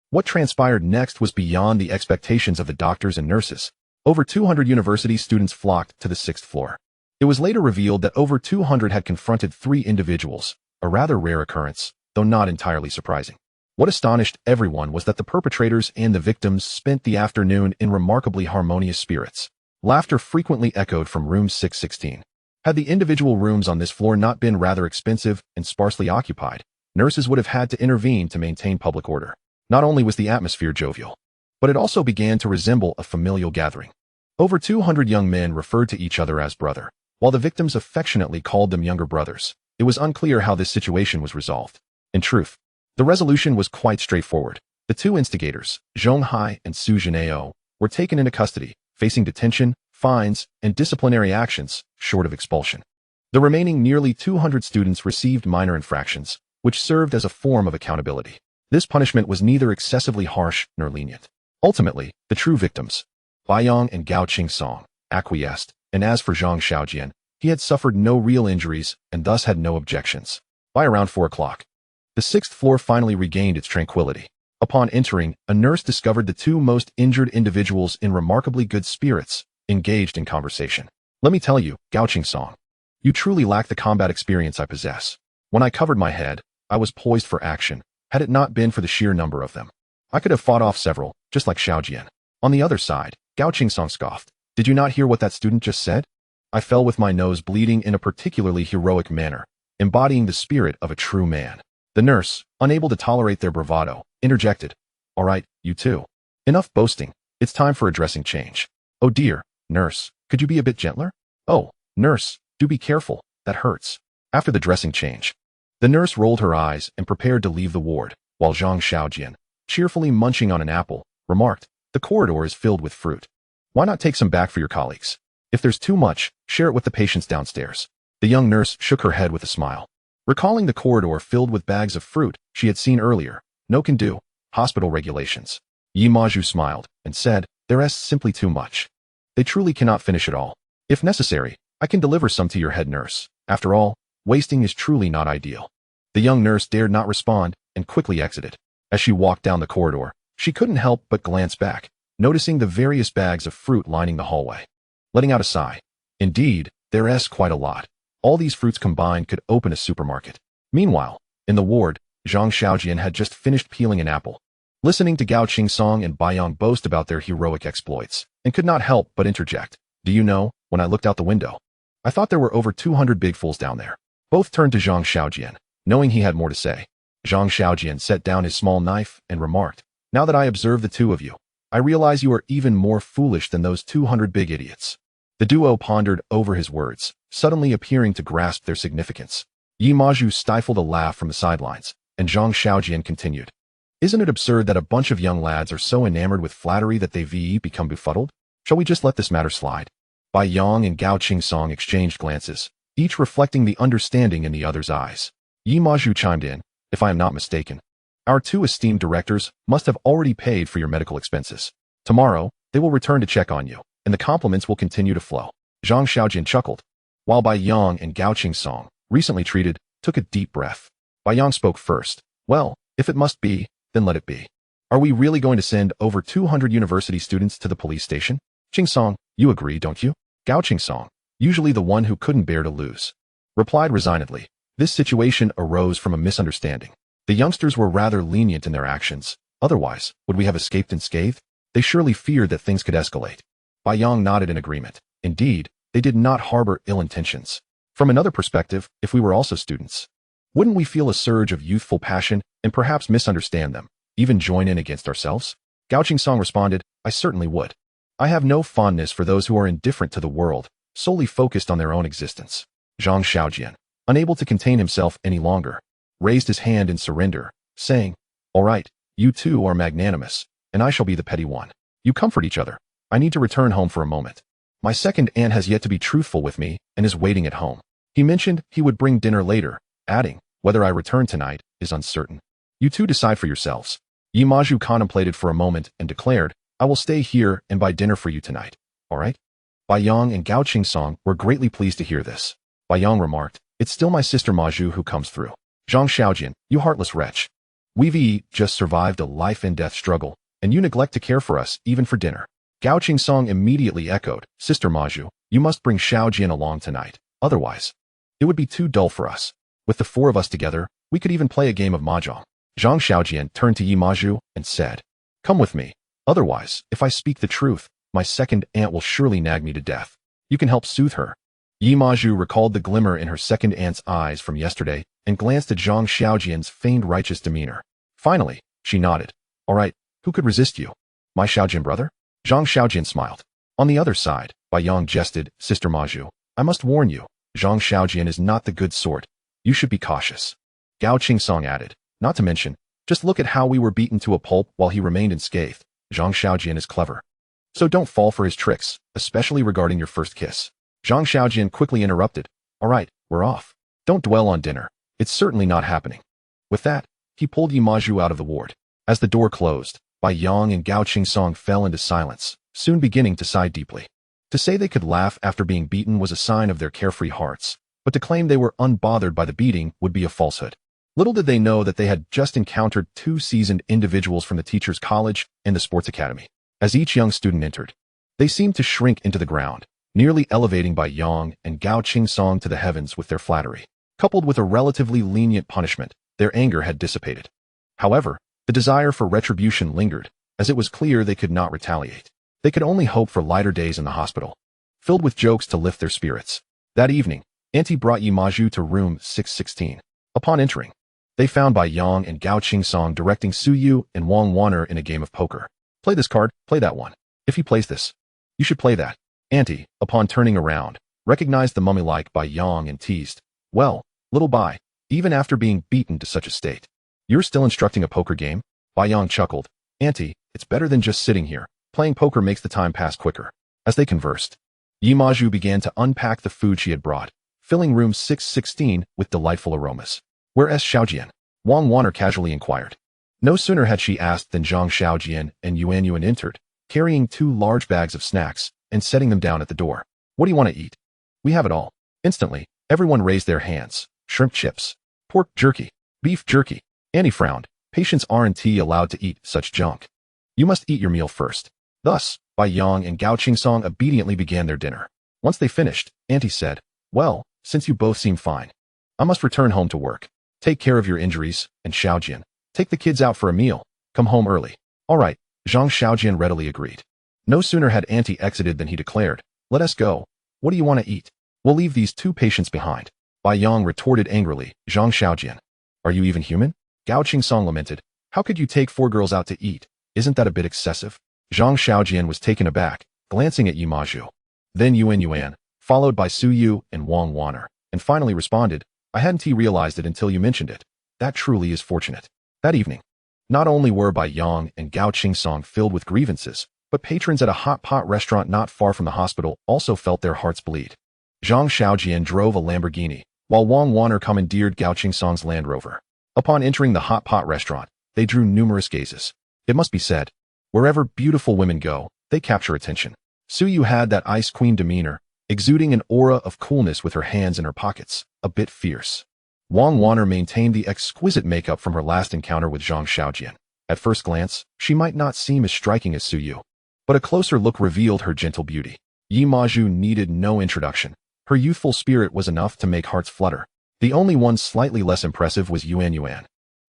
what transpired next was beyond the expectations of the doctors and nurses. Over 200 university students flocked to the 6th floor. It was later revealed that over 200 had confronted 3 individuals, a rather rare occurrence, though not entirely surprising. What astonished everyone was that the perpetrators and the victims spent the afternoon in remarkably harmonious spirits. Laughter frequently echoed from room 616. Had the individual rooms on this floor not been rather expensive and sparsely occupied, nurses would have had to intervene to maintain public order. Not only was the atmosphere jovial, but it also began to resemble a familial gathering. Over 200 young men referred to each other as brother, while the victims affectionately called them younger brothers. It was unclear how this situation was resolved. In truth, the resolution was quite straightforward. The 2 instigators, Zhong Hai and Su Zhenao, were taken into custody, facing detention, fines, and disciplinary actions, short of expulsion. The remaining nearly 200 students received minor infractions, which served as a form of accountability. This punishment was neither excessively harsh nor lenient. Ultimately, the true victims, Bai Yang and Gao Qingsong, acquiesced, and as for Zhang Xiaojian, he had suffered no real injuries and thus had no objections. By around 4 o'clock, the 6th floor finally regained its tranquility. Upon entering, a nurse discovered the 2 most injured individuals in remarkably good spirits, engaged in conversation. Let me tell you, Gao Qingsong, you truly lack the combat experience I possess. When I covered my head, I was poised for action. Had it not been for the sheer number of them, I could have fought off several, just like Xiaojian. On the other side, Gao Qingsong scoffed. Did you not hear what that student just said? I fell with my nose bleeding in a particularly heroic manner, embodying the spirit of a true man. The nurse, unable to tolerate their bravado, interjected. All right, you two. Enough boasting. It's time for a dressing change. Oh dear, nurse, could you be a bit gentler? Oh, nurse, do be careful, that hurts. After the dressing change, the nurse rolled her eyes and prepared to leave the ward, while Zhang Xiaojian, cheerfully munching on an apple, remarked, the corridor is filled with fruit. Why not take some back for your colleagues? If there's too much, share it with the patients downstairs. The young nurse shook her head with a smile. Recalling the corridor filled with bags of fruit she had seen earlier, no can do, hospital regulations. Yi Maju smiled and said, "There's simply too much. They truly cannot finish it all. If necessary, I can deliver some to your head nurse. After all, wasting is truly not ideal." The young nurse dared not respond and quickly exited. As she walked down the corridor, she couldn't help but glance back, noticing the various bags of fruit lining the hallway. Letting out a sigh. Indeed, there's quite a lot. All these fruits combined could open a supermarket. Meanwhile, in the ward, Zhang Xiaojian had just finished peeling an apple. Listening to Gao Qingsong and Baiyang boast about their heroic exploits, and could not help but interject. "Do you know, when I looked out the window, I thought there were over 200 big fools down there." Both turned to Zhang Xiaojian, knowing he had more to say. Zhang Xiaojian set down his small knife and remarked, "Now that I observe the two of you, I realize you are even more foolish than those 200 big idiots." The duo pondered over his words, suddenly appearing to grasp their significance. Yi Maju stifled a laugh from the sidelines, and Zhang Xiaojian continued. "Isn't it absurd that a bunch of young lads are so enamored with flattery that they become befuddled? Shall we just let this matter slide?" Bai Yang and Gao Qingsong exchanged glances, each reflecting the understanding in the other's eyes. Yi Maju chimed in, "If I am not mistaken, our two esteemed directors must have already paid for your medical expenses. Tomorrow, they will return to check on you, and the compliments will continue to flow." Zhang Xiaojian chuckled, while Bai Yang and Gao Qingsong, recently treated, took a deep breath. Bai Yang spoke first. "Well, if it must be, then let it be. Are we really going to send over 200 university students to the police station?" "Qingsong, you agree, don't you?" Gao Qingsong, usually the one who couldn't bear to lose, replied resignedly. This situation arose from a misunderstanding. The youngsters were rather lenient in their actions. Otherwise, would we have escaped unscathed? They surely feared that things could escalate. Bai Yang nodded in agreement. Indeed, they did not harbor ill intentions. From another perspective, if we were also students, wouldn't we feel a surge of youthful passion and perhaps misunderstand them, even join in against ourselves? Gao Qingsong responded, "I certainly would. I have no fondness for those who are indifferent to the world, solely focused on their own existence." Zhang Xiaojian, unable to contain himself any longer, raised his hand in surrender, saying, "All right, you two are magnanimous, and I shall be the petty one. You comfort each other. I need to return home for a moment. My second aunt has yet to be truthful with me and is waiting at home. He mentioned he would bring dinner later, adding, whether I return tonight is uncertain. You two decide for yourselves." Yi Maju contemplated for a moment and declared, "I will stay here and buy dinner for you tonight. All right?" Bai Yang and Gao Qingsong were greatly pleased to hear this. Bai Yang remarked, "It's still my sister Maju who comes through. Zhang Xiaojian, you heartless wretch. We've just survived a life-and-death struggle, and you neglect to care for us even for dinner." Gao Qingsong immediately echoed, "Sister Maju, you must bring Xiaojian along tonight. Otherwise, it would be too dull for us. With the four of us together, we could even play a game of mahjong." Zhang Xiaojian turned to Yi Maju and said, "Come with me. Otherwise, if I speak the truth, my second aunt will surely nag me to death. You can help soothe her." Yi Maju recalled the glimmer in her second aunt's eyes from yesterday and glanced at Zhang Xiaojian's feigned righteous demeanor. Finally, she nodded. "All right, who could resist you? My Xiaojian brother?" Zhang Xiaojian smiled. On the other side, Bai Yang jested, "Sister Maju, I must warn you, Zhang Xiaojian is not the good sort. You should be cautious." Gao Qingsong added, "Not to mention, just look at how we were beaten to a pulp while he remained unscathed. Zhang Xiaojian is clever. So don't fall for his tricks, especially regarding your first kiss." Zhang Xiaojian quickly interrupted, "All right, we're off. Don't dwell on dinner. It's certainly not happening." With that, he pulled Yi Maju out of the ward. As the door closed, Bai Yang and Gao Qingsong fell into silence, soon beginning to sigh deeply. To say they could laugh after being beaten was a sign of their carefree hearts, but to claim they were unbothered by the beating would be a falsehood. Little did they know that they had just encountered two seasoned individuals from the teacher's college and the sports academy. As each young student entered, they seemed to shrink into the ground, nearly elevating Bai Yang and Gao Qingsong to the heavens with their flattery. Coupled with a relatively lenient punishment, their anger had dissipated. However, the desire for retribution lingered, as it was clear they could not retaliate. They could only hope for lighter days in the hospital, filled with jokes to lift their spirits. That evening, Auntie brought Yi Maju to room 616. Upon entering, they found Bai Yang and Gao Qingsong directing Su Yu and Wang Wan'er in a game of poker. "Play this card, play that one. If he plays this, you should play that." Auntie, upon turning around, recognized the mummy-like Bai Yang and teased, "Well, little Bai, even after being beaten to such a state, you're still instructing a poker game?" Bai Yang chuckled, "Auntie, it's better than just sitting here. Playing poker makes the time pass quicker." As they conversed, Yimaju began to unpack the food she had brought, filling room 616 with delightful aromas. "Where's Xiaojian?" Wang Wan'er casually inquired. No sooner had she asked than Zhang Xiaojian and Yuan Yuan entered, carrying 2 large bags of snacks and setting them down at the door. "What do you want to eat?" "We have it all." Instantly, everyone raised their hands. Shrimp chips, pork jerky, beef jerky. Annie frowned. Patients aren't allowed to eat such junk. "You must eat your meal first." Thus, Bai Yang and Gao Qingsong obediently began their dinner. Once they finished, Auntie said, "Well, since you both seem fine, I must return home to work. Take care of your injuries, and Xiaojian, take the kids out for a meal. Come home early." "All right," Zhang Xiaojian readily agreed. No sooner had Auntie exited than he declared, "Let us go. What do you want to eat? We'll leave these 2 patients behind." Bai Yang retorted angrily, "Zhang Xiaojian, are you even human?" Gao Qingsong lamented, "How could you take 4 girls out to eat? Isn't that a bit excessive?" Zhang Xiaojian was taken aback, glancing at Yimaju. Then Yuan Yuan, followed by Su Yu and Wang Wan'er, and finally responded, "I hadn't realized it until you mentioned it. That truly is fortunate." That evening, not only were Bai Yang and Gao Qingsong filled with grievances, but patrons at a hot pot restaurant not far from the hospital also felt their hearts bleed. Zhang Xiaojian drove a Lamborghini, while Wang Wan'er commandeered Gao Qingsong's Land Rover. Upon entering the hot pot restaurant, they drew numerous gazes. It must be said, wherever beautiful women go, they capture attention. Su Yu had that ice queen demeanor, exuding an aura of coolness with her hands in her pockets, a bit fierce. Wang Wan'er maintained the exquisite makeup from her last encounter with Zhang Xiaojian. At first glance, she might not seem as striking as Su Yu, but a closer look revealed her gentle beauty. Yimaju needed no introduction. Her youthful spirit was enough to make hearts flutter. The only one slightly less impressive was Yuan Yuan.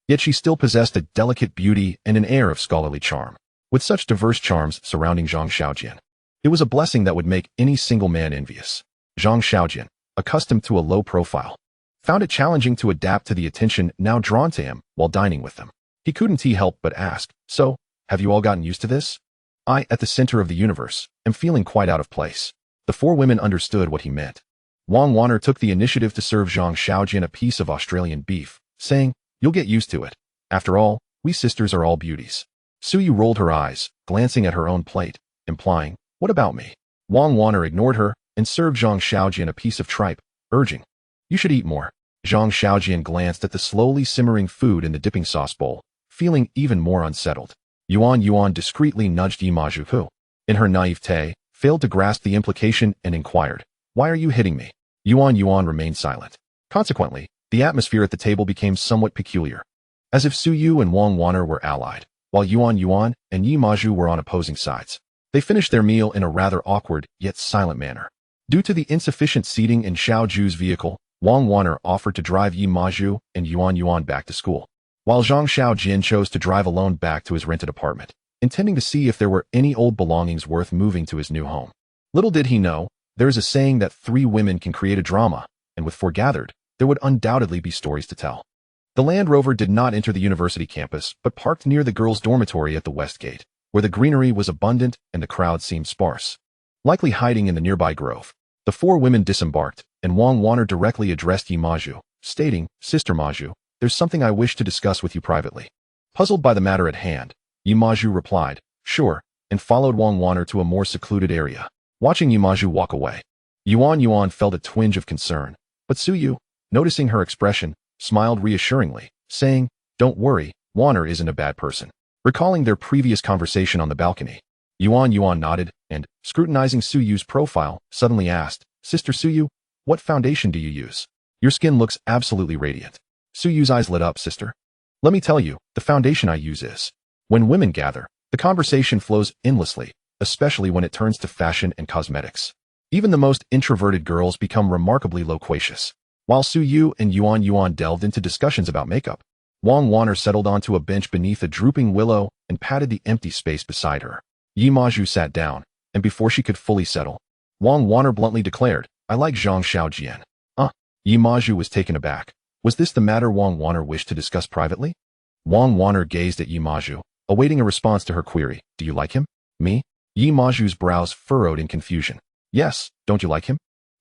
Yet she still possessed a delicate beauty and an air of scholarly charm. With such diverse charms surrounding Zhang Xiaojian, it was a blessing that would make any single man envious. Zhang Xiaojian, accustomed to a low profile, found it challenging to adapt to the attention now drawn to him while dining with them. He couldn't help but ask, "So, have you all gotten used to this? I, at the center of the universe, am feeling quite out of place." The 4 women understood what he meant. Wang Wan'er took the initiative to serve Zhang Xiaojian a piece of Australian beef, saying, "You'll get used to it. After all, we sisters are all beauties." Su Yu rolled her eyes, glancing at her own plate, implying, "What about me?" Wang Wan'er ignored her and served Zhang Xiaojian a piece of tripe, urging, "You should eat more." Zhang Xiaojian glanced at the slowly simmering food in the dipping sauce bowl, feeling even more unsettled. Yuan Yuan discreetly nudged Yimaju, who, in her naivete, failed to grasp the implication and inquired, "Why are you hitting me?" Yuan Yuan remained silent. Consequently, the atmosphere at the table became somewhat peculiar, as if Su Yu and Wang Wan'er were allied, while Yuan Yuan and Yimaju were on opposing sides. They finished their meal in a rather awkward yet silent manner. Due to the insufficient seating in Xiao Ju's vehicle, Wang Wan'er offered to drive Yimaju and Yuan Yuan back to school, while Zhang Xiaojin chose to drive alone back to his rented apartment, intending to see if there were any old belongings worth moving to his new home. Little did he know, there is a saying that 3 women can create a drama, and with 4 gathered, there would undoubtedly be stories to tell. The Land Rover did not enter the university campus, but parked near the girls' dormitory at the west gate, where the greenery was abundant and the crowd seemed sparse. Likely hiding in the nearby grove, the 4 women disembarked, and Wang Wan'er directly addressed Yimaju, stating, "Sister Maju, there's something I wish to discuss with you privately." Puzzled by the matter at hand, Yimaju replied, "Sure," and followed Wang Wan'er to a more secluded area. Watching Yimaju walk away, Yuan Yuan felt a twinge of concern, but Su Yu, noticing her expression, smiled reassuringly, saying, "Don't worry, Wan'er isn't a bad person." Recalling their previous conversation on the balcony, Yuan Yuan nodded and, scrutinizing Su Yu's profile, suddenly asked, "Sister Su Yu, what foundation do you use? Your skin looks absolutely radiant." Su Yu's eyes lit up, "Sister, let me tell you, the foundation I use is..." When women gather, the conversation flows endlessly, especially when it turns to fashion and cosmetics. Even the most introverted girls become remarkably loquacious. While Su Yu and Yuan Yuan delved into discussions about makeup, Wang Wan'er settled onto a bench beneath a drooping willow and patted the empty space beside her. Yimaju sat down, and before she could fully settle, Wang Wan'er bluntly declared, "I like Zhang Xiaojian." Yimaju was taken aback. Was this the matter Wang Wan'er wished to discuss privately? Wang Wan'er gazed at Yimaju, awaiting a response to her query, "Do you like him?" "Me?" Yimaju's brows furrowed in confusion. "Yes, don't you like him?"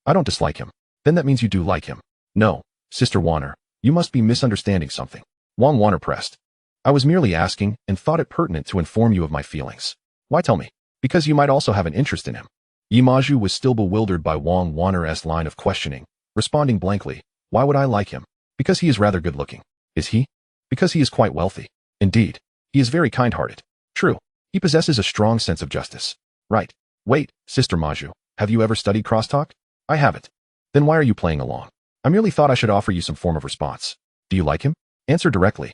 "I don't dislike him." "Then that means you do like him." "No, Sister Wan'er, you must be misunderstanding something." Wang Wan'er pressed. "I was merely asking and thought it pertinent to inform you of my feelings." "Why tell me?" "Because you might also have an interest in him." Yimaju was still bewildered by Wang Wanner's line of questioning, responding blankly, "Why would I like him? Because he is rather good-looking. Is he? Because he is quite wealthy. Indeed, he is very kind-hearted. True, he possesses a strong sense of justice. Right. Wait, Sister Maju, have you ever studied crosstalk? I haven't. Then why are you playing along? I merely thought I should offer you some form of response. Do you like him? Answer directly."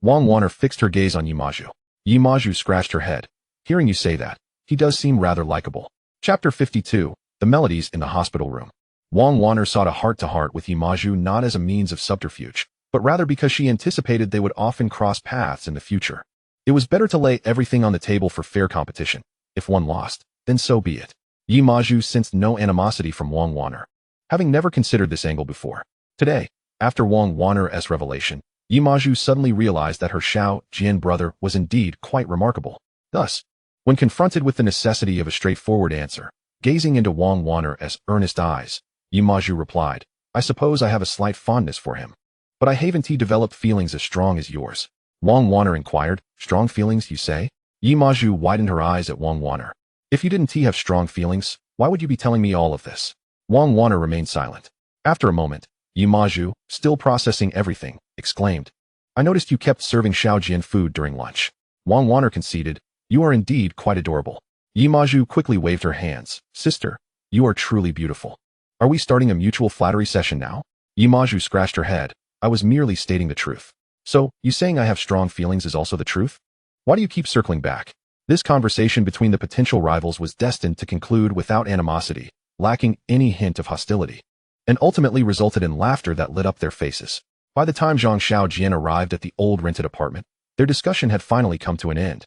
Wang Wanner fixed her gaze on Yimaju. Yimaju scratched her head. "Hearing you say that, he does seem rather likable." Chapter 52, The Melodies in the Hospital Room. Wang Wanner sought a heart-to-heart with Yimaju not as a means of subterfuge, but rather because she anticipated they would often cross paths in the future. It was better to lay everything on the table for fair competition. If one lost, then so be it. Yimaju sensed no animosity from Wang Wanner, having never considered this angle before. Today, after Wang Wanner's revelation, Yimaju suddenly realized that her Xiao Jian brother was indeed quite remarkable. Thus, when confronted with the necessity of a straightforward answer, gazing into Wang Wanner's earnest eyes, Yimaju replied, "I suppose I have a slight fondness for him. But I haven't developed feelings as strong as yours." Wang Wanner inquired, "Strong feelings, you say?" Yimaju widened her eyes at Wang Wanner. "If you didn't have strong feelings, why would you be telling me all of this?" Wang Wanner remained silent. After a moment, Yimaju, still processing everything, exclaimed, "I noticed you kept serving Xiaojian food during lunch." Wang Wanner conceded, "You are indeed quite adorable." Yimaju quickly waved her hands. "Sister, you are truly beautiful. Are we starting a mutual flattery session now?" Yimaju scratched her head. "I was merely stating the truth." "So, you saying I have strong feelings is also the truth? Why do you keep circling back?" This conversation between the potential rivals was destined to conclude without animosity, lacking any hint of hostility, and ultimately resulted in laughter that lit up their faces. By the time Zhang Xiaojian arrived at the old rented apartment, their discussion had finally come to an end.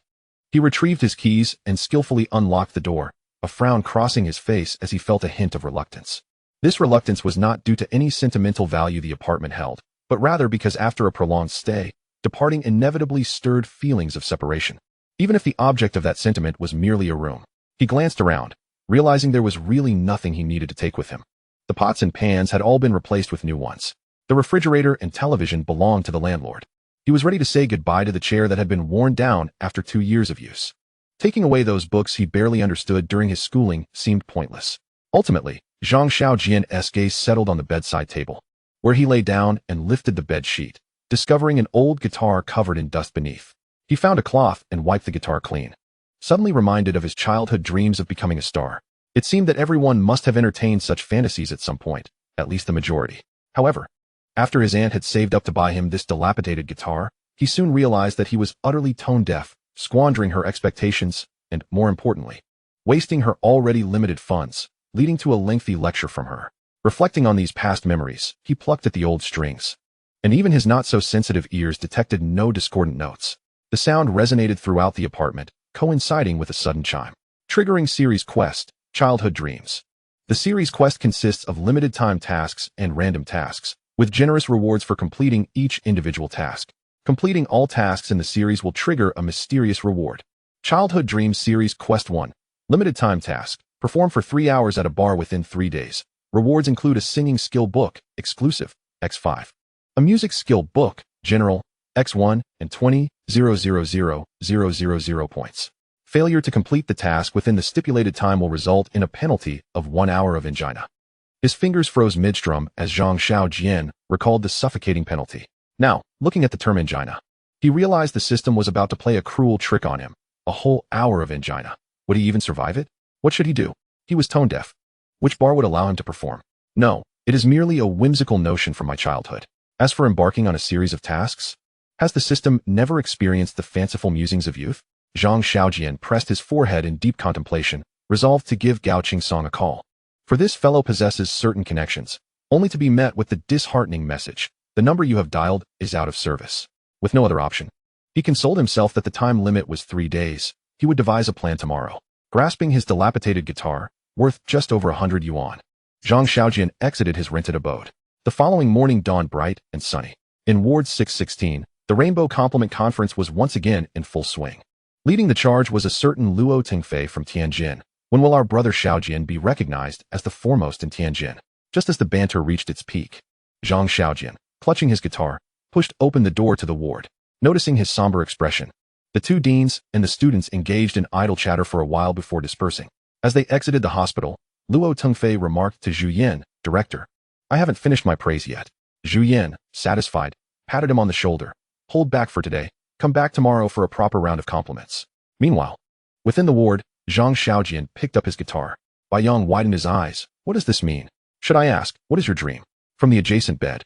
He retrieved his keys and skillfully unlocked the door, a frown crossing his face as he felt a hint of reluctance. This reluctance was not due to any sentimental value the apartment held, but rather because after a prolonged stay, departing inevitably stirred feelings of separation. Even if the object of that sentiment was merely a room. He glanced around, realizing there was really nothing he needed to take with him. The pots and pans had all been replaced with new ones. The refrigerator and television belonged to the landlord. He was ready to say goodbye to the chair that had been worn down after 2 years of use. Taking away those books he barely understood during his schooling seemed pointless. Ultimately, Zhang Xiaojian's gaze settled on the bedside table, where he lay down and lifted the bed sheet, discovering an old guitar covered in dust beneath. He found a cloth and wiped the guitar clean. Suddenly reminded of his childhood dreams of becoming a star, it seemed that everyone must have entertained such fantasies at some point, at least the majority. However, after his aunt had saved up to buy him this dilapidated guitar, he soon realized that he was utterly tone-deaf, squandering her expectations, and, more importantly, wasting her already limited funds, leading to a lengthy lecture from her. Reflecting on these past memories, he plucked at the old strings, and even his not-so-sensitive ears detected no discordant notes. The sound resonated throughout the apartment, coinciding with a sudden chime. Triggering Series Quest, Childhood Dreams. The Series Quest consists of limited-time tasks and random tasks, with generous rewards for completing each individual task. Completing all tasks in the series will trigger a mysterious reward. Childhood Dreams Series Quest 1. Limited time task. Perform for 3 hours at a bar within 3 days. Rewards include a singing skill book, exclusive, X5. A music skill book, general, X1, and 20,000,000 points. Failure to complete the task within the stipulated time will result in a penalty of 1 hour of angina. His fingers froze midstrum as Zhang Xiaojian recalled the suffocating penalty. Now, looking at the term angina, he realized the system was about to play a cruel trick on him. A whole hour of angina. Would he even survive it? What should he do? He was tone deaf. Which bar would allow him to perform? No, it is merely a whimsical notion from my childhood. As for embarking on a series of tasks, has the system never experienced the fanciful musings of youth? Zhang Xiaojian pressed his forehead in deep contemplation, resolved to give Gao Qingsong a call. For this fellow possesses certain connections, only to be met with the disheartening message, "The number you have dialed is out of service." With no other option, he consoled himself that the time limit was 3 days. He would devise a plan tomorrow. Grasping his dilapidated guitar, worth just over 100 yuan, Zhang Xiaojian exited his rented abode. The following morning dawned bright and sunny. In Ward 616, the Rainbow Compliment Conference was once again in full swing. Leading the charge was a certain Luo Tingfei from Tianjin. When will our brother Xiaojian be recognized as the foremost in Tianjin? Just as the banter reached its peak, Zhang Xiaojian, clutching his guitar, pushed open the door to the ward. Noticing his somber expression, the 2 deans and the students engaged in idle chatter for a while before dispersing. As they exited the hospital, Luo Tengfei remarked to Zhu Yin, "Director, I haven't finished my praise yet." Zhu Yin, satisfied, patted him on the shoulder. "Hold back for today. Come back tomorrow for a proper round of compliments." Meanwhile, within the ward, Zhang Xiaojian picked up his guitar. Bai Yong widened his eyes. "What does this mean? Should I ask, what is your dream?" From the adjacent bed,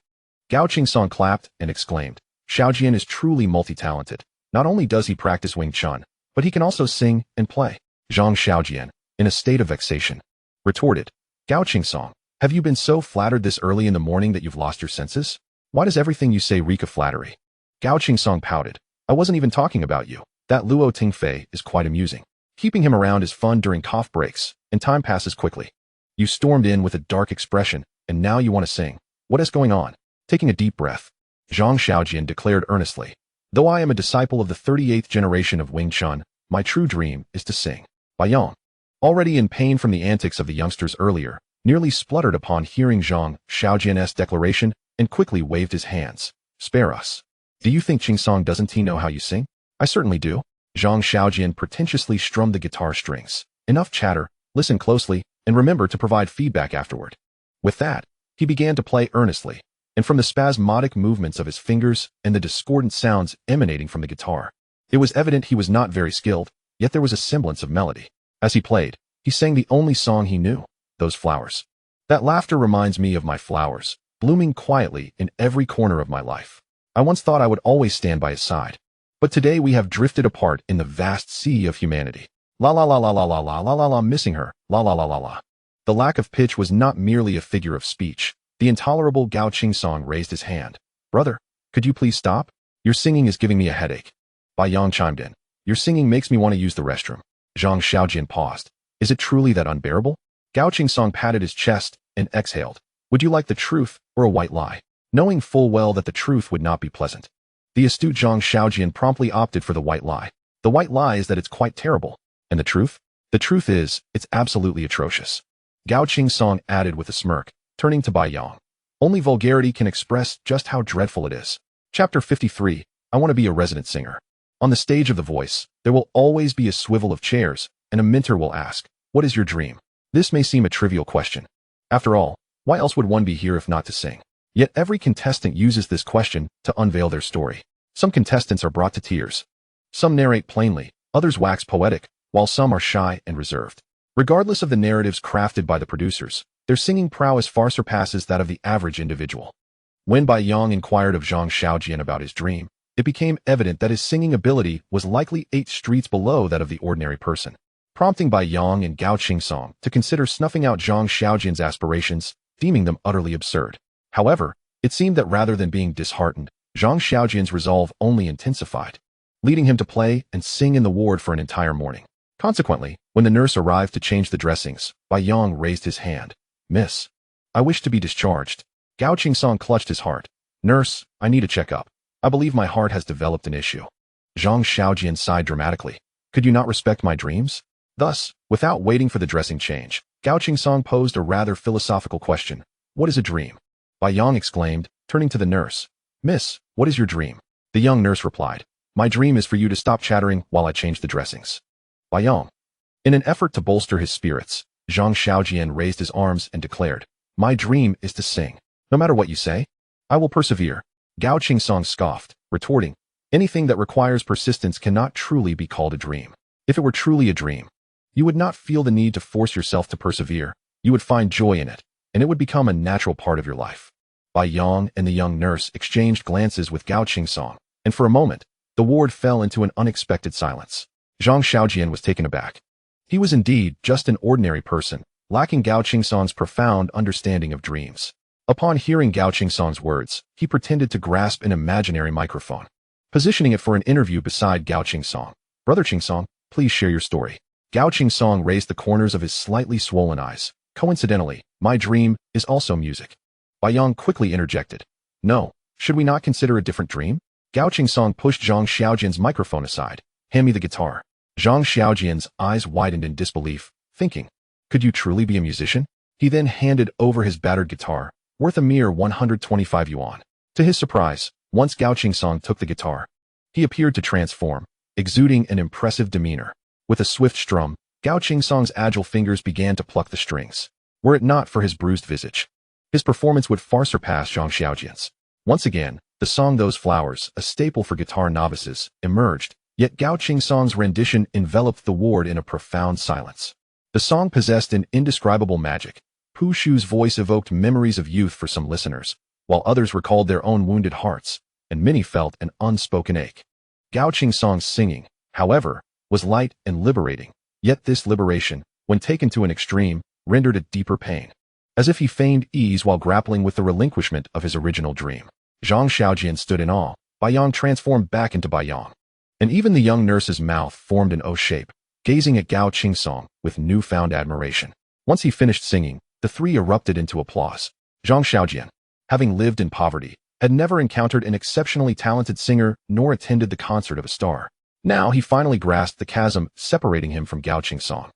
Gao Qingsong clapped and exclaimed, "Xiaojian is truly multi-talented. Not only does he practice Wing Chun, but he can also sing and play." Zhang Xiaojian, in a state of vexation, retorted, "Gao Qingsong, have you been so flattered this early in the morning that you've lost your senses? Why does everything you say reek of flattery?" Gao Qingsong pouted, "I wasn't even talking about you. That Luo Tingfei is quite amusing. Keeping him around is fun during cough breaks, and time passes quickly. You stormed in with a dark expression, and now you want to sing. What is going on?" Taking a deep breath, Zhang Xiaojian declared earnestly, "Though I am a disciple of the 38th generation of Wing Chun, my true dream is to sing." Bai Yong, already in pain from the antics of the youngsters earlier, nearly spluttered upon hearing Zhang Xiaojian's declaration and quickly waved his hands. "Spare us. Do you think Qingsong doesn't he know how you sing?" "I certainly do." Zhang Xiaojian pretentiously strummed the guitar strings. "Enough chatter, listen closely, and remember to provide feedback afterward." With that, he began to play earnestly, and from the spasmodic movements of his fingers and the discordant sounds emanating from the guitar, it was evident he was not very skilled, yet there was a semblance of melody. As he played, he sang the only song he knew, "Those Flowers. That laughter reminds me of my flowers, blooming quietly in every corner of my life. I once thought I would always stand by his side. But today we have drifted apart in the vast sea of humanity. La la la la la la la la la la, missing her, la la la la la." The lack of pitch was not merely a figure of speech. The intolerable Gao Qingsong raised his hand. "Brother, could you please stop? Your singing is giving me a headache." Bai Yong chimed in. "Your singing makes me want to use the restroom." Zhang Xiaojian paused. "Is it truly that unbearable?" Gao Qingsong patted his chest and exhaled. "Would you like the truth or a white lie?" Knowing full well that the truth would not be pleasant, the astute Zhang Xiaojian promptly opted for the white lie. "The white lie is that it's quite terrible. And the truth? The truth is, it's absolutely atrocious." Gao Qingsong added with a smirk, turning to Bai Yong. "Only vulgarity can express just how dreadful it is." Chapter 53, I Want to Be a Resident Singer. On the stage of The Voice, there will always be a swivel of chairs, and a mentor will ask, "What is your dream?" This may seem a trivial question. After all, why else would one be here if not to sing? Yet every contestant uses this question to unveil their story. Some contestants are brought to tears. Some narrate plainly, others wax poetic, while some are shy and reserved. Regardless of the narratives crafted by the producers, their singing prowess far surpasses that of the average individual. When Bai Yong inquired of Zhang Xiaojian about his dream, it became evident that his singing ability was likely 8 streets below that of the ordinary person, prompting Bai Yong and Gao Qingsong to consider snuffing out Zhang Xiaojian's aspirations, deeming them utterly absurd. However, it seemed that rather than being disheartened, Zhang Xiaojian's resolve only intensified, leading him to play and sing in the ward for an entire morning. Consequently, when the nurse arrived to change the dressings, Bai Yong raised his hand. "Miss, I wish to be discharged." Gao Qingsong clutched his heart. "Nurse, I need a checkup. I believe my heart has developed an issue." Zhang Xiaojian sighed dramatically. "Could you not respect my dreams?" Thus, without waiting for the dressing change, Gao Qingsong posed a rather philosophical question. "What is a dream?" Bai Yong exclaimed, turning to the nurse. "Miss, what is your dream?" The young nurse replied, "My dream is for you to stop chattering while I change the dressings." Bai Yong. In an effort to bolster his spirits, Zhang Xiaojian raised his arms and declared, "My dream is to sing. No matter what you say, I will persevere." Gao Qingsong scoffed, retorting, "Anything that requires persistence cannot truly be called a dream. If it were truly a dream, you would not feel the need to force yourself to persevere. You would find joy in it, and it would become a natural part of your life." Bai Yong and the young nurse exchanged glances with Gao Qingsong, and for a moment, the ward fell into an unexpected silence. Zhang Xiaojian was taken aback. He was indeed just an ordinary person, lacking Gao Qingsong's profound understanding of dreams. Upon hearing Gao Qingsong's words, he pretended to grasp an imaginary microphone, positioning it for an interview beside Gao Qingsong. "Brother Qingsong, please share your story." Gao Qingsong raised the corners of his slightly swollen eyes. "Coincidentally, my dream is also music." Bai Yong quickly interjected. "No, should we not consider a different dream?" Gao Qingsong pushed Zhang Xiaojian's microphone aside. "Hand me the guitar." Zhang Xiaojian's eyes widened in disbelief, thinking, "Could you truly be a musician?" He then handed over his battered guitar, worth a mere 125 yuan. To his surprise, once Gao Qingsong took the guitar, he appeared to transform, exuding an impressive demeanor. With a swift strum, Gao Qingsong's agile fingers began to pluck the strings. Were it not for his bruised visage, his performance would far surpass Zhang Xiaojian's. Once again, the song Those Flowers, a staple for guitar novices, emerged, yet Gao Qingsong's rendition enveloped the ward in a profound silence. The song possessed an indescribable magic. Pu Shu's voice evoked memories of youth for some listeners, while others recalled their own wounded hearts, and many felt an unspoken ache. Gao Qingsong's singing, however, was light and liberating, yet this liberation, when taken to an extreme, rendered a deeper pain. As if he feigned ease while grappling with the relinquishment of his original dream. Zhang Xiaojian stood in awe. Baiyang transformed back into Baiyang. And even the young nurse's mouth formed an O shape, gazing at Gao Qingsong with newfound admiration. Once he finished singing, the three erupted into applause. Zhang Xiaojian, having lived in poverty, had never encountered an exceptionally talented singer nor attended the concert of a star. Now he finally grasped the chasm separating him from Gao Qingsong.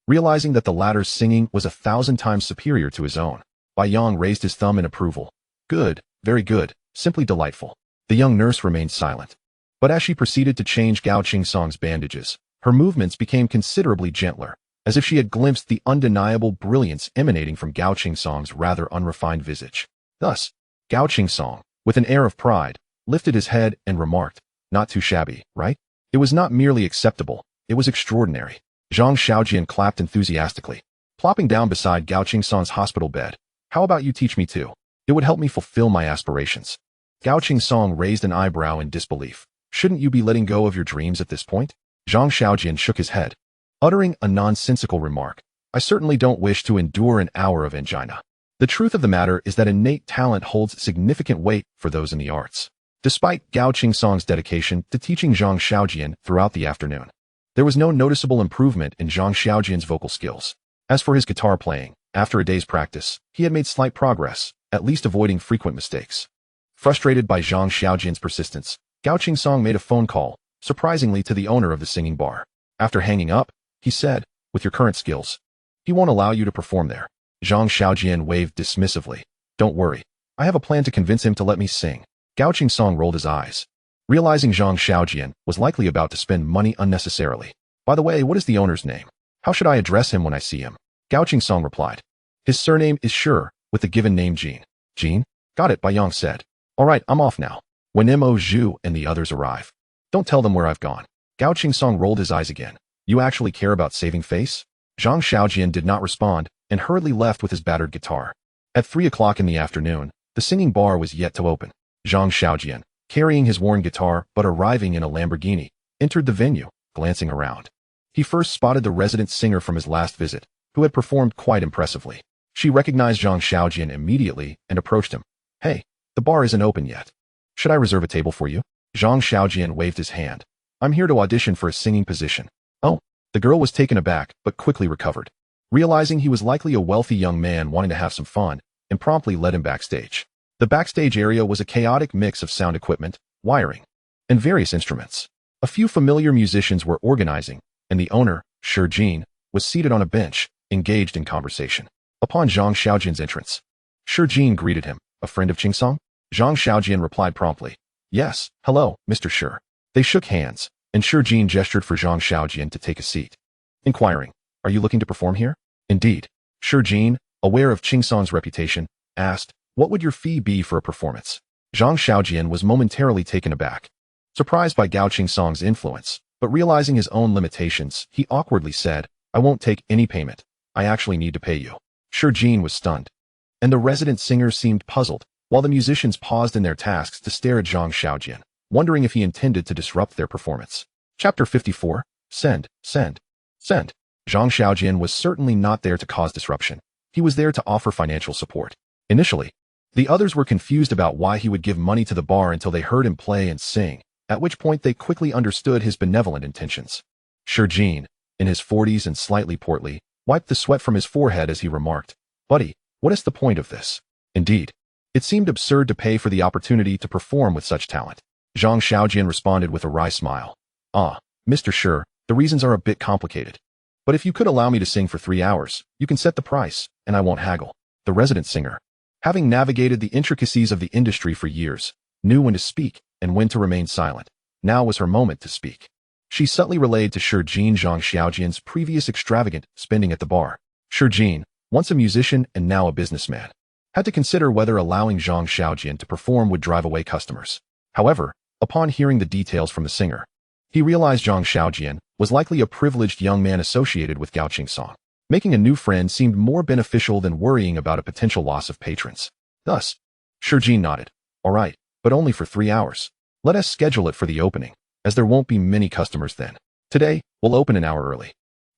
Realizing that the latter's singing was 1,000 times superior to his own, Baiyang raised his thumb in approval. Good, very good, simply delightful. The young nurse remained silent. But as she proceeded to change Gao Qingsong's bandages, her movements became considerably gentler, as if she had glimpsed the undeniable brilliance emanating from Gao Qingsong's rather unrefined visage. Thus, Gao Qingsong, with an air of pride, lifted his head and remarked, "Not too shabby, right?" It was not merely acceptable, it was extraordinary. Zhang Xiaojian clapped enthusiastically, plopping down beside Gao Qingsong's hospital bed. "How about you teach me too? It would help me fulfill my aspirations." Gao Qingsong raised an eyebrow in disbelief. "Shouldn't you be letting go of your dreams at this point?" Zhang Xiaojian shook his head, uttering a nonsensical remark. "I certainly don't wish to endure an hour of angina. The truth of the matter is that innate talent holds significant weight for those in the arts." Despite Gao Qingsong's dedication to teaching Zhang Xiaojian throughout the afternoon, there was no noticeable improvement in Zhang Xiaojian's vocal skills. As for his guitar playing, after a day's practice, he had made slight progress, at least avoiding frequent mistakes. Frustrated by Zhang Xiaojian's persistence, Gao Qingsong made a phone call, surprisingly to the owner of the singing bar. After hanging up, he said, "With your current skills, he won't allow you to perform there." Zhang Xiaojian waved dismissively. "Don't worry, I have a plan to convince him to let me sing." Gao Qingsong rolled his eyes, realizing Zhang Xiaojian was likely about to spend money unnecessarily. "By the way, what is the owner's name? How should I address him when I see him?" Gao Qingsong replied. "His surname is Shi, with the given name Jean." "Jean? Got it," Baiyang said. "All right, I'm off now. When Mo Zhu and the others arrive, don't tell them where I've gone." Gao Qingsong rolled his eyes again. "You actually care about saving face?" Zhang Xiaojian did not respond and hurriedly left with his battered guitar. At 3 o'clock in the afternoon, the singing bar was yet to open. Zhang Xiaojian, carrying his worn guitar but arriving in a Lamborghini, entered the venue, glancing around. He first spotted the resident singer from his last visit, who had performed quite impressively. She recognized Zhang Xiaojian immediately and approached him. "Hey, the bar isn't open yet. Should I reserve a table for you?" Zhang Xiaojian waved his hand. "I'm here to audition for a singing position." "Oh." The girl was taken aback but quickly recovered, realizing he was likely a wealthy young man wanting to have some fun, and promptly led him backstage. The backstage area was a chaotic mix of sound equipment, wiring, and various instruments. A few familiar musicians were organizing, and the owner, Shi Jin, was seated on a bench, engaged in conversation. Upon Zhang Xiaojian's entrance, Shi Jin greeted him. "A friend of Qingsong?" Zhang Xiaojian replied promptly. "Yes, hello, Mr. Shi." They shook hands, and Shi Jin gestured for Zhang Xiaojian to take a seat. Inquiring, "Are you looking to perform here?" "Indeed." Shi Jin, aware of Qingsong's reputation, asked, "What would your fee be for a performance?" Zhang Xiaojian was momentarily taken aback, surprised by Gao Qingsong's influence, but realizing his own limitations, he awkwardly said, "I won't take any payment. I actually need to pay you." Shi Jin was stunned, and the resident singer seemed puzzled, while the musicians paused in their tasks to stare at Zhang Xiaojian, wondering if he intended to disrupt their performance. Chapter 54. Send. Zhang Xiaojian was certainly not there to cause disruption. He was there to offer financial support. Initially, the others were confused about why he would give money to the bar until they heard him play and sing, at which point they quickly understood his benevolent intentions. Shi Jin, in his 40s and slightly portly, wiped the sweat from his forehead as he remarked, "Buddy, what is the point of this?" Indeed, it seemed absurd to pay for the opportunity to perform with such talent. Zhang Xiaojian responded with a wry smile. "Ah, Mr. Shi, the reasons are a bit complicated. But if you could allow me to sing for 3 hours, you can set the price, and I won't haggle." The resident singer, having navigated the intricacies of the industry for years, knew when to speak and when to remain silent. Now was her moment to speak. She subtly relayed to Shi Jin Zhang Xiaojian's previous extravagant spending at the bar. Shi Jin, once a musician and now a businessman, had to consider whether allowing Zhang Xiaojian to perform would drive away customers. However, upon hearing the details from the singer, he realized Zhang Xiaojian was likely a privileged young man associated with Gao Song. Making a new friend seemed more beneficial than worrying about a potential loss of patrons. Thus, Shi Jin nodded. All right, but only for 3 hours. Let us schedule it for the opening, as there won't be many customers then. Today, we'll open an hour early.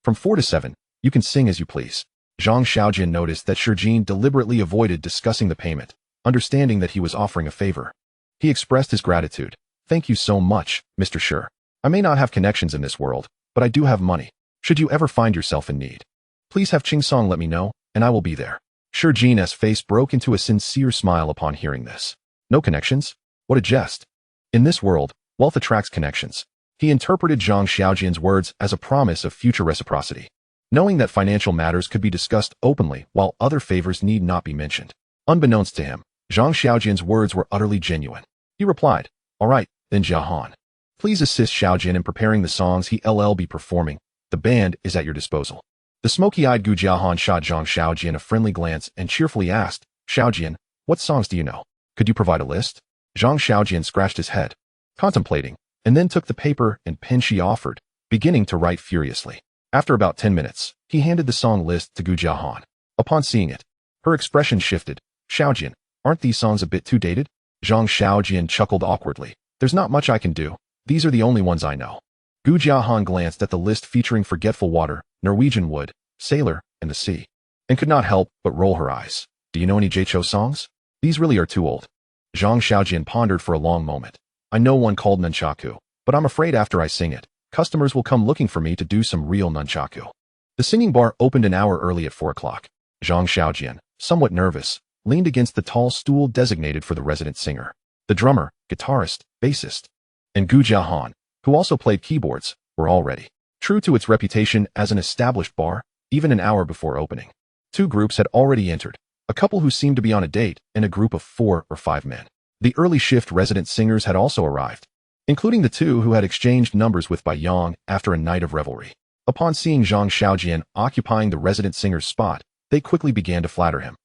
From 4 to 7, you can sing as you please. Zhang Xiaojian noticed that Shi Jin deliberately avoided discussing the payment, understanding that he was offering a favor. He expressed his gratitude. Thank you so much, Mr. Shi. I may not have connections in this world, but I do have money. Should you ever find yourself in need, please have Song let me know, and I will be there. Shi Jin's face broke into a sincere smile upon hearing this. No connections? What a jest. In this world, wealth attracts connections. He interpreted Zhang Xiaojian's words as a promise of future reciprocity, knowing that financial matters could be discussed openly while other favors need not be mentioned. Unbeknownst to him, Zhang Xiaojian's words were utterly genuine. He replied, all right, then Jiahan. Please assist Xiaojin in preparing the songs he'll be performing. The band is at your disposal. The smoky-eyed Gu Jiahan shot Zhang Xiaojian a friendly glance and cheerfully asked, Xiaojin, what songs do you know? Could you provide a list? Zhang Xiaojian scratched his head, contemplating, and then took the paper and pen she offered, beginning to write furiously. After about 10 minutes, he handed the song list to Gu Jiahan. Upon seeing it, her expression shifted. Xiaojin, aren't these songs a bit too dated? Zhang Xiaojian chuckled awkwardly. There's not much I can do. These are the only ones I know. Gu Jiahan glanced at the list featuring Forgetful Water, Norwegian Wood, Sailor, and the Sea, and could not help but roll her eyes. Do you know any Jaicho songs? These really are too old. Zhang Xiaojian pondered for a long moment. I know one called Nunchaku, but I'm afraid after I sing it, customers will come looking for me to do some real nunchaku. The singing bar opened an hour early at 4 o'clock. Zhang Xiaojian, somewhat nervous, leaned against the tall stool designated for the resident singer. The drummer, guitarist, bassist, and Gu Jiahan, who also played keyboards, were all ready. True to its reputation as an established bar, even an hour before opening, 2 groups had already entered, a couple who seemed to be on a date and a group of 4 or 5 men. The early shift resident singers had also arrived, including the 2 who had exchanged numbers with Bai Yang after a night of revelry. Upon seeing Zhang Xiaojian occupying the resident singer's spot, they quickly began to flatter him.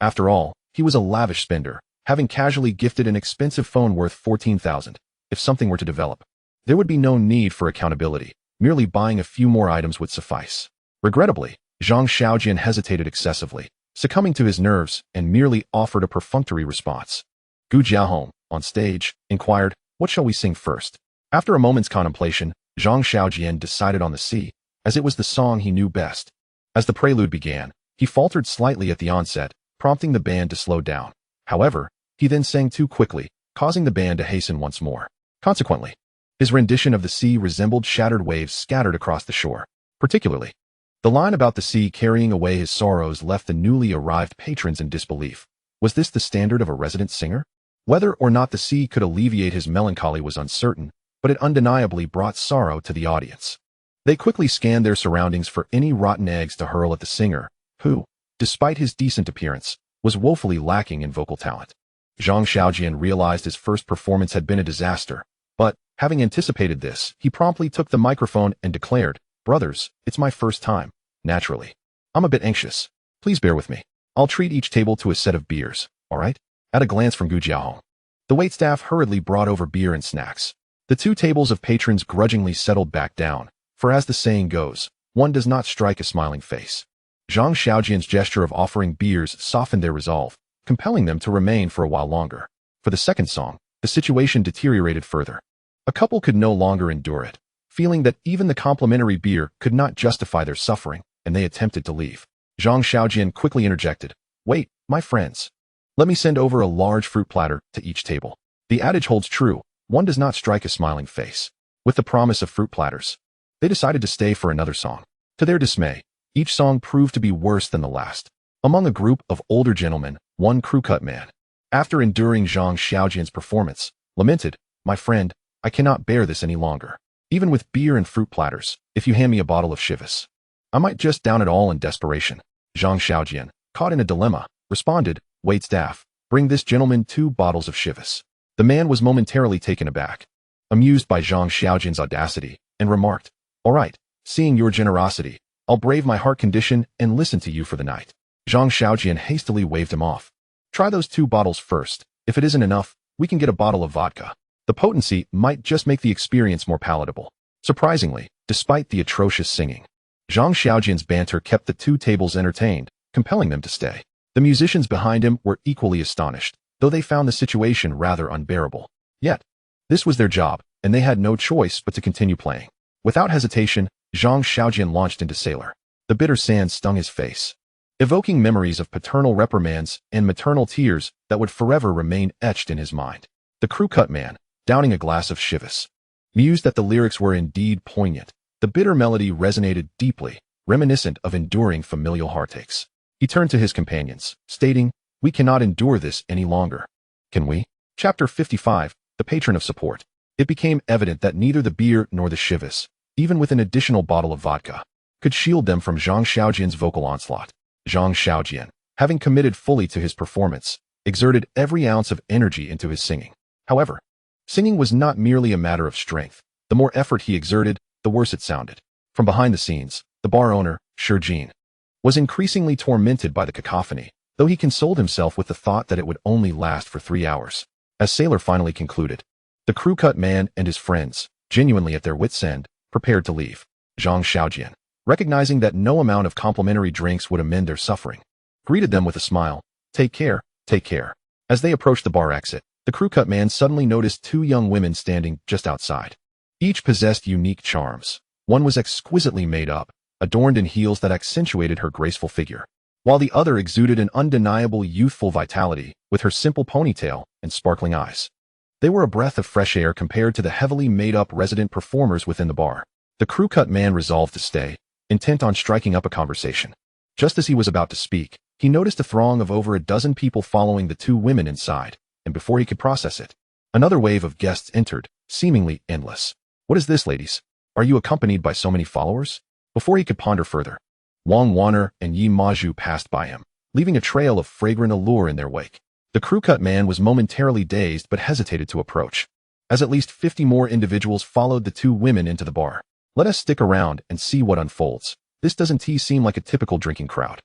After all, he was a lavish spender, having casually gifted an expensive phone worth 14,000. If something were to develop, there would be no need for accountability. Merely buying a few more items would suffice. Regrettably, Zhang Xiaojian hesitated excessively, succumbing to his nerves, and merely offered a perfunctory response. Gu Jiahan, on stage, inquired, what shall we sing first? After a moment's contemplation, Zhang Xiaojian decided on the Sea, as it was the song he knew best. As the prelude began, he faltered slightly at the onset, prompting the band to slow down. However, he then sang too quickly, causing the band to hasten once more. Consequently, his rendition of the sea resembled shattered waves scattered across the shore. Particularly, the line about the sea carrying away his sorrows left the newly arrived patrons in disbelief. Was this the standard of a resident singer? Whether or not the sea could alleviate his melancholy was uncertain, but it undeniably brought sorrow to the audience. They quickly scanned their surroundings for any rotten eggs to hurl at the singer, who, despite his decent appearance, was woefully lacking in vocal talent. Zhang Xiaojian realized his first performance had been a disaster, but, having anticipated this, he promptly took the microphone and declared, Brothers, it's my first time. Naturally, I'm a bit anxious. Please bear with me. I'll treat each table to a set of beers, all right? At a glance from Gu Jiahan, the waitstaff hurriedly brought over beer and snacks. The 2 tables of patrons grudgingly settled back down, for as the saying goes, one does not strike a smiling face. Zhang Xiaojian's gesture of offering beers softened their resolve, compelling them to remain for a while longer. For the second song, the situation deteriorated further. A couple could no longer endure it, feeling that even the complimentary beer could not justify their suffering, and they attempted to leave. Zhang Xiaojian quickly interjected, Wait, my friends. Let me send over a large fruit platter to each table. The adage holds true, one does not strike a smiling face. With the promise of fruit platters, they decided to stay for another song. To their dismay, each song proved to be worse than the last. Among a group of older gentlemen, one crew-cut man, after enduring Zhang Xiaojian's performance, lamented, My friend, I cannot bear this any longer. Even with beer and fruit platters, if you hand me a bottle of Chivas, I might just down it all in desperation. Zhang Xiaojian, caught in a dilemma, responded, Waitstaff, bring this gentleman 2 bottles of Chivas. The man was momentarily taken aback. Amused by Zhang Xiaojian's audacity, and remarked, "All right, seeing your generosity, I'll brave my heart condition and listen to you for the night." Zhang Xiaojian hastily waved him off. "Try those 2 bottles first. If it isn't enough, we can get a bottle of vodka. The potency might just make the experience more palatable." Surprisingly, despite the atrocious singing, Zhang Xiaojian's banter kept the 2 tables entertained, compelling them to stay. The musicians behind him were equally astonished, though they found the situation rather unbearable. Yet, this was their job, and they had no choice but to continue playing. Without hesitation, Zhang Xiaojian launched into Sailor. The bitter sand stung his face, evoking memories of paternal reprimands and maternal tears that would forever remain etched in his mind. The crew-cut man, downing a glass of Chivas, mused that the lyrics were indeed poignant. The bitter melody resonated deeply, reminiscent of enduring familial heartaches. He turned to his companions, stating, "We cannot endure this any longer. Can we?" Chapter 55, The Patron of Support. It became evident that neither the beer nor the Chivas, even with an additional bottle of vodka, could shield them from Zhang Xiaojian's vocal onslaught. Zhang Xiaojian, having committed fully to his performance, exerted every ounce of energy into his singing. However, singing was not merely a matter of strength. The more effort he exerted, the worse it sounded. From behind the scenes, the bar owner, Jin, was increasingly tormented by the cacophony, though he consoled himself with the thought that it would only last for 3 hours. As Sailor finally concluded, the crew-cut man and his friends, genuinely at their wits' end, prepared to leave. Zhang Xiaojian, recognizing that no amount of complimentary drinks would amend their suffering, greeted them with a smile. Take care, take care." As they approached the bar exit, the crew-cut man suddenly noticed 2 young women standing just outside. Each possessed unique charms. One was exquisitely made up, adorned in heels that accentuated her graceful figure, while the other exuded an undeniable youthful vitality with her simple ponytail and sparkling eyes. They were a breath of fresh air compared to the heavily made-up resident performers within the bar. The crew-cut man resolved to stay, intent on striking up a conversation. Just as he was about to speak, he noticed a throng of over a dozen people following the 2 women inside, and before he could process it, another wave of guests entered, seemingly endless. "What is this, ladies? Are you accompanied by so many followers?" Before he could ponder further, Wang Wanner and Yi Maju passed by him, leaving a trail of fragrant allure in their wake. The crew-cut man was momentarily dazed but hesitated to approach, as at least 50 more individuals followed the 2 women into the bar. "Let us stick around and see what unfolds. This doesn't seem like a typical drinking crowd."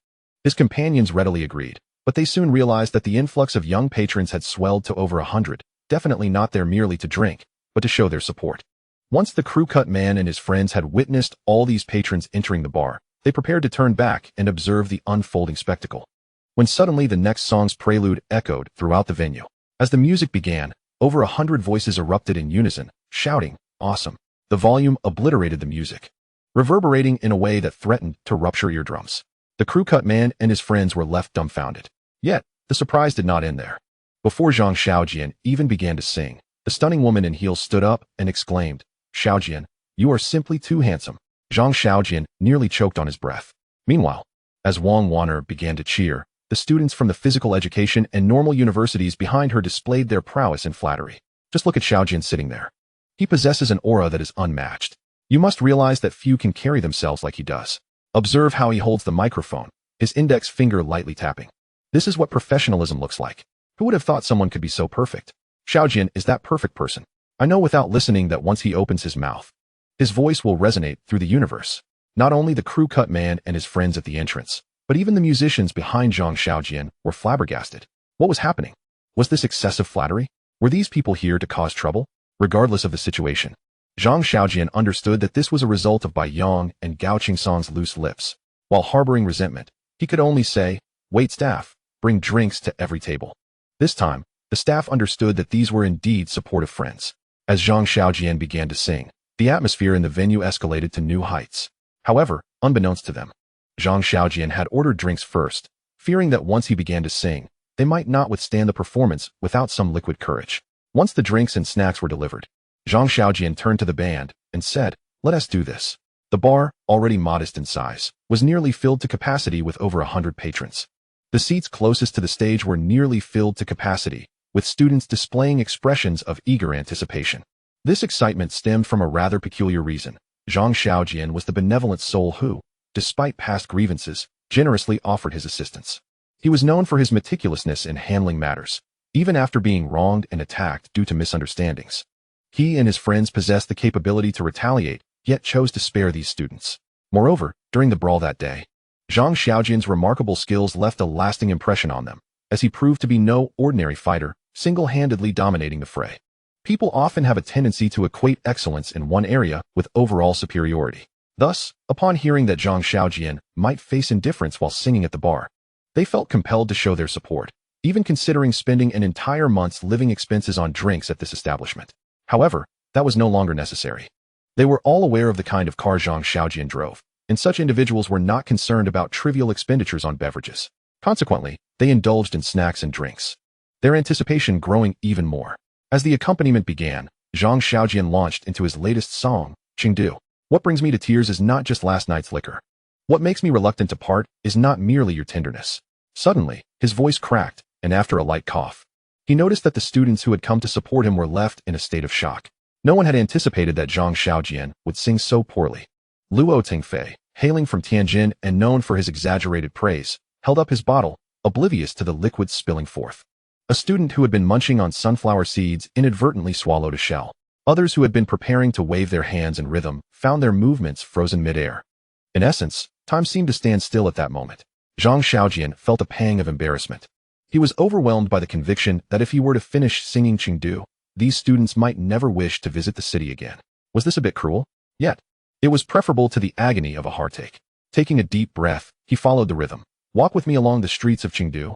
His companions readily agreed, but they soon realized that the influx of young patrons had swelled to over 100, definitely not there merely to drink, but to show their support. Once the crew-cut man and his friends had witnessed all these patrons entering the bar, they prepared to turn back and observe the unfolding spectacle. When suddenly the next song's prelude echoed throughout the venue. As the music began, over 100 voices erupted in unison, shouting, "Awesome!" The volume obliterated the music, reverberating in a way that threatened to rupture eardrums. The crew-cut man and his friends were left dumbfounded. Yet, the surprise did not end there. Before Zhang Xiaojian even began to sing, the stunning woman in heels stood up and exclaimed, "Xiaojian, you are simply too handsome." Zhang Xiaojian nearly choked on his breath. Meanwhile, as Wang Wanner began to cheer, the students from the physical education and normal universities behind her displayed their prowess and flattery. "Just look at Xiaojian sitting there. He possesses an aura that is unmatched. You must realize that few can carry themselves like he does. Observe how he holds the microphone, his index finger lightly tapping. This is what professionalism looks like. Who would have thought someone could be so perfect? Xiaojian is that perfect person. I know without listening that once he opens his mouth, his voice will resonate through the universe." Not only the crew-cut man and his friends at the entrance, but even the musicians behind Zhang Xiaojian were flabbergasted. What was happening? Was this excessive flattery? Were these people here to cause trouble? Regardless of the situation, Zhang Xiaojian understood that this was a result of Bai Yang and Gao Qingsong's loose lips. While harboring resentment, he could only say, "Wait staff, bring drinks to every table." This time, the staff understood that these were indeed supportive friends. As Zhang Xiaojian began to sing, the atmosphere in the venue escalated to new heights. However, unbeknownst to them, Zhang Xiaojian had ordered drinks first, fearing that once he began to sing, they might not withstand the performance without some liquid courage. Once the drinks and snacks were delivered, Zhang Xiaojian turned to the band and said, "Let us do this." The bar, already modest in size, was nearly filled to capacity with over 100 patrons. The seats closest to the stage were nearly filled to capacity, with students displaying expressions of eager anticipation. This excitement stemmed from a rather peculiar reason. Zhang Xiaojian was the benevolent soul who, despite past grievances, generously offered his assistance. He was known for his meticulousness in handling matters, even after being wronged and attacked due to misunderstandings. He and his friends possessed the capability to retaliate yet chose to spare these students. Moreover, during the brawl that day, Zhang Xiaojian's remarkable skills left a lasting impression on them, as he proved to be no ordinary fighter, single-handedly dominating the fray. People often have a tendency to equate excellence in one area with overall superiority. Thus, upon hearing that Zhang Xiaojian might face indifference while singing at the bar, they felt compelled to show their support, even considering spending an entire month's living expenses on drinks at this establishment. However, that was no longer necessary. They were all aware of the kind of car Zhang Xiaojian drove, and such individuals were not concerned about trivial expenditures on beverages. Consequently, they indulged in snacks and drinks, their anticipation growing even more. As the accompaniment began, Zhang Xiaojian launched into his latest song, Qingdu. What brings me to tears is not just last night's liquor. What makes me reluctant to part is not merely your tenderness. Suddenly, his voice cracked, and after a light cough, he noticed that the students who had come to support him were left in a state of shock. No one had anticipated that Zhang Xiaojian would sing so poorly. Luo Tingfei, hailing from Tianjin and known for his exaggerated praise, held up his bottle, oblivious to the liquids spilling forth. A student who had been munching on sunflower seeds inadvertently swallowed a shell. Others who had been preparing to wave their hands in rhythm found their movements frozen mid-air. In essence, time seemed to stand still at that moment. Zhang Xiaojian felt a pang of embarrassment. He was overwhelmed by the conviction that if he were to finish singing Qingdu, these students might never wish to visit the city again. Was this a bit cruel? Yet, it was preferable to the agony of a heartache. Taking a deep breath, he followed the rhythm. Walk with me along the streets of Qingdu,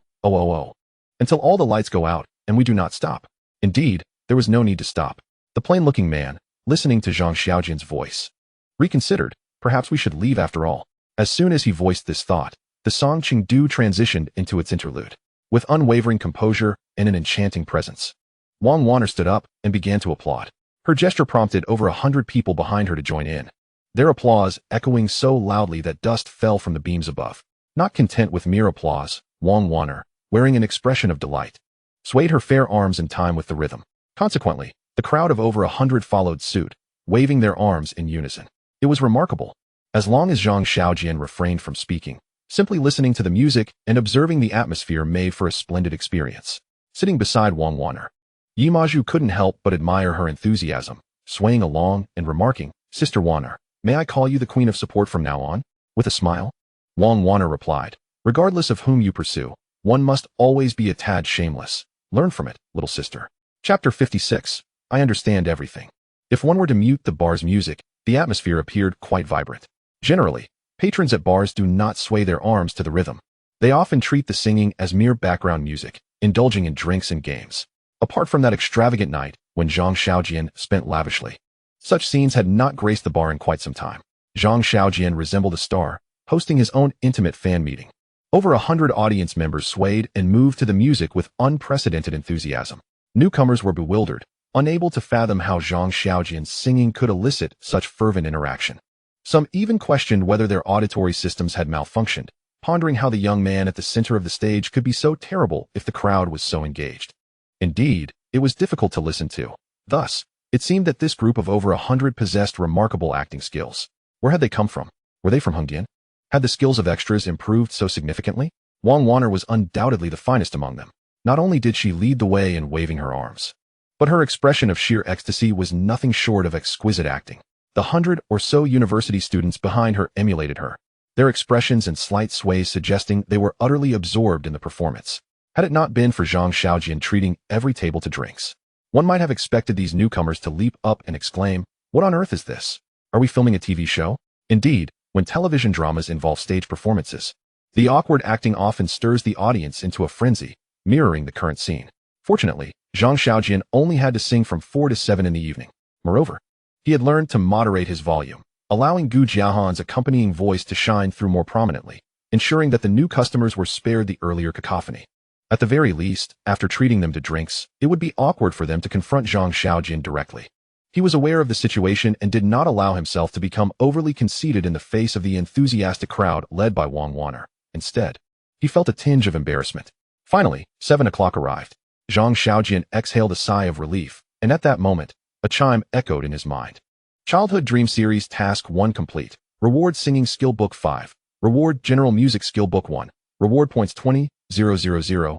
until all the lights go out and we do not stop. Indeed, there was no need to stop. The plain-looking man, listening to Zhang Xiaojian's voice, reconsidered. Perhaps we should leave after all. As soon as he voiced this thought, the song Qingdu transitioned into its interlude. With unwavering composure and an enchanting presence, Wang Wanner stood up and began to applaud. Her gesture prompted over 100 people behind her to join in, their applause echoing so loudly that dust fell from the beams above. Not content with mere applause, Wang Wanner, wearing an expression of delight, swayed her fair arms in time with the rhythm. Consequently, the crowd of over 100 followed suit, waving their arms in unison. It was remarkable. As long as Zhang Xiaojian refrained from speaking, simply listening to the music and observing the atmosphere made for a splendid experience. Sitting beside Wang Wanner, Yimaju couldn't help but admire her enthusiasm, swaying along and remarking, "Sister Wanner, may I call you the queen of support from now on?" With a smile, Wang Wanner replied, "Regardless of whom you pursue, one must always be a tad shameless. Learn from it, little sister." Chapter 56. I understand everything. If one were to mute the bar's music, the atmosphere appeared quite vibrant. Generally, patrons at bars do not sway their arms to the rhythm. They often treat the singing as mere background music, indulging in drinks and games. Apart from that extravagant night when Zhang Xiaojian spent lavishly, such scenes had not graced the bar in quite some time. Zhang Xiaojian resembled a star, hosting his own intimate fan meeting. Over 100 audience members swayed and moved to the music with unprecedented enthusiasm. Newcomers were bewildered, unable to fathom how Zhang Xiaojian's singing could elicit such fervent interaction. Some even questioned whether their auditory systems had malfunctioned, pondering how the young man at the center of the stage could be so terrible if the crowd was so engaged. Indeed, it was difficult to listen to. Thus, it seemed that this group of over 100 possessed remarkable acting skills. Where had they come from? Were they from Hongdian? Had the skills of extras improved so significantly? Wang Wanner was undoubtedly the finest among them. Not only did she lead the way in waving her arms, but her expression of sheer ecstasy was nothing short of exquisite acting. The 100 or so university students behind her emulated her, their expressions and slight sways suggesting they were utterly absorbed in the performance. Had it not been for Zhang Xiaojian treating every table to drinks, one might have expected these newcomers to leap up and exclaim, "What on earth is this? Are we filming a TV show?" Indeed, when television dramas involve stage performances, the awkward acting often stirs the audience into a frenzy, mirroring the current scene. Fortunately, Zhang Xiaojian only had to sing from 4 to 7 in the evening. Moreover, he had learned to moderate his volume, allowing Gu Jiahan's accompanying voice to shine through more prominently, ensuring that the new customers were spared the earlier cacophony. At the very least, after treating them to drinks, it would be awkward for them to confront Zhang Xiaojian directly. He was aware of the situation and did not allow himself to become overly conceited in the face of the enthusiastic crowd led by Wang Wanner. Instead, he felt a tinge of embarrassment. Finally, 7 o'clock arrived. Zhang Xiaojian exhaled a sigh of relief, and at that moment, a chime echoed in his mind. Childhood Dream Series Task 1 complete. Reward Singing Skill Book 5. Reward General Music Skill Book 1. Reward points 20,000,000.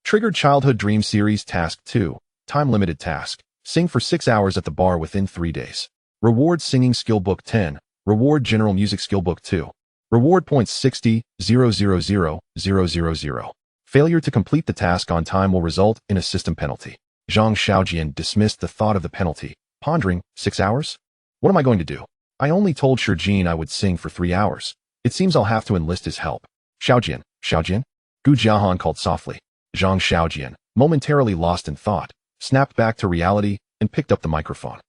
Triggered Childhood Dream Series Task 2. Time Limited Task. Sing for 6 hours at the bar within 3 days. Reward Singing Skill Book 10. Reward General Music Skill Book 2. Reward points 60,000,000. Failure to complete the task on time will result in a system penalty. Zhang Xiaojian dismissed the thought of the penalty, pondering, 6 hours? What am I going to do? I only told Shijin I would sing for 3 hours. It seems I'll have to enlist his help. Xiaojian, Xiaojian? Gu Jiahan called softly. Zhang Xiaojian, momentarily lost in thought, snapped back to reality and picked up the microphone.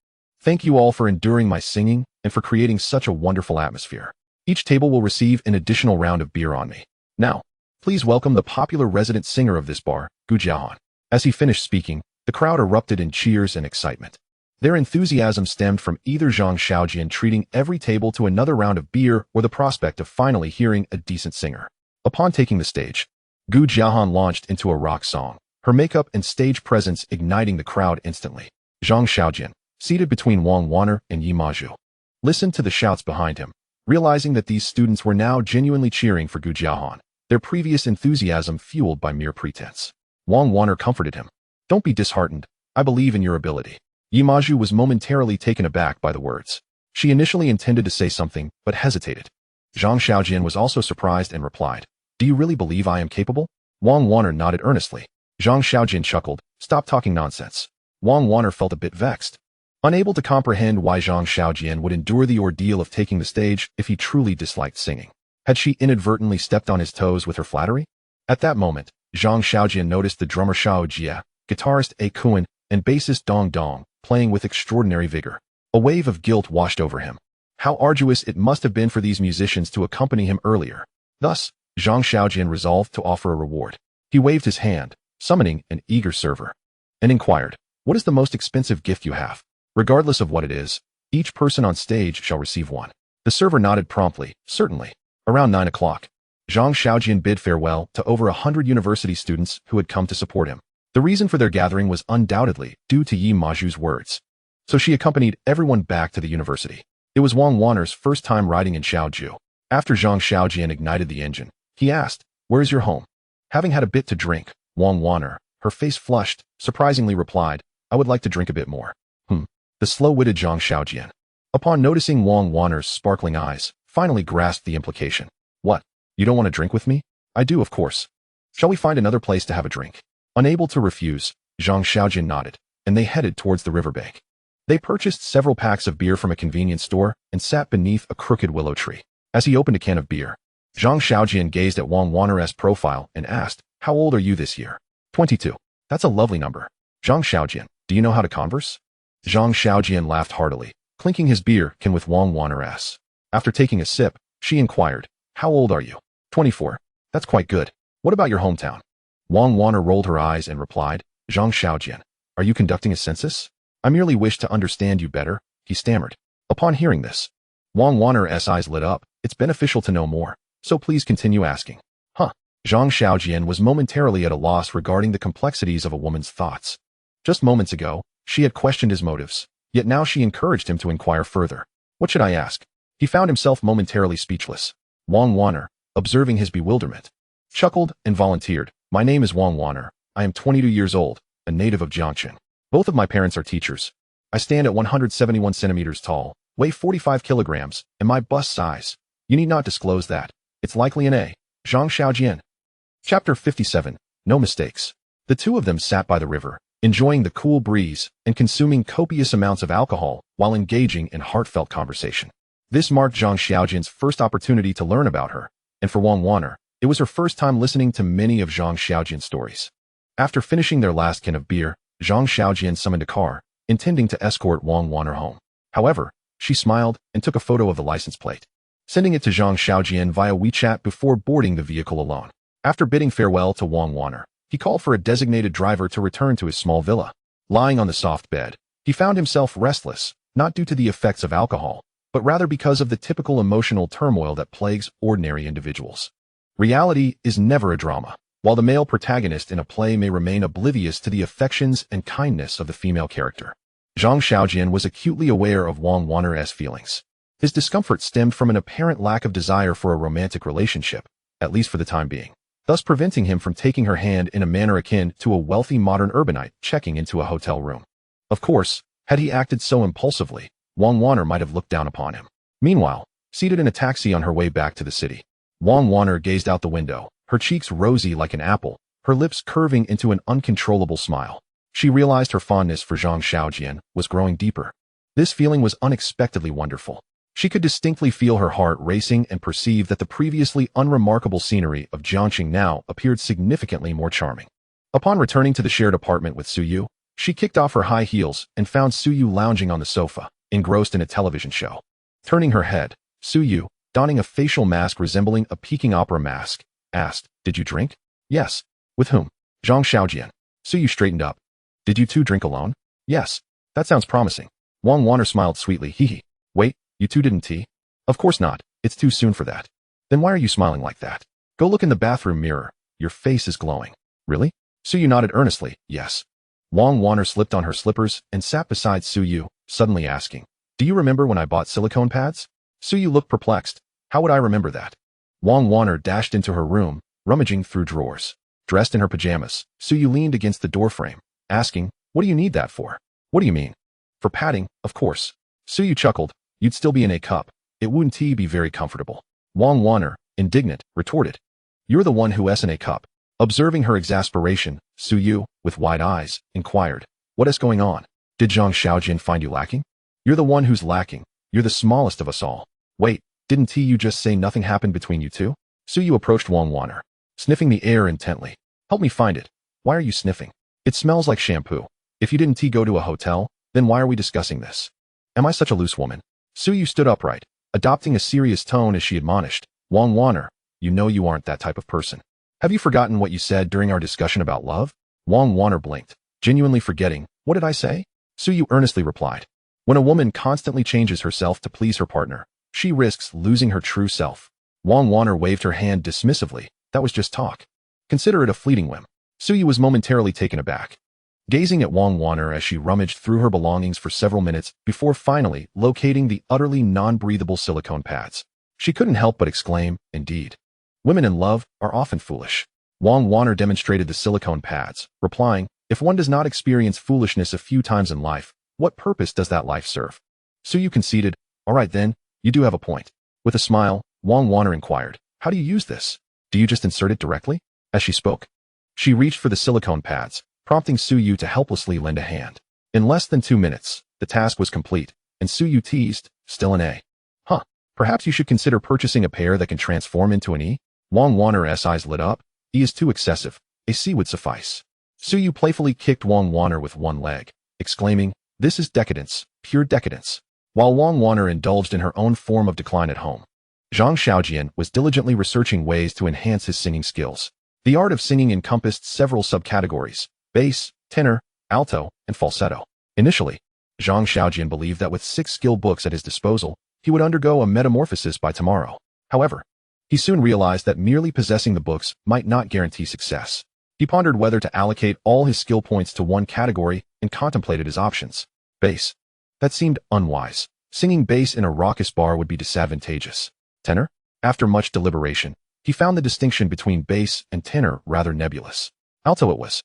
Thank you all for enduring my singing and for creating such a wonderful atmosphere. Each table will receive an additional round of beer on me. Now, please welcome the popular resident singer of this bar, Gu Jiahan. As he finished speaking, the crowd erupted in cheers and excitement. Their enthusiasm stemmed from either Zhang Xiaojian treating every table to another round of beer or the prospect of finally hearing a decent singer. Upon taking the stage, Gu Jiahan launched into a rock song, her makeup and stage presence igniting the crowd instantly. Zhang Xiaojian, seated between Wang Wanner and Yi Maju, listened to the shouts behind him, realizing that these students were now genuinely cheering for Gu Jiahan, their previous enthusiasm fueled by mere pretense. Wang Wanner comforted him. Don't be disheartened. I believe in your ability. Yi Maju was momentarily taken aback by the words. She initially intended to say something, but hesitated. Zhang Xiaojian was also surprised and replied, Do you really believe I am capable? Wang Wanner nodded earnestly. Zhang Xiaojian chuckled, Stop talking nonsense. Wang Wanner felt a bit vexed. Unable to comprehend why Zhang Xiaojian would endure the ordeal of taking the stage if he truly disliked singing. Had she inadvertently stepped on his toes with her flattery? At that moment, Zhang Xiaojian noticed the drummer Xiao Jia, guitarist A Kuan, and bassist Dong Dong playing with extraordinary vigor. A wave of guilt washed over him. How arduous it must have been for these musicians to accompany him earlier. Thus, Zhang Xiaojian resolved to offer a reward. He waved his hand, summoning an eager server, and inquired, What is the most expensive gift you have? Regardless of what it is, each person on stage shall receive one. The server nodded promptly, certainly. Around 9 o'clock, Zhang Xiaojian bid farewell to over 100 university students who had come to support him. The reason for their gathering was undoubtedly due to Yi Maju's words. So she accompanied everyone back to the university. It was Wang Wanner's first time riding in Xiaoju. After Zhang Xiaojian ignited the engine, he asked, Where is your home? Having had a bit to drink, Wang Wanner, her face flushed, surprisingly replied, I would like to drink a bit more. The slow-witted Zhang Xiaojian, upon noticing Wang Wanner's sparkling eyes, finally grasped the implication. What? You don't want to drink with me? I do, of course. Shall we find another place to have a drink? Unable to refuse, Zhang Xiaojian nodded, and they headed towards the riverbank. They purchased several packs of beer from a convenience store and sat beneath a crooked willow tree. As he opened a can of beer, Zhang Xiaojian gazed at Wang Wanner's profile and asked, How old are you this year? 22. That's a lovely number. Zhang Xiaojian, do you know how to converse? Zhang Xiaojian laughed heartily, clinking his beer can with Wang Wanner's. After taking a sip, she inquired, How old are you? 24. That's quite good. What about your hometown? Wang Wanner rolled her eyes and replied, Zhang Xiaojian, are you conducting a census? I merely wish to understand you better, he stammered. Upon hearing this, Wang Wanner's eyes lit up. It's beneficial to know more, so please continue asking. Huh. Zhang Xiaojian was momentarily at a loss regarding the complexities of a woman's thoughts. Just moments ago, she had questioned his motives, yet now she encouraged him to inquire further. What should I ask? He found himself momentarily speechless. Wang Wanner, observing his bewilderment, chuckled and volunteered. My name is Wang Wanner. I am 22 years old, a native of Jiangxin. Both of my parents are teachers. I stand at 171 centimeters tall, weigh 45 kilograms, and my bust size. You need not disclose that. It's likely an A. Zhang Xiaojian. Chapter 57. No mistakes. The two of them sat by the river, enjoying the cool breeze and consuming copious amounts of alcohol while engaging in heartfelt conversation. This marked Zhang Xiaojian's first opportunity to learn about her, and for Wang Wanner, it was her first time listening to many of Zhang Xiaojian's stories. After finishing their last can of beer, Zhang Xiaojian summoned a car, intending to escort Wang Wanner home. However, she smiled and took a photo of the license plate, sending it to Zhang Xiaojian via WeChat before boarding the vehicle alone. After bidding farewell to Wang Wanner, he called for a designated driver to return to his small villa. Lying on the soft bed, he found himself restless, not due to the effects of alcohol, but rather because of the typical emotional turmoil that plagues ordinary individuals. Reality is never a drama. While the male protagonist in a play may remain oblivious to the affections and kindness of the female character, Zhang Xiaojian was acutely aware of Wang Wanner's feelings. His discomfort stemmed from an apparent lack of desire for a romantic relationship, at least for the time being, thus preventing him from taking her hand in a manner akin to a wealthy modern urbanite checking into a hotel room. Of course, had he acted so impulsively, Wang Wanner might have looked down upon him. Meanwhile, seated in a taxi on her way back to the city, Wang Wanner gazed out the window, her cheeks rosy like an apple, her lips curving into an uncontrollable smile. She realized her fondness for Zhang Xiaojian was growing deeper. This feeling was unexpectedly wonderful. She could distinctly feel her heart racing and perceive that the previously unremarkable scenery of Jiangqing now appeared significantly more charming. Upon returning to the shared apartment with Su Yu, she kicked off her high heels and found Su Yu lounging on the sofa, engrossed in a television show. Turning her head, Su Yu, donning a facial mask resembling a Peking opera mask, asked, "Did you drink?" "Yes." "With whom?" "Zhang Xiaojian." Su Yu straightened up. "Did you two drink alone?" "Yes." "That sounds promising." Wang Wanner smiled sweetly. Hee. "Wait, you two didn't tea?" "Of course not. It's too soon for that." "Then why are you smiling like that? Go look in the bathroom mirror. Your face is glowing." "Really?" Su Yu nodded earnestly. "Yes." Wang Wanner slipped on her slippers and sat beside Su Yu, suddenly asking, "Do you remember when I bought silicone pads?" Su Yu looked perplexed. "How would I remember that?" Wang Wanner dashed into her room, rummaging through drawers. Dressed in her pajamas, Su Yu leaned against the doorframe, asking, "What do you need that for?" "What do you mean?" "For padding, of course." Su Yu chuckled. "You'd still be in a cup. It wouldn't be very comfortable." Wang Wanner, indignant, retorted, "You're the one who's in a cup." Observing her exasperation, Su Yu, with wide eyes, inquired, "What is going on? Did Zhang Xiaojian find you lacking?" "You're the one who's lacking. You're the smallest of us all." "Wait, didn't you just say nothing happened between you two?" Su Yu approached Wang Wanner, sniffing the air intently. "Help me find it." "Why are you sniffing?" "It smells like shampoo. If you didn't go to a hotel, then why are we discussing this?" "Am I such a loose woman?" Su Yu stood upright, adopting a serious tone as she admonished, "Wang Wanner, you know you aren't that type of person. Have you forgotten what you said during our discussion about love?" Wang Wanner blinked, genuinely forgetting. "What did I say?" Su Yu earnestly replied, "When a woman constantly changes herself to please her partner, she risks losing her true self." Wang Wanner waved her hand dismissively. "That was just talk. Consider it a fleeting whim." Su Yu was momentarily taken aback, gazing at Wang Wanner as she rummaged through her belongings for several minutes before finally locating the utterly non-breathable silicone pads. She couldn't help but exclaim, "Indeed. Women in love are often foolish." Wang Wanner demonstrated the silicone pads, replying, "If one does not experience foolishness a few times in life, what purpose does that life serve?" Su Yu conceded, "All right then, you do have a point." With a smile, Wang Wanner inquired, "How do you use this? Do you just insert it directly?" As she spoke, she reached for the silicone pads, prompting Su Yu to helplessly lend a hand. In less than 2 minutes, the task was complete, and Su Yu teased, "Still an A. Huh, perhaps you should consider purchasing a pair that can transform into an E." Wang Wanner's eyes lit up. "E is too excessive. A C would suffice." Su Yu playfully kicked Wang Wanner with one leg, exclaiming, "This is decadence, pure decadence." While Wang Wanner indulged in her own form of decline at home, Zhang Xiaojian was diligently researching ways to enhance his singing skills. The art of singing encompassed several subcategories: bass, tenor, alto, and falsetto. Initially, Zhang Xiaojian believed that with 6 skill books at his disposal, he would undergo a metamorphosis by tomorrow. However, he soon realized that merely possessing the books might not guarantee success. He pondered whether to allocate all his skill points to one category and contemplated his options. Bass. That seemed unwise. Singing bass in a raucous bar would be disadvantageous. Tenor. After much deliberation, he found the distinction between bass and tenor rather nebulous. Alto it was.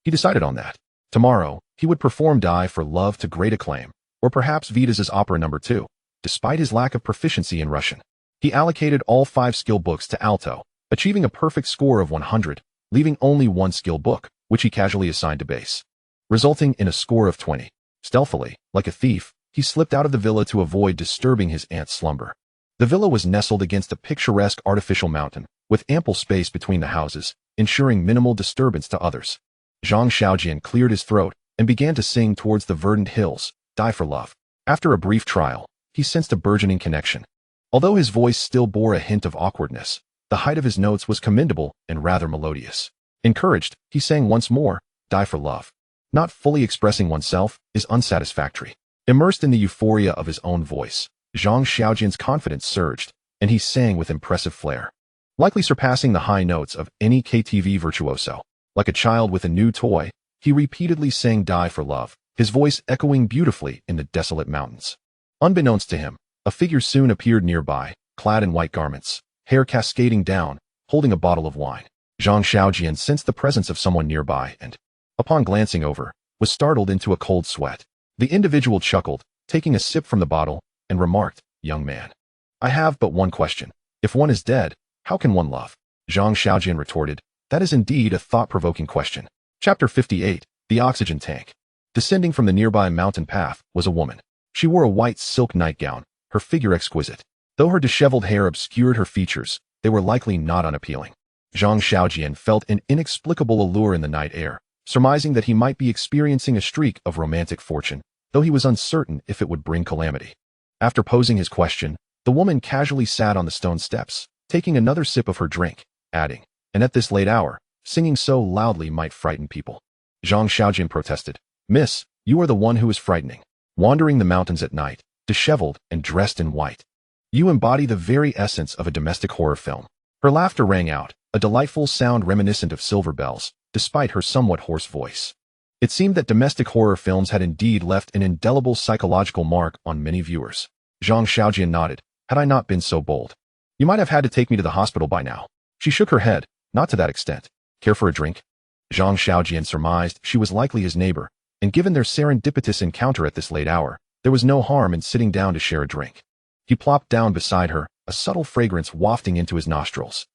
He decided on that. Tomorrow, he would perform Die for Love to great acclaim, or perhaps Vitas's Opera No. 2, despite his lack of proficiency in Russian. He allocated all 5 skill books to alto, achieving a perfect score of 100, leaving only 1 skill book, which he casually assigned to bass, resulting in a score of 20. Stealthily, like a thief, he slipped out of the villa to avoid disturbing his aunt's slumber. The villa was nestled against a picturesque artificial mountain, with ample space between the houses, ensuring minimal disturbance to others. Zhang Xiaojian cleared his throat and began to sing towards the verdant hills, Die for Love. After a brief trial, he sensed a burgeoning connection. Although his voice still bore a hint of awkwardness, the height of his notes was commendable and rather melodious. Encouraged, he sang once more, Die for Love. Not fully expressing oneself is unsatisfactory. Immersed in the euphoria of his own voice, Zhang Xiaojian's confidence surged, and he sang with impressive flair, likely surpassing the high notes of any KTV virtuoso. Like a child with a new toy, he repeatedly sang Die for Love, his voice echoing beautifully in the desolate mountains. Unbeknownst to him, a figure soon appeared nearby, clad in white garments, hair cascading down, holding a bottle of wine. Zhang Xiaojian sensed the presence of someone nearby and, upon glancing over, was startled into a cold sweat. The individual chuckled, taking a sip from the bottle, and remarked, "Young man, I have but one question. If one is dead, how can one love?" Zhang Xiaojian retorted, "That is indeed a thought-provoking question." Chapter 58, The Oxygen Tank. Descending from the nearby mountain path was a woman. She wore a white silk nightgown, her figure exquisite. Though her disheveled hair obscured her features, they were likely not unappealing. Zhang Xiaojian felt an inexplicable allure in the night air, surmising that he might be experiencing a streak of romantic fortune, though he was uncertain if it would bring calamity. After posing his question, the woman casually sat on the stone steps, taking another sip of her drink, adding, "And at this late hour, singing so loudly might frighten people." Zhang Xiaojian protested, "Miss, you are the one who is frightening. Wandering the mountains at night, disheveled and dressed in white. You embody the very essence of a domestic horror film." Her laughter rang out, a delightful sound reminiscent of silver bells, despite her somewhat hoarse voice. It seemed that domestic horror films had indeed left an indelible psychological mark on many viewers. Zhang Xiaojian nodded. "Had I not been so bold, you might have had to take me to the hospital by now." She shook her head. "Not to that extent. Care for a drink?" Zhang Xiaojian surmised she was likely his neighbor, and given their serendipitous encounter at this late hour, there was no harm in sitting down to share a drink. He plopped down beside her, a subtle fragrance wafting into his nostrils.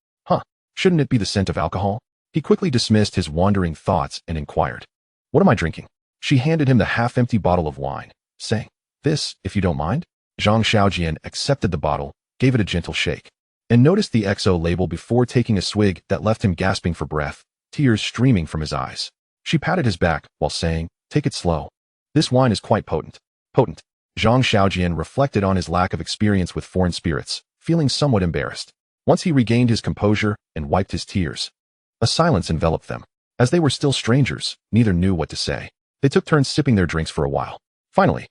Shouldn't it be the scent of alcohol? He quickly dismissed his wandering thoughts and inquired, "What am I drinking?" She handed him the half-empty bottle of wine, saying, "This, if you don't mind." Zhang Xiaojian accepted the bottle, gave it a gentle shake, and noticed the XO label before taking a swig that left him gasping for breath, tears streaming from his eyes. She patted his back while saying, "Take it slow. This wine is quite potent." Potent. Zhang Xiaojian reflected on his lack of experience with foreign spirits, feeling somewhat embarrassed. Once he regained his composure and wiped his tears, a silence enveloped them. As they were still strangers, neither knew what to say. They took turns sipping their drinks for a while. Finally,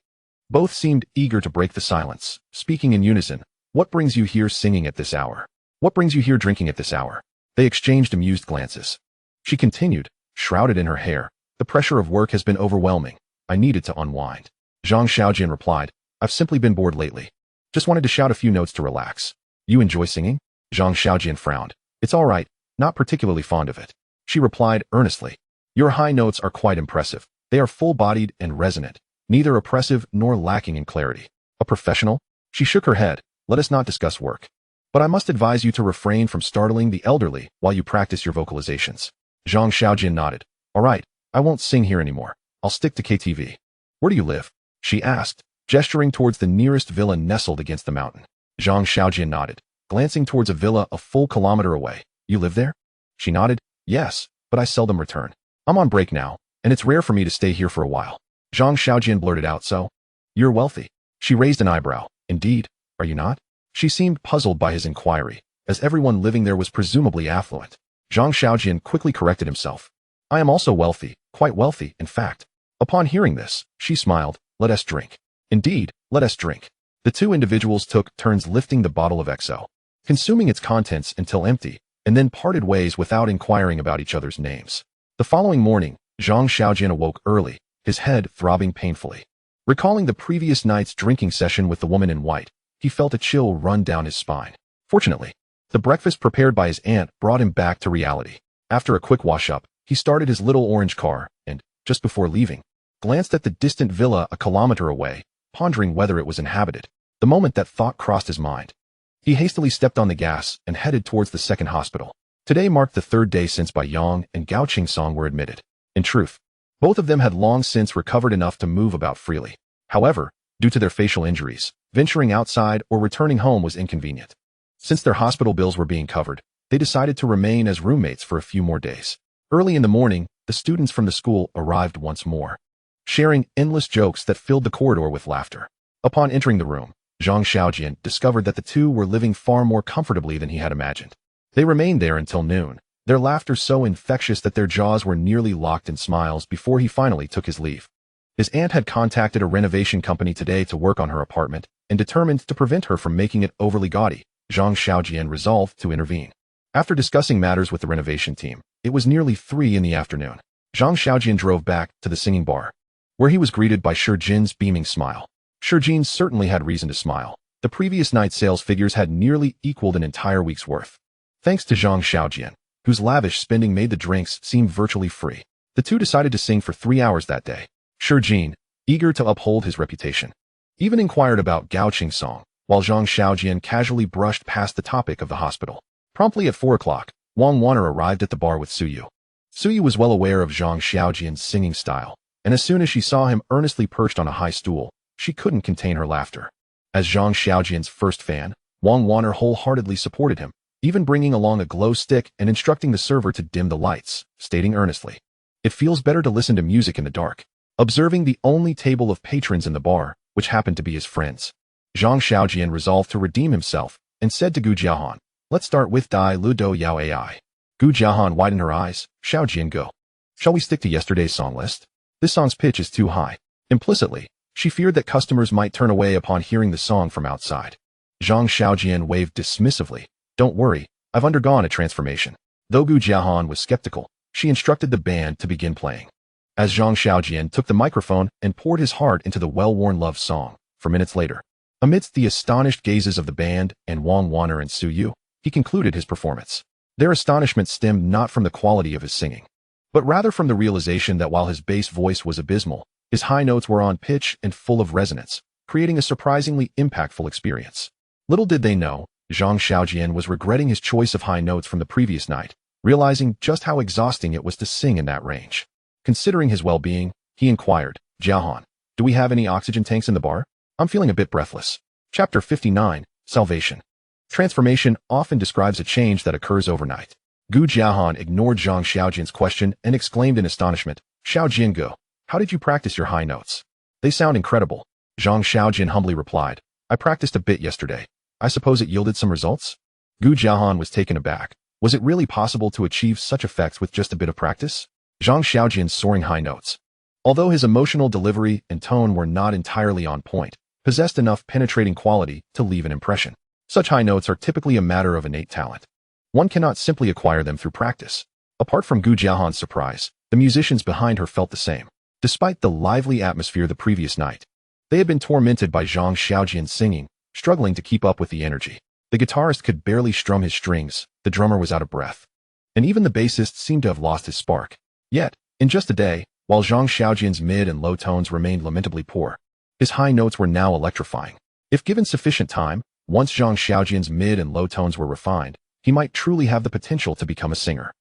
both seemed eager to break the silence, speaking in unison. "What brings you here singing at this hour? What brings you here drinking at this hour?" They exchanged amused glances. She continued, shrouded in her hair, "The pressure of work has been overwhelming. I needed to unwind." Zhang Xiaojian replied, "I've simply been bored lately. Just wanted to shout a few notes to relax." "You enjoy singing?" Zhang Xiaojian frowned. "It's all right, not particularly fond of it." She replied earnestly, "Your high notes are quite impressive. They are full-bodied and resonant, neither oppressive nor lacking in clarity." "A professional?" She shook her head. "Let us not discuss work. But I must advise you to refrain from startling the elderly while you practice your vocalizations." Zhang Xiaojian nodded. "All right, I won't sing here anymore. I'll stick to KTV." "Where do you live?" she asked, gesturing towards the nearest villa nestled against the mountain. Zhang Xiaojian nodded, glancing towards a villa a full kilometer away. "You live there?" She nodded. "Yes, but I seldom return. I'm on break now, and it's rare for me to stay here for a while." Zhang Xiaojian blurted out, "So? You're wealthy." She raised an eyebrow. "Indeed, are you not?" She seemed puzzled by his inquiry, as everyone living there was presumably affluent. Zhang Xiaojian quickly corrected himself. "I am also wealthy, quite wealthy, in fact." Upon hearing this, she smiled. "Let us drink." "Indeed, let us drink." The two individuals took turns lifting the bottle of XO, consuming its contents until empty, and then parted ways without inquiring about each other's names. The following morning, Zhang Xiaojian awoke early, his head throbbing painfully. Recalling the previous night's drinking session with the woman in white, he felt a chill run down his spine. Fortunately, the breakfast prepared by his aunt brought him back to reality. After a quick wash-up, he started his little orange car and, just before leaving, glanced at the distant villa a kilometer away, pondering whether it was inhabited. The moment that thought crossed his mind, he hastily stepped on the gas and headed towards the second hospital. Today marked the third day since Bai Yang and Gao Qingsong were admitted. In truth, both of them had long since recovered enough to move about freely. However, due to their facial injuries, venturing outside or returning home was inconvenient. Since their hospital bills were being covered, they decided to remain as roommates for a few more days. Early in the morning, the students from the school arrived once more, sharing endless jokes that filled the corridor with laughter. Upon entering the room, Zhang Xiaojian discovered that the two were living far more comfortably than he had imagined. They remained there until noon, their laughter so infectious that their jaws were nearly locked in smiles before he finally took his leave. His aunt had contacted a renovation company today to work on her apartment, and determined to prevent her from making it overly gaudy, Zhang Xiaojian resolved to intervene. After discussing matters with the renovation team, it was nearly 3 in the afternoon. Zhang Xiaojian drove back to the singing bar, where he was greeted by Shi Jin's beaming smile. Shi Jin certainly had reason to smile. The previous night's sales figures had nearly equaled an entire week's worth, thanks to Zhang Xiaojian, whose lavish spending made the drinks seem virtually free. The two decided to sing for 3 hours that day. Shi Jin, eager to uphold his reputation, even inquired about Gao Song, while Zhang Xiaojian casually brushed past the topic of the hospital. Promptly at 4 o'clock, Wang Wanner arrived at the bar with Suyu. Suyu was well aware of Zhang Xiaojian's singing style, and as soon as she saw him earnestly perched on a high stool, she couldn't contain her laughter. As Zhang Xiaojian's first fan, Wang Wanner wholeheartedly supported him, even bringing along a glow stick and instructing the server to dim the lights, stating earnestly, "It feels better to listen to music in the dark." Observing the only table of patrons in the bar, which happened to be his friends, Zhang Xiaojian resolved to redeem himself and said to Gu Jiahan, "Let's start with Dai Lu Do Yao Ai." Gu Jiahan widened her eyes. "Xiaojian, go. Shall we stick to yesterday's song list? This song's pitch is too high." Implicitly, she feared that customers might turn away upon hearing the song from outside. Zhang Xiaojian waved dismissively. "Don't worry, I've undergone a transformation." Though Gu Jiahan was skeptical, she instructed the band to begin playing. As Zhang Xiaojian took the microphone and poured his heart into the well-worn love song, 4 minutes later, amidst the astonished gazes of the band and Wang Wanner and Suyu, he concluded his performance. Their astonishment stemmed not from the quality of his singing, but rather from the realization that while his bass voice was abysmal, his high notes were on pitch and full of resonance, creating a surprisingly impactful experience. Little did they know, Zhang Xiaojian was regretting his choice of high notes from the previous night, realizing just how exhausting it was to sing in that range. Considering his well-being, he inquired, "Jiahan, do we have any oxygen tanks in the bar? I'm feeling a bit breathless." Chapter 59, Salvation. Transformation often describes a change that occurs overnight. Gu Jiahan ignored Zhang Xiaojian's question and exclaimed in astonishment, "Xiaojian Gu, how did you practice your high notes? They sound incredible." Zhang Xiaojian humbly replied, "I practiced a bit yesterday. I suppose it yielded some results?" Gu Jiahan was taken aback. Was it really possible to achieve such effects with just a bit of practice? Zhang Xiaojian's soaring high notes, although his emotional delivery and tone were not entirely on point, possessed enough penetrating quality to leave an impression. Such high notes are typically a matter of innate talent. One cannot simply acquire them through practice. Apart from Gu Jiahan's surprise, the musicians behind her felt the same. Despite the lively atmosphere the previous night, they had been tormented by Zhang Xiaojian's singing, struggling to keep up with the energy. The guitarist could barely strum his strings, the drummer was out of breath, and even the bassist seemed to have lost his spark. Yet, in just a day, while Zhang Xiaojian's mid and low tones remained lamentably poor, his high notes were now electrifying. If given sufficient time, once Zhang Xiaojian's mid and low tones were refined, he might truly have the potential to become a singer.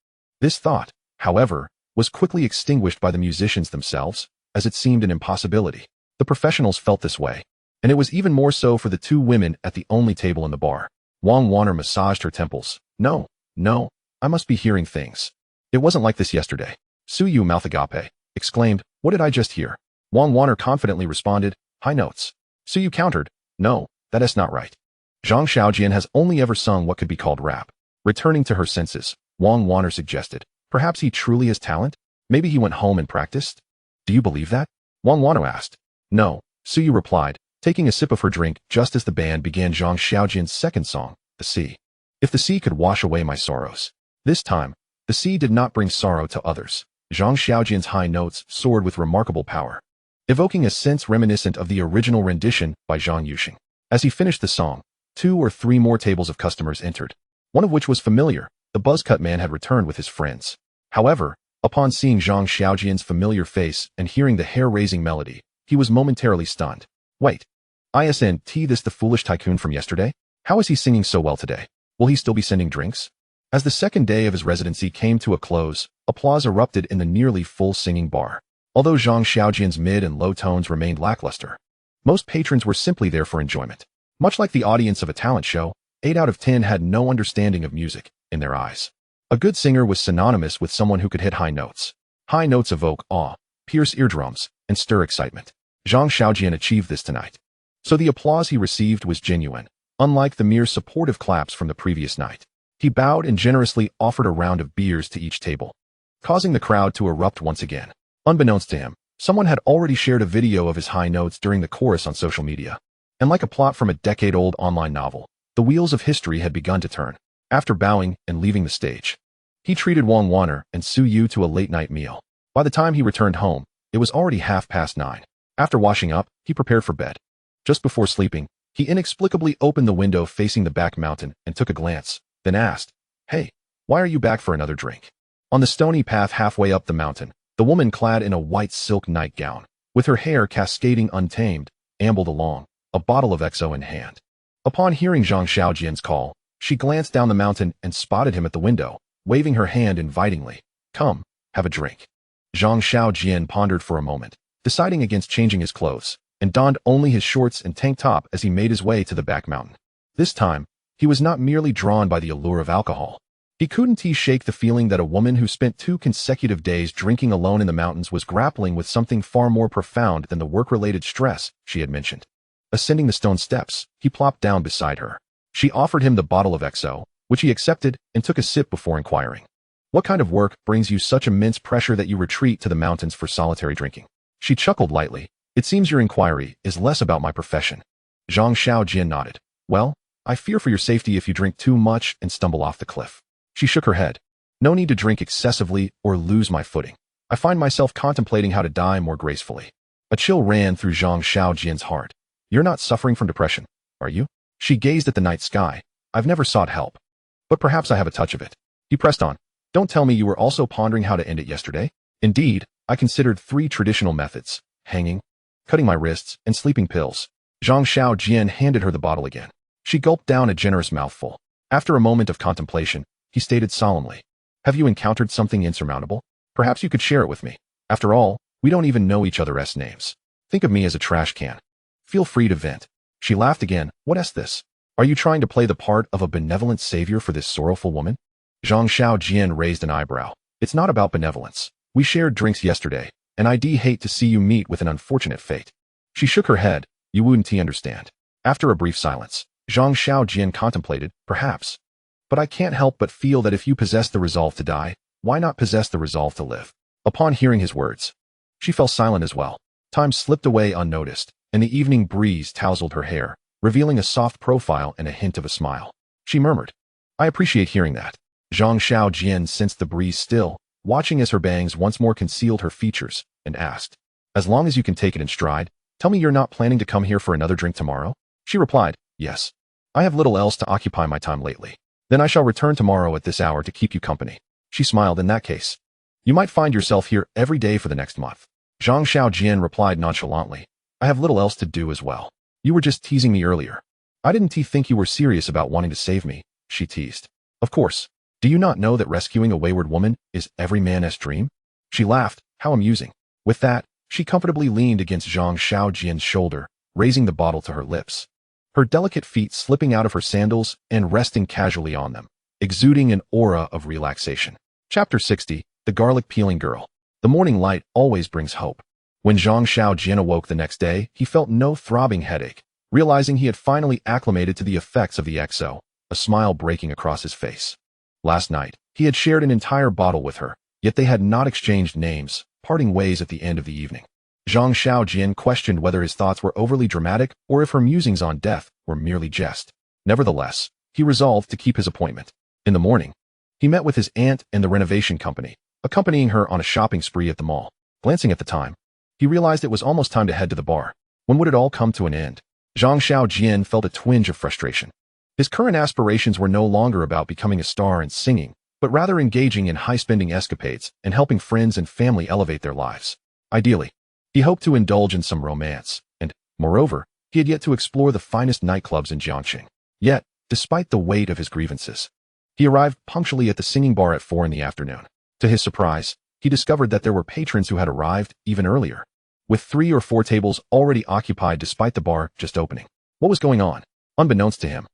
This thought, however, was quickly extinguished by the musicians themselves, as it seemed an impossibility. The professionals felt this way, and it was even more so for the two women at the only table in the bar. Wang Wanner massaged her temples. No, I must be hearing things. It wasn't like this yesterday." Suyu Malthagape exclaimed, "What did I just hear?" Wang Wanner confidently responded, "High notes." Suyu countered, "No, that is not right. Zhang Xiaojian has only ever sung what could be called rap." Returning to her senses, Wang Wanner suggested, "Perhaps he truly has talent? Maybe he went home and practiced?" "Do you believe that?" Wang Wanner asked. "No," Suyu replied, taking a sip of her drink just as the band began Zhang Xiaojian's second song, The Sea. "If the sea could wash away my sorrows." This time, the sea did not bring sorrow to others. Zhang Xiaojian's high notes soared with remarkable power, evoking a sense reminiscent of the original rendition by Zhang Yuxing. As he finished the song, 2 or 3 more tables of customers entered, one of which was familiar. The buzzcut man had returned with his friends. However, upon seeing Zhang Xiaojian's familiar face and hearing the hair-raising melody, he was momentarily stunned. "Wait, isn't this the foolish tycoon from yesterday? How is he singing so well today? Will he still be sending drinks?" As the second day of his residency came to a close, applause erupted in the nearly full singing bar. Although Zhang Xiaojian's mid and low tones remained lackluster, most patrons were simply there for enjoyment. Much like the audience of a talent show, 8 out of 10 had no understanding of music in their eyes. A good singer was synonymous with someone who could hit high notes. High notes evoke awe, pierce eardrums, and stir excitement. Zhang Xiaojian achieved this tonight. So the applause he received was genuine, unlike the mere supportive claps from the previous night. He bowed and generously offered a round of beers to each table, causing the crowd to erupt once again. Unbeknownst to him, someone had already shared a video of his high notes during the chorus on social media. And like a plot from a decade-old online novel, the wheels of history had begun to turn. After bowing and leaving the stage, he treated Wang Wanner and Suyu to a late-night meal. By the time he returned home, it was already 9:30. After washing up, he prepared for bed. Just before sleeping, he inexplicably opened the window facing the back mountain and took a glance, then asked, "Hey, why are you back for another drink?" On the stony path halfway up the mountain, the woman clad in a white silk nightgown, with her hair cascading untamed, ambled along, a bottle of XO in hand. Upon hearing Zhang Xiaojian's call, she glanced down the mountain and spotted him at the window, waving her hand invitingly. Come, have a drink. Zhang Xiaojian pondered for a moment, deciding against changing his clothes, and donned only his shorts and tank top as he made his way to the back mountain. This time, he was not merely drawn by the allure of alcohol. He couldn't shake the feeling that a woman who spent 2 consecutive days drinking alone in the mountains was grappling with something far more profound than the work-related stress she had mentioned. Ascending the stone steps, he plopped down beside her. She offered him the bottle of XO, which he accepted and took a sip before inquiring. What kind of work brings you such immense pressure that you retreat to the mountains for solitary drinking? She chuckled lightly. It seems your inquiry is less about my profession. Zhang Xiaojian nodded. Well, I fear for your safety if you drink too much and stumble off the cliff. She shook her head. No need to drink excessively or lose my footing. I find myself contemplating how to die more gracefully. A chill ran through Zhang Xiaojian's heart. You're not suffering from depression, are you? She gazed at the night sky. I've never sought help. But perhaps I have a touch of it. He pressed on. Don't tell me you were also pondering how to end it yesterday. Indeed, I considered 3 traditional methods: hanging, cutting my wrists, and sleeping pills. Zhang Xiaojian handed her the bottle again. She gulped down a generous mouthful. After a moment of contemplation, he stated solemnly, have you encountered something insurmountable? Perhaps you could share it with me. After all, we don't even know each other's names. Think of me as a trash can. Feel free to vent. She laughed again. What is this? Are you trying to play the part of a benevolent savior for this sorrowful woman? Zhang Xiaojian raised an eyebrow. It's not about benevolence. We shared drinks yesterday, and I'd hate to see you meet with an unfortunate fate. She shook her head. You wouldn't understand. After a brief silence, Zhang Xiaojian contemplated, perhaps. But I can't help but feel that if you possess the resolve to die, why not possess the resolve to live? Upon hearing his words, she fell silent as well. Time slipped away unnoticed, and the evening breeze tousled her hair, revealing a soft profile and a hint of a smile. She murmured, I appreciate hearing that. Zhang Xiaojian sensed the breeze still, watching as her bangs once more concealed her features, and asked, as long as you can take it in stride, tell me you're not planning to come here for another drink tomorrow? She replied, yes. I have little else to occupy my time lately. Then I shall return tomorrow at this hour to keep you company. She smiled. In that case, you might find yourself here every day for the next month. Zhang Xiaojian replied nonchalantly, I have little else to do as well. You were just teasing me earlier. I didn't think you were serious about wanting to save me, she teased. Of course. Do you not know that rescuing a wayward woman is every man's dream? She laughed. How amusing. With that, she comfortably leaned against Zhang Xiaojian's shoulder, raising the bottle to her lips. Her delicate feet slipping out of her sandals and resting casually on them, exuding an aura of relaxation. Chapter 60, The Garlic Peeling Girl. The morning light always brings hope. When Zhang Xiaojian awoke the next day, he felt no throbbing headache, realizing he had finally acclimated to the effects of the XO, a smile breaking across his face. Last night, he had shared an entire bottle with her, yet they had not exchanged names, parting ways at the end of the evening. Zhang Xiaojian questioned whether his thoughts were overly dramatic or if her musings on death were merely jest. Nevertheless, he resolved to keep his appointment. In the morning, he met with his aunt and the renovation company, accompanying her on a shopping spree at the mall. Glancing at the time, he realized it was almost time to head to the bar. When would it all come to an end? Zhang Xiaojian felt a twinge of frustration. His current aspirations were no longer about becoming a star and singing, but rather engaging in high-spending escapades and helping friends and family elevate their lives. Ideally, he hoped to indulge in some romance, and, moreover, he had yet to explore the finest nightclubs in Jiangxing. Yet, despite the weight of his grievances, he arrived punctually at the singing bar at 4 in the afternoon. To his surprise, he discovered that there were patrons who had arrived even earlier, with 3 or 4 tables already occupied despite the bar just opening. What was going on? Unbeknownst to him,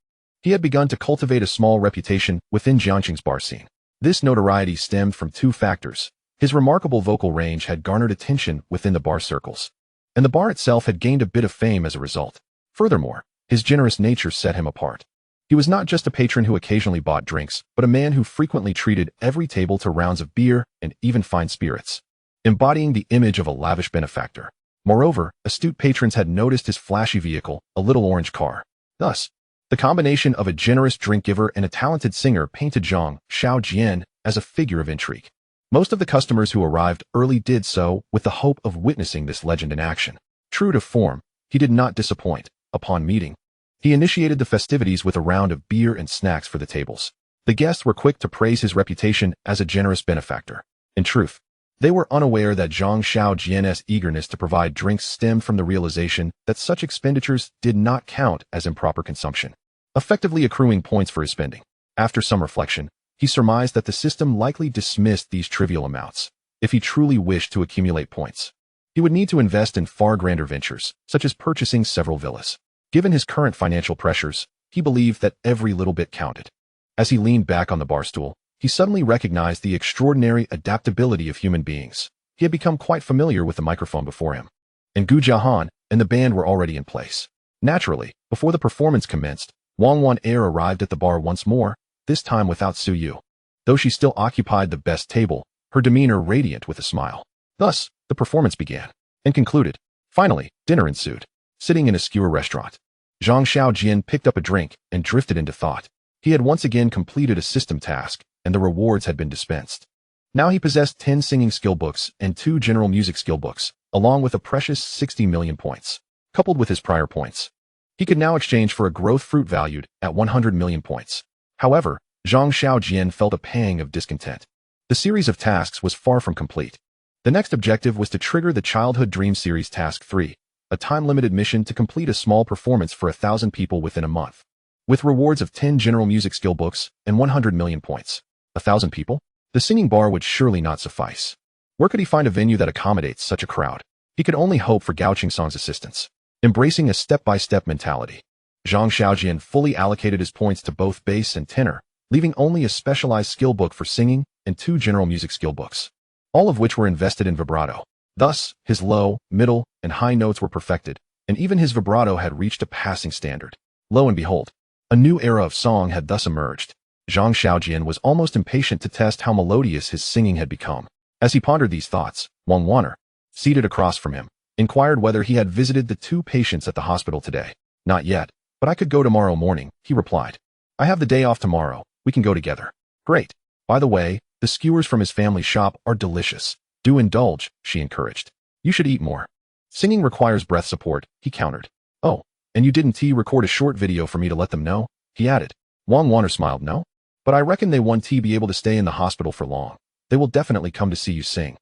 he had begun to cultivate a small reputation within Jiangxing's bar scene. This notoriety stemmed from 2 factors. His remarkable vocal range had garnered attention within the bar circles, and the bar itself had gained a bit of fame as a result. Furthermore, his generous nature set him apart. He was not just a patron who occasionally bought drinks, but a man who frequently treated every table to rounds of beer and even fine spirits, embodying the image of a lavish benefactor. Moreover, astute patrons had noticed his flashy vehicle, a little orange car. Thus, the combination of a generous drink giver and a talented singer painted Zhang Xiaojian as a figure of intrigue. Most of the customers who arrived early did so with the hope of witnessing this legend in action. True to form, he did not disappoint. Upon meeting, he initiated the festivities with a round of beer and snacks for the tables. The guests were quick to praise his reputation as a generous benefactor. In truth, They were unaware that Zhang Xiaojian's eagerness to provide drinks stemmed from the realization that such expenditures did not count as improper consumption, effectively accruing points for his spending. After some reflection, he surmised that the system likely dismissed these trivial amounts. If he truly wished to accumulate points, he would need to invest in far grander ventures, such as purchasing several villas. Given his current financial pressures, he believed that every little bit counted. As he leaned back on the bar stool, he suddenly recognized the extraordinary adaptability of human beings. He had become quite familiar with the microphone before him, and Gu Jiahan and the band were already in place. Naturally, before the performance commenced, Wang Wan arrived at the bar once more, this time without Su Yu. Though she still occupied the best table, her demeanor radiant with a smile. Thus, the performance began and concluded. Finally, dinner ensued. Sitting in a skewer restaurant, Zhang Xiaojian picked up a drink and drifted into thought. He had once again completed a system task, and the rewards had been dispensed. Now he possessed 10 singing skill books and 2 general music skill books, along with a precious 60 million points. Coupled with his prior points, he could now exchange for a growth fruit valued at 100 million points. However, Zhang Xiaojian felt a pang of discontent. The series of tasks was far from complete. The next objective was to trigger the Childhood Dream Series Task 3, a time-limited mission to complete a small performance for 1,000 people within a month, with rewards of 10 general music skill books and 100 million points. 1,000 people? The singing bar would surely not suffice. Where could he find a venue that accommodates such a crowd? He could only hope for Gao Song's assistance. Embracing a step-by-step mentality, Zhang Xiaojian fully allocated his points to both bass and tenor, leaving only a specialized skill book for singing and 2 general music skill books, all of which were invested in vibrato. Thus, his low, middle, and high notes were perfected, and even his vibrato had reached a passing standard. Lo and behold, a new era of song had thus emerged. Zhang Xiaojian was almost impatient to test how melodious his singing had become. As he pondered these thoughts, Wang Wan, seated across from him, inquired whether he had visited the 2 patients at the hospital today. Not yet, but I could go tomorrow morning, he replied. I have the day off tomorrow, we can go together. Great. By the way, the skewers from his family shop are delicious. Do indulge, she encouraged. You should eat more. Singing requires breath support, he countered. Oh, and you didn't record a short video for me to let them know, he added. Wang Wan smiled. No? But I reckon they won't be able to stay in the hospital for long. They will definitely come to see you sing,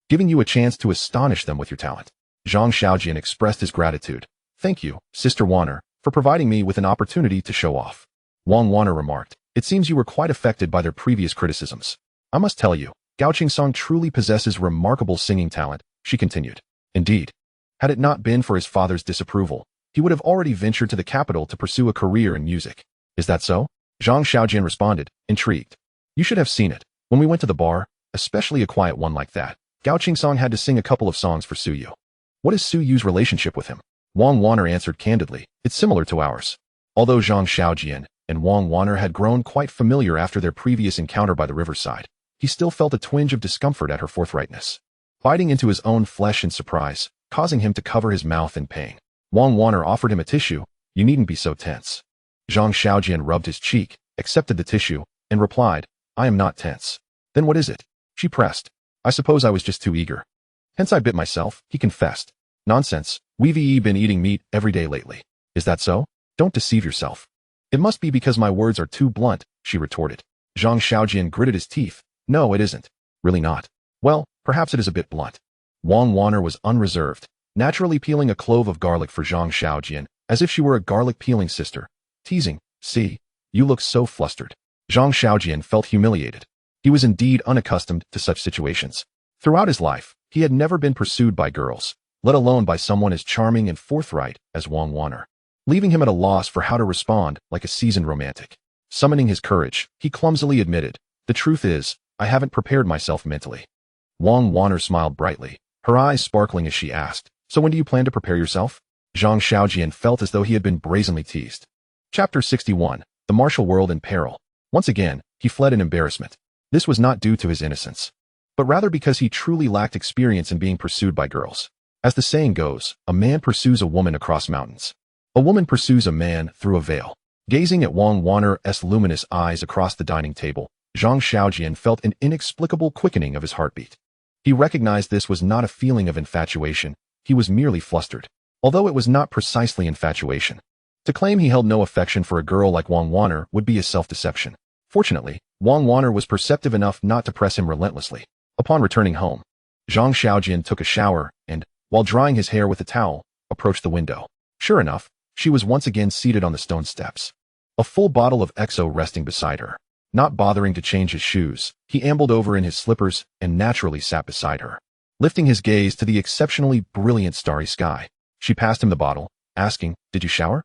giving you a chance to astonish them with your talent. Zhang Xiaojian expressed his gratitude. Thank you, Sister Wan, for providing me with an opportunity to show off. Wang Wan remarked. It seems you were quite affected by their previous criticisms. I must tell you, Gao Song truly possesses remarkable singing talent, she continued. Indeed, had it not been for his father's disapproval, he would have already ventured to the capital to pursue a career in music. Is that so? Zhang Xiaojian responded, intrigued. You should have seen it. When we went to the bar, especially a quiet one like that, Gao Song had to sing a couple of songs for Su Yu. What is Su Yu's relationship with him? Wang Wan answered candidly. It's similar to ours. Although Zhang Xiaojian and Wang Wan had grown quite familiar after their previous encounter by the riverside, he still felt a twinge of discomfort at her forthrightness, biting into his own flesh in surprise, causing him to cover his mouth in pain. Wang Wan offered him a tissue. You needn't be so tense. Zhang Xiaojian rubbed his cheek, accepted the tissue, and replied, I am not tense. Then what is it? She pressed. I suppose I was just too eager. Hence I bit myself, he confessed. Nonsense, we've been eating meat every day lately. Is that so? Don't deceive yourself. It must be because my words are too blunt, she retorted. Zhang Xiaojian gritted his teeth. No, it isn't. Really not. Well, perhaps it is a bit blunt. Wang Wan was unreserved, naturally peeling a clove of garlic for Zhang Xiaojian, as if she were a garlic peeling sister. Teasing. See, you look so flustered. Zhang Xiaojian felt humiliated. He was indeed unaccustomed to such situations. Throughout his life, he had never been pursued by girls, let alone by someone as charming and forthright as Wang Wan, leaving him at a loss for how to respond like a seasoned romantic. Summoning his courage, he clumsily admitted, the truth is, I haven't prepared myself mentally. Wang Wan smiled brightly, her eyes sparkling as she asked, so when do you plan to prepare yourself? Zhang Xiaojian felt as though he had been brazenly teased. Chapter 61, The Martial World in Peril. Once again, he fled in embarrassment. This was not due to his innocence, but rather because he truly lacked experience in being pursued by girls. As the saying goes, a man pursues a woman across mountains. A woman pursues a man through a veil. Gazing at Wang Wan's luminous eyes across the dining table, Zhang Xiaojian felt an inexplicable quickening of his heartbeat. He recognized this was not a feeling of infatuation, he was merely flustered. Although it was not precisely infatuation. To claim he held no affection for a girl like Wang Wan would be a self-deception. Fortunately, Wang Wan was perceptive enough not to press him relentlessly. Upon returning home, Zhang Xiaojian took a shower and, while drying his hair with a towel, approached the window. Sure enough, she was once again seated on the stone steps, a full bottle of XO resting beside her. Not bothering to change his shoes, he ambled over in his slippers and naturally sat beside her. Lifting his gaze to the exceptionally brilliant starry sky, she passed him the bottle, asking, "Did you shower?"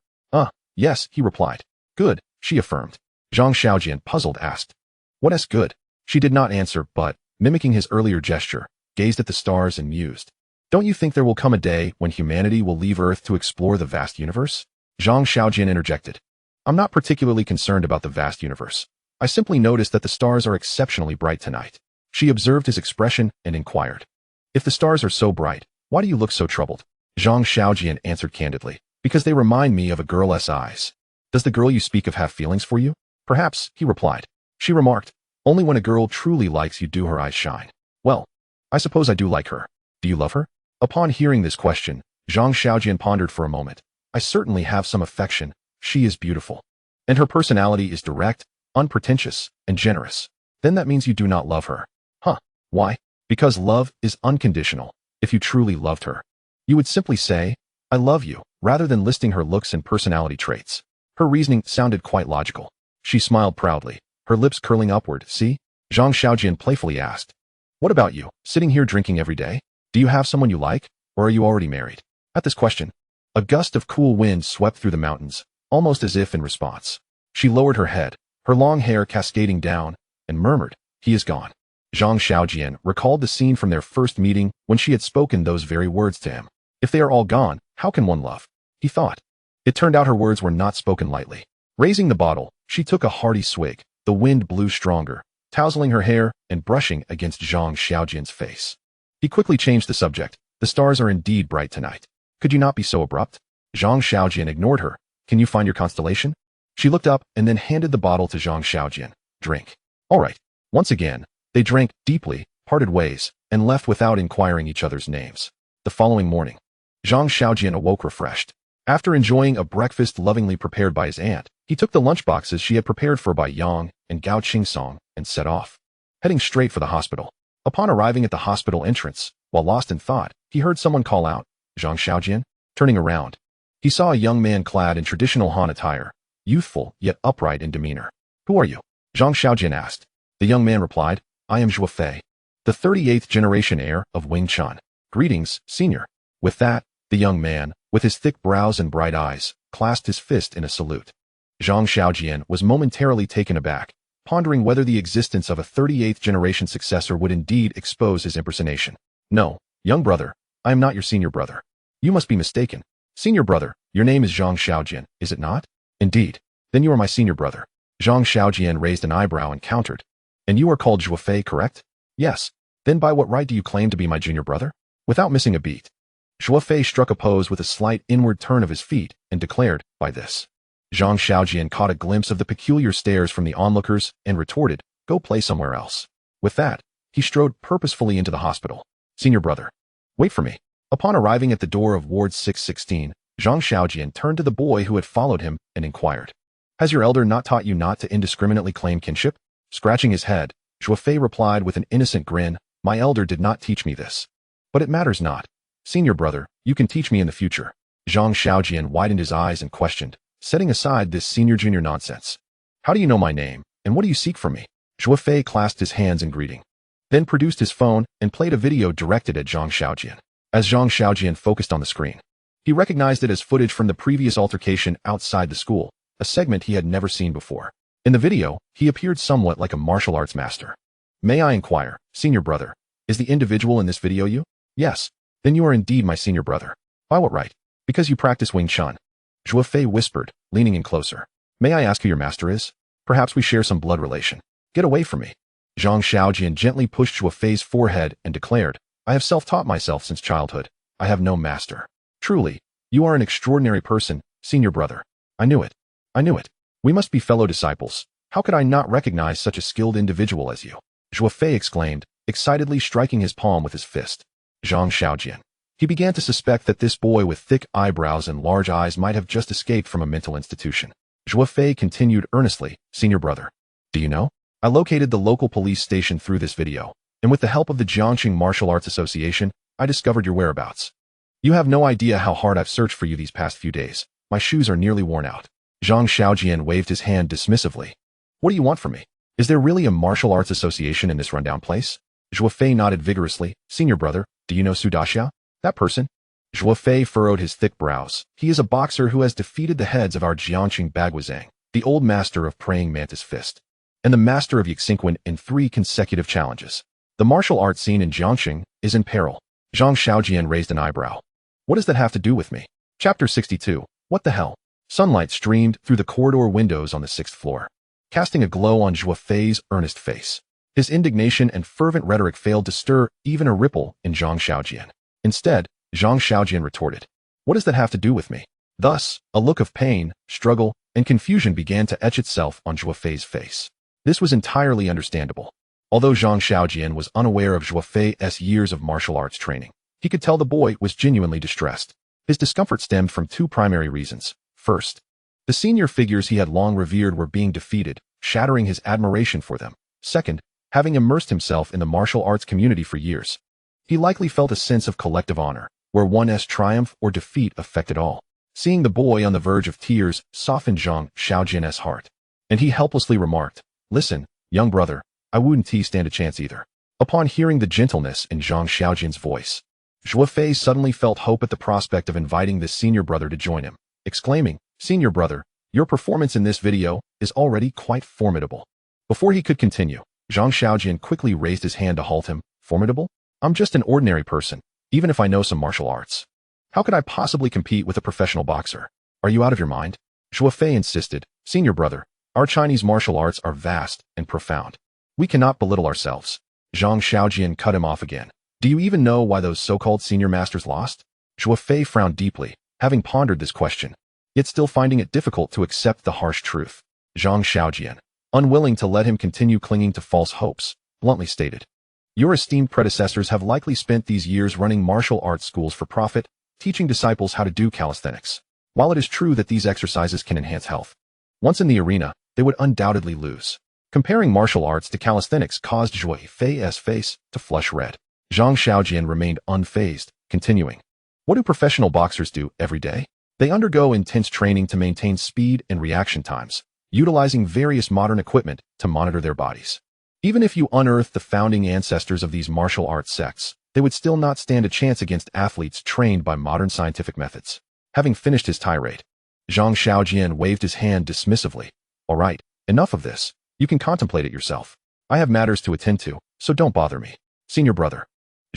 Yes," he replied. "Good," she affirmed. Zhang Xiaojian, puzzled, asked, "What good?" She did not answer, but, mimicking his earlier gesture, gazed at the stars and mused. "Don't you think there will come a day when humanity will leave Earth to explore the vast universe?" Zhang Xiaojian interjected. "I'm not particularly concerned about the vast universe. I simply noticed that the stars are exceptionally bright tonight." She observed his expression and inquired, "If the stars are so bright, why do you look so troubled?" Zhang Xiaojian answered candidly, "Because they remind me of a girl's eyes." "Does the girl you speak of have feelings for you?" "Perhaps," he replied. She remarked, "Only when a girl truly likes you do her eyes shine." "Well, I suppose I do like her. Do you love her?" Upon hearing this question, Zhang Xiaojian pondered for a moment. "I certainly have some affection. She is beautiful. And her personality is direct, unpretentious, and generous." "Then that means you do not love her." "Huh. Why?" "Because love is unconditional. If you truly loved her, you would simply say, 'I love you,' rather than listing her looks and personality traits." Her reasoning sounded quite logical. She smiled proudly, her lips curling upward. "See?" Zhang Xiaojian playfully asked, "What about you, sitting here drinking every day? Do you have someone you like, or are you already married?" At this question, a gust of cool wind swept through the mountains, almost as if in response. She lowered her head, her long hair cascading down, and murmured, "He is gone." Zhang Xiaojian recalled the scene from their first meeting when she had spoken those very words to him. If they are all gone, how can one love? He thought. It turned out her words were not spoken lightly. Raising the bottle, she took a hearty swig. The wind blew stronger, tousling her hair and brushing against Zhang Xiaojian's face. He quickly changed the subject. "The stars are indeed bright tonight. Could you not be so abrupt?" Zhang Xiaojian ignored her. "Can you find your constellation?" She looked up and then handed the bottle to Zhang Xiaojian. "Drink." "All right." Once again, they drank deeply, parted ways, and left without inquiring each other's names. The following morning, Zhang Xiaojian awoke refreshed. After enjoying a breakfast lovingly prepared by his aunt, he took the lunchboxes she had prepared for Bai Yang and Gao Qingsong and set off, heading straight for the hospital. Upon arriving at the hospital entrance, while lost in thought, he heard someone call out, "Zhang Xiaojian?" Turning around, he saw a young man clad in traditional Han attire, youthful yet upright in demeanor. "Who are you?" Zhang Xiaojian asked. The young man replied, "I am Zhuo Fei, the 38th generation heir of Wing Chun. Greetings, senior." With that, the young man, with his thick brows and bright eyes, clasped his fist in a salute. Zhang Xiaojian was momentarily taken aback, pondering whether the existence of a 38th generation successor would indeed expose his impersonation. "No, young brother, I am not your senior brother. You must be mistaken. Senior brother, your name is Zhang Xiaojian, is it not?" "Indeed. Then you are my senior brother." Zhang Xiaojian raised an eyebrow and countered. "And you are called Zhuo Fei, correct?" "Yes." "Then by what right do you claim to be my junior brother?" Without missing a beat, Zhuo Fei struck a pose with a slight inward turn of his feet and declared, "By this." Zhang Xiaojian caught a glimpse of the peculiar stares from the onlookers and retorted, "Go play somewhere else." With that, he strode purposefully into the hospital. "Senior brother, wait for me." Upon arriving at the door of Ward 616, Zhang Xiaojian turned to the boy who had followed him and inquired, "Has your elder not taught you not to indiscriminately claim kinship?" Scratching his head, Zhuo Fei replied with an innocent grin, "My elder did not teach me this. But it matters not. Senior brother, you can teach me in the future." Zhang Xiaojian widened his eyes and questioned, setting aside this senior-junior nonsense. "How do you know my name, and what do you seek from me?" Zhuo Fei clasped his hands in greeting, then produced his phone and played a video directed at Zhang Xiaojian. As Zhang Xiaojian focused on the screen, he recognized it as footage from the previous altercation outside the school, a segment he had never seen before. In the video, he appeared somewhat like a martial arts master. "May I inquire, senior brother, is the individual in this video you?" "Yes." "Then you are indeed my senior brother." "By what right?" "Because you practice Wing Chun." Zhuo Fei whispered, leaning in closer. "May I ask who your master is? Perhaps we share some blood relation." "Get away from me." Zhang Xiaojian gently pushed Zhuo Fei's forehead and declared, "I have self-taught myself since childhood. I have no master." "Truly, you are an extraordinary person, senior brother." "I knew it. I knew it. We must be fellow disciples. How could I not recognize such a skilled individual as you?" Zhuo Fei exclaimed, excitedly striking his palm with his fist. Zhang Xiaojian. He began to suspect that this boy with thick eyebrows and large eyes might have just escaped from a mental institution. Zhuo Fei continued earnestly, "Senior brother, do you know? I located the local police station through this video. and with the help of the Jiangxing Martial Arts Association, I discovered your whereabouts. You have no idea how hard I've searched for you these past few days. My shoes are nearly worn out." Zhang Xiaojian waved his hand dismissively. "What do you want from me? Is there really a martial arts association in this rundown place?" Zhuo Fei nodded vigorously. "Senior brother, do you know Su Daxia? That person?" Zhuo Fei furrowed his thick brows. "He is a boxer who has defeated the heads of our Jiangxing Baguazhang, the old master of Praying Mantis Fist, and the master of Yixingquan in 3 consecutive challenges. The martial arts scene in Jiangxing is in peril." Zhang Xiaojian raised an eyebrow. "What does that have to do with me?" Chapter 62. What the hell? Sunlight streamed through the corridor windows on the 6th floor, casting a glow on Zhuo Fei's earnest face. His indignation and fervent rhetoric failed to stir even a ripple in Zhang Xiaojian. Instead, Zhang Xiaojian retorted, "What does that have to do with me?" Thus, a look of pain, struggle, and confusion began to etch itself on Zhuo Fei's face. This was entirely understandable. Although Zhang Xiaojian was unaware of Zhuo Fei's years of martial arts training, he could tell the boy was genuinely distressed. His discomfort stemmed from 2 primary reasons. First, the senior figures he had long revered were being defeated, shattering his admiration for them. Second, having immersed himself in the martial arts community for years, he likely felt a sense of collective honor, where one's triumph or defeat affected all. Seeing the boy on the verge of tears softened Zhang Xiaojian's heart, and he helplessly remarked, "Listen, young brother, I wouldn't stand a chance either." Upon hearing the gentleness in Zhang Xiaojian's voice, Zhuo Fei suddenly felt hope at the prospect of inviting this senior brother to join him, exclaiming, "Senior brother, your performance in this video is already quite formidable." Before he could continue, Zhang Xiaojian quickly raised his hand to halt him. "Formidable? I'm just an ordinary person, even if I know some martial arts. How could I possibly compete with a professional boxer? Are you out of your mind?" Zhuo Fei insisted, "Senior brother, our Chinese martial arts are vast and profound. We cannot belittle ourselves." Zhang Xiaojian cut him off again. "Do you even know why those so-called senior masters lost?" Zhuo Fei frowned deeply, having pondered this question, yet still finding it difficult to accept the harsh truth. Zhang Xiaojian, unwilling to let him continue clinging to false hopes, bluntly stated, "Your esteemed predecessors have likely spent these years running martial arts schools for profit, teaching disciples how to do calisthenics. While it is true that these exercises can enhance health, once in the arena, they would undoubtedly lose." Comparing martial arts to calisthenics caused Zhuo Fei's face to flush red. Zhang Xiaojian remained unfazed, continuing, "What do professional boxers do every day? They undergo intense training to maintain speed and reaction times, utilizing various modern equipment to monitor their bodies. Even if you unearth the founding ancestors of these martial arts sects, they would still not stand a chance against athletes trained by modern scientific methods." Having finished his tirade, Zhang Xiaojian waved his hand dismissively. "All right, enough of this. You can contemplate it yourself. I have matters to attend to, so don't bother me. Senior brother."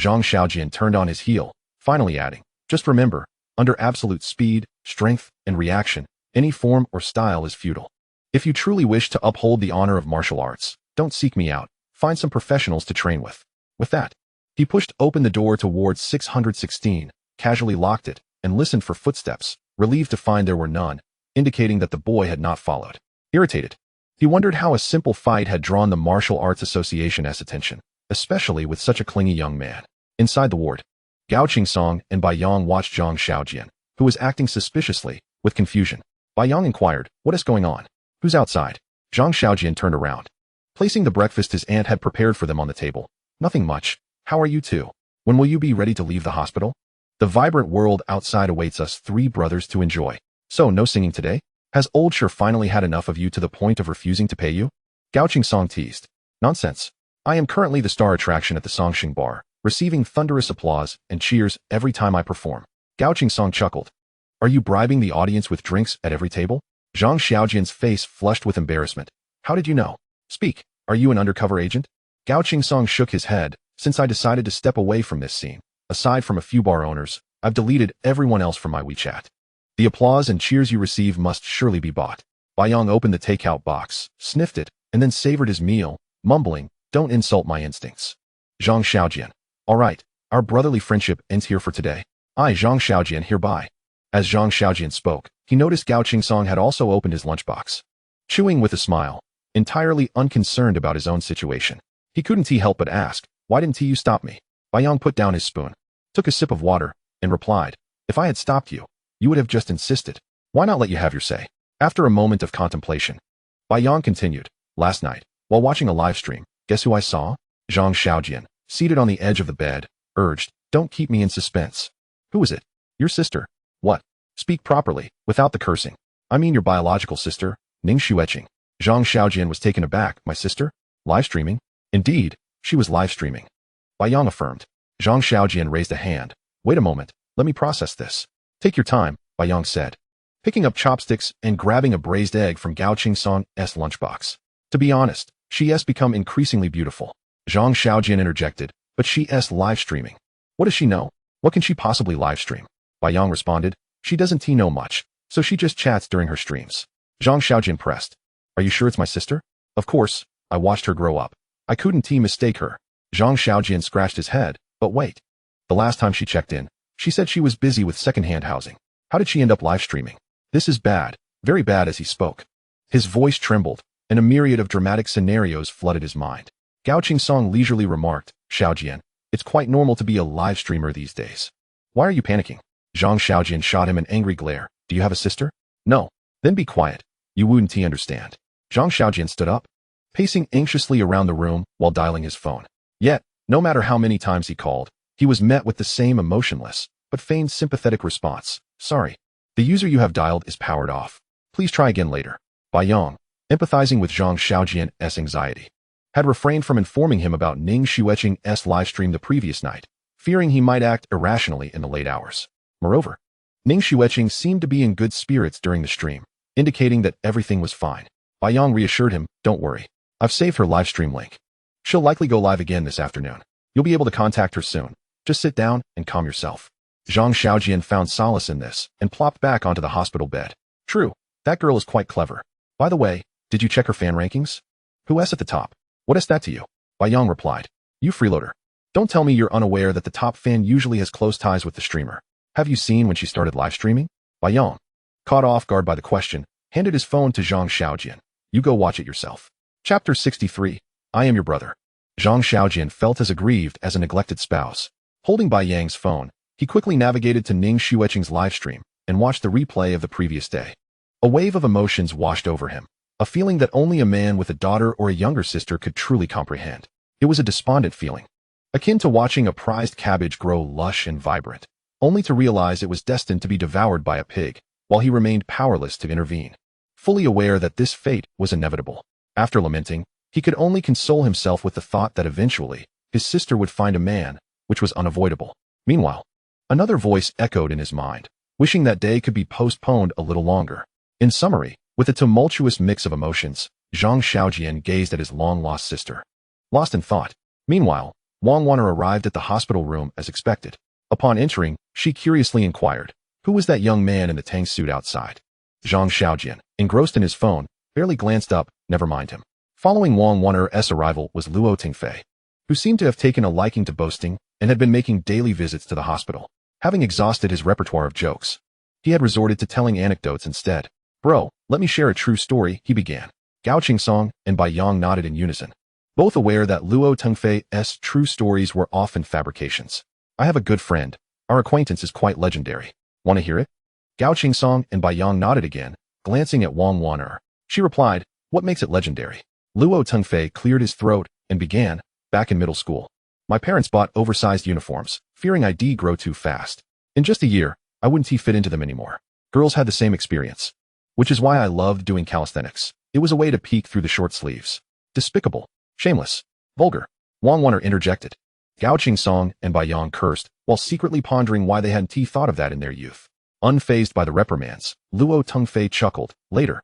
Zhang Xiaojian turned on his heel, finally adding, "Just remember, under absolute speed, strength, and reaction, any form or style is futile. If you truly wish to uphold the honor of martial arts, don't seek me out. Find some professionals to train with." With that, he pushed open the door towards 616, casually locked it, and listened for footsteps, relieved to find there were none, indicating that the boy had not followed. Irritated, he wondered how a simple fight had drawn the Martial Arts Association's attention, especially with such a clingy young man. Inside the ward, Gao Qingsong and Bai Yang watched Zhang Xiaojian, who was acting suspiciously, with confusion. Bai Yang inquired, "What is going on? Who's outside?" Zhang Xiaojian turned around, placing the breakfast his aunt had prepared for them on the table. "Nothing much. How are you two? When will you be ready to leave the hospital? The vibrant world outside awaits us 3 brothers to enjoy. So no singing today? Has old Sher finally had enough of you to the point of refusing to pay you?" Gao Qingsong teased. "Nonsense. I am currently the star attraction at the Songxing bar, receiving thunderous applause and cheers every time I perform." Gao Qingsong chuckled. "Are you bribing the audience with drinks at every table?" Zhang Xiaojian's face flushed with embarrassment. "How did you know? Speak, are you an undercover agent?" Gao Qingsong shook his head. "Since I decided to step away from this scene, aside from a few bar owners, I've deleted everyone else from my WeChat. The applause and cheers you receive must surely be bought." Bai Yang opened the takeout box, sniffed it, and then savored his meal, mumbling, "Don't insult my instincts." Zhang Xiaojian, "All right, our brotherly friendship ends here for today. I, Zhang Xiaojian, hereby." As Zhang Xiaojian spoke, he noticed Gao Qingsong had also opened his lunchbox. Chewing with a smile, entirely unconcerned about his own situation, he couldn't help but ask, "Why didn't you stop me?" Bai Yang put down his spoon, took a sip of water, and replied, "If I had stopped you, you would have just insisted. Why not let you have your say?" After a moment of contemplation, Bai Yang continued, "Last night, while watching a live stream, guess who I saw?" Zhang Xiaojian, seated on the edge of the bed, urged, "Don't keep me in suspense." "Who is it?" "Your sister." "What?" "Speak properly, without the cursing." "I mean your biological sister, Ning Xueqing." Zhang Xiaojian was taken aback. "My sister? Live streaming?" "Indeed, she was live streaming," Bai Yang affirmed. Zhang Xiaojian raised a hand. "Wait a moment, let me process this." "Take your time," Bai Yang said, picking up chopsticks and grabbing a braised egg from Gao Qing's lunchbox. "To be honest, she has become increasingly beautiful." Zhang Xiaojian interjected, "But she is live streaming. What does she know? What can she possibly live stream?" Bai Yang responded, "She doesn't know much, so she just chats during her streams." Zhang Xiaojian pressed, "Are you sure it's my sister?" "Of course, I watched her grow up. I couldn't mistake her." Zhang Xiaojian scratched his head, "But wait. The last time she checked in, she said she was busy with second-hand housing. How did she end up live streaming?" "This is bad, very bad." As he spoke, his voice trembled, and a myriad of dramatic scenarios flooded his mind. Gao Qingsong leisurely remarked, "Xiaojian, it's quite normal to be a live streamer these days. Why are you panicking?" Zhang Xiaojian shot him an angry glare. "Do you have a sister?" "No." "Then be quiet. You wouldn't understand." Zhang Xiaojian stood up, pacing anxiously around the room while dialing his phone. Yet, no matter how many times he called, he was met with the same emotionless, but feigned sympathetic response. "Sorry. The user you have dialed is powered off. Please try again later." Bai Yang, empathizing with Zhang Xiaojian's anxiety, had refrained from informing him about Ning Xueqing's livestream the previous night, fearing he might act irrationally in the late hours. Moreover, Ning Xueqing seemed to be in good spirits during the stream, indicating that everything was fine. Bai Yang reassured him, "Don't worry. I've saved her livestream link. She'll likely go live again this afternoon. You'll be able to contact her soon. Just sit down and calm yourself." Zhang Xiaojian found solace in this and plopped back onto the hospital bed. "True, that girl is quite clever. By the way, did you check her fan rankings? Who's at the top?" "What is that to you?" Bai Yang replied. "You freeloader. Don't tell me you're unaware that the top fan usually has close ties with the streamer. Have you seen when she started live streaming?" Bai Yang, caught off guard by the question, handed his phone to Zhang Xiaojian. "You go watch it yourself." Chapter 63. I Am Your Brother. Zhang Xiaojian felt as aggrieved as a neglected spouse. Holding Bai Yang's phone, he quickly navigated to Ning Xueqing's livestream and watched the replay of the previous day. A wave of emotions washed over him, a feeling that only a man with a daughter or a younger sister could truly comprehend. It was a despondent feeling, akin to watching a prized cabbage grow lush and vibrant, only to realize it was destined to be devoured by a pig, while he remained powerless to intervene. Fully aware that this fate was inevitable, after lamenting, he could only console himself with the thought that eventually, his sister would find a man, which was unavoidable. Meanwhile, another voice echoed in his mind, wishing that day could be postponed a little longer. In summary, with a tumultuous mix of emotions, Zhang Xiaojian gazed at his long-lost sister, lost in thought. Meanwhile, Wang Wanner arrived at the hospital room as expected. Upon entering, she curiously inquired, "Who was that young man in the tank suit outside?" Zhang Xiaojian, engrossed in his phone, barely glanced up. "Never mind him." Following Wang Wanner's arrival was Luo Tingfei, who seemed to have taken a liking to boasting and had been making daily visits to the hospital. Having exhausted his repertoire of jokes, he had resorted to telling anecdotes instead. "Bro, let me share a true story," he began. Gao Qingsong and Bai Yang nodded in unison, both aware that Luo Tengfei's true stories were often fabrications. "I have a good friend. Our acquaintance is quite legendary. Want to hear it?" Gao Qingsong and Bai Yang nodded again, glancing at Wang Wanner. She replied, "What makes it legendary?" Luo Tengfei cleared his throat and began, "Back in middle school, my parents bought oversized uniforms, fearing I'd grow too fast. In just a year, I wouldn't fit into them anymore. Girls had the same experience, which is why I loved doing calisthenics. It was a way to peek through the short sleeves. Despicable, shameless, vulgar." Wang Wanner interjected. Gao Qingsong and Bai Yang cursed, while secretly pondering why they hadn't thought of that in their youth. Unfazed by the reprimands, Luo Tengfei chuckled. "Later,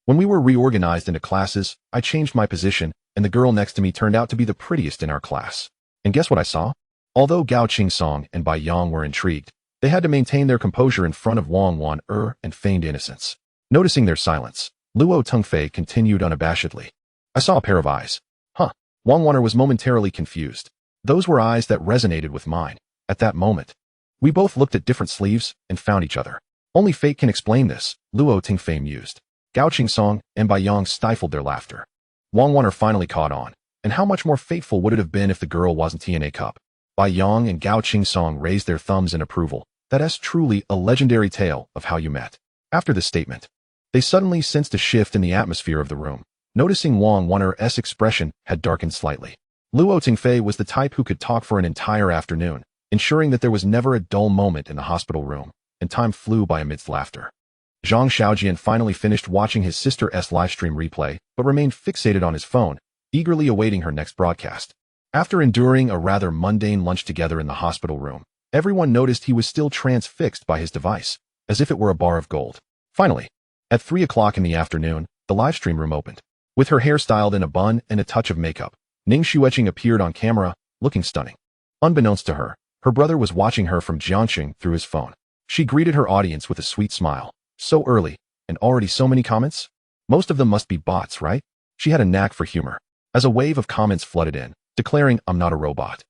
when we were reorganized into classes, I changed my position, and the girl next to me turned out to be the prettiest in our class. And guess what I saw?" Although Gao Qingsong and Bai Yang were intrigued, they had to maintain their composure in front of Wang Wanner and feigned innocence. Noticing their silence, Luo Tengfei continued unabashedly. "I saw a pair of eyes." "Huh." Wang Wanner was momentarily confused. Those were eyes that resonated with mine. At that moment, we both looked at different sleeves and found each other. "Only fate can explain this," Luo Tengfei mused. Gao Qingsong and Bai Yang stifled their laughter. Wang Wanner finally caught on, and how much more fateful would it have been if the girl wasn't in a cup? Bai Yang and Gao Qingsong raised their thumbs in approval. "That is truly a legendary tale of how you met." After this statement, they suddenly sensed a shift in the atmosphere of the room, noticing Wang Wanner's expression had darkened slightly. Luo Tingfei was the type who could talk for an entire afternoon, ensuring that there was never a dull moment in the hospital room, and time flew by amidst laughter. Zhang Xiaojian finally finished watching his sister's livestream replay, but remained fixated on his phone, eagerly awaiting her next broadcast. After enduring a rather mundane lunch together in the hospital room, everyone noticed he was still transfixed by his device, as if it were a bar of gold. Finally, at 3 o'clock in the afternoon, the livestream room opened. With her hair styled in a bun and a touch of makeup, Ning Xueqing appeared on camera, looking stunning. Unbeknownst to her, her brother was watching her from Jiangxing through his phone. She greeted her audience with a sweet smile. So early, and already so many comments? Most of them must be bots, right? She had a knack for humor. As a wave of comments flooded in, declaring, "I'm not a robot."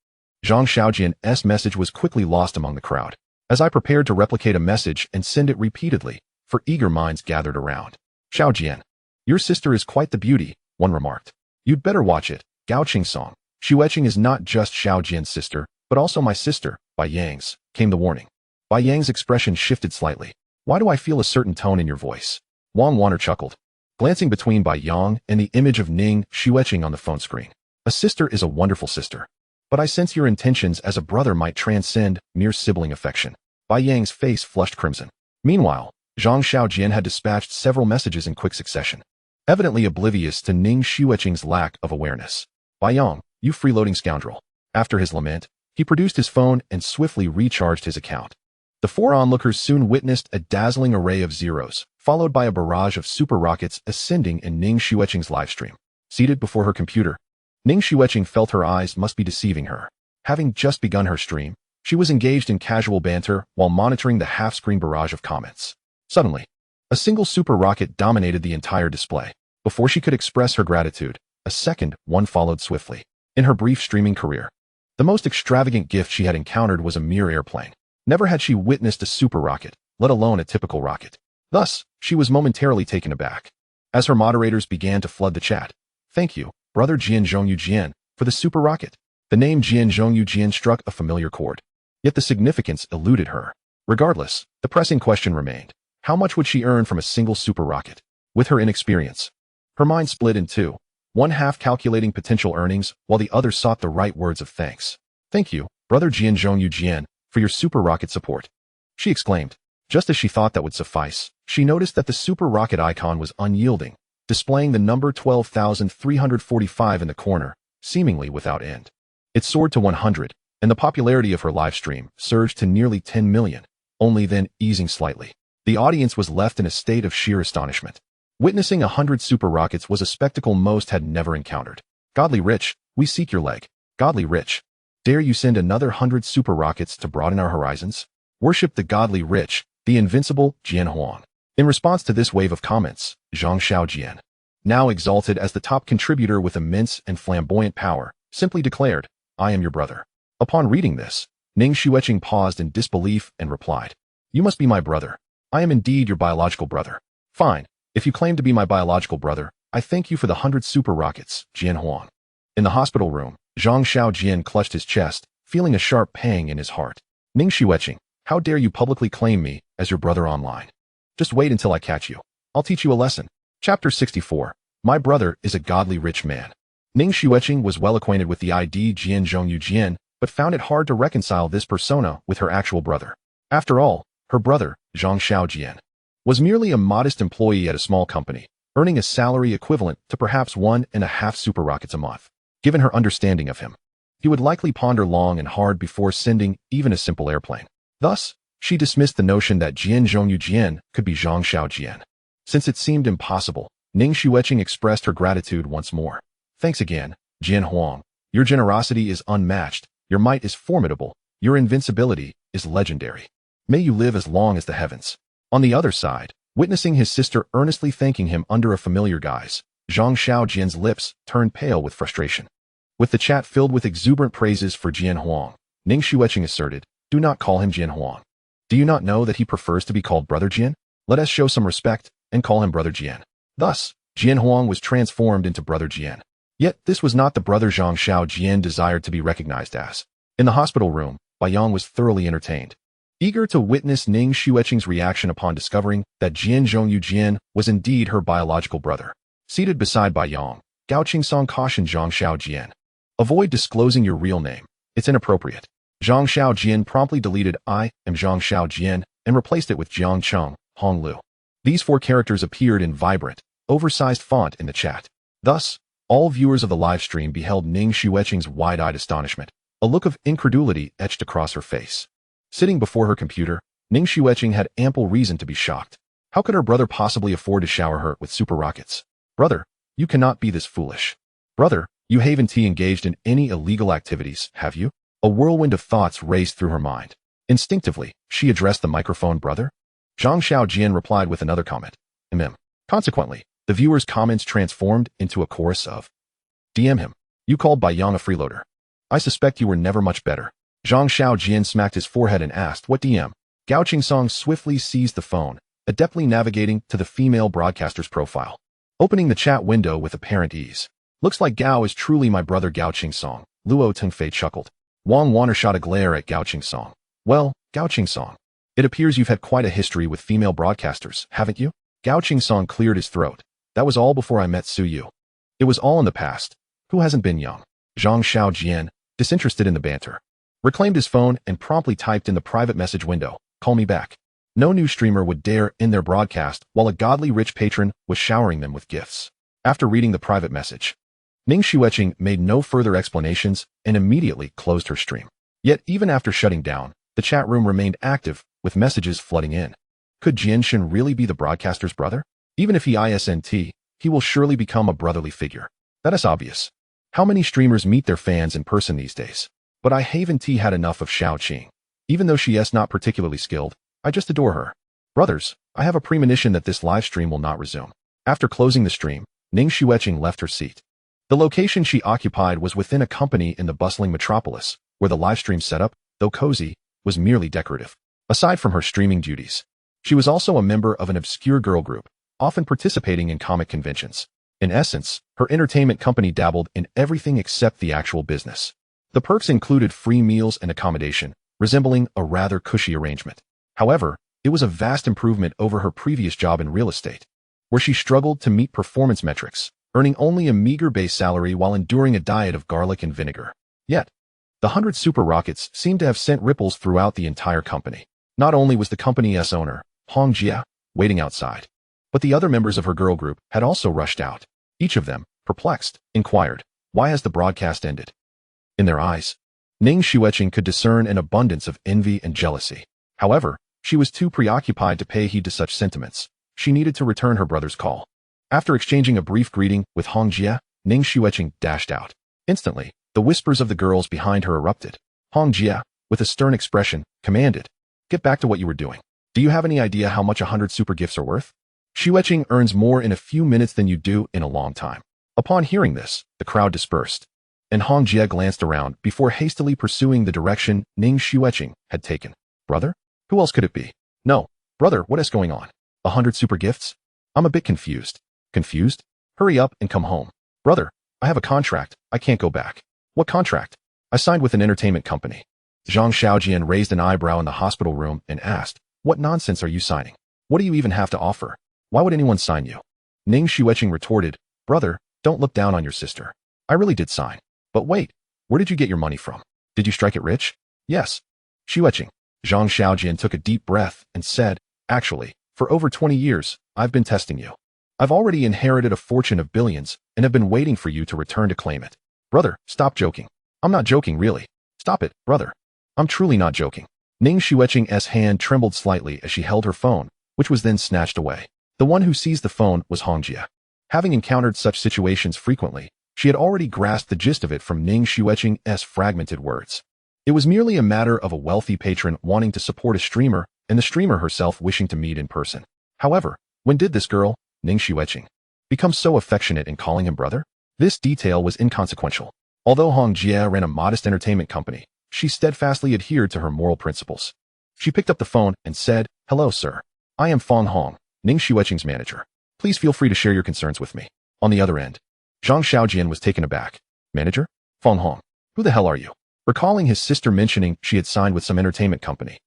Zhang Xiaojian's message was quickly lost among the crowd. As I prepared to replicate a message and send it repeatedly, for eager minds gathered around. "Xiaojian, your sister is quite the beauty," one remarked. "You'd better watch it." Gao Qing-song. "Xueqing is not just Xiaojian's sister, but also my sister," Bai Yang's, came the warning. Bai Yang's expression shifted slightly. "Why do I feel a certain tone in your voice?" Wang Wanner chuckled, glancing between Bai Yang and the image of Ning Xueqing on the phone screen. "A sister is a wonderful sister. But I sense your intentions as a brother might transcend mere sibling affection." Bai Yang's face flushed crimson. Meanwhile, Zhang Xiaojian had dispatched several messages in quick succession, evidently oblivious to Ning Xueqing's lack of awareness. "Bai Yang, you freeloading scoundrel." After his lament, he produced his phone and swiftly recharged his account. The four onlookers soon witnessed a dazzling array of zeros, followed by a barrage of super rockets ascending in Ning Xueqing's livestream. Seated before her computer, Ning Xueqing felt her eyes must be deceiving her. Having just begun her stream, she was engaged in casual banter while monitoring the half-screen barrage of comments. Suddenly, a single super rocket dominated the entire display. Before she could express her gratitude, a second one followed swiftly. In her brief streaming career, the most extravagant gift she had encountered was a mere airplane. Never had she witnessed a super rocket, let alone a typical rocket. Thus, she was momentarily taken aback. As her moderators began to flood the chat, "Thank you, brother Jian Zhongyu Jian, for the super rocket." The name Jian Zhongyu Jian struck a familiar chord. Yet the significance eluded her. Regardless, the pressing question remained. How much would she earn from a single super rocket? With her inexperience, her mind split in two, one half calculating potential earnings while the other sought the right words of thanks. "Thank you, brother Jian Zhongyu Jian, for your super rocket support," she exclaimed. Just as she thought that would suffice, she noticed that the super rocket icon was unyielding, displaying the number 12,345 in the corner, seemingly without end. It soared to 100, and the popularity of her live stream surged to nearly 10 million, only then easing slightly. The audience was left in a state of sheer astonishment. Witnessing 100 super rockets was a spectacle most had never encountered. "Godly Rich, we seek your leg. Godly Rich, dare you send another 100 super rockets to broaden our horizons? Worship the Godly Rich, the invincible Jian Huang." In response to this wave of comments, Zhang Xiaojian, now exalted as the top contributor with immense and flamboyant power, simply declared, "I am your brother." Upon reading this, Ning Xueqing paused in disbelief and replied, "You must be my brother. I am indeed your biological brother." "Fine. If you claim to be my biological brother, I thank you for the 100 super rockets, Jian Huang." In the hospital room, Zhang Xiaojian clutched his chest, feeling a sharp pang in his heart. "Ning Xueqing, how dare you publicly claim me as your brother online? Just wait until I catch you. I'll teach you a lesson." Chapter 64. My brother is a godly rich man. Ning Xueqing was well acquainted with the ID Jian Zhongyu Jian, but found it hard to reconcile this persona with her actual brother. After all, her brother, Zhang Xiaojian, was merely a modest employee at a small company, earning a salary equivalent to perhaps 1.5 super rockets a month. Given her understanding of him, he would likely ponder long and hard before sending even a simple airplane. Thus, she dismissed the notion that Jian Zhongyu Jian could be Zhang Xiaojian. Since it seemed impossible, Ning Xueqing expressed her gratitude once more. "Thanks again, Jian Huang. Your generosity is unmatched, your might is formidable, your invincibility is legendary. May you live as long as the heavens." On the other side, witnessing his sister earnestly thanking him under a familiar guise, Zhang Xiaojian's lips turned pale with frustration. With the chat filled with exuberant praises for Jian Huang, Ning Xueqing asserted, "Do not call him Jian Huang. Do you not know that he prefers to be called Brother Jian? Let us show some respect and call him Brother Jian." Thus, Jian Huang was transformed into Brother Jian. Yet this was not the brother Zhang Xiaojian desired to be recognized as. In the hospital room, Bai Yang was thoroughly entertained. Eager to witness Ning Xueqing's reaction upon discovering that Jian Zhongyu Jian was indeed her biological brother. Seated beside Bai Yang, Gao Qing-song cautioned Zhang Xiaojian, Avoid disclosing your real name. It's inappropriate. Zhang Xiaojian promptly deleted "I am Zhang Xiaojian" and replaced it with Jiang Cheng, Hong Lu. These 4 characters appeared in vibrant, oversized font in the chat. Thus, all viewers of the live stream beheld Ning Xueqing's wide-eyed astonishment, a look of incredulity etched across her face. Sitting before her computer, Ning Xueqing had ample reason to be shocked. How could her brother possibly afford to shower her with super rockets? Brother, you cannot be this foolish. Brother, you haven't engaged in any illegal activities, have you? A whirlwind of thoughts raced through her mind. Instinctively, she addressed the microphone. Brother? Zhang Xiaojian replied with another comment. Consequently, the viewers' comments transformed into a chorus of, DM him. You called Bai Yang a freeloader. I suspect you were never much better. Zhang Xiaojian smacked his forehead and asked, what DM? Gao Qingsong swiftly seized the phone, adeptly navigating to the female broadcaster's profile, opening the chat window with apparent ease. Looks like Gao is truly my brother Gao Qingsong, Luo Tengfei chuckled. Wang Wanner shot a glare at Gao Qingsong. Well, Gao Qingsong, it appears you've had quite a history with female broadcasters, haven't you? Gao Qingsong cleared his throat. That was all before I met Su Yu. It was all in the past. Who hasn't been young? Zhang Xiaojian, disinterested in the banter, reclaimed his phone and promptly typed in the private message window, call me back. No new streamer would dare end their broadcast while a godly rich patron was showering them with gifts. After reading the private message, Ning Xueqing made no further explanations and immediately closed her stream. Yet even after shutting down, the chat room remained active, with messages flooding in. Could Jianshan really be the broadcaster's brother? Even if he isn't, he will surely become a brotherly figure. That is obvious. How many streamers meet their fans in person these days? But I haven't had enough of Xiao Qing. Even though she is not particularly skilled, I just adore her. Brothers, I have a premonition that this live stream will not resume. After closing the stream, Ning Xueqing left her seat. The location she occupied was within a company in the bustling metropolis, where the live stream setup, though cozy, was merely decorative. Aside from her streaming duties, she was also a member of an obscure girl group, often participating in comic conventions. In essence, her entertainment company dabbled in everything except the actual business. The perks included free meals and accommodation, resembling a rather cushy arrangement. However, it was a vast improvement over her previous job in real estate, where she struggled to meet performance metrics, earning only a meager base salary while enduring a diet of garlic and vinegar. Yet, the 100 super rockets seemed to have sent ripples throughout the entire company. Not only was the company's owner, Hong Jia, waiting outside, but the other members of her girl group had also rushed out. Each of them, perplexed, inquired, why has the broadcast ended? In their eyes, Ning Xueqing could discern an abundance of envy and jealousy. However, she was too preoccupied to pay heed to such sentiments. She needed to return her brother's call. After exchanging a brief greeting with Hong Jia, Ning Xueqing dashed out. Instantly, the whispers of the girls behind her erupted. Hong Jia, with a stern expression, commanded, get back to what you were doing. Do you have any idea how much 100 super gifts are worth? Xueqing earns more in a few minutes than you do in a long time. Upon hearing this, the crowd dispersed, and Hong Jia glanced around before hastily pursuing the direction Ning Xueqing had taken. Brother? Who else could it be? No. Brother, what is going on? 100 super gifts? I'm a bit confused. Confused? Hurry up and come home. Brother, I have a contract. I can't go back. What contract? I signed with an entertainment company. Zhang Xiaojian raised an eyebrow in the hospital room and asked, what nonsense are you signing? What do you even have to offer? Why would anyone sign you? Ning Xueqing retorted, brother, don't look down on your sister. I really did sign. But wait, where did you get your money from? Did you strike it rich? Yes. Xueqing. Zhang Xiaojian took a deep breath and said, actually, for over 20 years, I've been testing you. I've already inherited a fortune of billions and have been waiting for you to return to claim it. Brother, stop joking. I'm not joking, really. Stop it, brother. I'm truly not joking. Ning Xueqing's hand trembled slightly as she held her phone, which was then snatched away. The one who seized the phone was Hong Jia. Having encountered such situations frequently, she had already grasped the gist of it from Ning Xueqing's fragmented words. It was merely a matter of a wealthy patron wanting to support a streamer and the streamer herself wishing to meet in person. However, when did this girl, Ning Xueqing, become so affectionate in calling him brother? This detail was inconsequential. Although Hong Jia ran a modest entertainment company, she steadfastly adhered to her moral principles. She picked up the phone and said, hello, sir. I am Fong Hong, Ning Xueqing's manager. Please feel free to share your concerns with me. On the other end, Zhang Xiaojian was taken aback. Manager? Fong Hong. Who the hell are you? Recalling his sister mentioning she had signed with some entertainment company,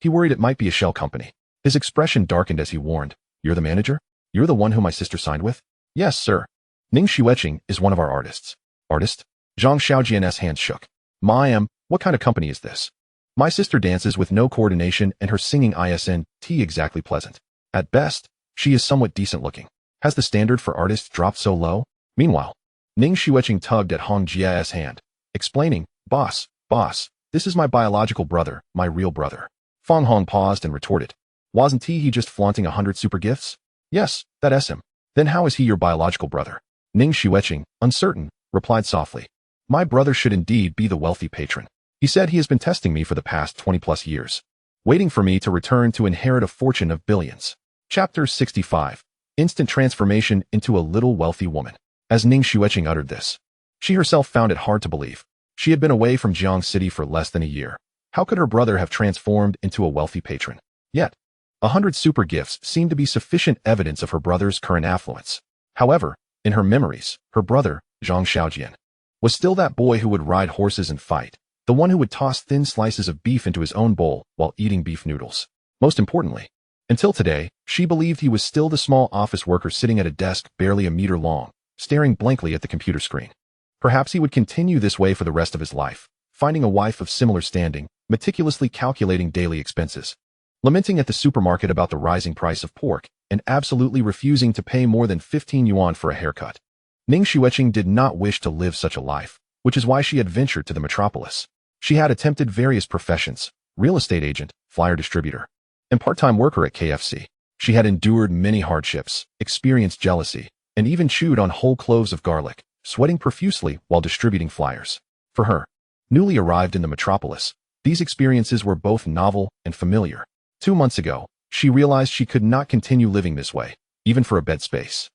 he worried it might be a shell company. His expression darkened as he warned, you're the manager? You're the one who my sister signed with? Yes, sir. Ning Xueqing is one of our artists. Artist? Zhang Xiaojian's hands shook. What kind of company is this? My sister dances with no coordination and her singing isn't exactly pleasant. At best, she is somewhat decent looking. Has the standard for artists dropped so low? Meanwhile, Ning Xueqing tugged at Hong Jia's hand, explaining, Boss, this is my biological brother, my real brother. Fang Hong paused and retorted. Wasn't he just flaunting 100 super gifts? Yes, that's him. Then how is he your biological brother? Ning Xueqing, uncertain, replied softly. My brother should indeed be the wealthy patron. He said he has been testing me for the past 20+ years, waiting for me to return to inherit a fortune of billions. Chapter 65. Instant transformation into a little wealthy woman. As Ning Xueqing uttered this, she herself found it hard to believe. She had been away from Jiang City for less than a year. How could her brother have transformed into a wealthy patron? Yet, 100 super gifts seemed to be sufficient evidence of her brother's current affluence. However, in her memories, her brother, Zhang Xiaojian, was still that boy who would ride horses and fight, the one who would toss thin slices of beef into his own bowl while eating beef noodles. Most importantly, until today, she believed he was still the small office worker sitting at a desk barely a meter long, staring blankly at the computer screen. Perhaps he would continue this way for the rest of his life, finding a wife of similar standing, meticulously calculating daily expenses, lamenting at the supermarket about the rising price of pork, and absolutely refusing to pay more than 15 yuan for a haircut. Ning Xueqing did not wish to live such a life, which is why she had ventured to the metropolis. She had attempted various professions: real estate agent, flyer distributor, and part-time worker at KFC. She had endured many hardships, experienced jealousy, and even chewed on whole cloves of garlic, sweating profusely while distributing flyers. For her, newly arrived in the metropolis, these experiences were both novel and familiar. 2 months ago, she realized she could not continue living this way, even for a bed space.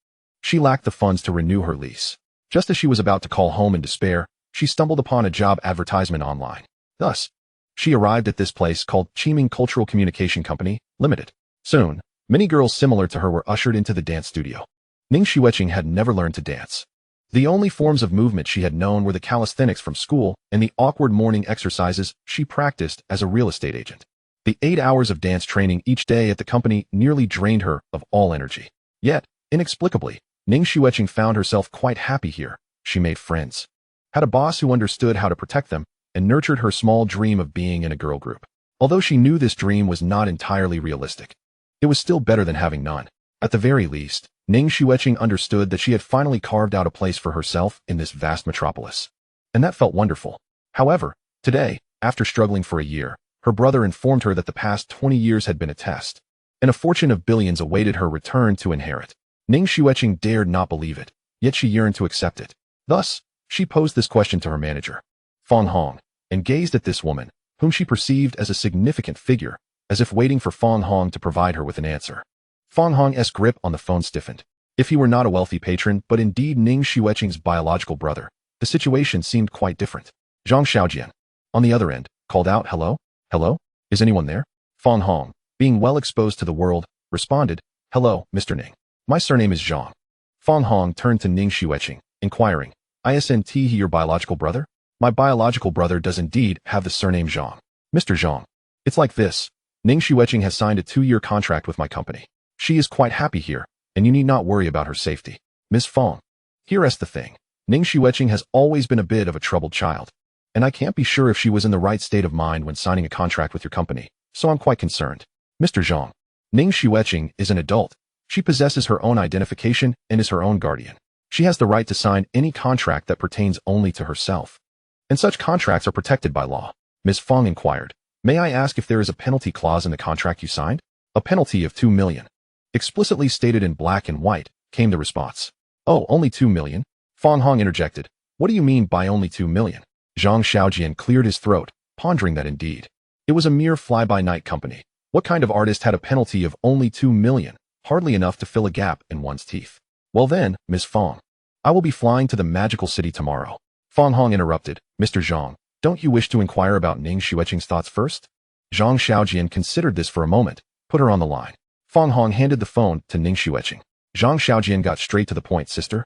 She lacked the funds to renew her lease. Just as she was about to call home in despair, she stumbled upon a job advertisement online. Thus, she arrived at this place called Qiming Cultural Communication Company, Limited. Soon, many girls similar to her were ushered into the dance studio. Ning Xueqing had never learned to dance. The only forms of movement she had known were the calisthenics from school and the awkward morning exercises she practiced as a real estate agent. The 8 hours of dance training each day at the company nearly drained her of all energy. Yet, inexplicably, Ning Xueqing found herself quite happy here. She made friends, had a boss who understood how to protect them, and nurtured her small dream of being in a girl group. Although she knew this dream was not entirely realistic, it was still better than having none. At the very least, Ning Xueqing understood that she had finally carved out a place for herself in this vast metropolis. And that felt wonderful. However, today, after struggling for a year, her brother informed her that the past 20 years had been a test, and a fortune of billions awaited her return to inherit. Ning Xueqing dared not believe it, yet she yearned to accept it. Thus, she posed this question to her manager, Fang Hong, and gazed at this woman, whom she perceived as a significant figure, as if waiting for Fang Hong to provide her with an answer. Fang Hong's grip on the phone stiffened. If he were not a wealthy patron, but indeed Ning Xueqing's biological brother, the situation seemed quite different. Zhang Xiaojian, on the other end, called out, Hello? Hello? Is anyone there? Fang Hong, being well exposed to the world, responded, Hello, Mr. Ning. My surname is Zhang. Fang Hong turned to Ning Xueqing, inquiring, Isn't he your biological brother? My biological brother does indeed have the surname Zhang. Mr. Zhang. It's like this. Ning Xueqing has signed a 2-year contract with my company. She is quite happy here, and you need not worry about her safety. Miss Fang. Here's the thing. Ning Xueqing has always been a bit of a troubled child, and I can't be sure if she was in the right state of mind when signing a contract with your company, so I'm quite concerned. Mr. Zhang. Ning Xueqing is an adult. She possesses her own identification and is her own guardian. She has the right to sign any contract that pertains only to herself, and such contracts are protected by law. Ms. Fang inquired, May I ask if there is a penalty clause in the contract you signed? A penalty of 2 million. Explicitly stated in black and white, came the response. Oh, only 2 million? Fang Hong interjected. What do you mean by only 2 million? Zhang Xiaojian cleared his throat, pondering that indeed. It was a mere fly-by-night company. What kind of artist had a penalty of only 2 million? Hardly enough to fill a gap in one's teeth. Well then, Ms. Fang, I will be flying to the magical city tomorrow. Fang Hong interrupted, Mr. Zhang, don't you wish to inquire about Ning Xueqing's thoughts first? Zhang Xiaojian considered this for a moment, put her on the line. Fang Hong handed the phone to Ning Xueqing. Zhang Xiaojian got straight to the point, sister.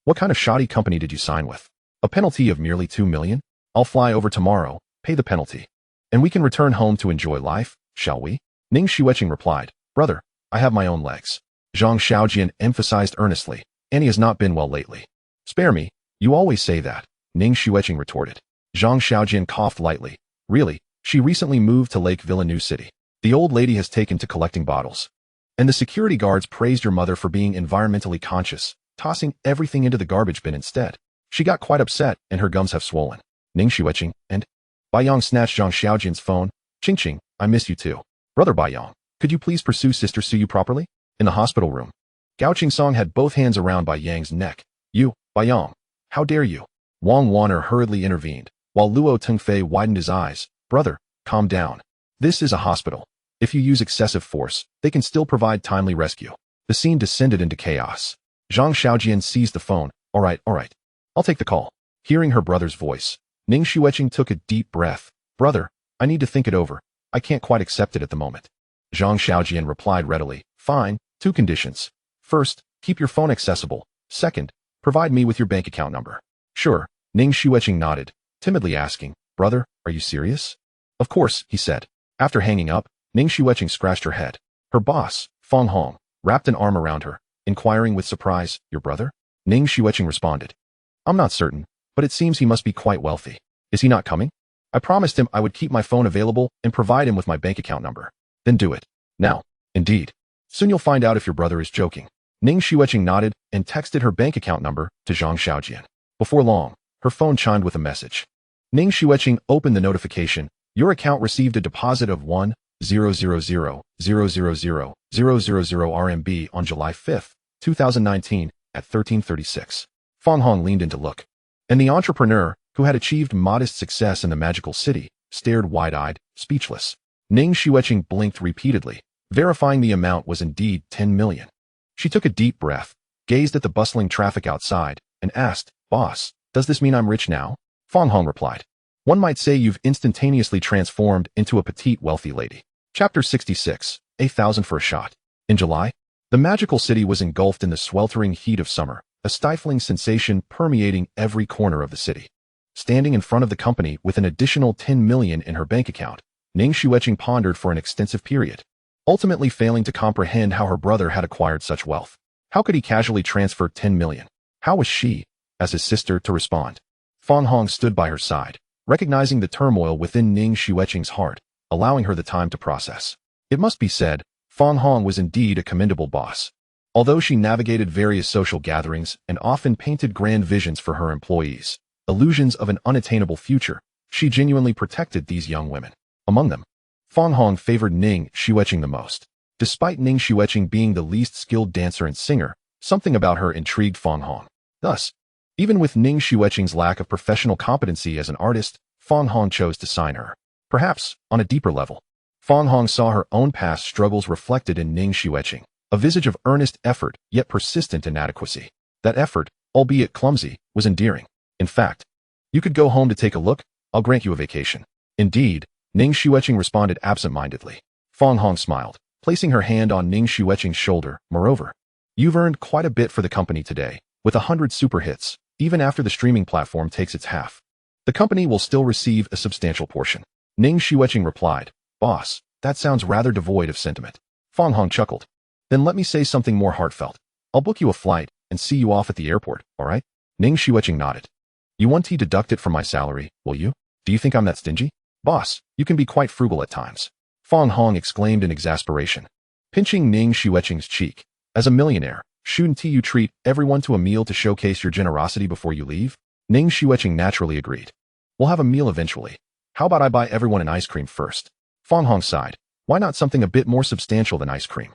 What kind of shoddy company did you sign with? A penalty of merely 2 million? I'll fly over tomorrow, pay the penalty, and we can return home to enjoy life, shall we? Ning Xueqing replied, Brother, I have my own legs. Zhang Xiaojian emphasized earnestly, Annie has not been well lately. Spare me, you always say that. Ning Xueqing retorted. Zhang Xiaojian coughed lightly. Really, she recently moved to Lake Villeneuve City. The old lady has taken to collecting bottles. And the security guards praised your mother for being environmentally conscious, tossing everything into the garbage bin instead. She got quite upset, and her gums have swollen. Ning Xueqing, and Baiyang snatched Zhang Xiaojian's phone. Ching, I miss you too. Brother Baiyang, could you please pursue Sister Suyu properly? In the hospital room, Gao Qingsong had both hands around Bai Yang's neck. You, Baiyang, how dare you? Wang Wan'er hurriedly intervened, while Luo Tengfei widened his eyes. Brother, calm down. This is a hospital. If you use excessive force, they can still provide timely rescue. The scene descended into chaos. Zhang Xiaojian seized the phone. All right. I'll take the call. Hearing her brother's voice, Ning Xueqing took a deep breath. Brother, I need to think it over. I can't quite accept it at the moment. Zhang Xiaojian replied readily. Fine, 2 conditions. First, keep your phone accessible. Second, provide me with your bank account number. Sure, Ning Xueqing nodded, timidly asking, Brother, are you serious? Of course, he said. After hanging up, Ning Xueqing scratched her head. Her boss, Feng Hong, wrapped an arm around her, inquiring with surprise, Your brother? Ning Xueqing responded. I'm not certain, but it seems he must be quite wealthy. Is he not coming? I promised him I would keep my phone available and provide him with my bank account number. Then do it. Now. Indeed. Soon you'll find out if your brother is joking. Ning Xueqing nodded and texted her bank account number to Zhang Xiaojian. Before long, her phone chimed with a message. Ning Xueqing opened the notification. Your account received a deposit of 1,000,000,000 RMB on July 5, 2019 at 13:36. Feng Hong leaned in to look. And the entrepreneur, who had achieved modest success in the magical city, stared wide-eyed, speechless. Ning Xueqing blinked repeatedly, verifying the amount was indeed 10 million. She took a deep breath, gazed at the bustling traffic outside, and asked, Boss, does this mean I'm rich now? Feng Hong replied. One might say you've instantaneously transformed into a petite wealthy lady. Chapter 66, 1,000 for a shot. In July, the magical city was engulfed in the sweltering heat of summer, a stifling sensation permeating every corner of the city. Standing in front of the company with an additional 10 million in her bank account, Ning Xueqing pondered for an extensive period, ultimately failing to comprehend how her brother had acquired such wealth. How could he casually transfer 10 million? How was she, as his sister, to respond? Feng Hong stood by her side, recognizing the turmoil within Ning Xueqing's heart, allowing her the time to process. It must be said, Feng Hong was indeed a commendable boss. Although she navigated various social gatherings and often painted grand visions for her employees, illusions of an unattainable future, she genuinely protected these young women. Among them, Feng Hong favored Ning Xueqing the most. Despite Ning Xueqing being the least skilled dancer and singer, something about her intrigued Feng Hong. Thus, even with Ning Xueqing's lack of professional competency as an artist, Feng Hong chose to sign her. Perhaps, on a deeper level, Feng Hong saw her own past struggles reflected in Ning Xueqing, a visage of earnest effort yet persistent inadequacy. That effort, albeit clumsy, was endearing. In fact, you could go home to take a look, I'll grant you a vacation. Indeed, Ning Xueqing responded absent-mindedly. Feng Hong smiled, placing her hand on Ning Xueqing's shoulder. Moreover, you've earned quite a bit for the company today, with 100 super hits, even after the streaming platform takes its half. The company will still receive a substantial portion. Ning Xueqing replied, Boss, that sounds rather devoid of sentiment. Feng Hong chuckled. Then let me say something more heartfelt. I'll book you a flight and see you off at the airport, all right? Ning Xueqing nodded. You want to deduct it from my salary, will you? Do you think I'm that stingy? Boss, you can be quite frugal at times. Feng Hong exclaimed in exasperation, pinching Ning Xueqing's cheek. As a millionaire, shouldn't you treat everyone to a meal to showcase your generosity before you leave? Ning Xueqing naturally agreed. We'll have a meal eventually. How about I buy everyone an ice cream first? Feng Hong sighed. Why not something a bit more substantial than ice cream?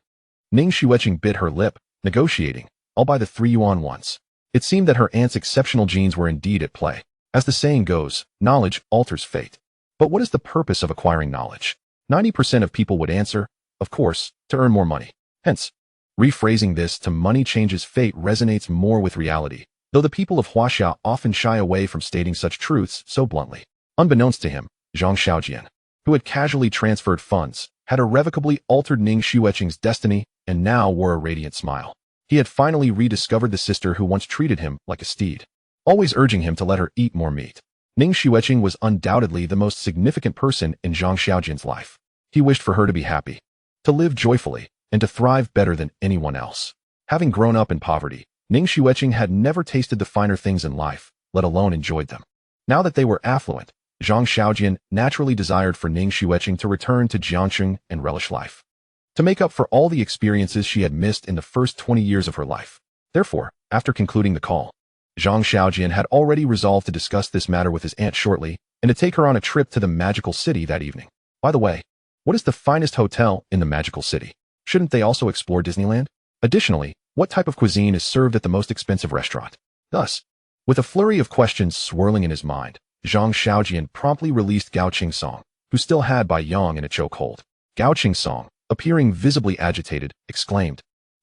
Ning Xueqing bit her lip, negotiating. I'll buy the 3 yuan ones. It seemed that her aunt's exceptional genes were indeed at play. As the saying goes, knowledge alters fate. But what is the purpose of acquiring knowledge? 90% of people would answer, of course, to earn more money. Hence, rephrasing this to money changes fate resonates more with reality, though the people of Huaxia often shy away from stating such truths so bluntly. Unbeknownst to him, Zhang Xiaojian, who had casually transferred funds, had irrevocably altered Ning Xueqing's destiny and now wore a radiant smile. He had finally rediscovered the sister who once treated him like a steed, always urging him to let her eat more meat. Ning Xueqing was undoubtedly the most significant person in Zhang Xiaojian's life. He wished for her to be happy, to live joyfully, and to thrive better than anyone else. Having grown up in poverty, Ning Xueqing had never tasted the finer things in life, let alone enjoyed them. Now that they were affluent, Zhang Xiaojian naturally desired for Ning Xueqing to return to Jiangsheng and relish life, to make up for all the experiences she had missed in the first 20 years of her life. Therefore, after concluding the call, Zhang Xiaojian had already resolved to discuss this matter with his aunt shortly and to take her on a trip to the magical city that evening. By the way, what is the finest hotel in the magical city? Shouldn't they also explore Disneyland? Additionally, what type of cuisine is served at the most expensive restaurant? Thus, with a flurry of questions swirling in his mind, Zhang Xiaojian promptly released Gao Qingsong, who still had Bai Yang in a chokehold. Gao Qingsong, appearing visibly agitated, exclaimed,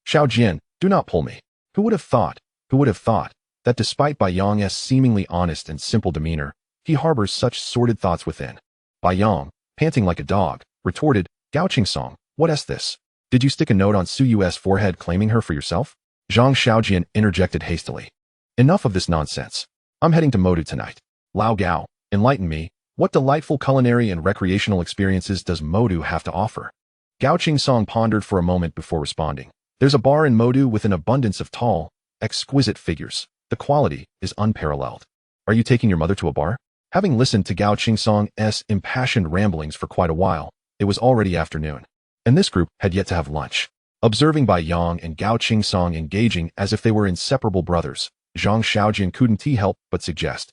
"Xiaojian, do not pull me. Who would have thought that despite Bai Yang's seemingly honest and simple demeanor, he harbors such sordid thoughts within?" Bai Yang, panting like a dog, retorted, "Gao Qingsong, what is this? Did you stick a note on Su Yu's forehead claiming her for yourself?" Zhang Xiaojian interjected hastily, "Enough of this nonsense. I'm heading to Modu tonight. Lao Gao, enlighten me, what delightful culinary and recreational experiences does Modu have to offer?" Gao Qingsong pondered for a moment before responding. "There's a bar in Modu with an abundance of tall, exquisite figures. The quality is unparalleled. Are you taking your mother to a bar?" Having listened to Gao Qingsong's impassioned ramblings for quite a while, it was already afternoon, and this group had yet to have lunch. Observing Bai Yang and Gao Qingsong engaging as if they were inseparable brothers, Zhang Xiaojian couldn't help but suggest,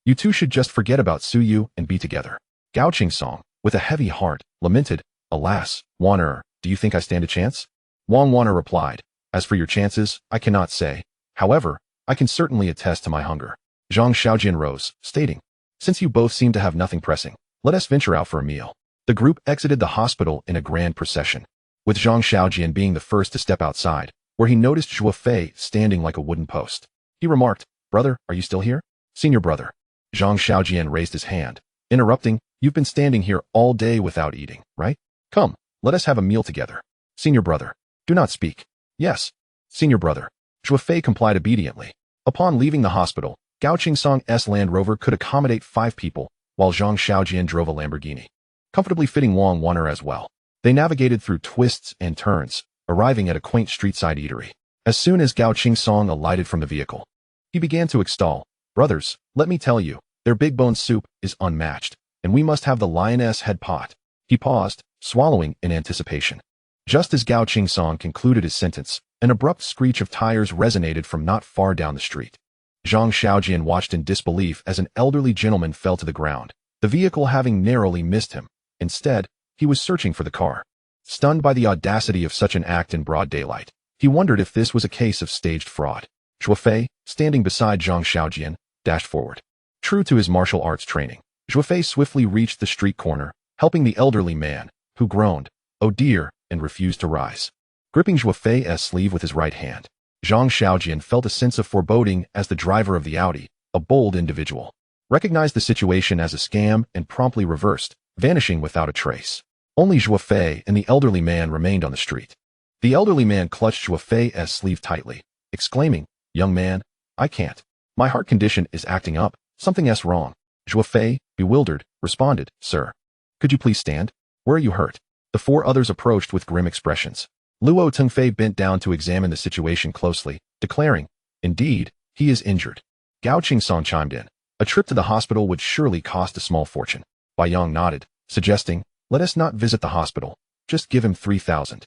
"You two should just forget about Su Yu and be together." Gao Qingsong, with a heavy heart, lamented, "Alas, Wan'er, do you think I stand a chance?" Wang Wan'er replied, "As for your chances, I cannot say. However, I can certainly attest to my hunger." Zhang Xiaojian rose, stating, "Since you both seem to have nothing pressing, let us venture out for a meal." The group exited the hospital in a grand procession, with Zhang Xiaojian being the first to step outside, where he noticed Zhuo Fei standing like a wooden post. He remarked, "Brother, are you still here?" "Senior brother." Zhang Xiaojian raised his hand, interrupting, "You've been standing here all day without eating, right? Come, let us have a meal together." "Senior brother." "Do not speak." "Yes, senior brother." Zhuo Fei complied obediently. Upon leaving the hospital, Gao Qingsong's Land Rover could accommodate 5 people, while Zhang Xiaojian drove a Lamborghini, comfortably fitting Wang Wan'er as well. They navigated through twists and turns, arriving at a quaint street-side eatery. As soon as Gao Qingsong alighted from the vehicle, he began to extol, "Brothers, let me tell you, their big bone soup is unmatched, and we must have the lioness head pot." He paused, swallowing in anticipation. Just as Gao Qingsong concluded his sentence, an abrupt screech of tires resonated from not far down the street. Zhang Xiaojian watched in disbelief as an elderly gentleman fell to the ground, the vehicle having narrowly missed him. Instead, he was searching for the car. Stunned by the audacity of such an act in broad daylight, he wondered if this was a case of staged fraud. Zhuo Fei, standing beside Zhang Xiaojian, dashed forward. True to his martial arts training, Zhuo Fei swiftly reached the street corner, helping the elderly man, who groaned, "Oh dear," and refused to rise. Gripping Zhuo Fei's sleeve with his right hand, Zhang Xiaojian felt a sense of foreboding as the driver of the Audi, a bold individual, recognized the situation as a scam and promptly reversed, vanishing without a trace. Only Zhuo Fei and the elderly man remained on the street. The elderly man clutched Zhuo Fei's sleeve tightly, exclaiming, "Young man, I can't. My heart condition is acting up, something's wrong." Zhuo Fei, bewildered, responded, "Sir, could you please stand? Where are you hurt?" The 4 others approached with grim expressions. Luo Tengfei bent down to examine the situation closely, declaring, "Indeed, he is injured." Gao Qingsong chimed in, "A trip to the hospital would surely cost a small fortune." Bai Yang nodded, suggesting, "Let us not visit the hospital, just give him 3,000.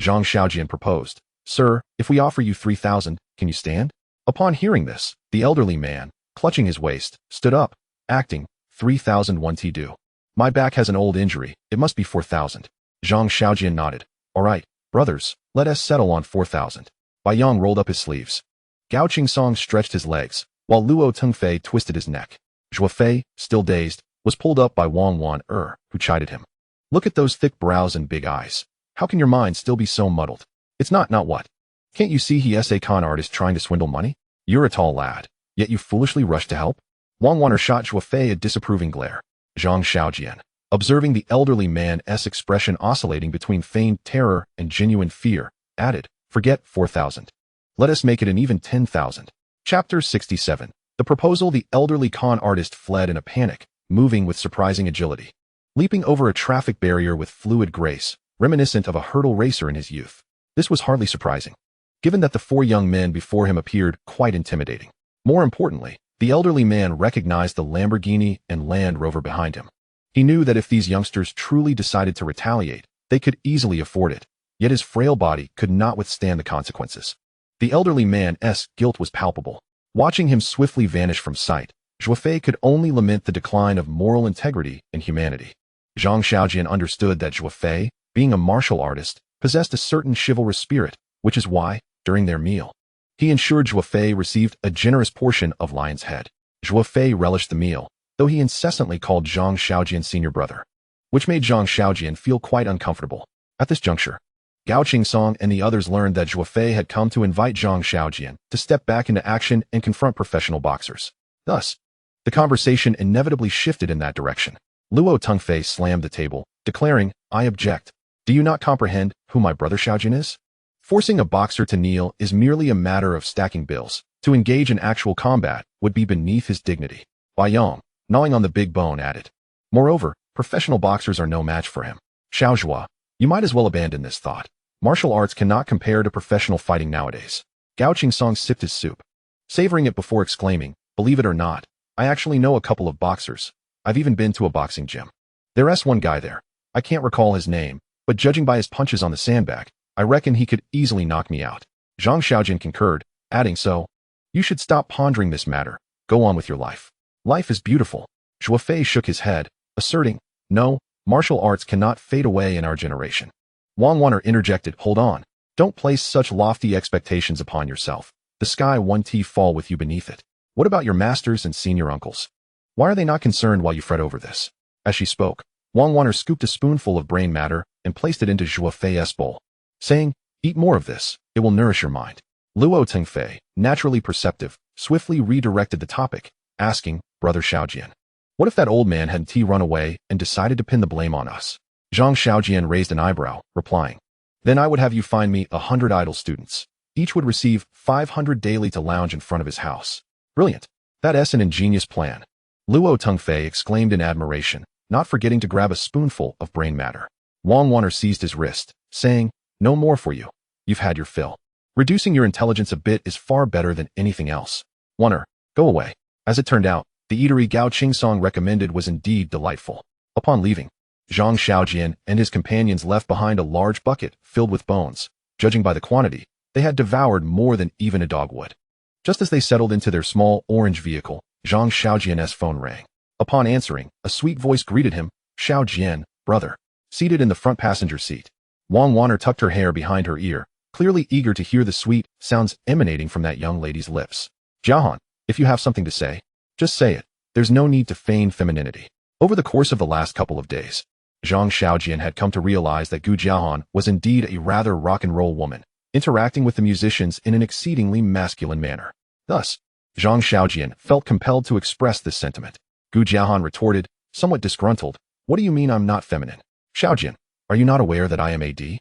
Zhang Xiaojian proposed, "Sir, if we offer you 3,000, can you stand?" Upon hearing this, the elderly man, clutching his waist, stood up, acting, 3,000 won't do. My back has an old injury, it must be 4,000. Zhang Xiaojian nodded, "All right, brothers, let us settle on 4,000. Bai Yang rolled up his sleeves. Gao Qingsong stretched his legs, while Luo Tengfei twisted his neck. Zhuo Fei, still dazed, was pulled up by Wang Wan'er, who chided him. "Look at those thick brows and big eyes. How can your mind still be so muddled? It's not what? Can't you see he's a con artist trying to swindle money? You're a tall lad, yet you foolishly rushed to help?" Wang Wan'er shot Zhuo Fei a disapproving glare. Zhang Xiaojian, observing the elderly man's expression oscillating between feigned terror and genuine fear, added, "Forget 4,000. Let us make it an even 10,000. Chapter 67. The proposal. The elderly con artist fled in a panic, moving with surprising agility, leaping over a traffic barrier with fluid grace, reminiscent of a hurdle racer in his youth. This was hardly surprising, given that the 4 young men before him appeared quite intimidating. More importantly, The elderly man recognized the Lamborghini and Land Rover behind him. He knew that if these youngsters truly decided to retaliate, they could easily afford it, yet his frail body could not withstand the consequences. The elderly man's guilt was palpable. Watching him swiftly vanish from sight, Zhuofei could only lament the decline of moral integrity and humanity. Zhang Xiaojian understood that Zhuofei, being a martial artist, possessed a certain chivalrous spirit, which is why, during their meal, he ensured Zhuofei received a generous portion of lion's head. Zhuofei relished the meal, though he incessantly called Zhang Xiaojian senior brother, which made Zhang Xiaojian feel quite uncomfortable. At this juncture, Gao Qingsong and the others learned that Zhuofei had come to invite Zhang Xiaojian to step back into action and confront professional boxers. Thus, the conversation inevitably shifted in that direction. Luo Tengfei slammed the table, declaring, "I object. Do you not comprehend who my brother Xiaojin is? Forcing a boxer to kneel is merely a matter of stacking bills. To engage in actual combat would be beneath his dignity." Bai Yong, gnawing on the big bone, added, "Moreover, professional boxers are no match for him. Xiao Zhua, you might as well abandon this thought. Martial arts cannot compare to professional fighting nowadays." Gao Qingsong sipped his soup, savoring it before exclaiming, "Believe it or not, I actually know a couple of boxers. I've even been to a boxing gym. There's one guy there. I can't recall his name, but judging by his punches on the sandbag, I reckon he could easily knock me out." Zhang Xiaojin concurred, adding, "So, you should stop pondering this matter. Go on with your life. Life is beautiful." Zhuofei shook his head, asserting, "No, martial arts cannot fade away in our generation." Wang Wan'er interjected, "Hold on. Don't place such lofty expectations upon yourself. The sky won't fall with you beneath it. What about your masters and senior uncles? Why are they not concerned while you fret over this?" As she spoke, Wang Wan'er scooped a spoonful of brain matter and placed it into Zhuofei's bowl, saying, "Eat more of this. It will nourish your mind." Luo Tengfei, naturally perceptive, swiftly redirected the topic, asking, "Brother Xiaojian, what if that old man had run away and decided to pin the blame on us?" Zhang Xiaojian raised an eyebrow, replying, "Then I would have you find me 100 idle students. Each would receive 500 daily to lounge in front of his house." "Brilliant. That's an ingenious plan." Luo Tengfei exclaimed in admiration, not forgetting to grab a spoonful of brain matter. Wang Wan'er seized his wrist, saying, "No more for you. You've had your fill. Reducing your intelligence a bit is far better than anything else. Wan'er, go away." As it turned out, the eatery Gao Qingsong recommended was indeed delightful. Upon leaving, Zhang Xiaojian and his companions left behind a large bucket filled with bones. Judging by the quantity, they had devoured more than even a dog would. Just as they settled into their small orange vehicle, Zhang Xiaojian's phone rang. Upon answering, a sweet voice greeted him, "Xiaojian, brother." Seated in the front passenger seat, Wang Wan'er tucked her hair behind her ear, clearly eager to hear the sweet sounds emanating from that young lady's lips. "Jiahan, if you have something to say, just say it. There's no need to feign femininity." Over the course of the last couple of days, Zhang Xiaojian had come to realize that Gu Jiahan was indeed a rather rock and roll woman, interacting with the musicians in an exceedingly masculine manner. Thus, Zhang Xiaojian felt compelled to express this sentiment. Gu Jiahan retorted, somewhat disgruntled, "What do you mean I'm not feminine? Xiaojian, are you not aware that I am AD?"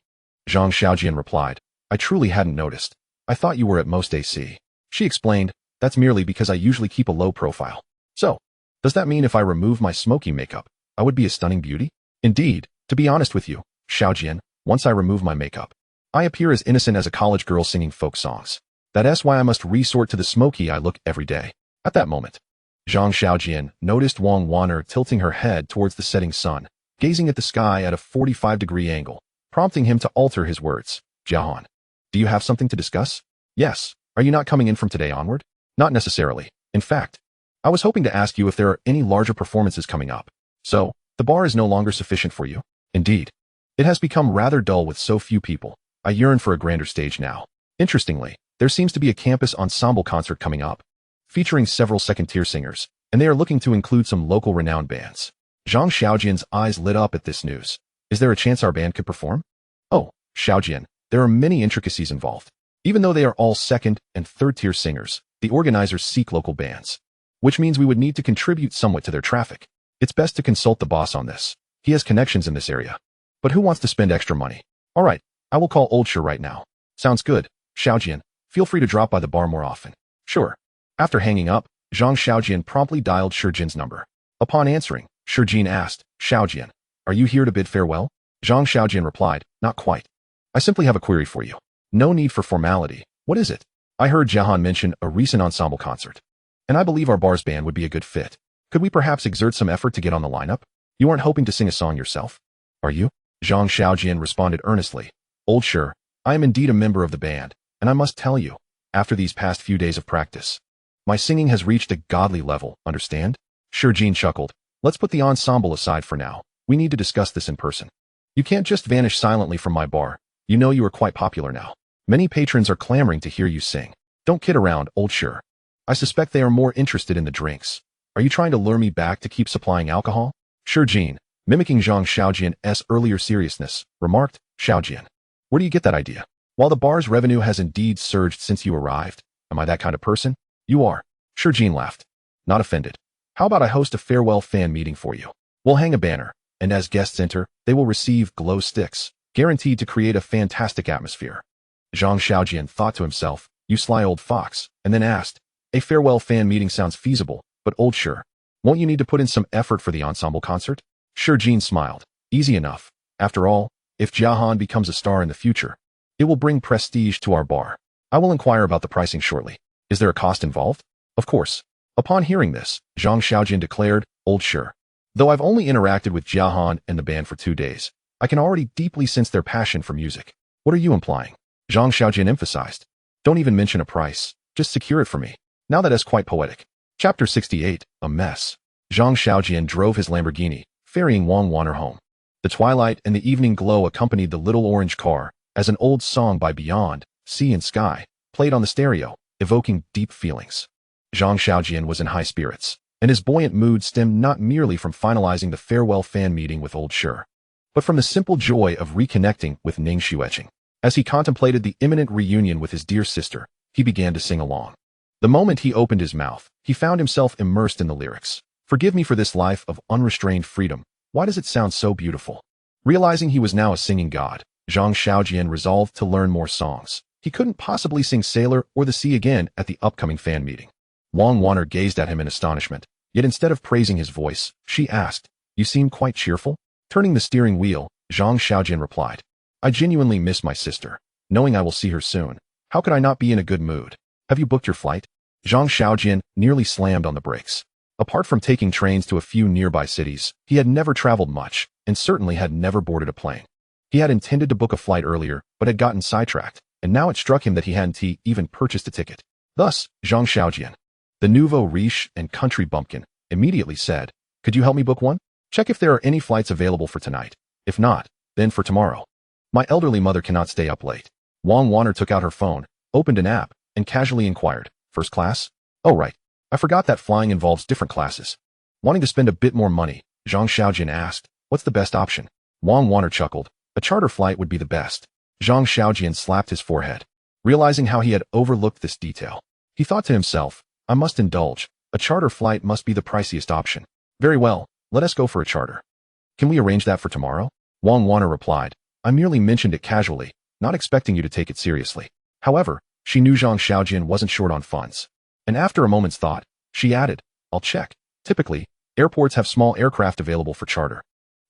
Zhang Xiaojian replied, "I truly hadn't noticed. I thought you were at most AC." She explained, "That's merely because I usually keep a low profile. So, does that mean if I remove my smoky makeup, I would be a stunning beauty?" "Indeed, to be honest with you, Xiaojian, once I remove my makeup, I appear as innocent as a college girl singing folk songs. That's why I must resort to the smoky eye look every day." At that moment, Zhang Xiaojian noticed Wang Wan'er tilting her head towards the setting sun, gazing at the sky at a 45-degree angle, prompting him to alter his words. "Jiahan, do you have something to discuss?" "Yes. Are you not coming in from today onward?" "Not necessarily. In fact, I was hoping to ask you if there are any larger performances coming up. So, the bar is no longer sufficient for you?" "Indeed. It has become rather dull with so few people. I yearn for a grander stage now." Interestingly, there seems to be a campus ensemble concert coming up, featuring several second-tier singers, and they are looking to include some local renowned bands. Zhang Xiaojian's eyes lit up at this news. "Is there a chance our band could perform?" "Oh, Xiaojian, there are many intricacies involved. Even though they are all second and third-tier singers, the organizers seek local bands, which means we would need to contribute somewhat to their traffic. It's best to consult the boss on this. He has connections in this area. But who wants to spend extra money? All right, I will call Old Shi right now." "Sounds good. Xiaojian, feel free to drop by the bar more often." "Sure." After hanging up, Zhang Xiaojian promptly dialed Shijin's number. Upon answering, Shijin asked, "Xiaojian, are you here to bid farewell?" Zhang Xiaojian replied, "Not quite. I simply have a query for you." "No need for formality. What is it?" "I heard Jiahan mention a recent ensemble concert. and I believe our bar's band would be a good fit. Could we perhaps exert some effort to get on the lineup? You aren't hoping to sing a song yourself, are you? Zhang Xiaojian responded earnestly. Old sure, I am indeed a member of the band, and I must tell you, after these past few days of practice, my singing has reached a godly level, understand? Sure, Jean chuckled. Let's put the ensemble aside for now. We need to discuss this in person. You can't just vanish silently from my bar. You know you are quite popular now. Many patrons are clamoring to hear you sing. Don't kid around, old sure. I suspect they are more interested in the drinks. Are you trying to lure me back to keep supplying alcohol? Sure, Jean, mimicking Zhang Xiaojian's earlier seriousness, remarked, Xiaojian. Where do you get that idea? While the bar's revenue has indeed surged since you arrived, am I that kind of person? You are. Sure, Jean laughed. Not offended. How about I host a farewell fan meeting for you? We'll hang a banner, and as guests enter, they will receive glow sticks, guaranteed to create a fantastic atmosphere. Zhang Xiaojian thought to himself, you sly old fox, and then asked, a farewell fan meeting sounds feasible, but old sure, won't you need to put in some effort for the ensemble concert? Sure, Jean smiled. Easy enough. After all, if Jiahan becomes a star in the future, it will bring prestige to our bar. I will inquire about the pricing shortly. Is there a cost involved? Of course. Upon hearing this, Zhang Xiaojian declared, old sure. Though I've only interacted with Jiahan and the band for 2 days, I can already deeply sense their passion for music. What are you implying? Zhang Xiaojian emphasized. Don't even mention a price. Just secure it for me. Now that is quite poetic. Chapter 68, A Mess. Zhang Xiaojian drove his Lamborghini, ferrying Wang Wan'er home. The twilight and the evening glow accompanied the little orange car, as an old song by Beyond, Sea and Sky, played on the stereo, evoking deep feelings. Zhang Xiaojian was in high spirits, and his buoyant mood stemmed not merely from finalizing the farewell fan meeting with old Sure, but from the simple joy of reconnecting with Ning Xueqing. As he contemplated the imminent reunion with his dear sister, he began to sing along. The moment he opened his mouth, he found himself immersed in the lyrics. Forgive me for this life of unrestrained freedom. Why does it sound so beautiful? Realizing he was now a singing god, Zhang Xiaojian resolved to learn more songs. He couldn't possibly sing Sailor or the Sea again at the upcoming fan meeting. Wang Wan'er gazed at him in astonishment, yet instead of praising his voice, she asked, you seem quite cheerful? Turning the steering wheel, Zhang Xiaojian replied, I genuinely miss my sister. Knowing I will see her soon, how could I not be in a good mood? Have you booked your flight? Zhang Xiaojian nearly slammed on the brakes. Apart from taking trains to a few nearby cities, he had never traveled much, and certainly had never boarded a plane. He had intended to book a flight earlier, but had gotten sidetracked, and now it struck him that he hadn't even purchased a ticket. Thus, Zhang Xiaojian, the nouveau riche and country bumpkin, immediately said, could you help me book one? Check if there are any flights available for tonight. If not, then for tomorrow. My elderly mother cannot stay up late. Wang Wan'er took out her phone, opened an app, and casually inquired, first class? Oh right. I forgot that flying involves different classes. Wanting to spend a bit more money, Zhang Xiaojian asked, what's the best option? Wang Wan'er chuckled, a charter flight would be the best. Zhang Xiaojian slapped his forehead, realizing how he had overlooked this detail. He thought to himself, I must indulge. A charter flight must be the priciest option. Very well, let us go for a charter. Can we arrange that for tomorrow? Wang Wan'er replied, I merely mentioned it casually, not expecting you to take it seriously. However, she knew Zhang Xiaojian wasn't short on funds. And after a moment's thought, she added, I'll check. Typically, airports have small aircraft available for charter.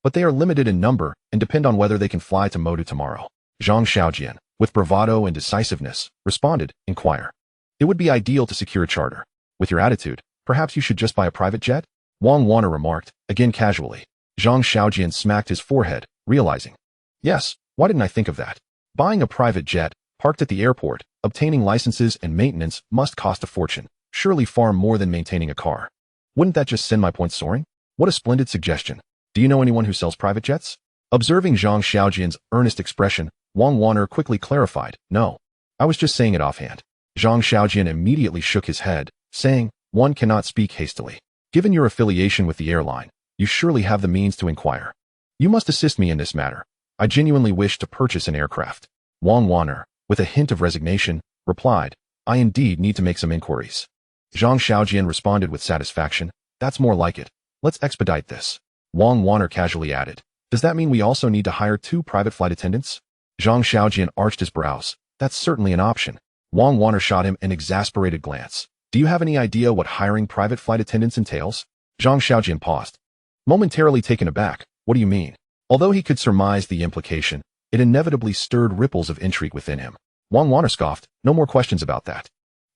But they are limited in number and depend on whether they can fly to Modu tomorrow. Zhang Xiaojian, with bravado and decisiveness, responded, inquire. It would be ideal to secure a charter. With your attitude, perhaps you should just buy a private jet? Wang Wan'er remarked, again casually. Zhang Xiaojian smacked his forehead, realizing. Yes, why didn't I think of that? Buying a private jet, parked at the airport, obtaining licenses and maintenance must cost a fortune, surely far more than maintaining a car. Wouldn't that just send my points soaring? What a splendid suggestion. Do you know anyone who sells private jets? Observing Zhang Xiaojian's earnest expression, Wang Wan'er quickly clarified, no. I was just saying it offhand. Zhang Xiaojian immediately shook his head, saying, one cannot speak hastily. Given your affiliation with the airline, you surely have the means to inquire. You must assist me in this matter. I genuinely wish to purchase an aircraft. Wang Wan'er, with a hint of resignation, replied, I indeed need to make some inquiries. Zhang Xiaojian responded with satisfaction, that's more like it. Let's expedite this. Wang Wan'er casually added, does that mean we also need to hire 2 private flight attendants? Zhang Xiaojian arched his brows. That's certainly an option. Wang Wan'er shot him an exasperated glance. Do you have any idea what hiring private flight attendants entails? Zhang Xiaojian paused. Momentarily taken aback, what do you mean? Although he could surmise the implication, it inevitably stirred ripples of intrigue within him. Wang Wan'er scoffed, no more questions about that.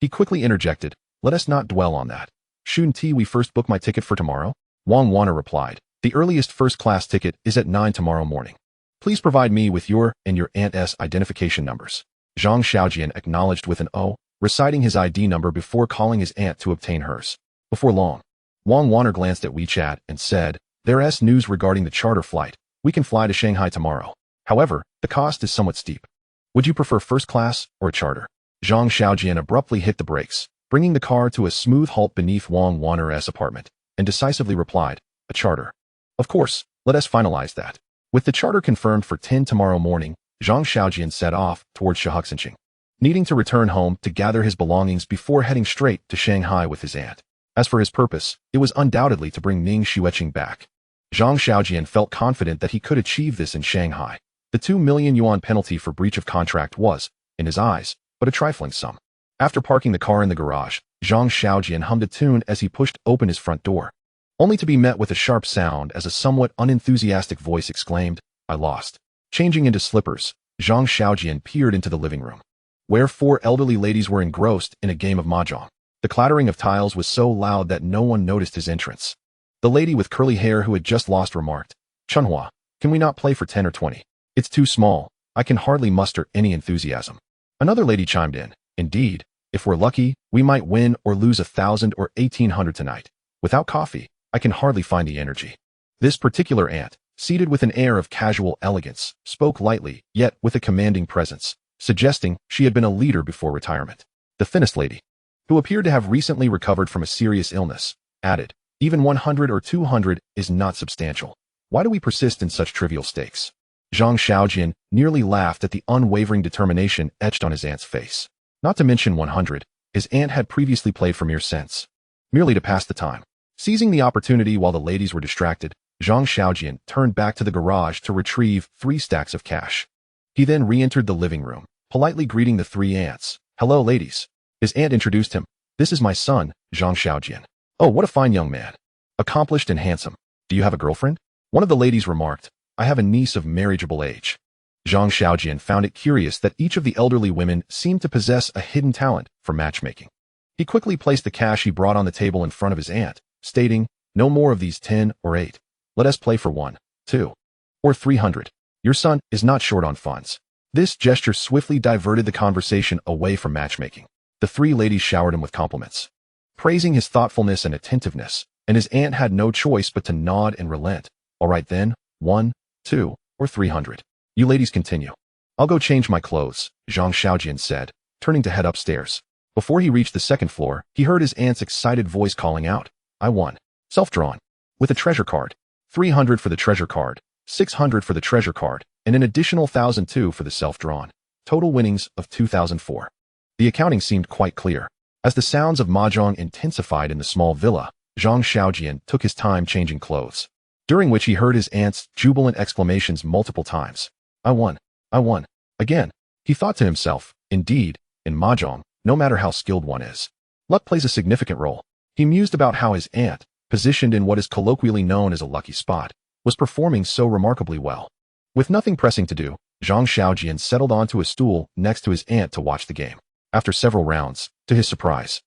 He quickly interjected, Let us not dwell on that. Shouldn't we first book my ticket for tomorrow? Wang Wanna replied. The earliest first-class ticket is at 9 tomorrow morning. Please provide me with your and your aunt's identification numbers. Zhang Xiaojian acknowledged with an O, reciting his ID number before calling his aunt to obtain hers. Before long, Wang Wanner glanced at WeChat and said, "There's news regarding the charter flight. We can fly to Shanghai tomorrow. However, the cost is somewhat steep. Would you prefer first class or a charter?" Zhang Xiaojian abruptly hit the brakes, bringing the car to a smooth halt beneath Wang Wanner's apartment, and decisively replied, "A charter. Of course, let us finalize that." With the charter confirmed for 10 tomorrow morning, Zhang Xiaojian set off towards Shihuxinqing, needing to return home to gather his belongings before heading straight to Shanghai with his aunt. As for his purpose, it was undoubtedly to bring Ning Xueqing back. Zhang Xiaojian felt confident that he could achieve this in Shanghai. The 2 million yuan penalty for breach of contract was, in his eyes, but a trifling sum. After parking the car in the garage, Zhang Xiaojian hummed a tune as he pushed open his front door, only to be met with a sharp sound as a somewhat unenthusiastic voice exclaimed, "I lost." Changing into slippers, Zhang Xiaojian peered into the living room, where 4 elderly ladies were engrossed in a game of mahjong. The clattering of tiles was so loud that no one noticed his entrance. The lady with curly hair who had just lost remarked, "Chunhua, can we not play for 10 or 20? It's too small. I can hardly muster any enthusiasm." Another lady chimed in, "Indeed, if we're lucky, we might win or lose 1,000 or 1,800 tonight. Without coffee, I can hardly find the energy." This particular aunt, seated with an air of casual elegance, spoke lightly, yet with a commanding presence, suggesting she had been a leader before retirement. The thinnest lady, who appeared to have recently recovered from a serious illness, added, "Even 100 or 200 is not substantial. Why do we persist in such trivial stakes?" Zhang Xiaojian nearly laughed at the unwavering determination etched on his aunt's face. Not to mention 100, his aunt had previously played for mere cents, merely to pass the time. Seizing the opportunity while the ladies were distracted, Zhang Xiaojian turned back to the garage to retrieve 3 stacks of cash. He then re-entered the living room, politely greeting the 3 aunts. "Hello, ladies." His aunt introduced him. "This is my son, Zhang Xiaojian." "Oh, what a fine young man. Accomplished and handsome. Do you have a girlfriend?" One of the ladies remarked, "I have a niece of marriageable age." Zhang Xiaojian found it curious that each of the elderly women seemed to possess a hidden talent for matchmaking. He quickly placed the cash he brought on the table in front of his aunt, stating, "No more of these 10 or 8. Let us play for 1, 2, or 300. Your son is not short on funds." This gesture swiftly diverted the conversation away from matchmaking. The 3 ladies showered him with compliments, praising his thoughtfulness and attentiveness, and his aunt had no choice but to nod and relent. "All right then, 1, 2, or 300. You ladies continue. I'll go change my clothes," Zhang Xiaojian said, turning to head upstairs. Before he reached the second floor, he heard his aunt's excited voice calling out, "I won. Self-drawn. With a treasure card. 300 for the treasure card, 600 for the treasure card, and an additional 1,002 for the self-drawn. Total winnings of 2,004. The accounting seemed quite clear. As the sounds of mahjong intensified in the small villa, Zhang Xiaojian took his time changing clothes, during which he heard his aunt's jubilant exclamations multiple times. "I won. I won. Again." He thought to himself, indeed, in mahjong, no matter how skilled one is, luck plays a significant role. He mused about how his aunt, positioned in what is colloquially known as a lucky spot, was performing so remarkably well. With nothing pressing to do, Zhang Xiaojian settled onto a stool next to his aunt to watch the game. After several rounds, to his surprise,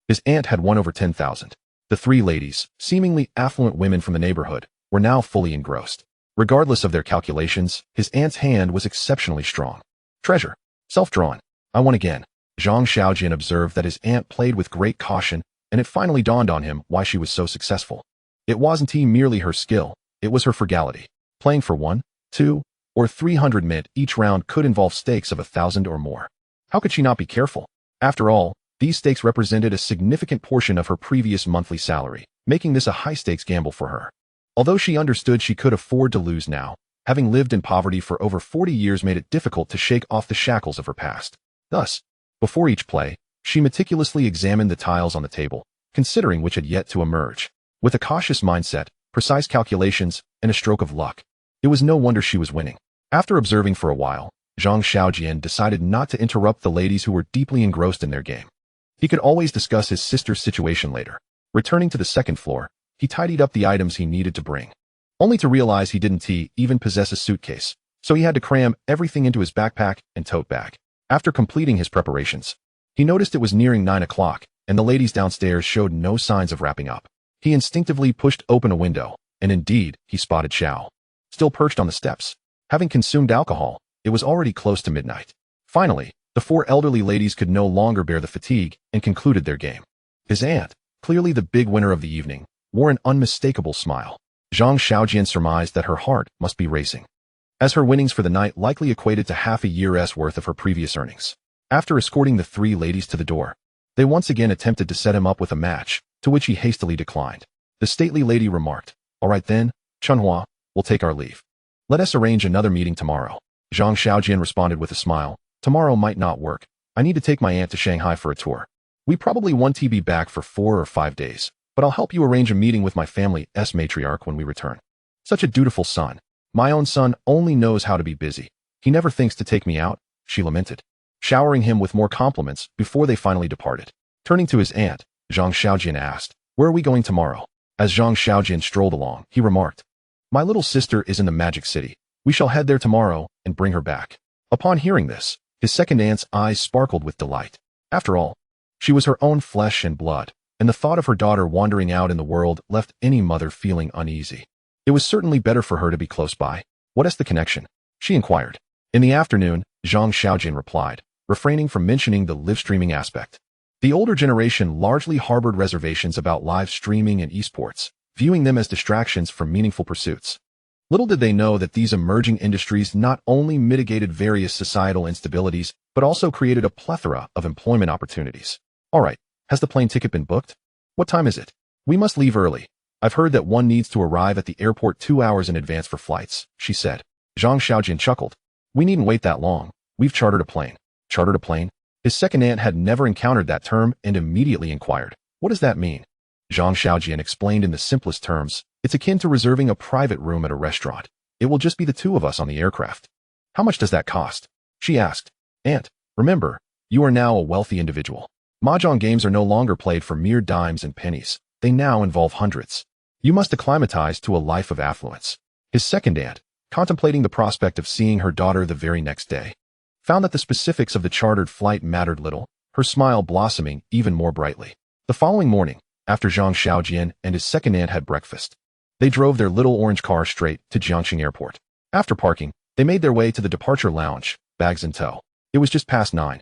his aunt had won over 10,000. The 3 ladies, seemingly affluent women from the neighborhood, were now fully engrossed. Regardless of their calculations, his aunt's hand was exceptionally strong. "Treasure. Self-drawn. I won again." Zhang Xiaojian observed that his aunt played with great caution, and it finally dawned on him why she was so successful. It wasn't merely her skill, it was her frugality. Playing for 1, 2, or 300 meant each round could involve stakes of 1,000 or more. How could she not be careful? After all, these stakes represented a significant portion of her previous monthly salary, making this a high-stakes gamble for her. Although she understood she could afford to lose now, having lived in poverty for over 40 years made it difficult to shake off the shackles of her past. Thus, before each play, she meticulously examined the tiles on the table, considering which had yet to emerge. With a cautious mindset, precise calculations, and a stroke of luck, it was no wonder she was winning. After observing for a while, Zhang Xiaojian decided not to interrupt the ladies who were deeply engrossed in their game. He could always discuss his sister's situation later. Returning to the second floor, he tidied up the items he needed to bring, only to realize he didn't even possess a suitcase, so he had to cram everything into his backpack and tote bag. After completing his preparations, he noticed it was nearing 9 o'clock, and the ladies downstairs showed no signs of wrapping up. He instinctively pushed open a window, and indeed, he spotted Xiao, still perched on the steps. Having consumed alcohol, it was already close to midnight. Finally, the four elderly ladies could no longer bear the fatigue and concluded their game. His aunt, clearly the big winner of the evening, wore an unmistakable smile. Zhang Xiaojian surmised that her heart must be racing, as her winnings for the night likely equated to half a year's worth of her previous earnings. After escorting the three ladies to the door, they once again attempted to set him up with a match, to which he hastily declined. The stately lady remarked, "All right then, Chunhua, we'll take our leave. Let us arrange another meeting tomorrow." Zhang Xiaojian responded with a smile, "Tomorrow might not work. I need to take my aunt to Shanghai for a tour. We probably won't be back for 4 or 5 days, but I'll help you arrange a meeting with my family's matriarch when we return. Such a dutiful son. My own son only knows how to be busy. He never thinks to take me out," she lamented, showering him with more compliments before they finally departed. Turning to his aunt, Zhang Xiaojian asked, "Where are we going tomorrow?" As Zhang Xiaojian strolled along, he remarked, "My little sister is in the Magic City. We shall head there tomorrow and bring her back." Upon hearing this, his second aunt's eyes sparkled with delight. After all, she was her own flesh and blood, and the thought of her daughter wandering out in the world left any mother feeling uneasy. It was certainly better for her to be close by. "What is the connection?" she inquired. In the afternoon, Zhang Xiaojian replied, refraining from mentioning the live-streaming aspect. The older generation largely harbored reservations about live streaming and esports, viewing them as distractions from meaningful pursuits. Little did they know that these emerging industries not only mitigated various societal instabilities, but also created a plethora of employment opportunities. "All right, has the plane ticket been booked? What time is it? We must leave early. I've heard that one needs to arrive at the airport 2 hours in advance for flights," she said. Zhang Xiaojian chuckled. "We needn't wait that long. We've chartered a plane." Chartered a plane? His second aunt had never encountered that term and immediately inquired, "What does that mean?" Zhang Xiaojian explained in the simplest terms, "It's akin to reserving a private room at a restaurant. It will just be the two of us on the aircraft." "How much does that cost?" she asked. "Aunt, remember, you are now a wealthy individual. Mahjong games are no longer played for mere dimes and pennies. They now involve hundreds. You must acclimatize to a life of affluence." His second aunt, contemplating the prospect of seeing her daughter the very next day, found that the specifics of the chartered flight mattered little, her smile blossoming even more brightly. The following morning, after Zhang Xiaojian and his second aunt had breakfast, they drove their little orange car straight to Jiangxing Airport. After parking, they made their way to the departure lounge, bags in tow. It was just past 9,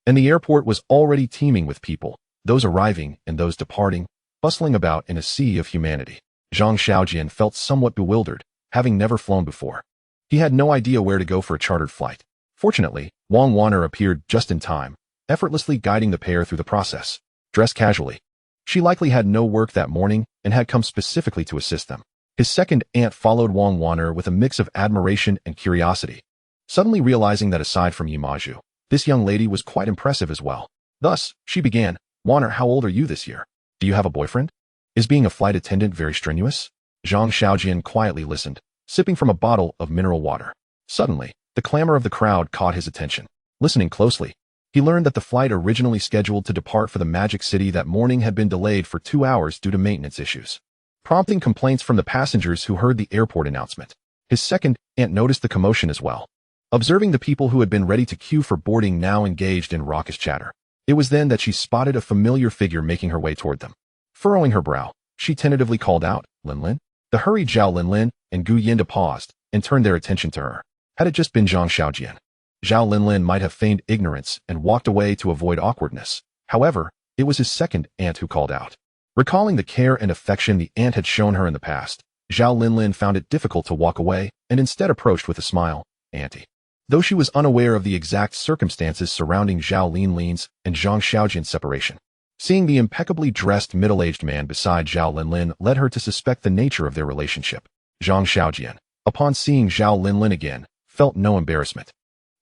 and the airport was already teeming with people, those arriving and those departing, bustling about in a sea of humanity. Zhang Xiaojian felt somewhat bewildered, having never flown before. He had no idea where to go for a chartered flight. Fortunately, Wang Wanner appeared just in time, effortlessly guiding the pair through the process. Dressed casually, she likely had no work that morning and had come specifically to assist them. His second aunt followed Wang Wanner with a mix of admiration and curiosity, suddenly realizing that aside from Yimaju, this young lady was quite impressive as well. Thus, she began, "Wanner, how old are you this year? Do you have a boyfriend? Is being a flight attendant very strenuous?" Zhang Xiaojian quietly listened, sipping from a bottle of mineral water. Suddenly, the clamor of the crowd caught his attention. Listening closely, he learned that the flight originally scheduled to depart for the Magic City that morning had been delayed for 2 hours due to maintenance issues, prompting complaints from the passengers who heard the airport announcement. His second aunt noticed the commotion as well, observing the people who had been ready to queue for boarding now engaged in raucous chatter. It was then that she spotted a familiar figure making her way toward them. Furrowing her brow, she tentatively called out, "Linlin?" The hurried Zhao Linlin and Gu Yinda paused and turned their attention to her. Had it just been Zhang Xiaojian, Zhao Linlin might have feigned ignorance and walked away to avoid awkwardness. However, it was his second aunt who called out. Recalling the care and affection the aunt had shown her in the past, Zhao Linlin found it difficult to walk away and instead approached with a smile, "Auntie." Though she was unaware of the exact circumstances surrounding Zhao Linlin's and Zhang Xiaojian's separation, seeing the impeccably dressed middle-aged man beside Zhao Linlin led her to suspect the nature of their relationship. Zhang Xiaojian, upon seeing Zhao Linlin again, felt no embarrassment.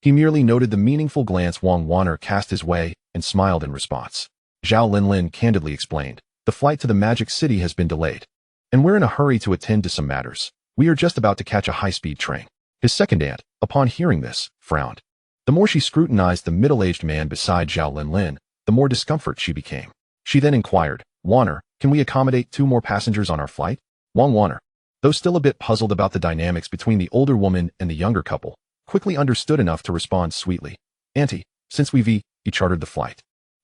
He merely noted the meaningful glance Wang Wanner cast his way and smiled in response. Zhao Linlin candidly explained, "The flight to the Magic City has been delayed, and we're in a hurry to attend to some matters. We are just about to catch a high-speed train." His second aunt, upon hearing this, frowned. The more she scrutinized the middle-aged man beside Zhao Linlin, the more discomfort she became. She then inquired, "Wanner, can we accommodate 2 more passengers on our flight?" Wang Wanner, though still a bit puzzled about the dynamics between the older woman and the younger couple, quickly understood enough to respond sweetly, "Auntie, since we've chartered the flight,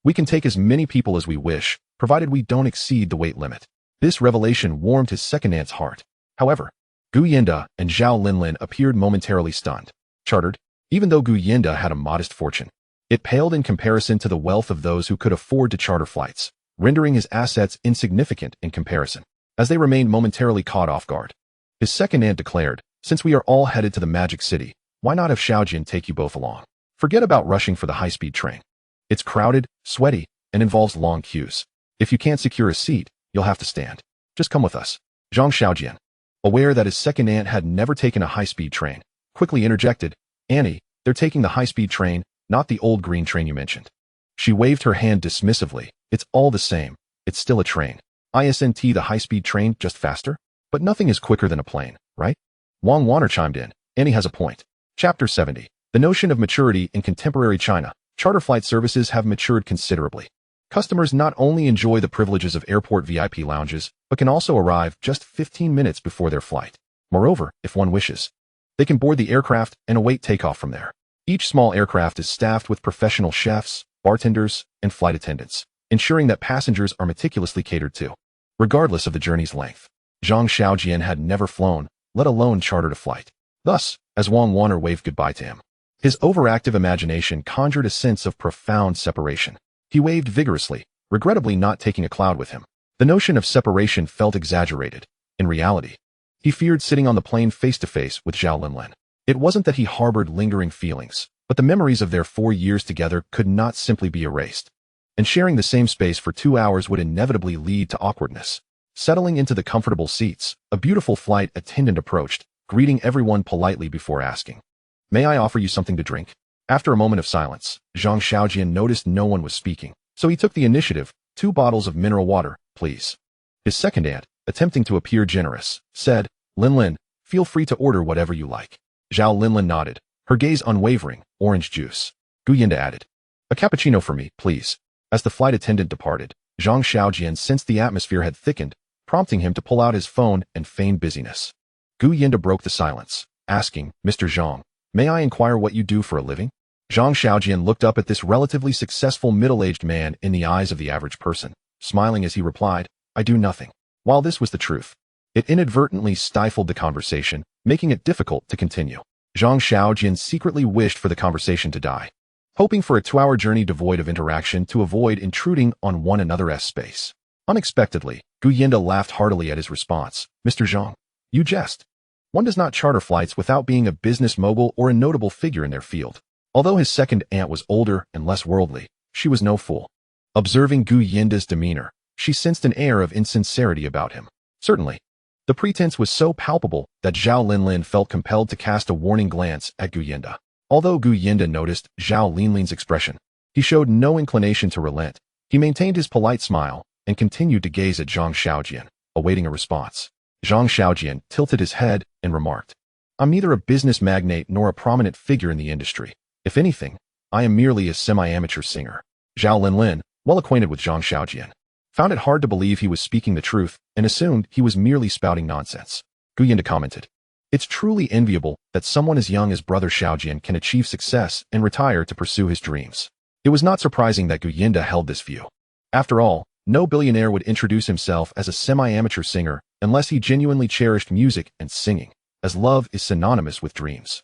We can take as many people as we wish, provided we don't exceed the weight limit. This revelation warmed his second aunt's heart. However, Gu Yinda and Zhao Linlin appeared momentarily stunned. Chartered, even though Gu Yinda had a modest fortune, it paled in comparison to the wealth of those who could afford to charter flights, rendering his assets insignificant in comparison. As they remained momentarily caught off guard, his second aunt declared, "Since we are all headed to the Magic City, why not have Xiaojian take you both along? Forget about rushing for the high-speed train. It's crowded, sweaty, and involves long queues. If you can't secure a seat, you'll have to stand. Just come with us." Zhang Xiaojian, aware that his second aunt had never taken a high-speed train, quickly interjected, "Annie, they're taking the high-speed train, not the old green train you mentioned." She waved her hand dismissively. "It's all the same. It's still a train. Isn't the high-speed train just faster? But nothing is quicker than a plane, right?" Wang Wanner chimed in. "Annie has a point." Chapter 70. The notion of maturity in contemporary China. Charter flight services have matured considerably. Customers not only enjoy the privileges of airport VIP lounges, but can also arrive just 15 minutes before their flight. Moreover, if one wishes, they can board the aircraft and await takeoff from there. Each small aircraft is staffed with professional chefs, bartenders, and flight attendants, ensuring that passengers are meticulously catered to, regardless of the journey's length. Zhang Xiaojian had never flown, let alone chartered a flight. Thus, as Wang Wanner waved goodbye to him, his overactive imagination conjured a sense of profound separation. He waved vigorously, regrettably not taking a cloud with him. The notion of separation felt exaggerated. In reality, he feared sitting on the plane face-to-face with Zhao Linlin. It wasn't that he harbored lingering feelings, but the memories of their 4 years together could not simply be erased. And sharing the same space for 2 hours would inevitably lead to awkwardness. Settling into the comfortable seats, a beautiful flight attendant approached, greeting everyone politely before asking, "May I offer you something to drink?" After a moment of silence, Zhang Xiaojian noticed no one was speaking, so he took the initiative. "2 bottles of mineral water, please." His second aunt, attempting to appear generous, said, "Linlin, feel free to order whatever you like." Zhao Linlin nodded, her gaze unwavering. "Orange juice." Gu Yinda added, "A cappuccino for me, please." As the flight attendant departed, Zhang Xiaojian sensed the atmosphere had thickened, prompting him to pull out his phone and feign busyness. Gu Yinda broke the silence, asking, "Mr. Zhang, may I inquire what you do for a living?" Zhang Xiaojian looked up at this relatively successful middle-aged man in the eyes of the average person, smiling as he replied, "I do nothing." While this was the truth, it inadvertently stifled the conversation, making it difficult to continue. Zhang Xiaojian secretly wished for the conversation to die, hoping for a 2-hour journey devoid of interaction to avoid intruding on one another's space. Unexpectedly, Gu Yinda laughed heartily at his response. "Mr. Zhang, you jest. One does not charter flights without being a business mogul or a notable figure in their field." Although his second aunt was older and less worldly, she was no fool. Observing Gu Yinda's demeanor, she sensed an air of insincerity about him. Certainly, the pretense was so palpable that Zhao Linlin felt compelled to cast a warning glance at Gu Yinda. Although Gu Yinda noticed Zhao Linlin's expression, he showed no inclination to relent. He maintained his polite smile and continued to gaze at Zhang Xiaojian, awaiting a response. Zhang Xiaojian tilted his head and remarked, "I'm neither a business magnate nor a prominent figure in the industry. If anything, I am merely a semi-amateur singer." Zhao Linlin, well acquainted with Zhang Xiaojian, found it hard to believe he was speaking the truth and assumed he was merely spouting nonsense. Gu Yinda commented, "It's truly enviable that someone as young as Brother Xiaojian can achieve success and retire to pursue his dreams." It was not surprising that Gu Yinda held this view. After all, no billionaire would introduce himself as a semi-amateur singer unless he genuinely cherished music and singing, as love is synonymous with dreams.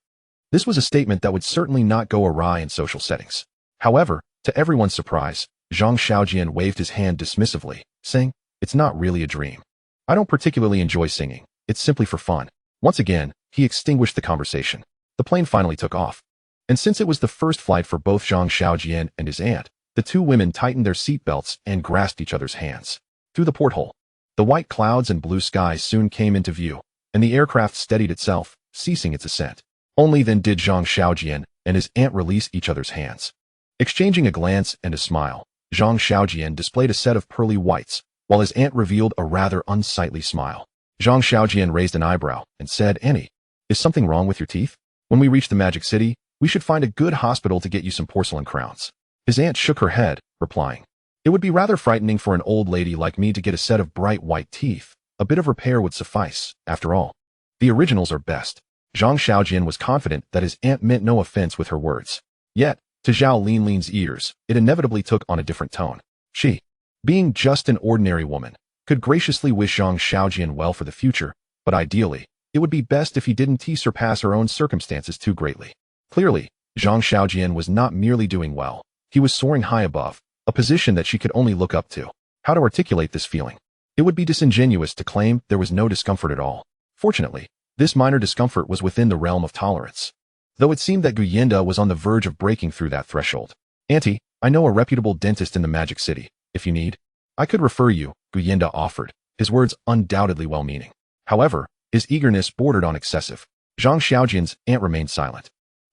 This was a statement that would certainly not go awry in social settings. However, to everyone's surprise, Zhang Xiaojian waved his hand dismissively, saying, "It's not really a dream. I don't particularly enjoy singing. It's simply for fun." Once again, he extinguished the conversation. The plane finally took off. And since it was the first flight for both Zhang Xiaojian and his aunt, the two women tightened their seatbelts and grasped each other's hands. Through the porthole, the white clouds and blue sky soon came into view, and the aircraft steadied itself, ceasing its ascent. Only then did Zhang Xiaojian and his aunt release each other's hands. Exchanging a glance and a smile, Zhang Xiaojian displayed a set of pearly whites, while his aunt revealed a rather unsightly smile. Zhang Xiaojian raised an eyebrow and said, "Annie, is something wrong with your teeth? When we reach the Magic City, we should find a good hospital to get you some porcelain crowns." His aunt shook her head, replying, "It would be rather frightening for an old lady like me to get a set of bright white teeth. A bit of repair would suffice, after all. The originals are best." Zhang Xiaojian was confident that his aunt meant no offense with her words. Yet, To Zhao Linlin's ears, it inevitably took on a different tone. She, being just an ordinary woman, could graciously wish Zhang Xiaojian well for the future, but ideally, it would be best if he didn't surpass her own circumstances too greatly. Clearly, Zhang Xiaojian was not merely doing well, he was soaring high above, a position that she could only look up to. How to articulate this feeling? It would be disingenuous to claim there was no discomfort at all. Fortunately, this minor discomfort was within the realm of tolerance. Though it seemed that Guyenda was on the verge of breaking through that threshold. Auntie, I know a reputable dentist in the Magic City, if you need. I could refer you, Guyenda offered, his words undoubtedly well-meaning. However, his eagerness bordered on excessive. Zhang Xiaojian's aunt remained silent.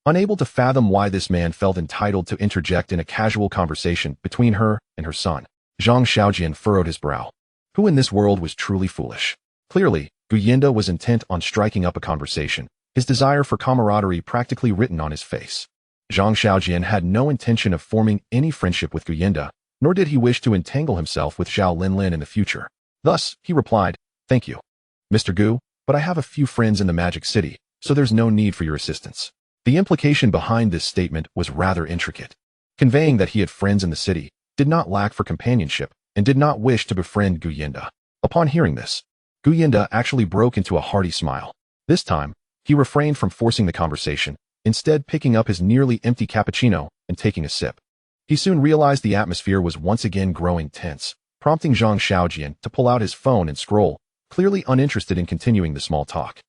Unable to fathom why this man felt entitled to interject in a casual conversation between her and her son, Zhang Xiaojian furrowed his brow. Who in this world was truly foolish? Clearly, Guyenda was intent on striking up a conversation, his desire for camaraderie practically written on his face. Zhang Xiaojian had no intention of forming any friendship with Guyenda, nor did he wish to entangle himself with Zhao Linlin in the future. Thus, he replied, "Thank you, Mr. Gu, but I have a few friends in the Magic City, so there's no need for your assistance." The implication behind this statement was rather intricate, conveying that he had friends in the city, did not lack for companionship, and did not wish to befriend Guyenda. Upon hearing this, Guyenda actually broke into a hearty smile. This time, he refrained from forcing the conversation, instead picking up his nearly empty cappuccino and taking a sip. He soon realized the atmosphere was once again growing tense, prompting Zhang Xiaojian to pull out his phone and scroll, clearly uninterested in continuing the small talk.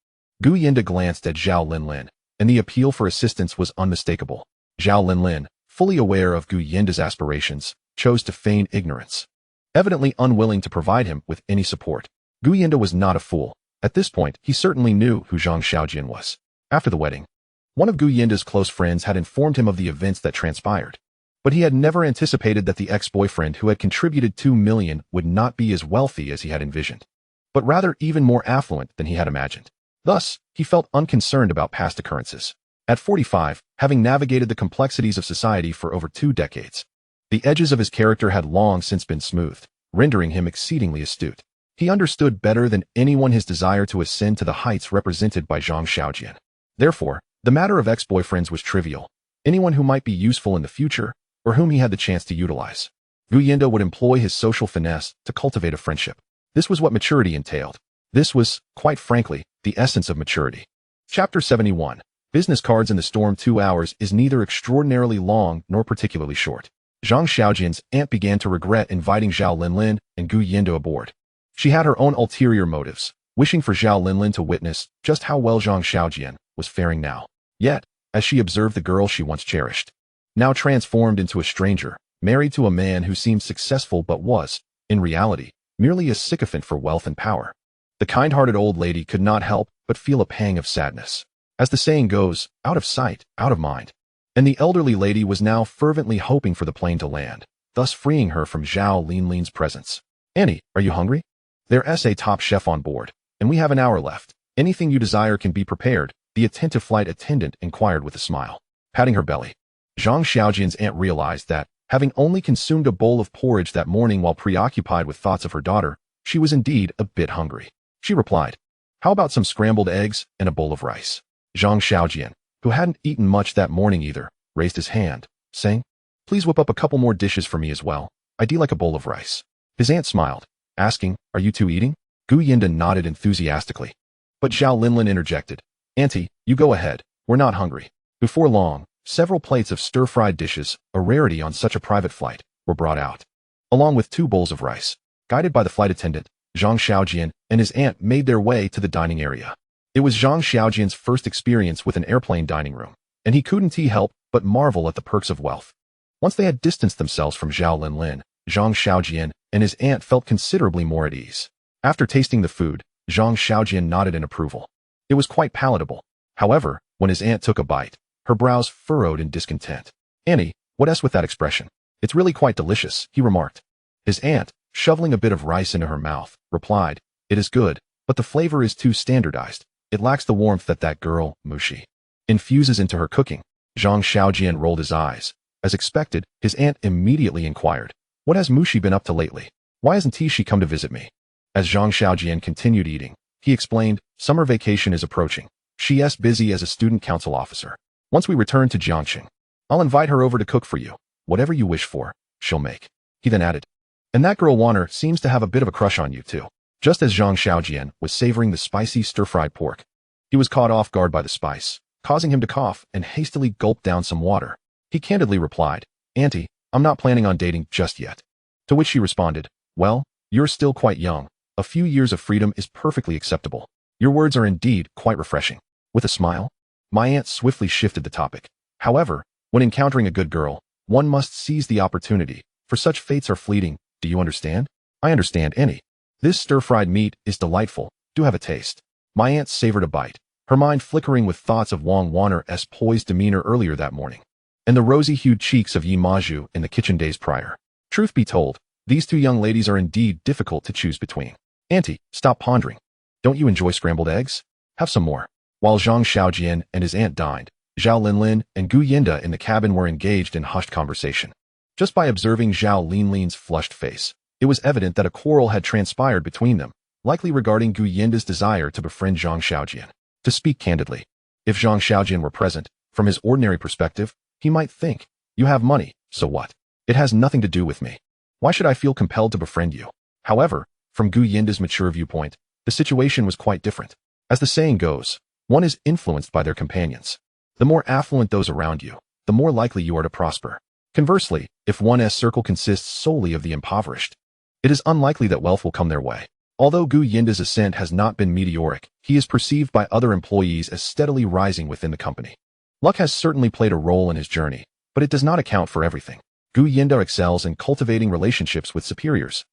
Guyenda glanced at Zhao Linlin, and the appeal for assistance was unmistakable. Zhao Linlin, fully aware of Guyenda's aspirations, chose to feign ignorance, evidently unwilling to provide him with any support. Guyenda was not a fool. At this point, he certainly knew who Zhang Xiaojian was. After the wedding, one of Guyenda's close friends had informed him of the events that transpired, but he had never anticipated that the ex-boyfriend who had contributed 2 million would not be as wealthy as he had envisioned, but rather even more affluent than he had imagined. Thus, he felt unconcerned about past occurrences. At 45, having navigated the complexities of society for over 2 decades, the edges of his character had long since been smoothed, rendering him exceedingly astute. He understood better than anyone his desire to ascend to the heights represented by Zhang Xiaojian. Therefore, the matter of ex-boyfriends was trivial. Anyone who might be useful in the future, or whom he had the chance to utilize. Guyenda would employ his social finesse to cultivate a friendship. This was what maturity entailed. This was, quite frankly, the essence of maturity. Chapter 71. Business cards in the storm. 2 hours is neither extraordinarily long nor particularly short. Zhang Xiaojian's aunt began to regret inviting Zhao Linlin and Guyenda aboard. She had her own ulterior motives, wishing for Zhao Linlin to witness just how well Zhang Xiaojian was faring now. Yet, as she observed the girl she once cherished, now transformed into a stranger, married to a man who seemed successful but was, in reality, merely a sycophant for wealth and power, the kind-hearted old lady could not help but feel a pang of sadness. As the saying goes, out of sight, out of mind. And the elderly lady was now fervently hoping for the plane to land, thus freeing her from Zhao Linlin's presence. "Annie, are you hungry? There's a top chef on board, and we have an hour left. Anything you desire can be prepared," the attentive flight attendant inquired with a smile, patting her belly. Zhang Xiaojian's aunt realized that, having only consumed a bowl of porridge that morning while preoccupied with thoughts of her daughter, she was indeed a bit hungry. She replied, "How about some scrambled eggs and a bowl of rice?" Zhang Xiaojian, who hadn't eaten much that morning either, raised his hand, saying, "Please whip up a couple more dishes for me as well. I'd like a bowl of rice." His aunt smiled, asking, "Are you two eating?" Guyenda nodded enthusiastically. But Zhao Linlin interjected, "Auntie, you go ahead. We're not hungry." Before long, several plates of stir-fried dishes, a rarity on such a private flight, were brought out, along with 2 bowls of rice. Guided by the flight attendant, Zhang Xiaojian and his aunt made their way to the dining area. It was Zhang Xiaojian's first experience with an airplane dining room, and he couldn't help but marvel at the perks of wealth. Once they had distanced themselves from Zhao Linlin, Zhang Xiaojian and his aunt felt considerably more at ease. After tasting the food, Zhang Xiaojian nodded in approval. It was quite palatable. However, when his aunt took a bite, her brows furrowed in discontent. "Annie, what else with that expression? It's really quite delicious," he remarked. His aunt, shoveling a bit of rice into her mouth, replied, "It is good, but the flavor is too standardized. It lacks the warmth that girl, Mushi, infuses into her cooking." Zhang Xiaojian rolled his eyes. As expected, his aunt immediately inquired, "What has Mushi been up to lately? Why hasn't she come to visit me?" As Zhang Xiaojian continued eating, he explained, "Summer vacation is approaching. She's busy as a student council officer. Once we return to Jiangxing, I'll invite her over to cook for you. Whatever you wish for, she'll make. He then added, and that girl Warner seems to have a bit of a crush on you too. Just as Zhang Xiaojian was savoring the spicy stir-fried pork, he was caught off guard by the spice, causing him to cough and hastily gulp down some water. He candidly replied, Auntie, I'm not planning on dating just yet. To which she responded, well, you're still quite young. A few years of freedom is perfectly acceptable. Your words are indeed quite refreshing. With a smile, my aunt swiftly shifted the topic. However, when encountering a good girl, one must seize the opportunity, for such fates are fleeting. Do you understand? I understand, Annie. This stir-fried meat is delightful. Do have a taste. My aunt savored a bite, her mind flickering with thoughts of Wang Wanner's poised demeanor earlier that morning, and the rosy-hued cheeks of Yi Maju in the kitchen days prior. Truth be told, these two young ladies are indeed difficult to choose between. Auntie, stop pondering. Don't you enjoy scrambled eggs? Have some more. While Zhang Xiaojian and his aunt dined, Zhao Linlin and Gu Yinda in the cabin were engaged in hushed conversation. Just by observing Zhao Linlin's flushed face, it was evident that a quarrel had transpired between them, likely regarding Gu Yinda's desire to befriend Zhang Xiaojian. To speak candidly, if Zhang Xiaojian were present, from his ordinary perspective, he might think, you have money, so what? It has nothing to do with me. Why should I feel compelled to befriend you? However, from Gu Yinda's mature viewpoint, the situation was quite different. As the saying goes, one is influenced by their companions. The more affluent those around you, the more likely you are to prosper. Conversely, if one's circle consists solely of the impoverished, it is unlikely that wealth will come their way. Although Gu Yinda's ascent has not been meteoric, he is perceived by other employees as steadily rising within the company. Luck has certainly played a role in his journey, but it does not account for everything. Gu Yinda excels in cultivating relationships with superiors,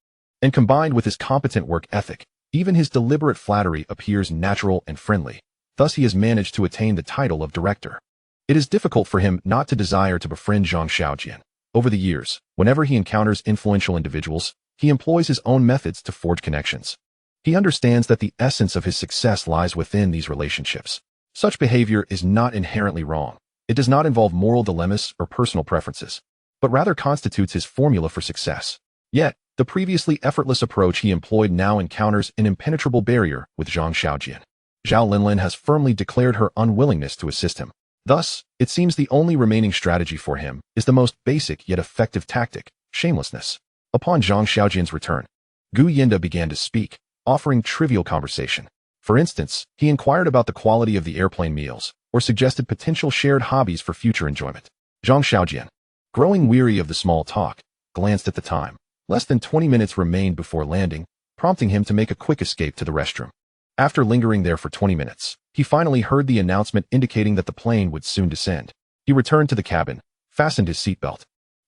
and combined with his competent work ethic, even his deliberate flattery appears natural and friendly. Thus he has managed to attain the title of director. It is difficult for him not to desire to befriend Zhang Xiaojian. Over the years, whenever he encounters influential individuals, he employs his own methods to forge connections. He understands that the essence of his success lies within these relationships. Such behavior is not inherently wrong. It does not involve moral dilemmas or personal preferences, but rather constitutes his formula for success. Yet, the previously effortless approach he employed now encounters an impenetrable barrier with Zhang Xiaojian. Zhao Linlin has firmly declared her unwillingness to assist him. Thus, it seems the only remaining strategy for him is the most basic yet effective tactic, shamelessness. Upon Zhang Xiaojian's return, Gu Yinda began to speak, offering trivial conversation. For instance, he inquired about the quality of the airplane meals, or suggested potential shared hobbies for future enjoyment. Zhang Xiaojian, growing weary of the small talk, glanced at the time. Less than 20 minutes remained before landing, prompting him to make a quick escape to the restroom. After lingering there for 20 minutes, he finally heard the announcement indicating that the plane would soon descend. He returned to the cabin, fastened his seatbelt,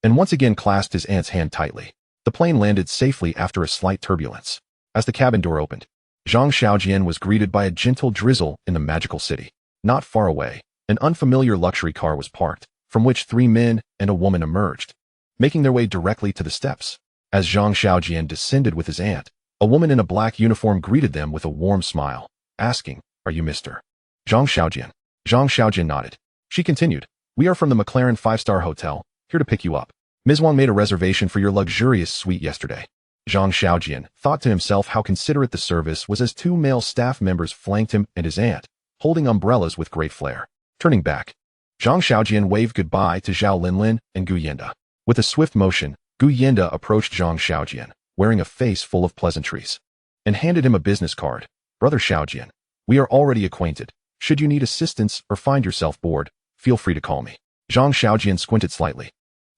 and once again clasped his aunt's hand tightly. The plane landed safely after a slight turbulence. As the cabin door opened, Zhang Xiaojian was greeted by a gentle drizzle in the magical city. Not far away, an unfamiliar luxury car was parked, from which 3 men and a woman emerged, making their way directly to the steps. As Zhang Xiaojian descended with his aunt, a woman in a black uniform greeted them with a warm smile, asking, "Are you Mr. Zhang Xiaojian?" Zhang Xiaojian nodded. She continued, "We are from the McLaren 5-star hotel, here to pick you up. Ms. Wang made a reservation for your luxurious suite yesterday." Zhang Xiaojian thought to himself how considerate the service was as 2 male staff members flanked him and his aunt, holding umbrellas with great flair. Turning back, Zhang Xiaojian waved goodbye to Zhao Linlin and Gu Yinda. With a swift motion, Gu Yinda approached Zhang Xiaojian, wearing a face full of pleasantries, and handed him a business card. "Brother Xiaojian, we are already acquainted. Should you need assistance or find yourself bored, feel free to call me." Zhang Xiaojian squinted slightly,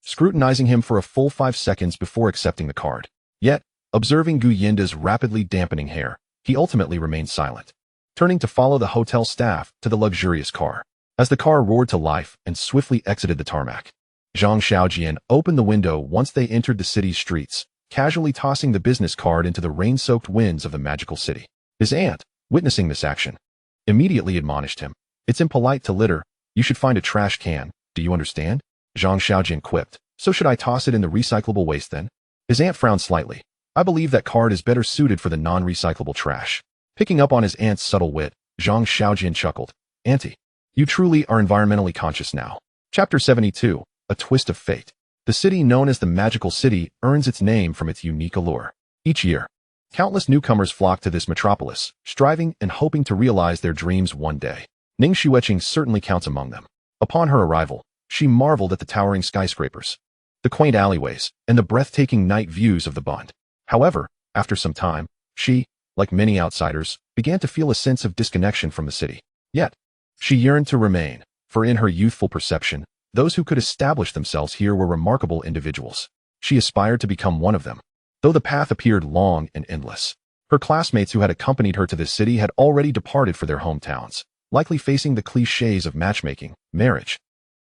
scrutinizing him for a full 5 seconds before accepting the card. Yet, observing Gu Yinda's rapidly dampening hair, he ultimately remained silent, turning to follow the hotel staff to the luxurious car. As the car roared to life and swiftly exited the tarmac, Zhang Xiaojian opened the window once they entered the city's streets, casually tossing the business card into the rain-soaked winds of the magical city. His aunt, witnessing this action, immediately admonished him. "It's impolite to litter. You should find a trash can. Do you understand?" Zhang Xiaojian quipped. "So should I toss it in the recyclable waste then?" His aunt frowned slightly. "I believe that card is better suited for the non-recyclable trash." Picking up on his aunt's subtle wit, Zhang Xiaojian chuckled. "Auntie, you truly are environmentally conscious now." Chapter 72, A Twist of Fate. The city known as the Magical City earns its name from its unique allure. Each year, countless newcomers flock to this metropolis, striving and hoping to realize their dreams one day. Ning Xueqing certainly counts among them. Upon her arrival, She marveled at the towering skyscrapers, the quaint alleyways, and the breathtaking night views of the Bund. However, after some time, she, like many outsiders, began to feel a sense of disconnection from the city. Yet, she yearned to remain, for in her youthful perception, those who could establish themselves here were remarkable individuals. She aspired to become one of them, though the path appeared long and endless. Her classmates who had accompanied her to this city had already departed for their hometowns, likely facing the clichés of matchmaking, marriage,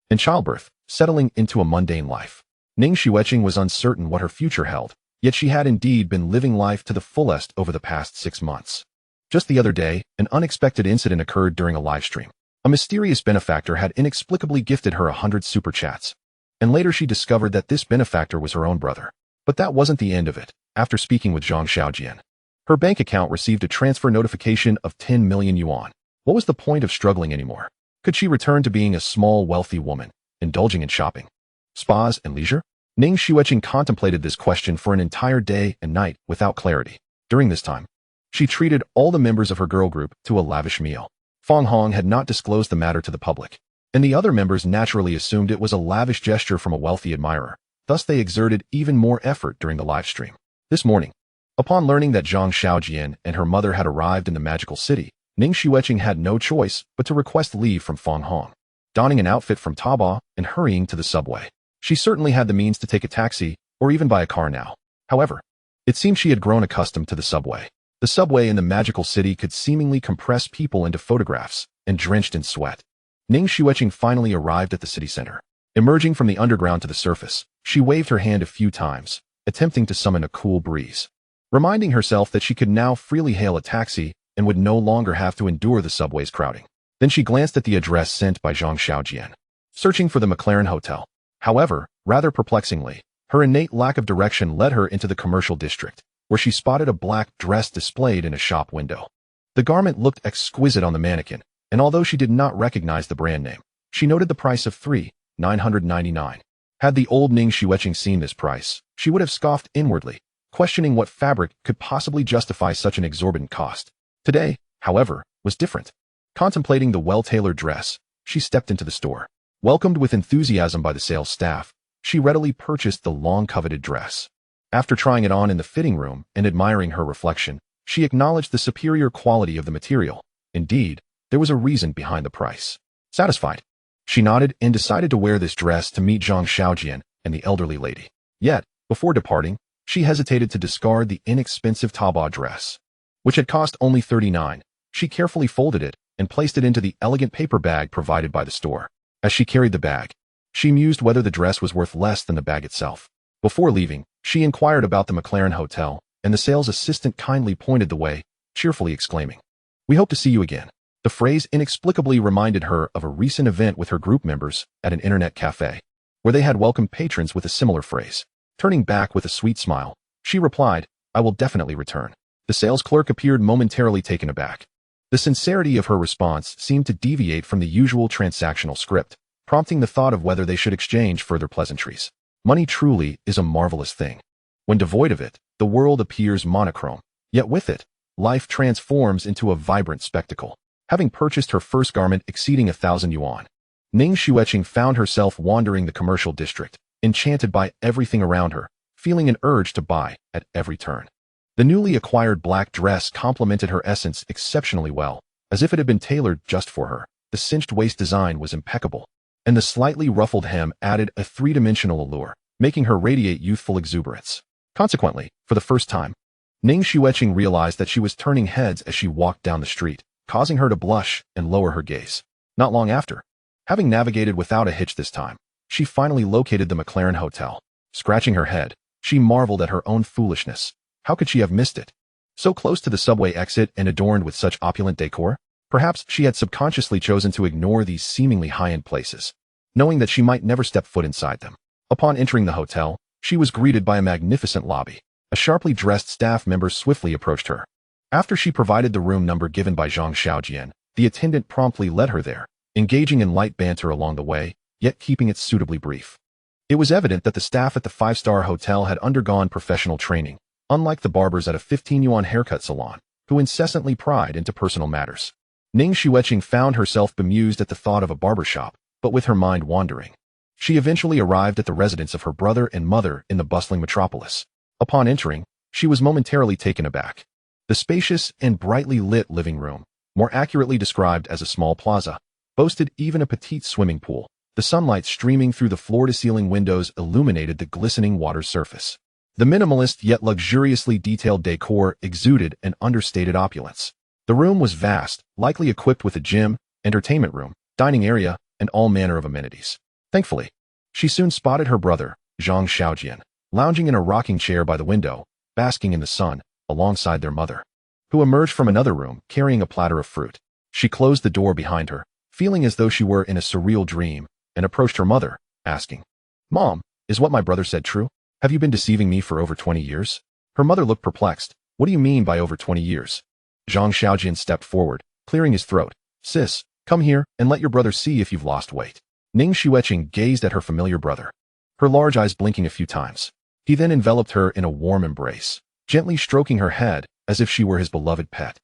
and childbirth, settling into a mundane life. Ning Xueqing was uncertain what her future held, yet she had indeed been living life to the fullest over the past 6 months. Just the other day, an unexpected incident occurred during a live stream. A mysterious benefactor had inexplicably gifted her 100 super chats, and later she discovered that this benefactor was her own brother. But that wasn't the end of it. After speaking with Zhang Xiaojian, her bank account received a transfer notification of 10 million yuan. What was the point of struggling anymore? Could she return to being a small, wealthy woman, indulging in shopping, spas, and leisure? Ning Xueqing contemplated this question for an entire day and night without clarity. During this time, she treated all the members of her girl group to a lavish meal. Fang Hong had not disclosed the matter to the public, and the other members naturally assumed it was a lavish gesture from a wealthy admirer. Thus they exerted even more effort during the live stream. This morning, upon learning that Zhang Xiaojian and her mother had arrived in the magical city, Ning Xueqing had no choice but to request leave from Fang Hong. Donning an outfit from Taobao and hurrying to the subway. She certainly had the means to take a taxi or even buy a car now. However, it seemed she had grown accustomed to the subway. The subway in the magical city could seemingly compress people into photographs and drenched in sweat. Ning Xueqing finally arrived at the city center. Emerging from the underground to the surface, she waved her hand a few times, attempting to summon a cool breeze. Reminding herself that she could now freely hail a taxi and would no longer have to endure the subway's crowding. Then she glanced at the address sent by Zhang Xiaojian, searching for the McLaren Hotel. However, rather perplexingly, her innate lack of direction led her into the commercial district, where she spotted a black dress displayed in a shop window. The garment looked exquisite on the mannequin, and although she did not recognize the brand name, she noted the price of 3,999. Had the old Ning Xueqing seen this price, she would have scoffed inwardly, questioning what fabric could possibly justify such an exorbitant cost. Today, however, was different. Contemplating the well-tailored dress, she stepped into the store. Welcomed with enthusiasm by the sales staff, she readily purchased the long-coveted dress. After trying it on in the fitting room and admiring her reflection, she acknowledged the superior quality of the material. Indeed, there was a reason behind the price. Satisfied, she nodded and decided to wear this dress to meet Zhang Xiaojian and the elderly lady. Yet, before departing, she hesitated to discard the inexpensive Taobao dress, which had cost only 39. She carefully folded it and placed it into the elegant paper bag provided by the store. As she carried the bag, she mused whether the dress was worth less than the bag itself. Before leaving, she inquired about the McLaren Hotel, and the sales assistant kindly pointed the way, cheerfully exclaiming, "We hope to see you again." The phrase inexplicably reminded her of a recent event with her group members at an internet cafe, where they had welcomed patrons with a similar phrase. Turning back with a sweet smile, she replied, "I will definitely return." The sales clerk appeared momentarily taken aback. The sincerity of her response seemed to deviate from the usual transactional script, prompting the thought of whether they should exchange further pleasantries. Money truly is a marvelous thing. When devoid of it, the world appears monochrome, yet with it, life transforms into a vibrant spectacle. Having purchased her first garment exceeding 1,000 yuan, Ning Xueqing found herself wandering the commercial district, enchanted by everything around her, feeling an urge to buy at every turn. The newly acquired black dress complemented her essence exceptionally well, as if it had been tailored just for her. The cinched waist design was impeccable, and the slightly ruffled hem added a three-dimensional allure, making her radiate youthful exuberance. Consequently, for the first time, Ning Xueqing realized that she was turning heads as she walked down the street, causing her to blush and lower her gaze. Not long after, having navigated without a hitch this time, she finally located the McLaren Hotel. Scratching her head, she marveled at her own foolishness. How could she have missed it? So close to the subway exit and adorned with such opulent decor? Perhaps she had subconsciously chosen to ignore these seemingly high-end places, knowing that she might never step foot inside them. Upon entering the hotel, she was greeted by a magnificent lobby. A sharply dressed staff member swiftly approached her. After she provided the room number given by Zhang Xiaojian, the attendant promptly led her there, engaging in light banter along the way, yet keeping it suitably brief. It was evident that the staff at the five-star hotel had undergone professional training, unlike the barbers at a 15 yuan haircut salon, who incessantly pried into personal matters. Ning Xueqing found herself bemused at the thought of a barbershop, but with her mind wandering. She eventually arrived at the residence of her brother and mother in the bustling metropolis. Upon entering, she was momentarily taken aback. The spacious and brightly lit living room, more accurately described as a small plaza, boasted even a petite swimming pool. The sunlight streaming through the floor-to-ceiling windows illuminated the glistening water's surface. The minimalist yet luxuriously detailed decor exuded an understated opulence. The room was vast, likely equipped with a gym, entertainment room, dining area, and all manner of amenities. Thankfully, she soon spotted her brother, Zhang Xiaojian, lounging in a rocking chair by the window, basking in the sun, alongside their mother, who emerged from another room carrying a platter of fruit. She closed the door behind her, feeling as though she were in a surreal dream, and approached her mother, asking, "Mom, is what my brother said true? Have you been deceiving me for over 20 years? Her mother looked perplexed. What do you mean by over 20 years? Zhang Xiaojian stepped forward, clearing his throat. Sis, come here and let your brother see if you've lost weight. Ning Xueqing gazed at her familiar brother, her large eyes blinking a few times. He then enveloped her in a warm embrace, gently stroking her head as if she were his beloved pet.